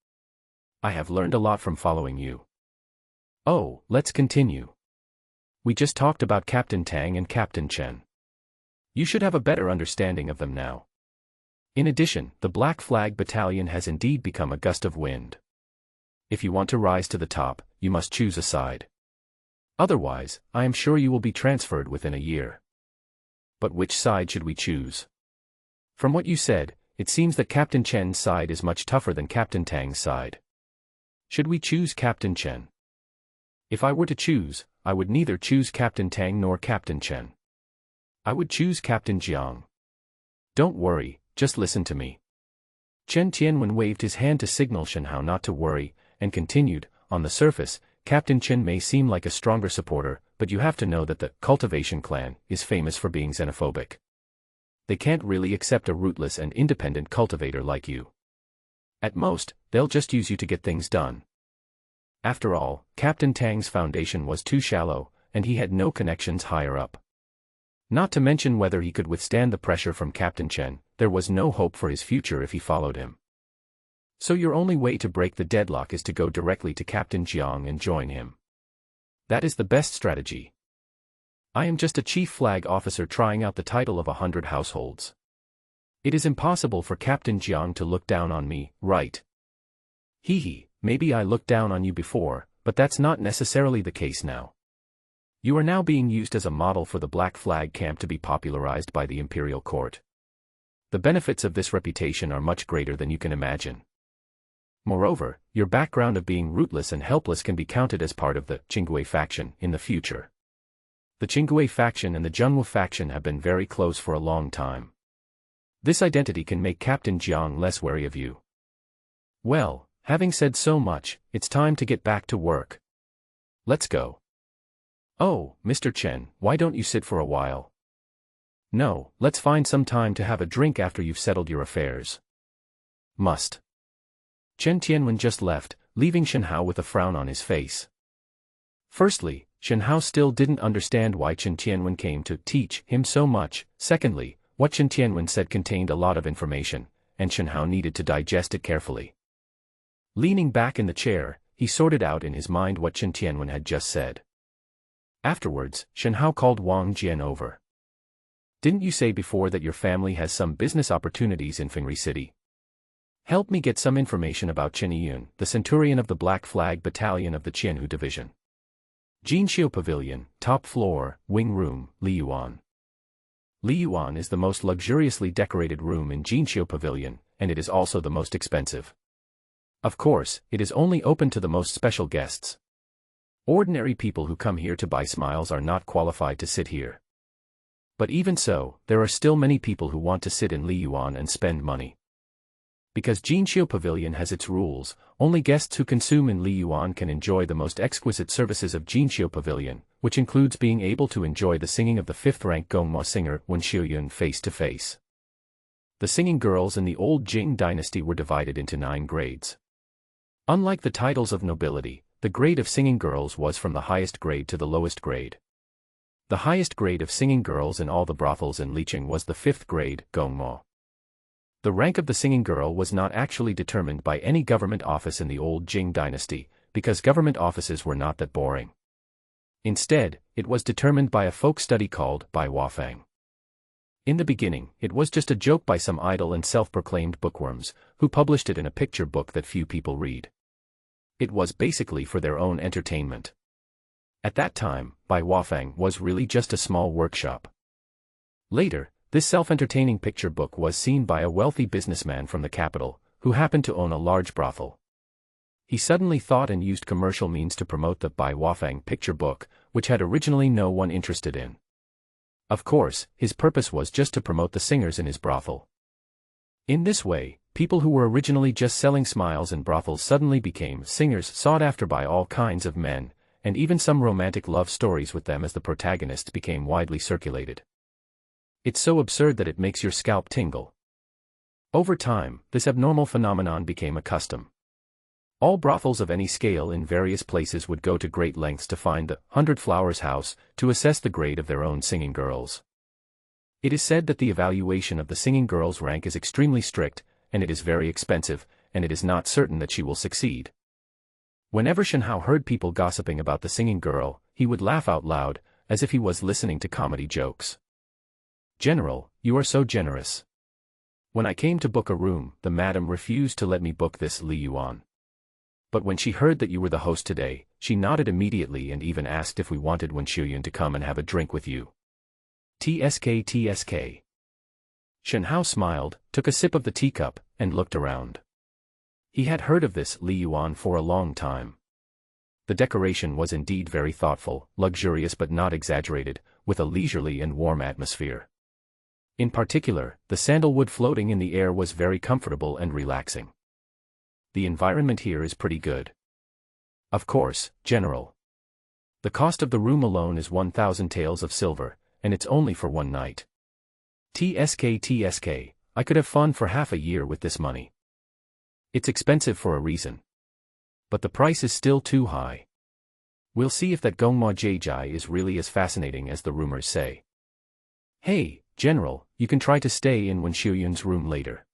I have learned a lot from following you." Oh, let's continue. We just talked about Captain Tang and Captain Chen. You should have a better understanding of them now. In addition, the Black Flag Battalion has indeed become a gust of wind. If you want to rise to the top, you must choose a side. Otherwise, I am sure you will be transferred within a year. But which side should we choose? From what you said, it seems that Captain Chen's side is much tougher than Captain Tang's side. Should we choose Captain Chen? If I were to choose, I would neither choose Captain Tang nor Captain Chen. I would choose Captain Jiang. Don't worry, just listen to me. Chen Tianwen waved his hand to signal Shen Hao not to worry, and continued, on the surface, Captain Chen may seem like a stronger supporter, but you have to know that the Cultivation clan is famous for being xenophobic. They can't really accept a rootless and independent cultivator like you. At most, they'll just use you to get things done. After all, Captain Tang's foundation was too shallow, and he had no connections higher up. Not to mention whether he could withstand the pressure from Captain Chen, there was no hope for his future if he followed him. So your only way to break the deadlock is to go directly to Captain Jiang and join him. That is the best strategy. I am just a chief flag officer trying out the title of 100 households. It is impossible for Captain Jiang to look down on me, right? Hee, maybe I looked down on you before, but that's not necessarily the case now. You are now being used as a model for the Black Flag camp to be popularized by the imperial court. The benefits of this reputation are much greater than you can imagine. Moreover, your background of being rootless and helpless can be counted as part of the Qinggui faction in the future. The Qinggui faction and the Zhenwu faction have been very close for a long time. This identity can make Captain Jiang less wary of you. Well, having said so much, it's time to get back to work. Let's go. Oh, Mr. Chen, why don't you sit for a while? No, let's find some time to have a drink after you've settled your affairs. Must. Chen Tianwen just left, leaving Shenhao with a frown on his face. Firstly, Shenhao still didn't understand why Chen Tianwen came to teach him so much. Secondly, what Chen Tianwen said contained a lot of information, and Shenhao needed to digest it carefully. Leaning back in the chair, he sorted out in his mind what Chen Tianwen had just said. Afterwards, Shenhao called Wang Jian over. Didn't you say before that your family has some business opportunities in Fengri City? Help me get some information about Chen Yiyun, the centurion of the Black Flag Battalion of the Qianhu Division. Jinxiu Pavilion, top floor, wing room, Liyuan. Liyuan is the most luxuriously decorated room in Jinxiu Pavilion, and it is also the most expensive. Of course, it is only open to the most special guests. Ordinary people who come here to buy smiles are not qualified to sit here. But even so, there are still many people who want to sit in Liyuan and spend money. Because Jinxiu Pavilion has its rules, only guests who consume in Liyuan can enjoy the most exquisite services of Jinxiu Pavilion, which includes being able to enjoy the singing of the 5th-rank Gongma singer Wen Xiuyun face to face. The singing girls in the old Jing dynasty were divided into 9 grades. Unlike the titles of nobility, the grade of singing girls was from the highest grade to the lowest grade. The highest grade of singing girls in all the brothels in Liqing was the 5th grade, Gongma. The rank of the singing girl was not actually determined by any government office in the old Jing dynasty, because government offices were not that boring. Instead, it was determined by a folk study called Bai Wafang. In the beginning, it was just a joke by some idle and self-proclaimed bookworms, who published it in a picture book that few people read. It was basically for their own entertainment. At that time, Bai Wafang was really just a small workshop. Later, this self-entertaining picture book was seen by a wealthy businessman from the capital, who happened to own a large brothel. He suddenly thought and used commercial means to promote the Bai Wafang picture book, which had originally no one interested in. Of course, his purpose was just to promote the singers in his brothel. In this way, people who were originally just selling smiles in brothels suddenly became singers sought after by all kinds of men, and even some romantic love stories with them as the protagonists became widely circulated. It's so absurd that it makes your scalp tingle. Over time, this abnormal phenomenon became a custom. All brothels of any scale in various places would go to great lengths to find the 100 Flowers house to assess the grade of their own singing girls. It is said that the evaluation of the singing girl's rank is extremely strict, and it is very expensive, and it is not certain that she will succeed. Whenever Shenhao heard people gossiping about the singing girl, he would laugh out loud, as if he was listening to comedy jokes. General, you are so generous. When I came to book a room, the madam refused to let me book this Liyuan. But when she heard that you were the host today, she nodded immediately and even asked if we wanted Wen Xiuyun to come and have a drink with you. TSK. Shenhao smiled, took a sip of the teacup, and looked around. He had heard of this Liyuan for a long time. The decoration was indeed very thoughtful, luxurious but not exaggerated, with a leisurely and warm atmosphere. In particular, the sandalwood floating in the air was very comfortable and relaxing. The environment here is pretty good. Of course, General. The cost of the room alone is 1,000 taels of silver, and it's only for one night. TSK, I could have fun for half a year with this money. It's expensive for a reason. But the price is still too high. We'll see if that Gongma Jai is really as fascinating as the rumors say. Hey, General, you can try to stay in Wen Xiuyun's room later.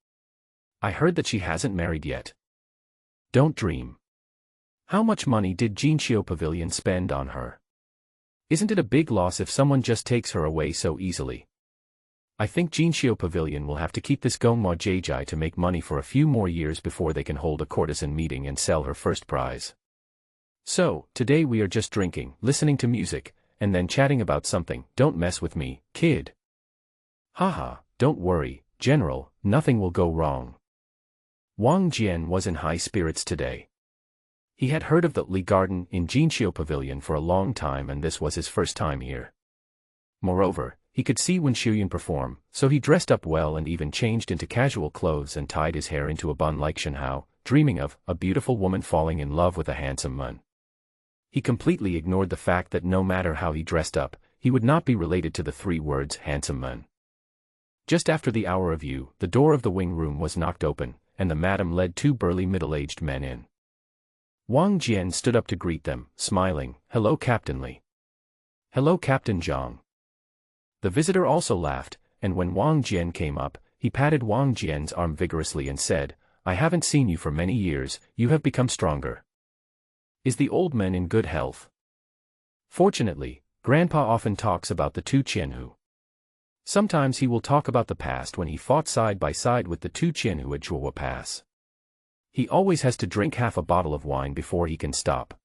I heard that she hasn't married yet. Don't dream. How much money did Jinqiu Pavilion spend on her? Isn't it a big loss if someone just takes her away so easily? I think Jinqiu Pavilion will have to keep this Gongma Jai to make money for a few more years before they can hold a courtesan meeting and sell her first prize. So, today we are just drinking, listening to music, and then chatting about something. Don't mess with me, kid. Haha, don't worry, General, nothing will go wrong. Wang Jian was in high spirits today. He had heard of the Li Garden in Jinqiu Pavilion for a long time, and this was his first time here. Moreover, he could see Wen Xiuyun perform, so he dressed up well and even changed into casual clothes and tied his hair into a bun like Shen Hao, dreaming of a beautiful woman falling in love with a handsome man. He completely ignored the fact that no matter how he dressed up, he would not be related to the three words handsome man. Just after the hour of you, the door of the wing room was knocked open, and the madam led two burly middle-aged men in. Wang Jian stood up to greet them, smiling. Hello, Captain Li. Hello, Captain Zhang. The visitor also laughed, and when Wang Jian came up, he patted Wang Jian's arm vigorously and said, I haven't seen you for many years, you have become stronger. Is the old man in good health? Fortunately, Grandpa often talks about the two Qianhu. Sometimes he will talk about the past when he fought side by side with the two Qianhu at Zhuo Pass. He always has to drink half a bottle of wine before he can stop.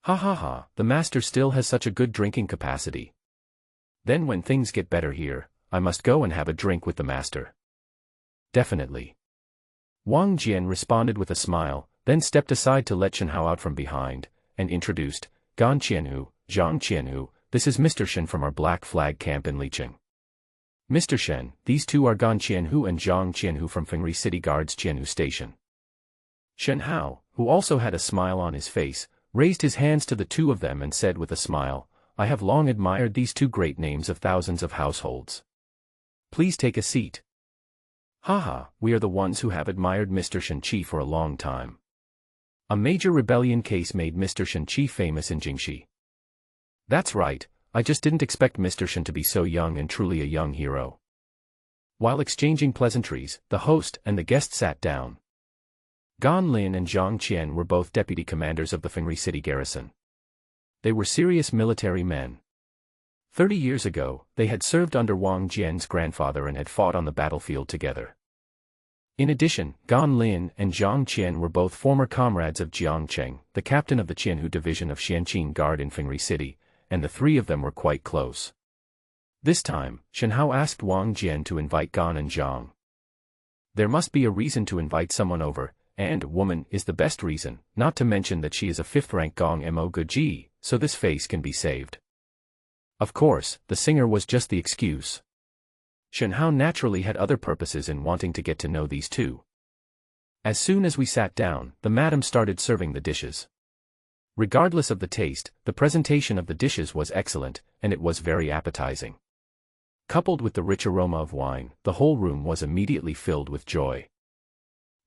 Ha ha ha, the master still has such a good drinking capacity. Then when things get better here, I must go and have a drink with the master. Definitely. Wang Jian responded with a smile, then stepped aside to let Shen Hao out from behind, and introduced, Gan Qianhu, Zhang Qianhu, this is Mr. Shen from our Black Flag camp in Liqing. Mr. Shen, these two are Gan Qianhu and Zhang Qianhu from Fengri City Guard's Qianhu Station. Shen Hao, who also had a smile on his face, raised his hands to the two of them and said with a smile, I have long admired these two great names of thousands of households. Please take a seat. Haha, we are the ones who have admired Mr. Shen Qi for a long time. A major rebellion case made Mr. Shen Qi famous in Jingxi. That's right, I just didn't expect Mr. Shen to be so young and truly a young hero. While exchanging pleasantries, the host and the guest sat down. Gan Lin and Zhang Qian were both deputy commanders of the Fengri City garrison. They were serious military men. 30 years ago, they had served under Wang Jian's grandfather and had fought on the battlefield together. In addition, Gan Lin and Zhang Qian were both former comrades of Jiang Cheng, the captain of the Qianhu division of Xianqing Guard in Fengri City, and the three of them were quite close. This time, Shen Hao asked Wang Jian to invite Gan and Zhang. There must be a reason to invite someone over, and woman is the best reason, not to mention that she is a 5th-rank Gong Mo Guji, so this face can be saved. Of course, the singer was just the excuse. Shen Hao naturally had other purposes in wanting to get to know these two. As soon as we sat down, the madam started serving the dishes. Regardless of the taste, the presentation of the dishes was excellent, and it was very appetizing. Coupled with the rich aroma of wine, the whole room was immediately filled with joy.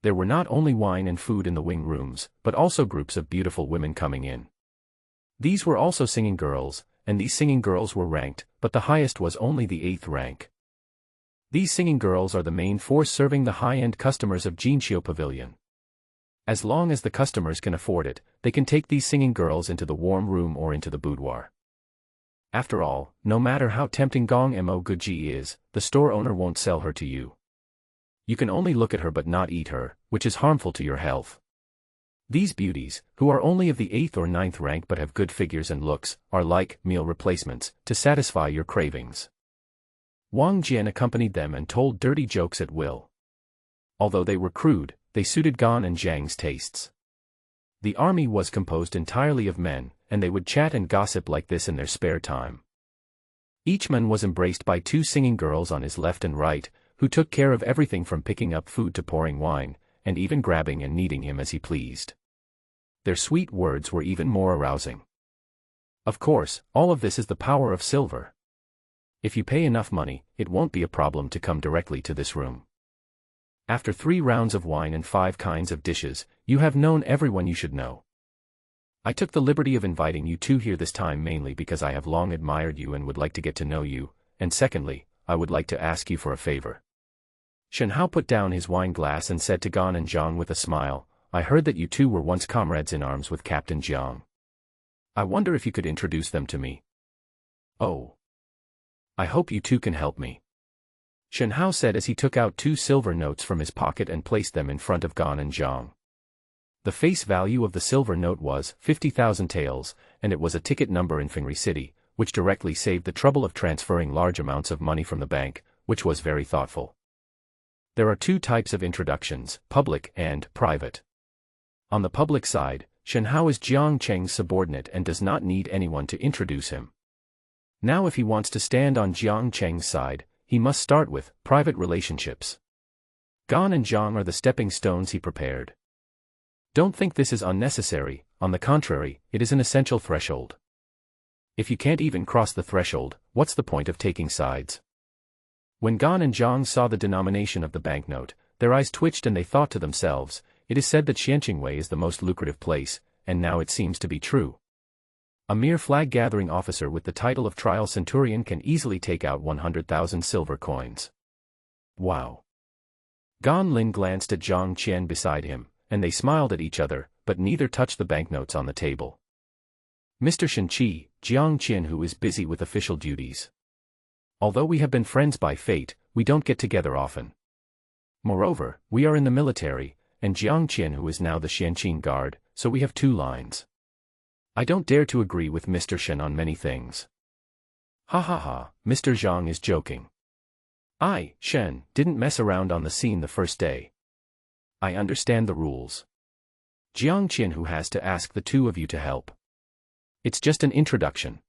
There were not only wine and food in the wing rooms, but also groups of beautiful women coming in. These were also singing girls, and these singing girls were ranked, but the highest was only the 8th rank. These singing girls are the main force serving the high-end customers of Jinqiu Pavilion. As long as the customers can afford it, they can take these singing girls into the warm room or into the boudoir. After all, no matter how tempting Gong Mo Guji is, the store owner won't sell her to you. You can only look at her but not eat her, which is harmful to your health. These beauties, who are only of the 8th or 9th rank but have good figures and looks, are like meal replacements, to satisfy your cravings. Wang Jian accompanied them and told dirty jokes at will. Although they were crude, they suited Gan and Zhang's tastes. The army was composed entirely of men, and they would chat and gossip like this in their spare time. Each man was embraced by two singing girls on his left and right, who took care of everything from picking up food to pouring wine, and even grabbing and kneading him as he pleased. Their sweet words were even more arousing. Of course, all of this is the power of silver. If you pay enough money, it won't be a problem to come directly to this room. After 3 rounds of wine and 5 kinds of dishes, you have known everyone you should know. I took the liberty of inviting you two here this time mainly because I have long admired you and would like to get to know you, and secondly, I would like to ask you for a favor. Shen Hao put down his wine glass and said to Gan and Jiang with a smile, I heard that you two were once comrades in arms with Captain Jiang. I wonder if you could introduce them to me. Oh. I hope you two can help me. Shen Hao said as he took out 2 silver notes from his pocket and placed them in front of Gan and Jiang. The face value of the silver note was 50,000 taels, and it was a ticket number in Fengri City, which directly saved the trouble of transferring large amounts of money from the bank, which was very thoughtful. There are 2 types of introductions, public and private. On the public side, Shen Hao is Jiang Cheng's subordinate and does not need anyone to introduce him. Now if he wants to stand on Jiang Cheng's side, he must start with private relationships. Gan and Jiang are the stepping stones he prepared. Don't think this is unnecessary, on the contrary, it is an essential threshold. If you can't even cross the threshold, what's the point of taking sides? When Gan and Jiang saw the denomination of the banknote, their eyes twitched and they thought to themselves, it is said that Xianqingwei is the most lucrative place, and now it seems to be true. A mere flag-gathering officer with the title of trial centurion can easily take out 100,000 silver coins. Wow. Gan Lin glanced at Zhang Qian beside him, and they smiled at each other, but neither touched the banknotes on the table. Mr. Shenqi, Jiang Qian who is busy with official duties. Although we have been friends by fate, we don't get together often. Moreover, we are in the military, and Jiang Qian who is now the Xianqing Guard, so we have 2 lines. I don't dare to agree with Mr. Shen on many things. Ha ha ha, Mr. Zhang is joking. I, Shen, didn't mess around on the scene the first day. I understand the rules. Jiang Qian who has to ask the 2 of you to help. It's just an introduction.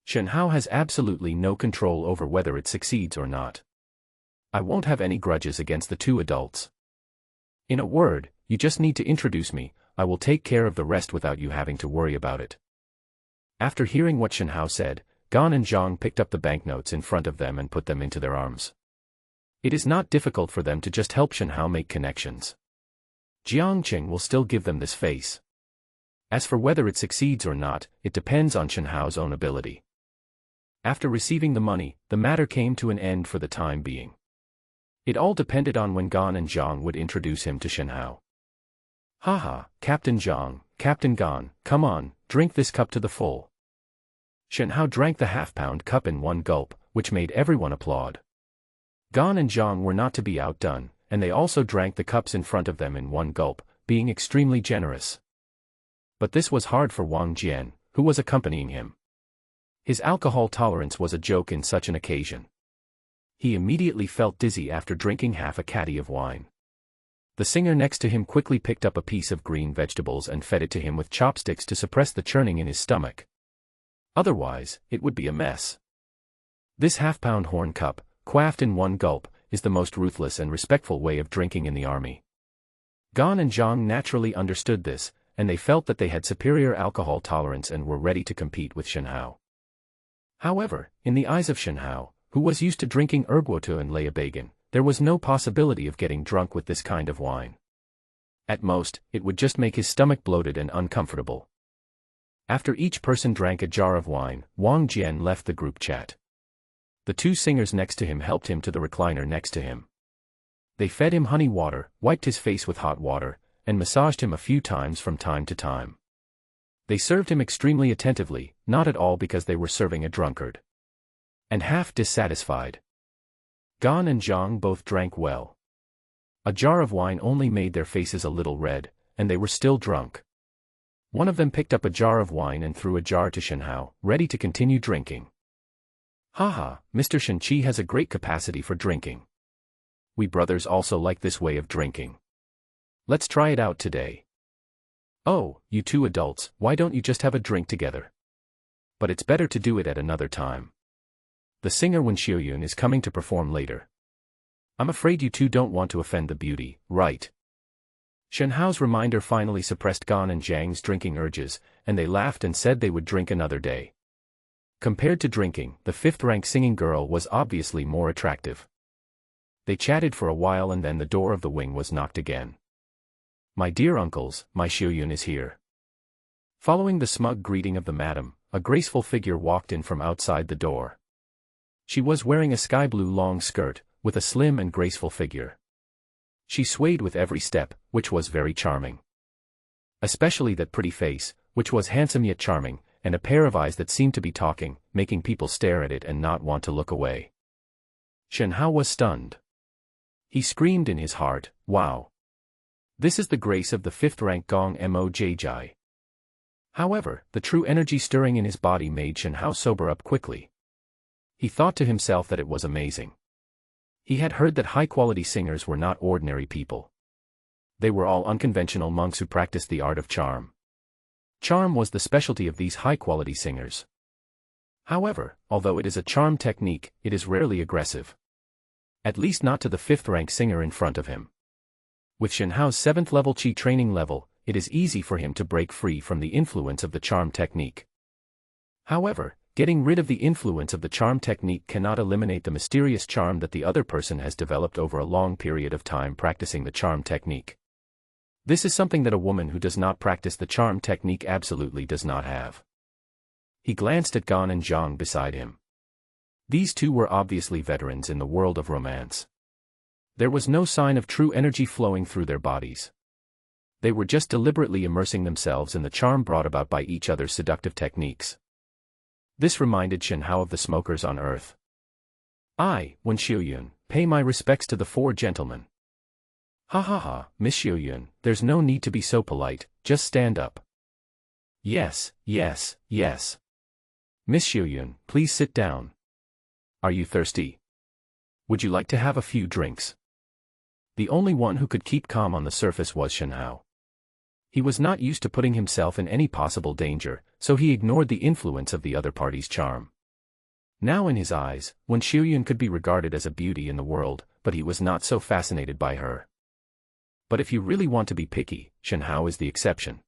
Shen Hao has absolutely no control over whether it succeeds or not. I won't have any grudges against the 2 adults. In a word, you just need to introduce me, I will take care of the rest without you having to worry about it. After hearing what Shen Hao said, Gan and Jiang picked up the banknotes in front of them and put them into their arms. It is not difficult for them to just help Shen Hao make connections. Jiang Qing will still give them this face. As for whether it succeeds or not, it depends on Shen Hao's own ability. After receiving the money, the matter came to an end for the time being. It all depended on when Gan and Jiang would introduce him to Shen Hao. Haha, Captain Jiang, Captain Gan, come on, drink this cup to the full. Shen Hao drank the half-pound cup in one gulp, which made everyone applaud. Gan and Jiang were not to be outdone, and they also drank the cups in front of them in one gulp, being extremely generous. But this was hard for Wang Jian, who was accompanying him. His alcohol tolerance was a joke in such an occasion. He immediately felt dizzy after drinking half a caddy of wine. The singer next to him quickly picked up a piece of green vegetables and fed it to him with chopsticks to suppress the churning in his stomach. Otherwise, it would be a mess. This half-pound horn cup, quaffed in one gulp, is the most ruthless and respectful way of drinking in the army. Gan and Jiang naturally understood this, and they felt that they had superior alcohol tolerance and were ready to compete with Shen Hao. However, in the eyes of Shen Hao, who was used to drinking erguoto and leobagan, there was no possibility of getting drunk with this kind of wine. At most, it would just make his stomach bloated and uncomfortable. After each person drank a jar of wine, Wang Jian left the group chat. The 2 singers next to him helped him to the recliner next to him. They fed him honey water, wiped his face with hot water, and massaged him a few times from time to time. They served him extremely attentively, not at all because they were serving a drunkard. And half dissatisfied. Gan and Jiang both drank well. A jar of wine only made their faces a little red, and they were still drunk. One of them picked up a jar of wine and threw a jar to Shen Hao, ready to continue drinking. Haha, Mr. Shenqi has a great capacity for drinking. We brothers also like this way of drinking. Let's try it out today. Oh, you 2 adults, why don't you just have a drink together? But it's better to do it at another time. The singer Wen Xiuyun is coming to perform later. I'm afraid you 2 don't want to offend the beauty, right? Shenhao's reminder finally suppressed Gan and Zhang's drinking urges, and they laughed and said they would drink another day. Compared to drinking, the fifth-rank singing girl was obviously more attractive. They chatted for a while and then the door of the wing was knocked again. "My dear uncles, my Xiuyun is here." Following the smug greeting of the madam, a graceful figure walked in from outside the door. She was wearing a sky-blue long skirt, with a slim and graceful figure. She swayed with every step, which was very charming. Especially that pretty face, which was handsome yet charming, and a pair of eyes that seemed to be talking, making people stare at it and not want to look away. Shenhao was stunned. He screamed in his heart, "Wow! This is the grace of the fifth-rank Gong Mojji." However, the true energy stirring in his body made Shenhao sober up quickly. He thought to himself that it was amazing. He had heard that high-quality singers were not ordinary people. They were all unconventional monks who practiced the art of charm. Charm was the specialty of these high-quality singers. However, although it is a charm technique, it is rarely aggressive. At least not to the fifth-rank singer in front of him. With Shenhao's 7th-level Qi training level, it is easy for him to break free from the influence of the charm technique. However, getting rid of the influence of the charm technique cannot eliminate the mysterious charm that the other person has developed over a long period of time practicing the charm technique. This is something that a woman who does not practice the charm technique absolutely does not have. He glanced at Gan and Zhang beside him. These two were obviously veterans in the world of romance. There was no sign of true energy flowing through their bodies. They were just deliberately immersing themselves in the charm brought about by each other's seductive techniques. This reminded Shenhao of the smokers on Earth. "Wen Xiuyun, pay my respects to the 4 gentlemen." "Ha ha ha, Miss Xiuyun, there's no need to be so polite, just stand up." Yes. "Miss Xiuyun, please sit down. Are you thirsty? Would you like to have a few drinks?" The only one who could keep calm on the surface was Shenhao. He was not used to putting himself in any possible danger, so he ignored the influence of the other party's charm. Now in his eyes, Wen Xiuyun could be regarded as a beauty in the world, but he was not so fascinated by her. But if you really want to be picky, Shenhao is the exception.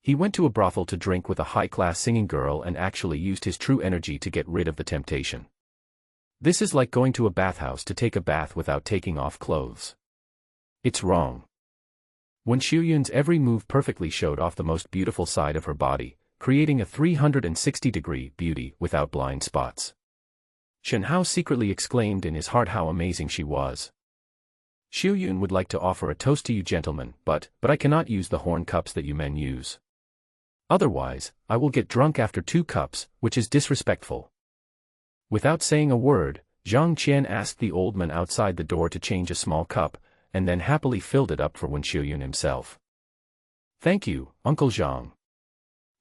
He went to a brothel to drink with a high-class singing girl and actually used his true energy to get rid of the temptation. This is like going to a bathhouse to take a bath without taking off clothes. It's wrong. Wen Xiuyun's every move perfectly showed off the most beautiful side of her body, creating a 360-degree beauty without blind spots. Shenhao secretly exclaimed in his heart how amazing she was. "Xiuyun would like to offer a toast to you gentlemen, but I cannot use the horn cups that you men use. Otherwise, I will get drunk after 2 cups, which is disrespectful." Without saying a word, Zhang Qian asked the old man outside the door to change a small cup, and then happily filled it up for Wen Xiuyun himself. "Thank you, Uncle Zhang.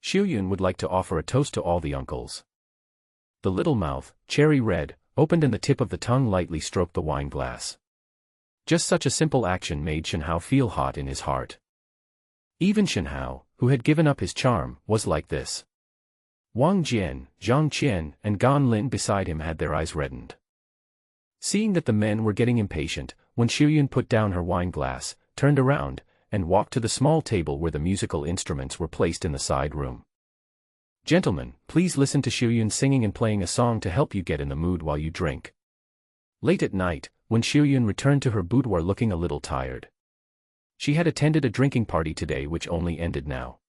Xiuyun would like to offer a toast to all the uncles." The little mouth, cherry red, opened and the tip of the tongue lightly stroked the wine glass. Just such a simple action made Shenhao feel hot in his heart. Even Shenhao, who had given up his charm, was like this. Wang Jian, Zhang Qian, and Gan Lin beside him had their eyes reddened. Seeing that the men were getting impatient, Wen Xiuyun put down her wine glass, turned around, and walked to the small table where the musical instruments were placed in the side room. "Gentlemen, please listen to Xiuyun singing and playing a song to help you get in the mood while you drink." Late at night, Wen Xiuyun returned to her boudoir looking a little tired. She had attended a drinking party today which only ended now.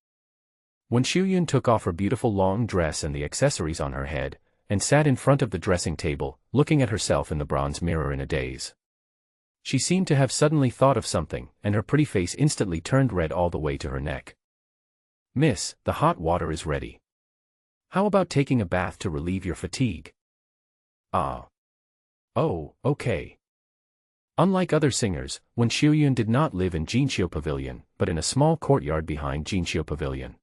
Wen Xiuyun took off her beautiful long dress and the accessories on her head, and sat in front of the dressing table, looking at herself in the bronze mirror in a daze. She seemed to have suddenly thought of something, and her pretty face instantly turned red all the way to her neck. "Miss, the hot water is ready. How about taking a bath to relieve your fatigue?" "Ah. Oh, okay." Unlike other singers, Wen Xiuyun did not live in Jinqiu Pavilion, but in a small courtyard behind Jinqiu Pavilion.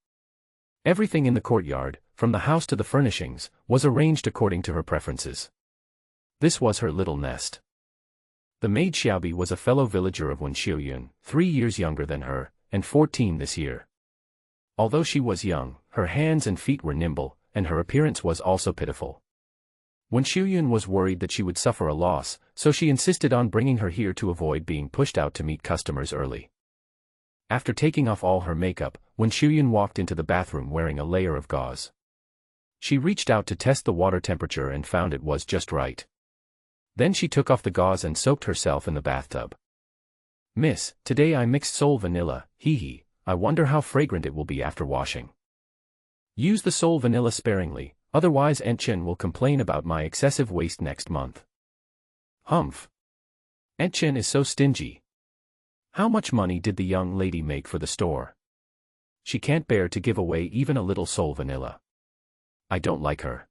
Everything in the courtyard, from the house to the furnishings, was arranged according to her preferences. This was her little nest. The maid Xiaobi was a fellow villager of Wen Xiuyun, 3 years younger than her, and 14 this year. Although she was young, her hands and feet were nimble, and her appearance was also pitiful. Wen Xiuyun was worried that she would suffer a loss, so she insisted on bringing her here to avoid being pushed out to meet customers early. After taking off all her makeup, Wen Shuyan walked into the bathroom wearing a layer of gauze. She reached out to test the water temperature and found it was just right. Then she took off the gauze and soaked herself in the bathtub. "Miss, today I mixed Sol Vanilla, hee. I wonder how fragrant it will be after washing. Use the Sol Vanilla sparingly, otherwise Aunt Chen will complain about my excessive waste next month." Humph. Aunt Chen is so stingy. How much money did the young lady make for the store? She can't bear to give away even a little Sol Vanilla. I don't like her.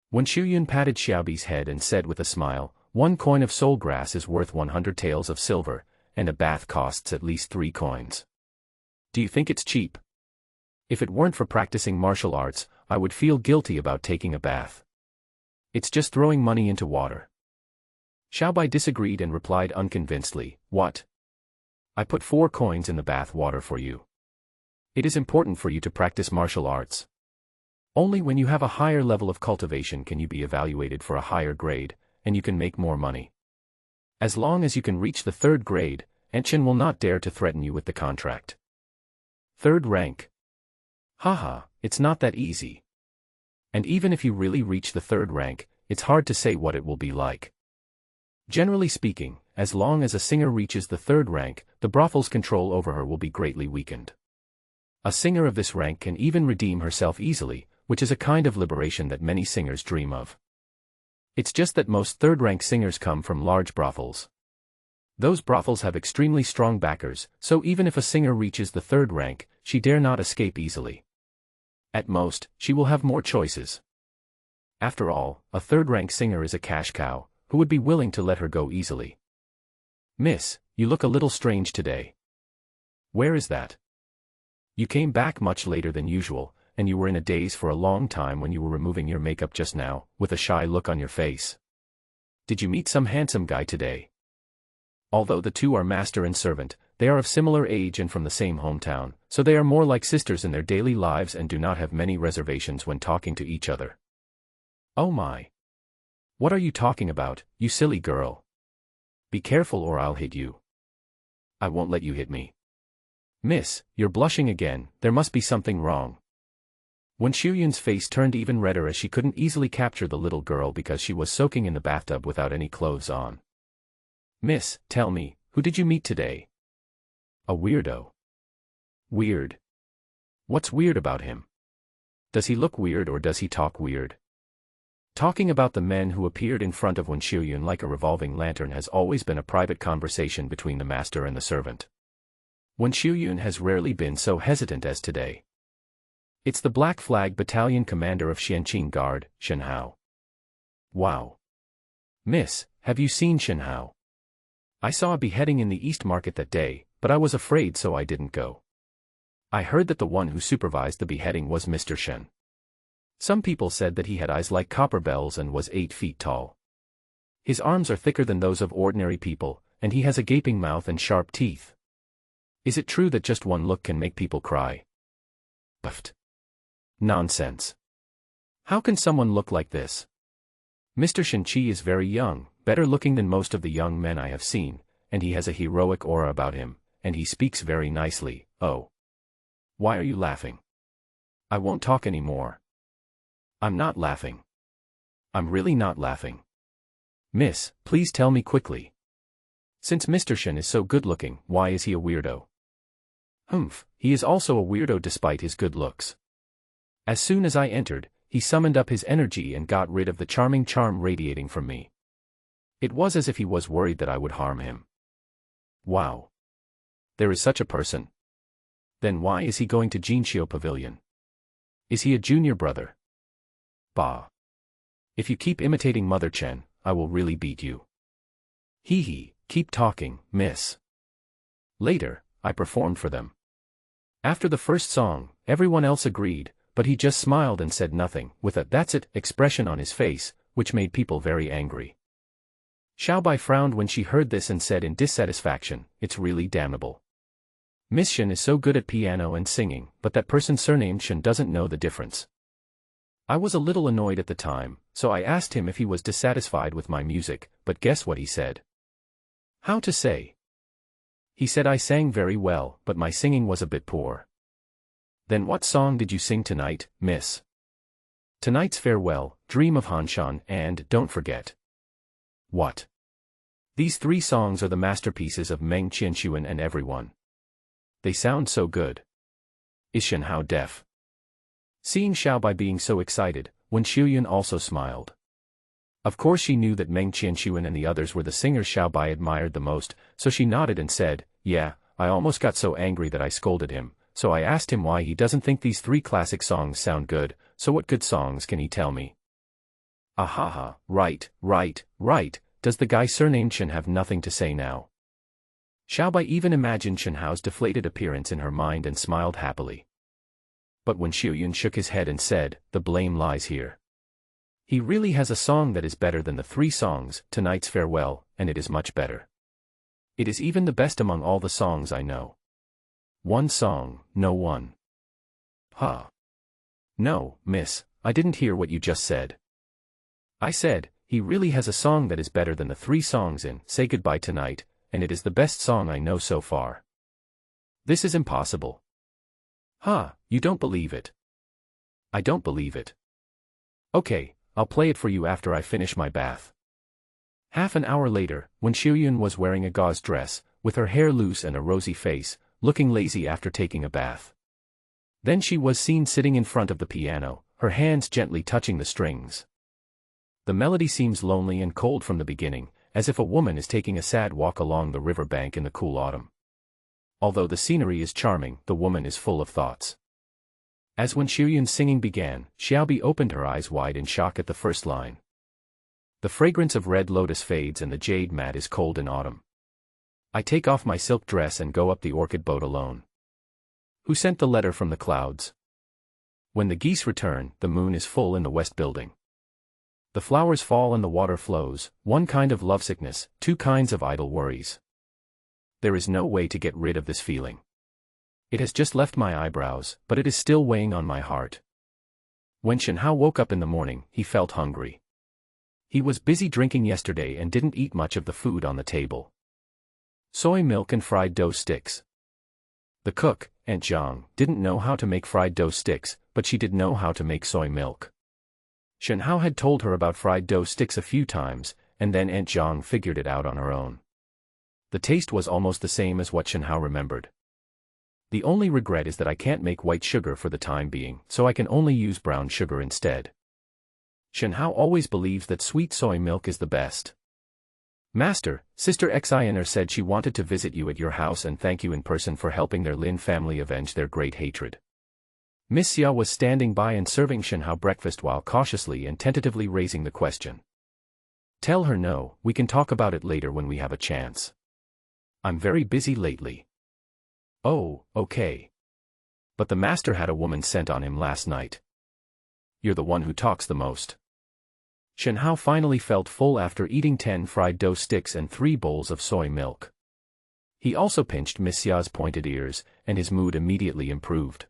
When Shuyun patted Xiaobi's head and said with a smile, "1 coin of soul grass is worth 100 taels of silver, and a bath costs at least 3 coins. Do you think it's cheap? If it weren't for practicing martial arts, I would feel guilty about taking a bath. It's just throwing money into water." Xiaobai disagreed and replied unconvincedly, "What? I put 4 coins in the bath water for you. It is important for you to practice martial arts. Only when you have a higher level of cultivation can you be evaluated for a higher grade, and you can make more money. As long as you can reach the 3rd grade, Enchen will not dare to threaten you with the contract." 3rd rank. Haha, it's not that easy. And even if you really reach the 3rd rank, it's hard to say what it will be like. Generally speaking, as long as a singer reaches the 3rd rank, the brothel's control over her will be greatly weakened. A singer of this rank can even redeem herself easily, which is a kind of liberation that many singers dream of. It's just that most 3rd rank singers come from large brothels. Those brothels have extremely strong backers, so even if a singer reaches the 3rd rank, she dare not escape easily. At most, she will have more choices. After all, a 3rd rank singer is a cash cow, who would be willing to let her go easily. "Miss, you look a little strange today. Where is that? You came back much later than usual, and you were in a daze for a long time when you were removing your makeup just now, with a shy look on your face. Did you meet some handsome guy today?" Although the two are master and servant, they are of similar age and from the same hometown, so they are more like sisters in their daily lives and do not have many reservations when talking to each other. "Oh my! What are you talking about, you silly girl? Be careful or I'll hit you." "I won't let you hit me." "Miss, you're blushing again, there must be something wrong." When Shuyun's face turned even redder as she couldn't easily capture the little girl because she was soaking in the bathtub without any clothes on. "Miss, tell me, who did you meet today?" "A weirdo." "Weird? What's weird about him? Does he look weird or does he talk weird?" Talking about the men who appeared in front of Wen Shuyun like a revolving lantern has always been a private conversation between the master and the servant. Wen Shuyun has rarely been so hesitant as today. It's the Black Flag Battalion commander of Xianqing Guard, Shen Hao. "Wow. Miss, have you seen Shen Hao? I saw a beheading in the East Market that day, but I was afraid so I didn't go. I heard that the one who supervised the beheading was Mr. Shen. Some people said that he had eyes like copper bells and was 8 feet tall. His arms are thicker than those of ordinary people, and he has a gaping mouth and sharp teeth. Is it true that just one look can make people cry?" Buffed. Nonsense. How can someone look like this? Mr. Shenqi is very young, better looking than most of the young men I have seen, and he has a heroic aura about him, and he speaks very nicely. Oh. Why are you laughing? I won't talk anymore. I'm not laughing. I'm really not laughing. Miss, please tell me quickly. Since Mr. Shen is so good-looking, why is he a weirdo? Humph, he is also a weirdo despite his good looks. As soon as I entered, he summoned up his energy and got rid of the charming charm radiating from me. It was as if he was worried that I would harm him. Wow. There is such a person. Then why is he going to Jinxiu Pavilion? Is he a junior brother? Bah. If you keep imitating Mother Chen, I will really beat you. Hee hee, keep talking, miss. Later, I performed for them. After the first song, everyone else agreed, but he just smiled and said nothing, with a "that's it" expression on his face, which made people very angry. Xiaobai frowned when she heard this and said in dissatisfaction, "It's really damnable. Miss Shen is so good at piano and singing, but that person surnamed Shen doesn't know the difference." I was a little annoyed at the time, so I asked him if he was dissatisfied with my music, but guess what he said? How to say? He said I sang very well, but my singing was a bit poor. Then what song did you sing tonight, miss? Tonight's Farewell, Dream of Hanshan, and Don't Forget. What? These 3 songs are the masterpieces of Meng Qianxuan and everyone. They sound so good. Is Shenhao deaf? Seeing Xiaobai being so excited, Wen Xiuyun also smiled. Of course she knew that Meng Qianxuan and the others were the singers Xiaobai admired the most, so she nodded and said, yeah, I almost got so angry that I scolded him, so I asked him why he doesn't think these 3 classic songs sound good, so what good songs can he tell me? Ahaha, right. Does the guy surnamed Shen have nothing to say now? Xiaobai even imagined Shenhao's deflated appearance in her mind and smiled happily. But when Xiuyun shook his head and said, the blame lies here. He really has a song that is better than the 3 songs, Tonight's Farewell, and it is much better. It is even the best among all the songs I know. One song, no one. Huh. No, miss, I didn't hear what you just said. I said, he really has a song that is better than the 3 songs in Say Goodbye Tonight, and it is the best song I know so far. This is impossible. Huh, you don't believe it. I don't believe it. Okay, I'll play it for you after I finish my bath. Half an hour later, when Xiuyun was wearing a gauze dress, with her hair loose and a rosy face, looking lazy after taking a bath. Then she was seen sitting in front of the piano, her hands gently touching the strings. The melody seems lonely and cold from the beginning, as if a woman is taking a sad walk along the river bank in the cool autumn. Although the scenery is charming, the woman is full of thoughts. As when Xiuyun's singing began, Xiaobi opened her eyes wide in shock at the first line. The fragrance of red lotus fades and the jade mat is cold in autumn. I take off my silk dress and go up the orchid boat alone. Who sent the letter from the clouds? When the geese return, the moon is full in the west building. The flowers fall and the water flows, 1 kind of lovesickness, 2 kinds of idle worries. There is no way to get rid of this feeling. It has just left my eyebrows, but it is still weighing on my heart. When Shenhao woke up in the morning, he felt hungry. He was busy drinking yesterday and didn't eat much of the food on the table. Soy milk and fried dough sticks. The cook, Aunt Zhang, didn't know how to make fried dough sticks, but she did know how to make soy milk. Shenhao had told her about fried dough sticks a few times, and then Aunt Zhang figured it out on her own. The taste was almost the same as what Shenhao remembered. The only regret is that I can't make white sugar for the time being, so I can only use brown sugar instead. Shenhao always believes that sweet soy milk is the best. Master, Sister Xiner said she wanted to visit you at your house and thank you in person for helping their Lin family avenge their great hatred. Miss Xia was standing by and serving Shenhao breakfast while cautiously and tentatively raising the question. Tell her no, we can talk about it later when we have a chance. I'm very busy lately. Oh, okay. But the master had a woman sent on him last night. You're the one who talks the most. Shenhao finally felt full after eating 10 fried dough sticks and 3 bowls of soy milk. He also pinched Miss Xia's pointed ears, and his mood immediately improved.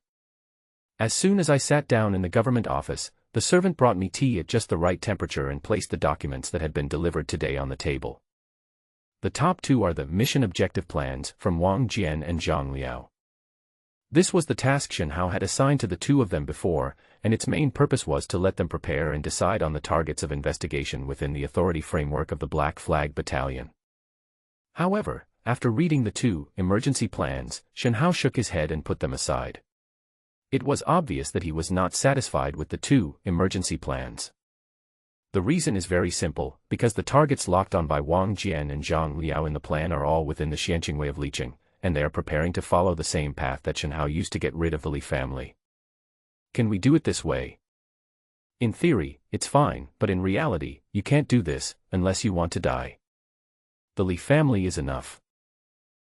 As soon as I sat down in the government office, the servant brought me tea at just the right temperature and placed the documents that had been delivered today on the table. The top 2 are the mission objective plans from Wang Jian and Zhang Liao. This was the task Shenhao had assigned to the 2 of them before, and its main purpose was to let them prepare and decide on the targets of investigation within the authority framework of the Black Flag Battalion. However, after reading the 2 emergency plans, Shenhao shook his head and put them aside. It was obvious that he was not satisfied with the 2 emergency plans. The reason is very simple, because the targets locked on by Wang Jian and Zhang Liao in the plan are all within the Xianqing way of leeching, and they are preparing to follow the same path that Shenhao used to get rid of the Li family. Can we do it this way? In theory, it's fine, but in reality, you can't do this, unless you want to die. The Li family is enough.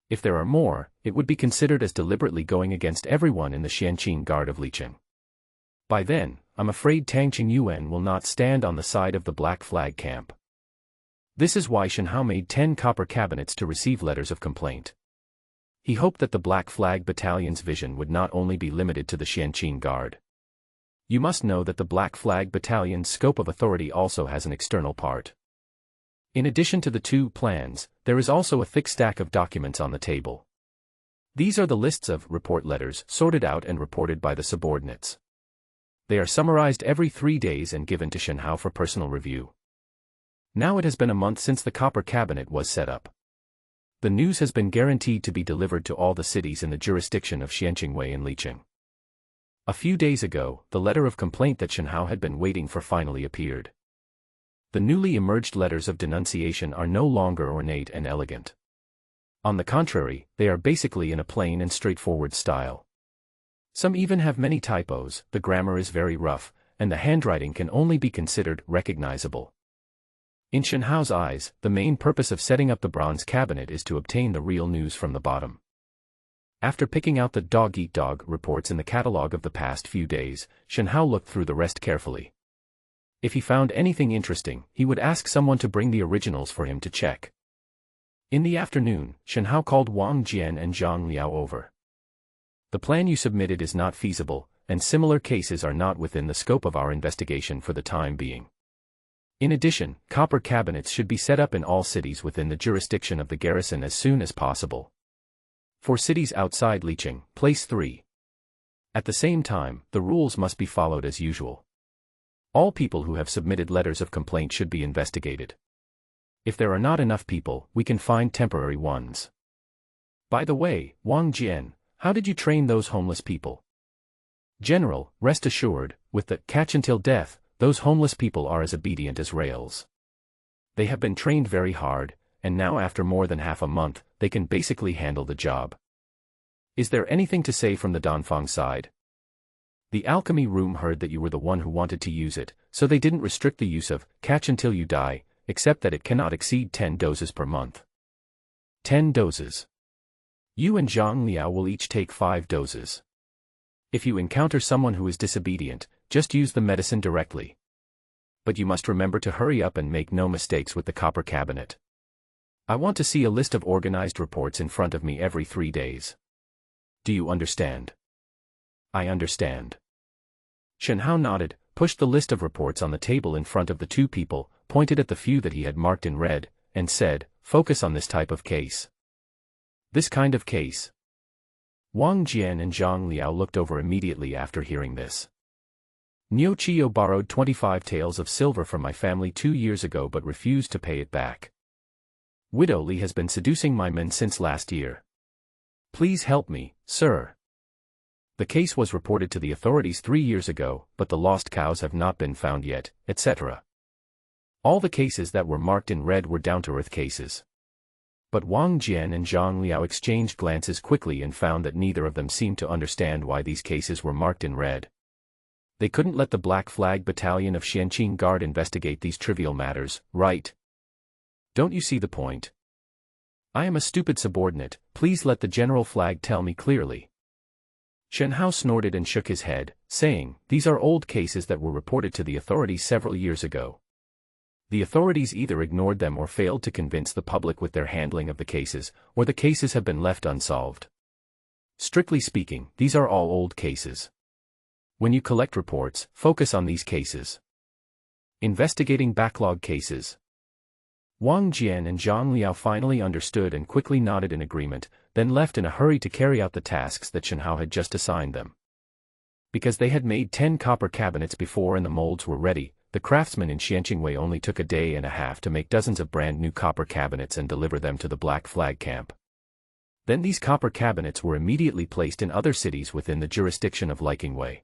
If there are more, it would be considered as deliberately going against everyone in the Xianqing Guard of Licheng. By then, I'm afraid Tang Qingyuan will not stand on the side of the Black Flag camp. This is why Shenhao made 10 copper cabinets to receive letters of complaint. He hoped that the Black Flag Battalion's vision would not only be limited to the Xianqing Guard. You must know that the Black Flag Battalion's scope of authority also has an external part. In addition to the 2 plans, there is also a thick stack of documents on the table. These are the lists of report letters sorted out and reported by the subordinates. They are summarized every 3 days and given to Shen Hao for personal review. Now it has been a month since the copper cabinet was set up. The news has been guaranteed to be delivered to all the cities in the jurisdiction of Xianqingwei and Liqing. A few days ago, the letter of complaint that Shen Hao had been waiting for finally appeared. The newly emerged letters of denunciation are no longer ornate and elegant. On the contrary, they are basically in a plain and straightforward style. Some even have many typos, the grammar is very rough, and the handwriting can only be considered recognizable. In Shen Hao's eyes, the main purpose of setting up the bronze cabinet is to obtain the real news from the bottom. After picking out the dog-eat-dog reports in the catalogue of the past few days, Shen Hao looked through the rest carefully. If he found anything interesting, he would ask someone to bring the originals for him to check. In the afternoon, Shen Hao called Wang Jian and Zhang Liao over. The plan you submitted is not feasible, and similar cases are not within the scope of our investigation for the time being. In addition, copper cabinets should be set up in all cities within the jurisdiction of the garrison as soon as possible. For cities outside Liqing, place 3. At the same time, the rules must be followed as usual. All people who have submitted letters of complaint should be investigated. If there are not enough people, we can find temporary ones. By the way, Wang Jian, how did you train those homeless people? General, rest assured, with the catch until death, those homeless people are as obedient as rails. They have been trained very hard, and now after more than half a month, they can basically handle the job. Is there anything to say from the Danfang side? The alchemy room heard that you were the one who wanted to use it, so they didn't restrict the use of catch until you die, except that it cannot exceed 10 doses per month. 10 doses. You and Zhang Liao will each take 5 doses. If you encounter someone who is disobedient, just use the medicine directly. But you must remember to hurry up and make no mistakes with the copper cabinet. I want to see a list of organized reports in front of me every 3 days. Do you understand? I understand. Shen Hao nodded, pushed the list of reports on the table in front of the two people, pointed at the few that he had marked in red, and said, "Focus on this type of case." This kind of case. Wang Jian and Zhang Liao looked over immediately after hearing this. Niu Chiyo borrowed 25 taels of silver from my family 2 years ago but refused to pay it back. Widow Li has been seducing my men since last year. Please help me, sir. The case was reported to the authorities 3 years ago, but the lost cows have not been found yet, etc. All the cases that were marked in red were down-to-earth cases. But Wang Jian and Zhang Liao exchanged glances quickly and found that neither of them seemed to understand why these cases were marked in red. They couldn't let the Black Flag Battalion of Xianqing Guard investigate these trivial matters, right? Don't you see the point? I am a stupid subordinate, please let the General Flag tell me clearly. Shen Hao snorted and shook his head, saying, "These are old cases that were reported to the authorities several years ago. The authorities either ignored them or failed to convince the public with their handling of the cases, or the cases have been left unsolved. Strictly speaking, these are all old cases. When you collect reports, focus on these cases. Investigating backlog cases." Wang Jian and Zhang Liao finally understood and quickly nodded in agreement, then left in a hurry to carry out the tasks that Shen Hao had just assigned them. Because they had made 10 copper cabinets before and the molds were ready, the craftsmen in Xianqingwei only took a day and a half to make dozens of brand new copper cabinets and deliver them to the Black Flag camp. Then these copper cabinets were immediately placed in other cities within the jurisdiction of Liqingwei.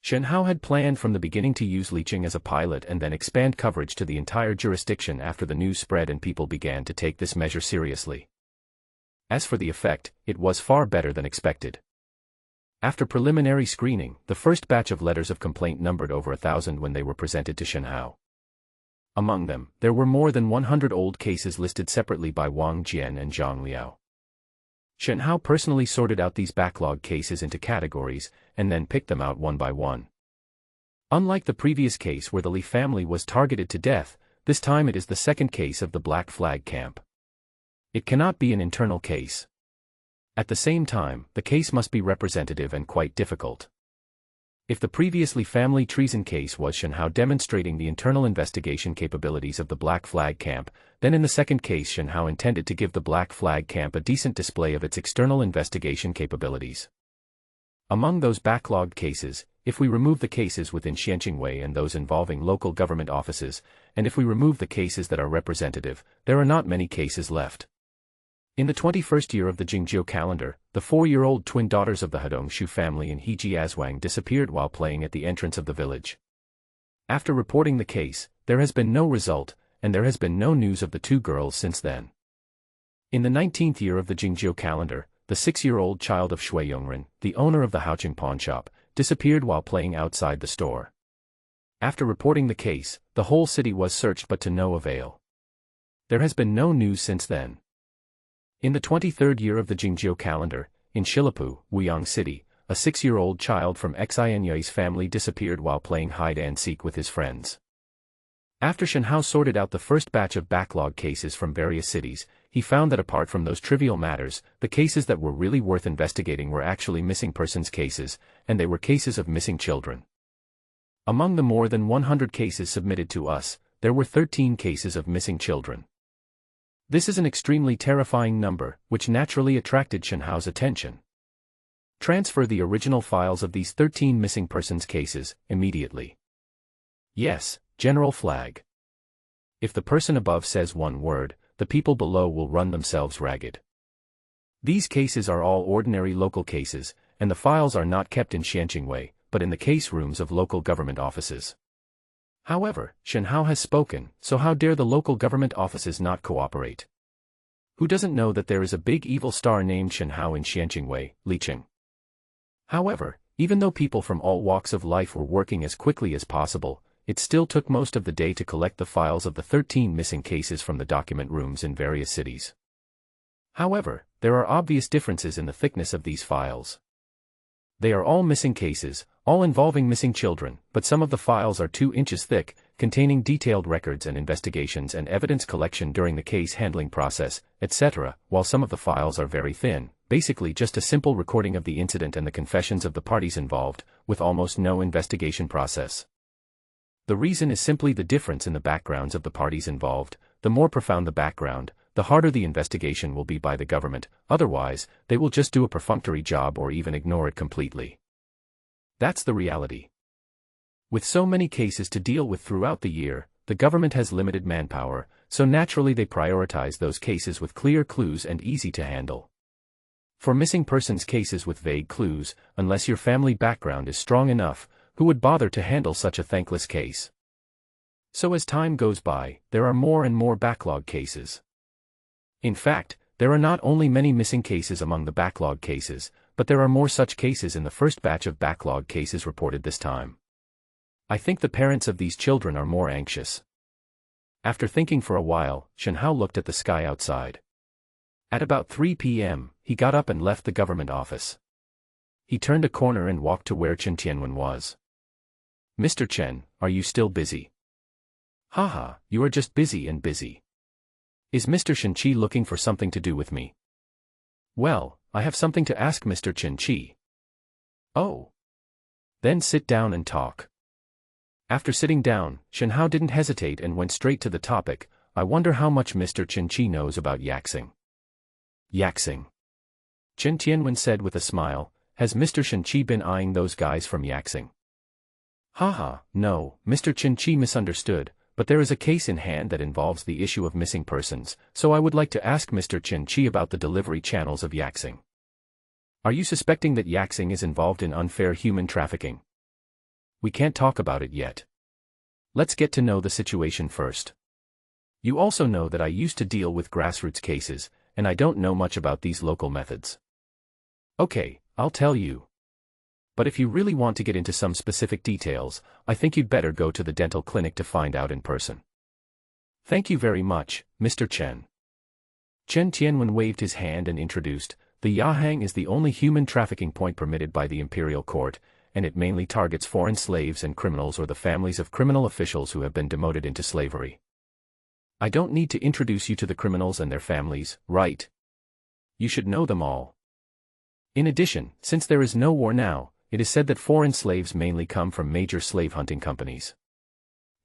Shen Hao had planned from the beginning to use Liqing as a pilot and then expand coverage to the entire jurisdiction after the news spread and people began to take this measure seriously. As for the effect, it was far better than expected. After preliminary screening, the first batch of letters of complaint numbered over 1,000 when they were presented to Shen Hao. Among them, there were more than 100 old cases listed separately by Wang Jian and Zhang Liao. Shen Hao personally sorted out these backlog cases into categories, and then picked them out one by one. Unlike the previous case where the Li family was targeted to death, this time it is the second case of the Black Flag camp. It cannot be an internal case. At the same time, the case must be representative and quite difficult. If the previously family treason case was Shenhao demonstrating the internal investigation capabilities of the Black Flag Camp, then in the second case Shenhao intended to give the Black Flag Camp a decent display of its external investigation capabilities. Among those backlogged cases, if we remove the cases within Xianqingwei and those involving local government offices, and if we remove the cases that are representative, there are not many cases left. In the 21st year of the Jingzhou calendar, the 4-year-old twin daughters of the Hedongshu family in Hejiazhuang disappeared while playing at the entrance of the village. After reporting the case, there has been no result, and there has been no news of the two girls since then. In the 19th year of the Jingzhou calendar, the 6-year-old child of Shui Yongren, the owner of the Haoqing pawn shop, disappeared while playing outside the store. After reporting the case, the whole city was searched but to no avail. There has been no news since then. In the 23rd year of the Jingzhou calendar, in Shilapu, Wuyang City, a 6-year-old child from Xianyui's family disappeared while playing hide-and-seek with his friends. After Shenhao sorted out the first batch of backlog cases from various cities, he found that apart from those trivial matters, the cases that were really worth investigating were actually missing persons cases, and they were cases of missing children. Among the more than 100 cases submitted to us, there were 13 cases of missing children. This is an extremely terrifying number, which naturally attracted Shenhao's attention. Transfer the original files of these 13 missing persons cases, immediately. Yes, General Flag. If the person above says one word, the people below will run themselves ragged. These cases are all ordinary local cases, and the files are not kept in Xianqingwei, but in the case rooms of local government offices. However, Shenhao has spoken, so how dare the local government offices not cooperate? Who doesn't know that there is a big evil star named Shenhao in Xianqingwei, Liqing? However, even though people from all walks of life were working as quickly as possible, it still took most of the day to collect the files of the 13 missing cases from the document rooms in various cities. However, there are obvious differences in the thickness of these files. They are all missing cases, all involving missing children, but some of the files are 2 inches thick, containing detailed records and investigations and evidence collection during the case handling process, etc., while some of the files are very thin, basically just a simple recording of the incident and the confessions of the parties involved, with almost no investigation process. The reason is simply the difference in the backgrounds of the parties involved. The more profound the background, the harder the investigation will be by the government, otherwise, they will just do a perfunctory job or even ignore it completely. That's the reality. With so many cases to deal with throughout the year, the government has limited manpower, so naturally they prioritize those cases with clear clues and easy to handle. For missing persons cases with vague clues, unless your family background is strong enough, who would bother to handle such a thankless case? So as time goes by, there are more and more backlog cases. In fact, there are not only many missing cases among the backlog cases, but there are more such cases in the first batch of backlog cases reported this time. I think the parents of these children are more anxious. After thinking for a while, Shenhao looked at the sky outside. At about 3 p.m., he got up and left the government office. He turned a corner and walked to where Chen Tianwen was. "Mr. Chen, are you still busy?" "Haha, you are just busy and busy. Is Mr. Shenqi looking for something to do with me?" "Well, I have something to ask Mr. Shenqi." "Oh. Then sit down and talk." After sitting down, Shenhao didn't hesitate and went straight to the topic. "I wonder how much Mr. Shenqi knows about Yaxing." "Yaxing?" Chen Tianwen said with a smile. "Has Mr. Shenqi been eyeing those guys from Yaxing?" "Haha, no, Mr. Shenqi misunderstood. But there is a case in hand that involves the issue of missing persons, so I would like to ask Mr. Shenqi about the delivery channels of Yaxing. Are you suspecting that Yaxing is involved in unfair human trafficking?" "We can't talk about it yet. Let's get to know the situation first. You also know that I used to deal with grassroots cases, and I don't know much about these local methods." "Okay, I'll tell you. But if you really want to get into some specific details, I think you'd better go to the dental clinic to find out in person." "Thank you very much, Mr. Chen." Chen Tianwen waved his hand and introduced. The Yahang is the only human trafficking point permitted by the Imperial Court, and it mainly targets foreign slaves and criminals or the families of criminal officials who have been demoted into slavery. I don't need to introduce you to the criminals and their families, right? You should know them all. In addition, since there is no war now, it is said that foreign slaves mainly come from major slave hunting companies.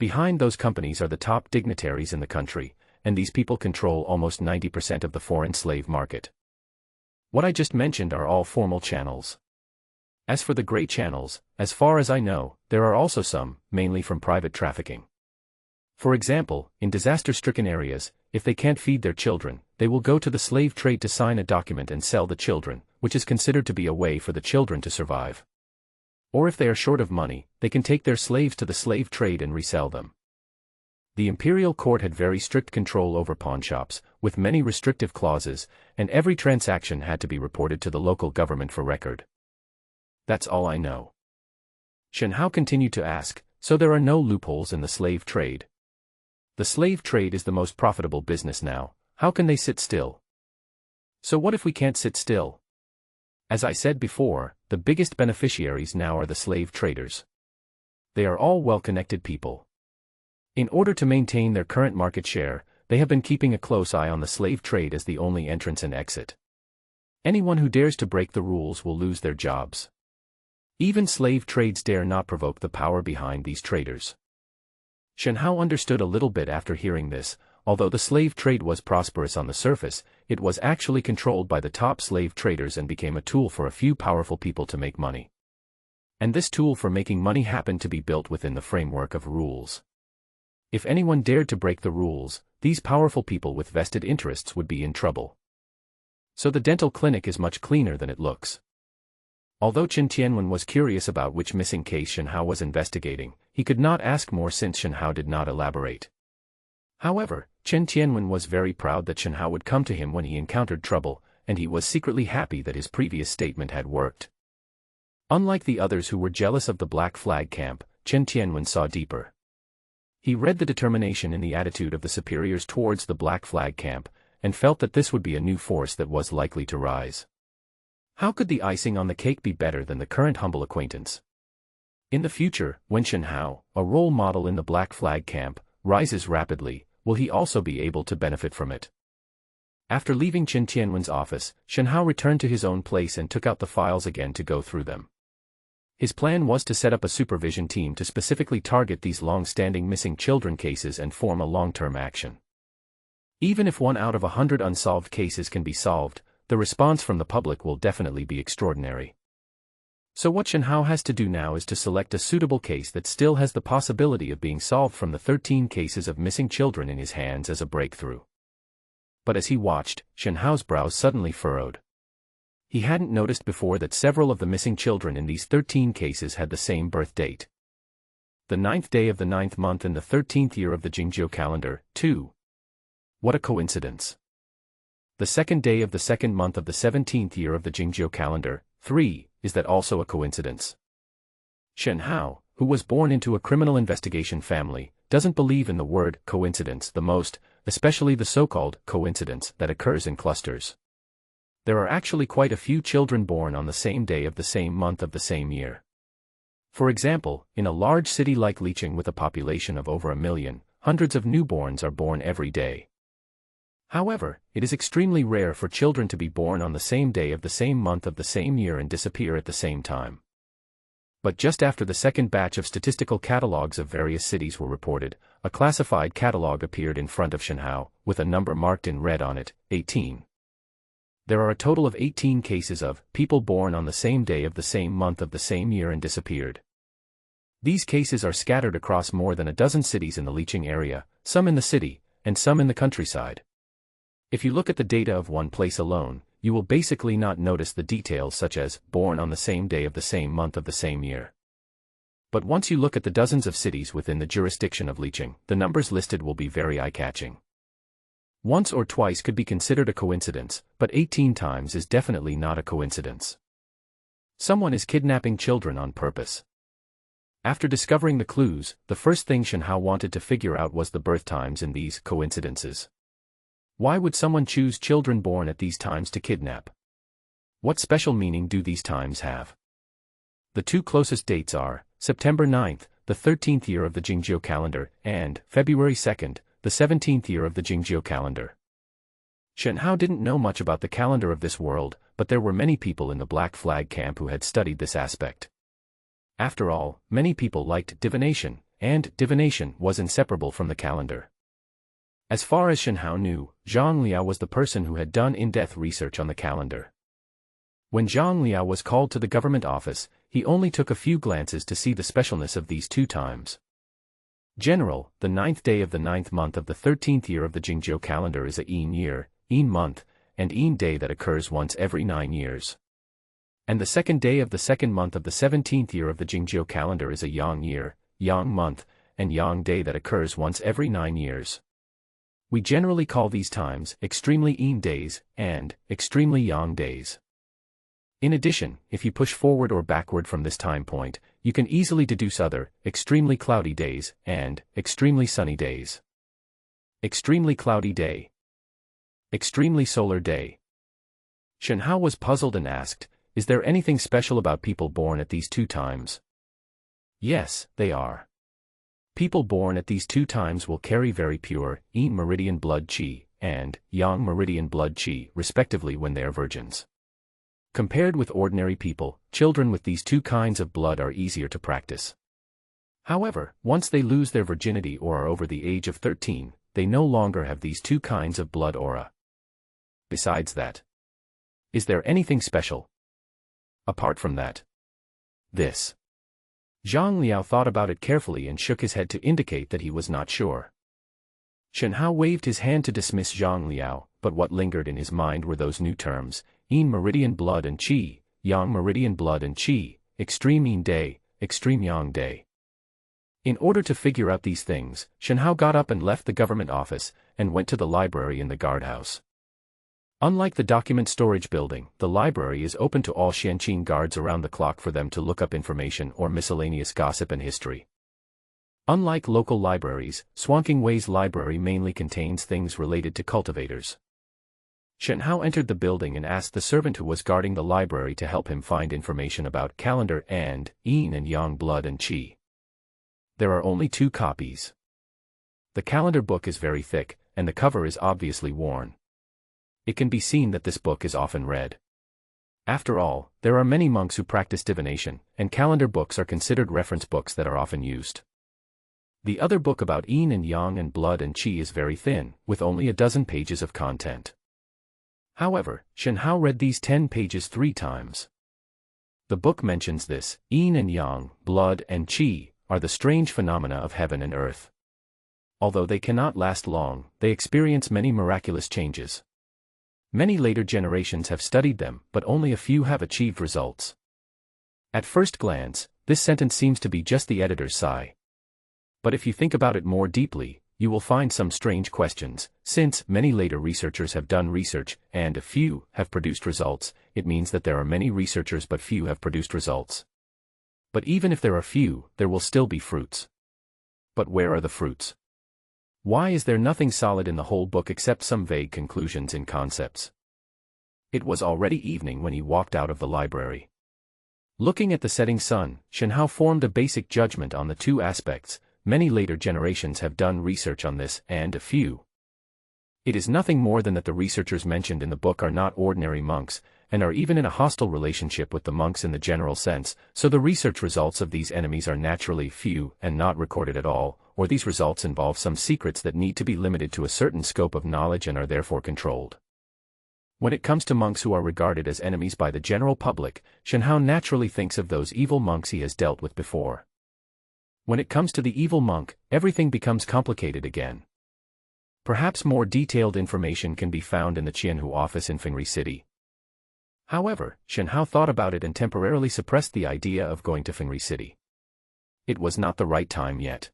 Behind those companies are the top dignitaries in the country, and these people control almost 90% of the foreign slave market. What I just mentioned are all formal channels. As for the gray channels, as far as I know, there are also some, mainly from private trafficking. For example, in disaster-stricken areas, if they can't feed their children, they will go to the slave trade to sign a document and sell the children, which is considered to be a way for the children to survive. Or if they are short of money, they can take their slaves to the slave trade and resell them. The imperial court had very strict control over pawnshops, with many restrictive clauses, and every transaction had to be reported to the local government for record. That's all I know. Shen Hao continued to ask, so there are no loopholes in the slave trade? The slave trade is the most profitable business now, how can they sit still? So what if we can't sit still? As I said before, the biggest beneficiaries now are the slave traders. They are all well-connected people. In order to maintain their current market share, they have been keeping a close eye on the slave trade as the only entrance and exit. Anyone who dares to break the rules will lose their jobs. Even slave trades dare not provoke the power behind these traders. Shen Hao understood a little bit after hearing this. Although the slave trade was prosperous on the surface, it was actually controlled by the top slave traders and became a tool for a few powerful people to make money. And this tool for making money happened to be built within the framework of rules. If anyone dared to break the rules, these powerful people with vested interests would be in trouble. So the dental clinic is much cleaner than it looks. Although Chen Tianwen was curious about which missing case Shen Hao was investigating, he could not ask more since Shen Hao did not elaborate. However, Chen Tianwen was very proud that Shen Hao would come to him when he encountered trouble, and he was secretly happy that his previous statement had worked. Unlike the others who were jealous of the Black Flag camp, Chen Tianwen saw deeper. He read the determination in the attitude of the superiors towards the Black Flag camp, and felt that this would be a new force that was likely to rise. How could the icing on the cake be better than the current humble acquaintance? In the future, when Shen Hao, a role model in the Black Flag camp, rises rapidly, will he also be able to benefit from it? After leaving Chen Tianwen's office, Shen Hao returned to his own place and took out the files again to go through them. His plan was to set up a supervision team to specifically target these long-standing missing children cases and form a long-term action. Even if 1 out of 100 unsolved cases can be solved, the response from the public will definitely be extraordinary. So what Shen Hao has to do now is to select a suitable case that still has the possibility of being solved from the 13 cases of missing children in his hands as a breakthrough. But as he watched, Shen Hao's brows suddenly furrowed. He hadn't noticed before that several of the missing children in these 13 cases had the same birth date. The 9th day of the 9th month in the 13th year of the Jingzhou calendar, 2. What a coincidence. The 2nd day of the 2nd month of the 17th year of the Jingzhou calendar, 3. Is that also a coincidence? Shen Hao, who was born into a criminal investigation family, doesn't believe in the word coincidence the most, especially the so-called coincidence that occurs in clusters. There are actually quite a few children born on the same day of the same month of the same year. For example, in a large city like Liqing with a population of over 1 million, hundreds of newborns are born every day. However, it is extremely rare for children to be born on the same day of the same month of the same year and disappear at the same time. But just after the second batch of statistical catalogs of various cities were reported, a classified catalog appeared in front of Shen Hao, with a number marked in red on it, 18. There are a total of 18 cases of people born on the same day of the same month of the same year and disappeared. These cases are scattered across more than a dozen cities in the Liqing area, some in the city, and some in the countryside. If you look at the data of one place alone, you will basically not notice the details such as born on the same day of the same month of the same year. But once you look at the dozens of cities within the jurisdiction of Liqing, the numbers listed will be very eye-catching. Once or twice could be considered a coincidence, but 18 times is definitely not a coincidence. Someone is kidnapping children on purpose. After discovering the clues, the first thing Shen Hao wanted to figure out was the birth times in these coincidences. Why would someone choose children born at these times to kidnap? What special meaning do these times have? The two closest dates are September 9th, the 13th year of the Jingzhou calendar, and February 2nd, the 17th year of the Jingzhou calendar. Shen Hao didn't know much about the calendar of this world, but there were many people in the Black Flag camp who had studied this aspect. After all, many people liked divination, and divination was inseparable from the calendar. As far as Shen Hao knew, Zhang Liao was the person who had done in-depth research on the calendar. When Zhang Liao was called to the government office, he only took a few glances to see the specialness of these 2 times. General, the 9th day of the 9th month of the 13th year of the Jingzhou calendar is a yin year, yin month, and yin day that occurs once every 9 years. And the 2nd day of the 2nd month of the 17th year of the Jingzhou calendar is a yang year, yang month, and yang day that occurs once every 9 years. We generally call these times extremely yin days and extremely yang days. In addition, if you push forward or backward from this time point, you can easily deduce other extremely cloudy days and extremely sunny days. Extremely cloudy day. Extremely solar day. Shen Hao was puzzled and asked, "Is there anything special about people born at these 2 times?" Yes, they are. People born at these 2 times will carry very pure, yin meridian blood qi, and yang meridian blood qi, respectively, when they are virgins. Compared with ordinary people, children with these 2 kinds of blood are easier to practice. However, once they lose their virginity or are over the age of 13, they no longer have these 2 kinds of blood aura. Besides that, is there anything special? Apart from that, this. Zhang Liao thought about it carefully and shook his head to indicate that he was not sure. Shen Hao waved his hand to dismiss Zhang Liao, but what lingered in his mind were those new terms, yin meridian blood and qi, yang meridian blood and qi, extreme yin day, extreme yang day. In order to figure out these things, Shen Hao got up and left the government office, and went to the library in the guardhouse. Unlike the document storage building, the library is open to all Xianqing guards around the clock for them to look up information or miscellaneous gossip and history. Unlike local libraries, Swanking Wei's library mainly contains things related to cultivators. Shen Hao entered the building and asked the servant who was guarding the library to help him find information about calendar and yin and yang blood and qi. There are only 2 copies. The calendar book is very thick, and the cover is obviously worn. It can be seen that this book is often read. After all, there are many monks who practice divination, and calendar books are considered reference books that are often used. The other book about yin and yang and blood and qi is very thin, with only a dozen pages of content. However, Shen Hao read these 10 pages 3 times. The book mentions this, yin and yang, blood and qi, are the strange phenomena of heaven and earth. Although they cannot last long, they experience many miraculous changes. Many later generations have studied them, but only a few have achieved results. At first glance, this sentence seems to be just the editor's sigh. But if you think about it more deeply, you will find some strange questions. Since many later researchers have done research, and a few have produced results, it means that there are many researchers but few have produced results. But even if there are few, there will still be fruits. But where are the fruits? Why is there nothing solid in the whole book except some vague conclusions and concepts? It was already evening when he walked out of the library. Looking at the setting sun, Shen Hao formed a basic judgment on the 2 aspects. Many later generations have done research on this, and a few. It is nothing more than that the researchers mentioned in the book are not ordinary monks, and are even in a hostile relationship with the monks in the general sense, so the research results of these enemies are naturally few and not recorded at all, or these results involve some secrets that need to be limited to a certain scope of knowledge and are therefore controlled. When it comes to monks who are regarded as enemies by the general public, Shen Hao naturally thinks of those evil monks he has dealt with before. When it comes to the evil monk, everything becomes complicated again. Perhaps more detailed information can be found in the Qianhu office in Fengri City. However, Shen Hao thought about it and temporarily suppressed the idea of going to Fengri City. It was not the right time yet.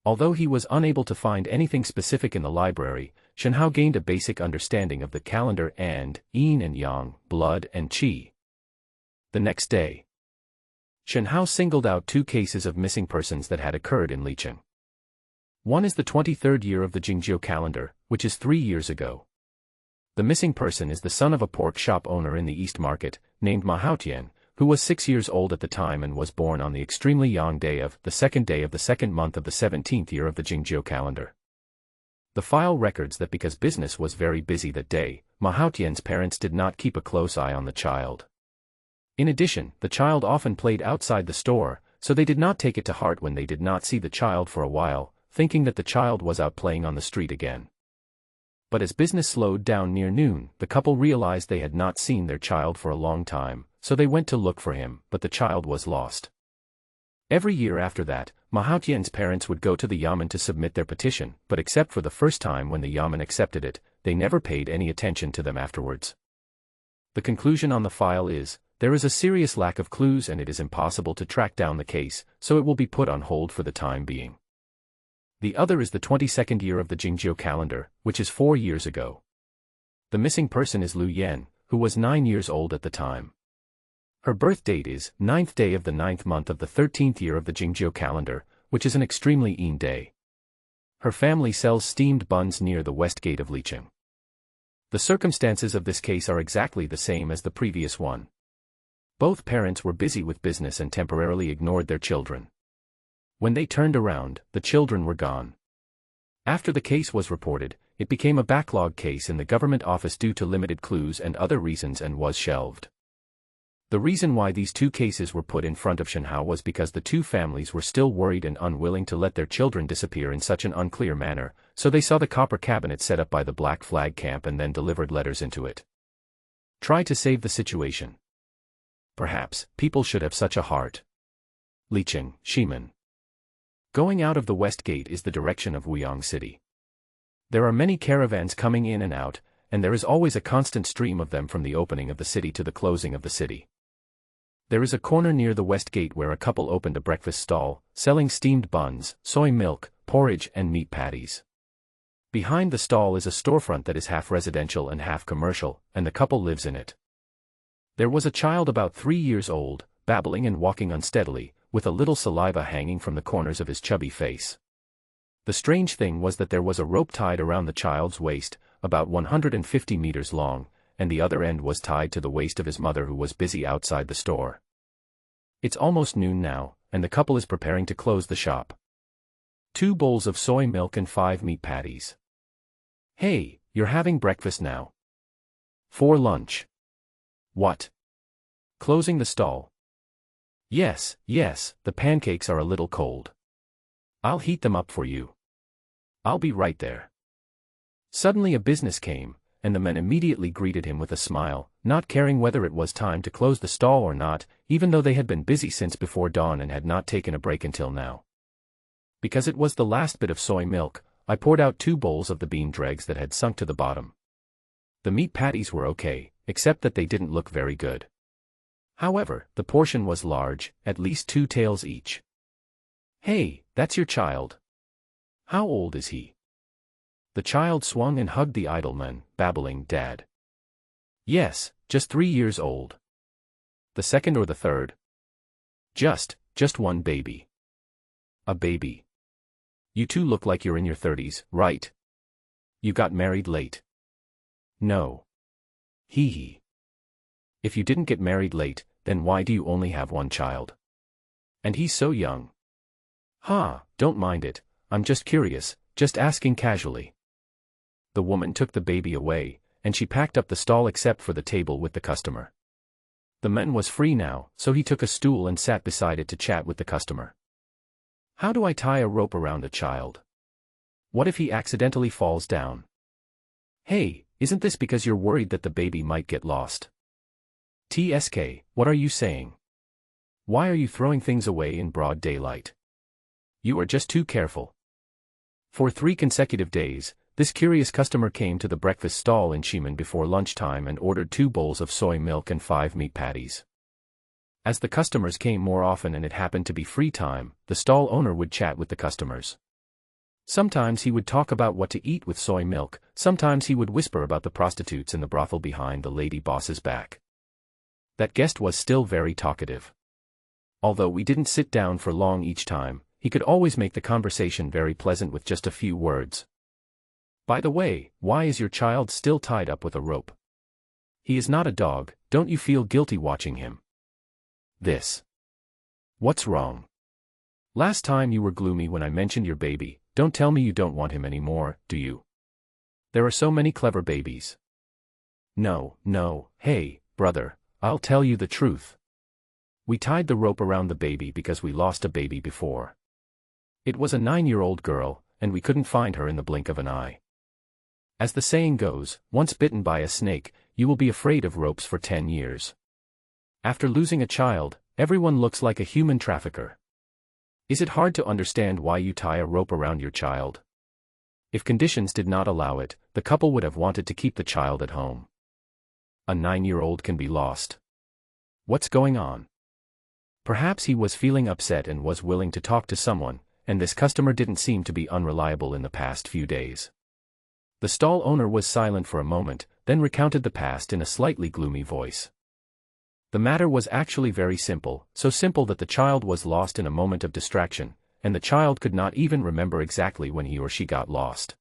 Although he was unable to find anything specific in the library, Shen Hao gained a basic understanding of the calendar and yin and yang, blood and qi. The next day, Shen Hao singled out 2 cases of missing persons that had occurred in Licheng. One is the 23rd year of the Jingzhou calendar, which is 3 years ago. The missing person is the son of a pork shop owner in the East Market, named Ma Haotian, who was 6 years old at the time and was born on the extremely yang day of the 2nd day of the 2nd month of the 17th year of the Jingzhou calendar. The file records that because business was very busy that day, Ma Haotian's parents did not keep a close eye on the child. In addition, the child often played outside the store, so they did not take it to heart when they did not see the child for a while, thinking that the child was out playing on the street again. But as business slowed down near noon, the couple realized they had not seen their child for a long time, so they went to look for him, but the child was lost. Every year after that, Mahautian's parents would go to the Yamen to submit their petition, but except for the first time when the Yamen accepted it, they never paid any attention to them afterwards. The conclusion on the file is, there is a serious lack of clues and it is impossible to track down the case, so it will be put on hold for the time being. The other is the 22nd year of the Jingzhou calendar, which is 4 years ago. The missing person is Lu Yan, who was 9 years old at the time. Her birth date is 9th day of the 9th month of the 13th year of the Jingzhou calendar, which is an extremely Yin day. Her family sells steamed buns near the west gate of Licheng. The circumstances of this case are exactly the same as the previous one. Both parents were busy with business and temporarily ignored their children. When they turned around, the children were gone. After the case was reported, it became a backlog case in the government office due to limited clues and other reasons and was shelved. The reason why these two cases were put in front of Shenhao was because the two families were still worried and unwilling to let their children disappear in such an unclear manner, so they saw the copper cabinet set up by the Black Flag camp and then delivered letters into it. Try to save the situation. Perhaps, people should have such a heart. Licheng, Ximen. Going out of the west gate is the direction of Wuyang City. There are many caravans coming in and out, and there is always a constant stream of them from the opening of the city to the closing of the city. There is a corner near the west gate where a couple opened a breakfast stall, selling steamed buns, soy milk, porridge and meat patties. Behind the stall is a storefront that is half residential and half commercial, and the couple lives in it. There was a child about 3 years old, babbling and walking unsteadily, with a little saliva hanging from the corners of his chubby face. The strange thing was that there was a rope tied around the child's waist, about 150 meters long, and the other end was tied to the waist of his mother who was busy outside the store. It's almost noon now, and the couple is preparing to close the shop. 2 bowls of soy milk and 5 meat patties. Hey, you're having breakfast now? For lunch. What? Closing the stall. Yes, the pancakes are a little cold. I'll heat them up for you. I'll be right there. Suddenly a business came, and the men immediately greeted him with a smile, not caring whether it was time to close the stall or not, even though they had been busy since before dawn and had not taken a break until now. Because it was the last bit of soy milk, I poured out 2 bowls of the bean dregs that had sunk to the bottom. The meat patties were okay, except that they didn't look very good. However, the portion was large, at least 2 taels each. Hey, that's your child. How old is he? The child swung and hugged the idle man, babbling, Dad. Yes, just 3 years old. The second or the third? Just one baby. A baby. You two look like you're in your 30s, right? You got married late. No. Hee hee. If you didn't get married late, then why do you only have 1 child? And he's so young. Don't mind it, I'm just curious, just asking casually. The woman took the baby away, and she packed up the stall except for the table with the customer. The man was free now, so he took a stool and sat beside it to chat with the customer. How do I tie a rope around a child? What if he accidentally falls down? Hey, isn't this because you're worried that the baby might get lost? TSK, what are you saying? Why are you throwing things away in broad daylight? You are just too careful. For 3 consecutive days, this curious customer came to the breakfast stall in Ximen before lunchtime and ordered 2 bowls of soy milk and 5 meat patties. As the customers came more often and it happened to be free time, the stall owner would chat with the customers. Sometimes he would talk about what to eat with soy milk, sometimes he would whisper about the prostitutes in the brothel behind the lady boss's back. That guest was still very talkative. Although we didn't sit down for long each time, he could always make the conversation very pleasant with just a few words. By the way, why is your child still tied up with a rope? He is not a dog, don't you feel guilty watching him? What's wrong? Last time you were gloomy when I mentioned your baby, don't tell me you don't want him anymore, do you? There are so many clever babies. No, hey, brother, I'll tell you the truth. We tied the rope around the baby because we lost a baby before. It was a 9-year-old girl, and we couldn't find her in the blink of an eye. As the saying goes, once bitten by a snake, you will be afraid of ropes for 10 years. After losing a child, everyone looks like a human trafficker. Is it hard to understand why you tie a rope around your child? If conditions did not allow it, the couple would have wanted to keep the child at home. A 9-year-old can be lost. What's going on? Perhaps he was feeling upset and was willing to talk to someone, and this customer didn't seem to be unreliable in the past few days. The stall owner was silent for a moment, then recounted the past in a slightly gloomy voice. The matter was actually very simple, so simple that the child was lost in a moment of distraction, and the child could not even remember exactly when he or she got lost.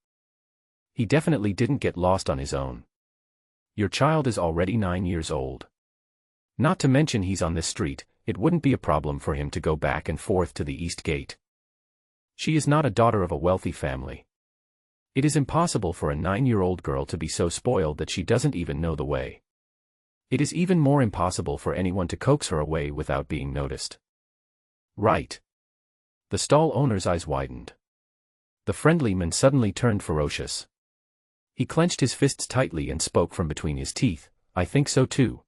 He definitely didn't get lost on his own. Your child is already 9 years old. Not to mention he's on this street, it wouldn't be a problem for him to go back and forth to the East Gate. She is not a daughter of a wealthy family. It is impossible for a 9-year-old girl to be so spoiled that she doesn't even know the way. It is even more impossible for anyone to coax her away without being noticed. Right. The stall owner's eyes widened. The friendly man suddenly turned ferocious. He clenched his fists tightly and spoke from between his teeth, "I think so too.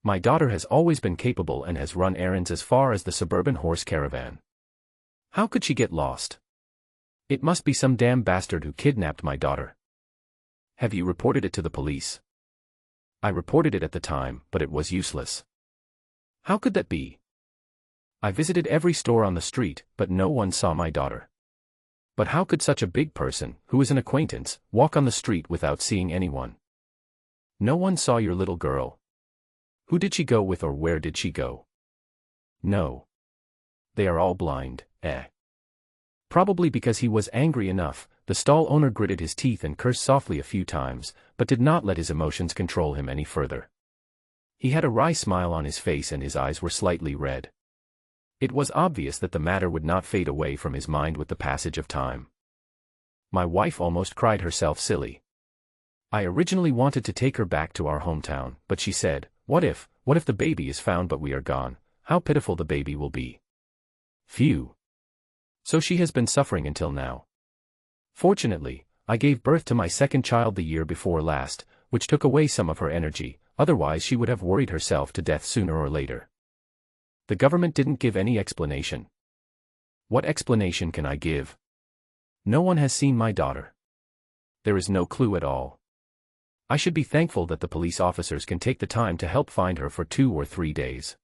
My daughter has always been capable and has run errands as far as the suburban horse caravan. How could she get lost? It must be some damn bastard who kidnapped my daughter." "Have you reported it to the police?" "I reported it at the time, but it was useless." "How could that be?" "I visited every store on the street, but no one saw my daughter." "But how could such a big person, who is an acquaintance, walk on the street without seeing anyone?" "No one saw your little girl." "Who did she go with or where did she go?" "No. They are all blind, eh?" Probably because he was angry enough, the stall owner gritted his teeth and cursed softly a few times, but did not let his emotions control him any further. He had a wry smile on his face and his eyes were slightly red. It was obvious that the matter would not fade away from his mind with the passage of time. My wife almost cried herself silly. I originally wanted to take her back to our hometown, but she said, what if the baby is found but we are gone? How pitiful the baby will be." Phew. So she has been suffering until now. Fortunately, I gave birth to my second child the year before last, which took away some of her energy, otherwise she would have worried herself to death sooner or later. The government didn't give any explanation. What explanation can I give? No one has seen my daughter. There is no clue at all. I should be thankful that the police officers can take the time to help find her for 2 or 3 days.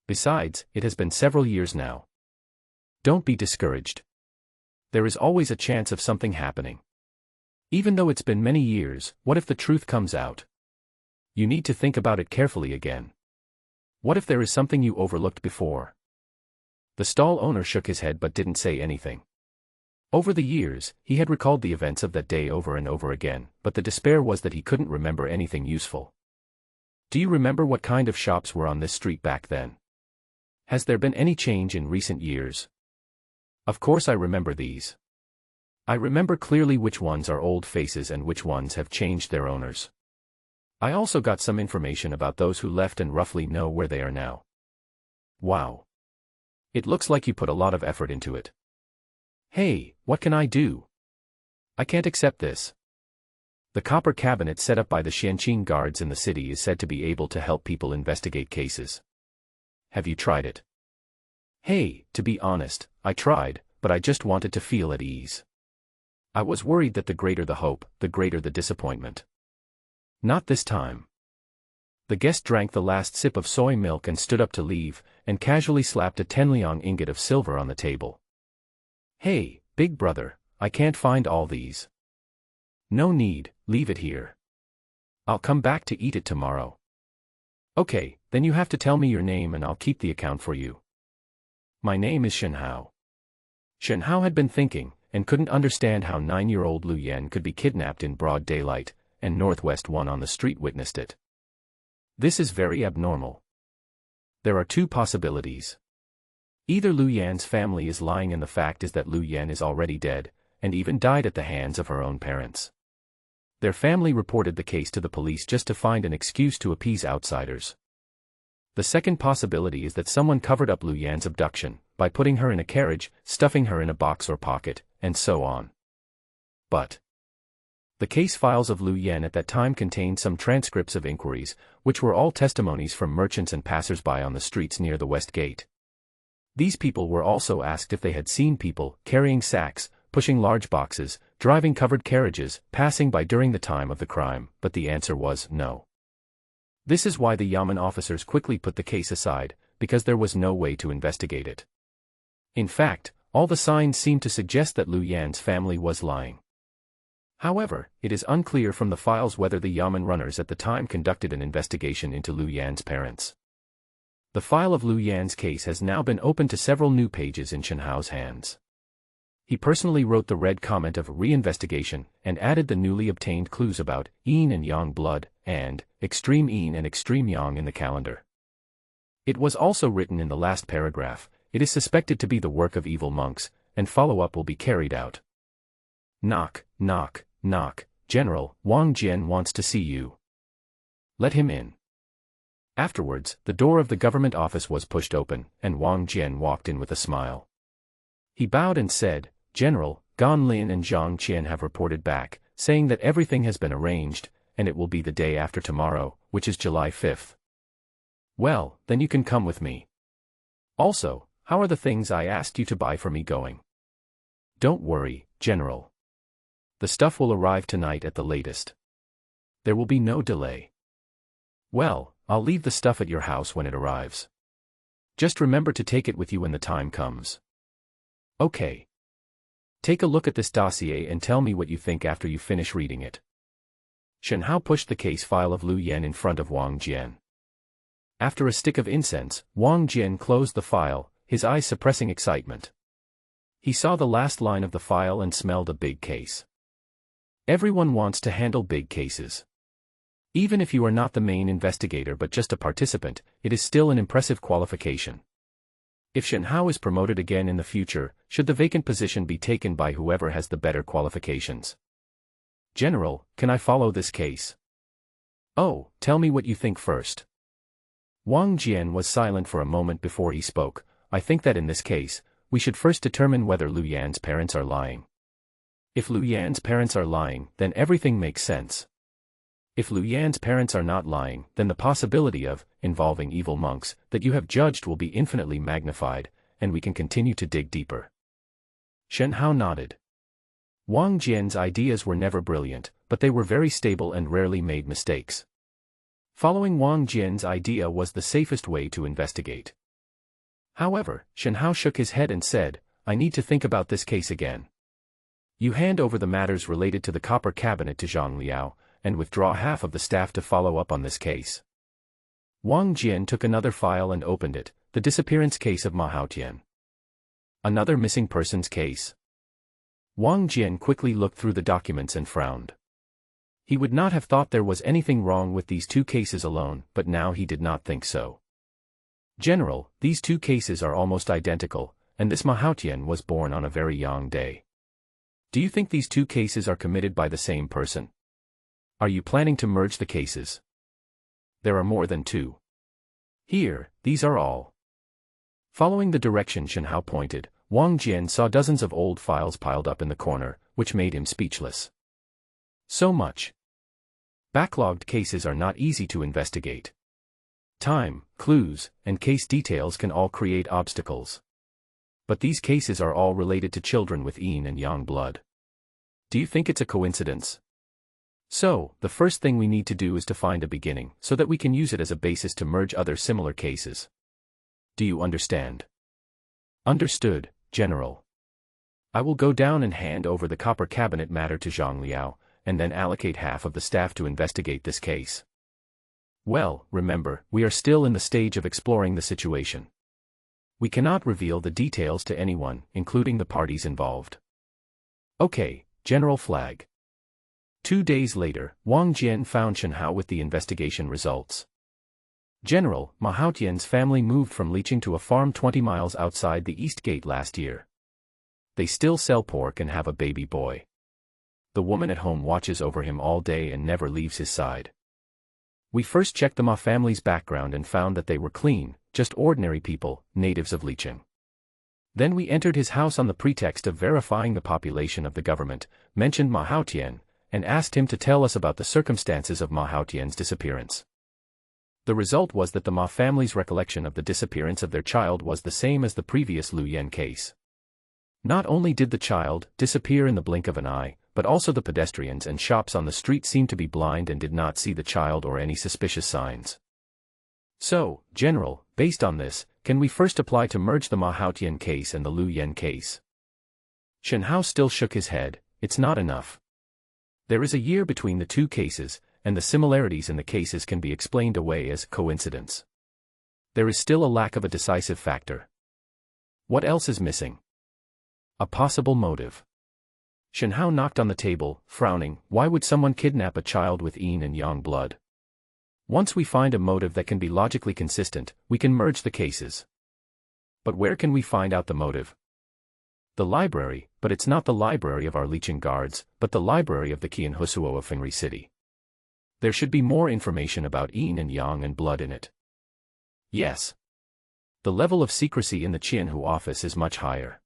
Besides, it has been several years now. Don't be discouraged. There is always a chance of something happening. Even though it's been many years, what if the truth comes out? You need to think about it carefully again. What if there is something you overlooked before? The stall owner shook his head but didn't say anything. Over the years, he had recalled the events of that day over and over again, but the despair was that he couldn't remember anything useful. Do you remember what kind of shops were on this street back then? Has there been any change in recent years? Of course I remember these. I remember clearly which ones are old faces and which ones have changed their owners. I also got some information about those who left and roughly know where they are now. Wow. It looks like you put a lot of effort into it. Hey, what can I do? I can't accept this. The copper cabinet set up by the Xianqing guards in the city is said to be able to help people investigate cases. Have you tried it? Hey, to be honest, I tried, but I just wanted to feel at ease. I was worried that the greater the hope, the greater the disappointment. Not this time. The guest drank the last sip of soy milk and stood up to leave, and casually slapped a 10 liang ingot of silver on the table. Hey, big brother, I can't find all these. No need, leave it here. I'll come back to eat it tomorrow. Okay, then you have to tell me your name and I'll keep the account for you. My name is Shenhao. Shenhao had been thinking, and couldn't understand how 9-year-old Lu Yan could be kidnapped in broad daylight, and Northwest One on the street witnessed it. This is very abnormal. There are 2 possibilities. Either Lu Yan's family is lying and the fact is that Lu Yan is already dead, and even died at the hands of her own parents. Their family reported the case to the police just to find an excuse to appease outsiders. The second possibility is that someone covered up Lu Yan's abduction by putting her in a carriage, stuffing her in a box or pocket, and so on. But the case files of Lu Yan at that time contained some transcripts of inquiries, which were all testimonies from merchants and passers-by on the streets near the West Gate. These people were also asked if they had seen people carrying sacks, pushing large boxes, driving covered carriages, passing by during the time of the crime, but the answer was no. This is why the Yamen officers quickly put the case aside, because there was no way to investigate it. In fact, all the signs seemed to suggest that Lu Yan's family was lying. However, it is unclear from the files whether the Yamen runners at the time conducted an investigation into Lu Yan's parents. The file of Lu Yan's case has now been opened to several new pages in Chen Hao's hands. He personally wrote the red comment of reinvestigation and added the newly obtained clues about yin and yang blood and extreme yin and extreme yang in the calendar. It was also written in the last paragraph, it is suspected to be the work of evil monks, and follow-up will be carried out. Knock, knock, knock, General, Wang Jian wants to see you. Let him in. Afterwards, the door of the government office was pushed open, and Wang Jian walked in with a smile. He bowed and said, General, Gan Lin and Zhang Qian have reported back, saying that everything has been arranged, and it will be the day after tomorrow, which is July 5th. Well, then you can come with me. Also, how are the things I asked you to buy for me going? Don't worry, General. The stuff will arrive tonight at the latest. There will be no delay. Well, I'll leave the stuff at your house when it arrives. Just remember to take it with you when the time comes. Okay. Take a look at this dossier and tell me what you think after you finish reading it. Shen Hao pushed the case file of Lu Yan in front of Wang Jian. After a stick of incense, Wang Jian closed the file, his eyes suppressing excitement. He saw the last line of the file and smelled a big case. Everyone wants to handle big cases. Even if you are not the main investigator but just a participant, it is still an impressive qualification. If Shen Hao is promoted again in the future, should the vacant position be taken by whoever has the better qualifications? General, can I follow this case? Oh, tell me what you think first. Wang Jian was silent for a moment before he spoke. I think that in this case, we should first determine whether Lu Yan's parents are lying. If Lu Yan's parents are lying, then everything makes sense. If Lu Yan's parents are not lying, then the possibility of involving evil monks that you have judged will be infinitely magnified, and we can continue to dig deeper. Shen Hao nodded. Wang Jian's ideas were never brilliant, but they were very stable and rarely made mistakes. Following Wang Jian's idea was the safest way to investigate. However, Shen Hao shook his head and said, I need to think about this case again. You hand over the matters related to the copper cabinet to Zhang Liao, and withdraw half of the staff to follow up on this case. Wang Jian took another file and opened it, the disappearance case of Ma Haotian. Another missing persons case. Wang Jian quickly looked through the documents and frowned. He would not have thought there was anything wrong with these two cases alone, but now he did not think so. General, these two cases are almost identical, and this Ma Haotian was born on a very young day. Do you think these two cases are committed by the same person? Are you planning to merge the cases? There are more than two. Here, these are all. Following the direction Shen Hao pointed, Wang Jian saw dozens of old files piled up in the corner, which made him speechless. So much. Backlogged cases are not easy to investigate. Time, clues, and case details can all create obstacles. But these cases are all related to children with yin and yang blood. Do you think it's a coincidence? So, the first thing we need to do is to find a beginning, so that we can use it as a basis to merge other similar cases. Do you understand? Understood, General. I will go down and hand over the copper cabinet matter to Zhang Liao, and then allocate half of the staff to investigate this case. Well, remember, we are still in the stage of exploring the situation. We cannot reveal the details to anyone, including the parties involved. Okay, General Flag. 2 days later, Wang Jian found Shen Hao with the investigation results. General, Ma Haotian's family moved from Liqing to a farm 20 miles outside the East Gate last year. They still sell pork and have a baby boy. The woman at home watches over him all day and never leaves his side. We first checked the Ma family's background and found that they were clean, just ordinary people, natives of Licheng. Then we entered his house on the pretext of verifying the population of the government, mentioned Ma Haotian, and asked him to tell us about the circumstances of Ma Haotian's disappearance. The result was that the Ma family's recollection of the disappearance of their child was the same as the previous Lu Yen case. Not only did the child disappear in the blink of an eye, but also the pedestrians and shops on the street seemed to be blind and did not see the child or any suspicious signs. So, General, based on this, can we first apply to merge the Ma Haotian case and the Lu Yen case? Shen Hao still shook his head. It's not enough. There is a year between the two cases, and the similarities in the cases can be explained away as coincidence. There is still a lack of a decisive factor. What else is missing? A possible motive. Shen Hao knocked on the table, frowning. Why would someone kidnap a child with yin and yang blood? Once we find a motive that can be logically consistent, we can merge the cases. But where can we find out the motive? The library, but it's not the library of our Licheng guards, but the library of the Qian Husuo of Fengri City. There should be more information about yin and yang and blood in it. Yes. The level of secrecy in the Qianhu office is much higher.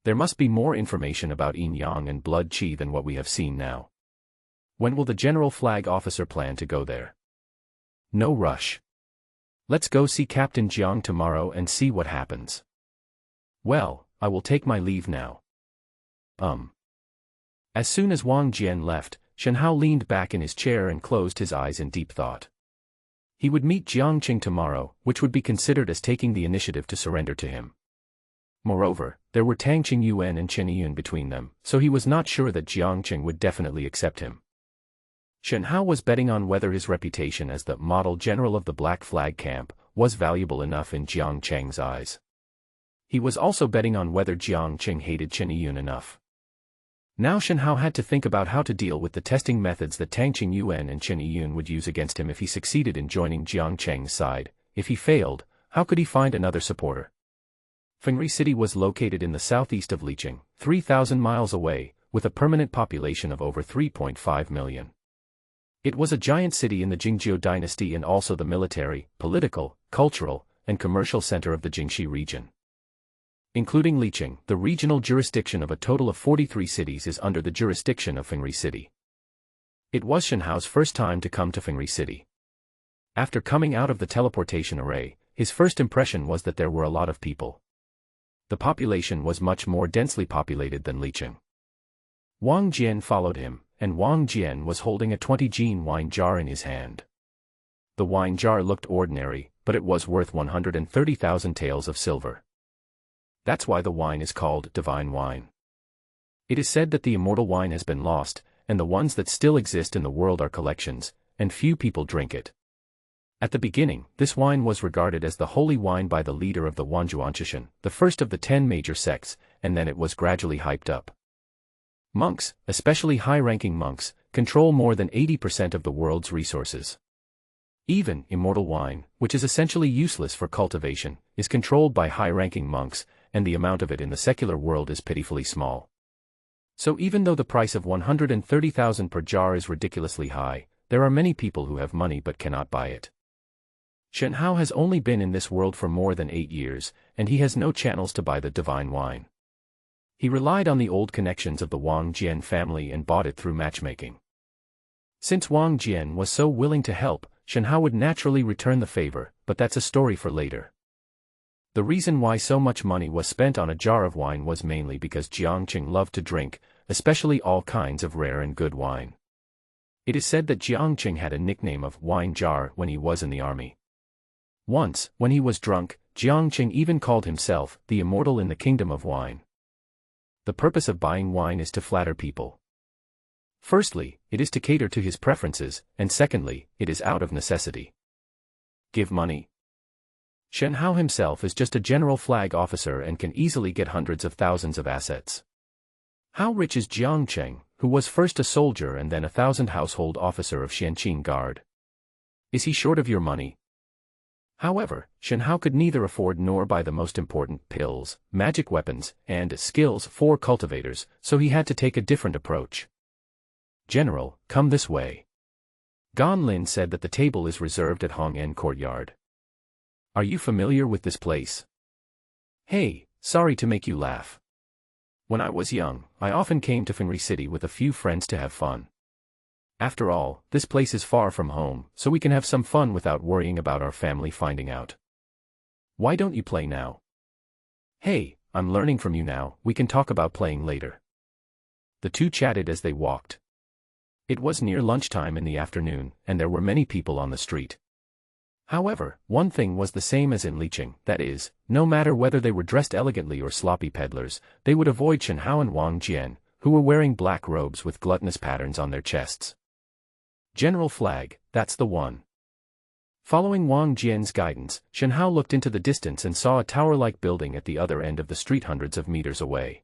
There must be more information about yin yang and blood qi than what we have seen now. When will the General Flag Officer plan to go there? No rush. Let's go see Captain Jiang tomorrow and see what happens. Well, I will take my leave now. As soon as Wang Jian left, Shen Hao leaned back in his chair and closed his eyes in deep thought. He would meet Jiang Qing tomorrow, which would be considered as taking the initiative to surrender to him. Moreover, there were Tang Qingyuan and Chen Yun between them, so he was not sure that Jiang Qing would definitely accept him. Shen Hao was betting on whether his reputation as the model general of the Black Flag camp was valuable enough in Jiang Cheng's eyes. He was also betting on whether Jiang Qing hated Chen Yun enough. Now Shen Hao had to think about how to deal with the testing methods that Tang Qingyuan and Chen Yun would use against him if he succeeded in joining Jiang Cheng's side. If he failed, how could he find another supporter? Fengri City was located in the southeast of Licheng, 3,000 miles away, with a permanent population of over 3.5 million. It was a giant city in the Jingzhou dynasty and also the military, political, cultural, and commercial center of the Jingxi region. Including Licheng, the regional jurisdiction of a total of 43 cities is under the jurisdiction of Fengri City. It was Shen Hao's first time to come to Fengri City. After coming out of the teleportation array, his first impression was that there were a lot of people. The population was much more densely populated than Licheng. Wang Jian followed him, and Wang Jian was holding a 20-jin wine jar in his hand. The wine jar looked ordinary, but it was worth 130,000 taels of silver. That's why the wine is called divine wine. It is said that the immortal wine has been lost, and the ones that still exist in the world are collections, and few people drink it. At the beginning, this wine was regarded as the holy wine by the leader of the Wanzhuanshishan, the first of the 10 major sects, and then it was gradually hyped up. Monks, especially high-ranking monks, control more than 80% of the world's resources. Even immortal wine, which is essentially useless for cultivation, is controlled by high-ranking monks, and the amount of it in the secular world is pitifully small. So even though the price of 130,000 per jar is ridiculously high, there are many people who have money but cannot buy it. Shen Hao has only been in this world for more than 8 years, and he has no channels to buy the divine wine. He relied on the old connections of the Wang Jian family and bought it through matchmaking. Since Wang Jian was so willing to help, Shen Hao would naturally return the favor, but that's a story for later. The reason why so much money was spent on a jar of wine was mainly because Jiang Qing loved to drink, especially all kinds of rare and good wine. It is said that Jiang Qing had a nickname of wine jar when he was in the army. Once, when he was drunk, Jiang Qing even called himself the immortal in the kingdom of wine. The purpose of buying wine is to flatter people. Firstly, it is to cater to his preferences, and secondly, it is out of necessity. Give money. Shen Hao himself is just a general flag officer and can easily get hundreds of thousands of assets. How rich is Jiang Cheng, who was first a soldier and then 1,000 household officer of Xianqing Guard? Is he short of your money? However, Shen Hao could neither afford nor buy the most important pills, magic weapons, and skills for cultivators, so he had to take a different approach. General, come this way. Gan Lin said that the table is reserved at Hong En Courtyard. Are you familiar with this place? Hey, sorry to make you laugh. When I was young, I often came to Fengri City with a few friends to have fun. After all, this place is far from home, so we can have some fun without worrying about our family finding out. Why don't you play now? Hey, I'm learning from you now, we can talk about playing later. The two chatted as they walked. It was near lunchtime in the afternoon, and there were many people on the street. However, one thing was the same as in Liqing, that is, no matter whether they were dressed elegantly or sloppy peddlers, they would avoid Chen Hao and Wang Jian, who were wearing black robes with gluttonous patterns on their chests. General Flag, that's the one. Following Wang Jian's guidance, Chen Hao looked into the distance and saw a tower-like building at the other end of the street hundreds of meters away.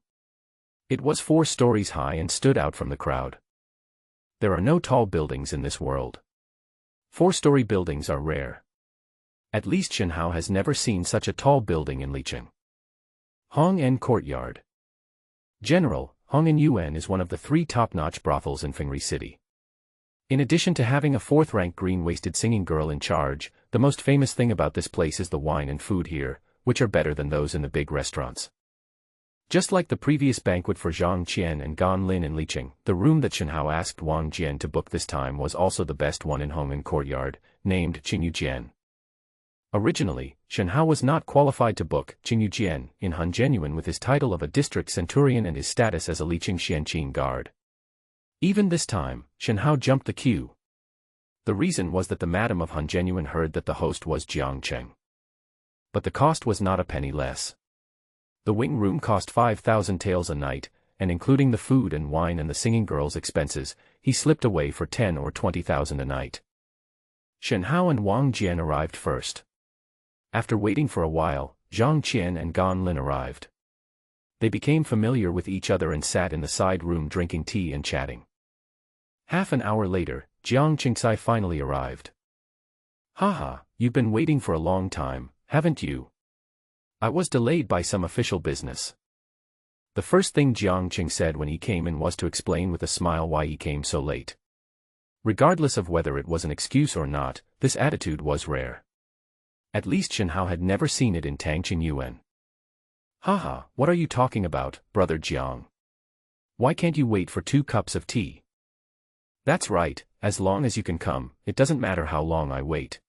It was 4 stories high and stood out from the crowd. There are no tall buildings in this world. 4-story buildings are rare. At least Chen Hao has never seen such a tall building in Liqing. Hong En Courtyard. General, Hong En Yuan is one of the 3 top-notch brothels in Fengri City. In addition to having a 4th-rank green-waisted singing girl in charge, the most famous thing about this place is the wine and food here, which are better than those in the big restaurants. Just like the previous banquet for Zhang Qian and Gan Lin in Liqing, the room that Chen Hao asked Wang Jian to book this time was also the best one in Hong En Courtyard, named Qingyu Jian. Originally, Chen Hao was not qualified to book Qingyu Jian in Han Genuine with his title of a district centurion and his status as a Liqing Xianqing guard. Even this time, Chen Hao jumped the queue. The reason was that the Madam of Han Genuine heard that the host was Jiang Cheng. But the cost was not a penny less. The wing room cost 5,000 taels a night, and including the food and wine and the singing girl's expenses, he slipped away for 10 or 20,000 a night. Chen Hao and Wang Jian arrived first. After waiting for a while, Zhang Qian and Gan Lin arrived. They became familiar with each other and sat in the side room drinking tea and chatting. Half an hour later, Jiang Qingsai finally arrived. Haha, you've been waiting for a long time, haven't you? I was delayed by some official business. The first thing Jiang Qing said when he came in was to explain with a smile why he came so late. Regardless of whether it was an excuse or not, this attitude was rare. At least Chen Hao had never seen it in Tang Qingyuan. Haha, what are you talking about, brother Jiang? Why can't you wait for 2 cups of tea? That's right, as long as you can come, it doesn't matter how long I wait.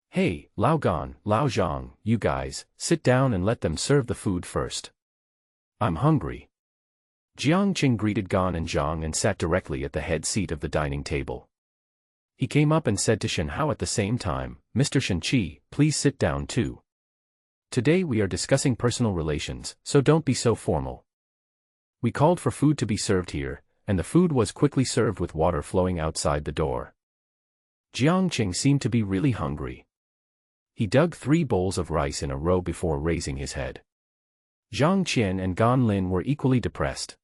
Hey, Lao Gan, Lao Zhang, you guys, sit down and let them serve the food first. I'm hungry. Jiang Qing greeted Gan and Zhang and sat directly at the head seat of the dining table. He came up and said to Chen Hao at the same time, Mr. Shen Qi, please sit down too. Today we are discussing personal relations, so don't be so formal. We called for food to be served here, and the food was quickly served with water flowing outside the door. Jiang Qing seemed to be really hungry. He dug 3 bowls of rice in a row before raising his head. Zhang Qian and Gan Lin were equally depressed.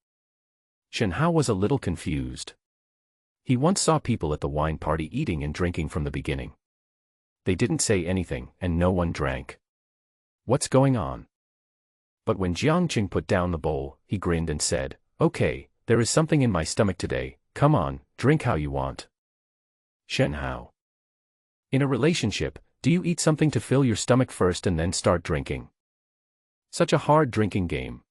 Chen Hao was a little confused. He once saw people at the wine party eating and drinking from the beginning. They didn't say anything, and no one drank. What's going on? But when Jiang Qing put down the bowl, he grinned and said, Okay, there is something in my stomach today, come on, drink how you want. Chen Hao. In a relationship, do you eat something to fill your stomach first and then start drinking? Such a hard drinking game.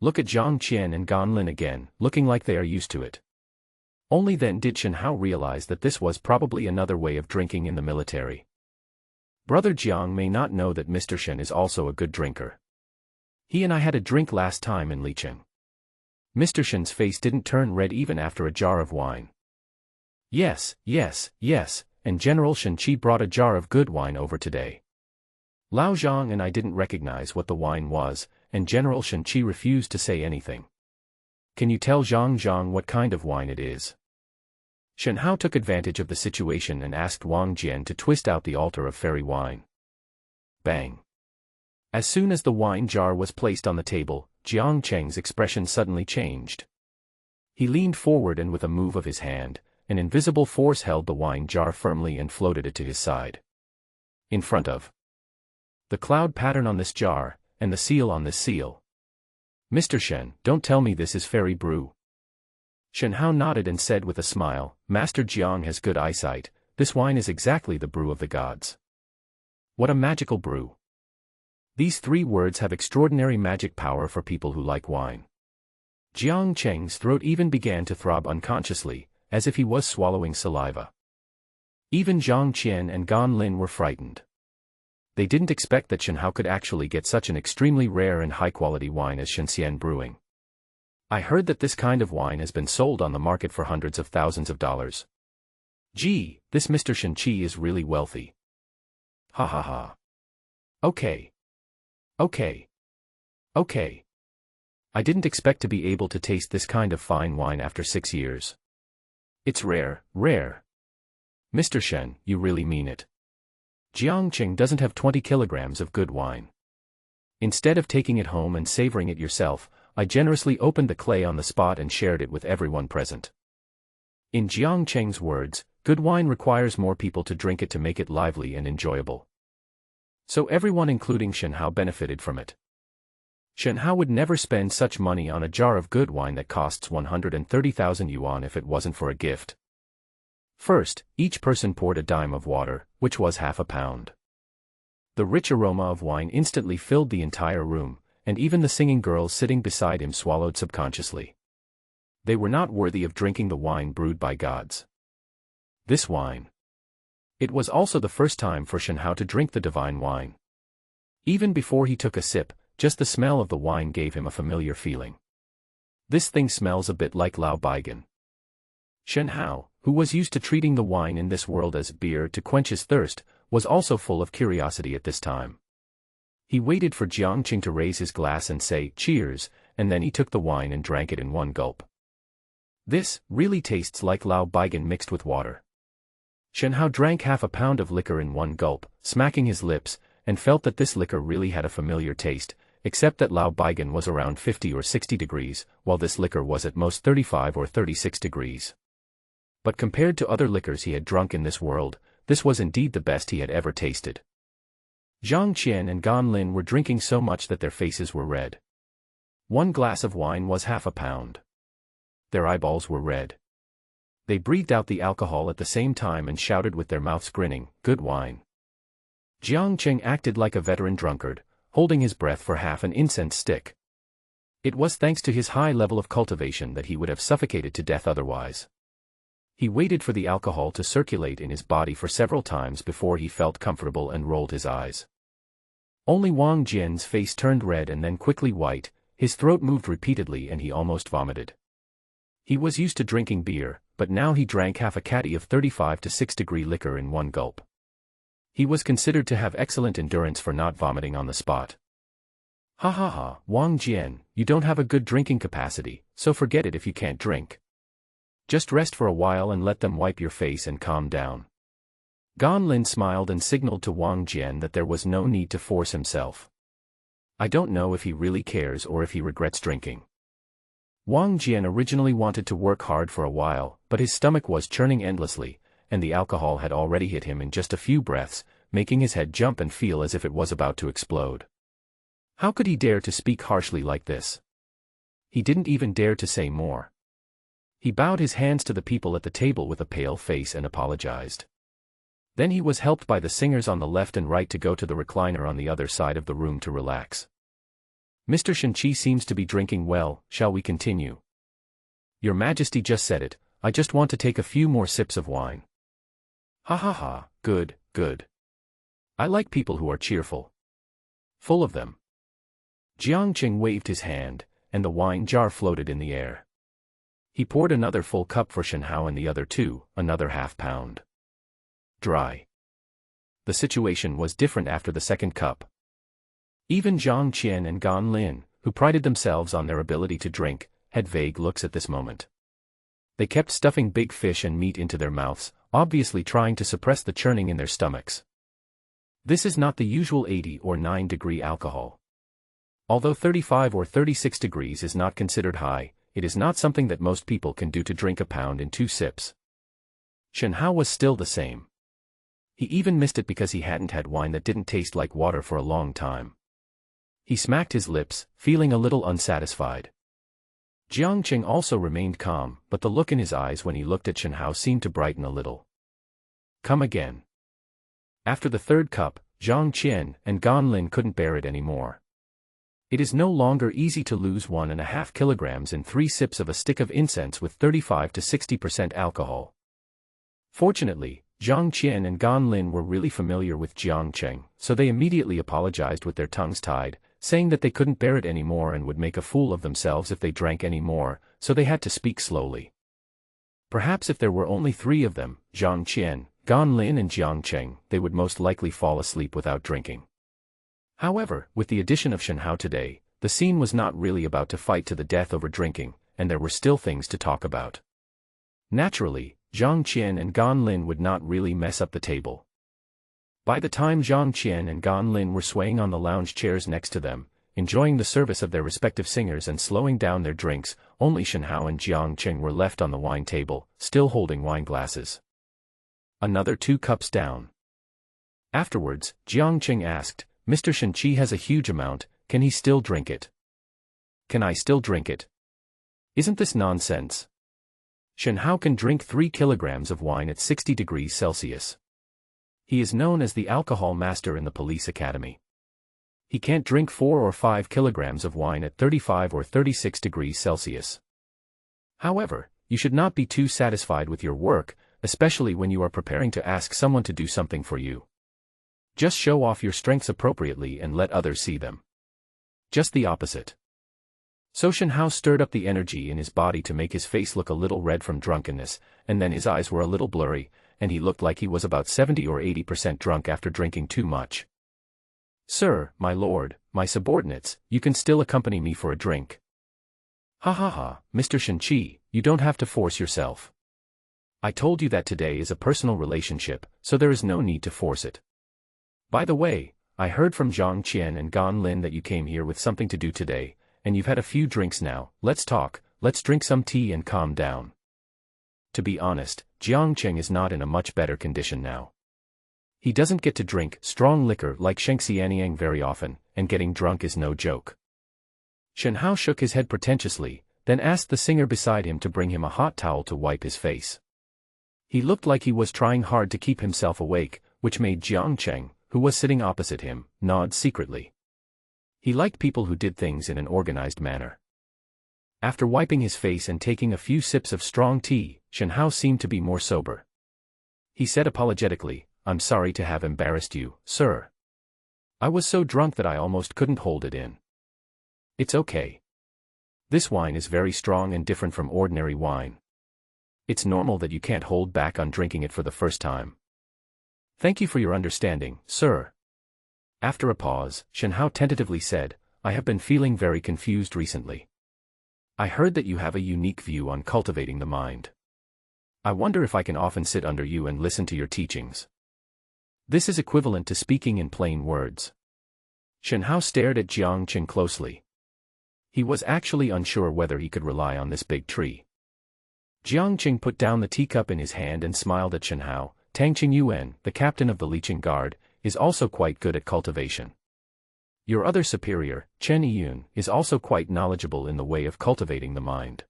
Look at Zhang Qian and Gan Lin again, looking like they are used to it. Only then did Chen Hao realize that this was probably another way of drinking in the military. Brother Jiang may not know that Mr. Shen is also a good drinker. He and I had a drink last time in Liqing. Mr. Shen's face didn't turn red even after a jar of wine. Yes, and General Shen Qi brought a jar of good wine over today. Lao Zhang and I didn't recognize what the wine was, and General Shen Qi refused to say anything. Can you tell Zhang what kind of wine it is? Shen Hao took advantage of the situation and asked Wang Jian to twist out the altar of fairy wine. Bang! As soon as the wine jar was placed on the table, Jiang Cheng's expression suddenly changed. He leaned forward and with a move of his hand, an invisible force held the wine jar firmly and floated it to his side. In front of the cloud pattern on this jar, and the seal on this seal. Mr. Shen, don't tell me this is fairy brew. Shen Hao nodded and said with a smile, Master Jiang has good eyesight, this wine is exactly the brew of the gods. What a magical brew. These 3 words have extraordinary magic power for people who like wine. Jiang Cheng's throat even began to throb unconsciously, as if he was swallowing saliva. Even Zhang Qian and Gan Lin were frightened. They didn't expect that Shen Hao could actually get such an extremely rare and high-quality wine as Shenxian Brewing. I heard that this kind of wine has been sold on the market for hundreds of thousands of dollars. Gee, this Mr. Shen Qi is really wealthy. Ha ha ha. Okay. Okay. Okay. I didn't expect to be able to taste this kind of fine wine after 6 years. It's rare, rare. Mr. Shen, you really mean it. Jiangqing doesn't have 20 kilograms of good wine. Instead of taking it home and savoring it yourself, I generously opened the clay on the spot and shared it with everyone present. In Jiangqing's words, good wine requires more people to drink it to make it lively and enjoyable. So everyone including Shen Hao benefited from it. Shen Hao would never spend such money on a jar of good wine that costs 130,000 yuan if it wasn't for a gift. First, each person poured a dime of water, which was half a pound. The rich aroma of wine instantly filled the entire room, and even the singing girls sitting beside him swallowed subconsciously. They were not worthy of drinking the wine brewed by gods. This wine. It was also the first time for Shen Hao to drink the divine wine. Even before he took a sip, just the smell of the wine gave him a familiar feeling. This thing smells a bit like Lao Baigan. Shen Hao, who was used to treating the wine in this world as beer to quench his thirst, was also full of curiosity at this time. He waited for Jiangqing to raise his glass and say, "Cheers," and then he took the wine and drank it in one gulp. This really tastes like Lao Baigan mixed with water. Shen Hao drank half a pound of liquor in one gulp, smacking his lips, and felt that this liquor really had a familiar taste, except that Lao Baigan was around 50 or 60 degrees, while this liquor was at most 35 or 36 degrees. But compared to other liquors he had drunk in this world, this was indeed the best he had ever tasted. Zhang Qian and Gan Lin were drinking so much that their faces were red. One glass of wine was half a pound. Their eyeballs were red. They breathed out the alcohol at the same time and shouted with their mouths grinning, "Good wine." Jiangqing acted like a veteran drunkard, holding his breath for half an incense stick. It was thanks to his high level of cultivation that he would have suffocated to death otherwise. He waited for the alcohol to circulate in his body for several times before he felt comfortable and rolled his eyes. Only Wang Jian's face turned red and then quickly white, his throat moved repeatedly and he almost vomited. He was used to drinking beer, but now he drank half a caddy of 35 to 6 degree liquor in one gulp. He was considered to have excellent endurance for not vomiting on the spot. "Ha ha ha, Wang Jian, you don't have a good drinking capacity, so forget it if you can't drink. Just rest for a while and let them wipe your face and calm down." Gan Lin smiled and signaled to Wang Jian that there was no need to force himself. I don't know if he really cares or if he regrets drinking. Wang Jian originally wanted to work hard for a while, but his stomach was churning endlessly, and the alcohol had already hit him in just a few breaths, making his head jump and feel as if it was about to explode. How could he dare to speak harshly like this? He didn't even dare to say more. He bowed his hands to the people at the table with a pale face and apologized. Then he was helped by the singers on the left and right to go to the recliner on the other side of the room to relax. "Mr. Shen Qi seems to be drinking well, shall we continue?" "Your Majesty just said it, I just want to take a few more sips of wine." "Ha ha ha, good, good. I like people who are cheerful. Full of them." Jiangqing waved his hand, and the wine jar floated in the air. He poured another full cup for Shen Hao and the other two, another half pound. Dry. The situation was different after the second cup. Even Zhang Qian and Gan Lin, who prided themselves on their ability to drink, had vague looks at this moment. They kept stuffing big fish and meat into their mouths, obviously trying to suppress the churning in their stomachs. This is not the usual 80 or 9 degree alcohol. Although 35 or 36 degrees is not considered high, it is not something that most people can do to drink a pound in 2 sips. Shen Hao was still the same. He even missed it because he hadn't had wine that didn't taste like water for a long time. He smacked his lips, feeling a little unsatisfied. Jiangqing also remained calm, but the look in his eyes when he looked at Shen Hao seemed to brighten a little. Come again. After the third cup, Zhang Qian and Gan Lin couldn't bear it anymore. It is no longer easy to lose 1.5 kilograms in 3 sips of a stick of incense with 35 to 60% alcohol. Fortunately, Zhang Qian and Gan Lin were really familiar with Jiangqing, so they immediately apologized with their tongues tied, saying that they couldn't bear it anymore and would make a fool of themselves if they drank any more, so they had to speak slowly. Perhaps if there were only 3 of them, Zhang Qian, Gan Lin and Jiangqing, they would most likely fall asleep without drinking. However, with the addition of Shen Hao today, the scene was not really about to fight to the death over drinking, and there were still things to talk about. Naturally, Zhang Qian and Gan Lin would not really mess up the table. By the time Zhang Qian and Gan Lin were swaying on the lounge chairs next to them, enjoying the service of their respective singers and slowing down their drinks, only Shen Hao and Jiangqing were left on the wine table, still holding wine glasses. Another 2 cups down. Afterwards, Jiangqing asked, Mr. Shenqi has a huge amount, can he still drink it? Can I still drink it? Isn't this nonsense? Shen Hao can drink 3 kilograms of wine at 60 degrees Celsius. He is known as the alcohol master in the police academy. He can't drink 4 or 5 kilograms of wine at 35 or 36 degrees Celsius. However, you should not be too satisfied with your work, especially when you are preparing to ask someone to do something for you. Just show off your strengths appropriately and let others see them. Just the opposite. So Shen Hao stirred up the energy in his body to make his face look a little red from drunkenness, and then his eyes were a little blurry, and he looked like he was about 70 or 80% drunk after drinking too much. Sir, my lord, my subordinates, you can still accompany me for a drink. Ha ha ha, Mr. Shenqi, you don't have to force yourself. I told you that today is a personal relationship, so there is no need to force it. By the way, I heard from Zhang Qian and Gan Lin that you came here with something to do today, and you've had a few drinks now. Let's talk, let's drink some tea and calm down. To be honest, Jiangqing is not in a much better condition now. He doesn't get to drink strong liquor like Sheng Xianyang very often, and getting drunk is no joke. Shen Hao shook his head pretentiously, then asked the singer beside him to bring him a hot towel to wipe his face. He looked like he was trying hard to keep himself awake, which made Jiangqing, who was sitting opposite him, nod secretly. He liked people who did things in an organized manner. After wiping his face and taking a few sips of strong tea, Shen Hao seemed to be more sober. He said apologetically, I'm sorry to have embarrassed you, sir. I was so drunk that I almost couldn't hold it in. It's okay. This wine is very strong and different from ordinary wine. It's normal that you can't hold back on drinking it for the first time. Thank you for your understanding, sir. After a pause, Shen Hao tentatively said, I have been feeling very confused recently. I heard that you have a unique view on cultivating the mind. I wonder if I can often sit under you and listen to your teachings. This is equivalent to speaking in plain words. Shen Hao stared at Jiangqing closely. He was actually unsure whether he could rely on this big tree. Jiangqing put down the teacup in his hand and smiled at Shen Hao. Tang Qingyuan, the captain of the Liqing Guard, is also quite good at cultivation. Your other superior, Chen Yiyun, is also quite knowledgeable in the way of cultivating the mind.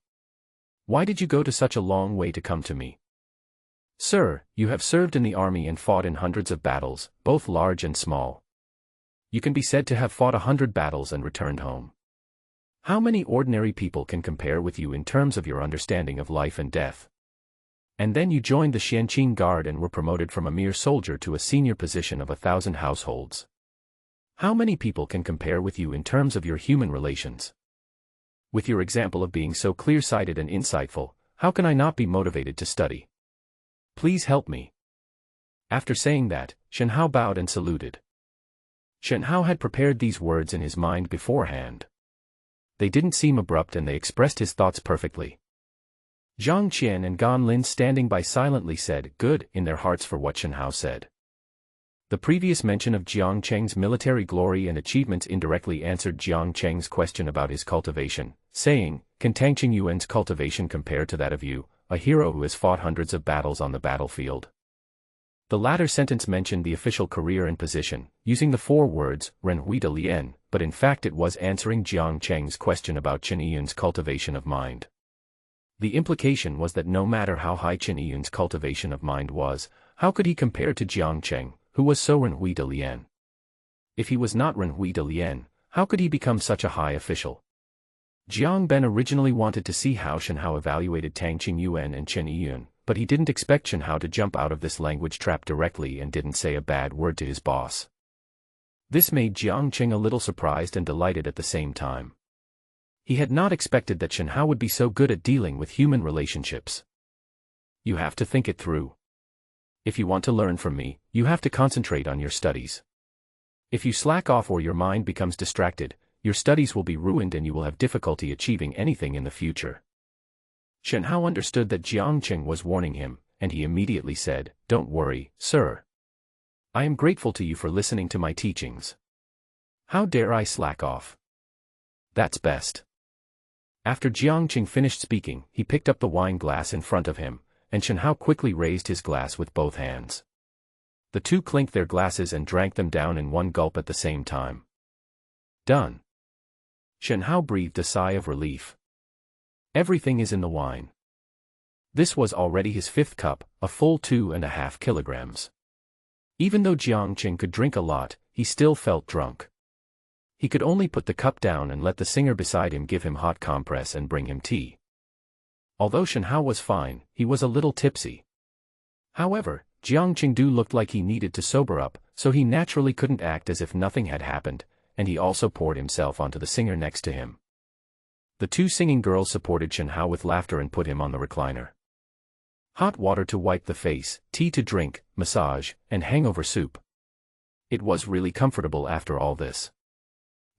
Why did you go to such a long way to come to me? Sir, you have served in the army and fought in hundreds of battles, both large and small. You can be said to have fought 100 battles and returned home. How many ordinary people can compare with you in terms of your understanding of life and death? And then you joined the Xianqing Guard and were promoted from a mere soldier to a senior position of 1,000 households. How many people can compare with you in terms of your human relations? With your example of being so clear-sighted and insightful, how can I not be motivated to study? Please help me. After saying that, Shen Hao bowed and saluted. Shen Hao had prepared these words in his mind beforehand. They didn't seem abrupt and they expressed his thoughts perfectly. Zhang Qian and Gan Lin standing by silently said good in their hearts for what Shen Hao said. The previous mention of Jiangqing's military glory and achievements indirectly answered Jiangqing's question about his cultivation, saying, can Tang Qingyuan's cultivation compare to that of you, a hero who has fought hundreds of battles on the battlefield? The latter sentence mentioned the official career and position, using the 4 words, Ren Hui de Lian, but in fact it was answering Jiang Cheng's question about Chen Yun's cultivation of mind. The implication was that no matter how high Chen Yun's cultivation of mind was, how could he compare to Jiang Cheng, who was so Renhui de Lian? If he was not Renhui de Lian, how could he become such a high official? Jiang Ben originally wanted to see how Shen Hao evaluated Tang Qingyuan and Chen Yun, but he didn't expect Shen Hao to jump out of this language trap directly and didn't say a bad word to his boss. This made Jiang Cheng a little surprised and delighted at the same time. He had not expected that Shen Hao would be so good at dealing with human relationships. You have to think it through. If you want to learn from me, you have to concentrate on your studies. If you slack off or your mind becomes distracted, your studies will be ruined and you will have difficulty achieving anything in the future. Shen Hao understood that Jiang Cheng was warning him, and he immediately said, "Don't worry, sir. I am grateful to you for listening to my teachings. How dare I slack off? That's best." After Jiang Cheng finished speaking, he picked up the wine glass in front of him, and Shen Hao quickly raised his glass with both hands. The two clinked their glasses and drank them down in one gulp at the same time. Done. Shen Hao breathed a sigh of relief. Everything is in the wine. This was already his fifth cup, a full 2.5 kilograms. Even though Jiang Cheng could drink a lot, he still felt drunk. He could only put the cup down and let the singer beside him give him hot compress and bring him tea. Although Shen Hao was fine, he was a little tipsy. However, Jiang Chengdu looked like he needed to sober up, so he naturally couldn't act as if nothing had happened, and he also poured himself onto the singer next to him. The two singing girls supported Shen Hao with laughter and put him on the recliner. Hot water to wipe the face, tea to drink, massage, and hangover soup. It was really comfortable after all this.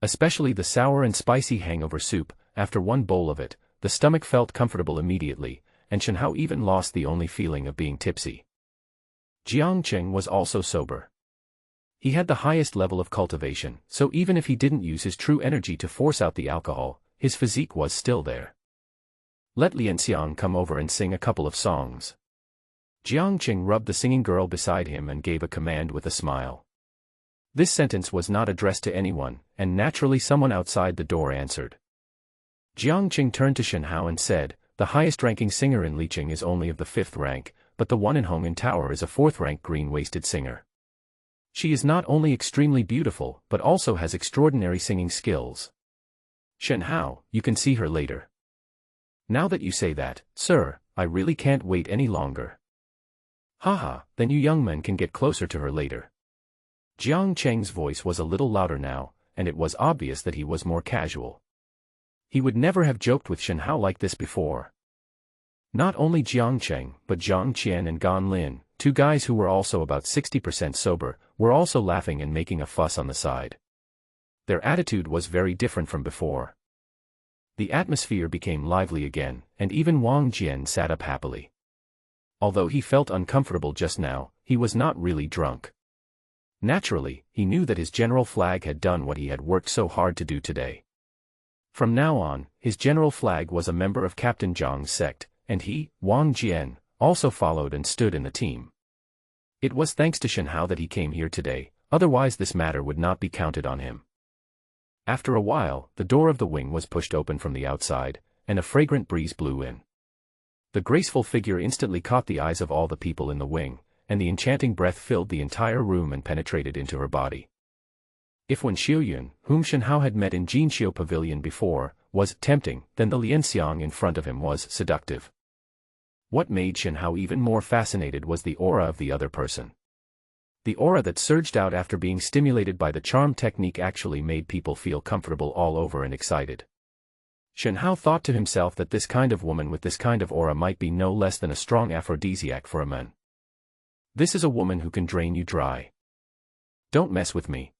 Especially the sour and spicy hangover soup. After one bowl of it, the stomach felt comfortable immediately, and Shen Hao even lost the only feeling of being tipsy. Jiang Cheng was also sober. He had the highest level of cultivation, so even if he didn't use his true energy to force out the alcohol, his physique was still there. Let Lian Xiang come over and sing a couple of songs. Jiang Cheng rubbed the singing girl beside him and gave a command with a smile. This sentence was not addressed to anyone, and naturally someone outside the door answered. Jiang Cheng turned to Shen Hao and said, "The highest-ranking singer in Liqing is only of the 5th rank, but the one in Hong'an Tower is a 4th-rank green-waisted singer. She is not only extremely beautiful, but also has extraordinary singing skills. Shen Hao, you can see her later." "Now that you say that, sir, I really can't wait any longer." "Haha, then you young men can get closer to her later." Jiang Cheng's voice was a little louder now, and it was obvious that he was more casual. He would never have joked with Shen Hao like this before. Not only Jiang Cheng, but Zhang Qian and Gan Lin, two guys who were also about 60% sober, were also laughing and making a fuss on the side. Their attitude was very different from before. The atmosphere became lively again, and even Wang Jian sat up happily. Although he felt uncomfortable just now, he was not really drunk. Naturally, he knew that his General Flag had done what he had worked so hard to do today. From now on, his General Flag was a member of Captain Zhang's sect, and he, Wang Jian, also followed and stood in the team. It was thanks to Shen Hao that he came here today, otherwise this matter would not be counted on him. After a while, the door of the wing was pushed open from the outside, and a fragrant breeze blew in. The graceful figure instantly caught the eyes of all the people in the wing, and the enchanting breath filled the entire room and penetrated into her body. If Wen Xiuyun, whom Shen Hao had met in Jinxiu Pavilion before, was tempting, then the Lian Xiang in front of him was seductive. What made Shen Hao even more fascinated was the aura of the other person. The aura that surged out after being stimulated by the charm technique actually made people feel comfortable all over and excited. Shen Hao thought to himself that this kind of woman with this kind of aura might be no less than a strong aphrodisiac for a man. This is a woman who can drain you dry. Don't mess with me.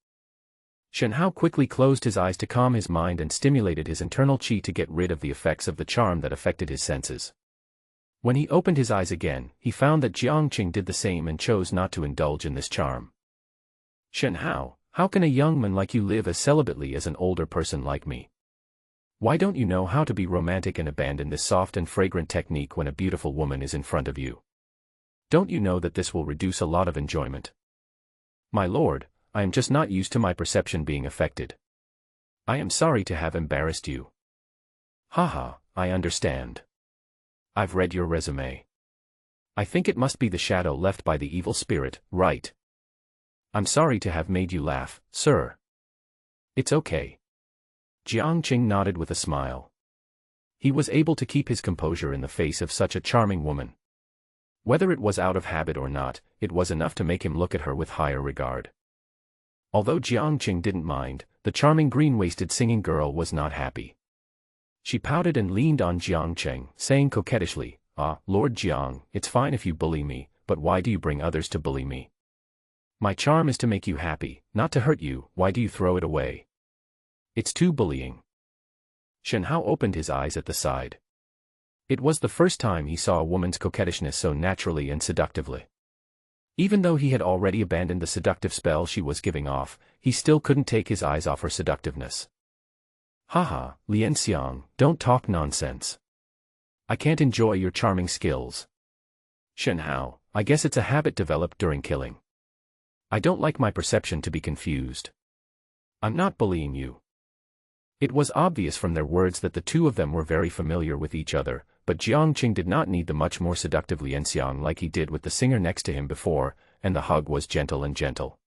Shen Hao quickly closed his eyes to calm his mind and stimulated his internal qi to get rid of the effects of the charm that affected his senses. When he opened his eyes again, he found that Jiang Qing did the same and chose not to indulge in this charm. "Shen Hao, how can a young man like you live as celibately as an older person like me? Why don't you know how to be romantic and abandon this soft and fragrant technique when a beautiful woman is in front of you? Don't you know that this will reduce a lot of enjoyment?" "My lord, I am just not used to my perception being affected." I am sorry to have embarrassed you. Haha, I understand. I've read your resume. I think it must be the shadow left by the evil spirit, right? I'm sorry to have made you laugh, sir. It's okay. Jiang Qing nodded with a smile. He was able to keep his composure in the face of such a charming woman. Whether it was out of habit or not, it was enough to make him look at her with higher regard. Although Jiang Qing didn't mind, the charming green-waisted singing girl was not happy. She pouted and leaned on Jiang Qing, saying coquettishly, Lord Jiang, it's fine if you bully me, but why do you bring others to bully me? My charm is to make you happy, not to hurt you, why do you throw it away? It's too bullying. Shen Hao opened his eyes at the side. It was the first time he saw a woman's coquettishness so naturally and seductively. Even though he had already abandoned the seductive spell she was giving off, he still couldn't take his eyes off her seductiveness. Haha, Lian Xiang, don't talk nonsense. I can't enjoy your charming skills. Shen Hao, I guess it's a habit developed during killing. I don't like my perception to be confused. I'm not bullying you. It was obvious from their words that the two of them were very familiar with each other, but Jiang Qing did not need the much more seductive Lian Xiang like he did with the singer next to him before, and the hug was gentle and gentle.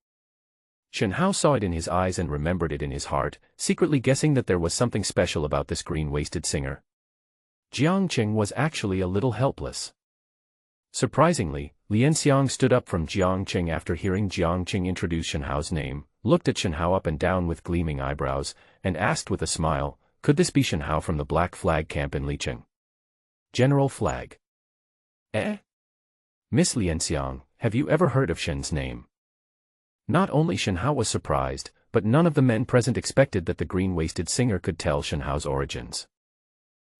Shen Hao saw it in his eyes and remembered it in his heart, secretly guessing that there was something special about this green-waisted singer. Jiang Qing was actually a little helpless. Surprisingly, Lian Xiang stood up from Jiang Qing after hearing Jiang Qing introduce Shen Hao's name, looked at Shen Hao up and down with gleaming eyebrows, and asked with a smile, could this be Shen Hao from the Black Flag camp in Liqing? General Flag. Eh? Miss Lian Xiang, have you ever heard of Shen's name? Not only Shen Hao was surprised, but none of the men present expected that the green-waisted singer could tell Shen Hao's origins.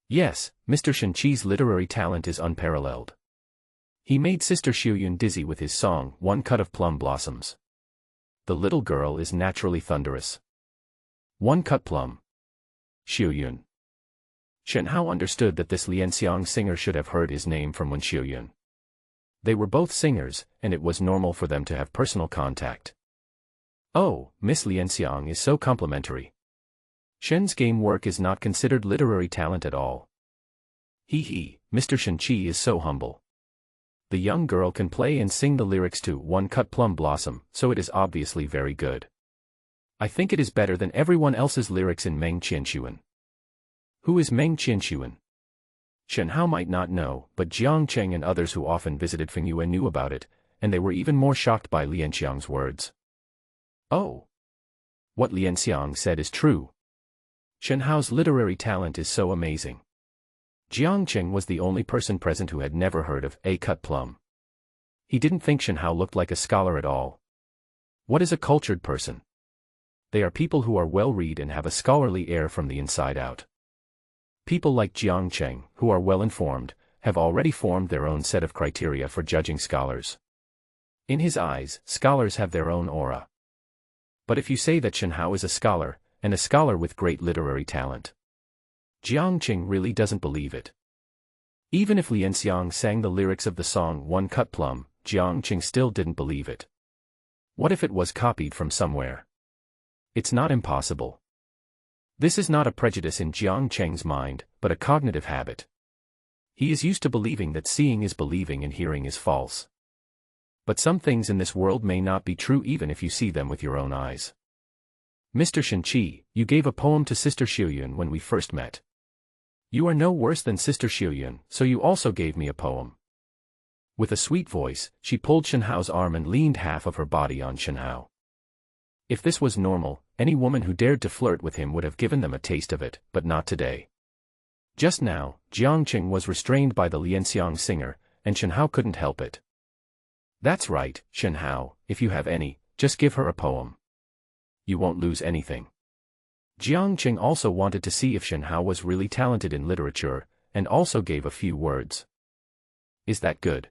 Yes, Mr. Shen Qi's literary talent is unparalleled. He made Sister Xiuyun dizzy with his song, One Cut of Plum Blossoms. The little girl is naturally thunderous. One cut plum. Xiuyun. Shen Hao understood that this Lian Xiang singer should have heard his name from Wen Xiuyun. They were both singers, and it was normal for them to have personal contact. Oh, Miss Lian Xiang is so complimentary. Shen's game work is not considered literary talent at all. He, Mr. Shen Qi is so humble. The young girl can play and sing the lyrics to One Cut Plum Blossom, so it is obviously very good. I think it is better than everyone else's lyrics in Meng Qianxuan. Who is Meng Qianxuan? Shen Hao might not know, but Jiang Qing and others who often visited Fengyue knew about it, and they were even more shocked by Lian Xiang's words. Oh! What Lian Xiang said is true. Shen Hao's literary talent is so amazing. Jiang Qing was the only person present who had never heard of a cut plum. He didn't think Shen Hao looked like a scholar at all. What is a cultured person? They are people who are well-read and have a scholarly air from the inside out. People like Jiang Qing, who are well-informed, have already formed their own set of criteria for judging scholars. In his eyes, scholars have their own aura. But if you say that Shen Hao is a scholar, and a scholar with great literary talent, Jiang Qing really doesn't believe it. Even if Lian Xiang sang the lyrics of the song One Cut Plum, Jiang Qing still didn't believe it. What if it was copied from somewhere? It's not impossible. This is not a prejudice in Jiang Qing's mind, but a cognitive habit. He is used to believing that seeing is believing and hearing is false. But some things in this world may not be true even if you see them with your own eyes. Mr. Shen Qi, you gave a poem to Sister Xiuyun when we first met. You are no worse than Sister Xiuyun, so you also gave me a poem. With a sweet voice, she pulled Shen Hao's arm and leaned half of her body on Shen Hao. If this was normal, any woman who dared to flirt with him would have given them a taste of it, but not today. Just now, Jiang Qing was restrained by the Lian Xiang singer, and Shen Hao couldn't help it. That's right, Shen Hao, if you have any, just give her a poem. You won't lose anything. Jiang Qing also wanted to see if Shen Hao was really talented in literature, and also gave a few words. Is that good?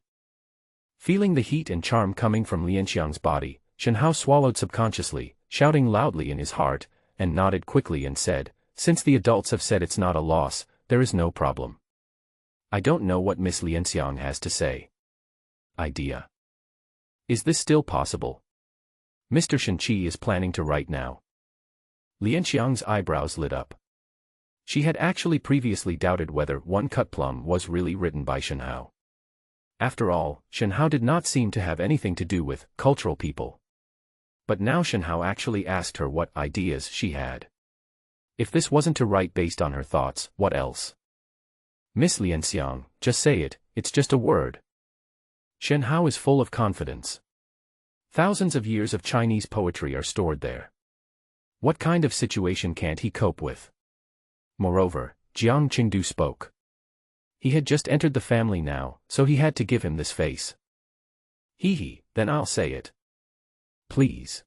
Feeling the heat and charm coming from Lian Xiang's body, Shen Hao swallowed subconsciously, shouting loudly in his heart, and nodded quickly and said, since the adults have said it's not a loss, there is no problem. I don't know what Miss Lian Xiang has to say. Idea. Is this still possible? Mr. Shen Qi is planning to write now. Lian Xiang's eyebrows lit up. She had actually previously doubted whether One Cut Plum was really written by Shen Hao. After all, Shen Hao did not seem to have anything to do with cultural people. But now Shen Hao actually asked her what ideas she had. If this wasn't to write based on her thoughts, what else? Miss Lian Xiang, just say it, it's just a word. Shen Hao is full of confidence. Thousands of years of Chinese poetry are stored there. What kind of situation can't he cope with? Moreover, Jiang Qingdu spoke. He had just entered the family now, so he had to give him this face. Hee, then I'll say it. Please.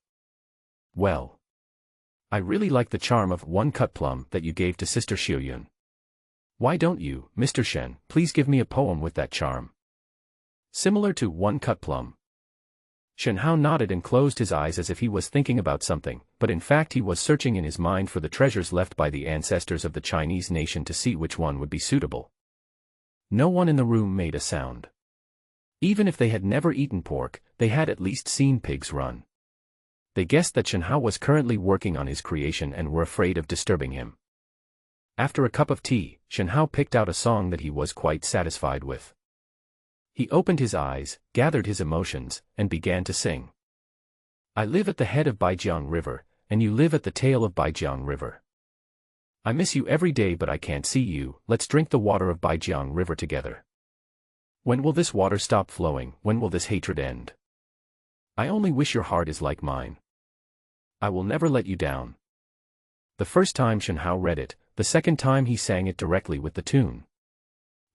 Well. I really like the charm of One Cut Plum that you gave to Sister Xiuyun. Why don't you, Mr. Shen, please give me a poem with that charm? Similar to One Cut Plum. Shen Hao nodded and closed his eyes as if he was thinking about something, but in fact he was searching in his mind for the treasures left by the ancestors of the Chinese nation to see which one would be suitable. No one in the room made a sound. Even if they had never eaten pork, they had at least seen pigs run. They guessed that Shen Hao was currently working on his creation and were afraid of disturbing him. After a cup of tea, Shen Hao picked out a song that he was quite satisfied with. He opened his eyes, gathered his emotions, and began to sing. I live at the head of Baijiang River, and you live at the tail of Baijiang River. I miss you every day but I can't see you, let's drink the water of Baijiang River together. When will this water stop flowing, when will this hatred end? I only wish your heart is like mine. I will never let you down. The first time Shen Hao read it, the second time he sang it directly with the tune.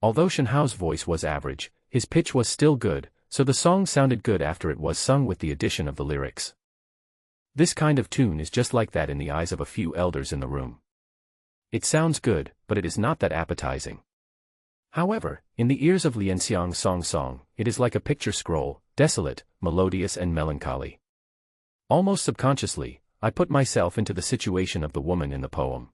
Although Shen Hao's voice was average, his pitch was still good, so the song sounded good after it was sung with the addition of the lyrics. This kind of tune is just like that in the eyes of a few elders in the room. It sounds good, but it is not that appetizing. However, in the ears of Lian Xiang's song, it is like a picture scroll, desolate, melodious and melancholy. Almost subconsciously, I put myself into the situation of the woman in the poem.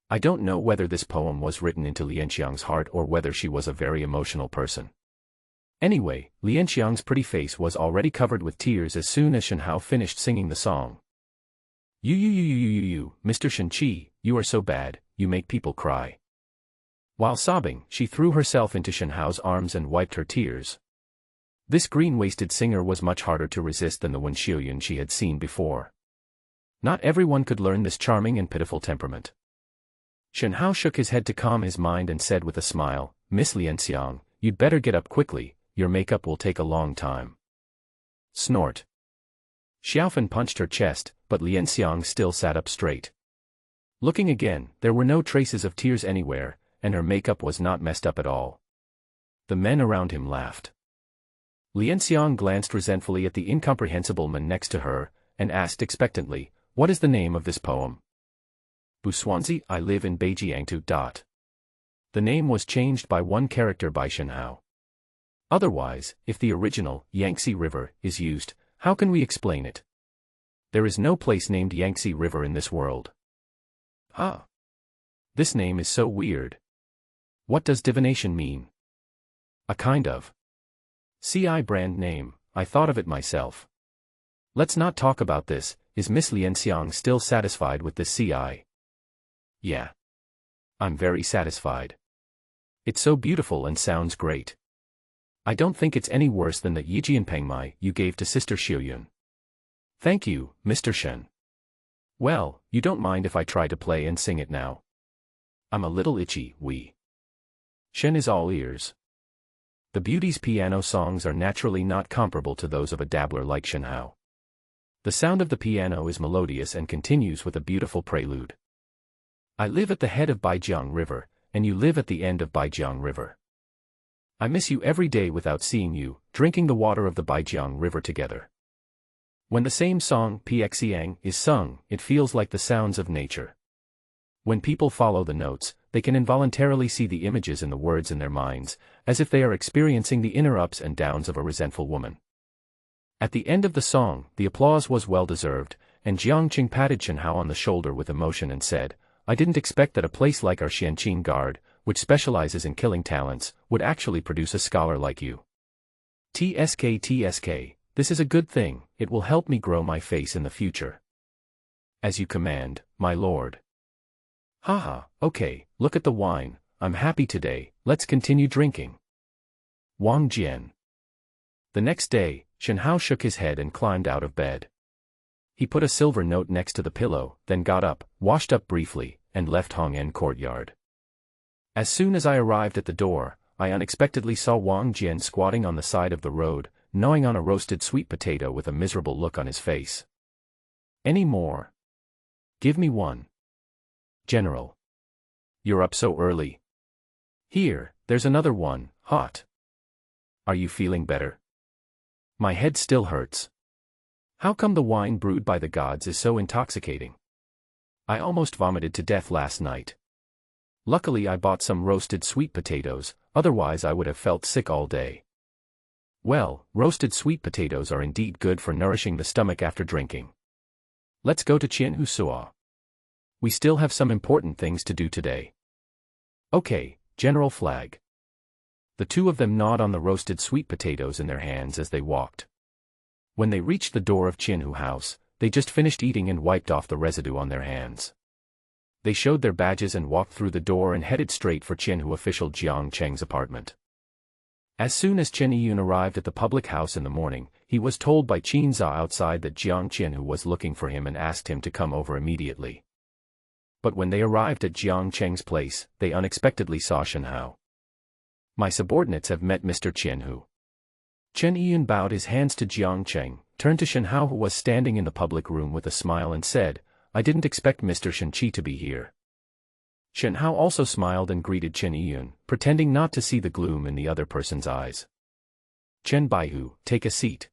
I don't know whether this poem was written into Lian Xiang's heart or whether she was a very emotional person. Anyway, Lian Xiang's pretty face was already covered with tears as soon as Shen Hao finished singing the song. You, Mr. Shen Qi, you are so bad, you make people cry. While sobbing, she threw herself into Shen Hao's arms and wiped her tears. This green-waisted singer was much harder to resist than the Wen Xiuyun she had seen before. Not everyone could learn this charming and pitiful temperament. Shen Hao shook his head to calm his mind and said with a smile, Miss Lian Xiang, you'd better get up quickly, your makeup will take a long time. Snort. Xiaofan punched her chest, but Lian Xiang still sat up straight. Looking again, there were no traces of tears anywhere, and her makeup was not messed up at all. The men around him laughed. Lian Xiang glanced resentfully at the incomprehensible man next to her, and asked expectantly, what is the name of this poem? Buswanzi, I live in Beijiangtu. The name was changed by one character by Shen Hao. Otherwise, if the original, Yangtze River, is used, how can we explain it? There is no place named Yangtze River in this world. Ah. This name is so weird. What does divination mean? A kind of CI brand name, I thought of it myself. Let's not talk about this, is Miss Lian Xiang still satisfied with this CI? Yeah. I'm very satisfied. It's so beautiful and sounds great. I don't think it's any worse than the Yijianpengmai you gave to Sister Xiuyun. Thank you, Mr. Shen. Well, you don't mind if I try to play and sing it now? I'm a little itchy, Shen is all ears. The beauty's piano songs are naturally not comparable to those of a dabbler like Shen Hao. The sound of the piano is melodious and continues with a beautiful prelude. I live at the head of Baijiang River, and you live at the end of Baijiang River. I miss you every day without seeing you, drinking the water of the Baijiang River together. When the same song, Pxiang, is sung, it feels like the sounds of nature. When people follow the notes, they can involuntarily see the images in the words in their minds, as if they are experiencing the inner ups and downs of a resentful woman. At the end of the song, the applause was well-deserved, and Jiang Qing patted Shen Hao on the shoulder with emotion and said, I didn't expect that a place like our Xianqing Guard, which specializes in killing talents, would actually produce a scholar like you. TSK, this is a good thing, it will help me grow my face in the future. As you command, my lord. Haha, okay, look at the wine, I'm happy today, let's continue drinking. Wang Jian. The next day, Shen Hao shook his head and climbed out of bed. He put a silver note next to the pillow, then got up, washed up briefly, and left Hong'an courtyard. As soon as I arrived at the door, I unexpectedly saw Wang Jian squatting on the side of the road, gnawing on a roasted sweet potato with a miserable look on his face. Any more? Give me one. General. You're up so early. Here, there's another one, hot. Are you feeling better? My head still hurts. How come the wine brewed by the gods is so intoxicating? I almost vomited to death last night. Luckily I bought some roasted sweet potatoes, otherwise I would have felt sick all day. Well, roasted sweet potatoes are indeed good for nourishing the stomach after drinking. Let's go to Qianhu Suo. We still have some important things to do today. Okay, General Flag. The two of them gnawed on the roasted sweet potatoes in their hands as they walked. When they reached the door of Qianhu House, they just finished eating and wiped off the residue on their hands. They showed their badges and walked through the door and headed straight for Qianhu official Jiang Cheng's apartment. As soon as Chen Yiyun arrived at the public house in the morning, he was told by Qin Za outside that Jiang Qianhu was looking for him and asked him to come over immediately. But when they arrived at Jiang Cheng's place, they unexpectedly saw Shen Hao. My subordinates have met Mr. Qianhu. Chen Yiyun bowed his hands to Jiang Cheng, turned to Shen Hao who was standing in the public room with a smile and said, I didn't expect Mr. Shen Qi to be here. Shen Hao also smiled and greeted Chen Yiyun, pretending not to see the gloom in the other person's eyes. Chen Baihu, take a seat.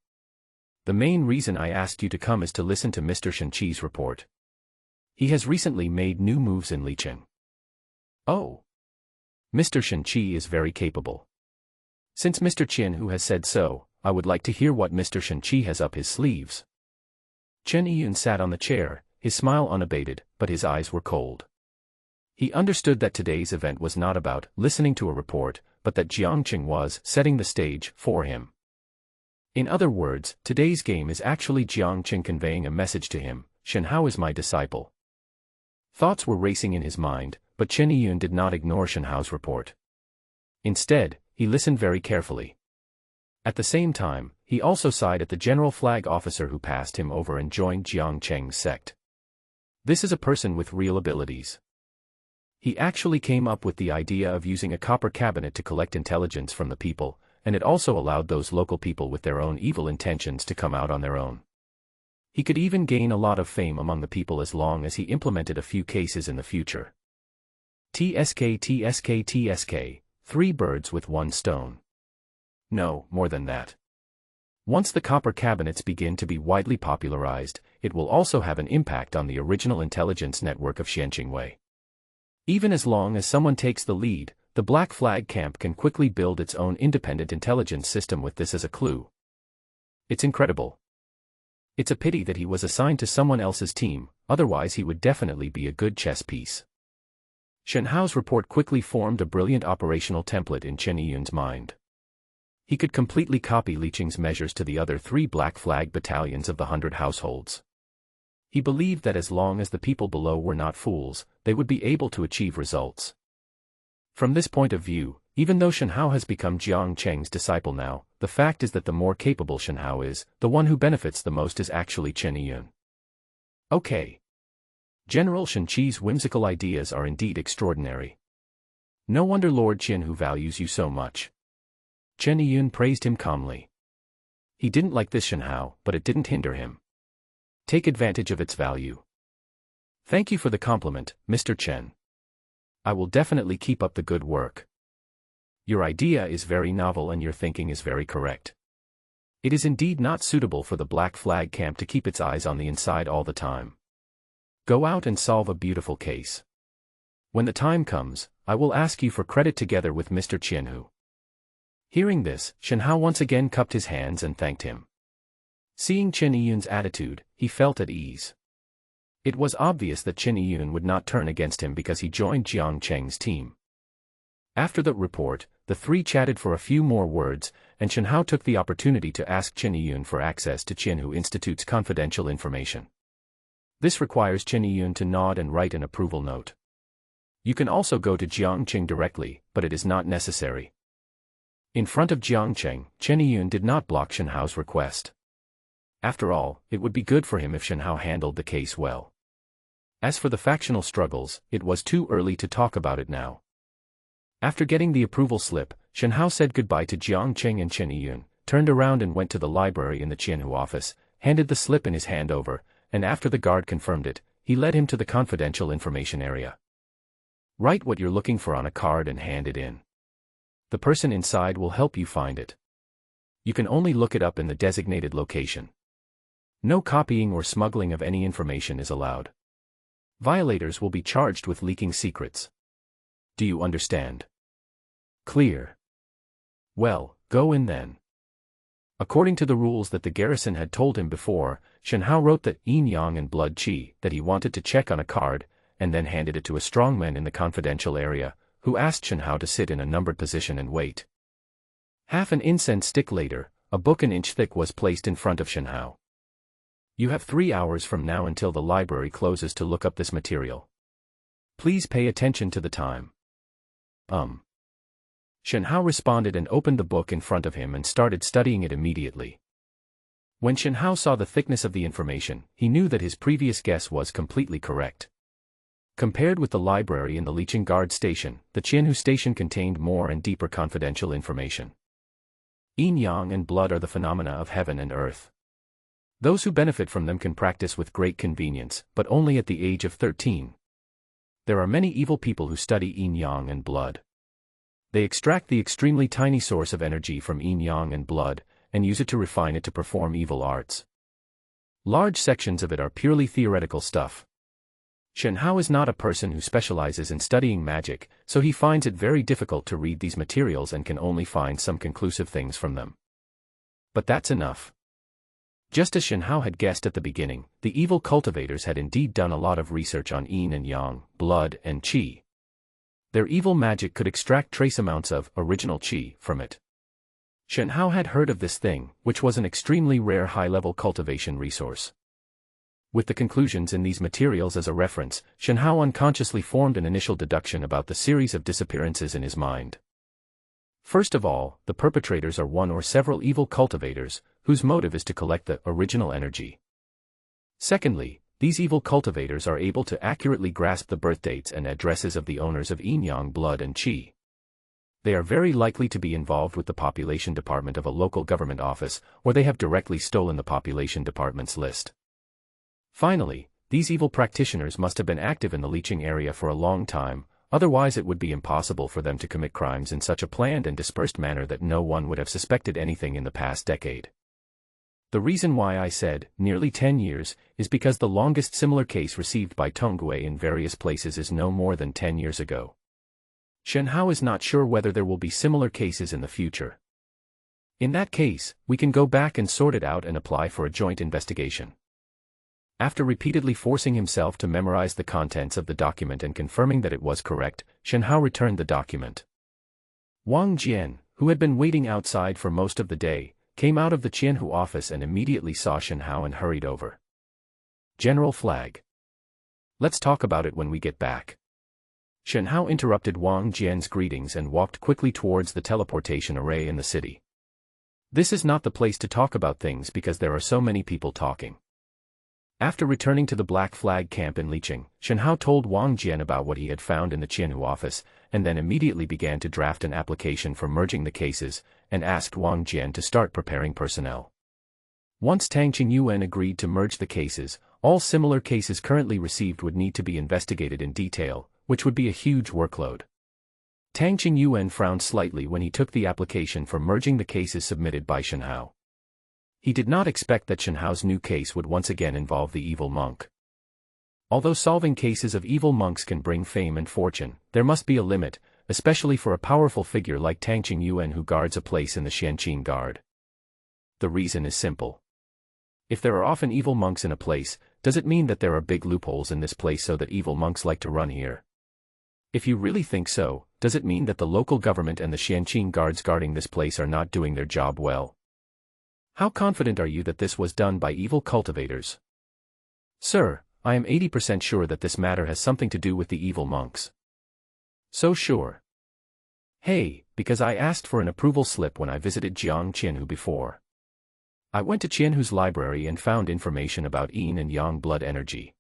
The main reason I asked you to come is to listen to Mr. Shen Qi's report. He has recently made new moves in Licheng. Oh. Mr. Shen Qi is very capable. Since Mr. Qianhu has said so, I would like to hear what Mr. Shen Qi has up his sleeves. Chen Yiyun sat on the chair, his smile unabated, but his eyes were cold. He understood that today's event was not about listening to a report, but that Jiang Cheng was setting the stage for him. In other words, today's game is actually Jiang Cheng conveying a message to him, Shen Hao is my disciple. Thoughts were racing in his mind, but Chen Yiyun did not ignore Shen Hao's report. Instead, he listened very carefully. At the same time, he also sighed at the general flag officer who passed him over and joined Jiang Cheng's sect. This is a person with real abilities. He actually came up with the idea of using a copper cabinet to collect intelligence from the people, and it also allowed those local people with their own evil intentions to come out on their own. He could even gain a lot of fame among the people as long as he implemented a few cases in the future. TSK, 3 birds with 1 stone. No, more than that. Once the copper cabinets begin to be widely popularized, it will also have an impact on the original intelligence network of Xianqingwei. Even as long as someone takes the lead, the Black Flag camp can quickly build its own independent intelligence system with this as a clue. It's incredible. It's a pity that he was assigned to someone else's team, otherwise he would definitely be a good chess piece. Shen Hao's report quickly formed a brilliant operational template in Chen Yiyun's mind. He could completely copy Li Qing's measures to the other 3 Black Flag battalions of the 100 households. He believed that as long as the people below were not fools, they would be able to achieve results. From this point of view, even though Shen Hao has become Jiang Cheng's disciple now, the fact is that the more capable Shen Hao is, the one who benefits the most is actually Chen Yiyun. Okay. General Shen Qi's whimsical ideas are indeed extraordinary. No wonder Lord Qianhu values you so much. Chen Yiyun praised him calmly. He didn't like this Shen Hao, but it didn't hinder him. Take advantage of its value. Thank you for the compliment, Mr. Chen. I will definitely keep up the good work. Your idea is very novel and your thinking is very correct. It is indeed not suitable for the Black Flag camp to keep its eyes on the inside all the time. Go out and solve a beautiful case. When the time comes, I will ask you for credit together with Mr. Qianhu. Hearing this, Shen Hao once again cupped his hands and thanked him. Seeing Chen Yiyun's attitude, he felt at ease. It was obvious that Chen Yiyun would not turn against him because he joined Jiang Cheng's team. After the report, the 3 chatted for a few more words, and Shen Hao took the opportunity to ask Chen Yiyun for access to Qianhu Institute's confidential information. This requires Chen Yun to nod and write an approval note. You can also go to Jiangqing directly, but it is not necessary. In front of Jiangqing, Chen Yun did not block Shen Hao's request. After all, it would be good for him if Shen Hao handled the case well. As for the factional struggles, it was too early to talk about it now. After getting the approval slip, Shen Hao said goodbye to Jiangqing and Chen Yun, turned around and went to the library in the Qianhu office, handed the slip in his hand over, and after the guard confirmed it, he led him to the confidential information area. Write what you're looking for on a card and hand it in. The person inside will help you find it. You can only look it up in the designated location. No copying or smuggling of any information is allowed. Violators will be charged with leaking secrets. Do you understand? Clear. Well, go in then. According to the rules that the garrison had told him before, Shen Hao wrote the yin yang and blood qi that he wanted to check on a card, and then handed it to a strongman in the confidential area, who asked Shen Hao to sit in a numbered position and wait. Half an incense stick later, a book an inch thick was placed in front of Shen Hao. You have 3 hours from now until the library closes to look up this material. Please pay attention to the time. Shen Hao responded and opened the book in front of him and started studying it immediately. When Shen Hao saw the thickness of the information, he knew that his previous guess was completely correct. Compared with the library in the Liqing Guard Station, the Qianhu Station contained more and deeper confidential information. Yin-yang and blood are the phenomena of heaven and earth. Those who benefit from them can practice with great convenience, but only at the age of 13. There are many evil people who study yin-yang and blood. They extract the extremely tiny source of energy from yin-yang and blood, and use it to refine it to perform evil arts. Large sections of it are purely theoretical stuff. Shen Hao is not a person who specializes in studying magic, so he finds it very difficult to read these materials and can only find some conclusive things from them. But that's enough. Just as Shen Hao had guessed at the beginning, the evil cultivators had indeed done a lot of research on yin and yang, blood and qi. Their evil magic could extract trace amounts of original qi from it. Shen Hao had heard of this thing, which was an extremely rare high-level cultivation resource. With the conclusions in these materials as a reference, Shen Hao unconsciously formed an initial deduction about the series of disappearances in his mind. First of all, the perpetrators are one or several evil cultivators, whose motive is to collect the original energy. Secondly, these evil cultivators are able to accurately grasp the birth dates and addresses of the owners of yin-yang blood and qi. They are very likely to be involved with the population department of a local government office, or they have directly stolen the population department's list. Finally, these evil practitioners must have been active in the Liqing area for a long time, otherwise it would be impossible for them to commit crimes in such a planned and dispersed manner that no one would have suspected anything in the past decade. The reason why I said, nearly 10 years, is because the longest similar case received by Tongwei in various places is no more than 10 years ago. Shen Hao is not sure whether there will be similar cases in the future. In that case, we can go back and sort it out and apply for a joint investigation. After repeatedly forcing himself to memorize the contents of the document and confirming that it was correct, Shen Hao returned the document. Wang Jian, who had been waiting outside for most of the day, came out of the Qianhu office and immediately saw Shen Hao and hurried over. General Flag. Let's talk about it when we get back. Shen Hao interrupted Wang Jian's greetings and walked quickly towards the teleportation array in the city. This is not the place to talk about things because there are so many people talking. After returning to the Black Flag camp in Liqing, Shen Hao told Wang Jian about what he had found in the Qianhu office, and then immediately began to draft an application for merging the cases, and asked Wang Jian to start preparing personnel. Once Tang Qingyuan agreed to merge the cases, all similar cases currently received would need to be investigated in detail, which would be a huge workload. Tang Qingyuan frowned slightly when he took the application for merging the cases submitted by Shen Hao. He did not expect that Shen Hao's new case would once again involve the evil monk. Although solving cases of evil monks can bring fame and fortune, there must be a limit, especially for a powerful figure like Tang Qingyuan who guards a place in the Qianqing Guard. The reason is simple. If there are often evil monks in a place, does it mean that there are big loopholes in this place so that evil monks like to run here? If you really think so, does it mean that the local government and the Qianqing Guards guarding this place are not doing their job well? How confident are you that this was done by evil cultivators? Sir, I am 80% sure that this matter has something to do with the evil monks. So sure. Hey, because I asked for an approval slip when I visited Jiang Qianhu before. I went to Qianhu's library and found information about yin and yang blood energy.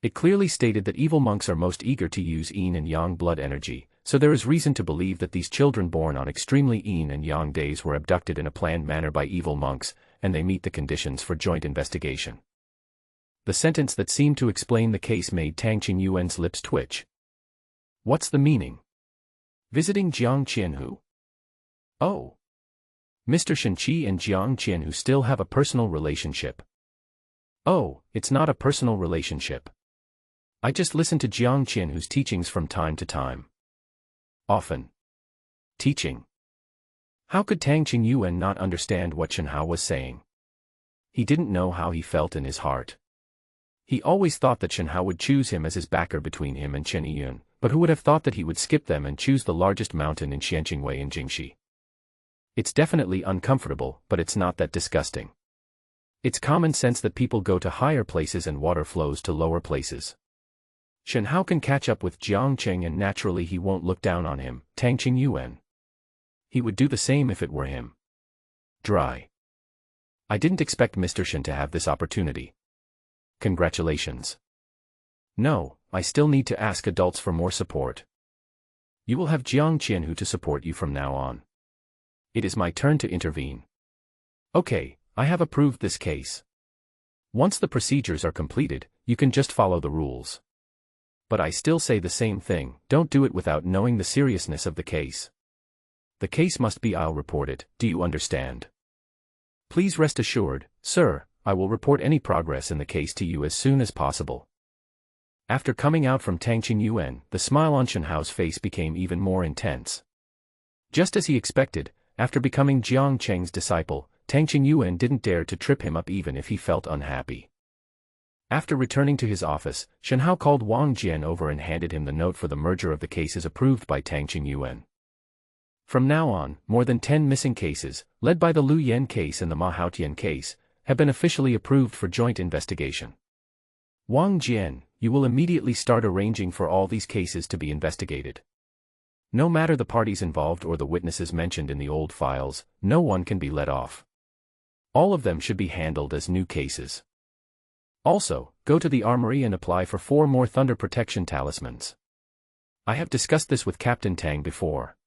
It clearly stated that evil monks are most eager to use yin and yang blood energy, so there is reason to believe that these children born on extremely yin and yang days were abducted in a planned manner by evil monks, and they meet the conditions for joint investigation. The sentence that seemed to explain the case made Tang Qingyuan's lips twitch. What's the meaning? Visiting Jiang Qianhu. Oh. Mr. Shenqi and Jiang Qianhu still have a personal relationship. Oh, it's not a personal relationship. I just listen to Jiang Qianhu's teachings from time to time. Often. Teaching. How could Tang Qingyuan not understand what Shenhao was saying? He didn't know how he felt in his heart. He always thought that Shenhao would choose him as his backer between him and Chen Yiyun, but who would have thought that he would skip them and choose the largest mountain in Xianqingwei in Jingxi? It's definitely uncomfortable, but it's not that disgusting. It's common sense that people go to higher places and water flows to lower places. Shenhao can catch up with Jiang Qing and naturally he won't look down on him, Tang Qingyuan. He would do the same if it were him. Dry. I didn't expect Mr. Shen to have this opportunity. Congratulations. No, I still need to ask adults for more support. You will have Jiang Qianhu to support you from now on. It is my turn to intervene. Okay, I have approved this case. Once the procedures are completed, you can just follow the rules. But I still say the same thing, don't do it without knowing the seriousness of the case. The case must be I'll report it, do you understand? Please rest assured, sir, I will report any progress in the case to you as soon as possible. After coming out from Tang Qingyuan, the smile on Shenhao's face became even more intense. Just as he expected, after becoming Jiang Cheng's disciple, Tang Qingyuan didn't dare to trip him up even if he felt unhappy. After returning to his office, Shenhao called Wang Jian over and handed him the note for the merger of the cases approved by Tang Qingyuan. From now on, more than 10 missing cases, led by the Lu Yan case and the Ma Haotian case, have been officially approved for joint investigation. Wang Jian, you will immediately start arranging for all these cases to be investigated. No matter the parties involved or the witnesses mentioned in the old files, no one can be let off. All of them should be handled as new cases. Also, go to the armory and apply for 4 more thunder protection talismans. I have discussed this with Captain Tang before.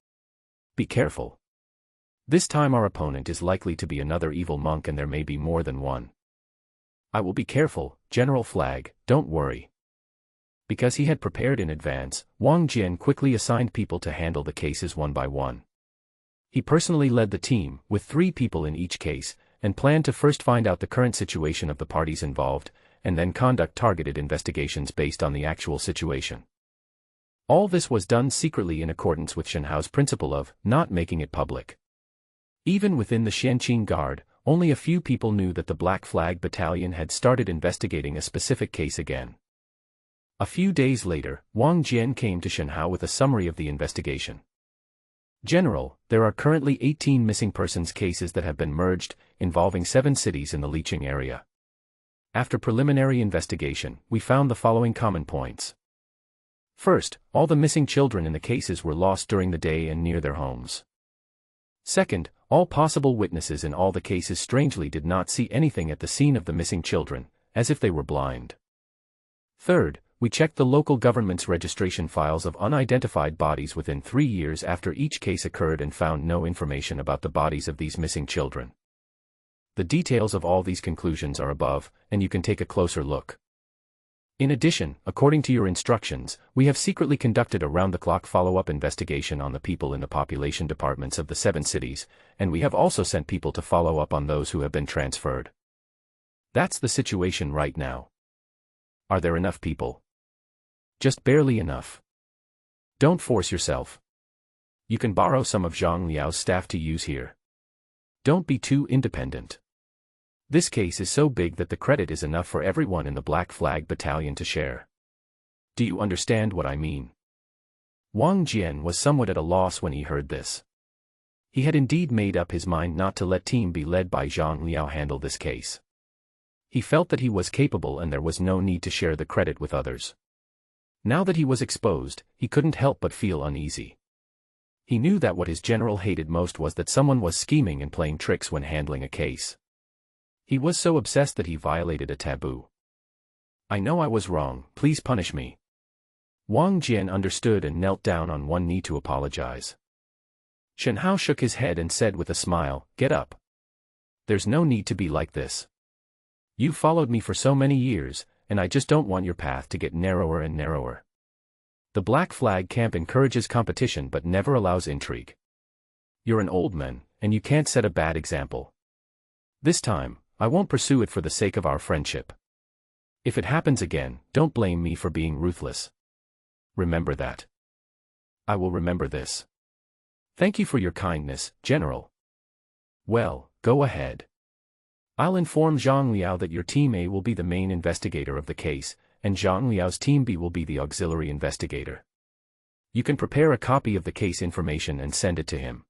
Be careful. This time our opponent is likely to be another evil monk and there may be more than one. I will be careful, General Flag, don't worry. Because he had prepared in advance, Wang Jian quickly assigned people to handle the cases one by one. He personally led the team, with 3 people in each case, and planned to first find out the current situation of the parties involved, and then conduct targeted investigations based on the actual situation. All this was done secretly in accordance with Shenhao's principle of not making it public. Even within the Xianqing Guard, only a few people knew that the Black Flag Battalion had started investigating a specific case again. A few days later, Wang Jian came to Shenhao with a summary of the investigation. General, there are currently 18 missing persons cases that have been merged, involving 7 cities in the Liqing area. After preliminary investigation, we found the following common points. First, all the missing children in the cases were lost during the day and near their homes. Second, all possible witnesses in all the cases strangely did not see anything at the scene of the missing children, as if they were blind. Third, we checked the local government's registration files of unidentified bodies within 3 years after each case occurred and found no information about the bodies of these missing children. The details of all these conclusions are above, and you can take a closer look. In addition, according to your instructions, we have secretly conducted a round-the-clock follow-up investigation on the people in the population departments of the 7 cities, and we have also sent people to follow up on those who have been transferred. That's the situation right now. Are there enough people? Just barely enough. Don't force yourself. You can borrow some of Zhang Liao's staff to use here. Don't be too independent. This case is so big that the credit is enough for everyone in the Black Flag Battalion to share. Do you understand what I mean? Wang Jian was somewhat at a loss when he heard this. He had indeed made up his mind not to let team be led by Zhang Liao handle this case. He felt that he was capable and there was no need to share the credit with others. Now that he was exposed, he couldn't help but feel uneasy. He knew that what his general hated most was that someone was scheming and playing tricks when handling a case. He was so obsessed that he violated a taboo. "I know I was wrong, please punish me." Wang Jian understood and knelt down on one knee to apologize. Shen Hao shook his head and said with a smile, "Get up. There's no need to be like this. You've followed me for so many years, and I just don't want your path to get narrower and narrower. The Black Flag camp encourages competition but never allows intrigue. You're an old man, and you can't set a bad example. This time, I won't pursue it for the sake of our friendship. If it happens again, don't blame me for being ruthless. Remember that." "I will remember this. Thank you for your kindness, General." "Well, go ahead. I'll inform Zhang Liao that your Team A will be the main investigator of the case, and Zhang Liao's Team B will be the auxiliary investigator. You can prepare a copy of the case information and send it to him.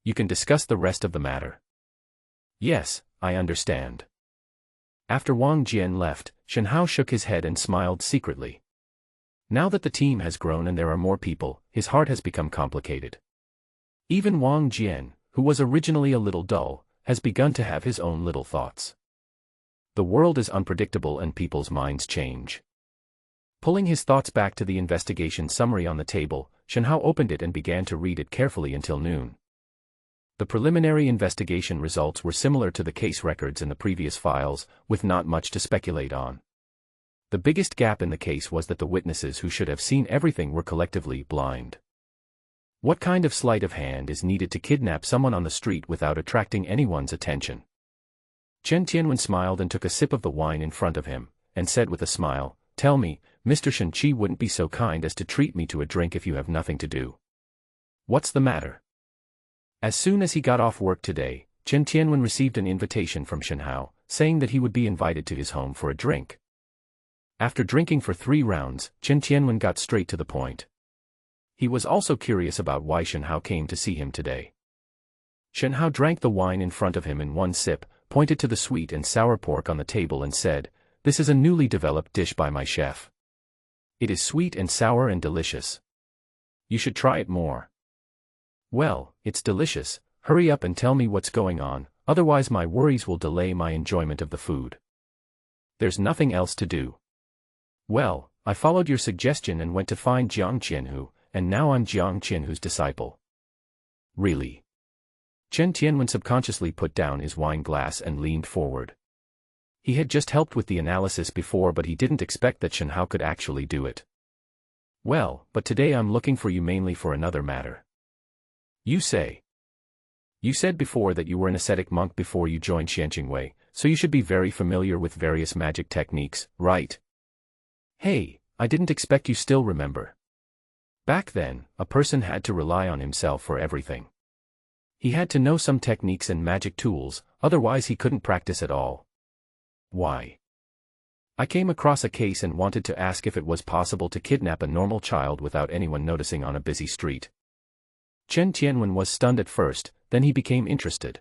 You can discuss the rest of the matter." "Yes, I understand." After Wang Jian left, Shen Hao shook his head and smiled secretly. Now that the team has grown and there are more people, his heart has become complicated. Even Wang Jian, who was originally a little dull, has begun to have his own little thoughts. The world is unpredictable and people's minds change. Pulling his thoughts back to the investigation summary on the table, Shen Hao opened it and began to read it carefully until noon. The preliminary investigation results were similar to the case records in the previous files, with not much to speculate on. The biggest gap in the case was that the witnesses who should have seen everything were collectively blind. What kind of sleight of hand is needed to kidnap someone on the street without attracting anyone's attention? Chen Tianwen smiled and took a sip of the wine in front of him, and said with a smile, "Tell me, Mr. Shen Qi wouldn't be so kind as to treat me to a drink if you have nothing to do. What's the matter?" As soon as he got off work today, Chen Tianwen received an invitation from Shen Hao, saying that he would be invited to his home for a drink. After drinking for 3 rounds, Chen Tianwen got straight to the point. He was also curious about why Shen Hao came to see him today. Shen Hao drank the wine in front of him in one sip, pointed to the sweet and sour pork on the table and said, "This is a newly developed dish by my chef. It is sweet and sour and delicious. You should try it more." "Well, it's delicious, hurry up and tell me what's going on, otherwise my worries will delay my enjoyment of the food. There's nothing else to do." "Well, I followed your suggestion and went to find Jiang Qianhu, and now I'm Jiang Qianhu's disciple." "Really?" Chen Tianwen subconsciously put down his wine glass and leaned forward. He had just helped with the analysis before, but he didn't expect that Shen Hao could actually do it. "Well, but today I'm looking for you mainly for another matter." "You say? You said before that you were an ascetic monk before you joined Xianqingwei, so you should be very familiar with various magic techniques, right?" "Hey, I didn't expect you still remember. Back then, a person had to rely on himself for everything. He had to know some techniques and magic tools, otherwise he couldn't practice at all." "Why?" "I came across a case and wanted to ask if it was possible to kidnap a normal child without anyone noticing on a busy street." Chen Tianwen was stunned at first, then he became interested.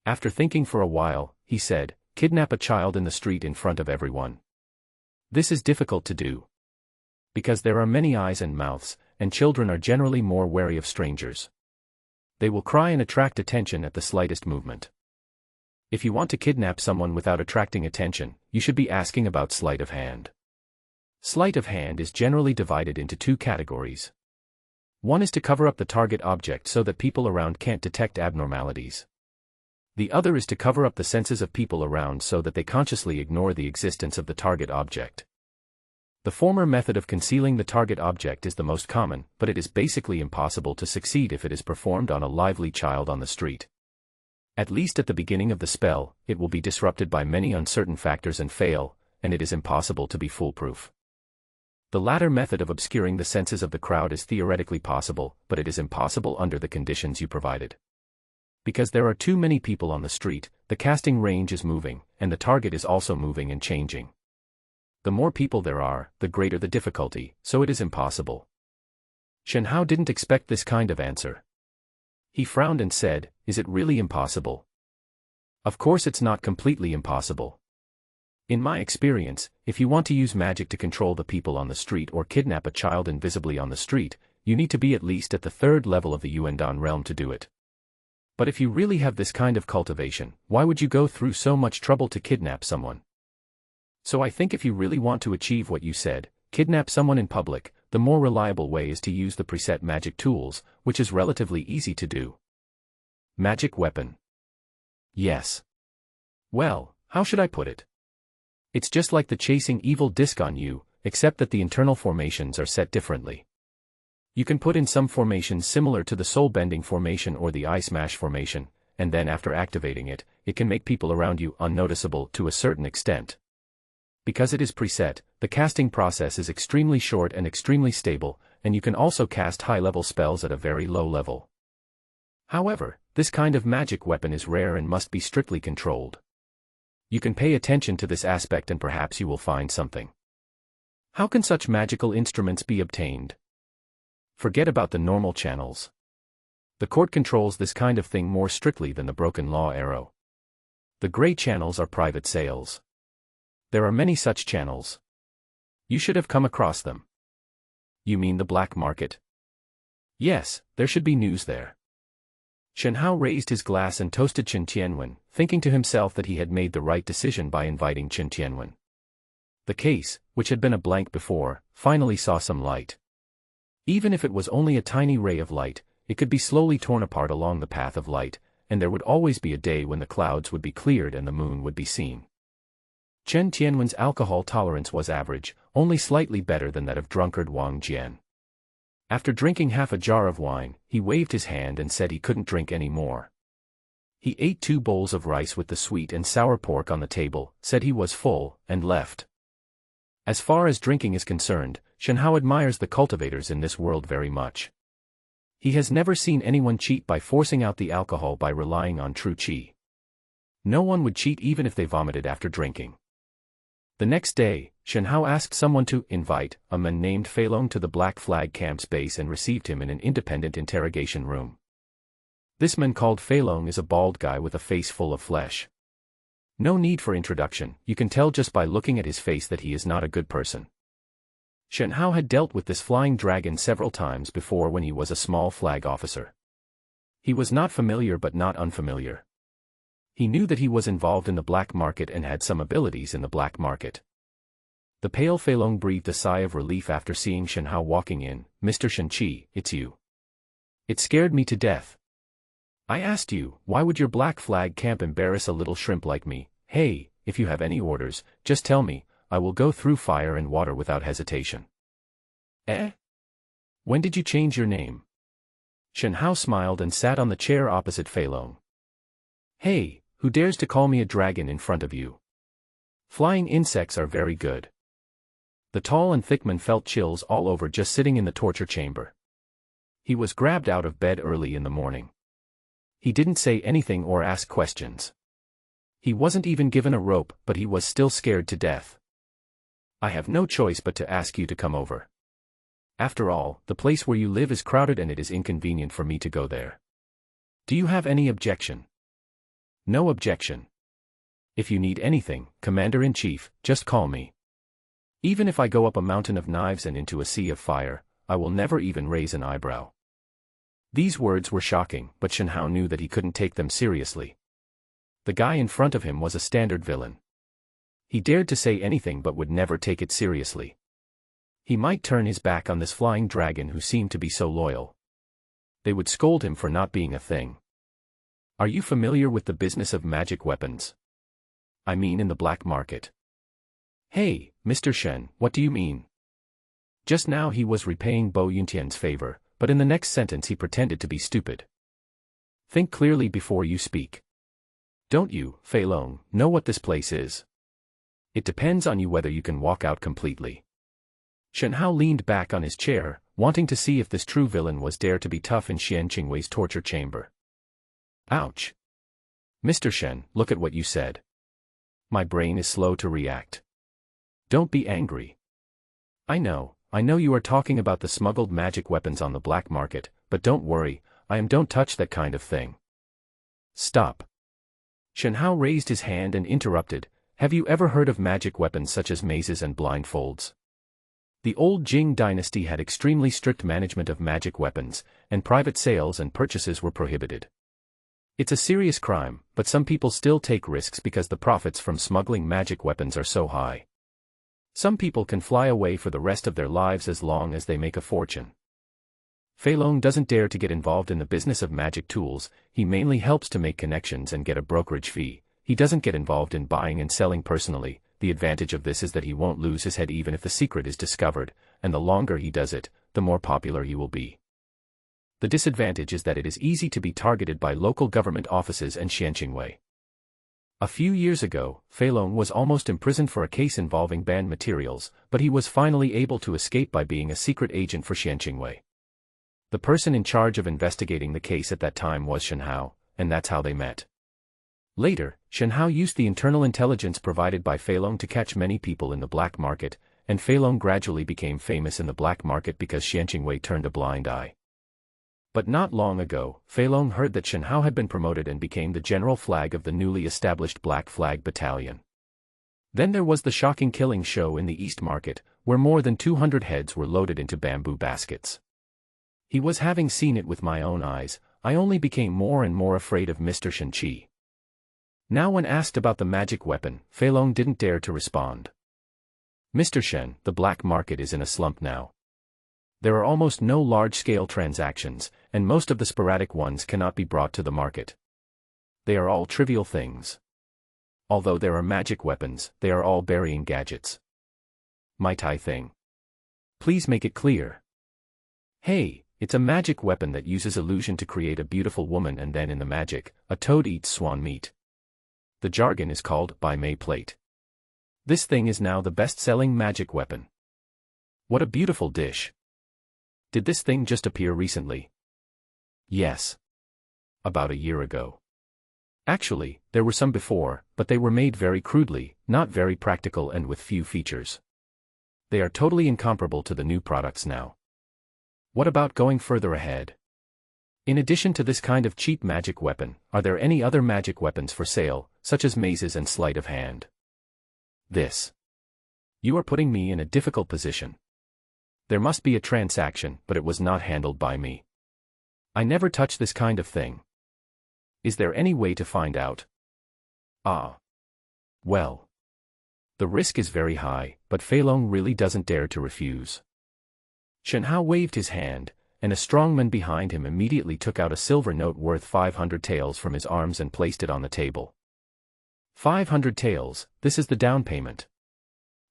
After thinking for a while, he said, "Kidnap a child in the street in front of everyone. This is difficult to do. Because there are many eyes and mouths, and children are generally more wary of strangers. They will cry and attract attention at the slightest movement. If you want to kidnap someone without attracting attention, you should be asking about sleight of hand. Sleight of hand is generally divided into 2 categories. One is to cover up the target object so that people around can't detect abnormalities. The other is to cover up the senses of people around so that they consciously ignore the existence of the target object. The former method of concealing the target object is the most common, but it is basically impossible to succeed if it is performed on a lively child on the street. At least at the beginning of the spell, it will be disrupted by many uncertain factors and fail, and it is impossible to be foolproof. The latter method of obscuring the senses of the crowd is theoretically possible, but it is impossible under the conditions you provided. Because there are too many people on the street, the casting range is moving, and the target is also moving and changing. The more people there are, the greater the difficulty, so it is impossible. Shen Hao didn't expect this kind of answer. He frowned and said, "Is it really impossible?" "Of course it's not completely impossible. In my experience, if you want to use magic to control the people on the street or kidnap a child invisibly on the street, you need to be at least at the 3rd level of the Yuandan realm to do it. But if you really have this kind of cultivation, why would you go through so much trouble to kidnap someone? So I think if you really want to achieve what you said, kidnap someone in public, the more reliable way is to use the preset magic tools, which is relatively easy to do. Magic weapon. Yes. Well, how should I put it? It's just like the chasing evil disc on you, except that the internal formations are set differently. You can put in some formations similar to the soul-bending formation or the eye smash formation, and then after activating it, it can make people around you unnoticeable to a certain extent. Because it is preset, the casting process is extremely short and extremely stable, and you can also cast high-level spells at a very low level. However, this kind of magic weapon is rare and must be strictly controlled. You can pay attention to this aspect and perhaps you will find something. How can such magical instruments be obtained? Forget about the normal channels. The court controls this kind of thing more strictly than the broken law arrow. The gray channels are private sales. There are many such channels. You should have come across them. You mean the black market? Yes, there should be news there. Shen Hao raised his glass and toasted Chen Tianwen, thinking to himself that he had made the right decision by inviting Chen Tianwen. The case, which had been a blank before, finally saw some light. Even if it was only a tiny ray of light, it could be slowly torn apart along the path of light, and there would always be a day when the clouds would be cleared and the moon would be seen. Chen Tianwen's alcohol tolerance was average, only slightly better than that of drunkard Wang Jian. After drinking half a jar of wine, he waved his hand and said he couldn't drink any more. He ate 2 bowls of rice with the sweet and sour pork on the table, said he was full, and left. As far as drinking is concerned, Shen Hao admires the cultivators in this world very much. He has never seen anyone cheat by forcing out the alcohol by relying on true qi. No one would cheat even if they vomited after drinking. The next day, Shen Hao asked someone to invite a man named Feilong to the Black Flag camp's base and received him in an independent interrogation room. This man called Feilong is a bald guy with a face full of flesh. No need for introduction, you can tell just by looking at his face that he is not a good person. Shen Hao had dealt with this flying dragon several times before when he was a small flag officer. He was not familiar but not unfamiliar. He knew that he was involved in the black market and had some abilities in the black market. The pale Feilong breathed a sigh of relief after seeing Shen Hao walking in. "Mr. Shenqi, it's you. It scared me to death. I asked you, why would your black flag camp embarrass a little shrimp like me? Hey, if you have any orders, just tell me, I will go through fire and water without hesitation." Eh? When did you change your name? Shen Hao smiled and sat on the chair opposite Feilong. Hey, who dares to call me a dragon in front of you? Flying insects are very good. The tall and thick man felt chills all over just sitting in the torture chamber. He was grabbed out of bed early in the morning. He didn't say anything or ask questions. He wasn't even given a rope, but he was still scared to death. I have no choice but to ask you to come over. After all, the place where you live is crowded and it is inconvenient for me to go there. Do you have any objection? No objection. If you need anything, Commander-in-Chief, just call me. Even if I go up a mountain of knives and into a sea of fire, I will never even raise an eyebrow. These words were shocking, but Shen Hao knew that he couldn't take them seriously. The guy in front of him was a standard villain. He dared to say anything but would never take it seriously. He might turn his back on this flying dragon who seemed to be so loyal. They would scold him for not being a thing. Are you familiar with the business of magic weapons? I mean in the black market. Hey, Mr. Shen, what do you mean? Just now he was repaying Bo Yuntian's favor, but in the next sentence he pretended to be stupid. Think clearly before you speak. Don't you, Feilong, know what this place is? It depends on you whether you can walk out completely. Shen Hao leaned back on his chair, wanting to see if this true villain was dare to be tough in Xian Qingwei's torture chamber. Ouch. Mr. Shen, look at what you said. My brain is slow to react. Don't be angry. I know you are talking about the smuggled magic weapons on the black market, but don't worry, don't touch that kind of thing. Stop. Shen Hao raised his hand and interrupted, Have you ever heard of magic weapons such as mazes and blindfolds? The old Jing dynasty had extremely strict management of magic weapons, and private sales and purchases were prohibited. It's a serious crime, but some people still take risks because the profits from smuggling magic weapons are so high. Some people can fly away for the rest of their lives as long as they make a fortune. Fei Long doesn't dare to get involved in the business of magic tools. He mainly helps to make connections and get a brokerage fee. He doesn't get involved in buying and selling personally. The advantage of this is that he won't lose his head even if the secret is discovered, and the longer he does it, the more popular he will be. The disadvantage is that it is easy to be targeted by local government offices and Xianqingwei. A few years ago, Fei Long was almost imprisoned for a case involving banned materials, but he was finally able to escape by being a secret agent for Xianqingwei. The person in charge of investigating the case at that time was Shen Hao, and that's how they met. Later, Shen Hao used the internal intelligence provided by Fei Long to catch many people in the black market, and Fei Long gradually became famous in the black market because Xianqingwei turned a blind eye. But not long ago, Fei Long heard that Shen Hao had been promoted and became the general flag of the newly established Black Flag Battalion. Then there was the shocking killing show in the East Market, where more than 200 heads were loaded into bamboo baskets. He was having seen it with my own eyes. I only became more and more afraid of Mr. Shen Qi. Now when asked about the magic weapon, Fei Long didn't dare to respond. Mr. Shen, the black market is in a slump now. There are almost no large-scale transactions, and most of the sporadic ones cannot be brought to the market. They are all trivial things. Although there are magic weapons, they are all burying gadgets. My Tai thing. Please make it clear. Hey, it's a magic weapon that uses illusion to create a beautiful woman, and then in the magic, a toad eats swan meat. The jargon is called Bai Mei plate. This thing is now the best-selling magic weapon. What a beautiful dish. Did this thing just appear recently? Yes. About a year ago. Actually, there were some before, but they were made very crudely, not very practical and with few features. They are totally incomparable to the new products now. What about going further ahead? In addition to this kind of cheap magic weapon, are there any other magic weapons for sale, such as mazes and sleight of hand? This. You are putting me in a difficult position. There must be a transaction, but it was not handled by me. I never touch this kind of thing. Is there any way to find out? Well. The risk is very high, but Fei Long really doesn't dare to refuse. Shen Hao waved his hand, and a strongman behind him immediately took out a silver note worth 500 taels from his arms and placed it on the table. 500 taels, this is the down payment.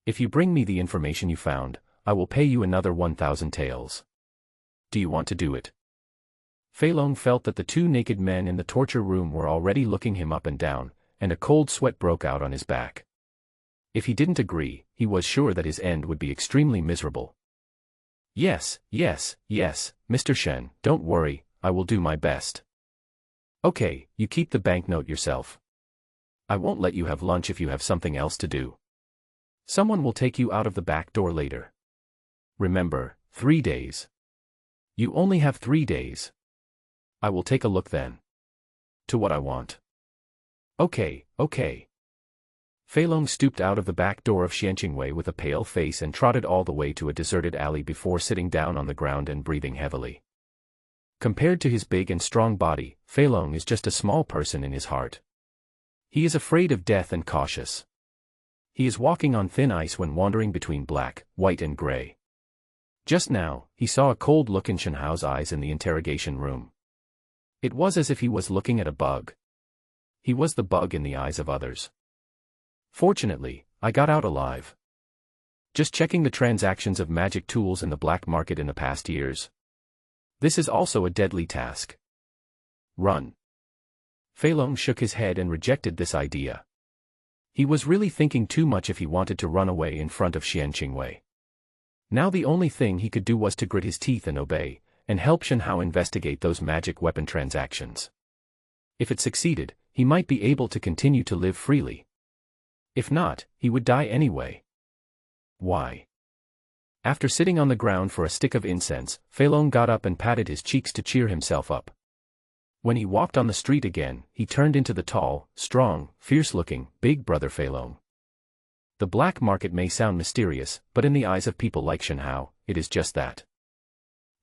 If you bring me the information you found, I will pay you another 1,000 taels. Do you want to do it? Fei Long felt that the two naked men in the torture room were already looking him up and down, and a cold sweat broke out on his back. If he didn't agree, he was sure that his end would be extremely miserable. Yes, Mr. Shen, don't worry, I will do my best. Okay, you keep the banknote yourself. I won't let you have lunch if you have something else to do. Someone will take you out of the back door later. Remember, 3 days. You only have 3 days. I will take a look then. To what I want. Okay. Fei Long stooped out of the back door of Xianqingwei with a pale face and trotted all the way to a deserted alley before sitting down on the ground and breathing heavily. Compared to his big and strong body, Fei Long is just a small person in his heart. He is afraid of death and cautious. He is walking on thin ice when wandering between black, white and gray. Just now, he saw a cold look in Shen Hao's eyes in the interrogation room. It was as if he was looking at a bug. He was the bug in the eyes of others. Fortunately, I got out alive. Just checking the transactions of magic tools in the black market in the past years. This is also a deadly task. Run. Fei Long shook his head and rejected this idea. He was really thinking too much if he wanted to run away in front of Xianqingwei. Now the only thing he could do was to grit his teeth and obey, and help Shen Hao investigate those magic weapon transactions. If it succeeded, he might be able to continue to live freely. If not, he would die anyway. Why? After sitting on the ground for a stick of incense, Fei Long got up and patted his cheeks to cheer himself up. When he walked on the street again, he turned into the tall, strong, fierce-looking, big brother Fei Long. The black market may sound mysterious, but in the eyes of people like Shen Hao, it is just that.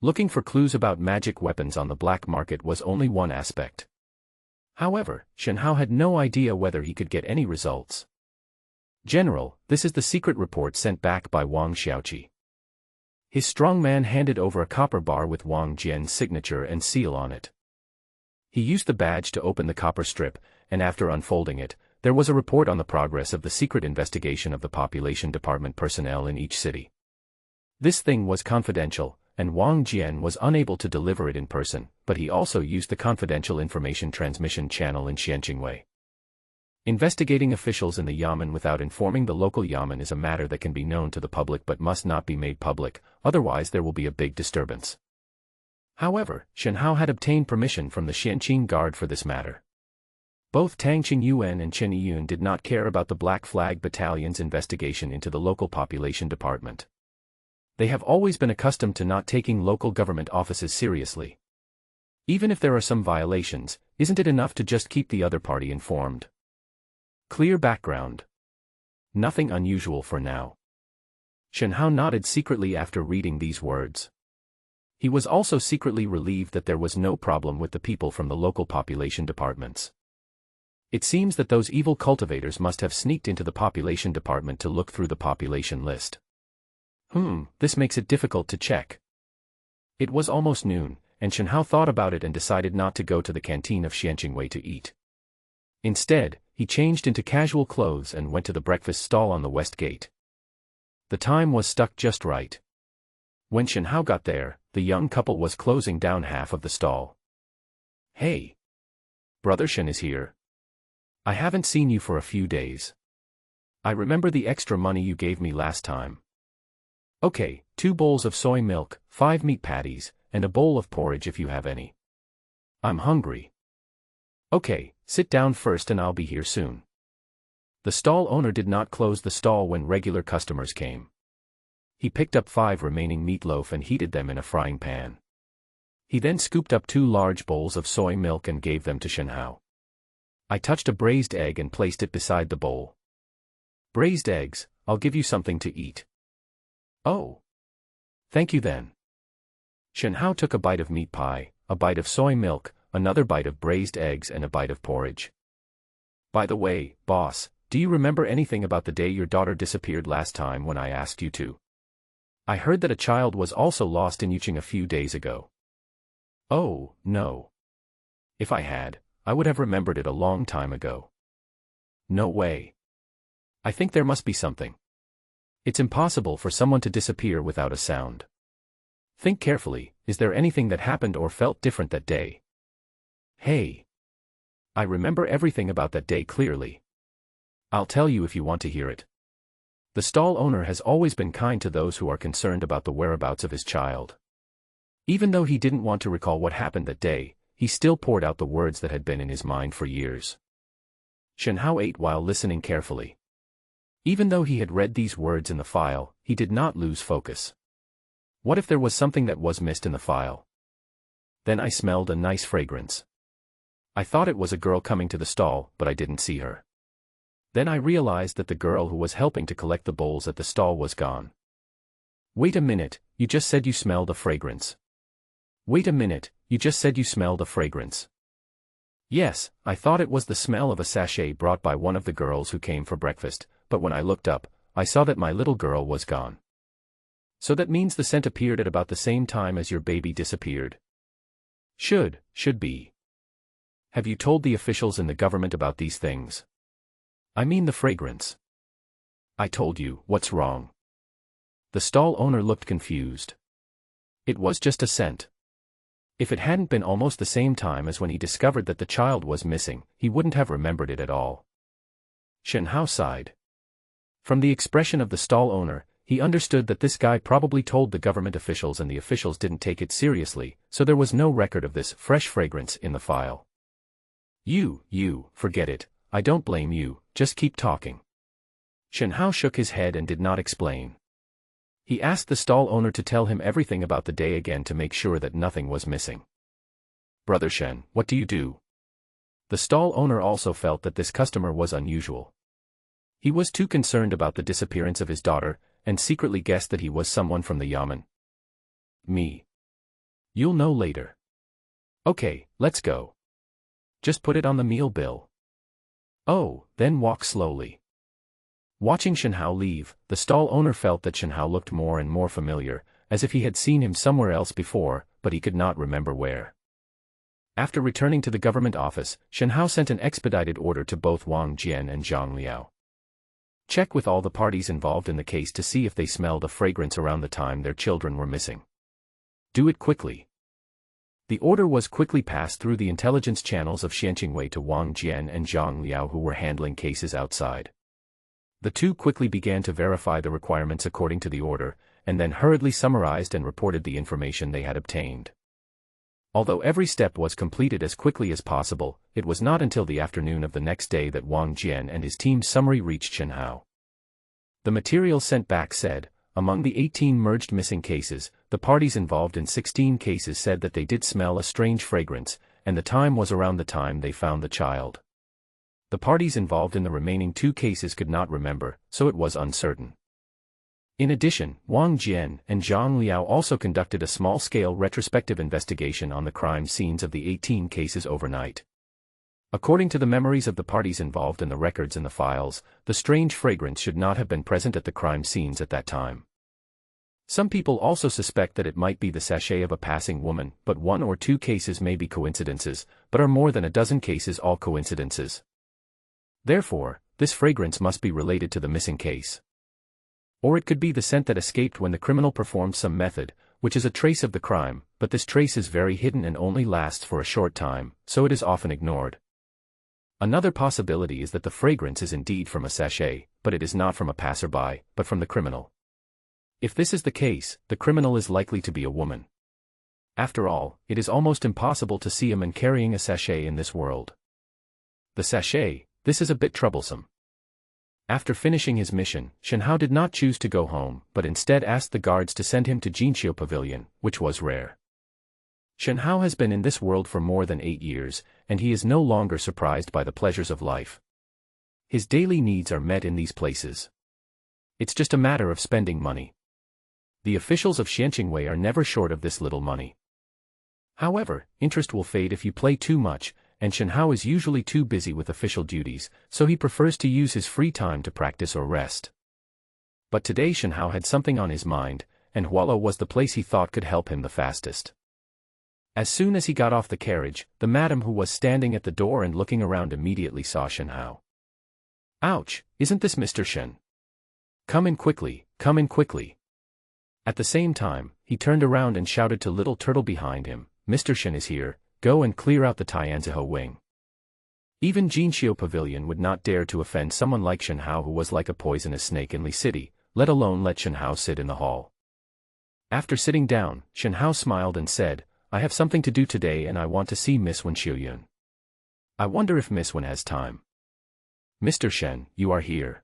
Looking for clues about magic weapons on the black market was only one aspect. However, Shen Hao had no idea whether he could get any results. General, this is the secret report sent back by Wang Xiaoqi. His strong man handed over a copper bar with Wang Jian's signature and seal on it. He used the badge to open the copper strip, and after unfolding it, there was a report on the progress of the secret investigation of the population department personnel in each city. This thing was confidential, and Wang Jian was unable to deliver it in person, but he also used the confidential information transmission channel in Xianqingwei. Investigating officials in the Yamen without informing the local Yamen is a matter that can be known to the public but must not be made public, otherwise there will be a big disturbance. However, Shen Hao had obtained permission from the Xianqing Guard for this matter. Both Tang Qingyuan and Chen Yiyun did not care about the Black Flag Battalion's investigation into the local population department. They have always been accustomed to not taking local government offices seriously. Even if there are some violations, isn't it enough to just keep the other party informed? Clear background. Nothing unusual for now. Shen Hao nodded secretly after reading these words. He was also secretly relieved that there was no problem with the people from the local population departments. It seems that those evil cultivators must have sneaked into the population department to look through the population list. This makes it difficult to check. It was almost noon, and Shen Hao thought about it and decided not to go to the canteen of Xianqingwei to eat. Instead, he changed into casual clothes and went to the breakfast stall on the west gate. The time was stuck just right. When Shen Hao got there, the young couple was closing down half of the stall. "Hey! Brother Shen is here. I haven't seen you for a few days. I remember the extra money you gave me last time. Okay, 2 bowls of soy milk, 5 meat patties, and a bowl of porridge if you have any. I'm hungry." "Okay, sit down first and I'll be here soon." The stall owner did not close the stall when regular customers came. He picked up 5 remaining meatloaf and heated them in a frying pan. He then scooped up 2 large bowls of soy milk and gave them to Shen Hao. I touched a braised egg and placed it beside the bowl. "Braised eggs, I'll give you something to eat." "Oh. Thank you then." Shen Hao took a bite of meat pie, a bite of soy milk, another bite of braised eggs and a bite of porridge. "By the way, boss, do you remember anything about the day your daughter disappeared last time when I asked you to? I heard that a child was also lost in Yuching a few days ago." "Oh, no. If I had, I would have remembered it a long time ago." "No way. I think there must be something. It's impossible for someone to disappear without a sound. Think carefully, is there anything that happened or felt different that day?" "Hey. I remember everything about that day clearly. I'll tell you if you want to hear it." The stall owner has always been kind to those who are concerned about the whereabouts of his child. Even though he didn't want to recall what happened that day, he still poured out the words that had been in his mind for years. Shen Hao ate while listening carefully. Even though he had read these words in the file, he did not lose focus. What if there was something that was missed in the file? Then I smelled a nice fragrance. I thought it was a girl coming to the stall, but I didn't see her. Then I realized that the girl who was helping to collect the bowls at the stall was gone. "Wait a minute, you just said you smelled a fragrance." "Wait a minute, you just said you smelled a fragrance." "Yes, I thought it was the smell of a sachet brought by one of the girls who came for breakfast, but when I looked up, I saw that my little girl was gone." "So that means the scent appeared at about the same time as your baby disappeared?" Should be. Have you told the officials in the government about these things? I mean the fragrance." "I told you, what's wrong?" The stall owner looked confused. It was just a scent. If it hadn't been almost the same time as when he discovered that the child was missing, he wouldn't have remembered it at all. Shen Hao sighed. From the expression of the stall owner, he understood that this guy probably told the government officials and the officials didn't take it seriously, so there was no record of this fresh fragrance in the file. You, forget it, I don't blame you, just keep talking." Shen Hao shook his head and did not explain. He asked the stall owner to tell him everything about the day again to make sure that nothing was missing. "Brother Shen, what do you do?" The stall owner also felt that this customer was unusual. He was too concerned about the disappearance of his daughter, and secretly guessed that he was someone from the Yamen. Me. You'll know later. Okay, let's go. Just put it on the meal bill. Oh, then walk slowly. Watching Shenhao leave, the stall owner felt that Shenhao looked more and more familiar, as if he had seen him somewhere else before, but he could not remember where. After returning to the government office, Shenhao sent an expedited order to both Wang Jian and Zhang Liao. Check with all the parties involved in the case to see if they smelled a fragrance around the time their children were missing. Do it quickly. The order was quickly passed through the intelligence channels of Xianqingwei to Wang Jian and Zhang Liao, who were handling cases outside. The two quickly began to verify the requirements according to the order, and then hurriedly summarized and reported the information they had obtained. Although every step was completed as quickly as possible, it was not until the afternoon of the next day that Wang Jian and his team's summary reached Shenhao. The material sent back said, among the 18 merged missing cases, the parties involved in 16 cases said that they did smell a strange fragrance, and the time was around the time they found the child. The parties involved in the remaining 2 cases could not remember, so it was uncertain. In addition, Wang Jian and Zhang Liao also conducted a small-scale retrospective investigation on the crime scenes of the 18 cases overnight. According to the memories of the parties involved and the records in the files, the strange fragrance should not have been present at the crime scenes at that time. Some people also suspect that it might be the sachet of a passing woman, but 1 or 2 cases may be coincidences, but are more than a dozen cases all coincidences. Therefore, this fragrance must be related to the missing case. Or it could be the scent that escaped when the criminal performed some method, which is a trace of the crime, but this trace is very hidden and only lasts for a short time, so it is often ignored. Another possibility is that the fragrance is indeed from a sachet, but it is not from a passerby, but from the criminal. If this is the case, the criminal is likely to be a woman. After all, it is almost impossible to see a man carrying a sachet in this world. The sachet, this is a bit troublesome. After finishing his mission, Shenhao did not choose to go home, but instead asked the guards to send him to Jinqiu Pavilion, which was rare. Shenhao has been in this world for more than 8 years, and he is no longer surprised by the pleasures of life. His daily needs are met in these places. It's just a matter of spending money. The officials of Xianqingwei are never short of this little money. However, interest will fade if you play too much, and Shenhao is usually too busy with official duties, so he prefers to use his free time to practice or rest. But today Shenhao had something on his mind, and Hualo was the place he thought could help him the fastest. As soon as he got off the carriage, the madam who was standing at the door and looking around immediately saw Shenhao. Ouch, isn't this Mr. Shen? Come in quickly, come in quickly. At the same time, he turned around and shouted to Little Turtle behind him, Mr. Shen is here. Go and clear out the Tianzihe wing. Even Jinqiu Pavilion would not dare to offend someone like Shenhao, who was like a poisonous snake in Li City, let alone let Shenhao sit in the hall. After sitting down, Shenhao smiled and said, I have something to do today and I want to see Miss Wen Xiuyun. I wonder if Miss Wen has time. Mr. Shen, you are here.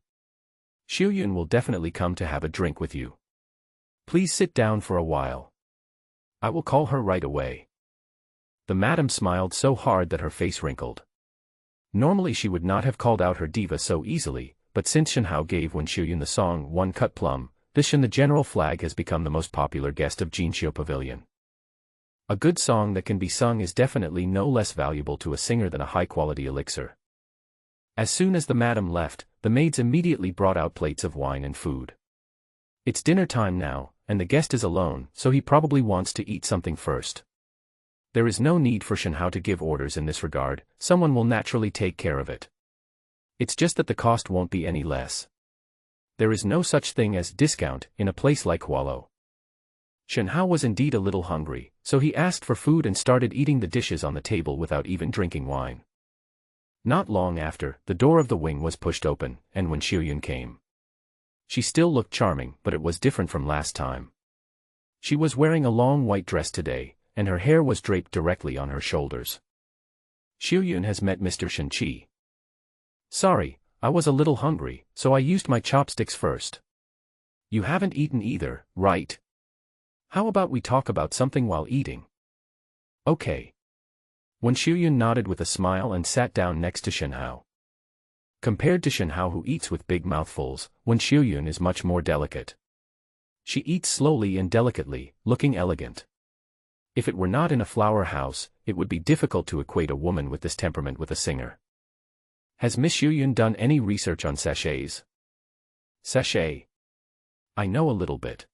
Xiuyun will definitely come to have a drink with you. Please sit down for a while. I will call her right away. The madam smiled so hard that her face wrinkled. Normally she would not have called out her diva so easily, but since Shenhao gave Wen Xiuyun the song One Cut Plum, this Shen the General Flag has become the most popular guest of Jinqiu Pavilion. A good song that can be sung is definitely no less valuable to a singer than a high-quality elixir. As soon as the madam left, the maids immediately brought out plates of wine and food. It's dinner time now, and the guest is alone, so he probably wants to eat something first. There is no need for Shenhao to give orders in this regard, someone will naturally take care of it. It's just that the cost won't be any less. There is no such thing as discount in a place like Hualo. Shenhao was indeed a little hungry, so he asked for food and started eating the dishes on the table without even drinking wine. Not long after, the door of the wing was pushed open, and Wen Xiuyun came. She still looked charming, but it was different from last time. She was wearing a long white dress today, and her hair was draped directly on her shoulders. Xiuyun has met Mr. Shen Qi. Sorry, I was a little hungry, so I used my chopsticks first. You haven't eaten either, right? How about we talk about something while eating? Okay. Wen Xiuyun nodded with a smile and sat down next to Shenhao. Compared to Shenhao, who eats with big mouthfuls, Wen Xiuyun is much more delicate. She eats slowly and delicately, looking elegant. If it were not in a flower house, it would be difficult to equate a woman with this temperament with a singer. Has Miss Xiuyun done any research on sachets? Sachet. I know a little bit.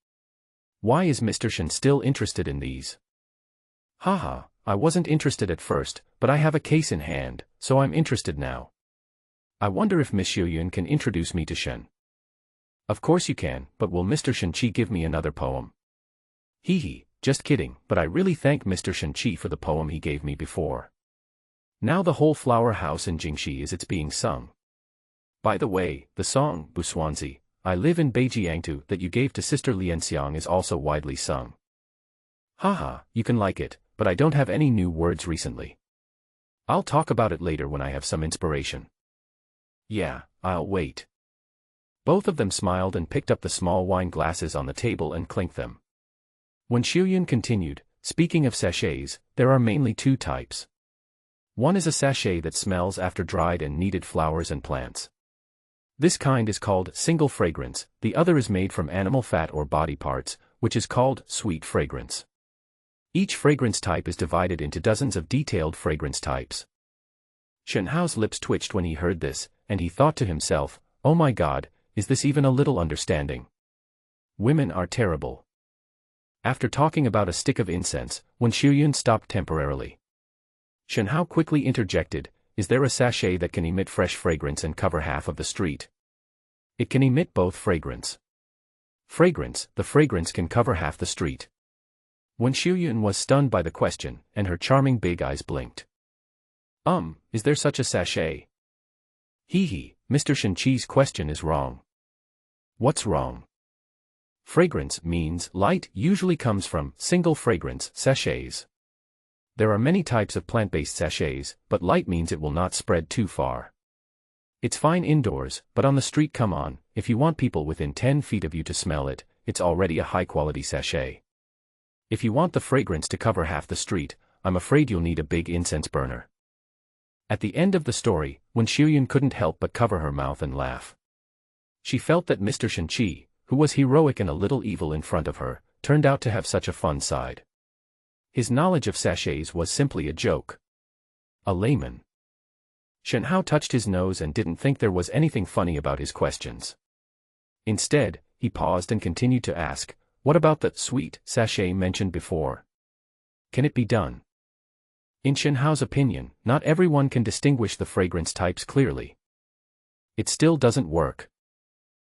Why is Mr. Shen still interested in these? Haha, I wasn't interested at first, but I have a case in hand, so I'm interested now. I wonder if Miss Xiuyun can introduce me to Shen. Of course you can, but will Mr. Shen-Chi give me another poem? Hee hee, just kidding, but I really thank Mr. Shen-Chi for the poem he gave me before. Now the whole flower house in Jingxi is being sung. By the way, the song, Buswanzi, I live in Beijiangtu, that you gave to Sister Lianxiang is also widely sung. Haha, you can like it, but I don't have any new words recently. I'll talk about it later when I have some inspiration. Yeah, I'll wait. Both of them smiled and picked up the small wine glasses on the table and clinked them. When Xiuyun continued, speaking of sachets, there are mainly two types. One is a sachet that smells after dried and kneaded flowers and plants. This kind is called single fragrance, the other is made from animal fat or body parts, which is called sweet fragrance. Each fragrance type is divided into dozens of detailed fragrance types. Shenhao's lips twitched when he heard this, and he thought to himself, oh my god, is this even a little understanding? Women are terrible. After talking about a stick of incense, Wen Xiuyun stopped temporarily. Shenhao quickly interjected, is there a sachet that can emit fresh fragrance and cover half of the street? It can emit both fragrance. The fragrance can cover half the street. Wen Xiuyun was stunned by the question, and her charming big eyes blinked. Is there such a sachet? Hee hee, Mr. Shen-Chi's question is wrong. What's wrong? Fragrance means light usually comes from single fragrance sachets. There are many types of plant-based sachets, but light means it will not spread too far. It's fine indoors, but on the street, come on, if you want people within 10 feet of you to smell it, it's already a high-quality sachet. If you want the fragrance to cover half the street, I'm afraid you'll need a big incense burner. At the end of the story, Wen Xiuyun couldn't help but cover her mouth and laugh. She felt that Mr. Shen-Chi, who was heroic and a little evil in front of her, turned out to have such a fun side. His knowledge of sachets was simply a joke. A layman. Shenhao touched his nose and didn't think there was anything funny about his questions. Instead, he paused and continued to ask, what about the sweet sachet mentioned before? Can it be done? In Shenhao's opinion, not everyone can distinguish the fragrance types clearly. It still doesn't work.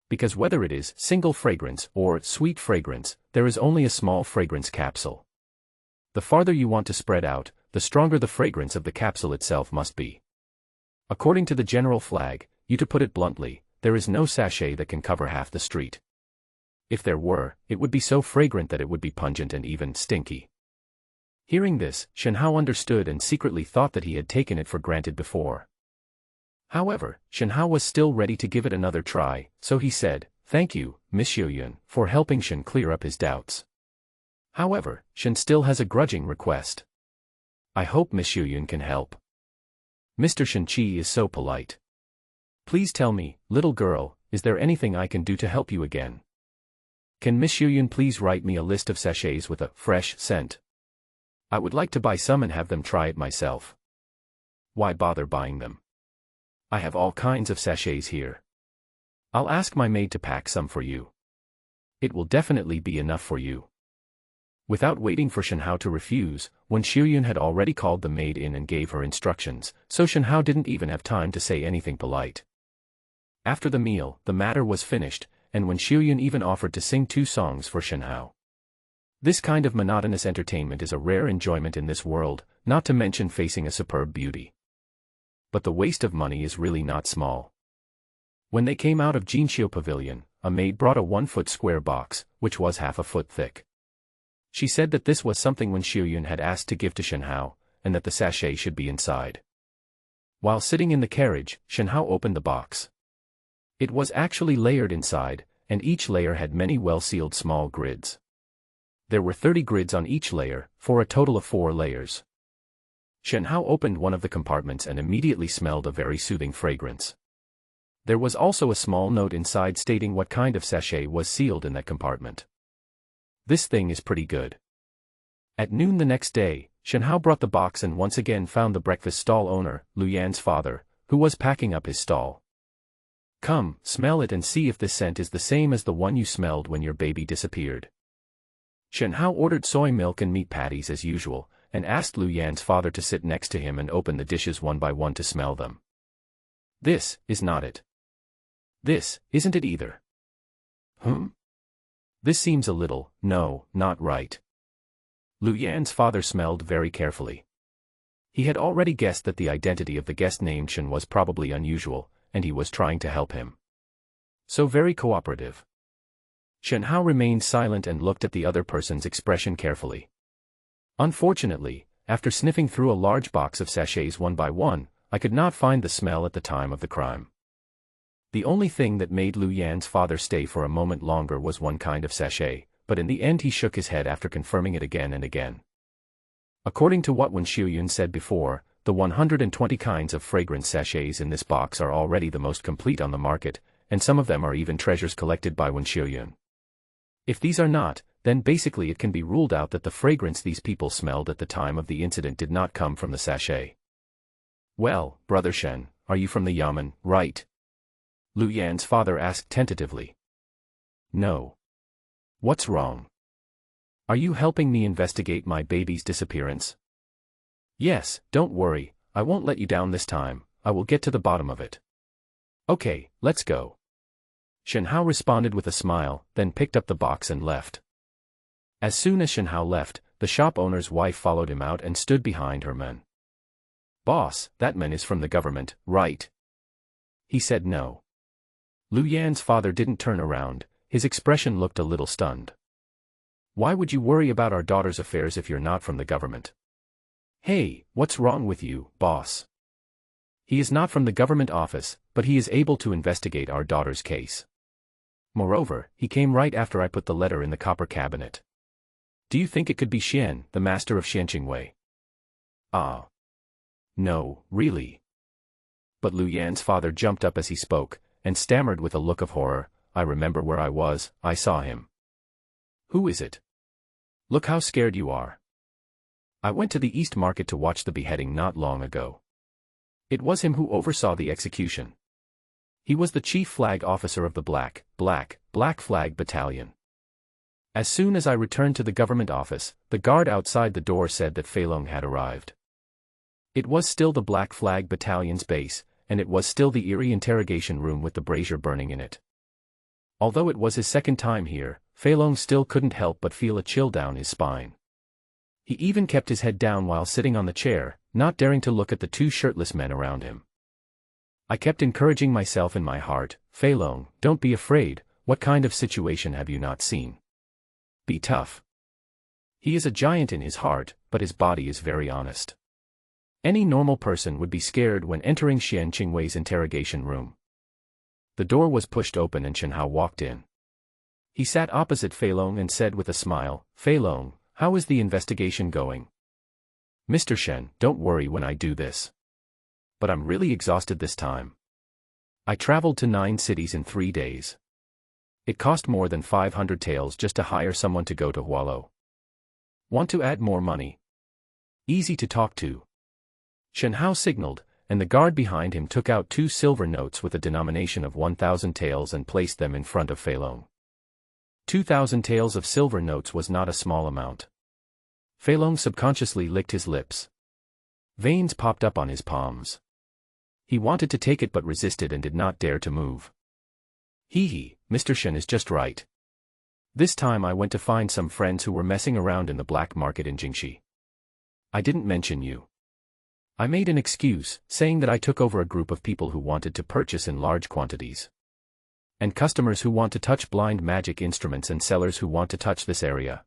Because whether it is single fragrance or sweet fragrance, there is only a small fragrance capsule. The farther you want to spread out, the stronger the fragrance of the capsule itself must be. According to the general flag, to put it bluntly, there is no sachet that can cover half the street. If there were, it would be so fragrant that it would be pungent and even stinky. Hearing this, Shenhao understood and secretly thought that he had taken it for granted before. However, Shenhao was still ready to give it another try, so he said, thank you, Miss Xiuyun, for helping Shen clear up his doubts. However, Shen still has a grudging request. I hope Miss Xiuyun can help. Mr. Shen-Chi is so polite. Please tell me, little girl, is there anything I can do to help you again? Can Miss Xiuyun please write me a list of sachets with a fresh scent? I would like to buy some and have them try it myself. Why bother buying them? I have all kinds of sachets here. I'll ask my maid to pack some for you. It will definitely be enough for you. Without waiting for Shenhao to refuse, Wen Xiuyun had already called the maid in and gave her instructions, so Shenhao didn't even have time to say anything polite. After the meal, the matter was finished, and Wen Xiuyun even offered to sing 2 songs for Shenhao. This kind of monotonous entertainment is a rare enjoyment in this world, not to mention facing a superb beauty. But the waste of money is really not small. When they came out of Jinxiu Pavilion, a maid brought a 1-foot square box, which was half a foot thick. She said that this was something Wen Xiuyun had asked to give to Shenhao, and that the sachet should be inside. While sitting in the carriage, Shenhao opened the box. It was actually layered inside, and each layer had many well-sealed small grids. There were 30 grids on each layer, for a total of 4 layers. Shenhao opened one of the compartments and immediately smelled a very soothing fragrance. There was also a small note inside stating what kind of sachet was sealed in that compartment. This thing is pretty good. At noon the next day, Shenhao brought the box and once again found the breakfast stall owner, Lu Yan's father, who was packing up his stall. Come, smell it and see if this scent is the same as the one you smelled when your baby disappeared. Shenhao ordered soy milk and meat patties as usual, and asked Lu Yan's father to sit next to him and open the dishes one by one to smell them. This is not it. This isn't it either. This seems a little, no, not right. Lu Yan's father smelled very carefully. He had already guessed that the identity of the guest named Shen was probably unusual, and he was trying to help him. So very cooperative. Shenhao remained silent and looked at the other person's expression carefully. Unfortunately, after sniffing through a large box of sachets one by one, I could not find the smell at the time of the crime. The only thing that made Lu Yan's father stay for a moment longer was one kind of sachet, but in the end he shook his head after confirming it again and again. According to what Wen Xiuyun said before, the 120 kinds of fragrance sachets in this box are already the most complete on the market, and some of them are even treasures collected by Wen Xiuyun. If these are not, then basically it can be ruled out that the fragrance these people smelled at the time of the incident did not come from the sachet. Well, Brother Shen, are you from the Yamen, right? Lu Yan's father asked tentatively. No. What's wrong? Are you helping me investigate my baby's disappearance? Yes, don't worry, I won't let you down this time, I will get to the bottom of it. Okay, let's go. Shenhao responded with a smile, then picked up the box and left. As soon as Shenhao left, the shop owner's wife followed him out and stood behind her man. Boss, that man is from the government, right? He said no. Lu Yan's father didn't turn around, his expression looked a little stunned. Why would you worry about our daughter's affairs if you're not from the government? Hey, what's wrong with you, boss? He is not from the government office, but he is able to investigate our daughter's case. Moreover, he came right after I put the letter in the copper cabinet. Do you think it could be Xian, the master of Xianqingwei? Ah. No, really. But Lu Yan's father jumped up as he spoke, and stammered with a look of horror, I remember where I was, I saw him. Who is it? Look how scared you are. I went to the East Market to watch the beheading not long ago. It was him who oversaw the execution. He was the chief flag officer of the Black Flag Battalion. As soon as I returned to the government office, the guard outside the door said that Fei Long had arrived. It was still the Black Flag Battalion's base, and it was still the eerie interrogation room with the brazier burning in it. Although it was his second time here, Fei Long still couldn't help but feel a chill down his spine. He even kept his head down while sitting on the chair, not daring to look at the two shirtless men around him. I kept encouraging myself in my heart, Fei Long, don't be afraid, what kind of situation have you not seen? Be tough. He is a giant in his heart, but his body is very honest. Any normal person would be scared when entering Xian Qingwei's interrogation room. The door was pushed open and Shenhao walked in. He sat opposite Fei Long and said with a smile, Fei Long, how is the investigation going? Mr. Shen, don't worry when I do this. But I'm really exhausted this time. I traveled to 9 cities in 3 days. It cost more than 500 taels just to hire someone to go to Hualo. Want to add more money? Easy to talk to. Shenhao signaled, and the guard behind him took out 2 silver notes with a denomination of 1,000 taels and placed them in front of Fei Long. 2,000 taels of silver notes was not a small amount. Fei Long subconsciously licked his lips. Veins popped up on his palms. He wanted to take it but resisted and did not dare to move. Hee, Mr. Shen is just right. This time I went to find some friends who were messing around in the black market in Jingxi. I didn't mention you. I made an excuse, saying that I took over a group of people who wanted to purchase in large quantities. And customers who want to touch blind magic instruments and sellers who want to touch this area.